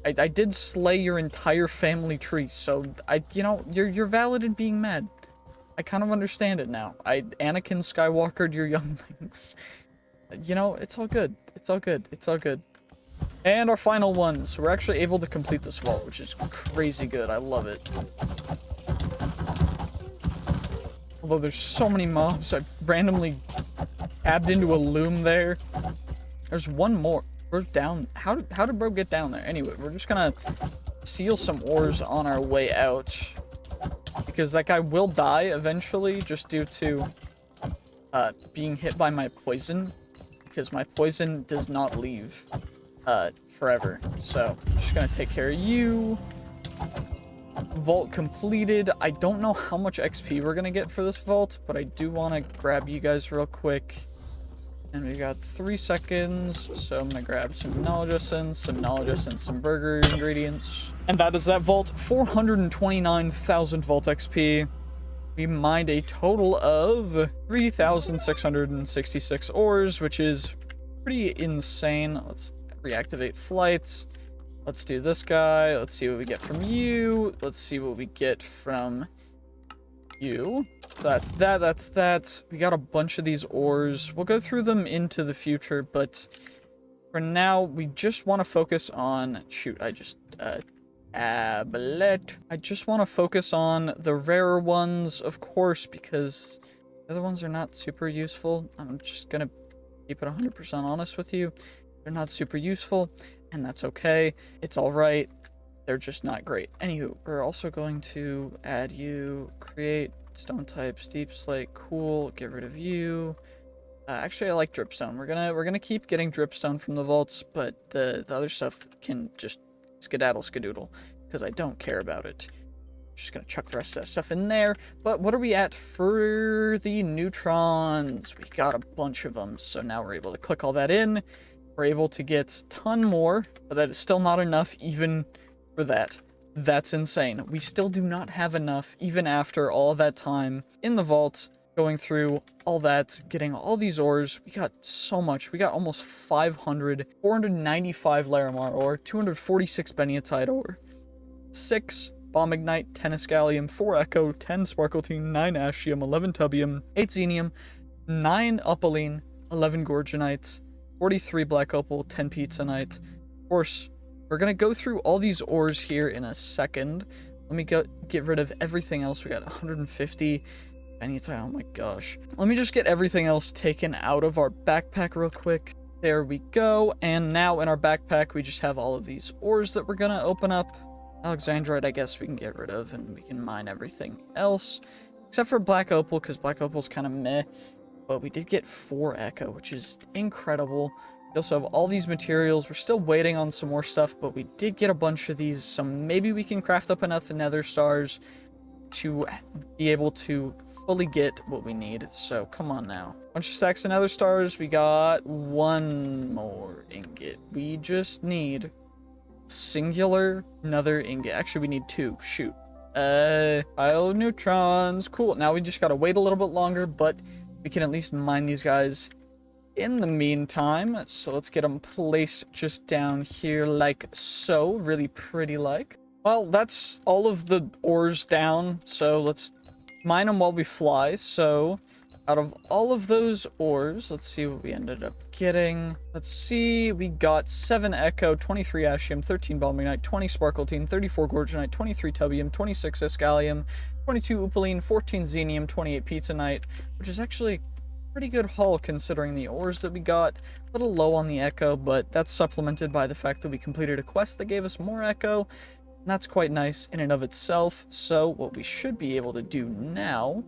I did slay your entire family tree, so, you know, you're valid in being mad. I kind of understand it now. Anakin Skywalkered your younglings. You know, it's all good. It's all good. It's all good. And our final one. So we're actually able to complete this vault, which is crazy good. I love it. Although there's so many mobs, I randomly tabbed into a loom there. There's one more. Bro's down. How did bro get down there? Anyway, we're just gonna seal some ores on our way out. Because that guy will die eventually, just due to being hit by my poison. Because my poison does not leave forever. So, just gonna take care of you. Vault completed. I don't know how much XP we're gonna get for this vault, but I do want to grab you guys real quick. And we got 3 seconds, so I'm gonna grab some knowledge essence, some burger ingredients. And that is that vault. 429,000 vault XP. We mined a total of 3,666 ores, which is pretty insane. Let's reactivate flights. Let's do this guy. Let's see what we get from you. Let's see what we get from you. So that's that. We got a bunch of these ores. We'll go through them into the future, but for now, we just want to focus on... Shoot, I just... tablet. I just want to focus on the rarer ones, of course, because the other ones are not super useful. I'm just gonna keep it 100% honest with you. They're not super useful. And that's okay. It's alright. They're just not great. Anywho, we're also going to add you, create stone type, steep slate, cool, get rid of you. Actually, I like dripstone. We're gonna keep getting dripstone from the vaults, but the other stuff can just skedaddle, because I don't care about it. Just gonna chuck the rest of that stuff in there. But what are we at for the neutrons? We got a bunch of them, so now we're able to click all that in. We're able to get a ton more, but that is still not enough even for that. That's insane. We still do not have enough, even after all that time in the vault, going through all that, getting all these ores. We got so much. We got almost 500, 495 Larimar ore, 246 Beniatite ore, 6 Bomb Ignite, 10 Escallium, 4 Echo, 10 Sparkletine, 9 Ashium, 11 Tubium, 8 Xenium, 9 Opaline, 11 Gorgonite, 43 Black Opal, 10 Pizzanite. Of course, we're going to go through all these ores here in a second. Let me get rid of everything else. We got 150 Beniatite. Oh my gosh. Let me just get everything else taken out of our backpack real quick. There we go. And now in our backpack, we just have all of these ores that we're going to open up. Alexandrite, I guess we can get rid of, and we can mine everything else. Except for Black Opal, because Black Opal's kind of meh. But we did get 4 Echo, which is incredible. We also have all these materials. We're still waiting on some more stuff, but we did get a bunch of these, so maybe we can craft up enough nether stars to be able to fully get what we need. So come on now. Bunch of stacks of nether stars. We got 1 more ingot. We just need singular nether ingot. Actually, we need 2. Shoot. Pile of neutrons. Cool. Now we just gotta wait a little bit longer, but we can at least mine these guys in the meantime. So let's get them placed just down here like so. Really pretty like. Well, that's all of the ores down. So let's mine them while we fly. So out of all of those ores, let's see what we ended up getting. Let's see, we got 7 Echo, 23 Ashium, 13 Bombinite, 20 Sparkletine, 34 Gorgonite, 23 Tubium, 26 Escallium, 22 Opaline, 14 Xenium, 28 Pizzanite, which is actually a pretty good haul considering the ores that we got. A little low on the Echo, but that's supplemented by the fact that we completed a quest that gave us more Echo. And that's quite nice in and of itself. So what we should be able to do now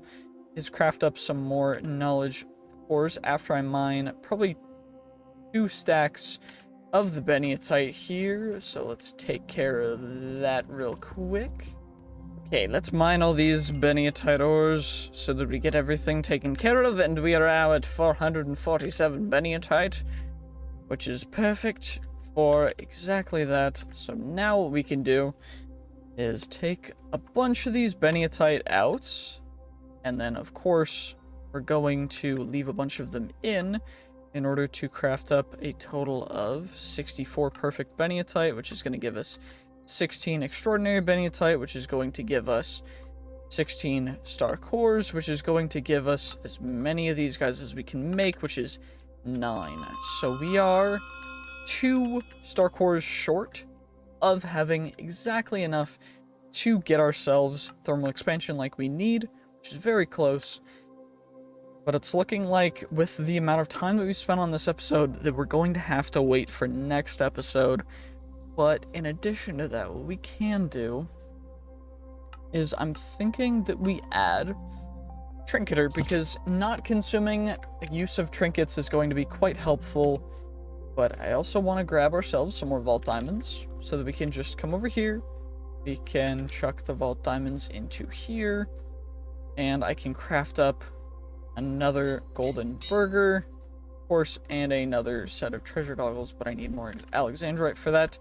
is craft up some more knowledge ores after I mine probably 2 stacks of the Beniatite here. So let's take care of that real quick. Okay, let's mine all these Beniatite ores so that we get everything taken care of, and we are now at 447 Beniatite, which is perfect for exactly that. So now what we can do is take a bunch of these Beniatite out. And then, of course, we're going to leave a bunch of them in order to craft up a total of 64 perfect Beniatite, which is going to give us 16 extraordinary Beniatite, which is going to give us 16 star cores, which is going to give us as many of these guys as we can make, which is 9. So we are 2 star cores short of having exactly enough to get ourselves thermal expansion like we need, which is very close. But it's looking like, with the amount of time that we spent on this episode, that we're going to have to wait for next episode. But in addition to that, what we can do is I'm thinking that we add Trinketer, because not consuming use of trinkets is going to be quite helpful. But I also want to grab ourselves some more Vault Diamonds so that we can just come over here. We can chuck the Vault Diamonds into here. And I can craft up another golden burger, of course, and another set of treasure goggles, but I need more Alexandrite for that.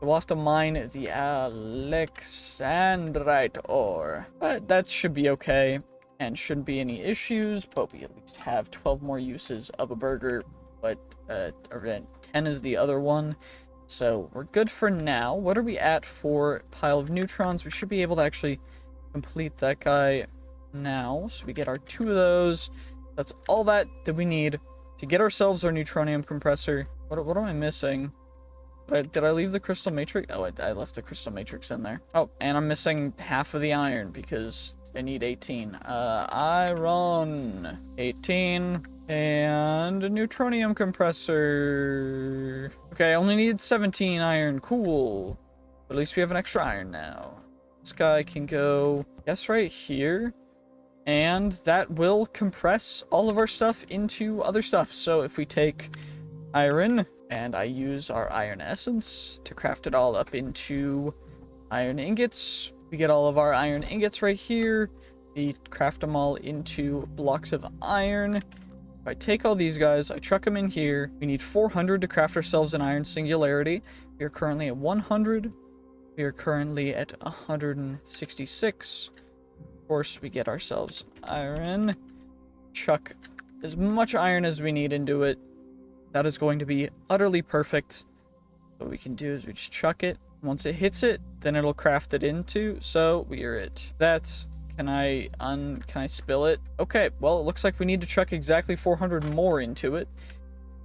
We'll have to mine the Alexandrite ore. But that should be okay, and shouldn't be any issues, but we at least have 12 more uses of a burger, but 10 is the other one. So we're good for now. What are we at for pile of neutrons? We should be able to actually complete that guy now. So we get our 2 of those. That's all that we need to get ourselves our neutronium compressor. What am I missing? Did I leave the crystal matrix? Oh, I left the crystal matrix in there. Oh, and I'm missing half of the iron because I need 18. Iron 18 and a neutronium compressor. Okay, I only need 17 iron. Cool. But at least we have an extra iron now. This guy can go, yes, right here. And that will compress all of our stuff into other stuff. So if we take iron, and I use our iron essence to craft it all up into iron ingots, we get all of our iron ingots right here. We craft them all into blocks of iron. If I take all these guys, I chuck them in here. We need 400 to craft ourselves an iron singularity. We are currently at 100. We are currently at 166. Of course, we get ourselves iron. chuck as much iron as we need into it. That is going to be utterly perfect. What we can do is we just chuck it. Once it hits it, then it'll craft it into. So we are at that. Can I spill it? Okay, well, it looks like we need to chuck exactly 400 more into it.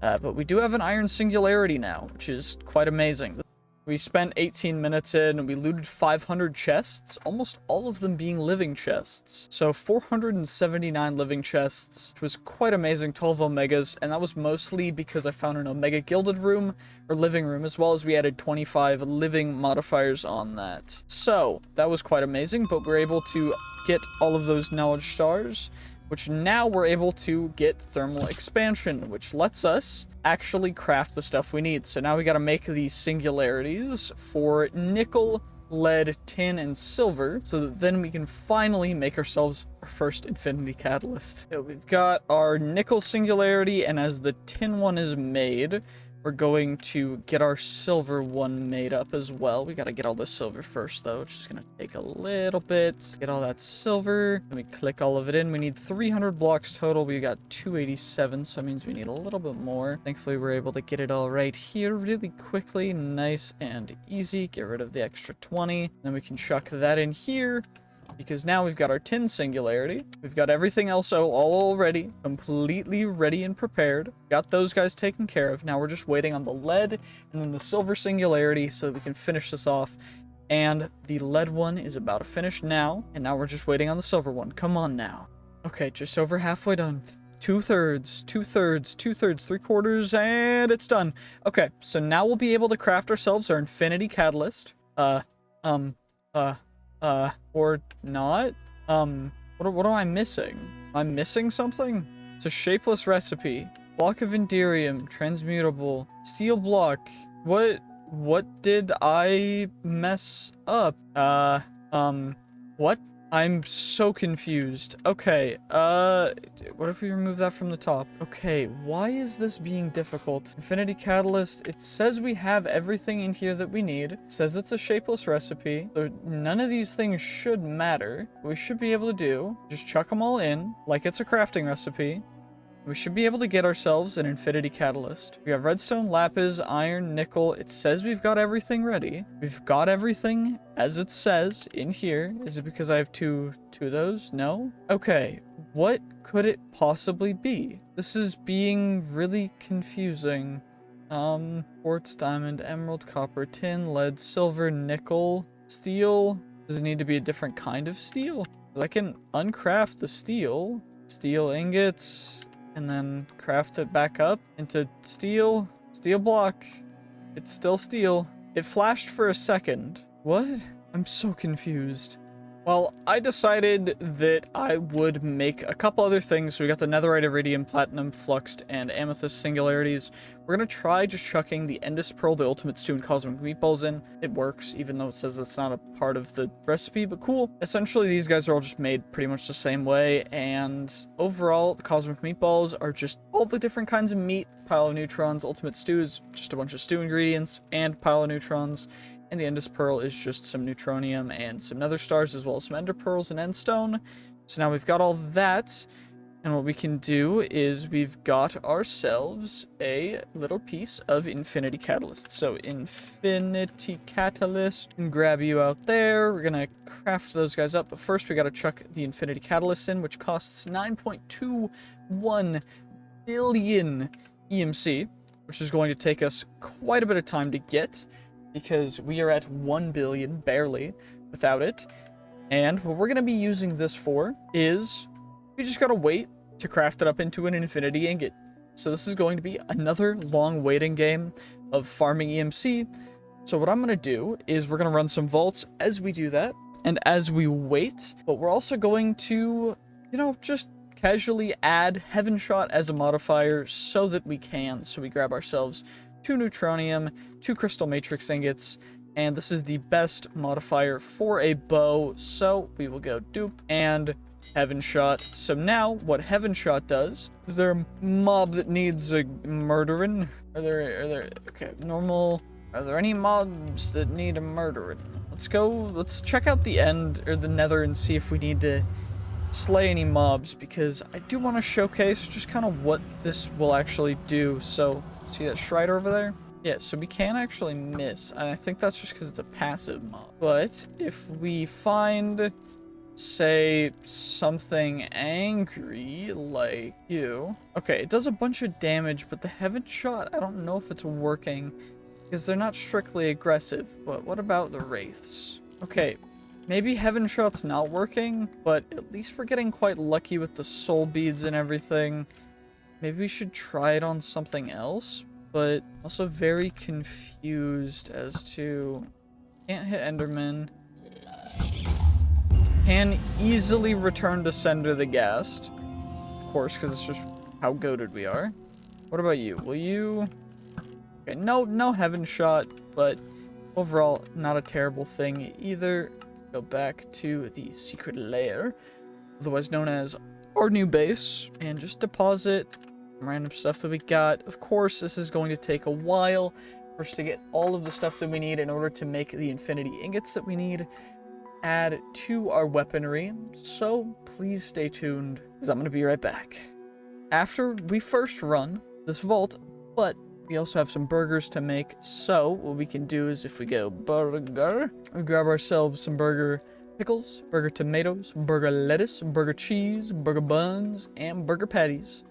But we do have an iron singularity now, which is quite amazing. We spent 18 minutes in and we looted 500 chests, almost all of them being living chests. So 479 living chests, which was quite amazing, 12 omegas, and that was mostly because I found an omega gilded room, or living room, as well as we added 25 living modifiers on that. So that was quite amazing, but we're able to get all of those knowledge stars, which now we're able to get thermal expansion, which lets us actually craft the stuff we need. So now we got to make these singularities for nickel, lead, tin, and silver, so that then we can finally make ourselves our first infinity catalyst. So we've got our nickel singularity, and as the tin one is made, we're going to get our silver one made up as well. We got to get all the silver first, though, which is going to take a little bit. Get all that silver. Let me click all of it in. We need 300 blocks total. We got 287, so that means we need a little bit more. Thankfully, we're able to get it all right here really quickly. Nice and easy. Get rid of the extra 20. Then we can chuck that in here, because now we've got our tin singularity. We've got everything else all already completely ready and prepared. Got those guys taken care of. Now we're just waiting on the lead and then the silver singularity so that we can finish this off. And the lead one is about to finish now. And now we're just waiting on the silver one. Come on now. Okay, just over halfway done. 2/3, 2/3, 2/3, 3/4, and it's done. Okay, so now we'll be able to craft ourselves our infinity catalyst. Or not? What am I missing? Am I missing something? It's a shapeless recipe. Block of Enderium, transmutable. Steel block. What did I mess up? What? I'm so confused. Okay, what if we remove that from the top? Okay, why is this being difficult? Infinity Catalyst, it says we have everything in here that we need. It says it's a shapeless recipe. So none of these things should matter. What we should be able to do, just chuck them all in, like it's a crafting recipe. We should be able to get ourselves an infinity catalyst. We have redstone, lapis, iron, nickel. It says we've got everything ready. We've got everything as it says in here. Is it because I have two of those? No? Okay, what could it possibly be? This is being really confusing. Quartz, diamond, emerald, copper, tin, lead, silver, nickel, steel. Does it need to be a different kind of steel? I can uncraft the steel. Steel ingots. And then craft it back up into steel block. It's still steel. It flashed for a second. What? I'm so confused. Well, I decided that I would make a couple other things. So we got the netherite, iridium, platinum, fluxed, and amethyst singularities. We're going to try just chucking the endless pearl, the ultimate stew, and cosmic meatballs in. It works, even though it says it's not a part of the recipe, but cool. Essentially, these guys are all just made pretty much the same way. And overall, the cosmic meatballs are just all the different kinds of meat. Pile of neutrons, ultimate stew is just a bunch of stew ingredients, and pile of neutrons. And the endless pearl is just some neutronium and some nether stars, as well as some ender pearls and endstone. So now we've got all that. And what we can do is we've got ourselves a little piece of infinity catalyst. So infinity catalyst, and grab you out there. We're going to craft those guys up. But first we got to chuck the infinity catalyst in, which costs 9.21 billion EMC, which is going to take us quite a bit of time to get, because we are at 1 billion, barely, without it. And what we're going to be using this for is, we just got to wait to craft it up into an infinity ingot. So this is going to be another long waiting game of farming EMC. So what I'm going to do is we're going to run some vaults as we do that, and as we wait, but we're also going to, just casually add Heaven Shot as a modifier so that we can. So we grab ourselves 2 neutronium, 2 crystal matrix ingots, and this is the best modifier for a bow, so we will go dupe and Heaven Shot. So now what Heaven Shot does, is there a mob that needs a murdering? Are there okay, normal, are there any mobs that need a murdering? Let's check out the end, or the nether, and see if we need to slay any mobs because I do want to showcase just kind of what this will actually do. So, see that Strider over there? Yeah, so we can actually miss, and I think that's just because it's a passive mob. But if we find, say, something angry like you... Okay, it does a bunch of damage, but the Heaven Shot, I don't know if it's working because they're not strictly aggressive. But what about the Wraiths? Okay, maybe Heaven Shot's not working, but at least we're getting quite lucky with the soul beads and everything. Maybe we should try it on something else, but also very confused as to... Can't hit Enderman. Can easily return to sender the Ghast. Of course, because it's just how goated we are. What about you? Will you... Okay, no Heaven Shot, but overall, not a terrible thing either. Let's go back to the secret lair, otherwise known as our new base, and just deposit random stuff that we got. Of course, this is going to take a while for us to get all of the stuff that we need in order to make the infinity ingots that we need add to our weaponry, so please stay tuned because I'm going to be right back after we first run this vault. But we also have some burgers to make, so what we can do is if we go burger, we grab ourselves some burger pickles, burger tomatoes, burger lettuce, burger cheese, burger buns, and burger patties.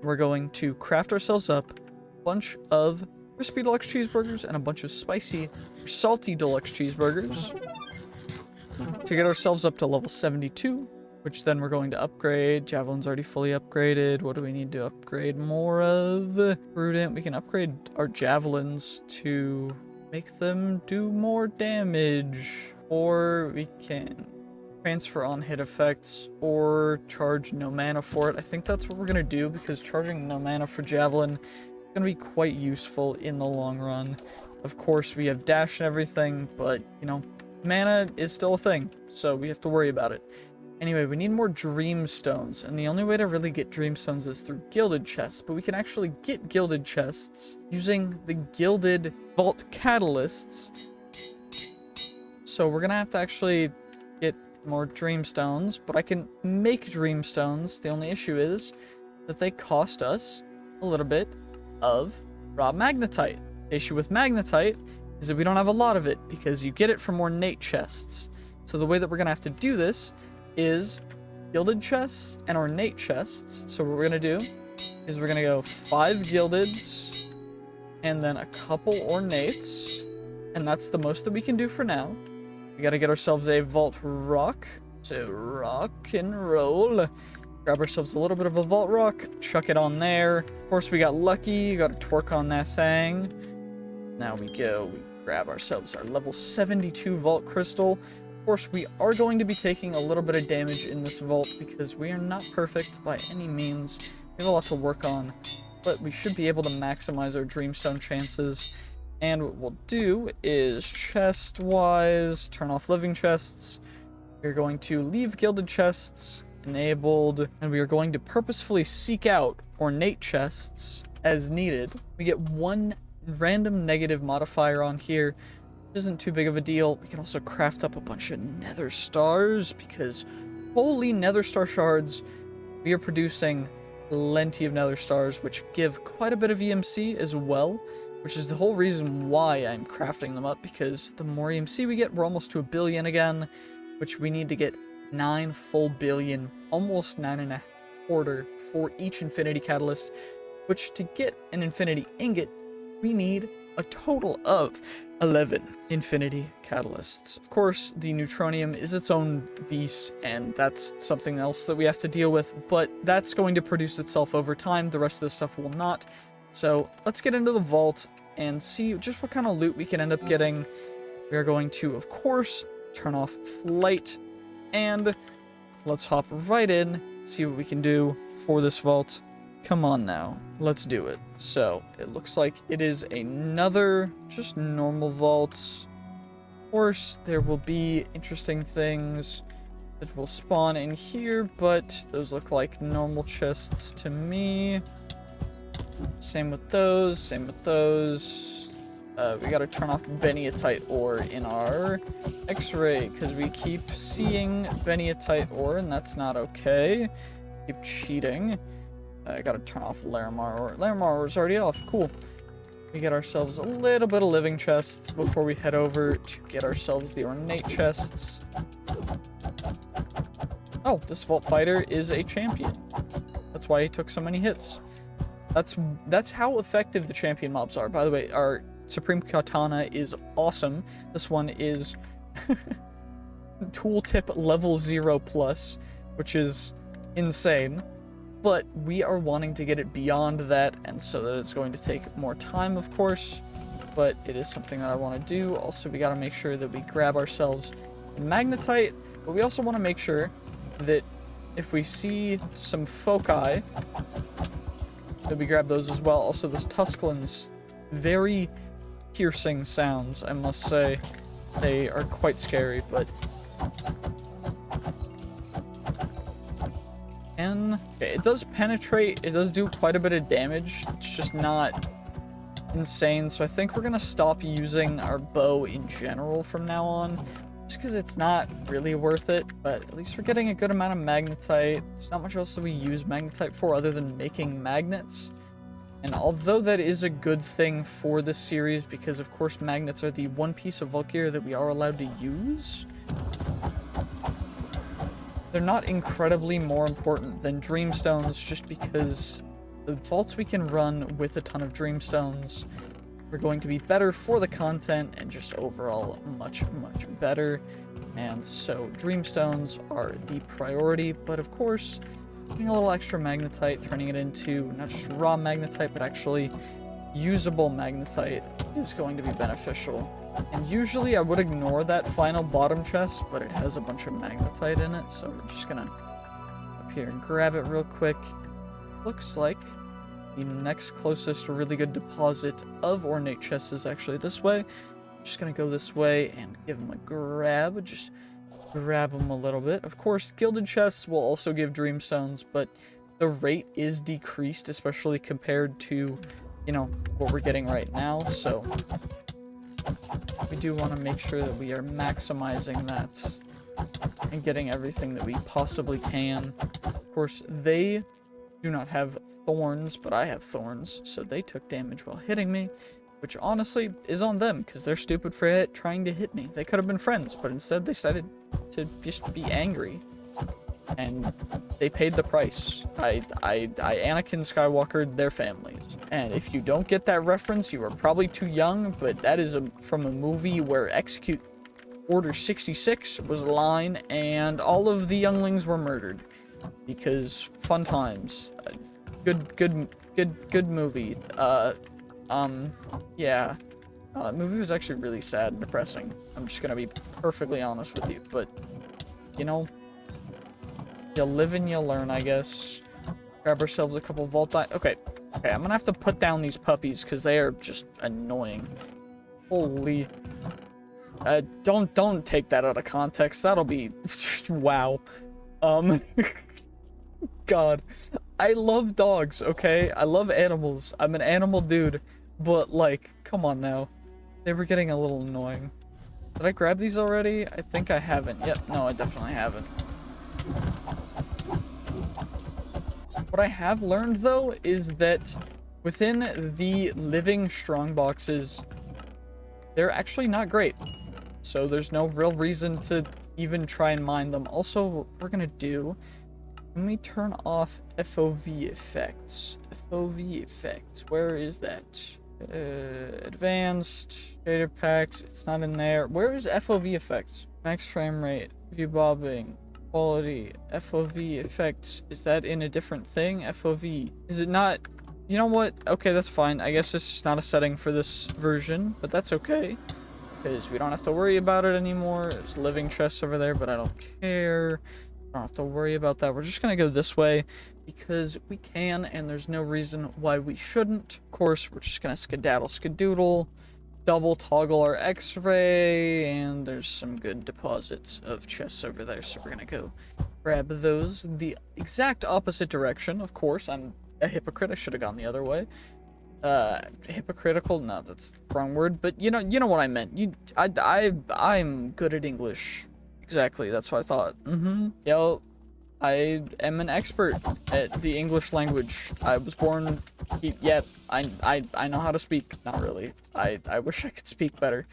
We're going to craft ourselves up a bunch of crispy deluxe cheeseburgers and a bunch of spicy or salty deluxe cheeseburgers to get ourselves up to level 72, which then we're going to upgrade. Javelin's already fully upgraded. What do we need to upgrade more of? Prudent. We can upgrade our javelins to make them do more damage, or we can transfer on hit effects or charge no mana for it. I think that's what we're going to do because charging no mana for javelin is going to be quite useful in the long run. Of course, we have dash and everything, but, you know, mana is still a thing, so we have to worry about it. Anyway, we need more dreamstones, and the only way to really get dreamstones is through gilded chests, but we can actually get gilded chests using the gilded vault catalysts. So we're gonna have to actually get more dreamstones, but I can make dreamstones. The only issue is that they cost us a little bit of raw magnetite. The issue with magnetite is that we don't have a lot of it because you get it from ornate chests. So the way that we're gonna have to do this is gilded chests and ornate chests. So what we're gonna do is we're gonna go 5 gildeds and then a couple ornates, and that's the most that we can do for now. We gotta get ourselves a vault rock. So rock and roll. Grab ourselves a little bit of a vault rock, chuck it on there. Of course, we got lucky, got to twerk on that thing. Now we grab ourselves our level 72 vault crystal. Of course, we are going to be taking a little bit of damage in this vault because we are not perfect by any means. We have a lot to work on, but we should be able to maximize our dreamstone chances. And what we'll do is chest-wise, turn off living chests. We're going to leave gilded chests enabled, and we are going to purposefully seek out ornate chests as needed. We get 1 random negative modifier on here. Isn't too big of a deal. We can also craft up a bunch of nether stars because holy nether star shards, we are producing plenty of nether stars, which give quite a bit of EMC as well, which is the whole reason why I'm crafting them up, because the more EMC we get, we're almost to 1 billion again, which we need to get 9 full billion, almost 9.25 for each infinity catalyst, which to get an infinity ingot, we need a total of 11 infinity catalysts. Of course, the neutronium is its own beast, and that's something else that we have to deal with, but that's going to produce itself over time. The rest of the stuff will not. So let's get into the vault and see just what kind of loot we can end up getting. We are going to, of course, turn off flight, and let's hop right in, see what we can do for this vault. Come on now, let's do it. So, it looks like it is another just normal vault. Of course, there will be interesting things that will spawn in here, but those look like normal chests to me. Same with those, same with those. We gotta turn off Beniatite ore in our X-ray, because we keep seeing Beniatite ore, and that's not okay. Keep cheating. I gotta turn off Larimar ore. Larimar ore is already off. Cool. We get ourselves a little bit of living chests before we head over to get ourselves the ornate chests. Oh, this Vault Fighter is a champion. That's why he took so many hits. That's how effective the champion mobs are. By the way, our Supreme Katana is awesome. This one is tooltip level 0+, which is insane. But we are wanting to get it beyond that, and so that it's going to take more time, of course. But it is something that I want to do. Also, we got to make sure that we grab ourselves magnetite, but we also want to make sure that if we see some foci, that we grab those as well. Also, those Tusklins, very piercing sounds, I must say. They are quite scary, but... Okay, it does penetrate, it does do quite a bit of damage, it's just not insane, so I think we're gonna stop using our bow in general from now on, just because it's not really worth it, but at least we're getting a good amount of magnetite. There's not much else that we use magnetite for other than making magnets. And although that is a good thing for this series, because of course magnets are the one piece of vault gear that we are allowed to use, they're not incredibly more important than dreamstones, just because the vaults we can run with a ton of dreamstones are going to be better for the content and just overall much, much better. And so dreamstones are the priority, but of course, getting a little extra magnetite, turning it into not just raw magnetite, but actually usable magnetite is going to be beneficial. And usually I would ignore that final bottom chest, but it has a bunch of magnetite in it, so we're just gonna up here and grab it real quick. Looks like the next closest really good deposit of ornate chests is actually this way. I'm just gonna go this way and give them a grab, just grab them a little bit. Of course, gilded chests will also give dreamstones, but the rate is decreased, especially compared to, you know, what we're getting right now, so we do want to make sure that we are maximizing that and getting everything that we possibly can. Of course, they do not have thorns, but I have thorns, so they took damage while hitting me, which honestly is on them, because they're stupid for trying to hit me. They could have been friends, but instead they decided to just be angry, and they paid the price. I Anakin Skywalkered their families. And if you don't get that reference, you are probably too young, but that is from a movie where Execute Order 66 was a line, and all of the younglings were murdered. Because fun times. Good movie. Yeah. That movie was actually really sad and depressing. I'm just gonna be perfectly honest with you, but, you know, you live and you learn, I guess. Grab ourselves a couple vault Okay, I'm gonna have to put down these puppies because they are just annoying. Holy. Don't take that out of context. That'll be wow. God. I love dogs, okay? I love animals. I'm an animal dude. But, like, come on now. They were getting a little annoying. Did I grab these already? I think I haven't. Yep, no, I definitely haven't. What I have learned, though, is that within the living strongboxes, they're actually not great. So there's no real reason to even try and mine them. Also, what we're gonna do, let me turn off FOV effects. FOV effects, where is that? Advanced, data packs, it's not in there. Where is FOV effects? Max frame rate, view bobbing, quality, FOV effects. Is that in a different thing? FOV. Is it not? You know what? Okay, that's fine. I guess it's just not a setting for this version, but that's okay. Because we don't have to worry about it anymore. There's living chests over there, but I don't care. Don't have to worry about that. We're just gonna go this way because we can, and there's no reason why we shouldn't. Of course, we're just gonna skedaddle skadoodle, double toggle our X-ray, and there's some good deposits of chests over there, so we're gonna go grab those the exact opposite direction. Of course, I'm a hypocrite. I should have gone the other way. hypocritical? No, that's the wrong word, but you know what I meant. I'm good at English. Exactly, that's what I thought. Yo, I am an expert at the English language. I was born, yeah, I know how to speak. Not really. I wish I could speak better.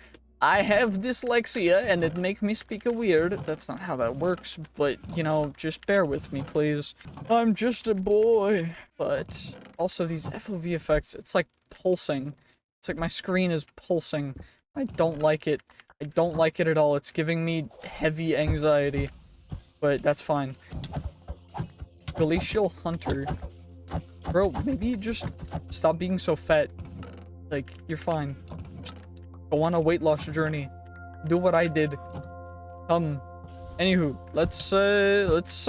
I have dyslexia, and it make me speak a weird. That's not how that works, but, you know, just bear with me, please. I'm just a boy. But also these FOV effects, it's like pulsing. It's like my screen is pulsing. I don't like it. I don't like it at all. It's giving me heavy anxiety. But that's fine. Glacial Hunter. Bro, maybe you just stop being so fat. Like, you're fine. Just go on a weight loss journey. Do what I did. Anywho, let's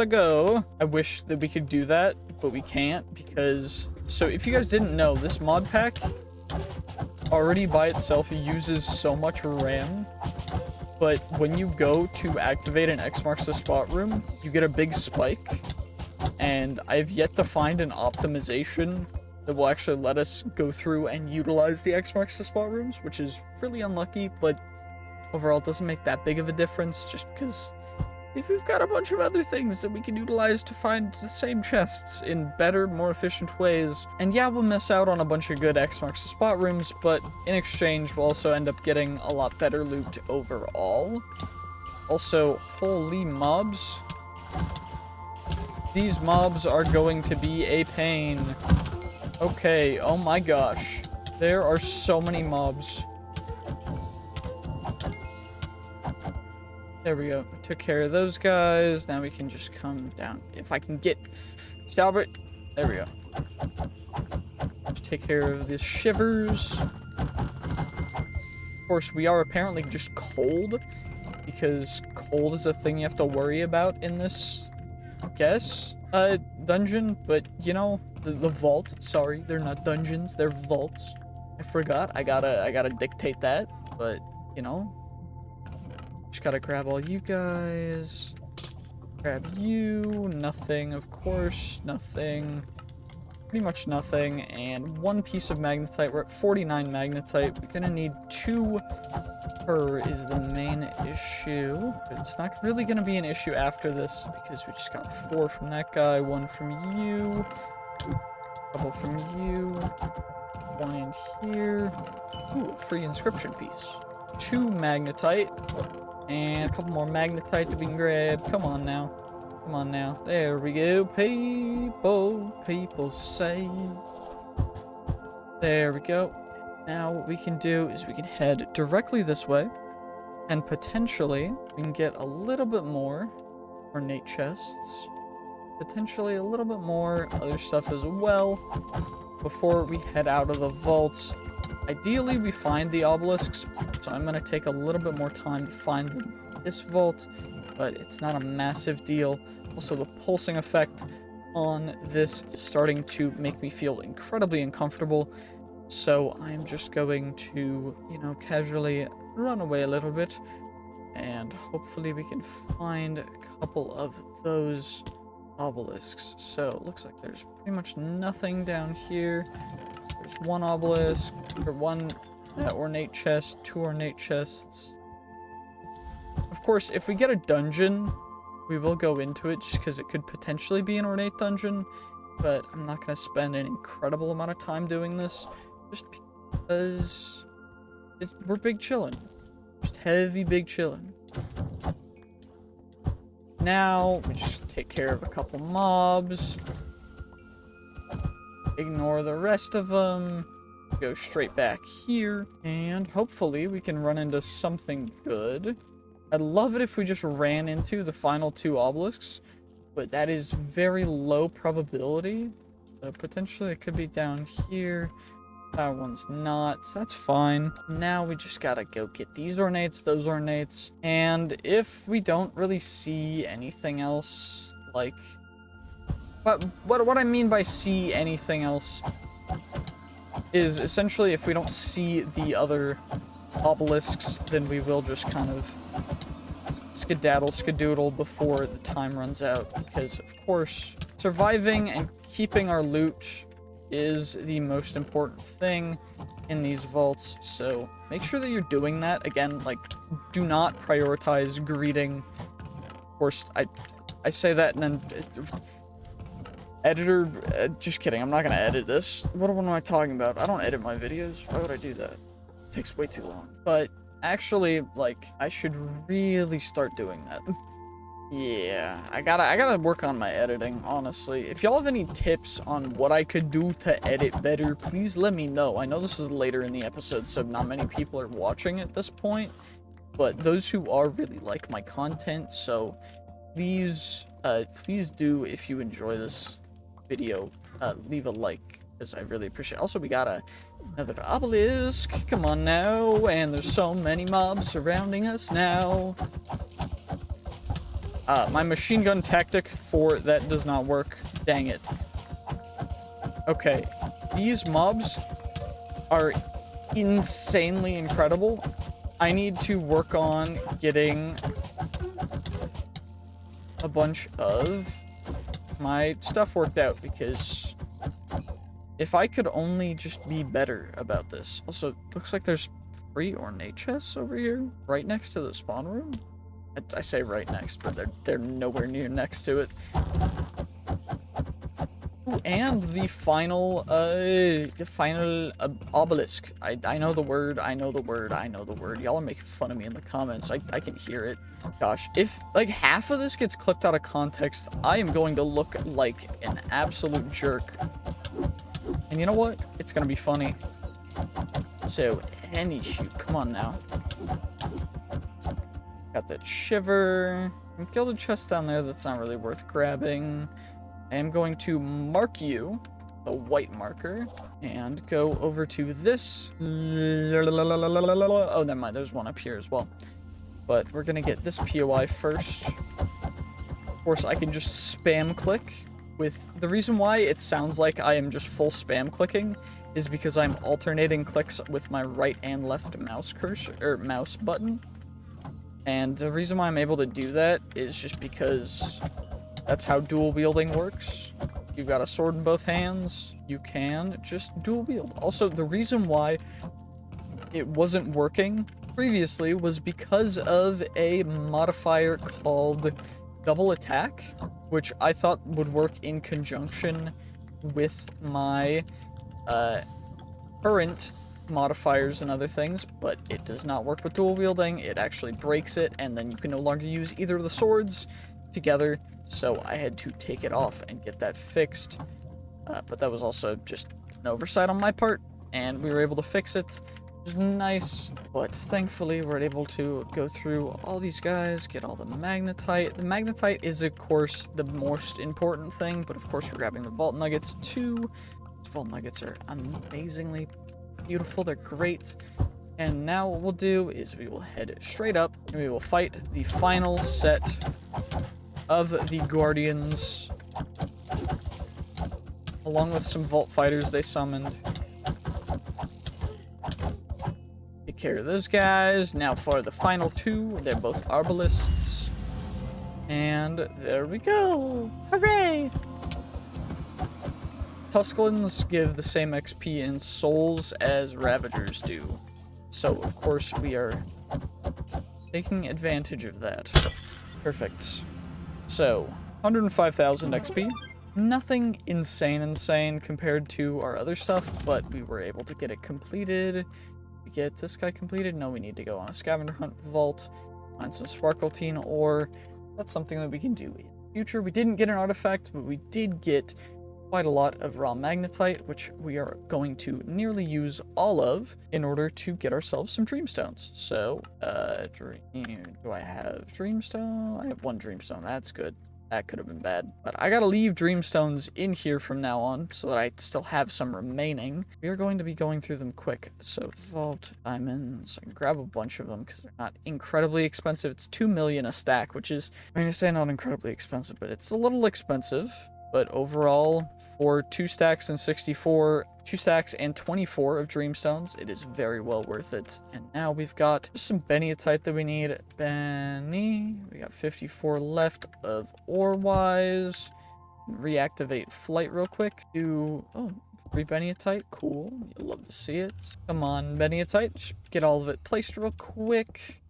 go. I wish that we could do that, but we can't because... So, if you guys didn't know, this mod pack already by itself uses so much RAM. But when you go to activate an X marks the spot room, you get a big spike. And I've yet to find an optimization that will actually let us go through and utilize the X marks the spot rooms, which is really unlucky, but overall it doesn't make that big of a difference just because if we've got a bunch of other things that we can utilize to find the same chests in better, more efficient ways. And yeah, we'll miss out on a bunch of good X marks the spot rooms, but in exchange we'll also end up getting a lot better loot overall. Also, holy mobs. These mobs are going to be a pain. Okay, oh my gosh. There are so many mobs. There we go. We took care of those guys. Now we can just come down. If I can get... Stop it. There we go. Just take care of the shivers. Of course, we are apparently just cold. Because cold is a thing you have to worry about in this, I guess, dungeon. But, you know, the vault. Sorry, they're not dungeons. They're vaults. I forgot. I gotta dictate that. But, you know... Just gotta grab all you guys. Grab you. Nothing, of course. Nothing. Pretty much nothing. And one piece of magnetite. We're at 49 magnetite. We're gonna need 2 per is the main issue. But it's not really gonna be an issue after this because we just got 4 from that guy. 1 from you. A couple from you. 1 in here. Ooh, a free inscription piece. 2 magnetite. And a couple more magnetite that we can grab. Come on now. Come on now. There we go. People say. There we go. Now what we can do is we can head directly this way. And potentially we can get a little bit more ornate chests. Potentially a little bit more other stuff as well. Before we head out of the vaults. Ideally, we find the obelisks, so I'm going to take a little bit more time to find them in this vault, but it's not a massive deal. Also, the pulsing effect on this is starting to make me feel incredibly uncomfortable, so I'm just going to, you know, casually run away a little bit, and hopefully we can find a couple of those obelisks. So, it looks like there's pretty much nothing down here. There's 1 obelisk, or 1 ornate chest, 2 ornate chests. Of course, if we get a dungeon, we will go into it just because it could potentially be an ornate dungeon, but I'm not going to spend an incredible amount of time doing this, just because we're big chillin'. Just heavy big chillin'. Now, we just take care of a couple mobs. Ignore the rest of them. Go straight back here. And hopefully we can run into something good. I'd love it if we just ran into the final 2 obelisks. But that is very low probability. Potentially it could be down here. That one's not. So that's fine. Now we just gotta go get these ornates, those ornates. And if we don't really see anything else, like... But what I mean by see anything else is essentially if we don't see the other obelisks, then we will just kind of skedaddle before the time runs out. Because, of course, surviving and keeping our loot is the most important thing in these vaults, so make sure that you're doing that. Again, like, do not prioritize greeting. Of course, I say that and then... Editor, just kidding, I'm not gonna edit this. What am I talking about? I don't edit my videos. Why would I do that? It takes way too long. But actually, like, I should really start doing that. Yeah, I gotta work on my editing, honestly. If y'all have any tips on what I could do to edit better, please let me know. I know this is later in the episode, so not many people are watching at this point, but those who are really like my content, so please do, if you enjoy this video, leave a like, because I really appreciate it. Also, we got another obelisk. Come on now, and there's so many mobs surrounding us now. My machine gun tactic for that does not work. Dang it. Okay, these mobs are insanely incredible. I need to work on getting a bunch of my stuff worked out, because if I could only just be better about this. Also, looks like there's free ornate chests over here, right next to the spawn room. I say right next, but they're nowhere near next to it. Ooh, and the final obelisk. I know the word, I know the word, I know the word. Y'all are making fun of me in the comments. I can hear it. Gosh, if like half of this gets clipped out of context, I am going to look like an absolute jerk. And you know what? It's gonna be funny. So, any shoot, come on now. Got that shiver. Gilded chest down there that's not really worth grabbing. I am going to mark you, the white marker, and go over to this. Oh, never mind. There's one up here as well. But we're gonna get this POI first. Of course, I can just spam click with... The reason why it sounds like I am just full spam clicking is because I'm alternating clicks with my right and left mouse cursor, or mouse button. And the reason why I'm able to do that is just because that's how dual wielding works. You've got a sword in both hands, you can just dual wield. Also, the reason why it wasn't working previously was because of a modifier called double attack, which I thought would work in conjunction with my current modifiers and other things, but it does not work with dual wielding. It actually breaks it, and then you can no longer use either of the swords together, so I had to take it off and get that fixed. But that was also just an oversight on my part, and we were able to fix it, which is nice. But thankfully we're able to go through all these guys, get all the magnetite. The magnetite is of course the most important thing, but of course we're grabbing the vault nuggets too. These vault nuggets are amazingly beautiful, they're great. And now what we'll do is we will head straight up and we will fight the final set of the Guardians, along with some Vault Fighters they summoned. Take care of those guys. Now for the final two, they're both Arbalists. And there we go! Hooray! Tuscalans give the same XP in souls as Ravagers do. So, of course, we are taking advantage of that. Perfect. So, 105,000 XP. Nothing insane compared to our other stuff, but we were able to get it completed. We get this guy completed. No, we need to go on a scavenger hunt vault, find some sparkletine ore. That's something that we can do in the future. We didn't get an artifact, but we did get quite a lot of raw magnetite, which we are going to nearly use all of in order to get ourselves some dreamstones. So, do I have dreamstone? I have one dreamstone. That's good. That could have been bad. But I gotta leave dreamstones in here from now on so that I still have some remaining. We are going to be going through them quick. So, vault diamonds. I can grab a bunch of them because they're not incredibly expensive. It's 2 million a stack, which is, I mean, I say not incredibly expensive, but it's a little expensive. But overall, for 2 stacks and 24 of dreamstones, it is very well worth it. And now we've got some Beniatite that we need. Benny, we got 54 left of ore-wise. Reactivate flight real quick. Oh, 3 Beniatite, cool. You'll love to see it. Come on, Beniatite, just get all of it placed real quick.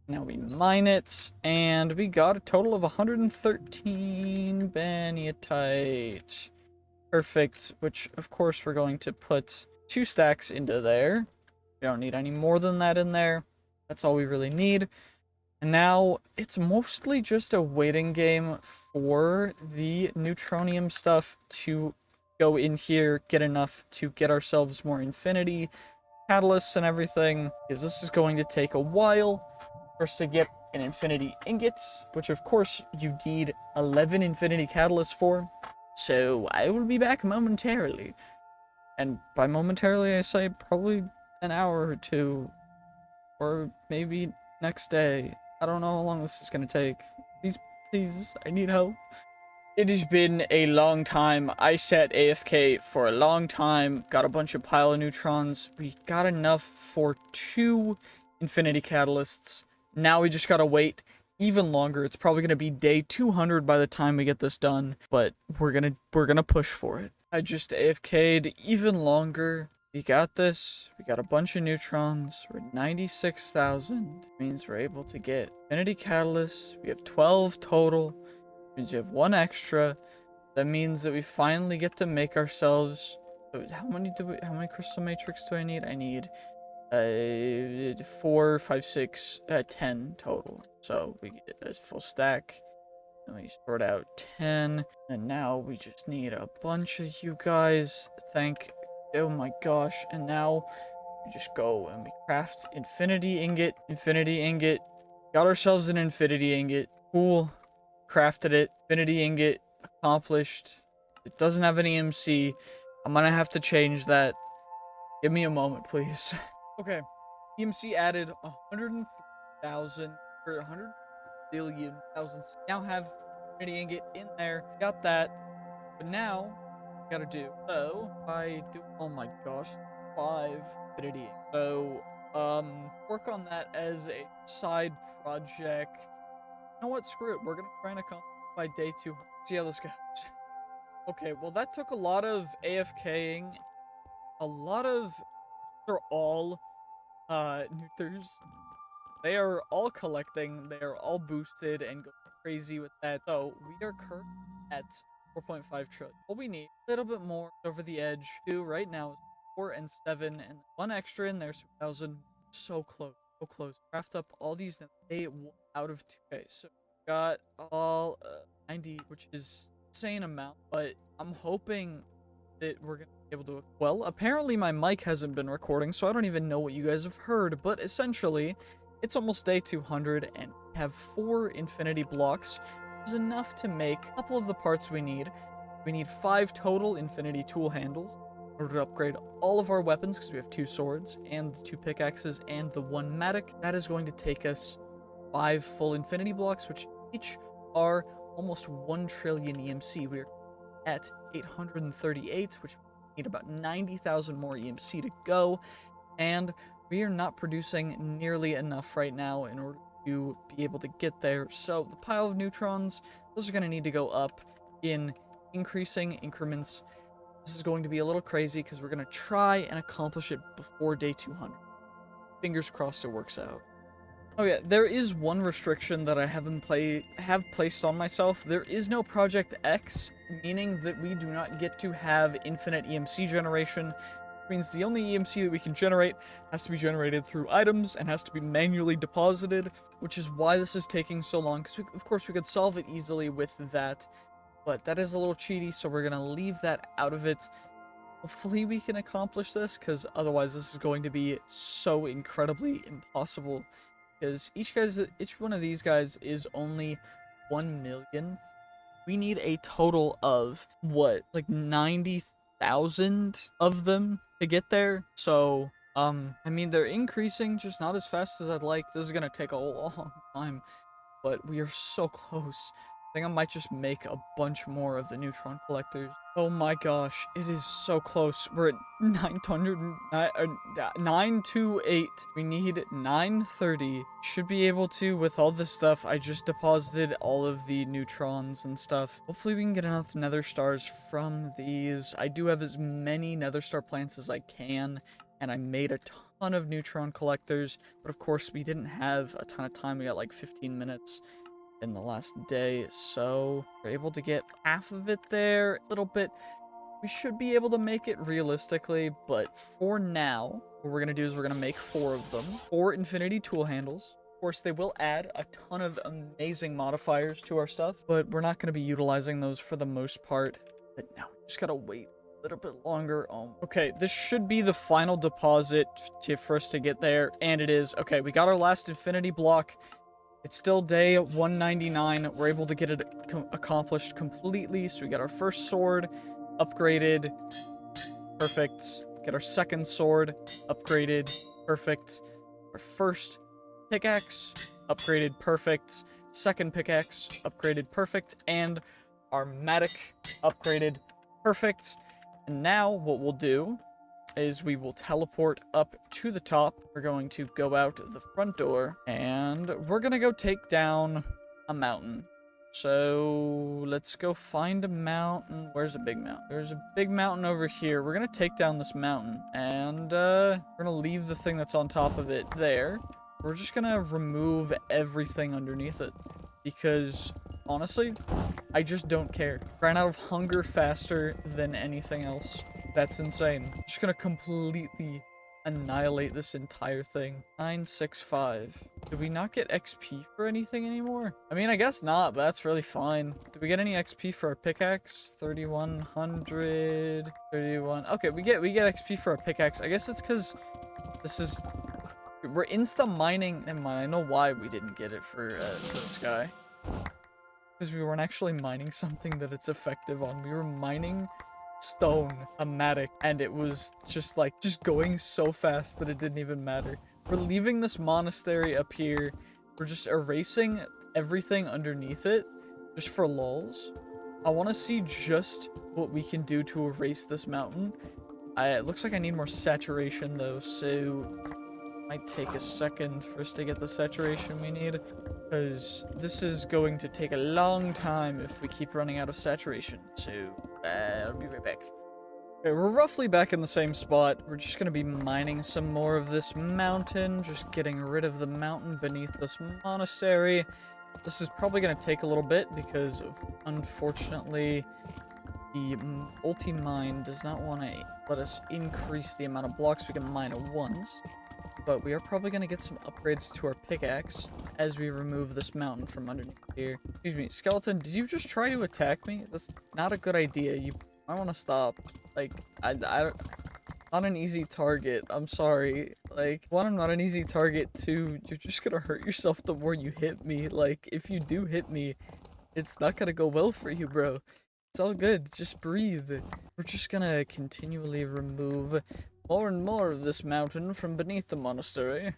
Now we mine it, and we got a total of 113 Beniatite. Perfect, which of course we're going to put 2 stacks into there. We don't need any more than that in there. That's all we really need. And now it's mostly just a waiting game for the neutronium stuff to go in here, get enough to get ourselves more infinity catalysts and everything, because this is going to take a while for us to get an infinity ingot, which of course you need 11 infinity catalysts for. So I will be back momentarily. And by momentarily, I say probably an hour or 2, or maybe next day. I don't know how long this is gonna take. Please, I need help. It has been a long time. I sat AFK for a long time, got a bunch of pile of neutrons. We got enough for 2 infinity catalysts. Now we just gotta wait even longer. It's probably gonna be day 200 by the time we get this done, but we're gonna push for it. I just AFK'd even longer. We got this. We got a bunch of neutrons. We're at 96,000. Means we're able to get infinity catalysts. We have 12 total. Means you have 1 extra. That means that we finally get to make ourselves. How many crystal matrix do I need? I need 4, 5, 6, 10 total. So we get a full stack. And we sort out 10. And now we just need a bunch of you guys. Oh my gosh. And now we just go and we craft infinity ingot. Got ourselves an infinity ingot. Cool. Crafted it. Infinity ingot accomplished. It doesn't have any MC. I'm gonna have to change that. Give me a moment, please. Okay. EMC added 103,000 or 100 billion thousands. Now have infinity ingot in there. Got that. But now gotta do. So oh my gosh. 5 infinity. So work on that as a side project. You know what? Screw it. We're gonna try and accomplish by day 2. See how this goes. Okay, well that took a lot of AFKing. They're all neuthers. They are all collecting. They are all boosted and going crazy with that. So we are currently at 4.5 trillion. All we need a little bit more over the edge. 2 right now is 4 and 7 and 1 extra in there. So 1,000. So close. So close. Craft up all these. They out of 2. Okay, so got all 90, which is insane amount, but I'm hoping that we're gonna be able to. Well, apparently my mic hasn't been recording, so I don't even know what you guys have heard, but essentially it's almost day 200 and we have 4 infinity blocks, which is enough to make a couple of the parts we need. We need 5 total infinity tool handles in order to upgrade all of our weapons, because we have 2 swords and 2 pickaxes and the 1 matic. That is going to take us 5 full infinity blocks, which each are almost 1 trillion EMC. We're at 838, which we need about 90,000 more EMC to go, and we are not producing nearly enough right now in order to be able to get there. So the pile of neutrons, those are going to need to go up in increasing increments. This is going to be a little crazy because we're going to try and accomplish it before day 200. Fingers crossed it works out. Oh yeah, there is one restriction that I have placed on myself. There is no Project X, meaning that we do not get to have infinite EMC generation. Which means the only EMC that we can generate has to be generated through items and has to be manually deposited, which is why this is taking so long, because of course we could solve it easily with that, but that is a little cheaty, so we're gonna leave that out of it. Hopefully we can accomplish this, because otherwise this is going to be so incredibly impossible. Because each one of these guys is only 1 million. We need a total of, what, like 90,000 of them to get there. So, I mean, they're increasing, just not as fast as I'd like. This is gonna take a long time, but we are so close. I think I might just make a bunch more of the neutron collectors. Oh my gosh, it is so close. We're at 928. We need 930. Should be able to, with all this stuff, I just deposited all of the neutrons and stuff. Hopefully we can get enough nether stars from these. I do have as many nether star plants as I can, and I made a ton of neutron collectors, but of course we didn't have a ton of time. We got like 15 minutes in the last day, so we're able to get half of it there, a little bit. We should be able to make it realistically, but for now, what we're gonna do is we're gonna make 4 of them, 4 infinity tool handles. Of course, they will add a ton of amazing modifiers to our stuff, but we're not gonna be utilizing those for the most part. But now we just gotta wait a little bit longer. Okay, this should be the final deposit for us to get there, and it is. Okay, we got our last infinity block. It's still day 199. We're able to get it accomplished completely. So we got our first sword upgraded. Perfect. Get our second sword upgraded. Perfect. Our first pickaxe upgraded. Perfect. Second pickaxe upgraded. Perfect. And our mattock upgraded. Perfect. And now what we'll do is we will teleport up to the top. We're going to go out the front door, and we're gonna go take down a mountain. So let's go find a mountain. Where's a big mountain? There's a big mountain over here. We're gonna take down this mountain, and we're gonna leave the thing that's on top of it there. We're just gonna remove everything underneath it, because honestly, I just don't care. Ran out of hunger faster than anything else. That's insane. I'm just gonna completely annihilate this entire thing. 965. Did we not get XP for anything anymore? I mean, I guess not, but that's really fine. Did we get any XP for our pickaxe? 3100. 31. Okay, we get XP for our pickaxe. I guess it's because this is... We're insta mining. Never mind, I know why we didn't get it for this guy. Because we weren't actually mining something that it's effective on. We were mining stone, a mattock, and it was just going so fast that it didn't even matter. We're leaving this monastery up here. We're just erasing everything underneath it, just for lulz. I want to see just what we can do to erase this mountain. It looks like I need more saturation though, so might take a second for us to get the saturation we need, because this is going to take a long time if we keep running out of saturation. So I'll be right back. Okay, we're roughly back in the same spot. We're just gonna be mining some more of this mountain, just getting rid of the mountain beneath this monastery. This is probably gonna take a little bit because unfortunately the multi-mine does not want to let us increase the amount of blocks we can mine at once. But we are probably going to get some upgrades to our pickaxe as we remove this mountain from underneath here. Excuse me, skeleton, did you just try to attack me? That's not a good idea. You might want to stop. Like, I don't... Not an easy target. I'm sorry. Like, one, I'm not an easy target. Two, you're just going to hurt yourself the more you hit me. Like, if you do hit me, it's not going to go well for you, bro. It's all good. Just breathe. We're just going to continually remove more and more of this mountain from beneath the monastery.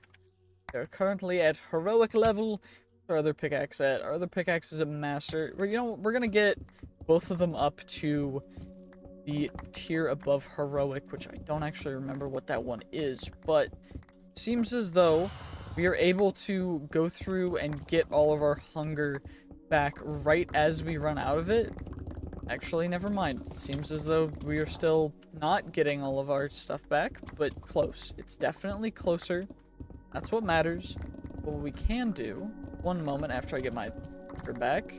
They're currently at heroic level. Our other pickaxe at? Our other pickaxe is a master. We're gonna get both of them up to the tier above heroic, which I don't actually remember what that one is, but it seems as though we are able to go through and get all of our hunger back right as we run out of it. Actually, never mind. It seems as though we are still not getting all of our stuff back, but close. It's definitely closer. That's what matters. What we can do, one moment after I get my hunger back,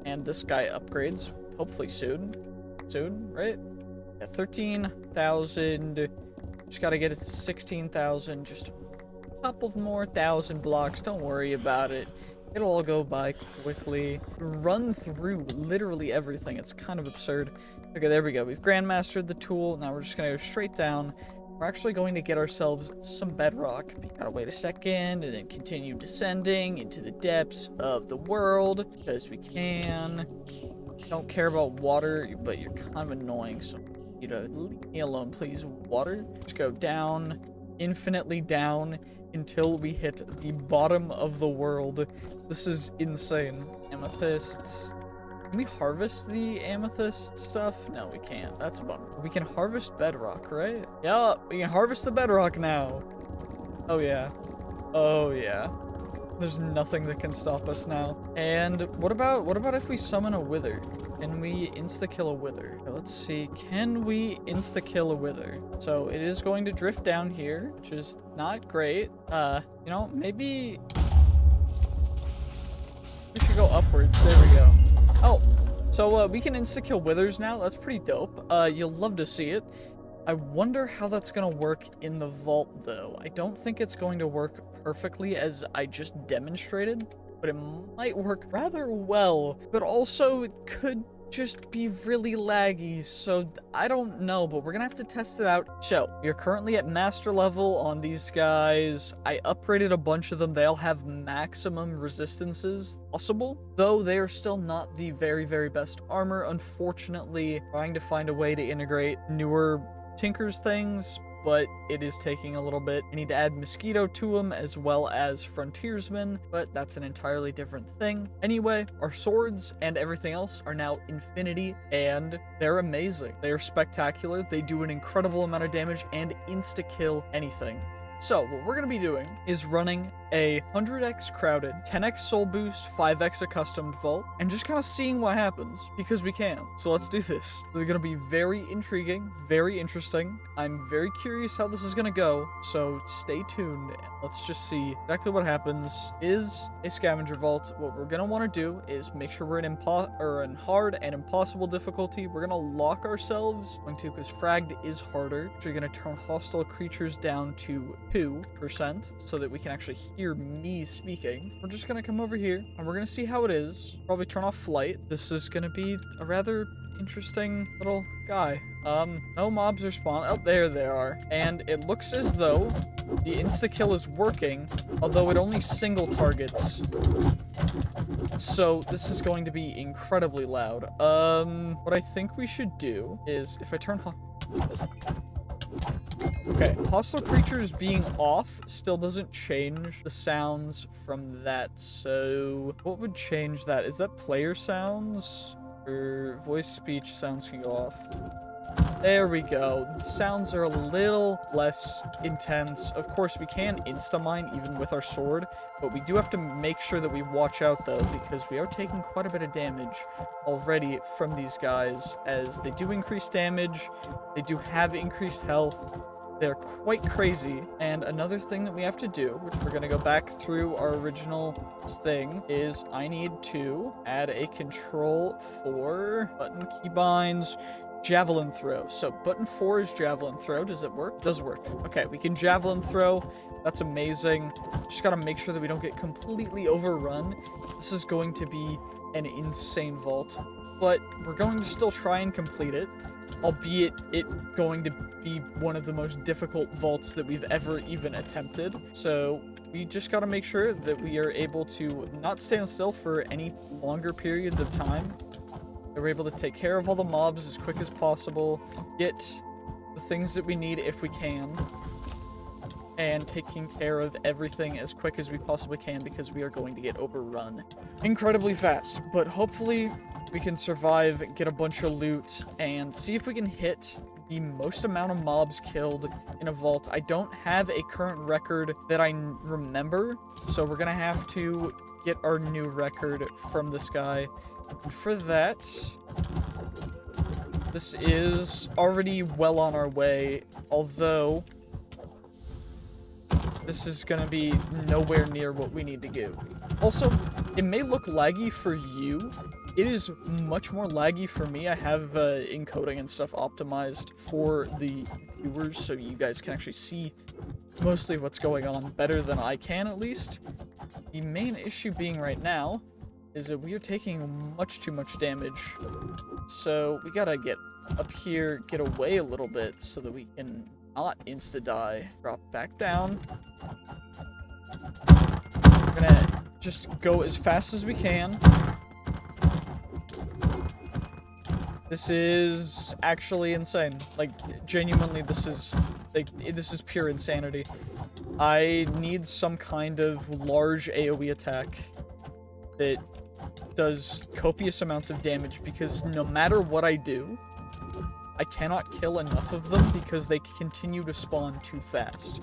and this guy upgrades, hopefully soon. Soon, right? Yeah, 13,000. Just gotta get it to 16,000. Just a couple more 1,000 blocks. Don't worry about it. It'll all go by quickly. Run through literally everything. It's kind of absurd. Okay, there we go. We've grandmastered the tool. Now we're just going to go straight down. We're actually going to get ourselves some bedrock. We gotta wait a second and then continue descending into the depths of the world because we can. Don't care about water, but you're kind of annoying, so you know, leave me alone, please. Water. Just go down, infinitely down, until we hit the bottom of the world. This is insane. Amethyst. Can we harvest the amethyst stuff? No, we can't. That's a bummer. We can harvest bedrock, right? Yeah, we can harvest the bedrock now. Oh, yeah. Oh, yeah. There's nothing that can stop us now. And what about if we summon a wither? Can we insta-kill a wither? Let's see. Can we insta-kill a wither? So it is going to drift down here, which is not great. You know, maybe we should go upwards. There we go. Oh, so we can insta-kill withers now. That's pretty dope. You'll love to see it. I wonder how that's gonna work in the vault, though. I don't think it's going to work perfectly as I just demonstrated, but it might work rather well. But also, it could just be really laggy, so I don't know, but we're gonna have to test it out. So, we are currently at master level on these guys. I upgraded a bunch of them. They all have maximum resistances possible, though they are still not the very, very best armor. Unfortunately, trying to find a way to integrate newer Tinker's things, but it is taking a little bit. I need to add Mosquito to them as well as Frontiersman, but that's an entirely different thing. Anyway, our swords and everything else are now infinity, and they're amazing. They are spectacular. They do an incredible amount of damage and insta-kill anything. So, what we're going to be doing is running a 100x crowded, 10x soul boost, 5x accustomed vault, and just kind of seeing what happens, because we can. So let's do this. This is going to be very intriguing, very interesting. I'm very curious how this is going to go, so stay tuned, and let's just see exactly what happens. Is a scavenger vault. What we're going to want to do is make sure we're in hard and impossible difficulty. We're going to lock ourselves, because fragged is harder. So you're going to turn hostile creatures down to 2% so that we can actually hear me speaking. We're just gonna come over here and we're gonna see how it is. Probably turn off flight. This is gonna be a rather interesting little guy. No mobs are spawned. Oh, there they are. And it looks as though the insta-kill is working, although it only single targets. So this is going to be incredibly loud. What I think we should do is if I turn okay, hostile creatures being off still doesn't change the sounds from that, so what would change that? Is that player sounds? Or voice speech sounds can go off? There we go. The sounds are a little less intense. Of course, we can insta-mine even with our sword, but we do have to make sure that we watch out, though, because we are taking quite a bit of damage already from these guys, as they do increase damage, they do have increased health, they're quite crazy. And another thing that we have to do, which we're going to go back through our original thing, is I need to add a control for button keybinds, javelin throw. So button 4 is javelin throw. Does it work? Does work. Okay, we can javelin throw. That's amazing. Just got to make sure that we don't get completely overrun. This is going to be an insane vault, but we're going to still try and complete it, albeit it going to be one of the most difficult vaults that we've ever even attempted. So we just got to make sure that we are able to not stand still for any longer periods of time. That we're able to take care of all the mobs as quick as possible, get the things that we need if we can, and taking care of everything as quick as we possibly can, because we are going to get overrun incredibly fast. But hopefully we can survive, get a bunch of loot, and see if we can hit the most amount of mobs killed in a vault. I don't have a current record that I remember, so we're gonna have to get our new record from this guy. And for that, this is already well on our way, although this is going to be nowhere near what we need to do. Also, it may look laggy for you. It is much more laggy for me. I have encoding and stuff optimized for the viewers, so you guys can actually see mostly what's going on better than I can, at least. The main issue being right now is that we are taking much too much damage. So we gotta get up here, get away a little bit so that we can not insta-die. Drop back down. We're gonna just go as fast as we can. This is actually insane. Like, genuinely, this is pure insanity. I need some kind of large AoE attack that does copious amounts of damage because no matter what I do, I cannot kill enough of them because they continue to spawn too fast.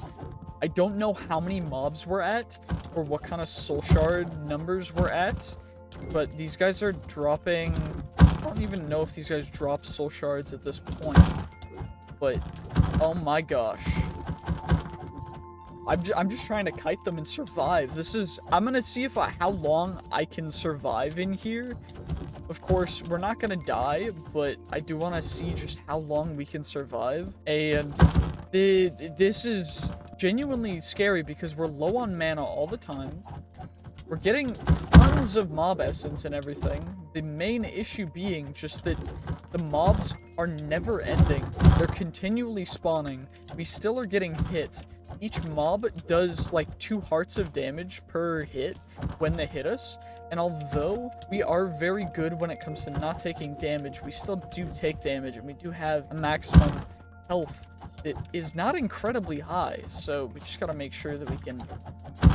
I don't know how many mobs we're at or what kind of soul shard numbers we're at, but these guys are dropping... I don't even know if these guys drop soul shards at this point, but oh my gosh. I'm just trying to kite them and survive. I'm gonna see how long I can survive in here. Of course, we're not gonna die, but I do want to see just how long we can survive. And this is genuinely scary because we're low on mana all the time. We're getting tons of mob essence and everything. The main issue being just that the mobs are never ending. They're continually spawning. We still are getting hit. Each mob does like 2 hearts of damage per hit when they hit us. And although we are very good when it comes to not taking damage, we still do take damage, and we do have a maximum health that is not incredibly high. So we just gotta make sure that we can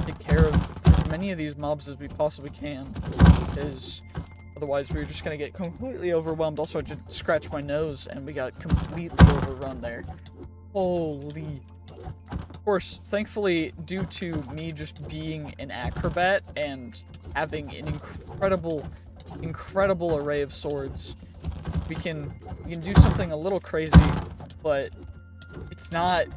take care of as many of these mobs as we possibly can, because otherwise we're just gonna get completely overwhelmed. Also, I just scratched my nose and we got completely overrun there. Holy... Of course, thankfully, due to me just being an acrobat and having an incredible array of swords, we can do something a little crazy, but it's not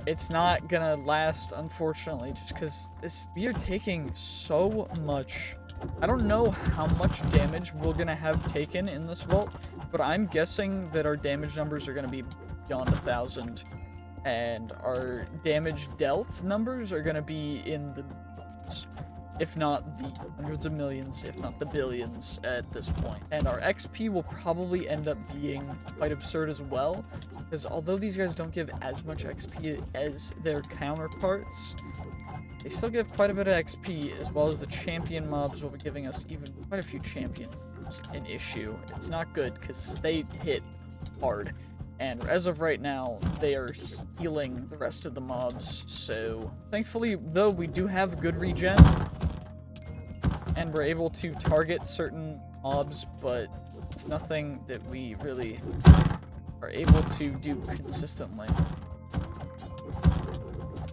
gonna last, unfortunately, just because we are taking so much. I don't know how much damage we're gonna have taken in this vault, but I'm guessing that our damage numbers are gonna be beyond 1,000. And our damage dealt numbers are going to be in the millions, if not the hundreds of millions, if not the billions at this point. And our XP will probably end up being quite absurd as well, because although these guys don't give as much XP as their counterparts, they still give quite a bit of XP, as well as the champion mobs will be giving us even quite a few champions an issue. It's not good because they hit hard. And as of right now, they are healing the rest of the mobs, so thankfully, though, we do have good regen, and we're able to target certain mobs, but it's nothing that we really are able to do consistently.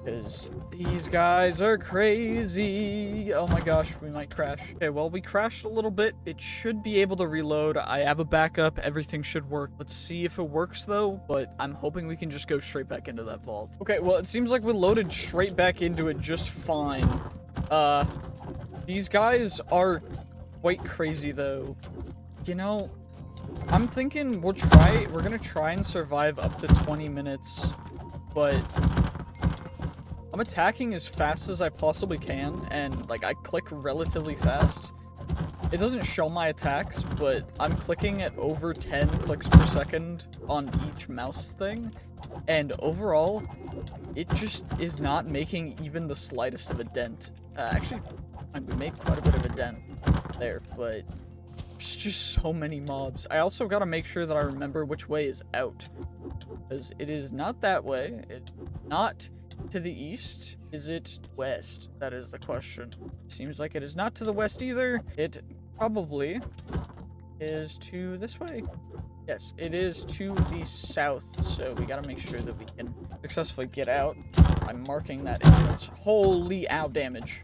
Because these guys are crazy. Oh my gosh, we might crash. Okay, well, we crashed a little bit. It should be able to reload. I have a backup. Everything should work. Let's see if it works, though. But I'm hoping we can just go straight back into that vault. Okay, well, it seems like we loaded straight back into it just fine. These guys are quite crazy, though. You know, I'm thinking we're gonna try and survive up to 20 minutes, but... I'm attacking as fast as I possibly can, and, like, I click relatively fast. It doesn't show my attacks, but I'm clicking at over 10 clicks per second on each mouse thing, and overall, it just is not making even the slightest of a dent. Actually, we made quite a bit of a dent there, but there's just so many mobs. I also gotta make sure that I remember which way is out, because it is not that way. It's not to the east. Is it west? That is the question. Seems like it is not to the west either. It probably is to this way. Yes, it is to the south, so we gotta make sure that we can successfully get out by marking that entrance. Holy ow damage.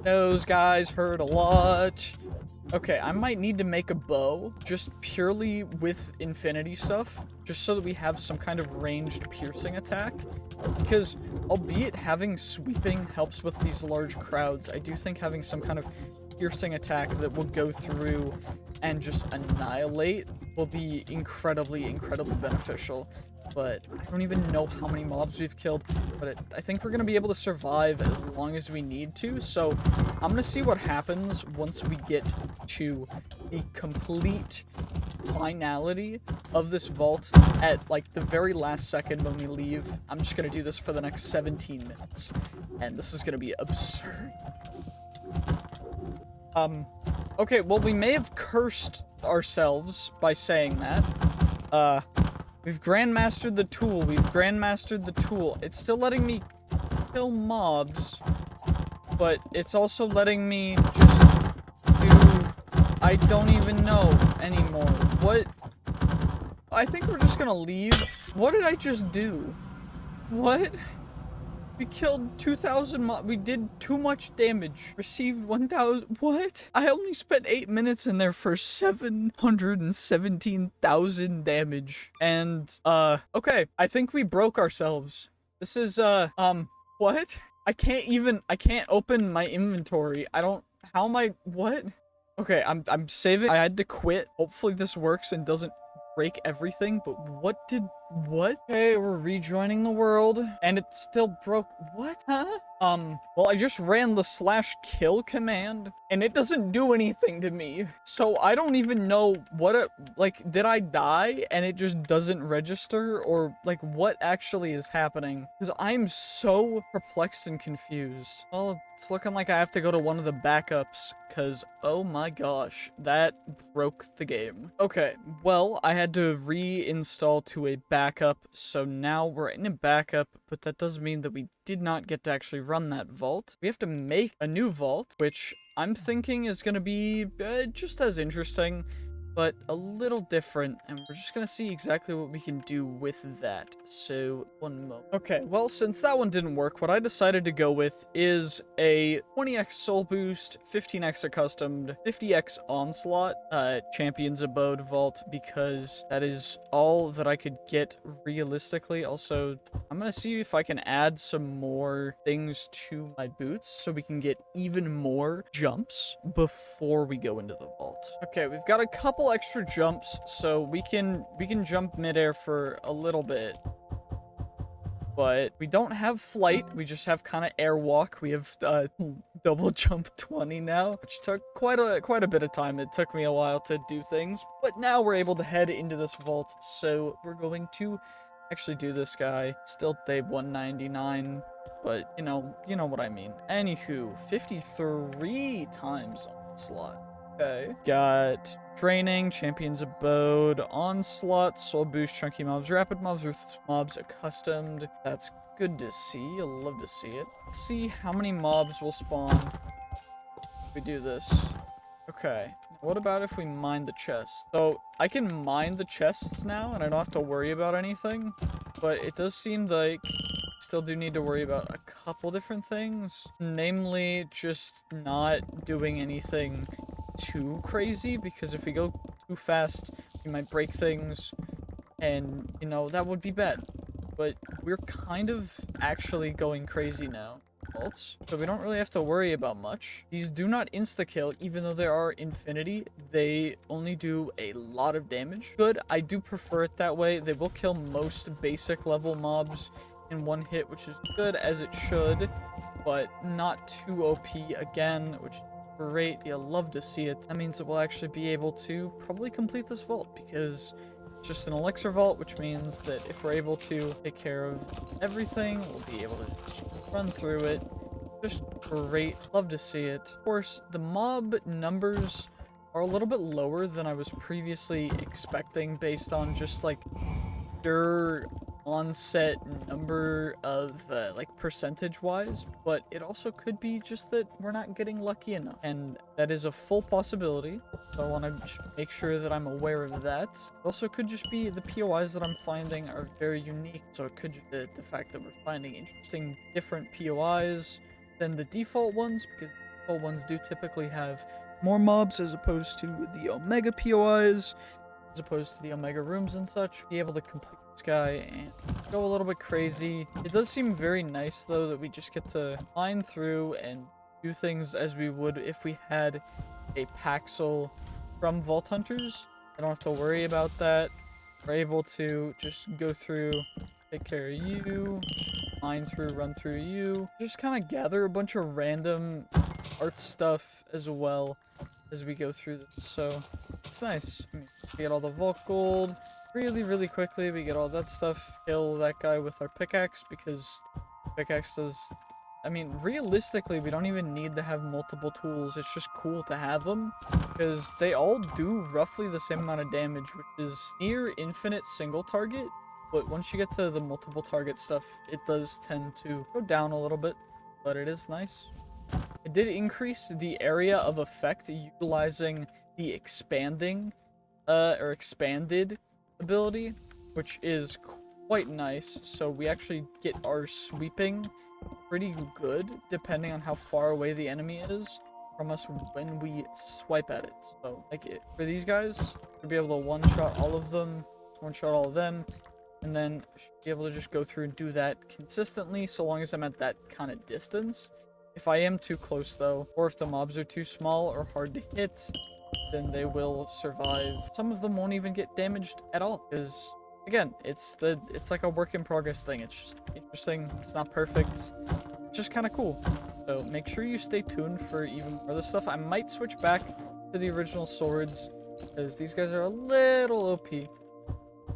Those guys hurt a lot. Okay, I might need to make a bow, just purely with infinity stuff, just so that we have some kind of ranged piercing attack. Because, albeit having sweeping helps with these large crowds, I do think having some kind of piercing attack that will go through and just annihilate will be incredibly beneficial. But I don't even know how many mobs we've killed, but I think we're going to be able to survive as long as we need to. So I'm going to see what happens once we get to the complete finality of this vault at, like, the very last second when we leave. I'm just going to do this for the next 17 minutes, and this is going to be absurd. Okay, well, we may have cursed ourselves by saying that. We've grandmastered the tool. It's still letting me kill mobs, but it's also letting me just do I don't even know anymore. What? I think we're just gonna leave. What did I just do? What? We killed 2,000 mobs. We did too much damage. Received 1,000. What? I only spent 8 minutes in there for 717,000 damage. And, okay. I think we broke ourselves. This is, what? I can't open my inventory. How am I, what? Okay, I'm saving. I had to quit. Hopefully this works and doesn't break everything, but what? Okay, we're rejoining the world, and it still broke. What? Huh? Well, I just ran the /kill command, and it doesn't do anything to me. So I don't even know like, did I die and it just doesn't register, or like what actually is happening? Because I'm so perplexed and confused. Well, it's looking like I have to go to one of the backups, because oh my gosh, that broke the game. Okay, well, I had to reinstall to a backup, so now we're in a backup, but that does mean that we did not get to actually run that vault. We have to make a new vault, which I'm thinking is going to be just as interesting, but a little different, and we're just gonna see exactly what we can do with that. So, one moment. Okay, well, since that one didn't work, what I decided to go with is a 20x soul boost, 15x accustomed, 50x onslaught, champion's abode vault, because that is all that I could get realistically. Also, I'm gonna see if I can add some more things to my boots so we can get even more jumps before we go into the vault. Okay, we've got a couple extra jumps, so we can jump midair for a little bit. But we don't have flight, we just have kind of airwalk. We have double jump 20 now, which took quite a bit of time. It took me a while to do things, but now we're able to head into this vault. So we're going to actually do this guy. Still day 199, but you know what I mean. Anywho, 53 times onslaught. Okay. Got training, champion's abode, onslaught, soul boost, chunky mobs, rapid mobs, ruthless mobs, accustomed. That's good to see. I love to see it. Let's see how many mobs will spawn if we do this. Okay. What about if we mine the chest? So I can mine the chests now, and I don't have to worry about anything. But it does seem like still do need to worry about a couple different things. Namely, just not doing anything too crazy, because if we go too fast, we might break things, and, you know, that would be bad. But we're kind of actually going crazy now. So we don't really have to worry about much. These do not insta-kill, even though there are infinity. They only do a lot of damage. Good, I do prefer it that way. They will kill most basic level mobs in one hit, which is good, as it should, but not too OP again, which is great. You'll love to see it. That means that we'll actually be able to probably complete this vault, because it's just an elixir vault, which means that if we're able to take care of everything, we'll be able to just run through it. Just great. Love to see it. Of course, the mob numbers are a little bit lower than I was previously expecting, based on just like their onset number of like percentage wise, but it also could be just that we're not getting lucky enough, and that is a full possibility. So I want to just make sure that I'm aware of that. It also could just be the POIs that I'm finding are very unique, so it could just be the fact that we're finding interesting different POIs than the default ones, because the default ones do typically have more mobs as opposed to the Omega POIs, as opposed to the Omega rooms and such. Be able to complete this guy and go a little bit crazy. It does seem very nice, though, that we just get to mine through and do things as we would if we had a Paxel from Vault Hunters. I don't have to worry about that. We're able to just go through, take care of you, just mine through, run through you. Just kind of gather a bunch of random art stuff as well as we go through this. So it's nice. I mean, we get all the Vault Gold really quickly. We get all that stuff. Kill that guy with our pickaxe, because pickaxe does... I mean, realistically, we don't even need to have multiple tools. It's just cool to have them, because they all do roughly the same amount of damage, which is near infinite single target. But once you get to the multiple target stuff, it does tend to go down a little bit, but it is nice. It did increase the area of effect utilizing the expanding, or expanded ability, which is quite nice. So we actually get our sweeping pretty good, depending on how far away the enemy is from us when we swipe at it. So, like, for these guys, to be able to one-shot all of them, one-shot all of them, and then be able to just go through and do that consistently, so long as I'm at that kind of distance. If I am too close, though, or if the mobs are too small or hard to hit, then they will survive. Some of them won't even get damaged at all, because, again, it's like a work in progress thing. It's just interesting. It's not perfect. It's just kind of cool. So make sure you stay tuned for even more of this stuff. I might switch back to the original swords, because these guys are a little OP.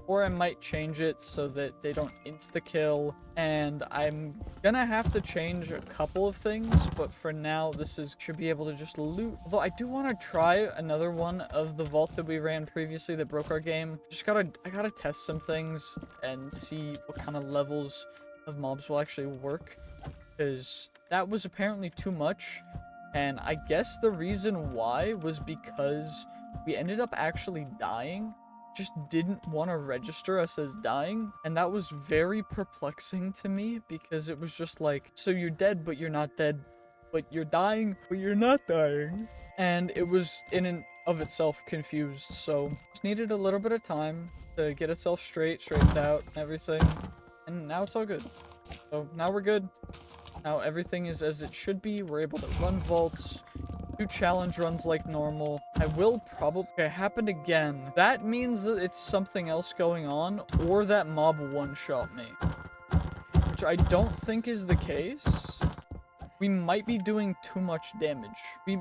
Or I might change it so that they don't insta-kill. And I'm gonna have to change a couple of things, but for now, should be able to just loot. Although I do want to try another one of the vault that we ran previously that broke our game. I gotta test some things and see what kind of levels of mobs will actually work, because that was apparently too much. And I guess the reason why was because we ended up actually dying. Just didn't want to register us as dying, and that was very perplexing to me, because it was just like, so you're dead but you're not dead, but you're dying but you're not dying, and it was in and of itself confused. So just needed a little bit of time to get itself straightened out and everything, and now it's all good. So now we're good. Now everything is as it should be. We're able to run vaults, do challenge runs like normal. I will probably... Okay, it happened again. That means that it's something else going on, or that mob one-shot me. Which I don't think is the case. We might be doing too much damage.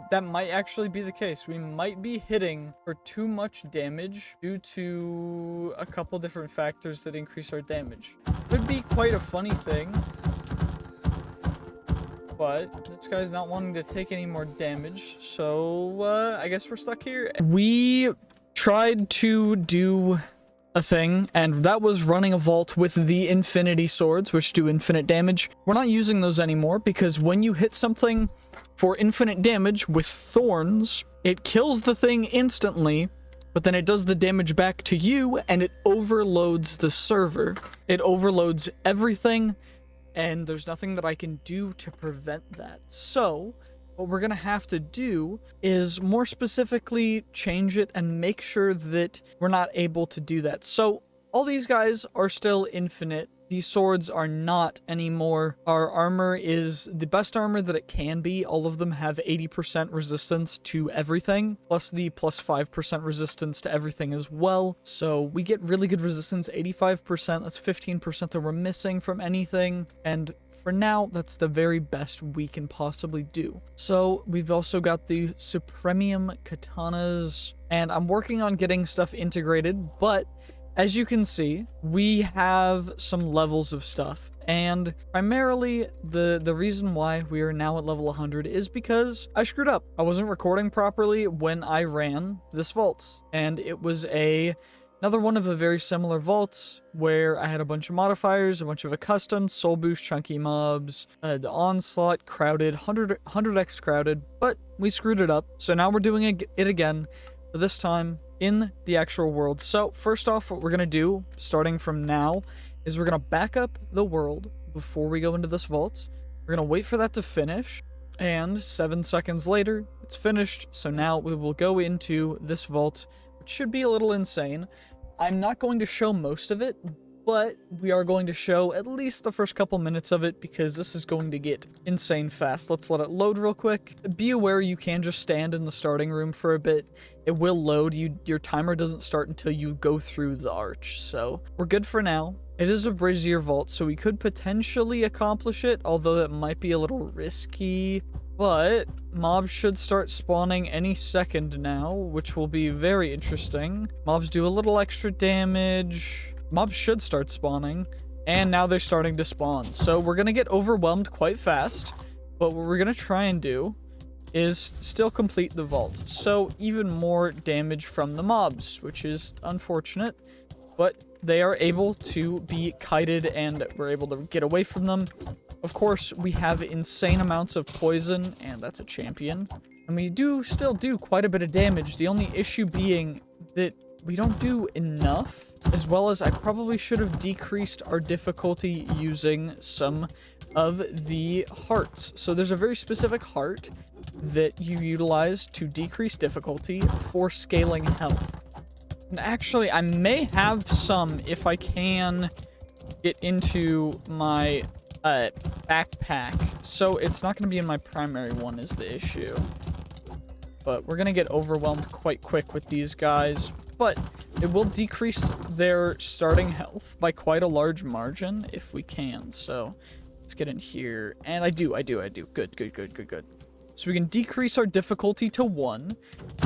That might actually be the case. We might be hitting for too much damage due to a couple different factors that increase our damage. Could be quite a funny thing. But this guy's not wanting to take any more damage, so I guess we're stuck here. We tried to do a thing, and that was running a vault with the infinity swords, which do infinite damage. We're not using those anymore, because when you hit something for infinite damage with thorns, it kills the thing instantly, but then it does the damage back to you, and it overloads the server. It overloads everything, and there's nothing that I can do to prevent that. So what we're gonna have to do is more specifically change it and make sure that we're not able to do that. So all these guys are still infinite. These swords are not anymore. Our armor is the best armor that it can be. All of them have 80% resistance to everything, plus the plus 5% resistance to everything as well. So we get really good resistance, 85%. That's 15% that we're missing from anything. And for now, that's the very best we can possibly do. So we've also got the Supremium Katanas, and I'm working on getting stuff integrated, but as you can see, we have some levels of stuff, and primarily the reason why we are now at level 100 is because I screwed up. I wasn't recording properly when I ran this vault, and it was another one of a very similar vault where I had a bunch of modifiers, a bunch of accustomed, soul boost, chunky mobs, the onslaught, crowded, 100x crowded, but we screwed it up. So now we're doing it again, but this time in the actual world. So first off, what we're going to do, starting from now, is we're going to back up the world before we go into this vault. We're going to wait for that to finish, and 7 seconds later, it's finished. So now we will go into this vault, which should be a little insane. I'm not going to show most of it, but we are going to show at least the first couple minutes of it, because this is going to get insane fast. Let's let it load real quick. Be aware you can just stand in the starting room for a bit. It will load. Your timer doesn't start until you go through the arch, so we're good for now. It is a brazier vault, so we could potentially accomplish it, although that might be a little risky. But mobs should start spawning any second now, which will be very interesting. Mobs do a little extra damage. Mobs should start spawning, and now they're starting to spawn. So we're going to get overwhelmed quite fast, but what we're going to try and do is still complete the vault. So even more damage from the mobs, which is unfortunate, but they are able to be kited, and we're able to get away from them. Of course, we have insane amounts of poison, and that's a champion. And we still do quite a bit of damage, the only issue being that we don't do enough, as well as I probably should have decreased our difficulty using some of the hearts. So there's a very specific heart that you utilize to decrease difficulty for scaling health. And actually, I may have some if I can get into my backpack. So it's not going to be in my primary one is the issue. But we're going to get overwhelmed quite quick with these guys. But it will decrease their starting health by quite a large margin if we can. So let's get in here. And I do. Good. So we can decrease our difficulty to 1,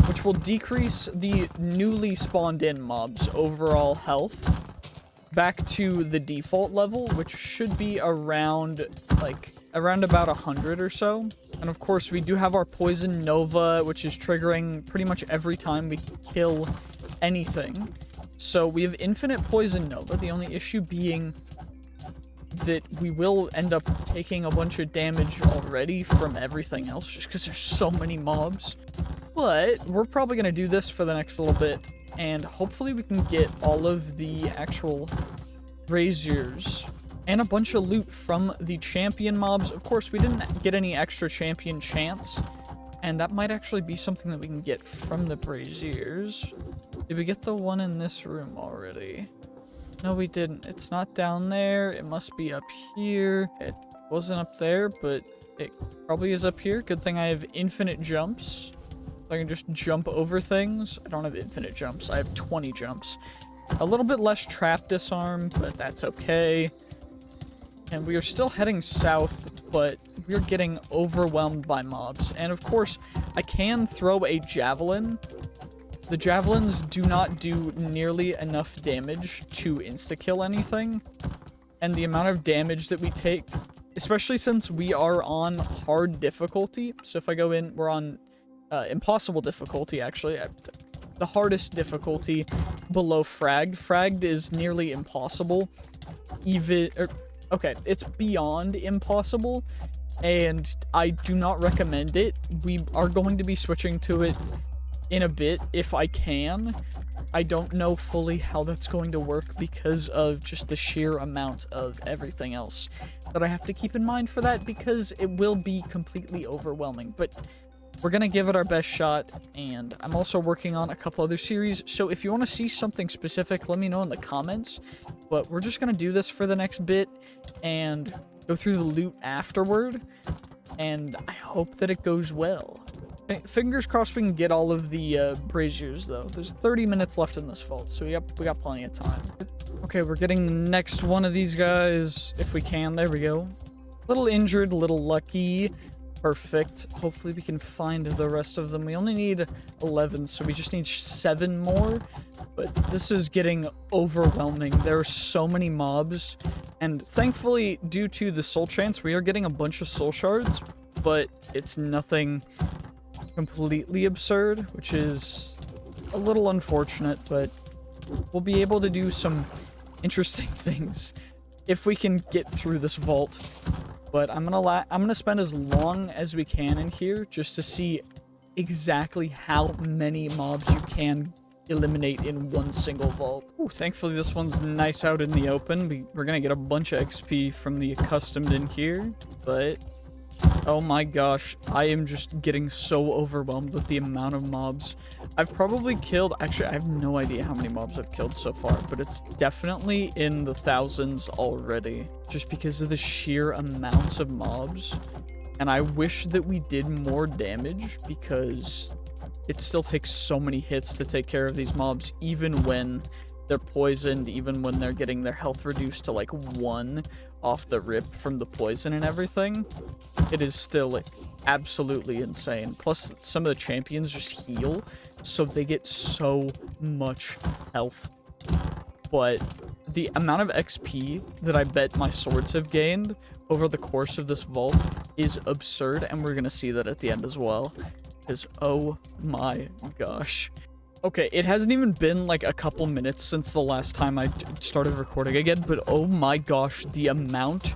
which will decrease the newly spawned in mobs' overall health back to the default level, which should be around about 100 or so. And of course, we do have our Poison Nova, which is triggering pretty much every time we kill anything. So we have infinite Poison Nova, the only issue being that we will end up taking a bunch of damage already from everything else, just because there's so many mobs. But we're probably going to do this for the next little bit, and hopefully we can get all of the actual braziers and a bunch of loot from the champion mobs. Of course, we didn't get any extra champion chance, and that might actually be something that we can get from the braziers. Did we get the one in this room already? No, we didn't. It's not down there. It must be up here. It wasn't up there, but it probably is up here. Good thing I have infinite jumps. So I can just jump over things. I don't have infinite jumps. I have 20 jumps. A little bit less trap disarm, but that's okay. And we are still heading south, but we're getting overwhelmed by mobs. And of course, I can throw a javelin. The javelins do not do nearly enough damage to insta-kill anything. And the amount of damage that we take, especially since we are on hard difficulty. So if I go in, we're on impossible difficulty, actually. The hardest difficulty below fragged. Fragged is nearly impossible. Okay, it's beyond impossible. And I do not recommend it. We are going to be switching to it in a bit if I can. I don't know fully how that's going to work because of just the sheer amount of everything else that I have to keep in mind for that, because it will be completely overwhelming. But we're gonna give it our best shot, and I'm also working on a couple other series, so if you want to see something specific, let me know in the comments. But we're just gonna do this for the next bit and go through the loot afterward, and I hope that it goes well. Fingers crossed we can get all of the braziers, though. There's 30 minutes left in this vault, so we got plenty of time. Okay, we're getting the next one of these guys, if we can. There we go. Little injured, little lucky. Perfect. Hopefully we can find the rest of them. We only need 11, so we just need 7 more. But this is getting overwhelming. There are so many mobs. And thankfully, due to the soul chance, we are getting a bunch of soul shards. But it's nothing completely absurd, which is a little unfortunate, but we'll be able to do some interesting things if we can get through this vault. But I'm gonna spend as long as we can in here just to see exactly how many mobs you can eliminate in one single vault. Ooh, thankfully this one's nice out in the open. We're gonna get a bunch of XP from the accustomed in here, but oh my gosh, I am just getting so overwhelmed with the amount of mobs. I've probably killed, actually I have no idea how many mobs I've killed so far, but it's definitely in the thousands already, just because of the sheer amounts of mobs. And I wish that we did more damage, because it still takes so many hits to take care of these mobs, even when they're poisoned, even when they're getting their health reduced to like 1 off the rip from the poison and everything. It is still like absolutely insane. Plus, some of the champions just heal, so they get so much health. But the amount of XP that I bet my swords have gained over the course of this vault is absurd, and we're gonna see that at the end as well. Because, oh my gosh. Okay, it hasn't even been like a couple minutes since the last time I started recording again, but oh my gosh, the amount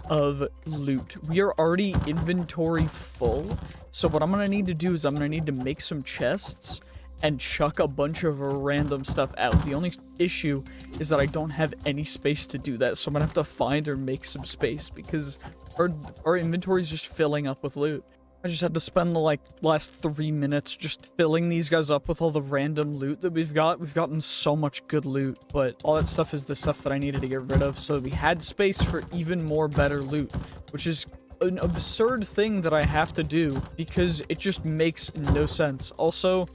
of loot. We are already inventory full. So what I'm going to need to do is I'm going to need to make some chests and chuck a bunch of random stuff out. The only issue is that I don't have any space to do that. So I'm going to have to find or make some space because our inventory is just filling up with loot. I just had to spend the last 3 minutes just filling these guys up with all the random loot that we've got. We've gotten so much good loot, but all that stuff is the stuff that I needed to get rid of so we had space for even more better loot, which is an absurd thing that I have to do because it just makes no sense. Also,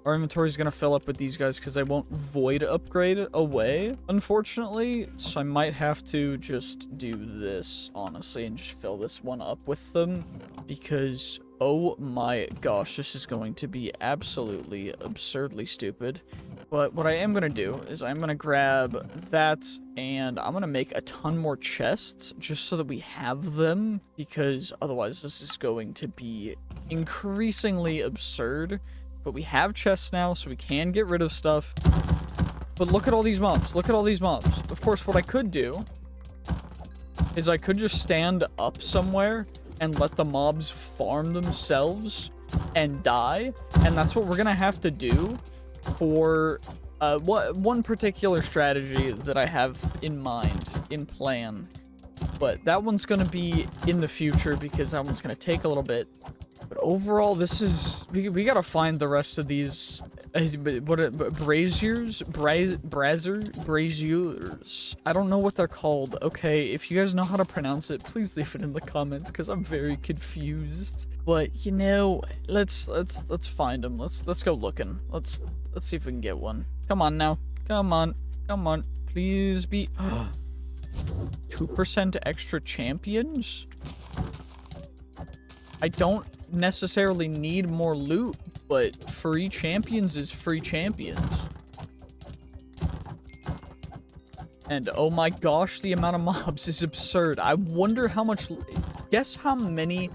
our inventory is going to fill up with these guys because I won't void upgrade away, unfortunately. So I might have to just do this, honestly, and just fill this one up with them because, oh my gosh, this is going to be absolutely absurdly stupid. But what I am going to do is I'm going to grab that and I'm going to make a ton more chests just so that we have them because otherwise this is going to be increasingly absurd. But we have chests now, so we can get rid of stuff. But look at all these mobs. Look at all these mobs. Of course, what I could do is I could just stand up somewhere and let the mobs farm themselves and die. And that's what we're going to have to do for one particular strategy that I have in mind, in plan. But that one's going to be in the future because that one's going to take a little bit. But overall, this is... We gotta find the rest of these... braziers? Braziers? I don't know what they're called. Okay, if you guys know how to pronounce it, please leave it in the comments, because I'm very confused. But, you know, let's find them. Let's go looking. Let's see if we can get one. Come on now. Come on. Come on. Please be... 2% extra champions? I don't necessarily need more loot, but free champions is free champions. And oh my gosh, the amount of mobs is absurd. I wonder how much... Guess how many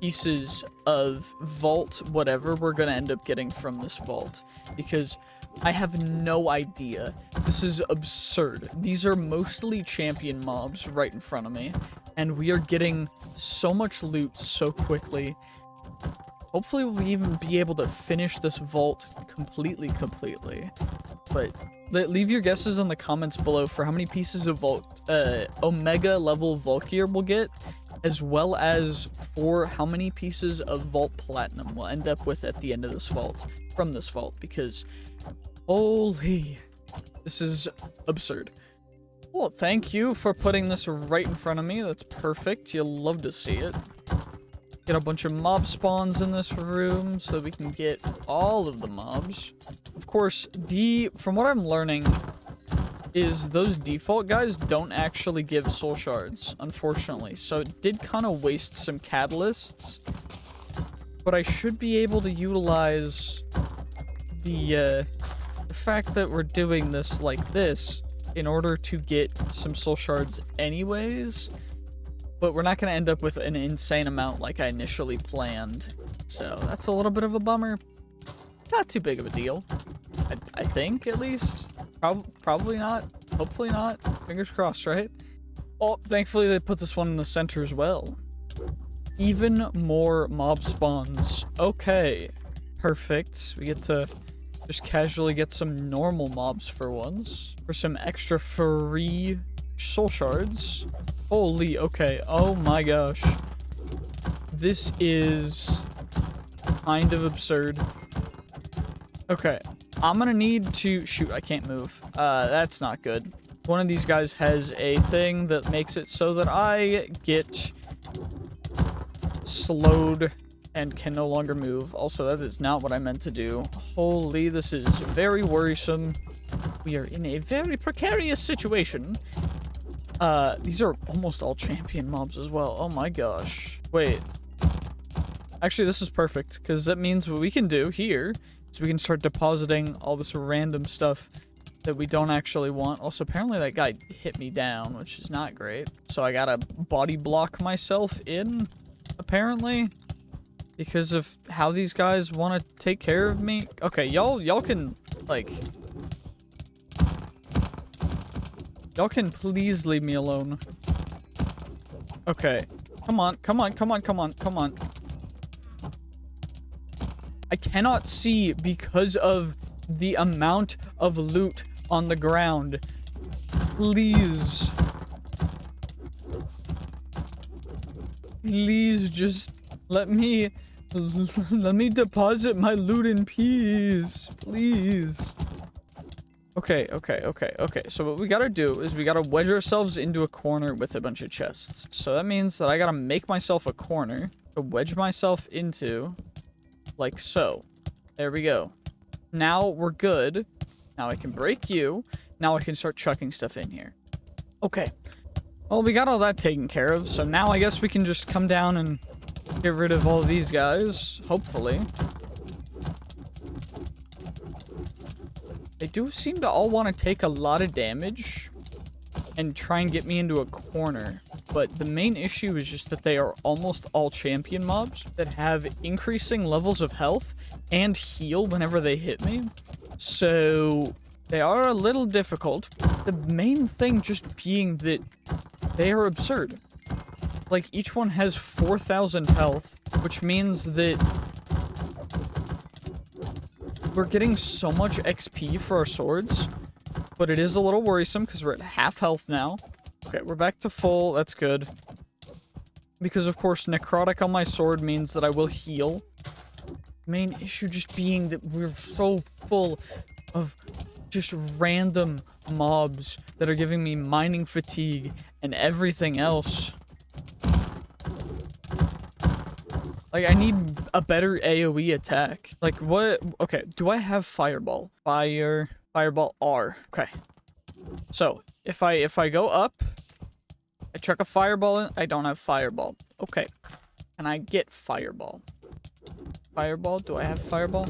pieces of vault whatever we're gonna end up getting from this vault. Because I have no idea. This is absurd. These are mostly champion mobs right in front of me. And we are getting so much loot so quickly. Hopefully we'll even be able to finish this vault completely. But leave your guesses in the comments below for how many pieces of vault, Omega level vault gear we'll get, as well as for how many pieces of vault platinum we'll end up with at the end of this vault, from this vault, because holy, this is absurd. Well, thank you for putting this right in front of me. That's perfect. You'll love to see it. Get a bunch of mob spawns in this room so we can get all of the mobs. Of course, from what I'm learning is those default guys don't actually give soul shards, unfortunately. So it did kind of waste some catalysts. But I should be able to utilize the fact that we're doing this like this in order to get some soul shards anyways, but we're not going to end up with an insane amount like I initially planned, so that's a little bit of a bummer. It's not too big of a deal, I think, at least. Probably not, hopefully not, fingers crossed, right? Oh, thankfully they put this one in the center as well. Even more mob spawns. Okay, perfect. We get to just casually get some normal mobs for once. For some extra free soul shards. Holy, okay. Oh my gosh. This is kind of absurd. Okay. I'm gonna need to... Shoot, I can't move. That's not good. One of these guys has a thing that makes it so that I get slowed and can no longer move. Also, that is not what I meant to do. Holy, this is very worrisome. We are in a very precarious situation. These are almost all champion mobs as well. Oh my gosh. Wait. Actually, this is perfect, because that means what we can do here is we can start depositing all this random stuff that we don't actually want. Also, apparently that guy hit me down, which is not great. So I gotta body block myself in, apparently, because of how these guys want to take care of me. Okay, y'all can, like... Y'all can please leave me alone. Okay. Come on, come on, come on, come on, come on. I cannot see because of the amount of loot on the ground. Please. Please just let me deposit my loot in peace. Please. Okay. So what we gotta do is we gotta wedge ourselves into a corner with a bunch of chests. So that means that I gotta make myself a corner to wedge myself into, like so. There we go. Now we're good. Now I can break you. Now I can start chucking stuff in here. Okay. Well, we got all that taken care of, so now I guess we can just come down and get rid of all of these guys, hopefully. They do seem to all want to take a lot of damage and try and get me into a corner. But the main issue is just that they are almost all champion mobs that have increasing levels of health and heal whenever they hit me. So they are a little difficult. The main thing just being that they are absurd. Like, each one has 4,000 health, which means that we're getting so much XP for our swords, but it is a little worrisome because we're at half health now. Okay, we're back to full. That's good. Because, of course, necrotic on my sword means that I will heal. Main issue just being that we're so full of just random mobs that are giving me mining fatigue and everything else. Like, I need a better AoE attack. Like, what? Okay, do I have fireball? Fireball R. Okay. So, if I go up, I chuck a fireball in, I don't have fireball. Okay. Can I get fireball? Fireball? Do I have fireball?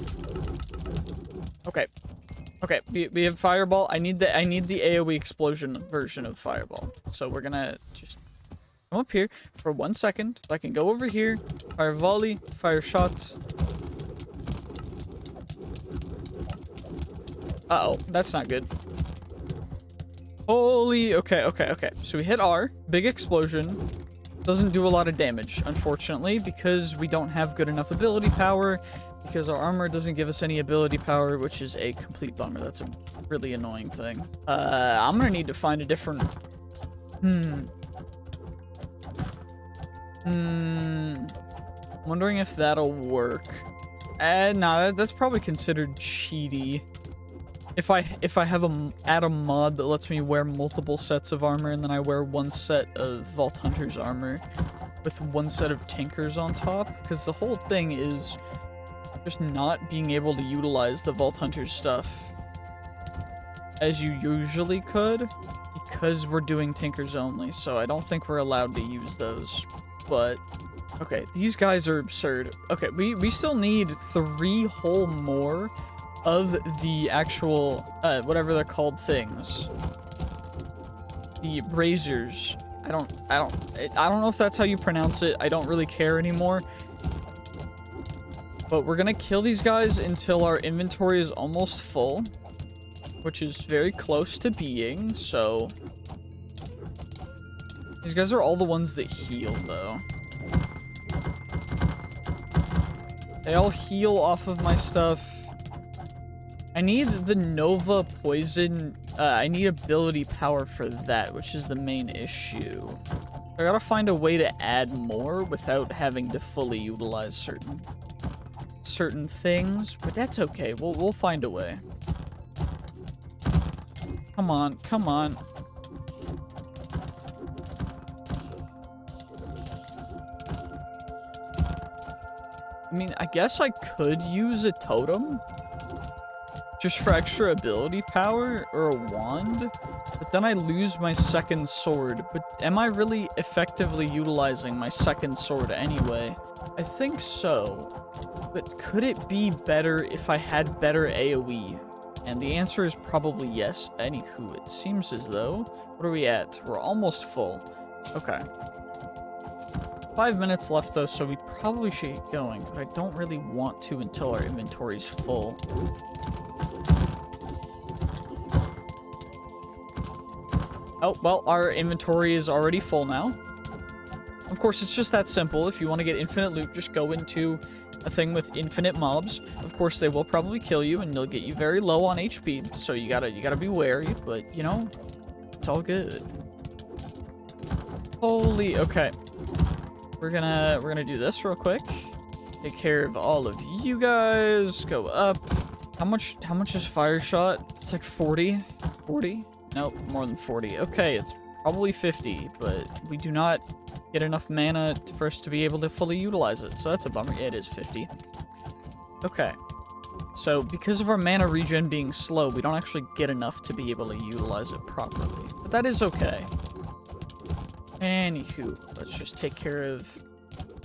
Okay. Okay, we have fireball. I need the AoE explosion version of fireball. So we're gonna just come up here for 1 second. So I can go over here, fire volley, fire shots. Uh-oh, that's not good. Holy, okay. So we hit R, big explosion. Doesn't do a lot of damage, unfortunately, because we don't have good enough ability power, because our armor doesn't give us any ability power, which is a complete bummer. That's a really annoying thing. I'm gonna need to find a different... Wondering if that'll work. Nah, that's probably considered cheaty. If I add a mod that lets me wear multiple sets of armor, and then I wear one set of Vault Hunters armor with one set of Tinkers on top, because the whole thing is just not being able to utilize the Vault Hunters stuff as you usually could, because we're doing Tinkers only, so I don't think we're allowed to use those. But okay, these guys are absurd. Okay, we still need 3 whole more of the actual, whatever they're called things. The razors. I don't know if that's how you pronounce it. I don't really care anymore. But we're gonna kill these guys until our inventory is almost full, which is very close to being, so... These guys are all the ones that heal, though. They all heal off of my stuff. I need the Nova Poison. I need ability power for that, which is the main issue. I gotta find a way to add more without having to fully utilize certain things, but that's okay. We'll find a way. Come on, come on. I mean, I guess I could use a totem just for extra ability power, or a wand, but then I lose my second sword. But am I really effectively utilizing my second sword anyway? I think so, but could it be better if I had better AoE? And the answer is probably yes. Anywho, it seems as though... What are we at? We're almost full. Okay. 5 minutes left though, so we probably should get going, but I don't really want to until our inventory's full. Oh, well, our inventory is already full now. Of course, it's just that simple. If you want to get infinite loot, just go into a thing with infinite mobs. Of course, they will probably kill you, and they'll get you very low on HP, so you gotta be wary, but, you know, it's all good. Holy, okay. We're gonna do this real quick. Take care of all of you guys. Go up. How much is fire shot? It's like 40? 40? Nope, more than 40. Okay, it's probably 50, but we do not get enough mana for us to be able to fully utilize it, so that's a bummer. Yeah, it is 50. Okay. So, because of our mana regen being slow, we don't actually get enough to be able to utilize it properly. But that is okay. Anywho, let's just take care of...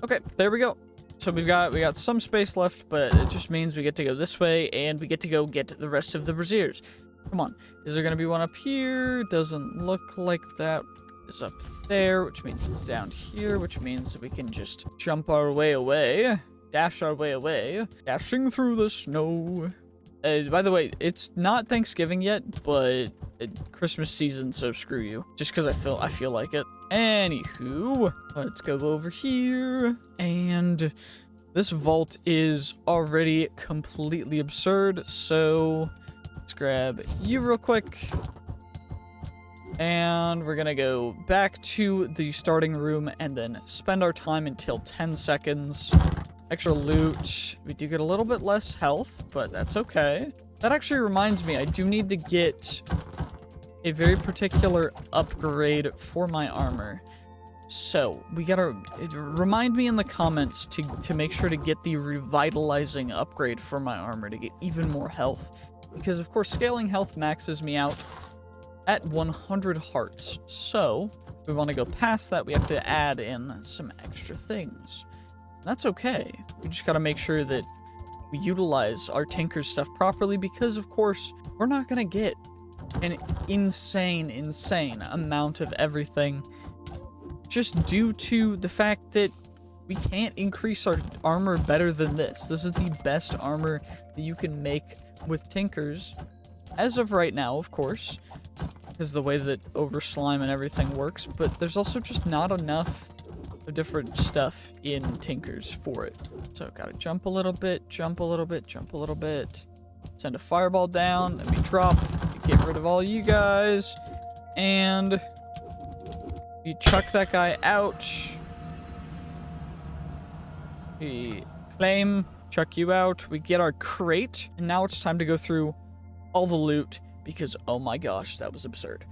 Okay, there we go. So we got some space left, but it just means we get to go this way, and we get to go get the rest of the braziers. Come on. Is there going to be one up here? Doesn't look like that is up there, which means it's down here, which means that we can just jump our way away. Dash our way away. Dashing through the snow. By the way, it's not Thanksgiving yet, but Christmas season, so screw you. Just because I feel like it. Anywho, let's go over here. And this vault is already completely absurd, so let's grab you real quick. And we're gonna go back to the starting room and then spend our time until 10 seconds. Extra loot. We do get a little bit less health, but that's okay. That actually reminds me, I do need to get a very particular upgrade for my armor. So, we gotta remind me in the comments to make sure to get the revitalizing upgrade for my armor to get even more health. Because, of course, scaling health maxes me out at 100 hearts. So, if we want to go past that, we have to add in some extra things. That's okay. We just gotta make sure that we utilize our Tinker's stuff properly because, of course, we're not gonna get an insane amount of everything just due to the fact that we can't increase our armor better than this. This is the best armor that you can make with Tinkers as of right now, of course, because the way that over slime and everything works, but there's also just not enough different stuff in Tinkers for it. So gotta jump a little bit, jump a little bit, jump a little bit. Send a fireball down, then we drop, we get rid of all you guys, and we chuck that guy out. We claim, chuck you out, we get our crate, and now it's time to go through all the loot because oh my gosh, that was absurd.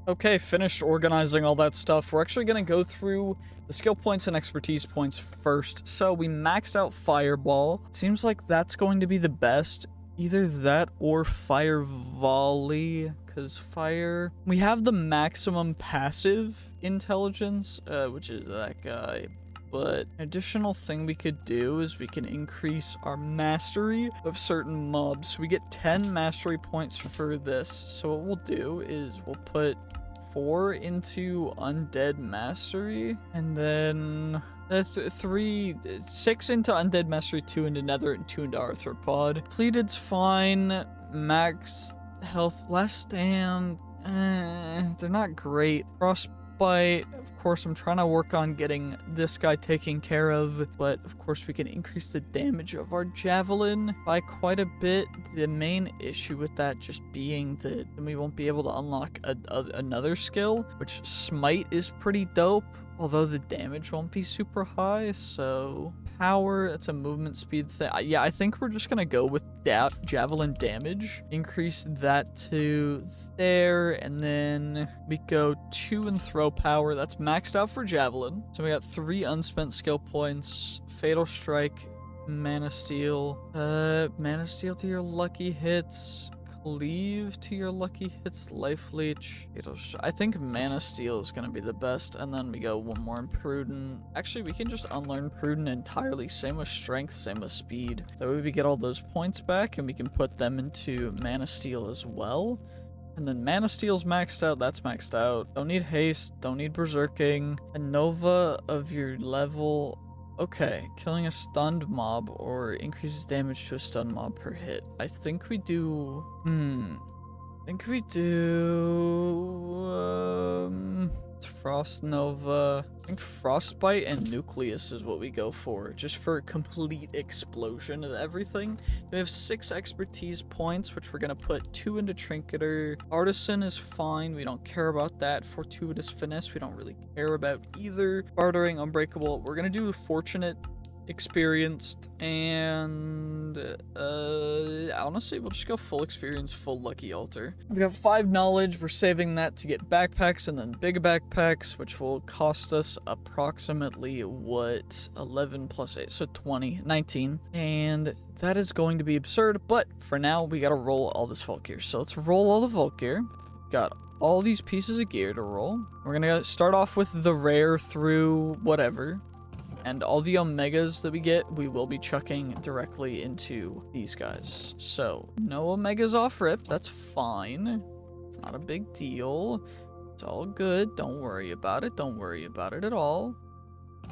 Okay, finished organizing all that stuff. We're actually going to go through the skill points and expertise points first. So we maxed out Fireball. It seems like that's going to be the best. Either that or Fire Volley, because fire... We have the maximum passive intelligence, which is that guy. But an additional thing we could do is we can increase our mastery of certain mobs. We get 10 mastery points for this. So what we'll do is we'll put 4 into Undead Mastery, and then 6 into Undead Mastery, 2 into Nether, and 2 into Arthropod. Pleated's fine. Max health less than... they're not great. Frostbite, of course, I'm trying to work on getting this guy taken care of, but of course we can increase the damage of our Javelin by quite a bit. The main issue with that just being that we won't be able to unlock another skill, which Smite is pretty dope, although the damage won't be super high. So power, that's a movement speed thing. Yeah, I think we're just gonna go with Javelin damage, increase that to there, and then we go 2 in throw power. That's maxed out for Javelin. So we got 3 unspent skill points. Fatal Strike, Mana Steel. Mana Steel to your lucky hits. Cleave to your lucky hits. Life Leech. I think Mana Steel is going to be the best, and then we go 1 more in Prudent. Actually, we can just unlearn Prudent entirely. Same with Strength, same with Speed. That way we get all those points back, and we can put them into Mana Steel as well. And then Mana Steel's maxed out, that's maxed out. Don't need Haste, don't need Berserking. A Nova of your level... Okay, killing a stunned mob or increases damage to a stunned mob per hit. I think we do... It's Frost Nova. I think Frostbite and Nucleus is what we go for, just for a complete explosion of everything. We have 6 expertise points, which we're gonna put 2 into Trinketer. Artisan is fine, we don't care about that. Fortuitous Finesse, we don't really care about either. Bartering, Unbreakable, we're gonna do Fortunate, Experienced, and honestly we'll just go full experience, full lucky altar. We got 5 knowledge, we're saving that to get backpacks and then big backpacks, which will cost us approximately what, 11 plus 8, so 20, 19, and that is going to be absurd. But for now we gotta roll all this vault gear, so let's roll all the vault gear. Got all these pieces of gear to roll. We're gonna start off with the rare through whatever. And all the omegas that we get, we will be chucking directly into these guys. So, no omegas off rip, that's fine. It's not a big deal. It's all good, don't worry about it, don't worry about it at all.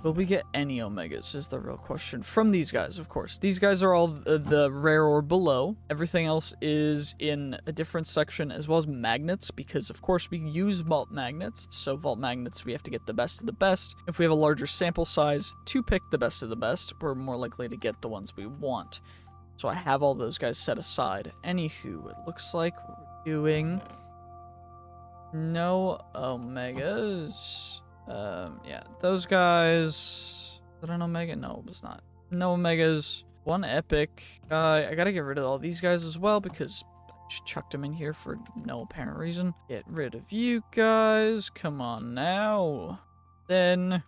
Will we get any omegas is the real question. From these guys, of course. These guys are all the rare or below. Everything else is in a different section, as well as magnets, because of course we use vault magnets. So vault magnets, we have to get the best of the best. If we have a larger sample size to pick the best of the best, we're more likely to get the ones we want. So I have all those guys set aside. Anywho, it looks like we're doing no omegas. Yeah, those guys. Is that an omega? No, it was not. No omegas. 1 epic guy. I gotta get rid of all these guys as well because I just chucked them in here for no apparent reason. Get rid of you guys. Come on now. Then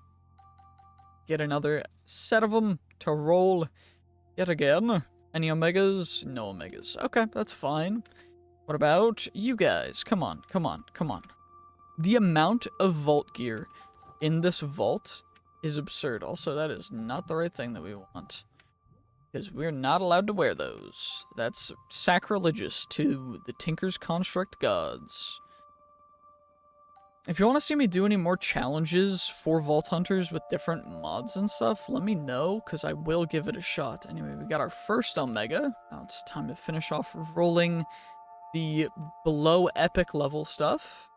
get another set of them to roll yet again. Any omegas? No omegas. Okay, that's fine. What about you guys? Come on, come on, come on. The amount of vault gear in this vault is absurd. Also, that is not the right thing that we want, because we're not allowed to wear those. That's sacrilegious to the Tinker's Construct gods. If you want to see me do any more challenges for Vault Hunters with different mods and stuff, let me know, because I will give it a shot. Anyway, we got our first Omega. Now it's time to finish off rolling the below epic level stuff,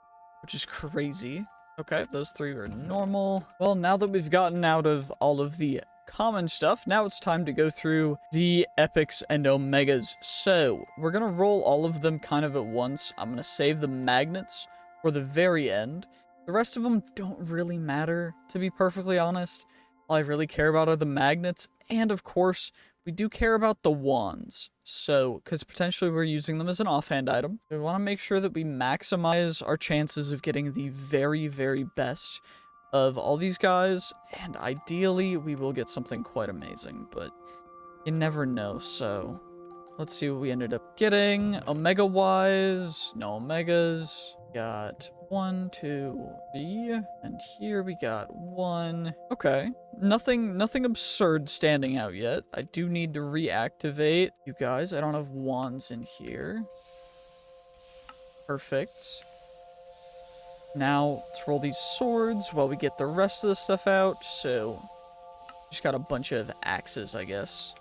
which is crazy. Okay, those 3 are normal. Well, now that we've gotten out of all of the common stuff, now it's time to go through the epics and omegas. So, we're gonna roll all of them kind of at once. I'm gonna save the magnets for the very end. The rest of them don't really matter, to be perfectly honest. All I really care about are the magnets, and of course, we do care about the wands. So, because potentially we're using them as an offhand item, we want to make sure that we maximize our chances of getting the very, very best of all these guys, and ideally we will get something quite amazing, but you never know. So let's see what we ended up getting. Omega wise, no omegas. Got 1, 2, 3, and here we got 1. Okay, nothing absurd standing out yet. I do need to reactivate you guys. I don't have wands in here. Perfect. Now let's roll these swords while we get the rest of the stuff out. So just got a bunch of axes, I guess,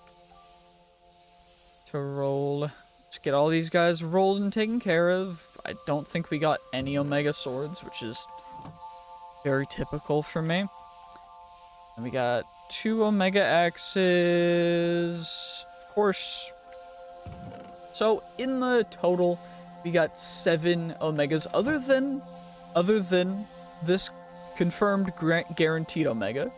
to roll. Just get all these guys rolled and taken care of. I don't think we got any Omega swords, which is very typical for me. And we got 2 Omega axes, of course. So in the total, we got 7 Omegas, other than this confirmed guaranteed Omega,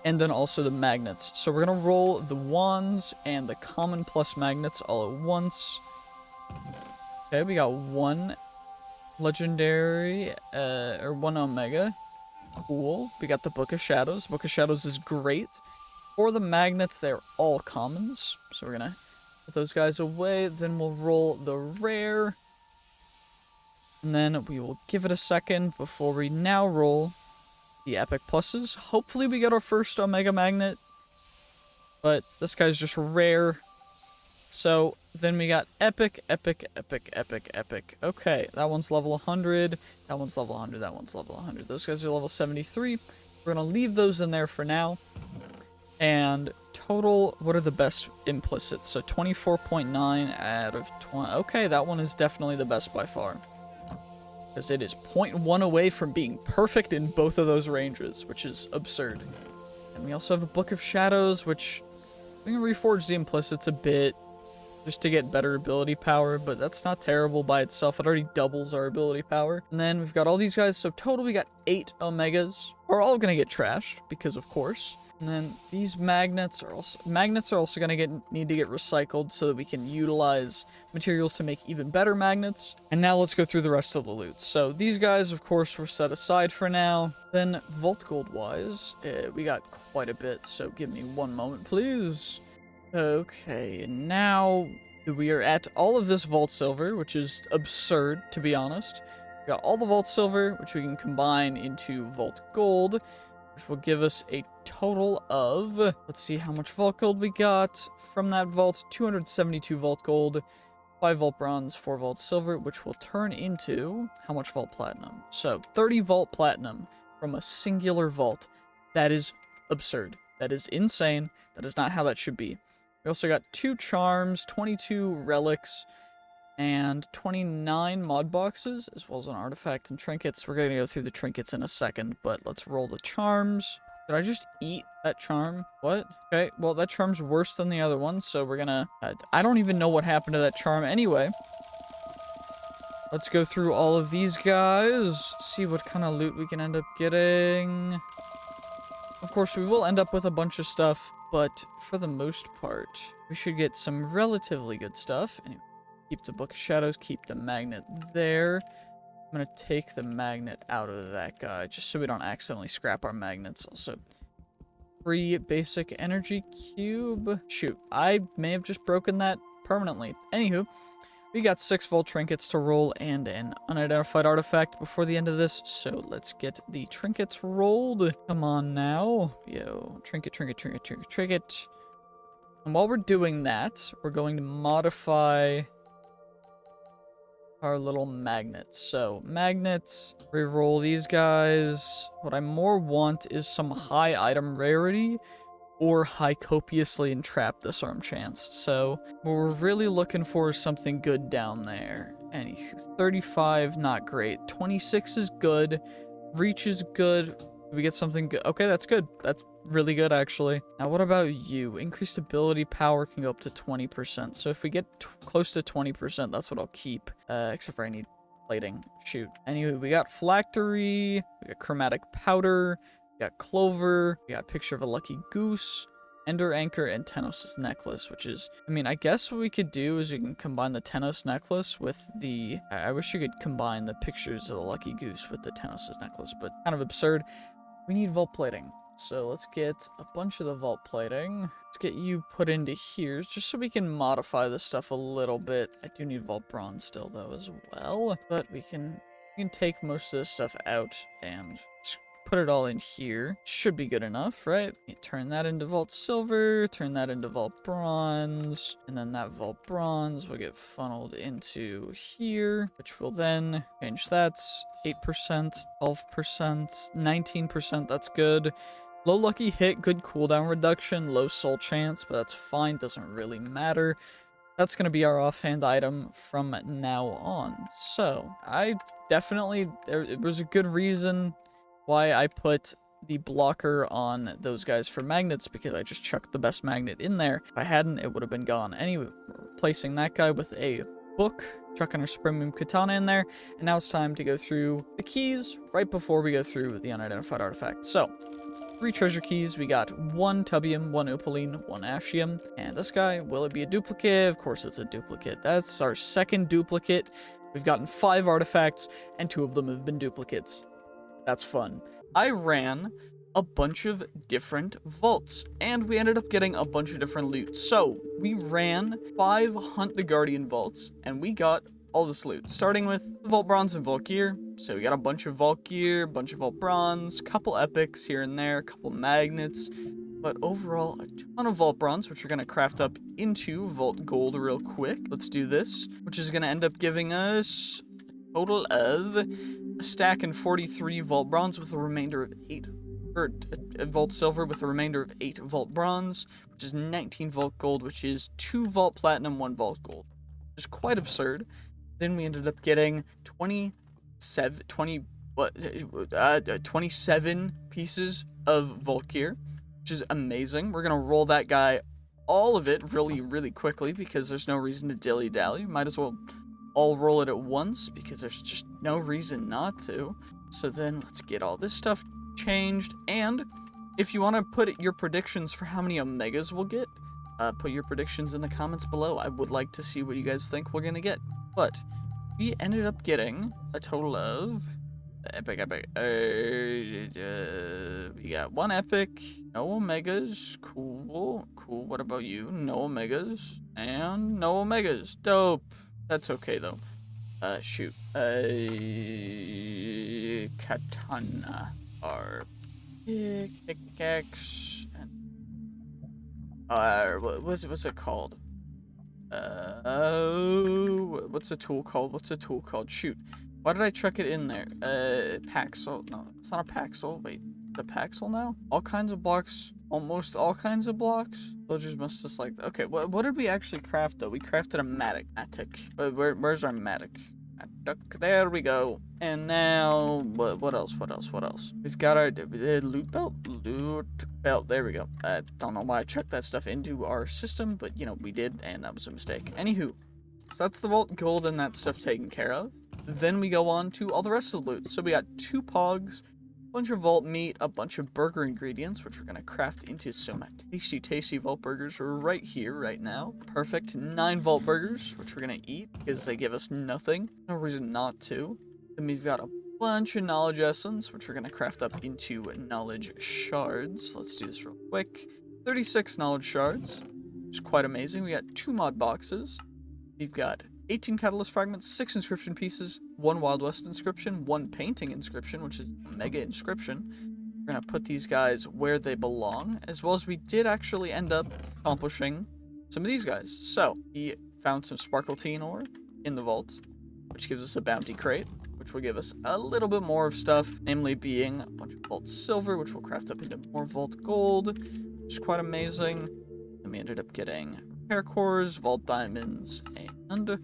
and then also the magnets. So we're gonna roll the wands and the common plus magnets all at once. Okay, we got 1 legendary, or 1 Omega. Cool. We got the Book of Shadows. Book of Shadows is great. For the magnets, they're all commons. So we're gonna put those guys away. Then we'll roll the rare. And then we will give it a second before we now roll the epic pluses. Hopefully we get our first Omega magnet. But this guy's just rare. So then we got epic, epic, epic, epic, epic. Okay, that one's level 100. That one's level 100. That one's level 100. Those guys are level 73. We're going to leave those in there for now. And total, what are the best implicits? So 24.9 out of 20. Okay, that one is definitely the best by far. because it is 0.1 away from being perfect in both of those ranges, which is absurd. And we also have a Book of Shadows, which we can reforge the implicits a bit just to get better ability power, but that's not terrible by itself. It already doubles our ability power. And then we've got all these guys, so total we got 8 Omegas. We're all gonna get trashed, because of course. And then these magnets are also gonna need to get recycled so that we can utilize materials to make even better magnets. And now let's go through the rest of the loot. So these guys, of course, were set aside for now. Then Vault Gold wise, we got quite a bit, so give me one moment, please. Okay, now we are at all of this Vault Silver, which is absurd, to be honest. We got all the Vault Silver, which we can combine into Vault Gold, which will give us a total of, let's see how much Vault Gold we got from that vault. 272 Vault Gold, 5 Vault Bronze, 4 Vault Silver, which will turn into, how much Vault Platinum? So, 30 Vault Platinum from a singular vault. That is absurd. That is insane. That is not how that should be. We also got 2 charms, 22 relics, and 29 mod boxes, as well as an artifact and trinkets. We're going to go through the trinkets in a second, but let's roll the charms. Did I just eat that charm? What? Okay, well, that charm's worse than the other one, so we're gonna... I don't even know what happened to that charm anyway. Let's go through all of these guys, see what kind of loot we can end up getting. Of course, we will end up with a bunch of stuff, but for the most part, we should get some relatively good stuff. Anyway, keep the Book of Shadows, keep the magnet there. I'm going to take the magnet out of that guy, just so we don't accidentally scrap our magnets. Also, free basic energy cube. Shoot, I may have just broken that permanently. Anywho, we got 6 Vault Trinkets to roll and an unidentified artifact before the end of this, so let's get the trinkets rolled. Come on now. Yo, trinket. And while we're doing that, we're going to modify our little magnets. So, magnets, reroll these guys. What I more want is some high item rarity or high copiously entrap disarm chance. So, we're really looking for something good down there. Anywho, 35, not great. 26 is good. Reach is good. Did we get something good? Okay, that's good. That's really good, actually. Now, what about you? Increased ability power can go up to 20%. So, if we get close to 20%, that's what I'll keep. Except for I need plating. Shoot. Anyway, we got phylactery. We got chromatic powder. We got clover, we got picture of a lucky goose, ender anchor, and Tenos' necklace, which is, I mean, I guess what we could do is we can combine the Tenos necklace with the, I wish you could combine the pictures of the lucky goose with the Tenos' necklace, but kind of absurd. We need vault plating, so let's get a bunch of the vault plating. Let's get you put into here, just so we can modify this stuff a little bit. I do need vault bronze still, though, as well, but we can take most of this stuff out and put it all in here. Should be good enough, right? You turn that into Vault Silver, turn that into Vault Bronze, and then that Vault Bronze will get funneled into here, which will then change that. 8%, 12%, 19%, that's good. Low lucky hit, good cooldown reduction, low soul chance, but that's fine, doesn't really matter. That's going to be our offhand item from now on. So, I definitely, it was a good reason why I put the blocker on those guys for magnets, because I just chucked the best magnet in there. If I hadn't, it would have been gone. Anyway, we're replacing that guy with a book, chucking our Supremium Katana in there, and now it's time to go through the keys right before we go through the unidentified artifact. So, 3 treasure keys. We got 1 Tubium, 1 Opaline, 1 Ashium, and this guy, will it be a duplicate? Of course it's a duplicate. That's our second duplicate. We've gotten 5 artifacts, and 2 of them have been duplicates. That's fun. I ran a bunch of different vaults, and we ended up getting a bunch of different loot. So, we ran 5 Hunt the Guardian vaults, and we got all this loot, starting with Vault Bronze and Vault Gear. So we got a bunch of Vault Gear, a bunch of Vault Bronze, couple epics here and there, a couple magnets, but overall a ton of Vault Bronze, which we're going to craft up into Vault Gold real quick. Let's do this, which is going to end up giving us a total of a stack and 43 Vault Bronze with a remainder of 8, or a Vault Silver with a remainder of 8 Vault Bronze, which is 19 Vault Gold, which is 2 Vault Platinum, 1 Vault Gold, which is quite absurd. Then we ended up getting 20 27 pieces of vault gear, which is amazing. We're gonna roll that guy all of it really quickly because there's no reason to dilly-dally. Might as well all roll it at once because there's just no reason not to. So then let's get all this stuff changed, and if you want to put your predictions for how many Omegas we'll get, put your predictions in the comments below. I would like to see what you guys think we're gonna get. But we ended up getting a total of epic. We got 1 epic, no Omegas, cool. What about you? No Omegas and no Omegas. Dope. That's okay though. Shoot. Katana, our pickaxe, and what's it called? What's a tool called? Shoot. Why did I chuck it in there? Paxel. No, it's not a Paxel. Wait, the Paxel now? All kinds of blocks. Almost all kinds of blocks. Villagers must just like. Okay, what did we actually craft though? We crafted a matic. Where's our matic? There we go. And now, what else? We've got our loot belt. There we go. I don't know why I chucked that stuff into our system, but you know we did, and that was a mistake. Anywho, so that's the vault gold and that stuff taken care of. Then we go on to all the rest of the loot. So we got 2 pogs, a bunch of vault meat, a bunch of burger ingredients, which we're gonna craft into some tasty vault burgers right here, right now. Perfect. 9 vault burgers, which we're gonna eat because they give us nothing. No reason not to. Then we've got a bunch of knowledge essence, which we're gonna craft up into knowledge shards. Let's do this real quick. 36 knowledge shards, which is quite amazing. We got 2 mod boxes. We've got 18 catalyst fragments, 6 inscription pieces, 1 Wild West inscription, 1 painting inscription, which is a mega inscription. We're gonna put these guys where they belong, as well as we did actually end up accomplishing some of these guys. So we found some sparkletine ore in the vault, which gives us a bounty crate, which will give us a little bit more of stuff, namely being a bunch of vault silver, which we'll craft up into more vault gold, which is quite amazing. And we ended up getting repair cores, vault diamonds, and we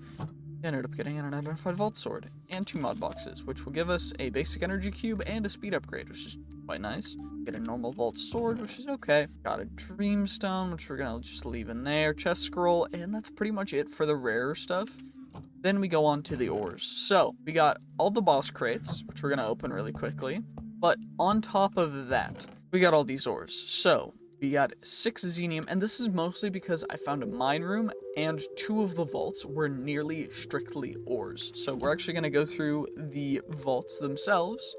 ended up getting an unidentified vault sword and 2 mod boxes, which will give us a basic energy cube and a speed upgrade, which is quite nice. Get a normal vault sword, which is okay. Got a dreamstone, which we're gonna just leave in there. Chest scroll, and that's pretty much it for the rarer stuff. Then we go on to the ores. So we got all the boss crates, which we're gonna open really quickly. But on top of that, we got all these ores. So we got 6 xenium, and this is mostly because I found a mine room, and 2 of the vaults were nearly strictly ores. So we're actually going to go through the vaults themselves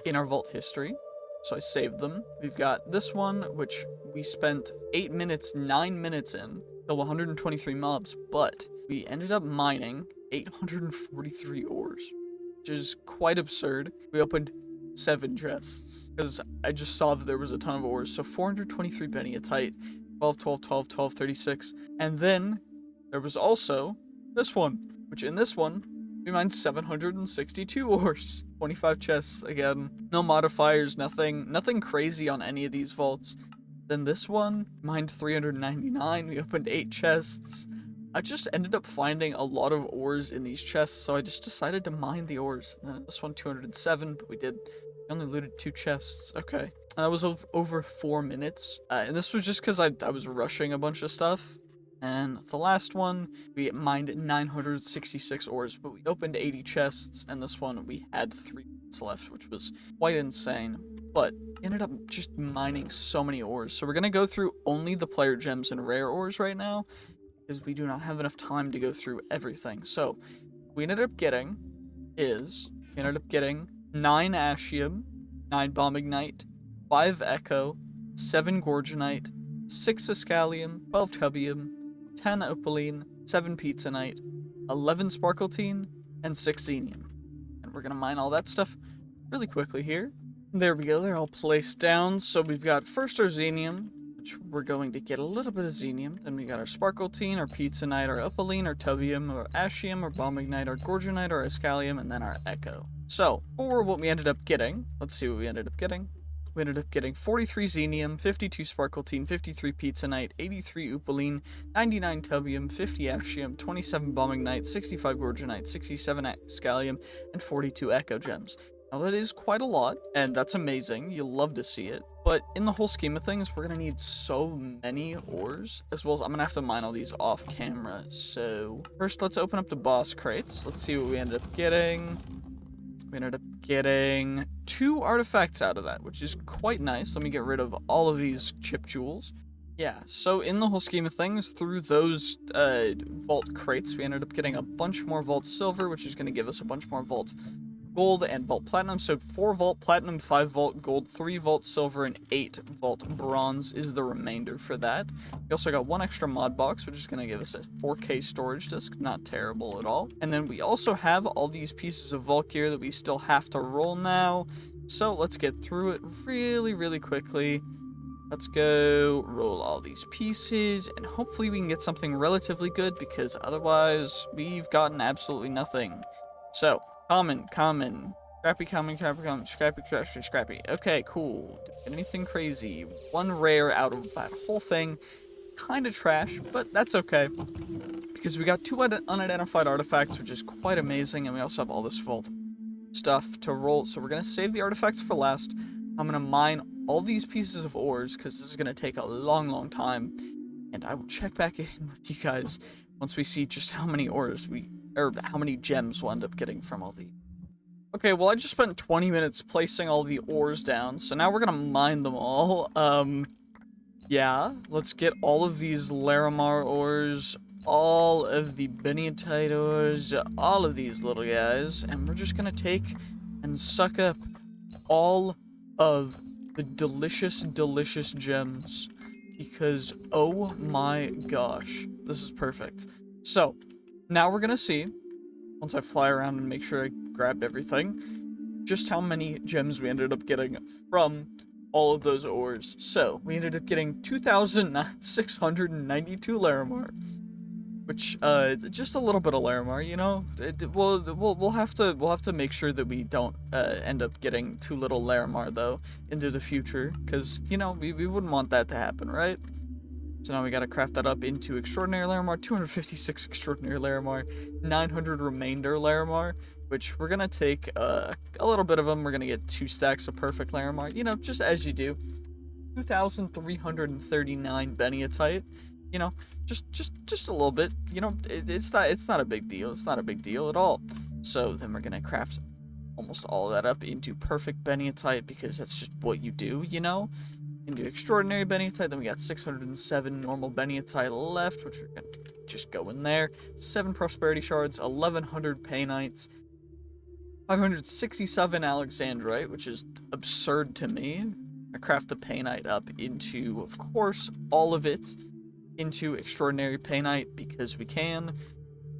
in our vault history. So I saved them. We've got this one, which we spent 9 minutes in, killed 123 mobs, but we ended up mining 843 ores, which is quite absurd. We opened 7 chests because I just saw that there was a ton of ores. So 423 beniatite, 12, 36, and then there was also this one, which in this one we mined 762 ores. 25 chests again, no modifiers, nothing crazy on any of these vaults. Then this one mined 399. We opened 8 chests. I just ended up finding a lot of ores in these chests, so I just decided to mine the ores. And then this one 207, but we only looted 2 chests. Okay. That was over 4 minutes. And this was just because I was rushing a bunch of stuff. And the last one, we mined 966 ores, but we opened 80 chests, and this one we had 3 minutes left, which was quite insane. But we ended up just mining so many ores. So we're going to go through only the player gems and rare ores right now, because we do not have enough time to go through everything. So we ended up getting 9 Ashium, 9 Bomb Ignite, 5 Echo, 7 Gorgonite, 6 Escalium, 12 Tubium, 10 Opaline, 7 Pizzanite, 11 Sparkletine, and 6 Xenium. And we're gonna mine all that stuff really quickly here. There we go, they're all placed down. So we've got first our Xenium, which we're going to get a little bit of Xenium. Then we got our Sparkletine, our Pizzanite, our Opaline, our Tubium, our Ashium, our Bomb Ignite, our Gorgonite, our Escalium, and then our Echo. So, for what we ended up getting, let's see what we ended up getting. we ended up getting 43 Xenium, 52 Sparkletine, 53 Pizzanite, 83 Oopaline, 99 Tubium, 50 Ashium, 27 Bombing Knight, 65 Gorgonite, 67 Scallium, and 42 Echo Gems. Now that is quite a lot, and that's amazing. You'll love to see it. But in the whole scheme of things, we're going to need so many ores, as well as I'm going to have to mine all these off camera. So first, let's open up the boss crates. Let's see what we ended up getting. We ended up getting 2 artifacts out of that, which is quite nice. Let me get rid of all of these chip jewels. Yeah, so in the whole scheme of things, through those vault crates, we ended up getting a bunch more vault silver, which is going to give us a bunch more vault gold and vault platinum. So 4 vault platinum, 5 vault gold, 3 vault silver, and 8 vault bronze is the remainder for that. We also got 1 extra mod box, which is going to give us a 4K storage disk. Not terrible at all. And then we also have all these pieces of vault gear that we still have to roll now. So let's get through it really quickly. Let's go roll all these pieces, and hopefully we can get something relatively good, because otherwise we've gotten absolutely nothing. So common, scrappy, common, scrappy. Okay, cool. Didn't get anything crazy. 1 rare out of that whole thing. Kind of trash, but that's okay, because we got 2 unidentified artifacts, which is quite amazing, and we also have all this vault stuff to roll. So we're gonna save the artifacts for last. I'm gonna mine all these pieces of ores, because this is gonna take a long time, and I will check back in with you guys once we see just how many ores how many gems we'll end up getting from all these. Okay, well, I just spent 20 minutes placing all the ores down, so now we're gonna mine them all. Yeah, let's get all of these Larimar ores, all of the Beniatite ores, all of these little guys, and we're just gonna take and suck up all of the delicious gems, because oh my gosh, this is perfect. So now we're gonna see, once I fly around and make sure I grabbed everything, just how many gems we ended up getting from all of those ores. So we ended up getting 2,692 Larimar, which just a little bit of Larimar, you know. We'll have to make sure that we don't end up getting too little Larimar though into the future, because you know we wouldn't want that to happen, right? So now we gotta craft that up into Extraordinary Larimar, 256 Extraordinary Larimar, 900 Remainder Larimar, which we're gonna take a little bit of them. We're gonna get 2 stacks of Perfect Larimar, you know, just as you do. 2,339 Beniatite, you know, just a little bit, you know. It's not a big deal. It's not a big deal at all. So then we're gonna craft almost all of that up into Perfect Beniatite, because that's just what you do, you know. Into Extraordinary Beniatite, then we got 607 normal Beniatite left, which we're going to just go in there. 7 Prosperity Shards, 1,100 Painites, 567 Alexandrite, which is absurd to me. I craft the Painite up into, of course, all of it into Extraordinary Painite, because we can.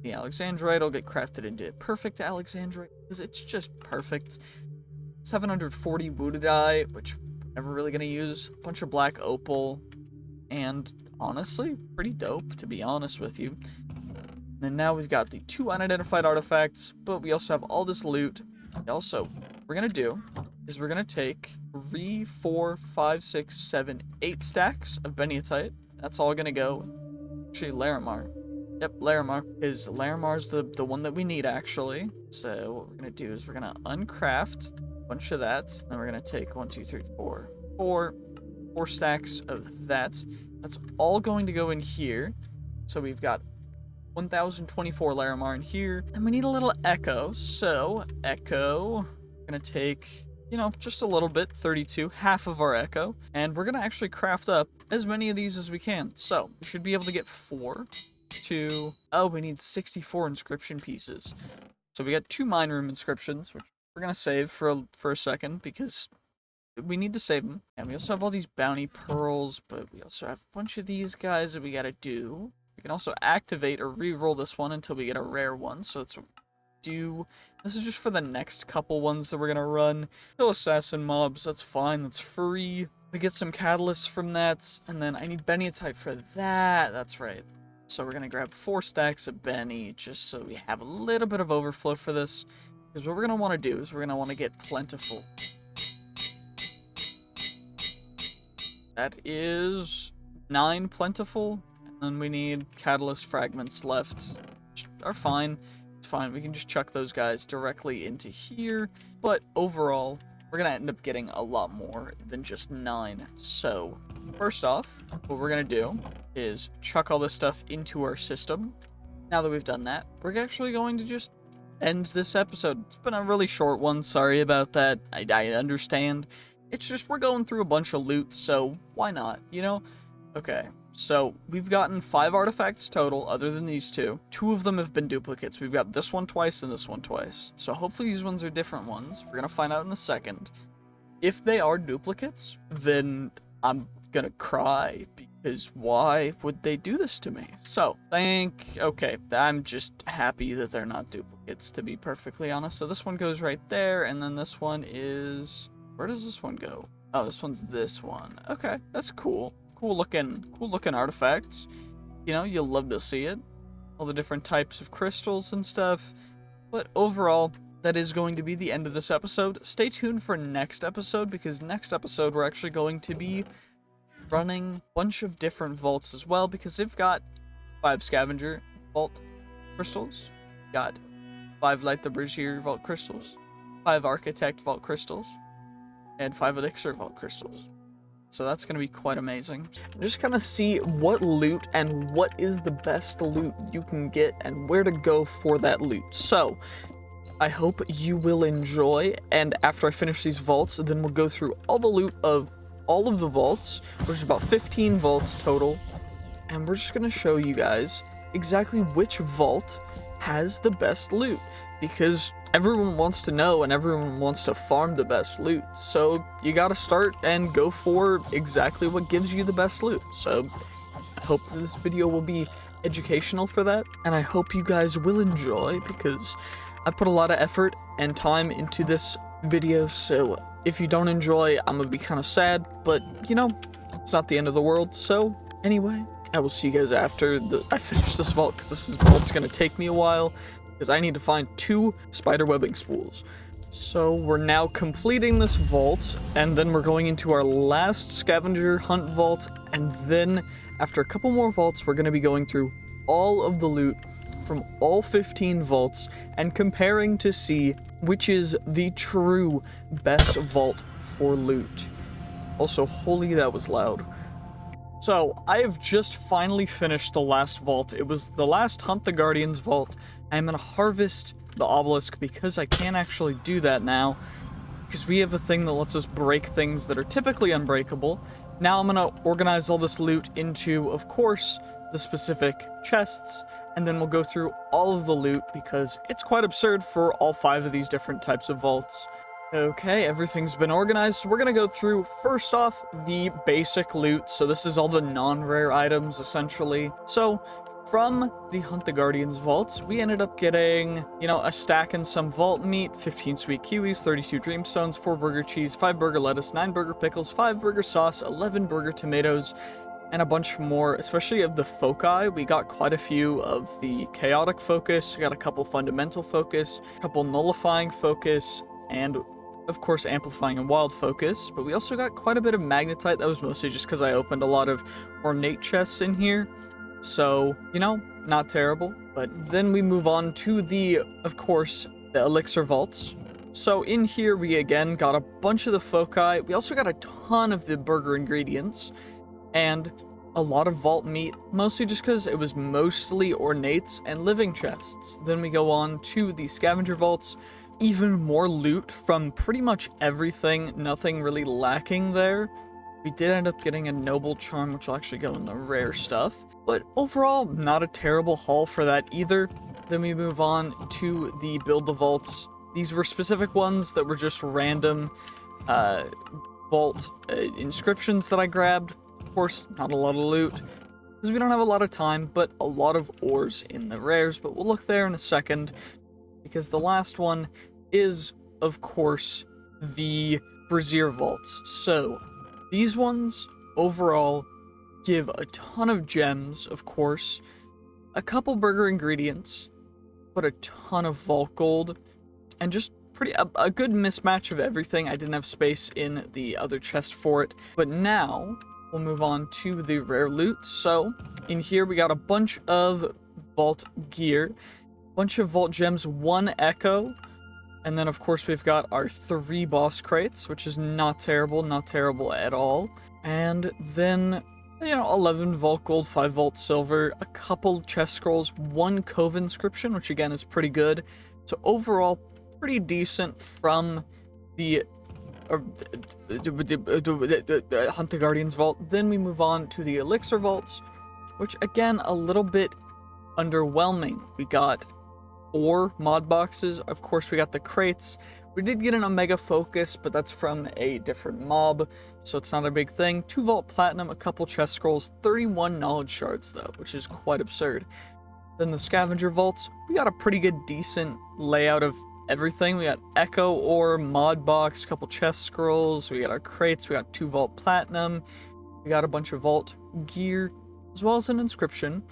The Alexandrite will get crafted into Perfect Alexandrite, because it's just perfect. 740 Woodedite, which never really gonna use. A bunch of black opal, and honestly, pretty dope, to be honest with you. And then now we've got the 2 unidentified artifacts, but we also have all this loot. Also, what we're gonna do is we're gonna take 3, 4, 5, 6, 7, 8 stacks of Beniatite. That's all gonna go. Actually, Larimar. Yep, Larimar. Because Larimar's the one that we need, actually. So what we're gonna do is we're gonna uncraft bunch of that, and we're gonna take 1, 2, 3, 4 stacks of that. That's all going to go in here. So we've got 1,024 Larimar in here, and we need a little Echo. So Echo, we're gonna take, you know, just a little bit, 32, half of our Echo, and we're gonna actually craft up as many of these as we can. So we should be able to get 4, 2, oh, we need 64 inscription pieces. So we got 2 mine room inscriptions, which we're gonna save for a second, because we need to save them. And we also have all these bounty pearls, but we also have a bunch of these guys that we gotta do. We can also activate or re-roll this one until we get a rare one, so let's do. This is just for the next couple ones that we're gonna run. Kill assassin mobs, that's fine, that's free. We get some catalysts from that, and then I need Beniatite for that, that's right. So we're gonna grab 4 stacks of Benny, just so we have a little bit of overflow for this. Because what we're going to want to do is we're going to want to get plentiful. That is 9 plentiful. And then we need catalyst fragments left. Which are fine. It's fine. We can just chuck those guys directly into here. But overall, we're going to end up getting a lot more than just 9. So, first off, what we're going to do is chuck all this stuff into our system. Now that we've done that, we're actually going to just end this episode. It's been a really short one. Sorry about that. I understand. It's just we're going through a bunch of loot, so why not, you know? Okay, so we've gotten 5 artifacts total, other than these 2. 2 of them have been duplicates. We've got this one twice and this one twice. So hopefully these ones are different ones. We're gonna find out in a second. If they are duplicates, then I'm gonna cry, because why would they do this to me? So, okay, I'm just happy that they're not duplicates, to be perfectly honest. So this one goes right there, and then this one is... Where does this one go? Oh, this one's this one. Okay, that's cool. Cool looking artifacts. You know, you'll love to see it. All the different types of crystals and stuff. But overall, that is going to be the end of this episode. Stay tuned for next episode, because next episode we're actually going to be running a bunch of different vaults as well, because they've got 5 scavenger vault crystals, got 5 light the brazier vault crystals, 5 architect vault crystals, and 5 elixir vault crystals. So that's going to be quite amazing. Just kind of see what loot and what is the best loot you can get and where to go for that loot. So I hope you will enjoy, and after I finish these vaults, then we'll go through all the loot of all of the vaults, which is about 15 vaults total, and we're just going to show you guys exactly which vault has the best loot, because everyone wants to know and everyone wants to farm the best loot, so you gotta start and go for exactly what gives you the best loot. So I hope this video will be educational for that, and I hope you guys will enjoy, because I've put a lot of effort and time into this video, so if you don't enjoy, I'm gonna be kind of sad, but you know, it's not the end of the world. So anyway, I will see you guys after I finish this vault, because this vault's gonna take me a while, because I need to find 2 spider webbing spools. So we're now completing this vault, and then we're going into our last scavenger hunt vault, and then after a couple more vaults, we're gonna be going through all of the loot from all 15 vaults and comparing to see which is the true best vault for loot. Also, holy, that was loud. So, I have just finally finished the last vault. It was the last Hunt the Guardians vault. I'm gonna harvest the obelisk, because I can't actually do that now, because we have a thing that lets us break things that are typically unbreakable. Now I'm gonna organize all this loot into, of course, the specific chests, and then we'll go through all of the loot, because it's quite absurd for all 5 of these different types of vaults. Okay, everything's been organized, so we're gonna go through, first off, the basic loot. So this is all the non-rare items, essentially. So, from the Hunt the Guardians vaults, we ended up getting, you know, a stack and some vault meat, 15 sweet kiwis, 32 dreamstones, 4 burger cheese, 5 burger lettuce, 9 burger pickles, 5 burger sauce, 11 burger tomatoes, and a bunch more, especially of the foci. We got quite a few of the chaotic focus, we got a couple fundamental focus, a couple nullifying focus, and of course amplifying and wild focus. But we also got quite a bit of magnetite. That was mostly just because I opened a lot of ornate chests in here, so you know, not terrible. But then we move on to the, of course, the elixir vaults. So in here we again got a bunch of the foci. We also got a ton of the burger ingredients and a lot of vault meat, mostly just because it was mostly ornates and living chests. Then we go on to the scavenger vaults. Even more loot from pretty much everything, nothing really lacking there. We did end up getting a noble charm, which will actually go in the rare stuff, but overall, not a terrible haul for that either. Then we move on to the build the vaults. These were specific ones that were just random vault inscriptions that I grabbed. Of course, not a lot of loot, because we don't have a lot of time, but a lot of ores in the rares, but we'll look there in a second. Because the last one is, of course, the brazier vaults. So, these ones, overall, give a ton of gems, of course, a couple burger ingredients, but a ton of vault gold, and just a good mismatch of everything. I didn't have space in the other chest for it. But now, we'll move on to the rare loot. So in here we got a bunch of vault gear, bunch of vault gems, 1 echo, and then of course we've got our 3 boss crates, which is not terrible at all. And then, you know, 11 vault gold, 5 vault silver, a couple chest scrolls, 1 cove inscription, which again is pretty good. So overall, pretty decent from the Hunt the Guardians vault. Then we move on to the elixir vaults, which again, a little bit underwhelming. We got 4 mod boxes. Of course, we got the crates. We did get an Omega Focus, but that's from a different mob, so it's not a big thing. 2 Vault Platinum, a couple chest scrolls, 31 Knowledge Shards, though, which is quite absurd. Then the Scavenger Vaults, we got a pretty good, decent layout of everything. We got Echo Ore, Mod Box, a couple chest scrolls, we got our crates, we got 2 Vault Platinum, we got a bunch of Vault gear, as well as an inscription.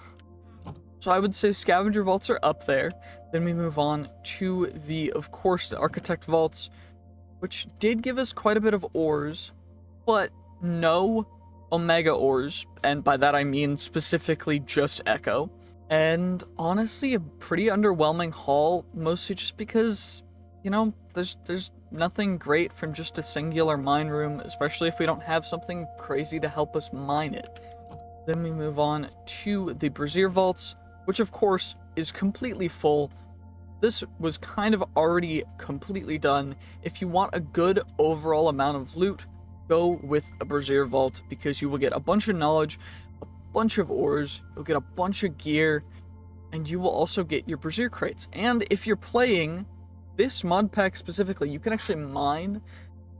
So I would say Scavenger Vaults are up there. Then we move on to the, of course, the Architect Vaults, which did give us quite a bit of ores, but no Omega ores, and by that I mean specifically just Echo. And honestly, a pretty underwhelming haul, mostly just because, you know, there's nothing great from just a singular mine room, especially if we don't have something crazy to help us mine it. Then we move on to the Brazier Vaults, which of course is completely full. This was kind of already completely done. If you want a good overall amount of loot, go with a Brazier Vault, because you will get a bunch of knowledge, a bunch of ores, you'll get a bunch of gear, and you will also get your Brazier crates. And if you're playing this mod pack specifically, you can actually mine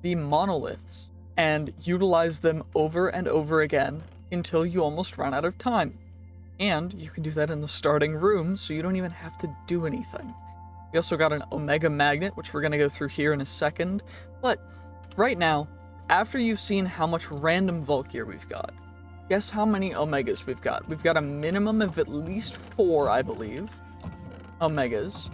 the monoliths and utilize them over and over again until you almost run out of time. And you can do that in the starting room, so you don't even have to do anything. We also got an Omega Magnet, which we're going to go through here in a second. But right now, after you've seen how much random vault gear we've got, guess how many Omegas we've got? We've got a minimum of at least 4, I believe, Omegas.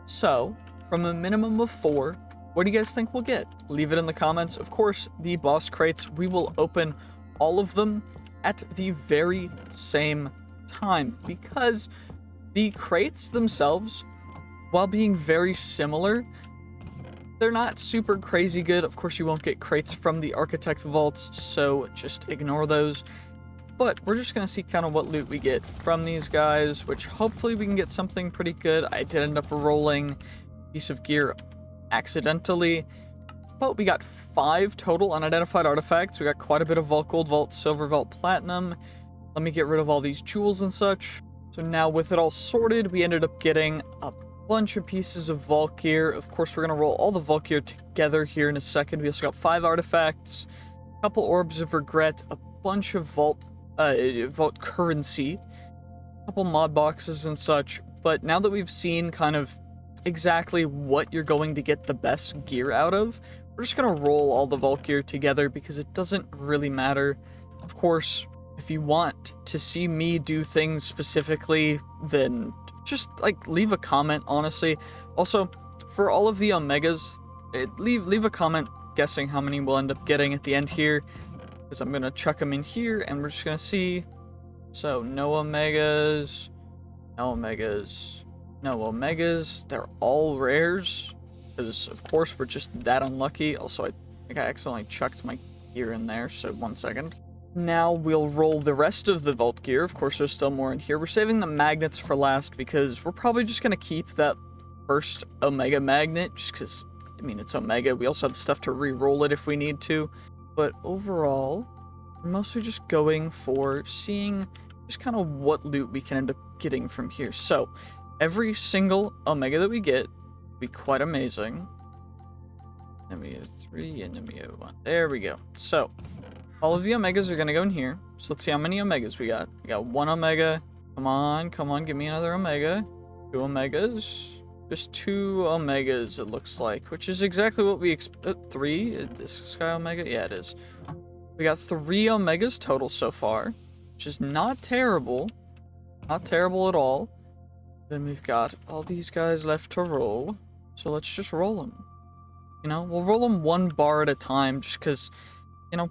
So, from a minimum of 4, what do you guys think we'll get? Leave it in the comments. Of course, the boss crates, we will open all of them at the very same time, because the crates themselves, while being very similar, they're not super crazy good. Of course, you won't get crates from the Architect Vaults, so just ignore those. But we're just going to see kind of what loot we get from these guys, which hopefully we can get something pretty good. I did end up rolling a piece of gear accidentally, but we got 5 total unidentified artifacts. We got quite a bit of Vault Gold, Vault Silver, Vault Platinum. Let me get rid of all these jewels and such. So now with it all sorted, we ended up getting a bunch of pieces of Vault gear. Of course, we're going to roll all the Vault gear together here in a second. We also got 5 artifacts, a couple Orbs of Regret, a bunch of Vault currency, a couple mod boxes and such. But now that we've seen kind of exactly what you're going to get the best gear out of, we're just going to roll all the Vault gear together because it doesn't really matter. Of course, if you want to see me do things specifically, then just like leave a comment, honestly. Also, for all of the Omegas, leave a comment guessing how many we'll end up getting at the end here, because I'm gonna chuck them in here and we're just gonna see. So no Omegas, no Omegas, no Omegas. They're all rares, because of course we're just that unlucky. Also, I think I accidentally chucked my gear in there, so 1 second. Now we'll roll the rest of the vault gear. Of course, there's still more in here. We're saving the magnets for last because we're probably just going to keep that first Omega magnet, just because, I mean, it's Omega. We also have the stuff to re-roll it if we need to. But overall, we're mostly just going for seeing just kind of what loot we can end up getting from here. So, every single Omega that we get will be quite amazing. Enemy 3, enemy 1. There we go. So, all of the Omegas are going to go in here. So let's see how many Omegas we got. We got 1 Omega. Come on, give me another Omega. 2 Omegas. Just 2 Omegas, it looks like, which is exactly what we expect. 3? Is this Sky Omega? Yeah, it is. We got 3 Omegas total so far, which is not terrible. Not terrible at all. Then we've got all these guys left to roll. So let's just roll them. You know, we'll roll them 1 bar at a time just because, you know,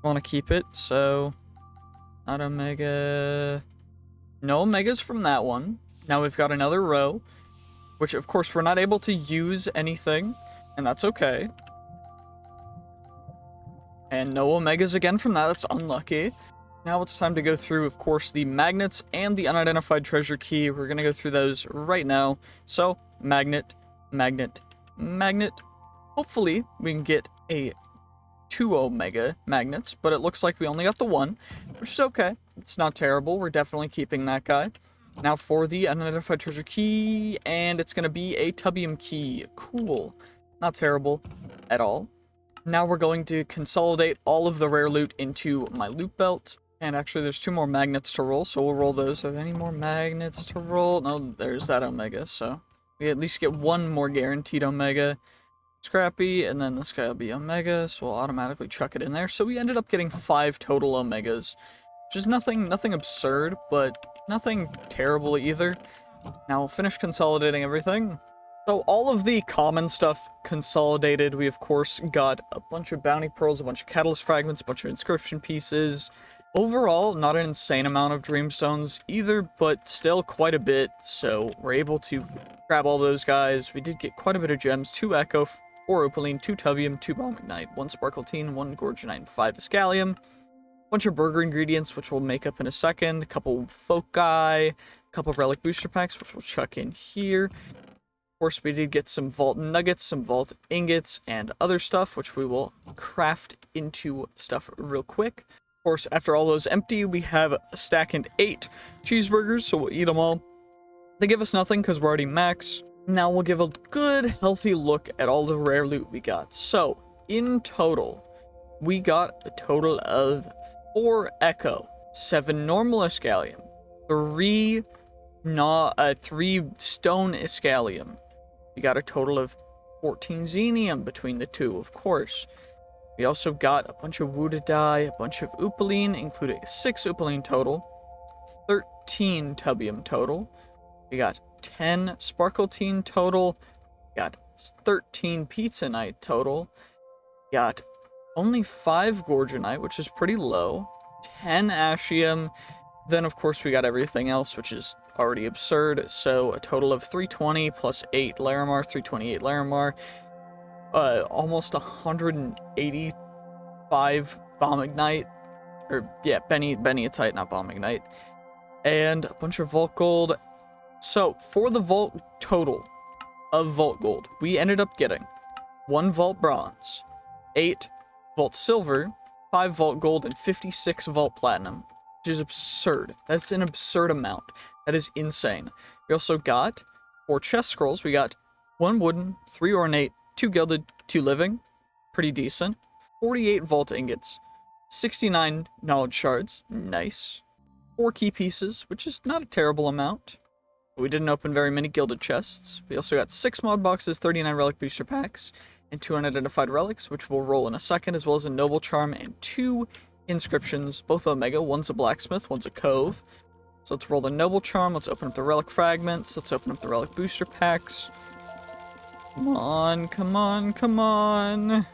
want to keep it, so not Omega. No Omegas from that one. Now we've got another row, which of course we're not able to use anything, and that's okay. And no Omegas again from that, that's unlucky. Now it's time to go through, of course, the magnets and the unidentified treasure key. We're going to go through those right now. So, magnet, magnet, magnet. Hopefully, we can get 2 Omega magnets, but it looks like we only got the 1, which is okay. It's not terrible. We're definitely keeping that guy. Now for the unidentified treasure key, and it's going to be a Tubium key. Cool. Not terrible at all. Now we're going to consolidate all of the rare loot into my loot belt. And actually, there's 2 more magnets to roll, so we'll roll those. Are there any more magnets to roll? No, there's that Omega, so we at least get 1 more guaranteed Omega. Scrappy, and then this guy will be Omega, so we'll automatically chuck it in there. So we ended up getting 5 total Omegas, which is nothing absurd, but nothing terrible either. Now we'll finish consolidating everything. So all of the common stuff consolidated. We, of course, got a bunch of bounty pearls, a bunch of catalyst fragments, a bunch of inscription pieces. Overall, not an insane amount of dreamstones either, but still quite a bit. So we're able to grab all those guys. We did get quite a bit of gems, 2 Echo, 4 Opaline, 2 Tubium, 2 Balmagnite, 1 Sparkletine, 1 Gorgonite, and 5 Escalium. Bunch of burger ingredients, which we'll make up in a second. A couple Foci, a couple of relic booster packs, which we'll chuck in here. Of course, we did get some vault nuggets, some vault ingots, and other stuff, which we will craft into stuff real quick. Of course, after all those empty, we have a stack and 8 cheeseburgers, so we'll eat them all. They give us nothing because we're already max. Now we'll give a good, healthy look at all the rare loot we got. So, in total, we got a total of 4 Echo, 7 normal Escalium, 3 stone Escalium. We got a total of 14 Xenium between the 2, of course. We also got a bunch of Woodadai, a bunch of Opaline, including 6 Opaline total, 13 Tubium total. We got 10 Sparkletine total. We got 13 Pizza Night total. We got only 5 Gorgonite, which is pretty low. 10 Ashium. Then, of course, we got everything else, which is already absurd. So, a total of 320 plus 8 Larimar, 328 Larimar. Almost 185 Balmagnite. Or, yeah, Beniatite, not Balmagnite. And a bunch of Vault Gold. So, for the Vault total of Vault Gold, we ended up getting 1 Vault Bronze, 8 Vault Silver, 5 Vault Gold, and 56 Vault Platinum, which is absurd. That's an absurd amount. That is insane. We also got 4 chest scrolls. We got 1 wooden, 3 ornate, 2 gilded, 2 living. Pretty decent. 48 Vault Ingots, 69 Knowledge Shards. Nice. 4 key pieces, which is not a terrible amount. We didn't open very many gilded chests. We also got 6 mod boxes, 39 relic booster packs, and 2 unidentified relics, which we'll roll in a second, as well as a noble charm and 2 inscriptions, both Omega. One's a blacksmith, one's a cove. So let's roll the noble charm. Let's open up the relic fragments. Let's open up the relic booster packs. Come on, come on, come on.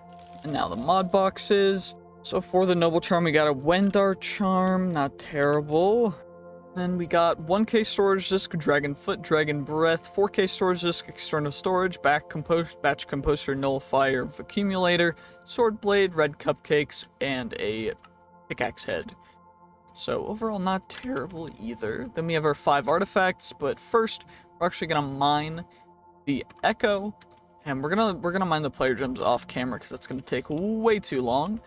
And now the mod boxes. So for the noble charm, we got a Wendar charm, not terrible. Then we got 1K storage disk, Dragon Foot, Dragon Breath, 4K storage disk, external storage, batch composter, nullifier, accumulator, sword blade, red cupcakes, and a pickaxe head. So overall, not terrible either. Then we have our 5 artifacts, but first we're actually gonna mine the Echo, and we're gonna mine the player gems off camera because that's gonna take way too long.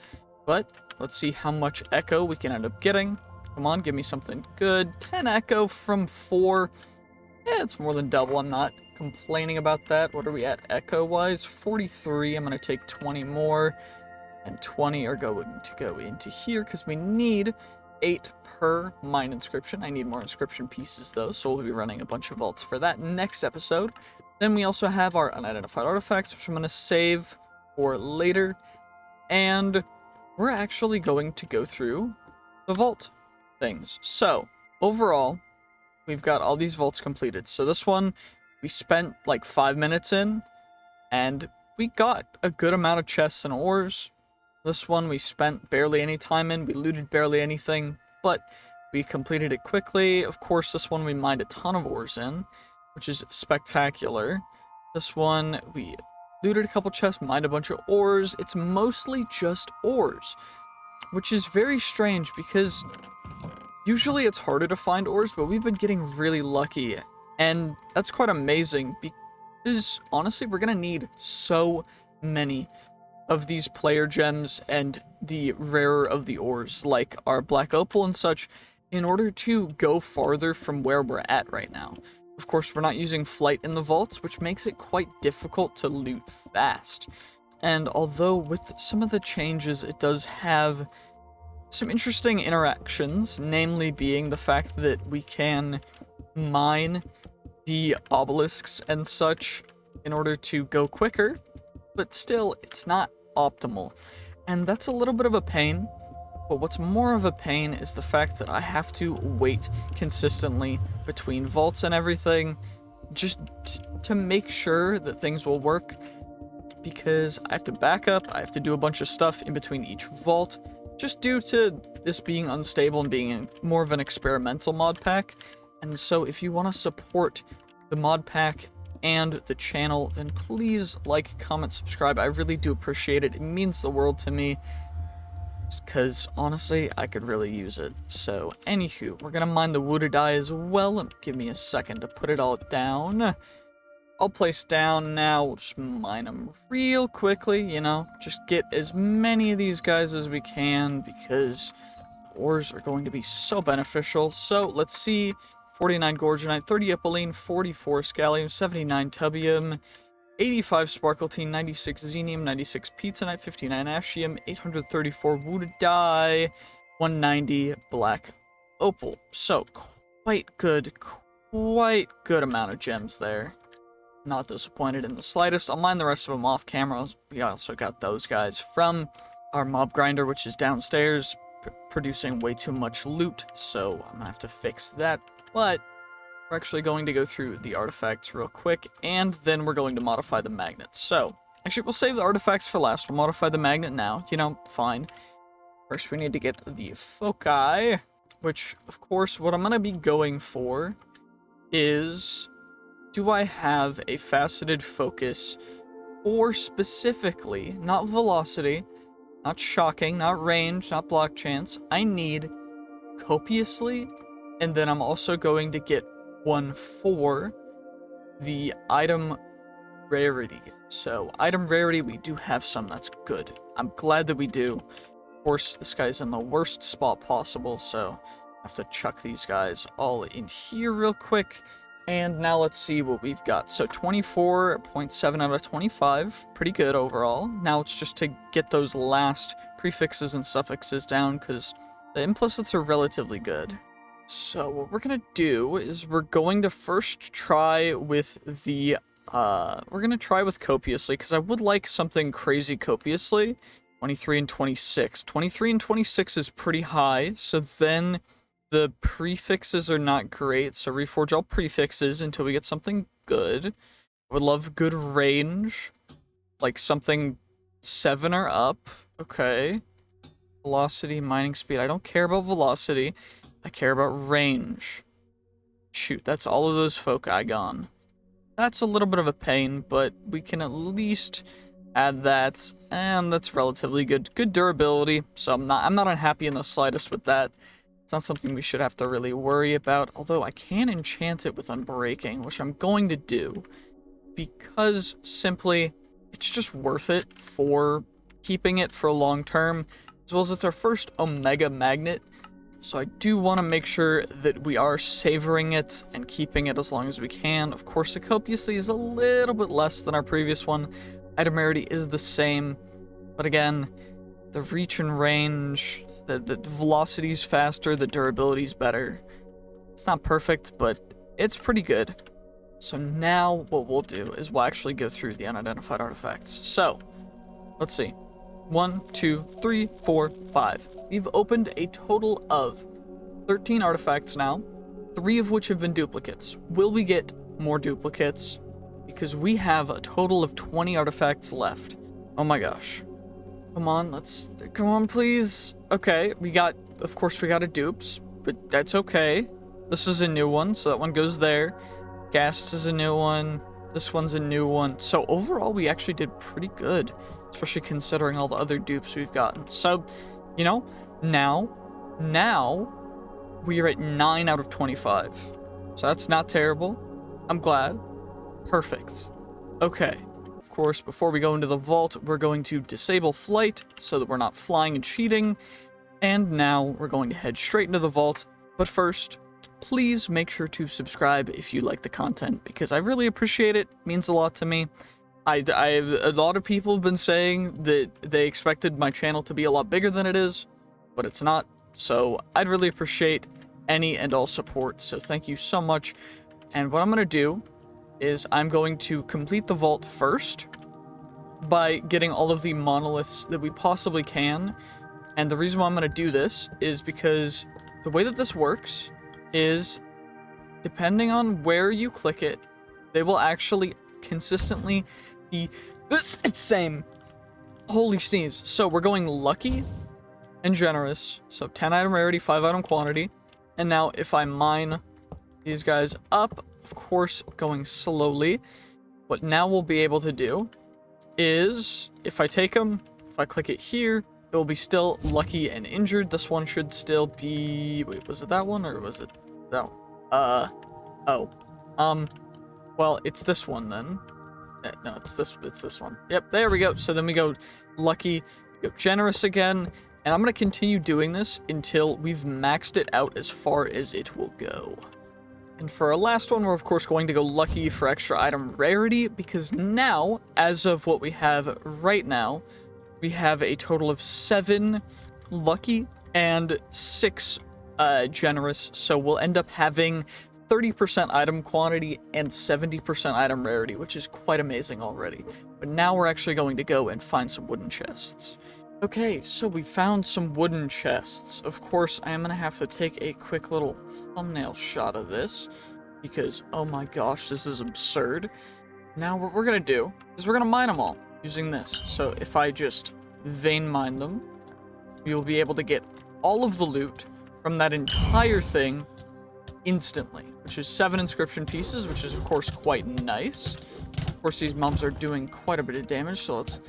But let's see how much Echo we can end up getting. Come on, give me something good. 10 Echo from 4. Yeah, it's more than double. I'm not complaining about that. What are we at Echo-wise? 43. I'm going to take 20 more. And 20 are going to go into here because we need 8 per mine inscription. I need more inscription pieces, though, so we'll be running a bunch of vaults for that next episode. Then we also have our unidentified artifacts, which I'm going to save for later. And we're actually going to go through the vault things. So, overall, we've got all these vaults completed. So this one, we spent like 5 minutes in, and we got a good amount of chests and ores. This one we spent barely any time in, we looted barely anything, but we completed it quickly. Of course, this one we mined a ton of ores in, which is spectacular. This one we looted a couple chests, mined a bunch of ores. It's mostly just ores, which is very strange because usually it's harder to find ores, but we've been getting really lucky, and that's quite amazing because honestly, we're gonna need so many of these player gems and the rarer of the ores, like our black opal and such, in order to go farther from where we're at right now. Of course, we're not using flight in the vaults, which makes it quite difficult to loot fast. And although with some of the changes, it does have some interesting interactions, namely being the fact that we can mine the obelisks and such in order to go quicker, but still, it's not optimal. And that's a little bit of a pain, but what's more of a pain is the fact that I have to wait consistently between vaults and everything, just to make sure that things will work, because I have to back up, I have to do a bunch of stuff in between each vault, just due to this being unstable and being more of an experimental mod pack. And so if you want to support the mod pack and the channel, then please like, comment, subscribe. I really do appreciate it. It means the world to me, because honestly, I could really use it. So anywho, we're gonna mine the wooded eye as well. Give me a second to put it all down. I'll place down now. We'll just mine them real quickly, you know, just get as many of these guys as we can, because ores are going to be so beneficial. So let's see. 49 Gorgonite, 30 Epiline, 44 Scallium, 79 Tubium, 85 Sparkletine, 96 Xenium, 96 Pizzanite, 59 Ashium, 834 Wooded Dye, 190 Black Opal. So, quite good amount of gems there. Not disappointed in the slightest. I'll mine the rest of them off camera. We also got those guys from our mob grinder, which is downstairs, producing way too much loot, so I'm gonna have to fix that. But we're actually going to go through the artifacts real quick, and then we're going to modify the magnet. So, actually, we'll save the artifacts for last. We'll modify the magnet now. You know, fine. First, we need to get the foci, which, of course, what I'm going to be going for is, do I have a faceted focus, or specifically, not velocity, not shocking, not range, not block chance. I need copiously. And then I'm also going to get one for the item rarity. So, item rarity, we do have some. That's good. I'm glad that we do. Of course, this guy's in the worst spot possible, so I have to chuck these guys all in here real quick. And now let's see what we've got. So, 24.7 out of 25. Pretty good overall. Now it's just to get those last prefixes and suffixes down, because the implicits are relatively good. So what we're gonna do is we're going to first try with the, copiously, because I would like something crazy copiously. 23 and 26. 23 and 26 is pretty high, so then the prefixes are not great, so reforge all prefixes until we get something good. I would love good range, like something 7 or up. Okay. Velocity, mining speed. I don't care about velocity. I care about range. Shoot, that's all of those foci gone. That's a little bit of a pain, but we can at least add that, and that's relatively good. Good durability, so I'm not unhappy in the slightest with that. It's not something we should have to really worry about, although I can enchant it with Unbreaking, which I'm going to do, because simply, it's just worth it for keeping it for long term, as well as it's our first Omega Magnet. So I do want to make sure that we are savoring it and keeping it as long as we can. Of course, the copiously is a little bit less than our previous one. Item rarity is the same, but again, the reach and range, the velocity is faster, the durability is better. It's not perfect, but it's pretty good. So now what we'll do is we'll actually go through the unidentified artifacts. So, let's see. 1, 2, 3, 4, 5. We've opened a total of 13 artifacts now, 3 of which have been duplicates. Will we get more duplicates? Because we have a total of 20 artifacts left. Oh my gosh. Come on, come on, please. Okay, of course we got a dupes, but that's okay. This is a new one, so that one goes there. Gas is a new one. This one's a new one. So overall, we actually did pretty good, especially considering all the other dupes we've gotten. So, you know, now we are at 9 out of 25. So that's not terrible. I'm glad. Perfect. Okay. Of course, before we go into the vault, we're going to disable flight so that we're not flying and cheating. And now we're going to head straight into the vault. But first, please make sure to subscribe if you like the content, because I really appreciate it. It means a lot to me. A lot of people have been saying that they expected my channel to be a lot bigger than it is, but it's not. So I'd really appreciate any and all support. So thank you so much. And what I'm going to do is I'm going to complete the vault first by getting all of the monoliths that we possibly can. And the reason why I'm going to do this is because the way that this works is, depending on where you click it, they will actually consistently be the same. Holy sneeze. So we're going lucky and generous. So 10 item rarity, 5 item quantity. And now if I mine these guys up, of course, going slowly, what now we'll be able to do is, if I take them, if I click it here, it will be still lucky and injured. This one should still be, wait, was it that one or was it that one? Well, it's this one then. No, it's this one. Yep, there we go. So then we go lucky, go generous again, and I'm going to continue doing this until we've maxed it out as far as it will go. And for our last one, we're of course going to go lucky for extra item rarity, because now, as of what we have right now, we have a total of 7 lucky and 6 generous, so we'll end up having 30% item quantity and 70% item rarity, which is quite amazing already. But now we're actually going to go and find some wooden chests. Okay, so we found some wooden chests. Of course, I am going to have to take a quick little thumbnail shot of this, because, oh my gosh, this is absurd. Now what we're going to do is we're going to mine them all using this. So if I just vein mine them, we will be able to get all of the loot from that entire thing instantly, which is 7 inscription pieces, which is of course quite nice. Of course, these mobs are doing quite a bit of damage, so let's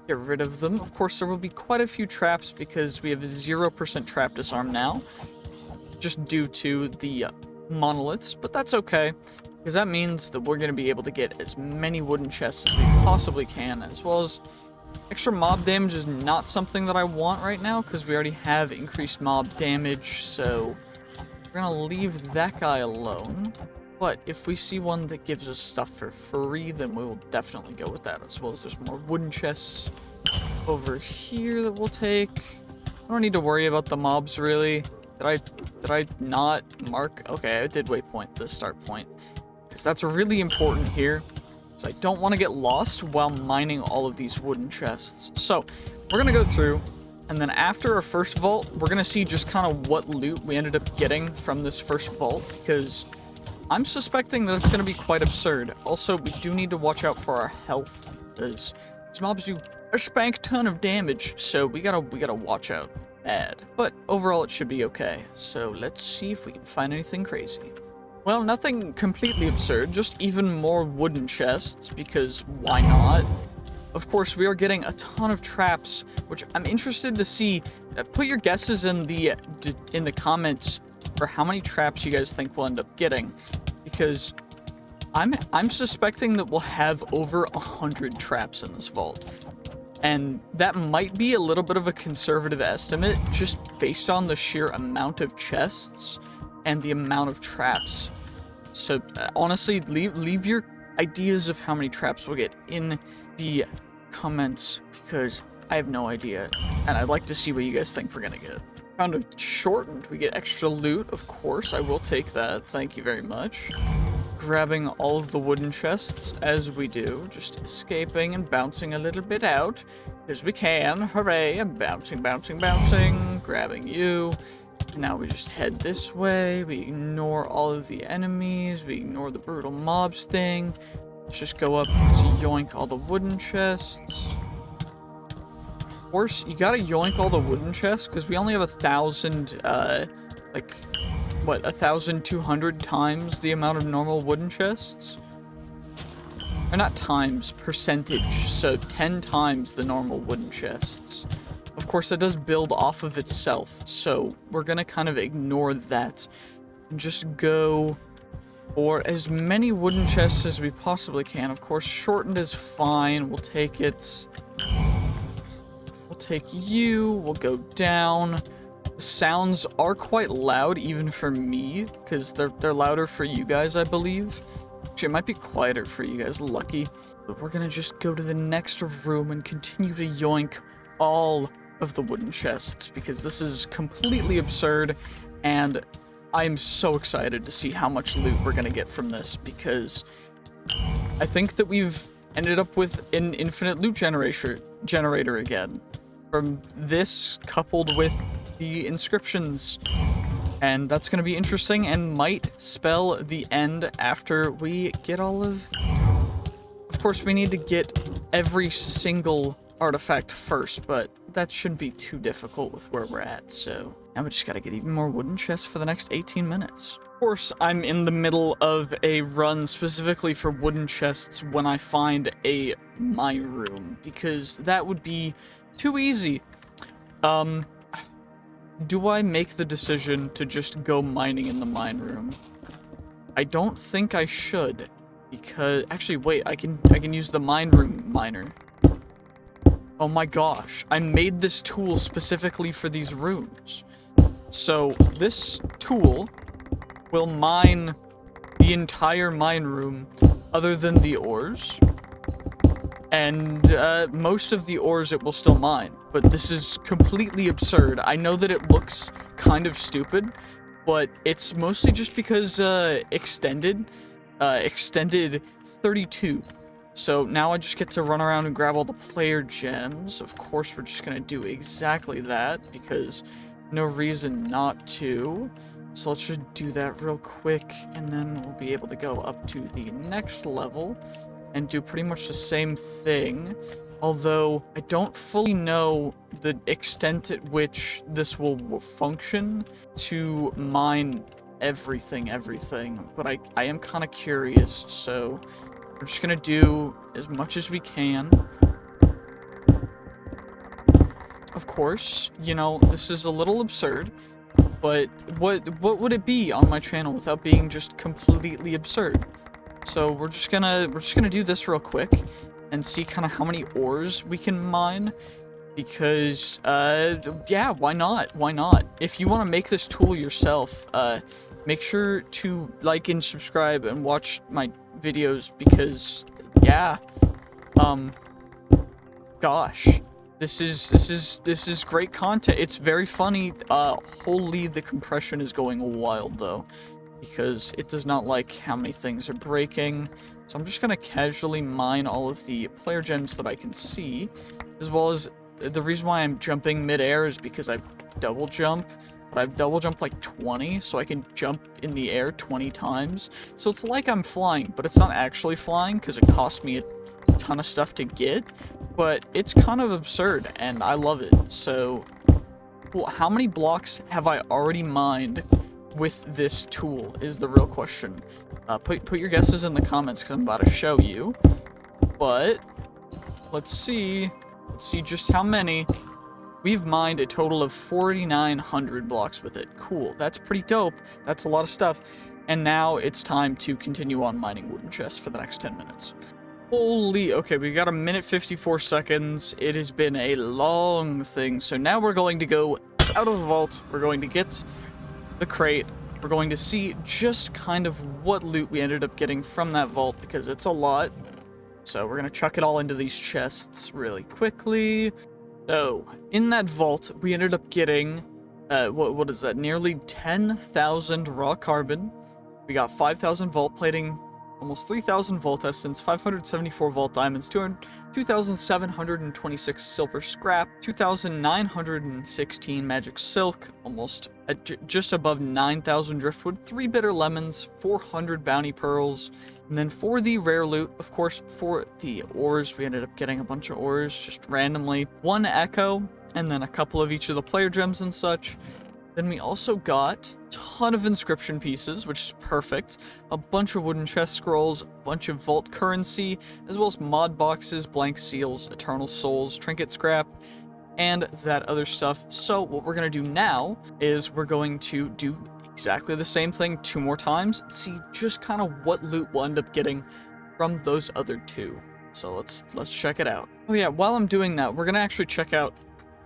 get rid of them. Of course, there will be quite a few traps because we have 0% trap disarm now, just due to the monoliths, but that's okay, because that means that we're going to be able to get as many wooden chests as we possibly can, as well as extra mob damage is not something that I want right now, because we already have increased mob damage, so we're going to leave that guy alone. But if we see one that gives us stuff for free, then we will definitely go with that, as well as there's more wooden chests over here that we'll take. I don't need to worry about the mobs, really. Did I not mark? Okay, I did waypoint the start point, because that's really important here, because I don't want to get lost while mining all of these wooden chests. So we're going to go through, and then after our first vault, we're going to see just kind of what loot we ended up getting from this first vault, because I'm suspecting that it's going to be quite absurd. Also, we do need to watch out for our health, because these mobs do a spank ton of damage, so we gotta watch out bad. But overall, it should be okay. So let's see if we can find anything crazy. Well, nothing completely absurd, just even more wooden chests, because why not? Of course, we are getting a ton of traps, which I'm interested to see. Put your guesses in the comments for how many traps you guys think we'll end up getting, because I'm suspecting that we'll have over 100 traps in this vault, and that might be a little bit of a conservative estimate just based on the sheer amount of chests and the amount of traps. So honestly, leave your ideas of how many traps we'll get in the comments, because I have no idea, and I'd like to see what you guys think we're gonna get. Found a shortened, we get extra loot, of course, I will take that, thank you very much. Grabbing all of the wooden chests, as we do, just escaping and bouncing a little bit out, as we can, hooray, and bouncing, grabbing you. Now we just head this way, we ignore all of the enemies, we ignore the brutal mobs thing. Let's just go up to yoink all the wooden chests. course, you gotta yoink all the wooden chests, because we only have 1,000, like, what, 1,200 times the amount of normal wooden chests? Or not times, percentage, so 10 times the normal wooden chests. Of course, that does build off of itself, so we're gonna kind of ignore that and just go for as many wooden chests as we possibly can. Of course, shortened is fine. We'll take it. We'll take you. We'll go down. The sounds are quite loud, even for me, because they're louder for you guys, I believe. Actually, it might be quieter for you guys, lucky. But we're gonna just go to the next room and continue to yoink all of the wooden chests, because this is completely absurd, and I'm so excited to see how much loot we're gonna get from this, because I think that we've ended up with an infinite loot generator again. From this, coupled with the inscriptions. And that's gonna be interesting and might spell the end after we get all of... Of course, we need to get every single artifact first, but that shouldn't be too difficult with where we're at, so... Now we just gotta get even more wooden chests for the next 18 minutes. Of course, I'm in the middle of a run specifically for wooden chests when I find a mine room, because that would be too easy. Do I make the decision to just go mining in the mine room? I don't think I should, because... Actually, wait, I can use the mine room miner. Oh my gosh, I made this tool specifically for these rooms. So, this tool will mine the entire mine room other than the ores. And most of the ores it will still mine, but this is completely absurd. I know that it looks kind of stupid, but it's mostly just because extended 32. So now I just get to run around and grab all the player gems. Of course, we're just gonna do exactly that, because no reason not to. So let's just do that real quick, and then we'll be able to go up to the next level and do pretty much the same thing. Although, I don't fully know the extent at which this will function to mine everything, but I am kind of curious, so we're just gonna do as much as we can. Of course, you know, this is a little absurd, but what would it be on my channel without being just completely absurd? So we're just gonna do this real quick and see kind of how many ores we can mine, because yeah, why not? If you want to make this tool yourself, make sure to like and subscribe and watch my videos, because yeah, gosh, this is great content. It's very funny. Holy, the compression is going wild though, because it does not like how many things are breaking. So I'm just gonna casually mine all of the player gems that I can see, as well as the reason why I'm jumping mid-air is because I double jump, but I've double jumped like 20, so I can jump in the air 20 times. So it's like I'm flying, but it's not actually flying because it cost me a ton of stuff to get, but it's kind of absurd and I love it. So, well, how many blocks have I already mined with this tool is the real question. Put your guesses in the comments, because I'm about to show you. But let's see just how many. We've mined a total of 4,900 blocks with it. Cool, that's pretty dope. That's a lot of stuff. And now it's time to continue on mining wooden chests for the next 10 minutes. Holy, okay, we got 1:54 seconds. It has been a long thing. So now we're going to go out of the vault. We're going to get the crate. We're going to see just kind of what loot we ended up getting from that vault, because it's a lot. So we're gonna chuck it all into these chests really quickly. So in that vault, we ended up getting what is that? Nearly 10,000 raw carbon. We got 5,000 vault plating, almost 3,000 Vault Essence, 574 Vault Diamonds, 2,726 Silver Scrap, 2,916 Magic Silk, almost just above 9,000 Driftwood, 3 Bitter Lemons, 400 Bounty Pearls, and then for the rare loot, of course, for the ores, we ended up getting a bunch of ores just randomly, 1 Echo, and then a couple of each of the player gems and such. Then we also got a ton of inscription pieces, which is perfect, a bunch of wooden chest scrolls, a bunch of vault currency, as well as mod boxes, blank seals, eternal souls, trinket scrap, and that other stuff. So what we're going to do now is we're going to do exactly the same thing 2 more times and see just kind of what loot we'll end up getting from those other 2. So let's check it out. Oh yeah, while I'm doing that, we're going to actually check out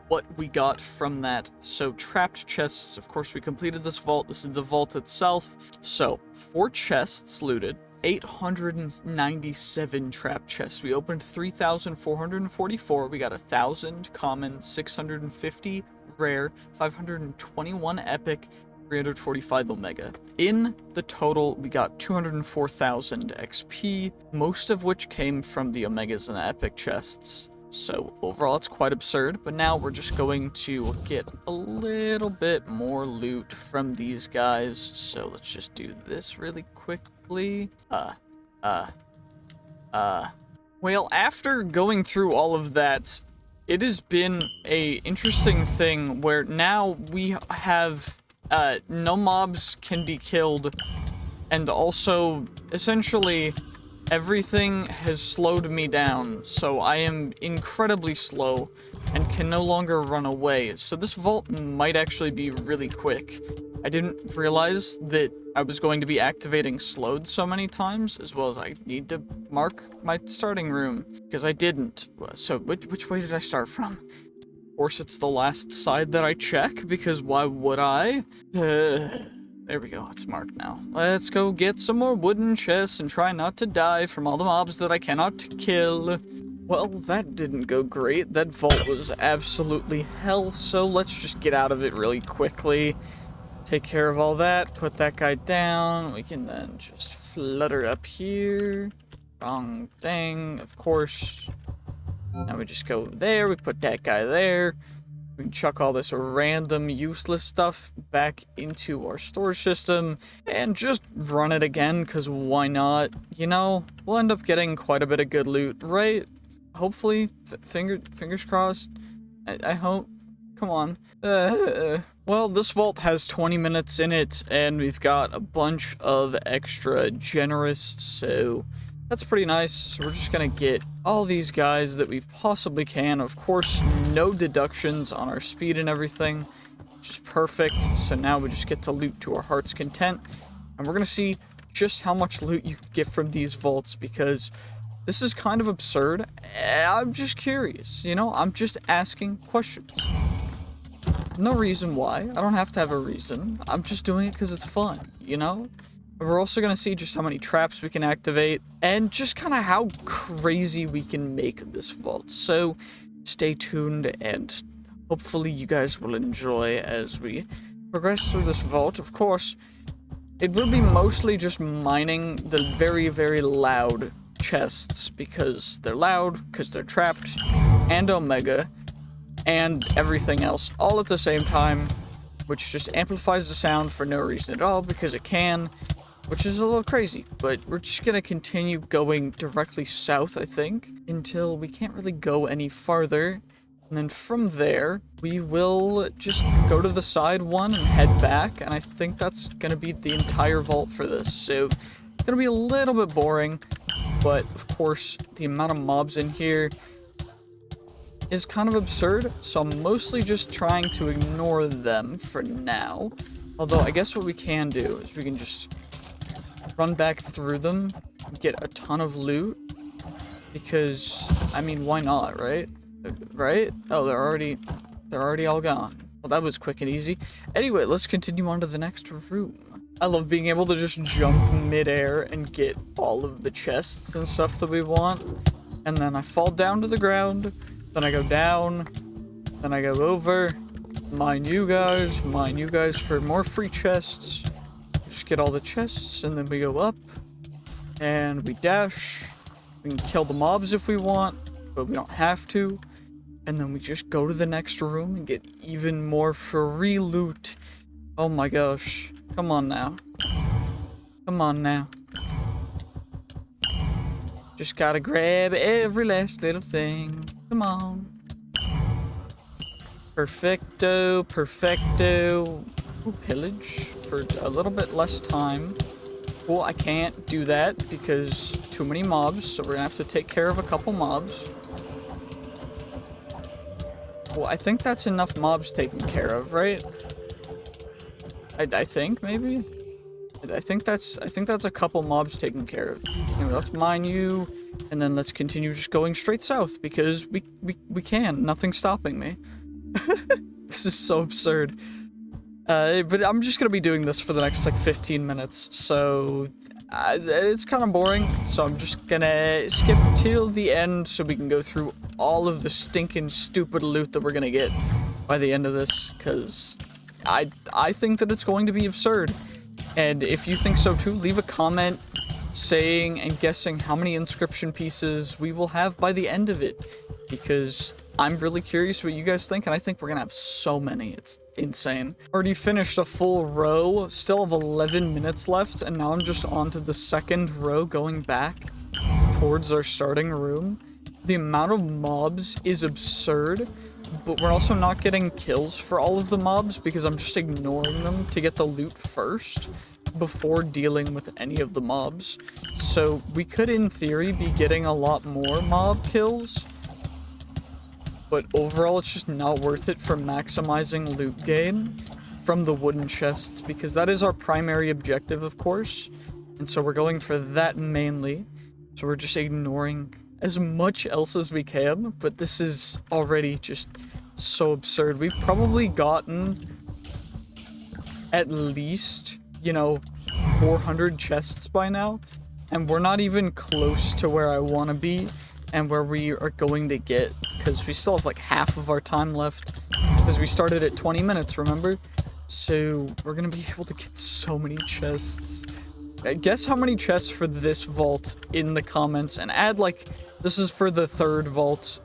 what we got from that. So trapped chests, of course we completed this vault. This is the vault itself. So 4 chests looted, 897 trapped chests. We opened 3,444. We got 1,000 common, 650 rare, 521 epic, 345 omega. In the total, we got 204,000 XP, most of which came from the omegas and the epic chests. So overall, it's quite absurd, but now we're just going to get a little bit more loot from these guys. So let's just do this really quickly. Well, after going through all of that, it has been a interesting thing where now we have no mobs can be killed, and also essentially everything has slowed me down, so I am incredibly slow and can no longer run away. So this vault might actually be really quick. I didn't realize that I was going to be activating slowed so many times, as well as I need to mark my starting room, because I didn't. So which way did I start from? Of course, it's the last side that I check, because why would I? There we go, it's marked now. Let's go get some more wooden chests and try not to die from all the mobs that I cannot kill. Well, that didn't go great. That vault was absolutely hell, so let's just get out of it really quickly. Take care of all that, put that guy down. We can then just flutter up here. Wrong thing, of course. Now we just go there, we put that guy there. We can chuck all this random useless stuff back into our storage system and just run it again, because why not? You know, we'll end up getting quite a bit of good loot, right? Hopefully. Fingers crossed. I hope. Come on. Well, this vault has 20 minutes in it, and we've got a bunch of extra generous, so that's pretty nice. So we're just gonna get all these guys that we possibly can. Of course, no deductions on our speed and everything, which is perfect. So now we just get to loot to our heart's content. And we're gonna see just how much loot you can get from these vaults, because this is kind of absurd. I'm just curious, you know? I'm just asking questions. No reason why. I don't have to have a reason. I'm just doing it because it's fun, you know? We're also going to see just how many traps we can activate, and just kind of how crazy we can make this vault. So stay tuned, and hopefully you guys will enjoy as we progress through this vault. Of course, it will be mostly just mining the very, very loud chests, because they're loud, because they're trapped, and omega, and everything else all at the same time, which just amplifies the sound for no reason at all, because it can. Which is a little crazy, but we're just gonna continue going directly south, I think, until we can't really go any farther. And then from there, we will just go to the side one and head back, and I think that's gonna be the entire vault for this. So it's gonna be a little bit boring, but of course, the amount of mobs in here is kind of absurd, so I'm mostly just trying to ignore them for now. Although I guess what we can do is we can just run back through them, get a ton of loot, because, I mean, why not, right? Right? Oh, they're already all gone. Well, that was quick and easy. Anyway, let's continue on to the next room. I love being able to just jump midair and get all of the chests and stuff that we want, and then I fall down to the ground, then I go down, then I go over, mine you guys for more free chests. Just get all the chests, and then we go up, And we dash. We can kill the mobs if we want, but we don't have to. And then we just go to the next room and get even more free loot. Oh my gosh. Come on now. Come on now. Just gotta grab every last little thing. Come on. Perfecto, perfecto. Ooh, pillage for a little bit less time. Well, I can't do that because too many mobs, so we're gonna have to take care of a couple mobs. Well, I think that's enough mobs taken care of, right? I think maybe. I think that's a couple mobs taken care of. Anyway, let's mine you, and then let's continue just going straight south because we can. Nothing's stopping me. This is so absurd. But I'm just gonna be doing this for the next like 15 minutes, so it's kind of boring. So I'm just gonna skip till the end so we can go through all of the stinking stupid loot that we're gonna get by the end of this, because I think that it's going to be absurd. And if you think so too, leave a comment saying and guessing how many inscription pieces we will have by the end of it, because I'm really curious what you guys think, and I think we're gonna have so many. It's insane. Already finished a full row, still have 11 minutes left, and now I'm just on to the second row going back towards our starting room. The amount of mobs is absurd, but we're also not getting kills for all of the mobs because I'm just ignoring them to get the loot first before dealing with any of the mobs. So we could, in theory, be getting a lot more mob kills, but overall it's just not worth it for maximizing loot gain from the wooden chests, because that is our primary objective, of course, and so we're going for that mainly. So we're just ignoring as much else as we can, but this is already just so absurd. We've probably gotten at least, you know, 400 chests by now, and we're not even close to where I want to be and where we are going to get, because we still have like half of our time left, because we started at 20 minutes, remember? So we're gonna be able to get so many chests. Guess how many chests for this vault in the comments, and add like, this is for the third vault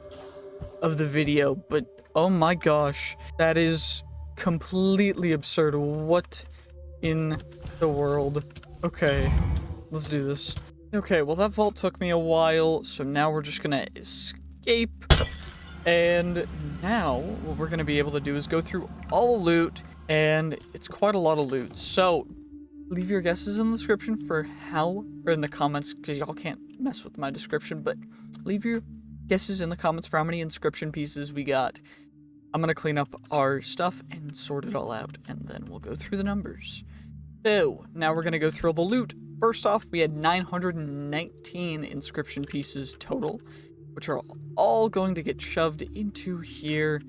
of the video, but oh my gosh, that is completely absurd. What in the world? Okay, let's do this. Okay, well that vault took me a while, so now we're just gonna escape, and now what we're gonna be able to do is go through all the loot, and it's quite a lot of loot. So leave your guesses in the description for how, or in the comments, because y'all can't mess with my description, but leave your guesses in the comments for how many inscription pieces we got. I'm gonna clean up our stuff and sort it all out, and then we'll go through the numbers. So, now we're gonna go through all the loot. First off, we had 919 inscription pieces total, which are all going to get shoved into here.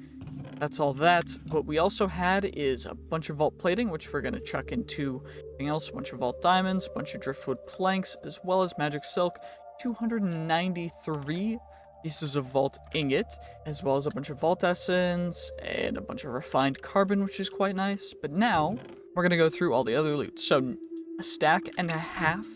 That's all that. What we also had is a bunch of vault plating, which we're going to chuck into anything else, a bunch of vault diamonds, a bunch of driftwood planks, as well as magic silk, 293 pieces of vault ingot, as well as a bunch of vault essence, and a bunch of refined carbon, which is quite nice. But now, we're going to go through all the other loot. So, a stack and a half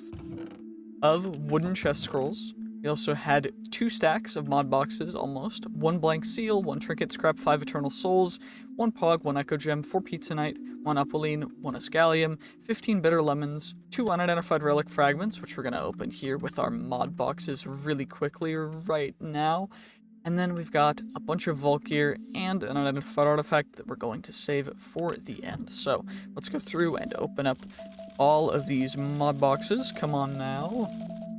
of wooden chest scrolls. We also had 2 stacks of mod boxes, almost. 1 blank seal, 1 trinket scrap, 5 eternal souls, 1 pog, 1 echo gem, 4 pizza night, 1 apoline, 1 escallium, 15 bitter lemons, 2 unidentified relic fragments, which we're going to open here with our mod boxes really quickly right now. And then we've got a bunch of vault gear and an unidentified artifact that we're going to save for the end. So let's go through and open up all of these mod boxes. Come on now.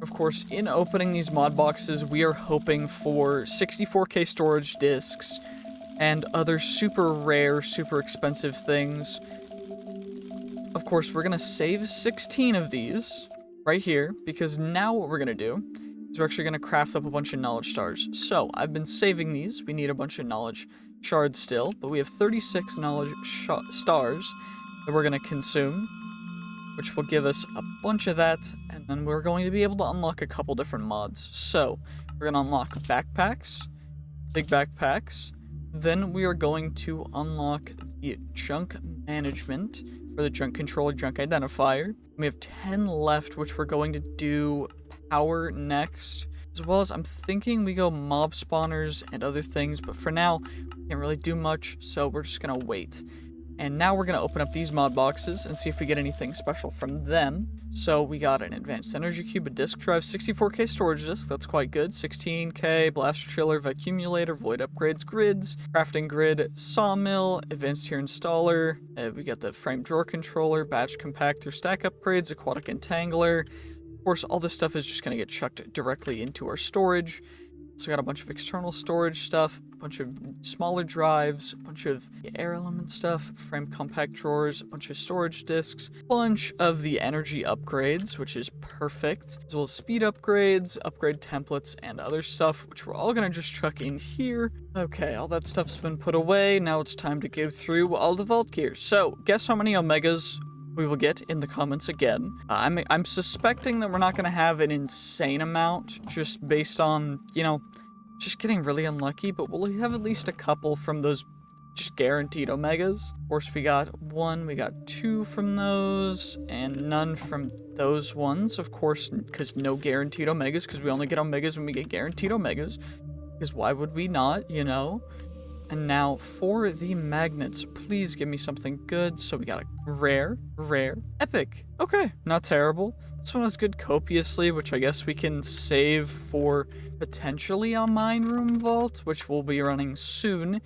Of course, in opening these mod boxes, we are hoping for 64k storage discs and other super rare, super expensive things. Of course, we're going to save 16 of these right here, because now what we're going to do is we're actually going to craft up a bunch of knowledge stars. So, I've been saving these. We need a bunch of knowledge shards still, but we have 36 knowledge stars that we're going to consume, which will give us a bunch of that, and then we're going to be able to unlock a couple different mods. So, we're going to unlock backpacks, big backpacks, then we are going to unlock the junk management for the junk controller, junk identifier. We have 10 left, which we're going to do power next, as well as I'm thinking we go mob spawners and other things, but for now, we can't really do much, so we're just gonna wait. And now we're going to open up these mod boxes and see if we get anything special from them. So we got an advanced energy cube, a disk drive, 64K storage disk, that's quite good, 16K, blaster chiller, accumulator, void upgrades, grids, crafting grid, sawmill, advanced tier installer, we got the frame drawer controller, batch compactor, stack upgrades, aquatic entangler. Of course, all this stuff is just going to get chucked directly into our storage. So we got a bunch of external storage stuff, a bunch of smaller drives, a bunch of air element stuff, frame compact drawers, a bunch of storage disks, a bunch of the energy upgrades, which is perfect, as well as speed upgrades, upgrade templates, and other stuff, which we're all gonna just chuck in here. Okay, all that stuff's been put away. Now it's time to go through all the vault gear. So guess how many omegas we will get in the comments again. I'm suspecting that we're not going to have an insane amount just based on, you know, just getting really unlucky, but we'll have at least a couple from those just guaranteed omegas. Of course, we got 1, we got 2 from those, and none from those ones, of course, because no guaranteed omegas, because we only get omegas when we get guaranteed omegas, because why would we not, you know? And now for the magnets, please give me something good. So we got a rare, epic. Okay, not terrible. This one is good copiously, which I guess we can save for potentially a mine room vault, which we'll be running soon,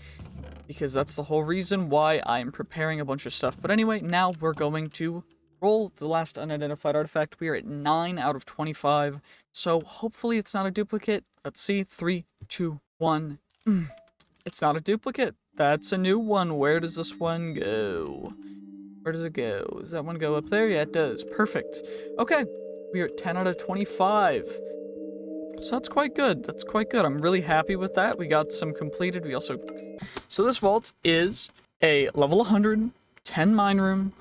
because that's the whole reason why I'm preparing a bunch of stuff. But anyway, now we're going to roll the last unidentified artifact. We are at 9 out of 25, so hopefully it's not a duplicate. Let's see, 3, 2, 1. It's not a duplicate. That's a new one. Where does this one go? Where does it go? Does that one go up there? Yeah, it does. Perfect. Okay, we are at 10 out of 25. So that's quite good. That's quite good. I'm really happy with that. We got some completed. We also... So this vault is a level 100, 10 mine room,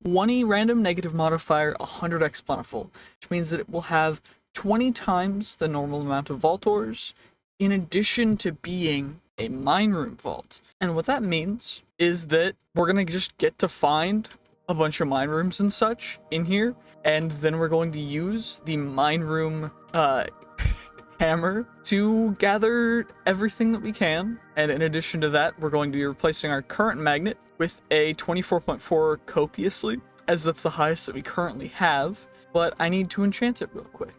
20 random negative modifier, 100x plentiful, which means that it will have 20 times the normal amount of vault ores, in addition to being a mine room vault. And what that means is that we're gonna just get to find a bunch of mine rooms and such in here, and then we're going to use the mine room hammer to gather everything that we can. And in addition to that, we're going to be replacing our current magnet with a 24.4 copiously, as that's the highest that we currently have. But I need to enchant it real quick.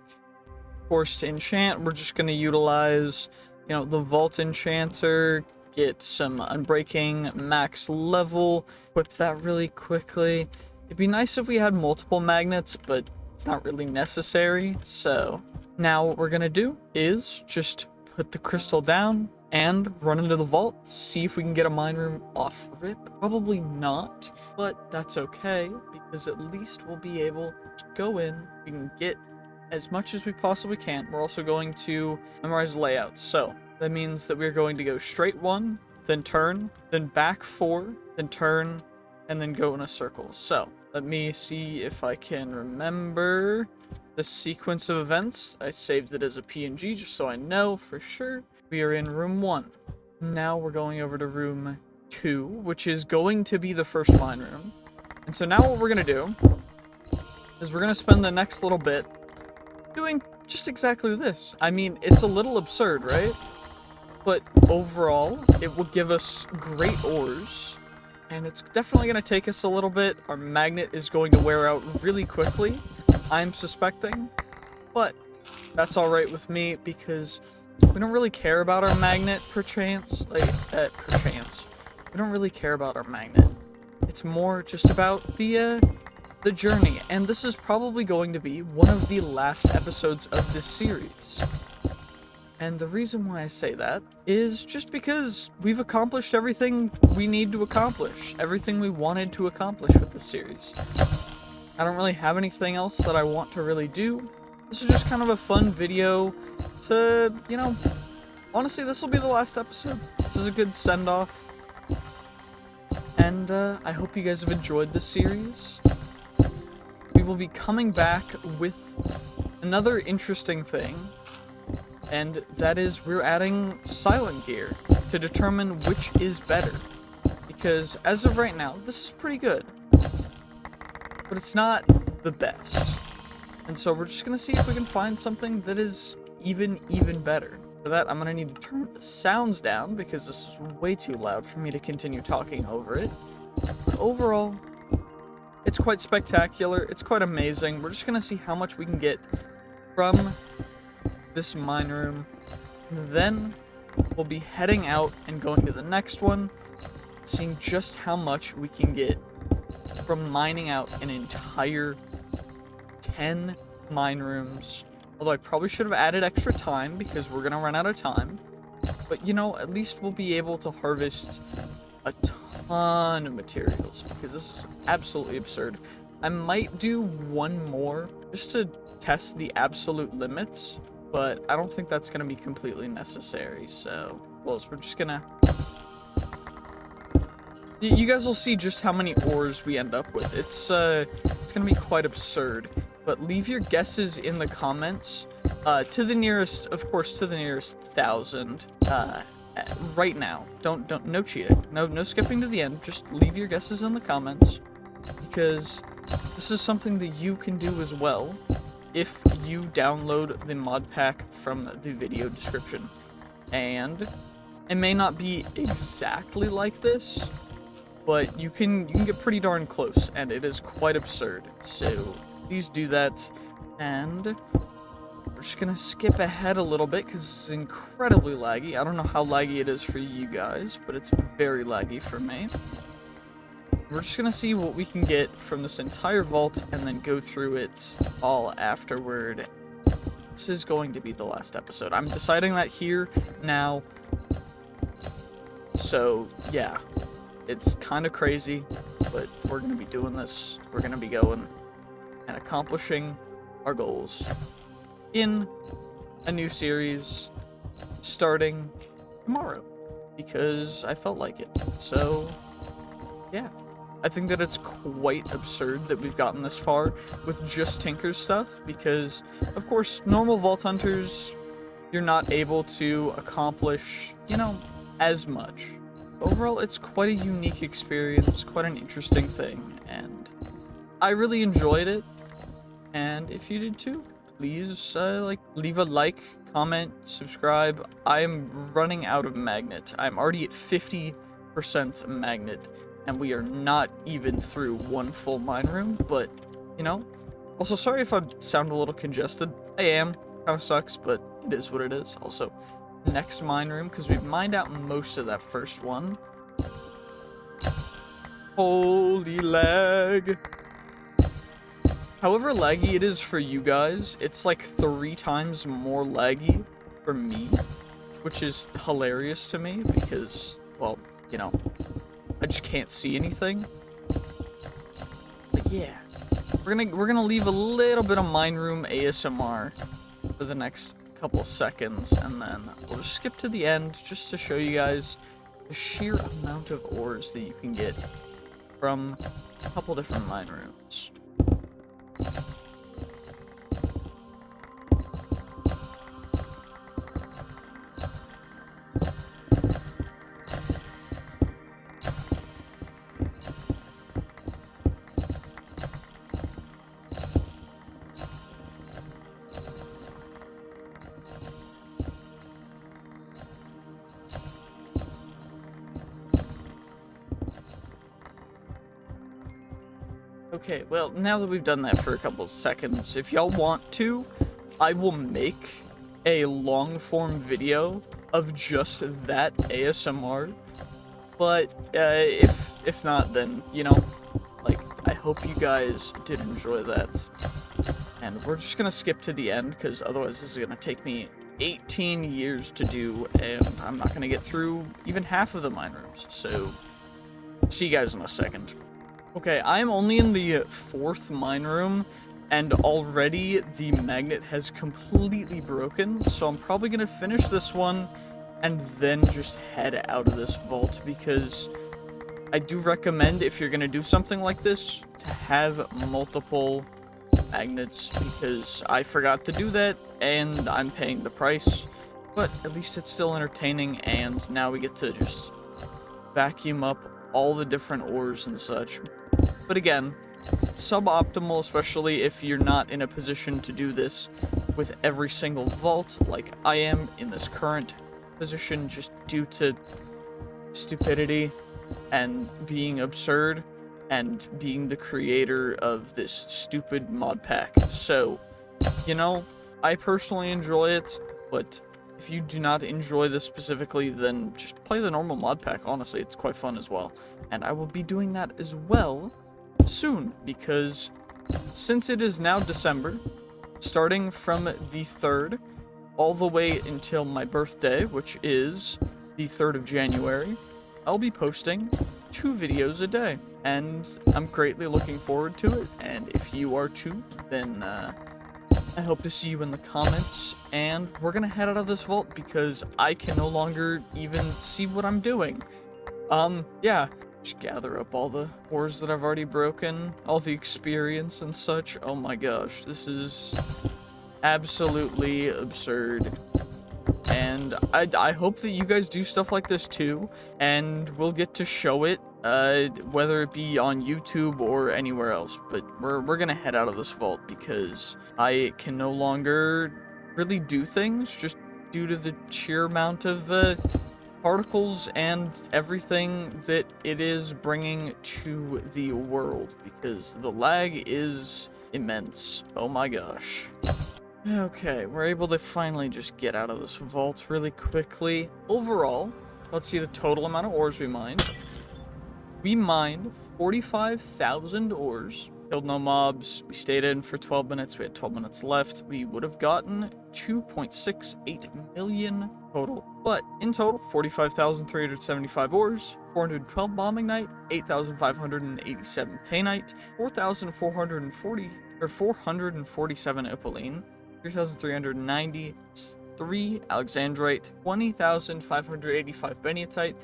Of course, to enchant, we're just going to utilize, you know, the Vault Enchanter, get some Unbreaking max level, equip that really quickly. It'd be nice if we had multiple magnets, but it's not really necessary. So now what we're going to do is just put the crystal down and run into the vault, see if we can get a mine room off rip. Probably not, but that's okay, because at least we'll be able to go in, we can get as much as we possibly can. We're also going to memorize layouts, so that means that we're going to go straight 1, then turn, then back 4, then turn, and then go in a circle. So let me see if I can remember the sequence of events. I saved it as a PNG just so I know for sure. We are in room 1. Now we're going over to room 2, which is going to be the first mine room. And so now what we're going to do is we're going to spend the next little bit doing just exactly this. I mean, it's a little absurd, right? But overall, it will give us great ores. And it's definitely going to take us a little bit. Our magnet is going to wear out really quickly, I'm suspecting. But that's alright with me, because we don't really care about our magnet, perchance. We don't really care about our magnet. It's more just about the journey. And this is probably going to be one of the last episodes of this series. And the reason why I say that is just because we've accomplished everything we need to accomplish. Everything we wanted to accomplish with this series. I don't really have anything else that I want to really do. This is just kind of a fun video to, you know, honestly, this will be the last episode. This is a good send-off. And I hope you guys have enjoyed this series. We will be coming back with another interesting thing. And that is, we're adding silent gear to determine which is better. Because as of right now, this is pretty good. but it's not the best. And so we're just gonna see if we can find something that is even better. For that, I'm gonna need to turn the sounds down because this is way too loud for me to continue talking over it. But overall, it's quite spectacular. It's quite amazing. We're just gonna see how much we can get from this mine room. Then we'll be heading out and going to the next one, seeing just how much we can get from mining out an entire 10 mine rooms. Although I probably should have added extra time because we're gonna run out of time. But you know, at least we'll be able to harvest a ton of materials because this is absolutely absurd. I might do one more just to test the absolute limits, but I don't think that's gonna be completely necessary. So, well, we're just gonna... You guys will see just how many ores we end up with. It's gonna be quite absurd. But leave your guesses in the comments, to the nearest, of course, to the nearest 1,000, right now. No cheating. No skipping to the end. Just leave your guesses in the comments, because this is something that you can do as well if you download the mod pack from the video description. And it may not be exactly like this, but you can get pretty darn close, and it is quite absurd. So please do that, and we're just gonna skip ahead a little bit because it's incredibly laggy. I don't know how laggy it is for you guys, but it's very laggy for me. We're just gonna see what we can get from this entire vault and then go through it all afterward. This is going to be the last episode. I'm deciding that here now. So yeah, it's kind of crazy, but we're gonna be doing this. We're gonna be going and accomplishing our goals in a new series starting tomorrow because I felt like it. So yeah, I think that it's quite absurd that we've gotten this far with just Tinker's stuff because, of course, normal Vault Hunters, you're not able to accomplish, you know, as much. Overall, it's quite a unique experience, quite an interesting thing, and I really enjoyed it. And if you did too, please leave a like, comment, subscribe. I am running out of magnet. I'm already at 50% magnet, and we are not even through one full mine room, but, you know. Also, sorry if I sound a little congested. I am. Kind of sucks, but it is what it is. Also, next mine room, because we've mined out most of that first one. Holy lag. However laggy it is for you guys, it's like 3 times more laggy for me, which is hilarious to me because, well, you know, I just can't see anything. But yeah, we're gonna leave a little bit of mine room ASMR for the next couple seconds, and then we'll just skip to the end just to show you guys the sheer amount of ores that you can get from a couple different mine rooms. Okay, well, now that we've done that for a couple of seconds, if y'all want to, I will make a long-form video of just that ASMR. But, if not, then, you know, like, I hope you guys did enjoy that. And we're just gonna skip to the end, because otherwise this is gonna take me 18 years to do, and I'm not gonna get through even half of the mine rooms. So, see you guys in a second. Okay, I'm only in the 4th mine room, and already the magnet has completely broken, so I'm probably gonna finish this one and then just head out of this vault, because I do recommend, if you're gonna do something like this, to have multiple magnets, because I forgot to do that, and I'm paying the price, but at least it's still entertaining, and now we get to just vacuum up all the different ores and such. But again, suboptimal, especially if you're not in a position to do this with every single vault like I am in this current position, just due to stupidity and being absurd and being the creator of this stupid mod pack. So, you know, I personally enjoy it, but if you do not enjoy this specifically, then just play the normal mod pack. Honestly, it's quite fun as well. And I will be doing that as well soon, because since it is now December, starting from the 3rd all the way until my birthday, which is the 3rd of January, I'll be posting 2 videos a day, and I'm greatly looking forward to it. And if you are too, then I hope to see you in the comments, and we're gonna head out of this vault because I can no longer even see what I'm doing. Yeah, just gather up all the ores that I've already broken, all the experience and such. Oh my gosh, this is absolutely absurd. And I hope that you guys do stuff like this too, and we'll get to show it, whether it be on YouTube or anywhere else. But we're gonna head out of this vault because I can no longer really do things just due to the sheer amount of particles and everything that it is bringing to the world, because the lag is immense. Oh my gosh. Okay, we're able to finally just get out of this vault really quickly. Overall, let's see the total amount of ores we mined. We mined 45,000 ores. Killed no mobs. We stayed in for 12 minutes. We had 12 minutes left. We would have gotten 2.68 million total. But in total, 45,375 ores, 412 bombing night, 8,587 pay night, 447 opaline, 3,393 alexandrite, 20,585 beniatite,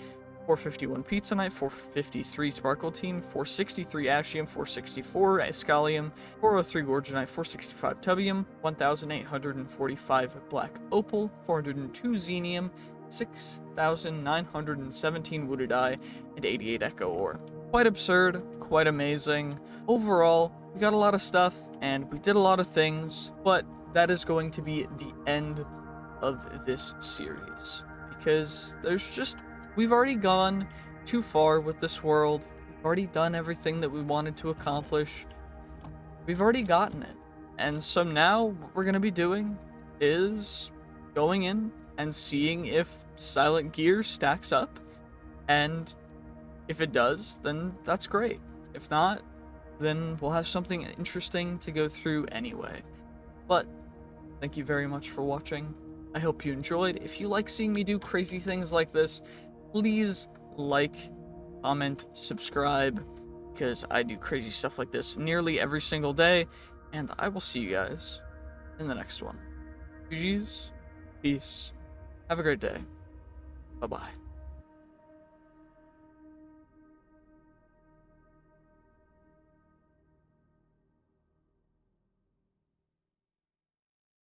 451 pizza night, 453 sparkletine, 463 ashium, 464 escalium, 403 gorgonite, 465 tubium, 1,845 black opal, 402 xenium, 6,917 wooded eye, and 88 echo ore. Quite absurd, quite amazing. Overall, we got a lot of stuff, and we did a lot of things, but that is going to be the end of this series, because we've already gone too far with this world. We've already done everything that we wanted to accomplish. We've already gotten it. And so now what we're going to be doing is going in and seeing if Silent Gear stacks up. And if it does, then that's great. If not, then we'll have something interesting to go through anyway. But thank you very much for watching. I hope you enjoyed. If you like seeing me do crazy things like this, please like, comment, subscribe, because I do crazy stuff like this nearly every single day, and I will see you guys in the next one. GG's, peace, have a great day, bye-bye.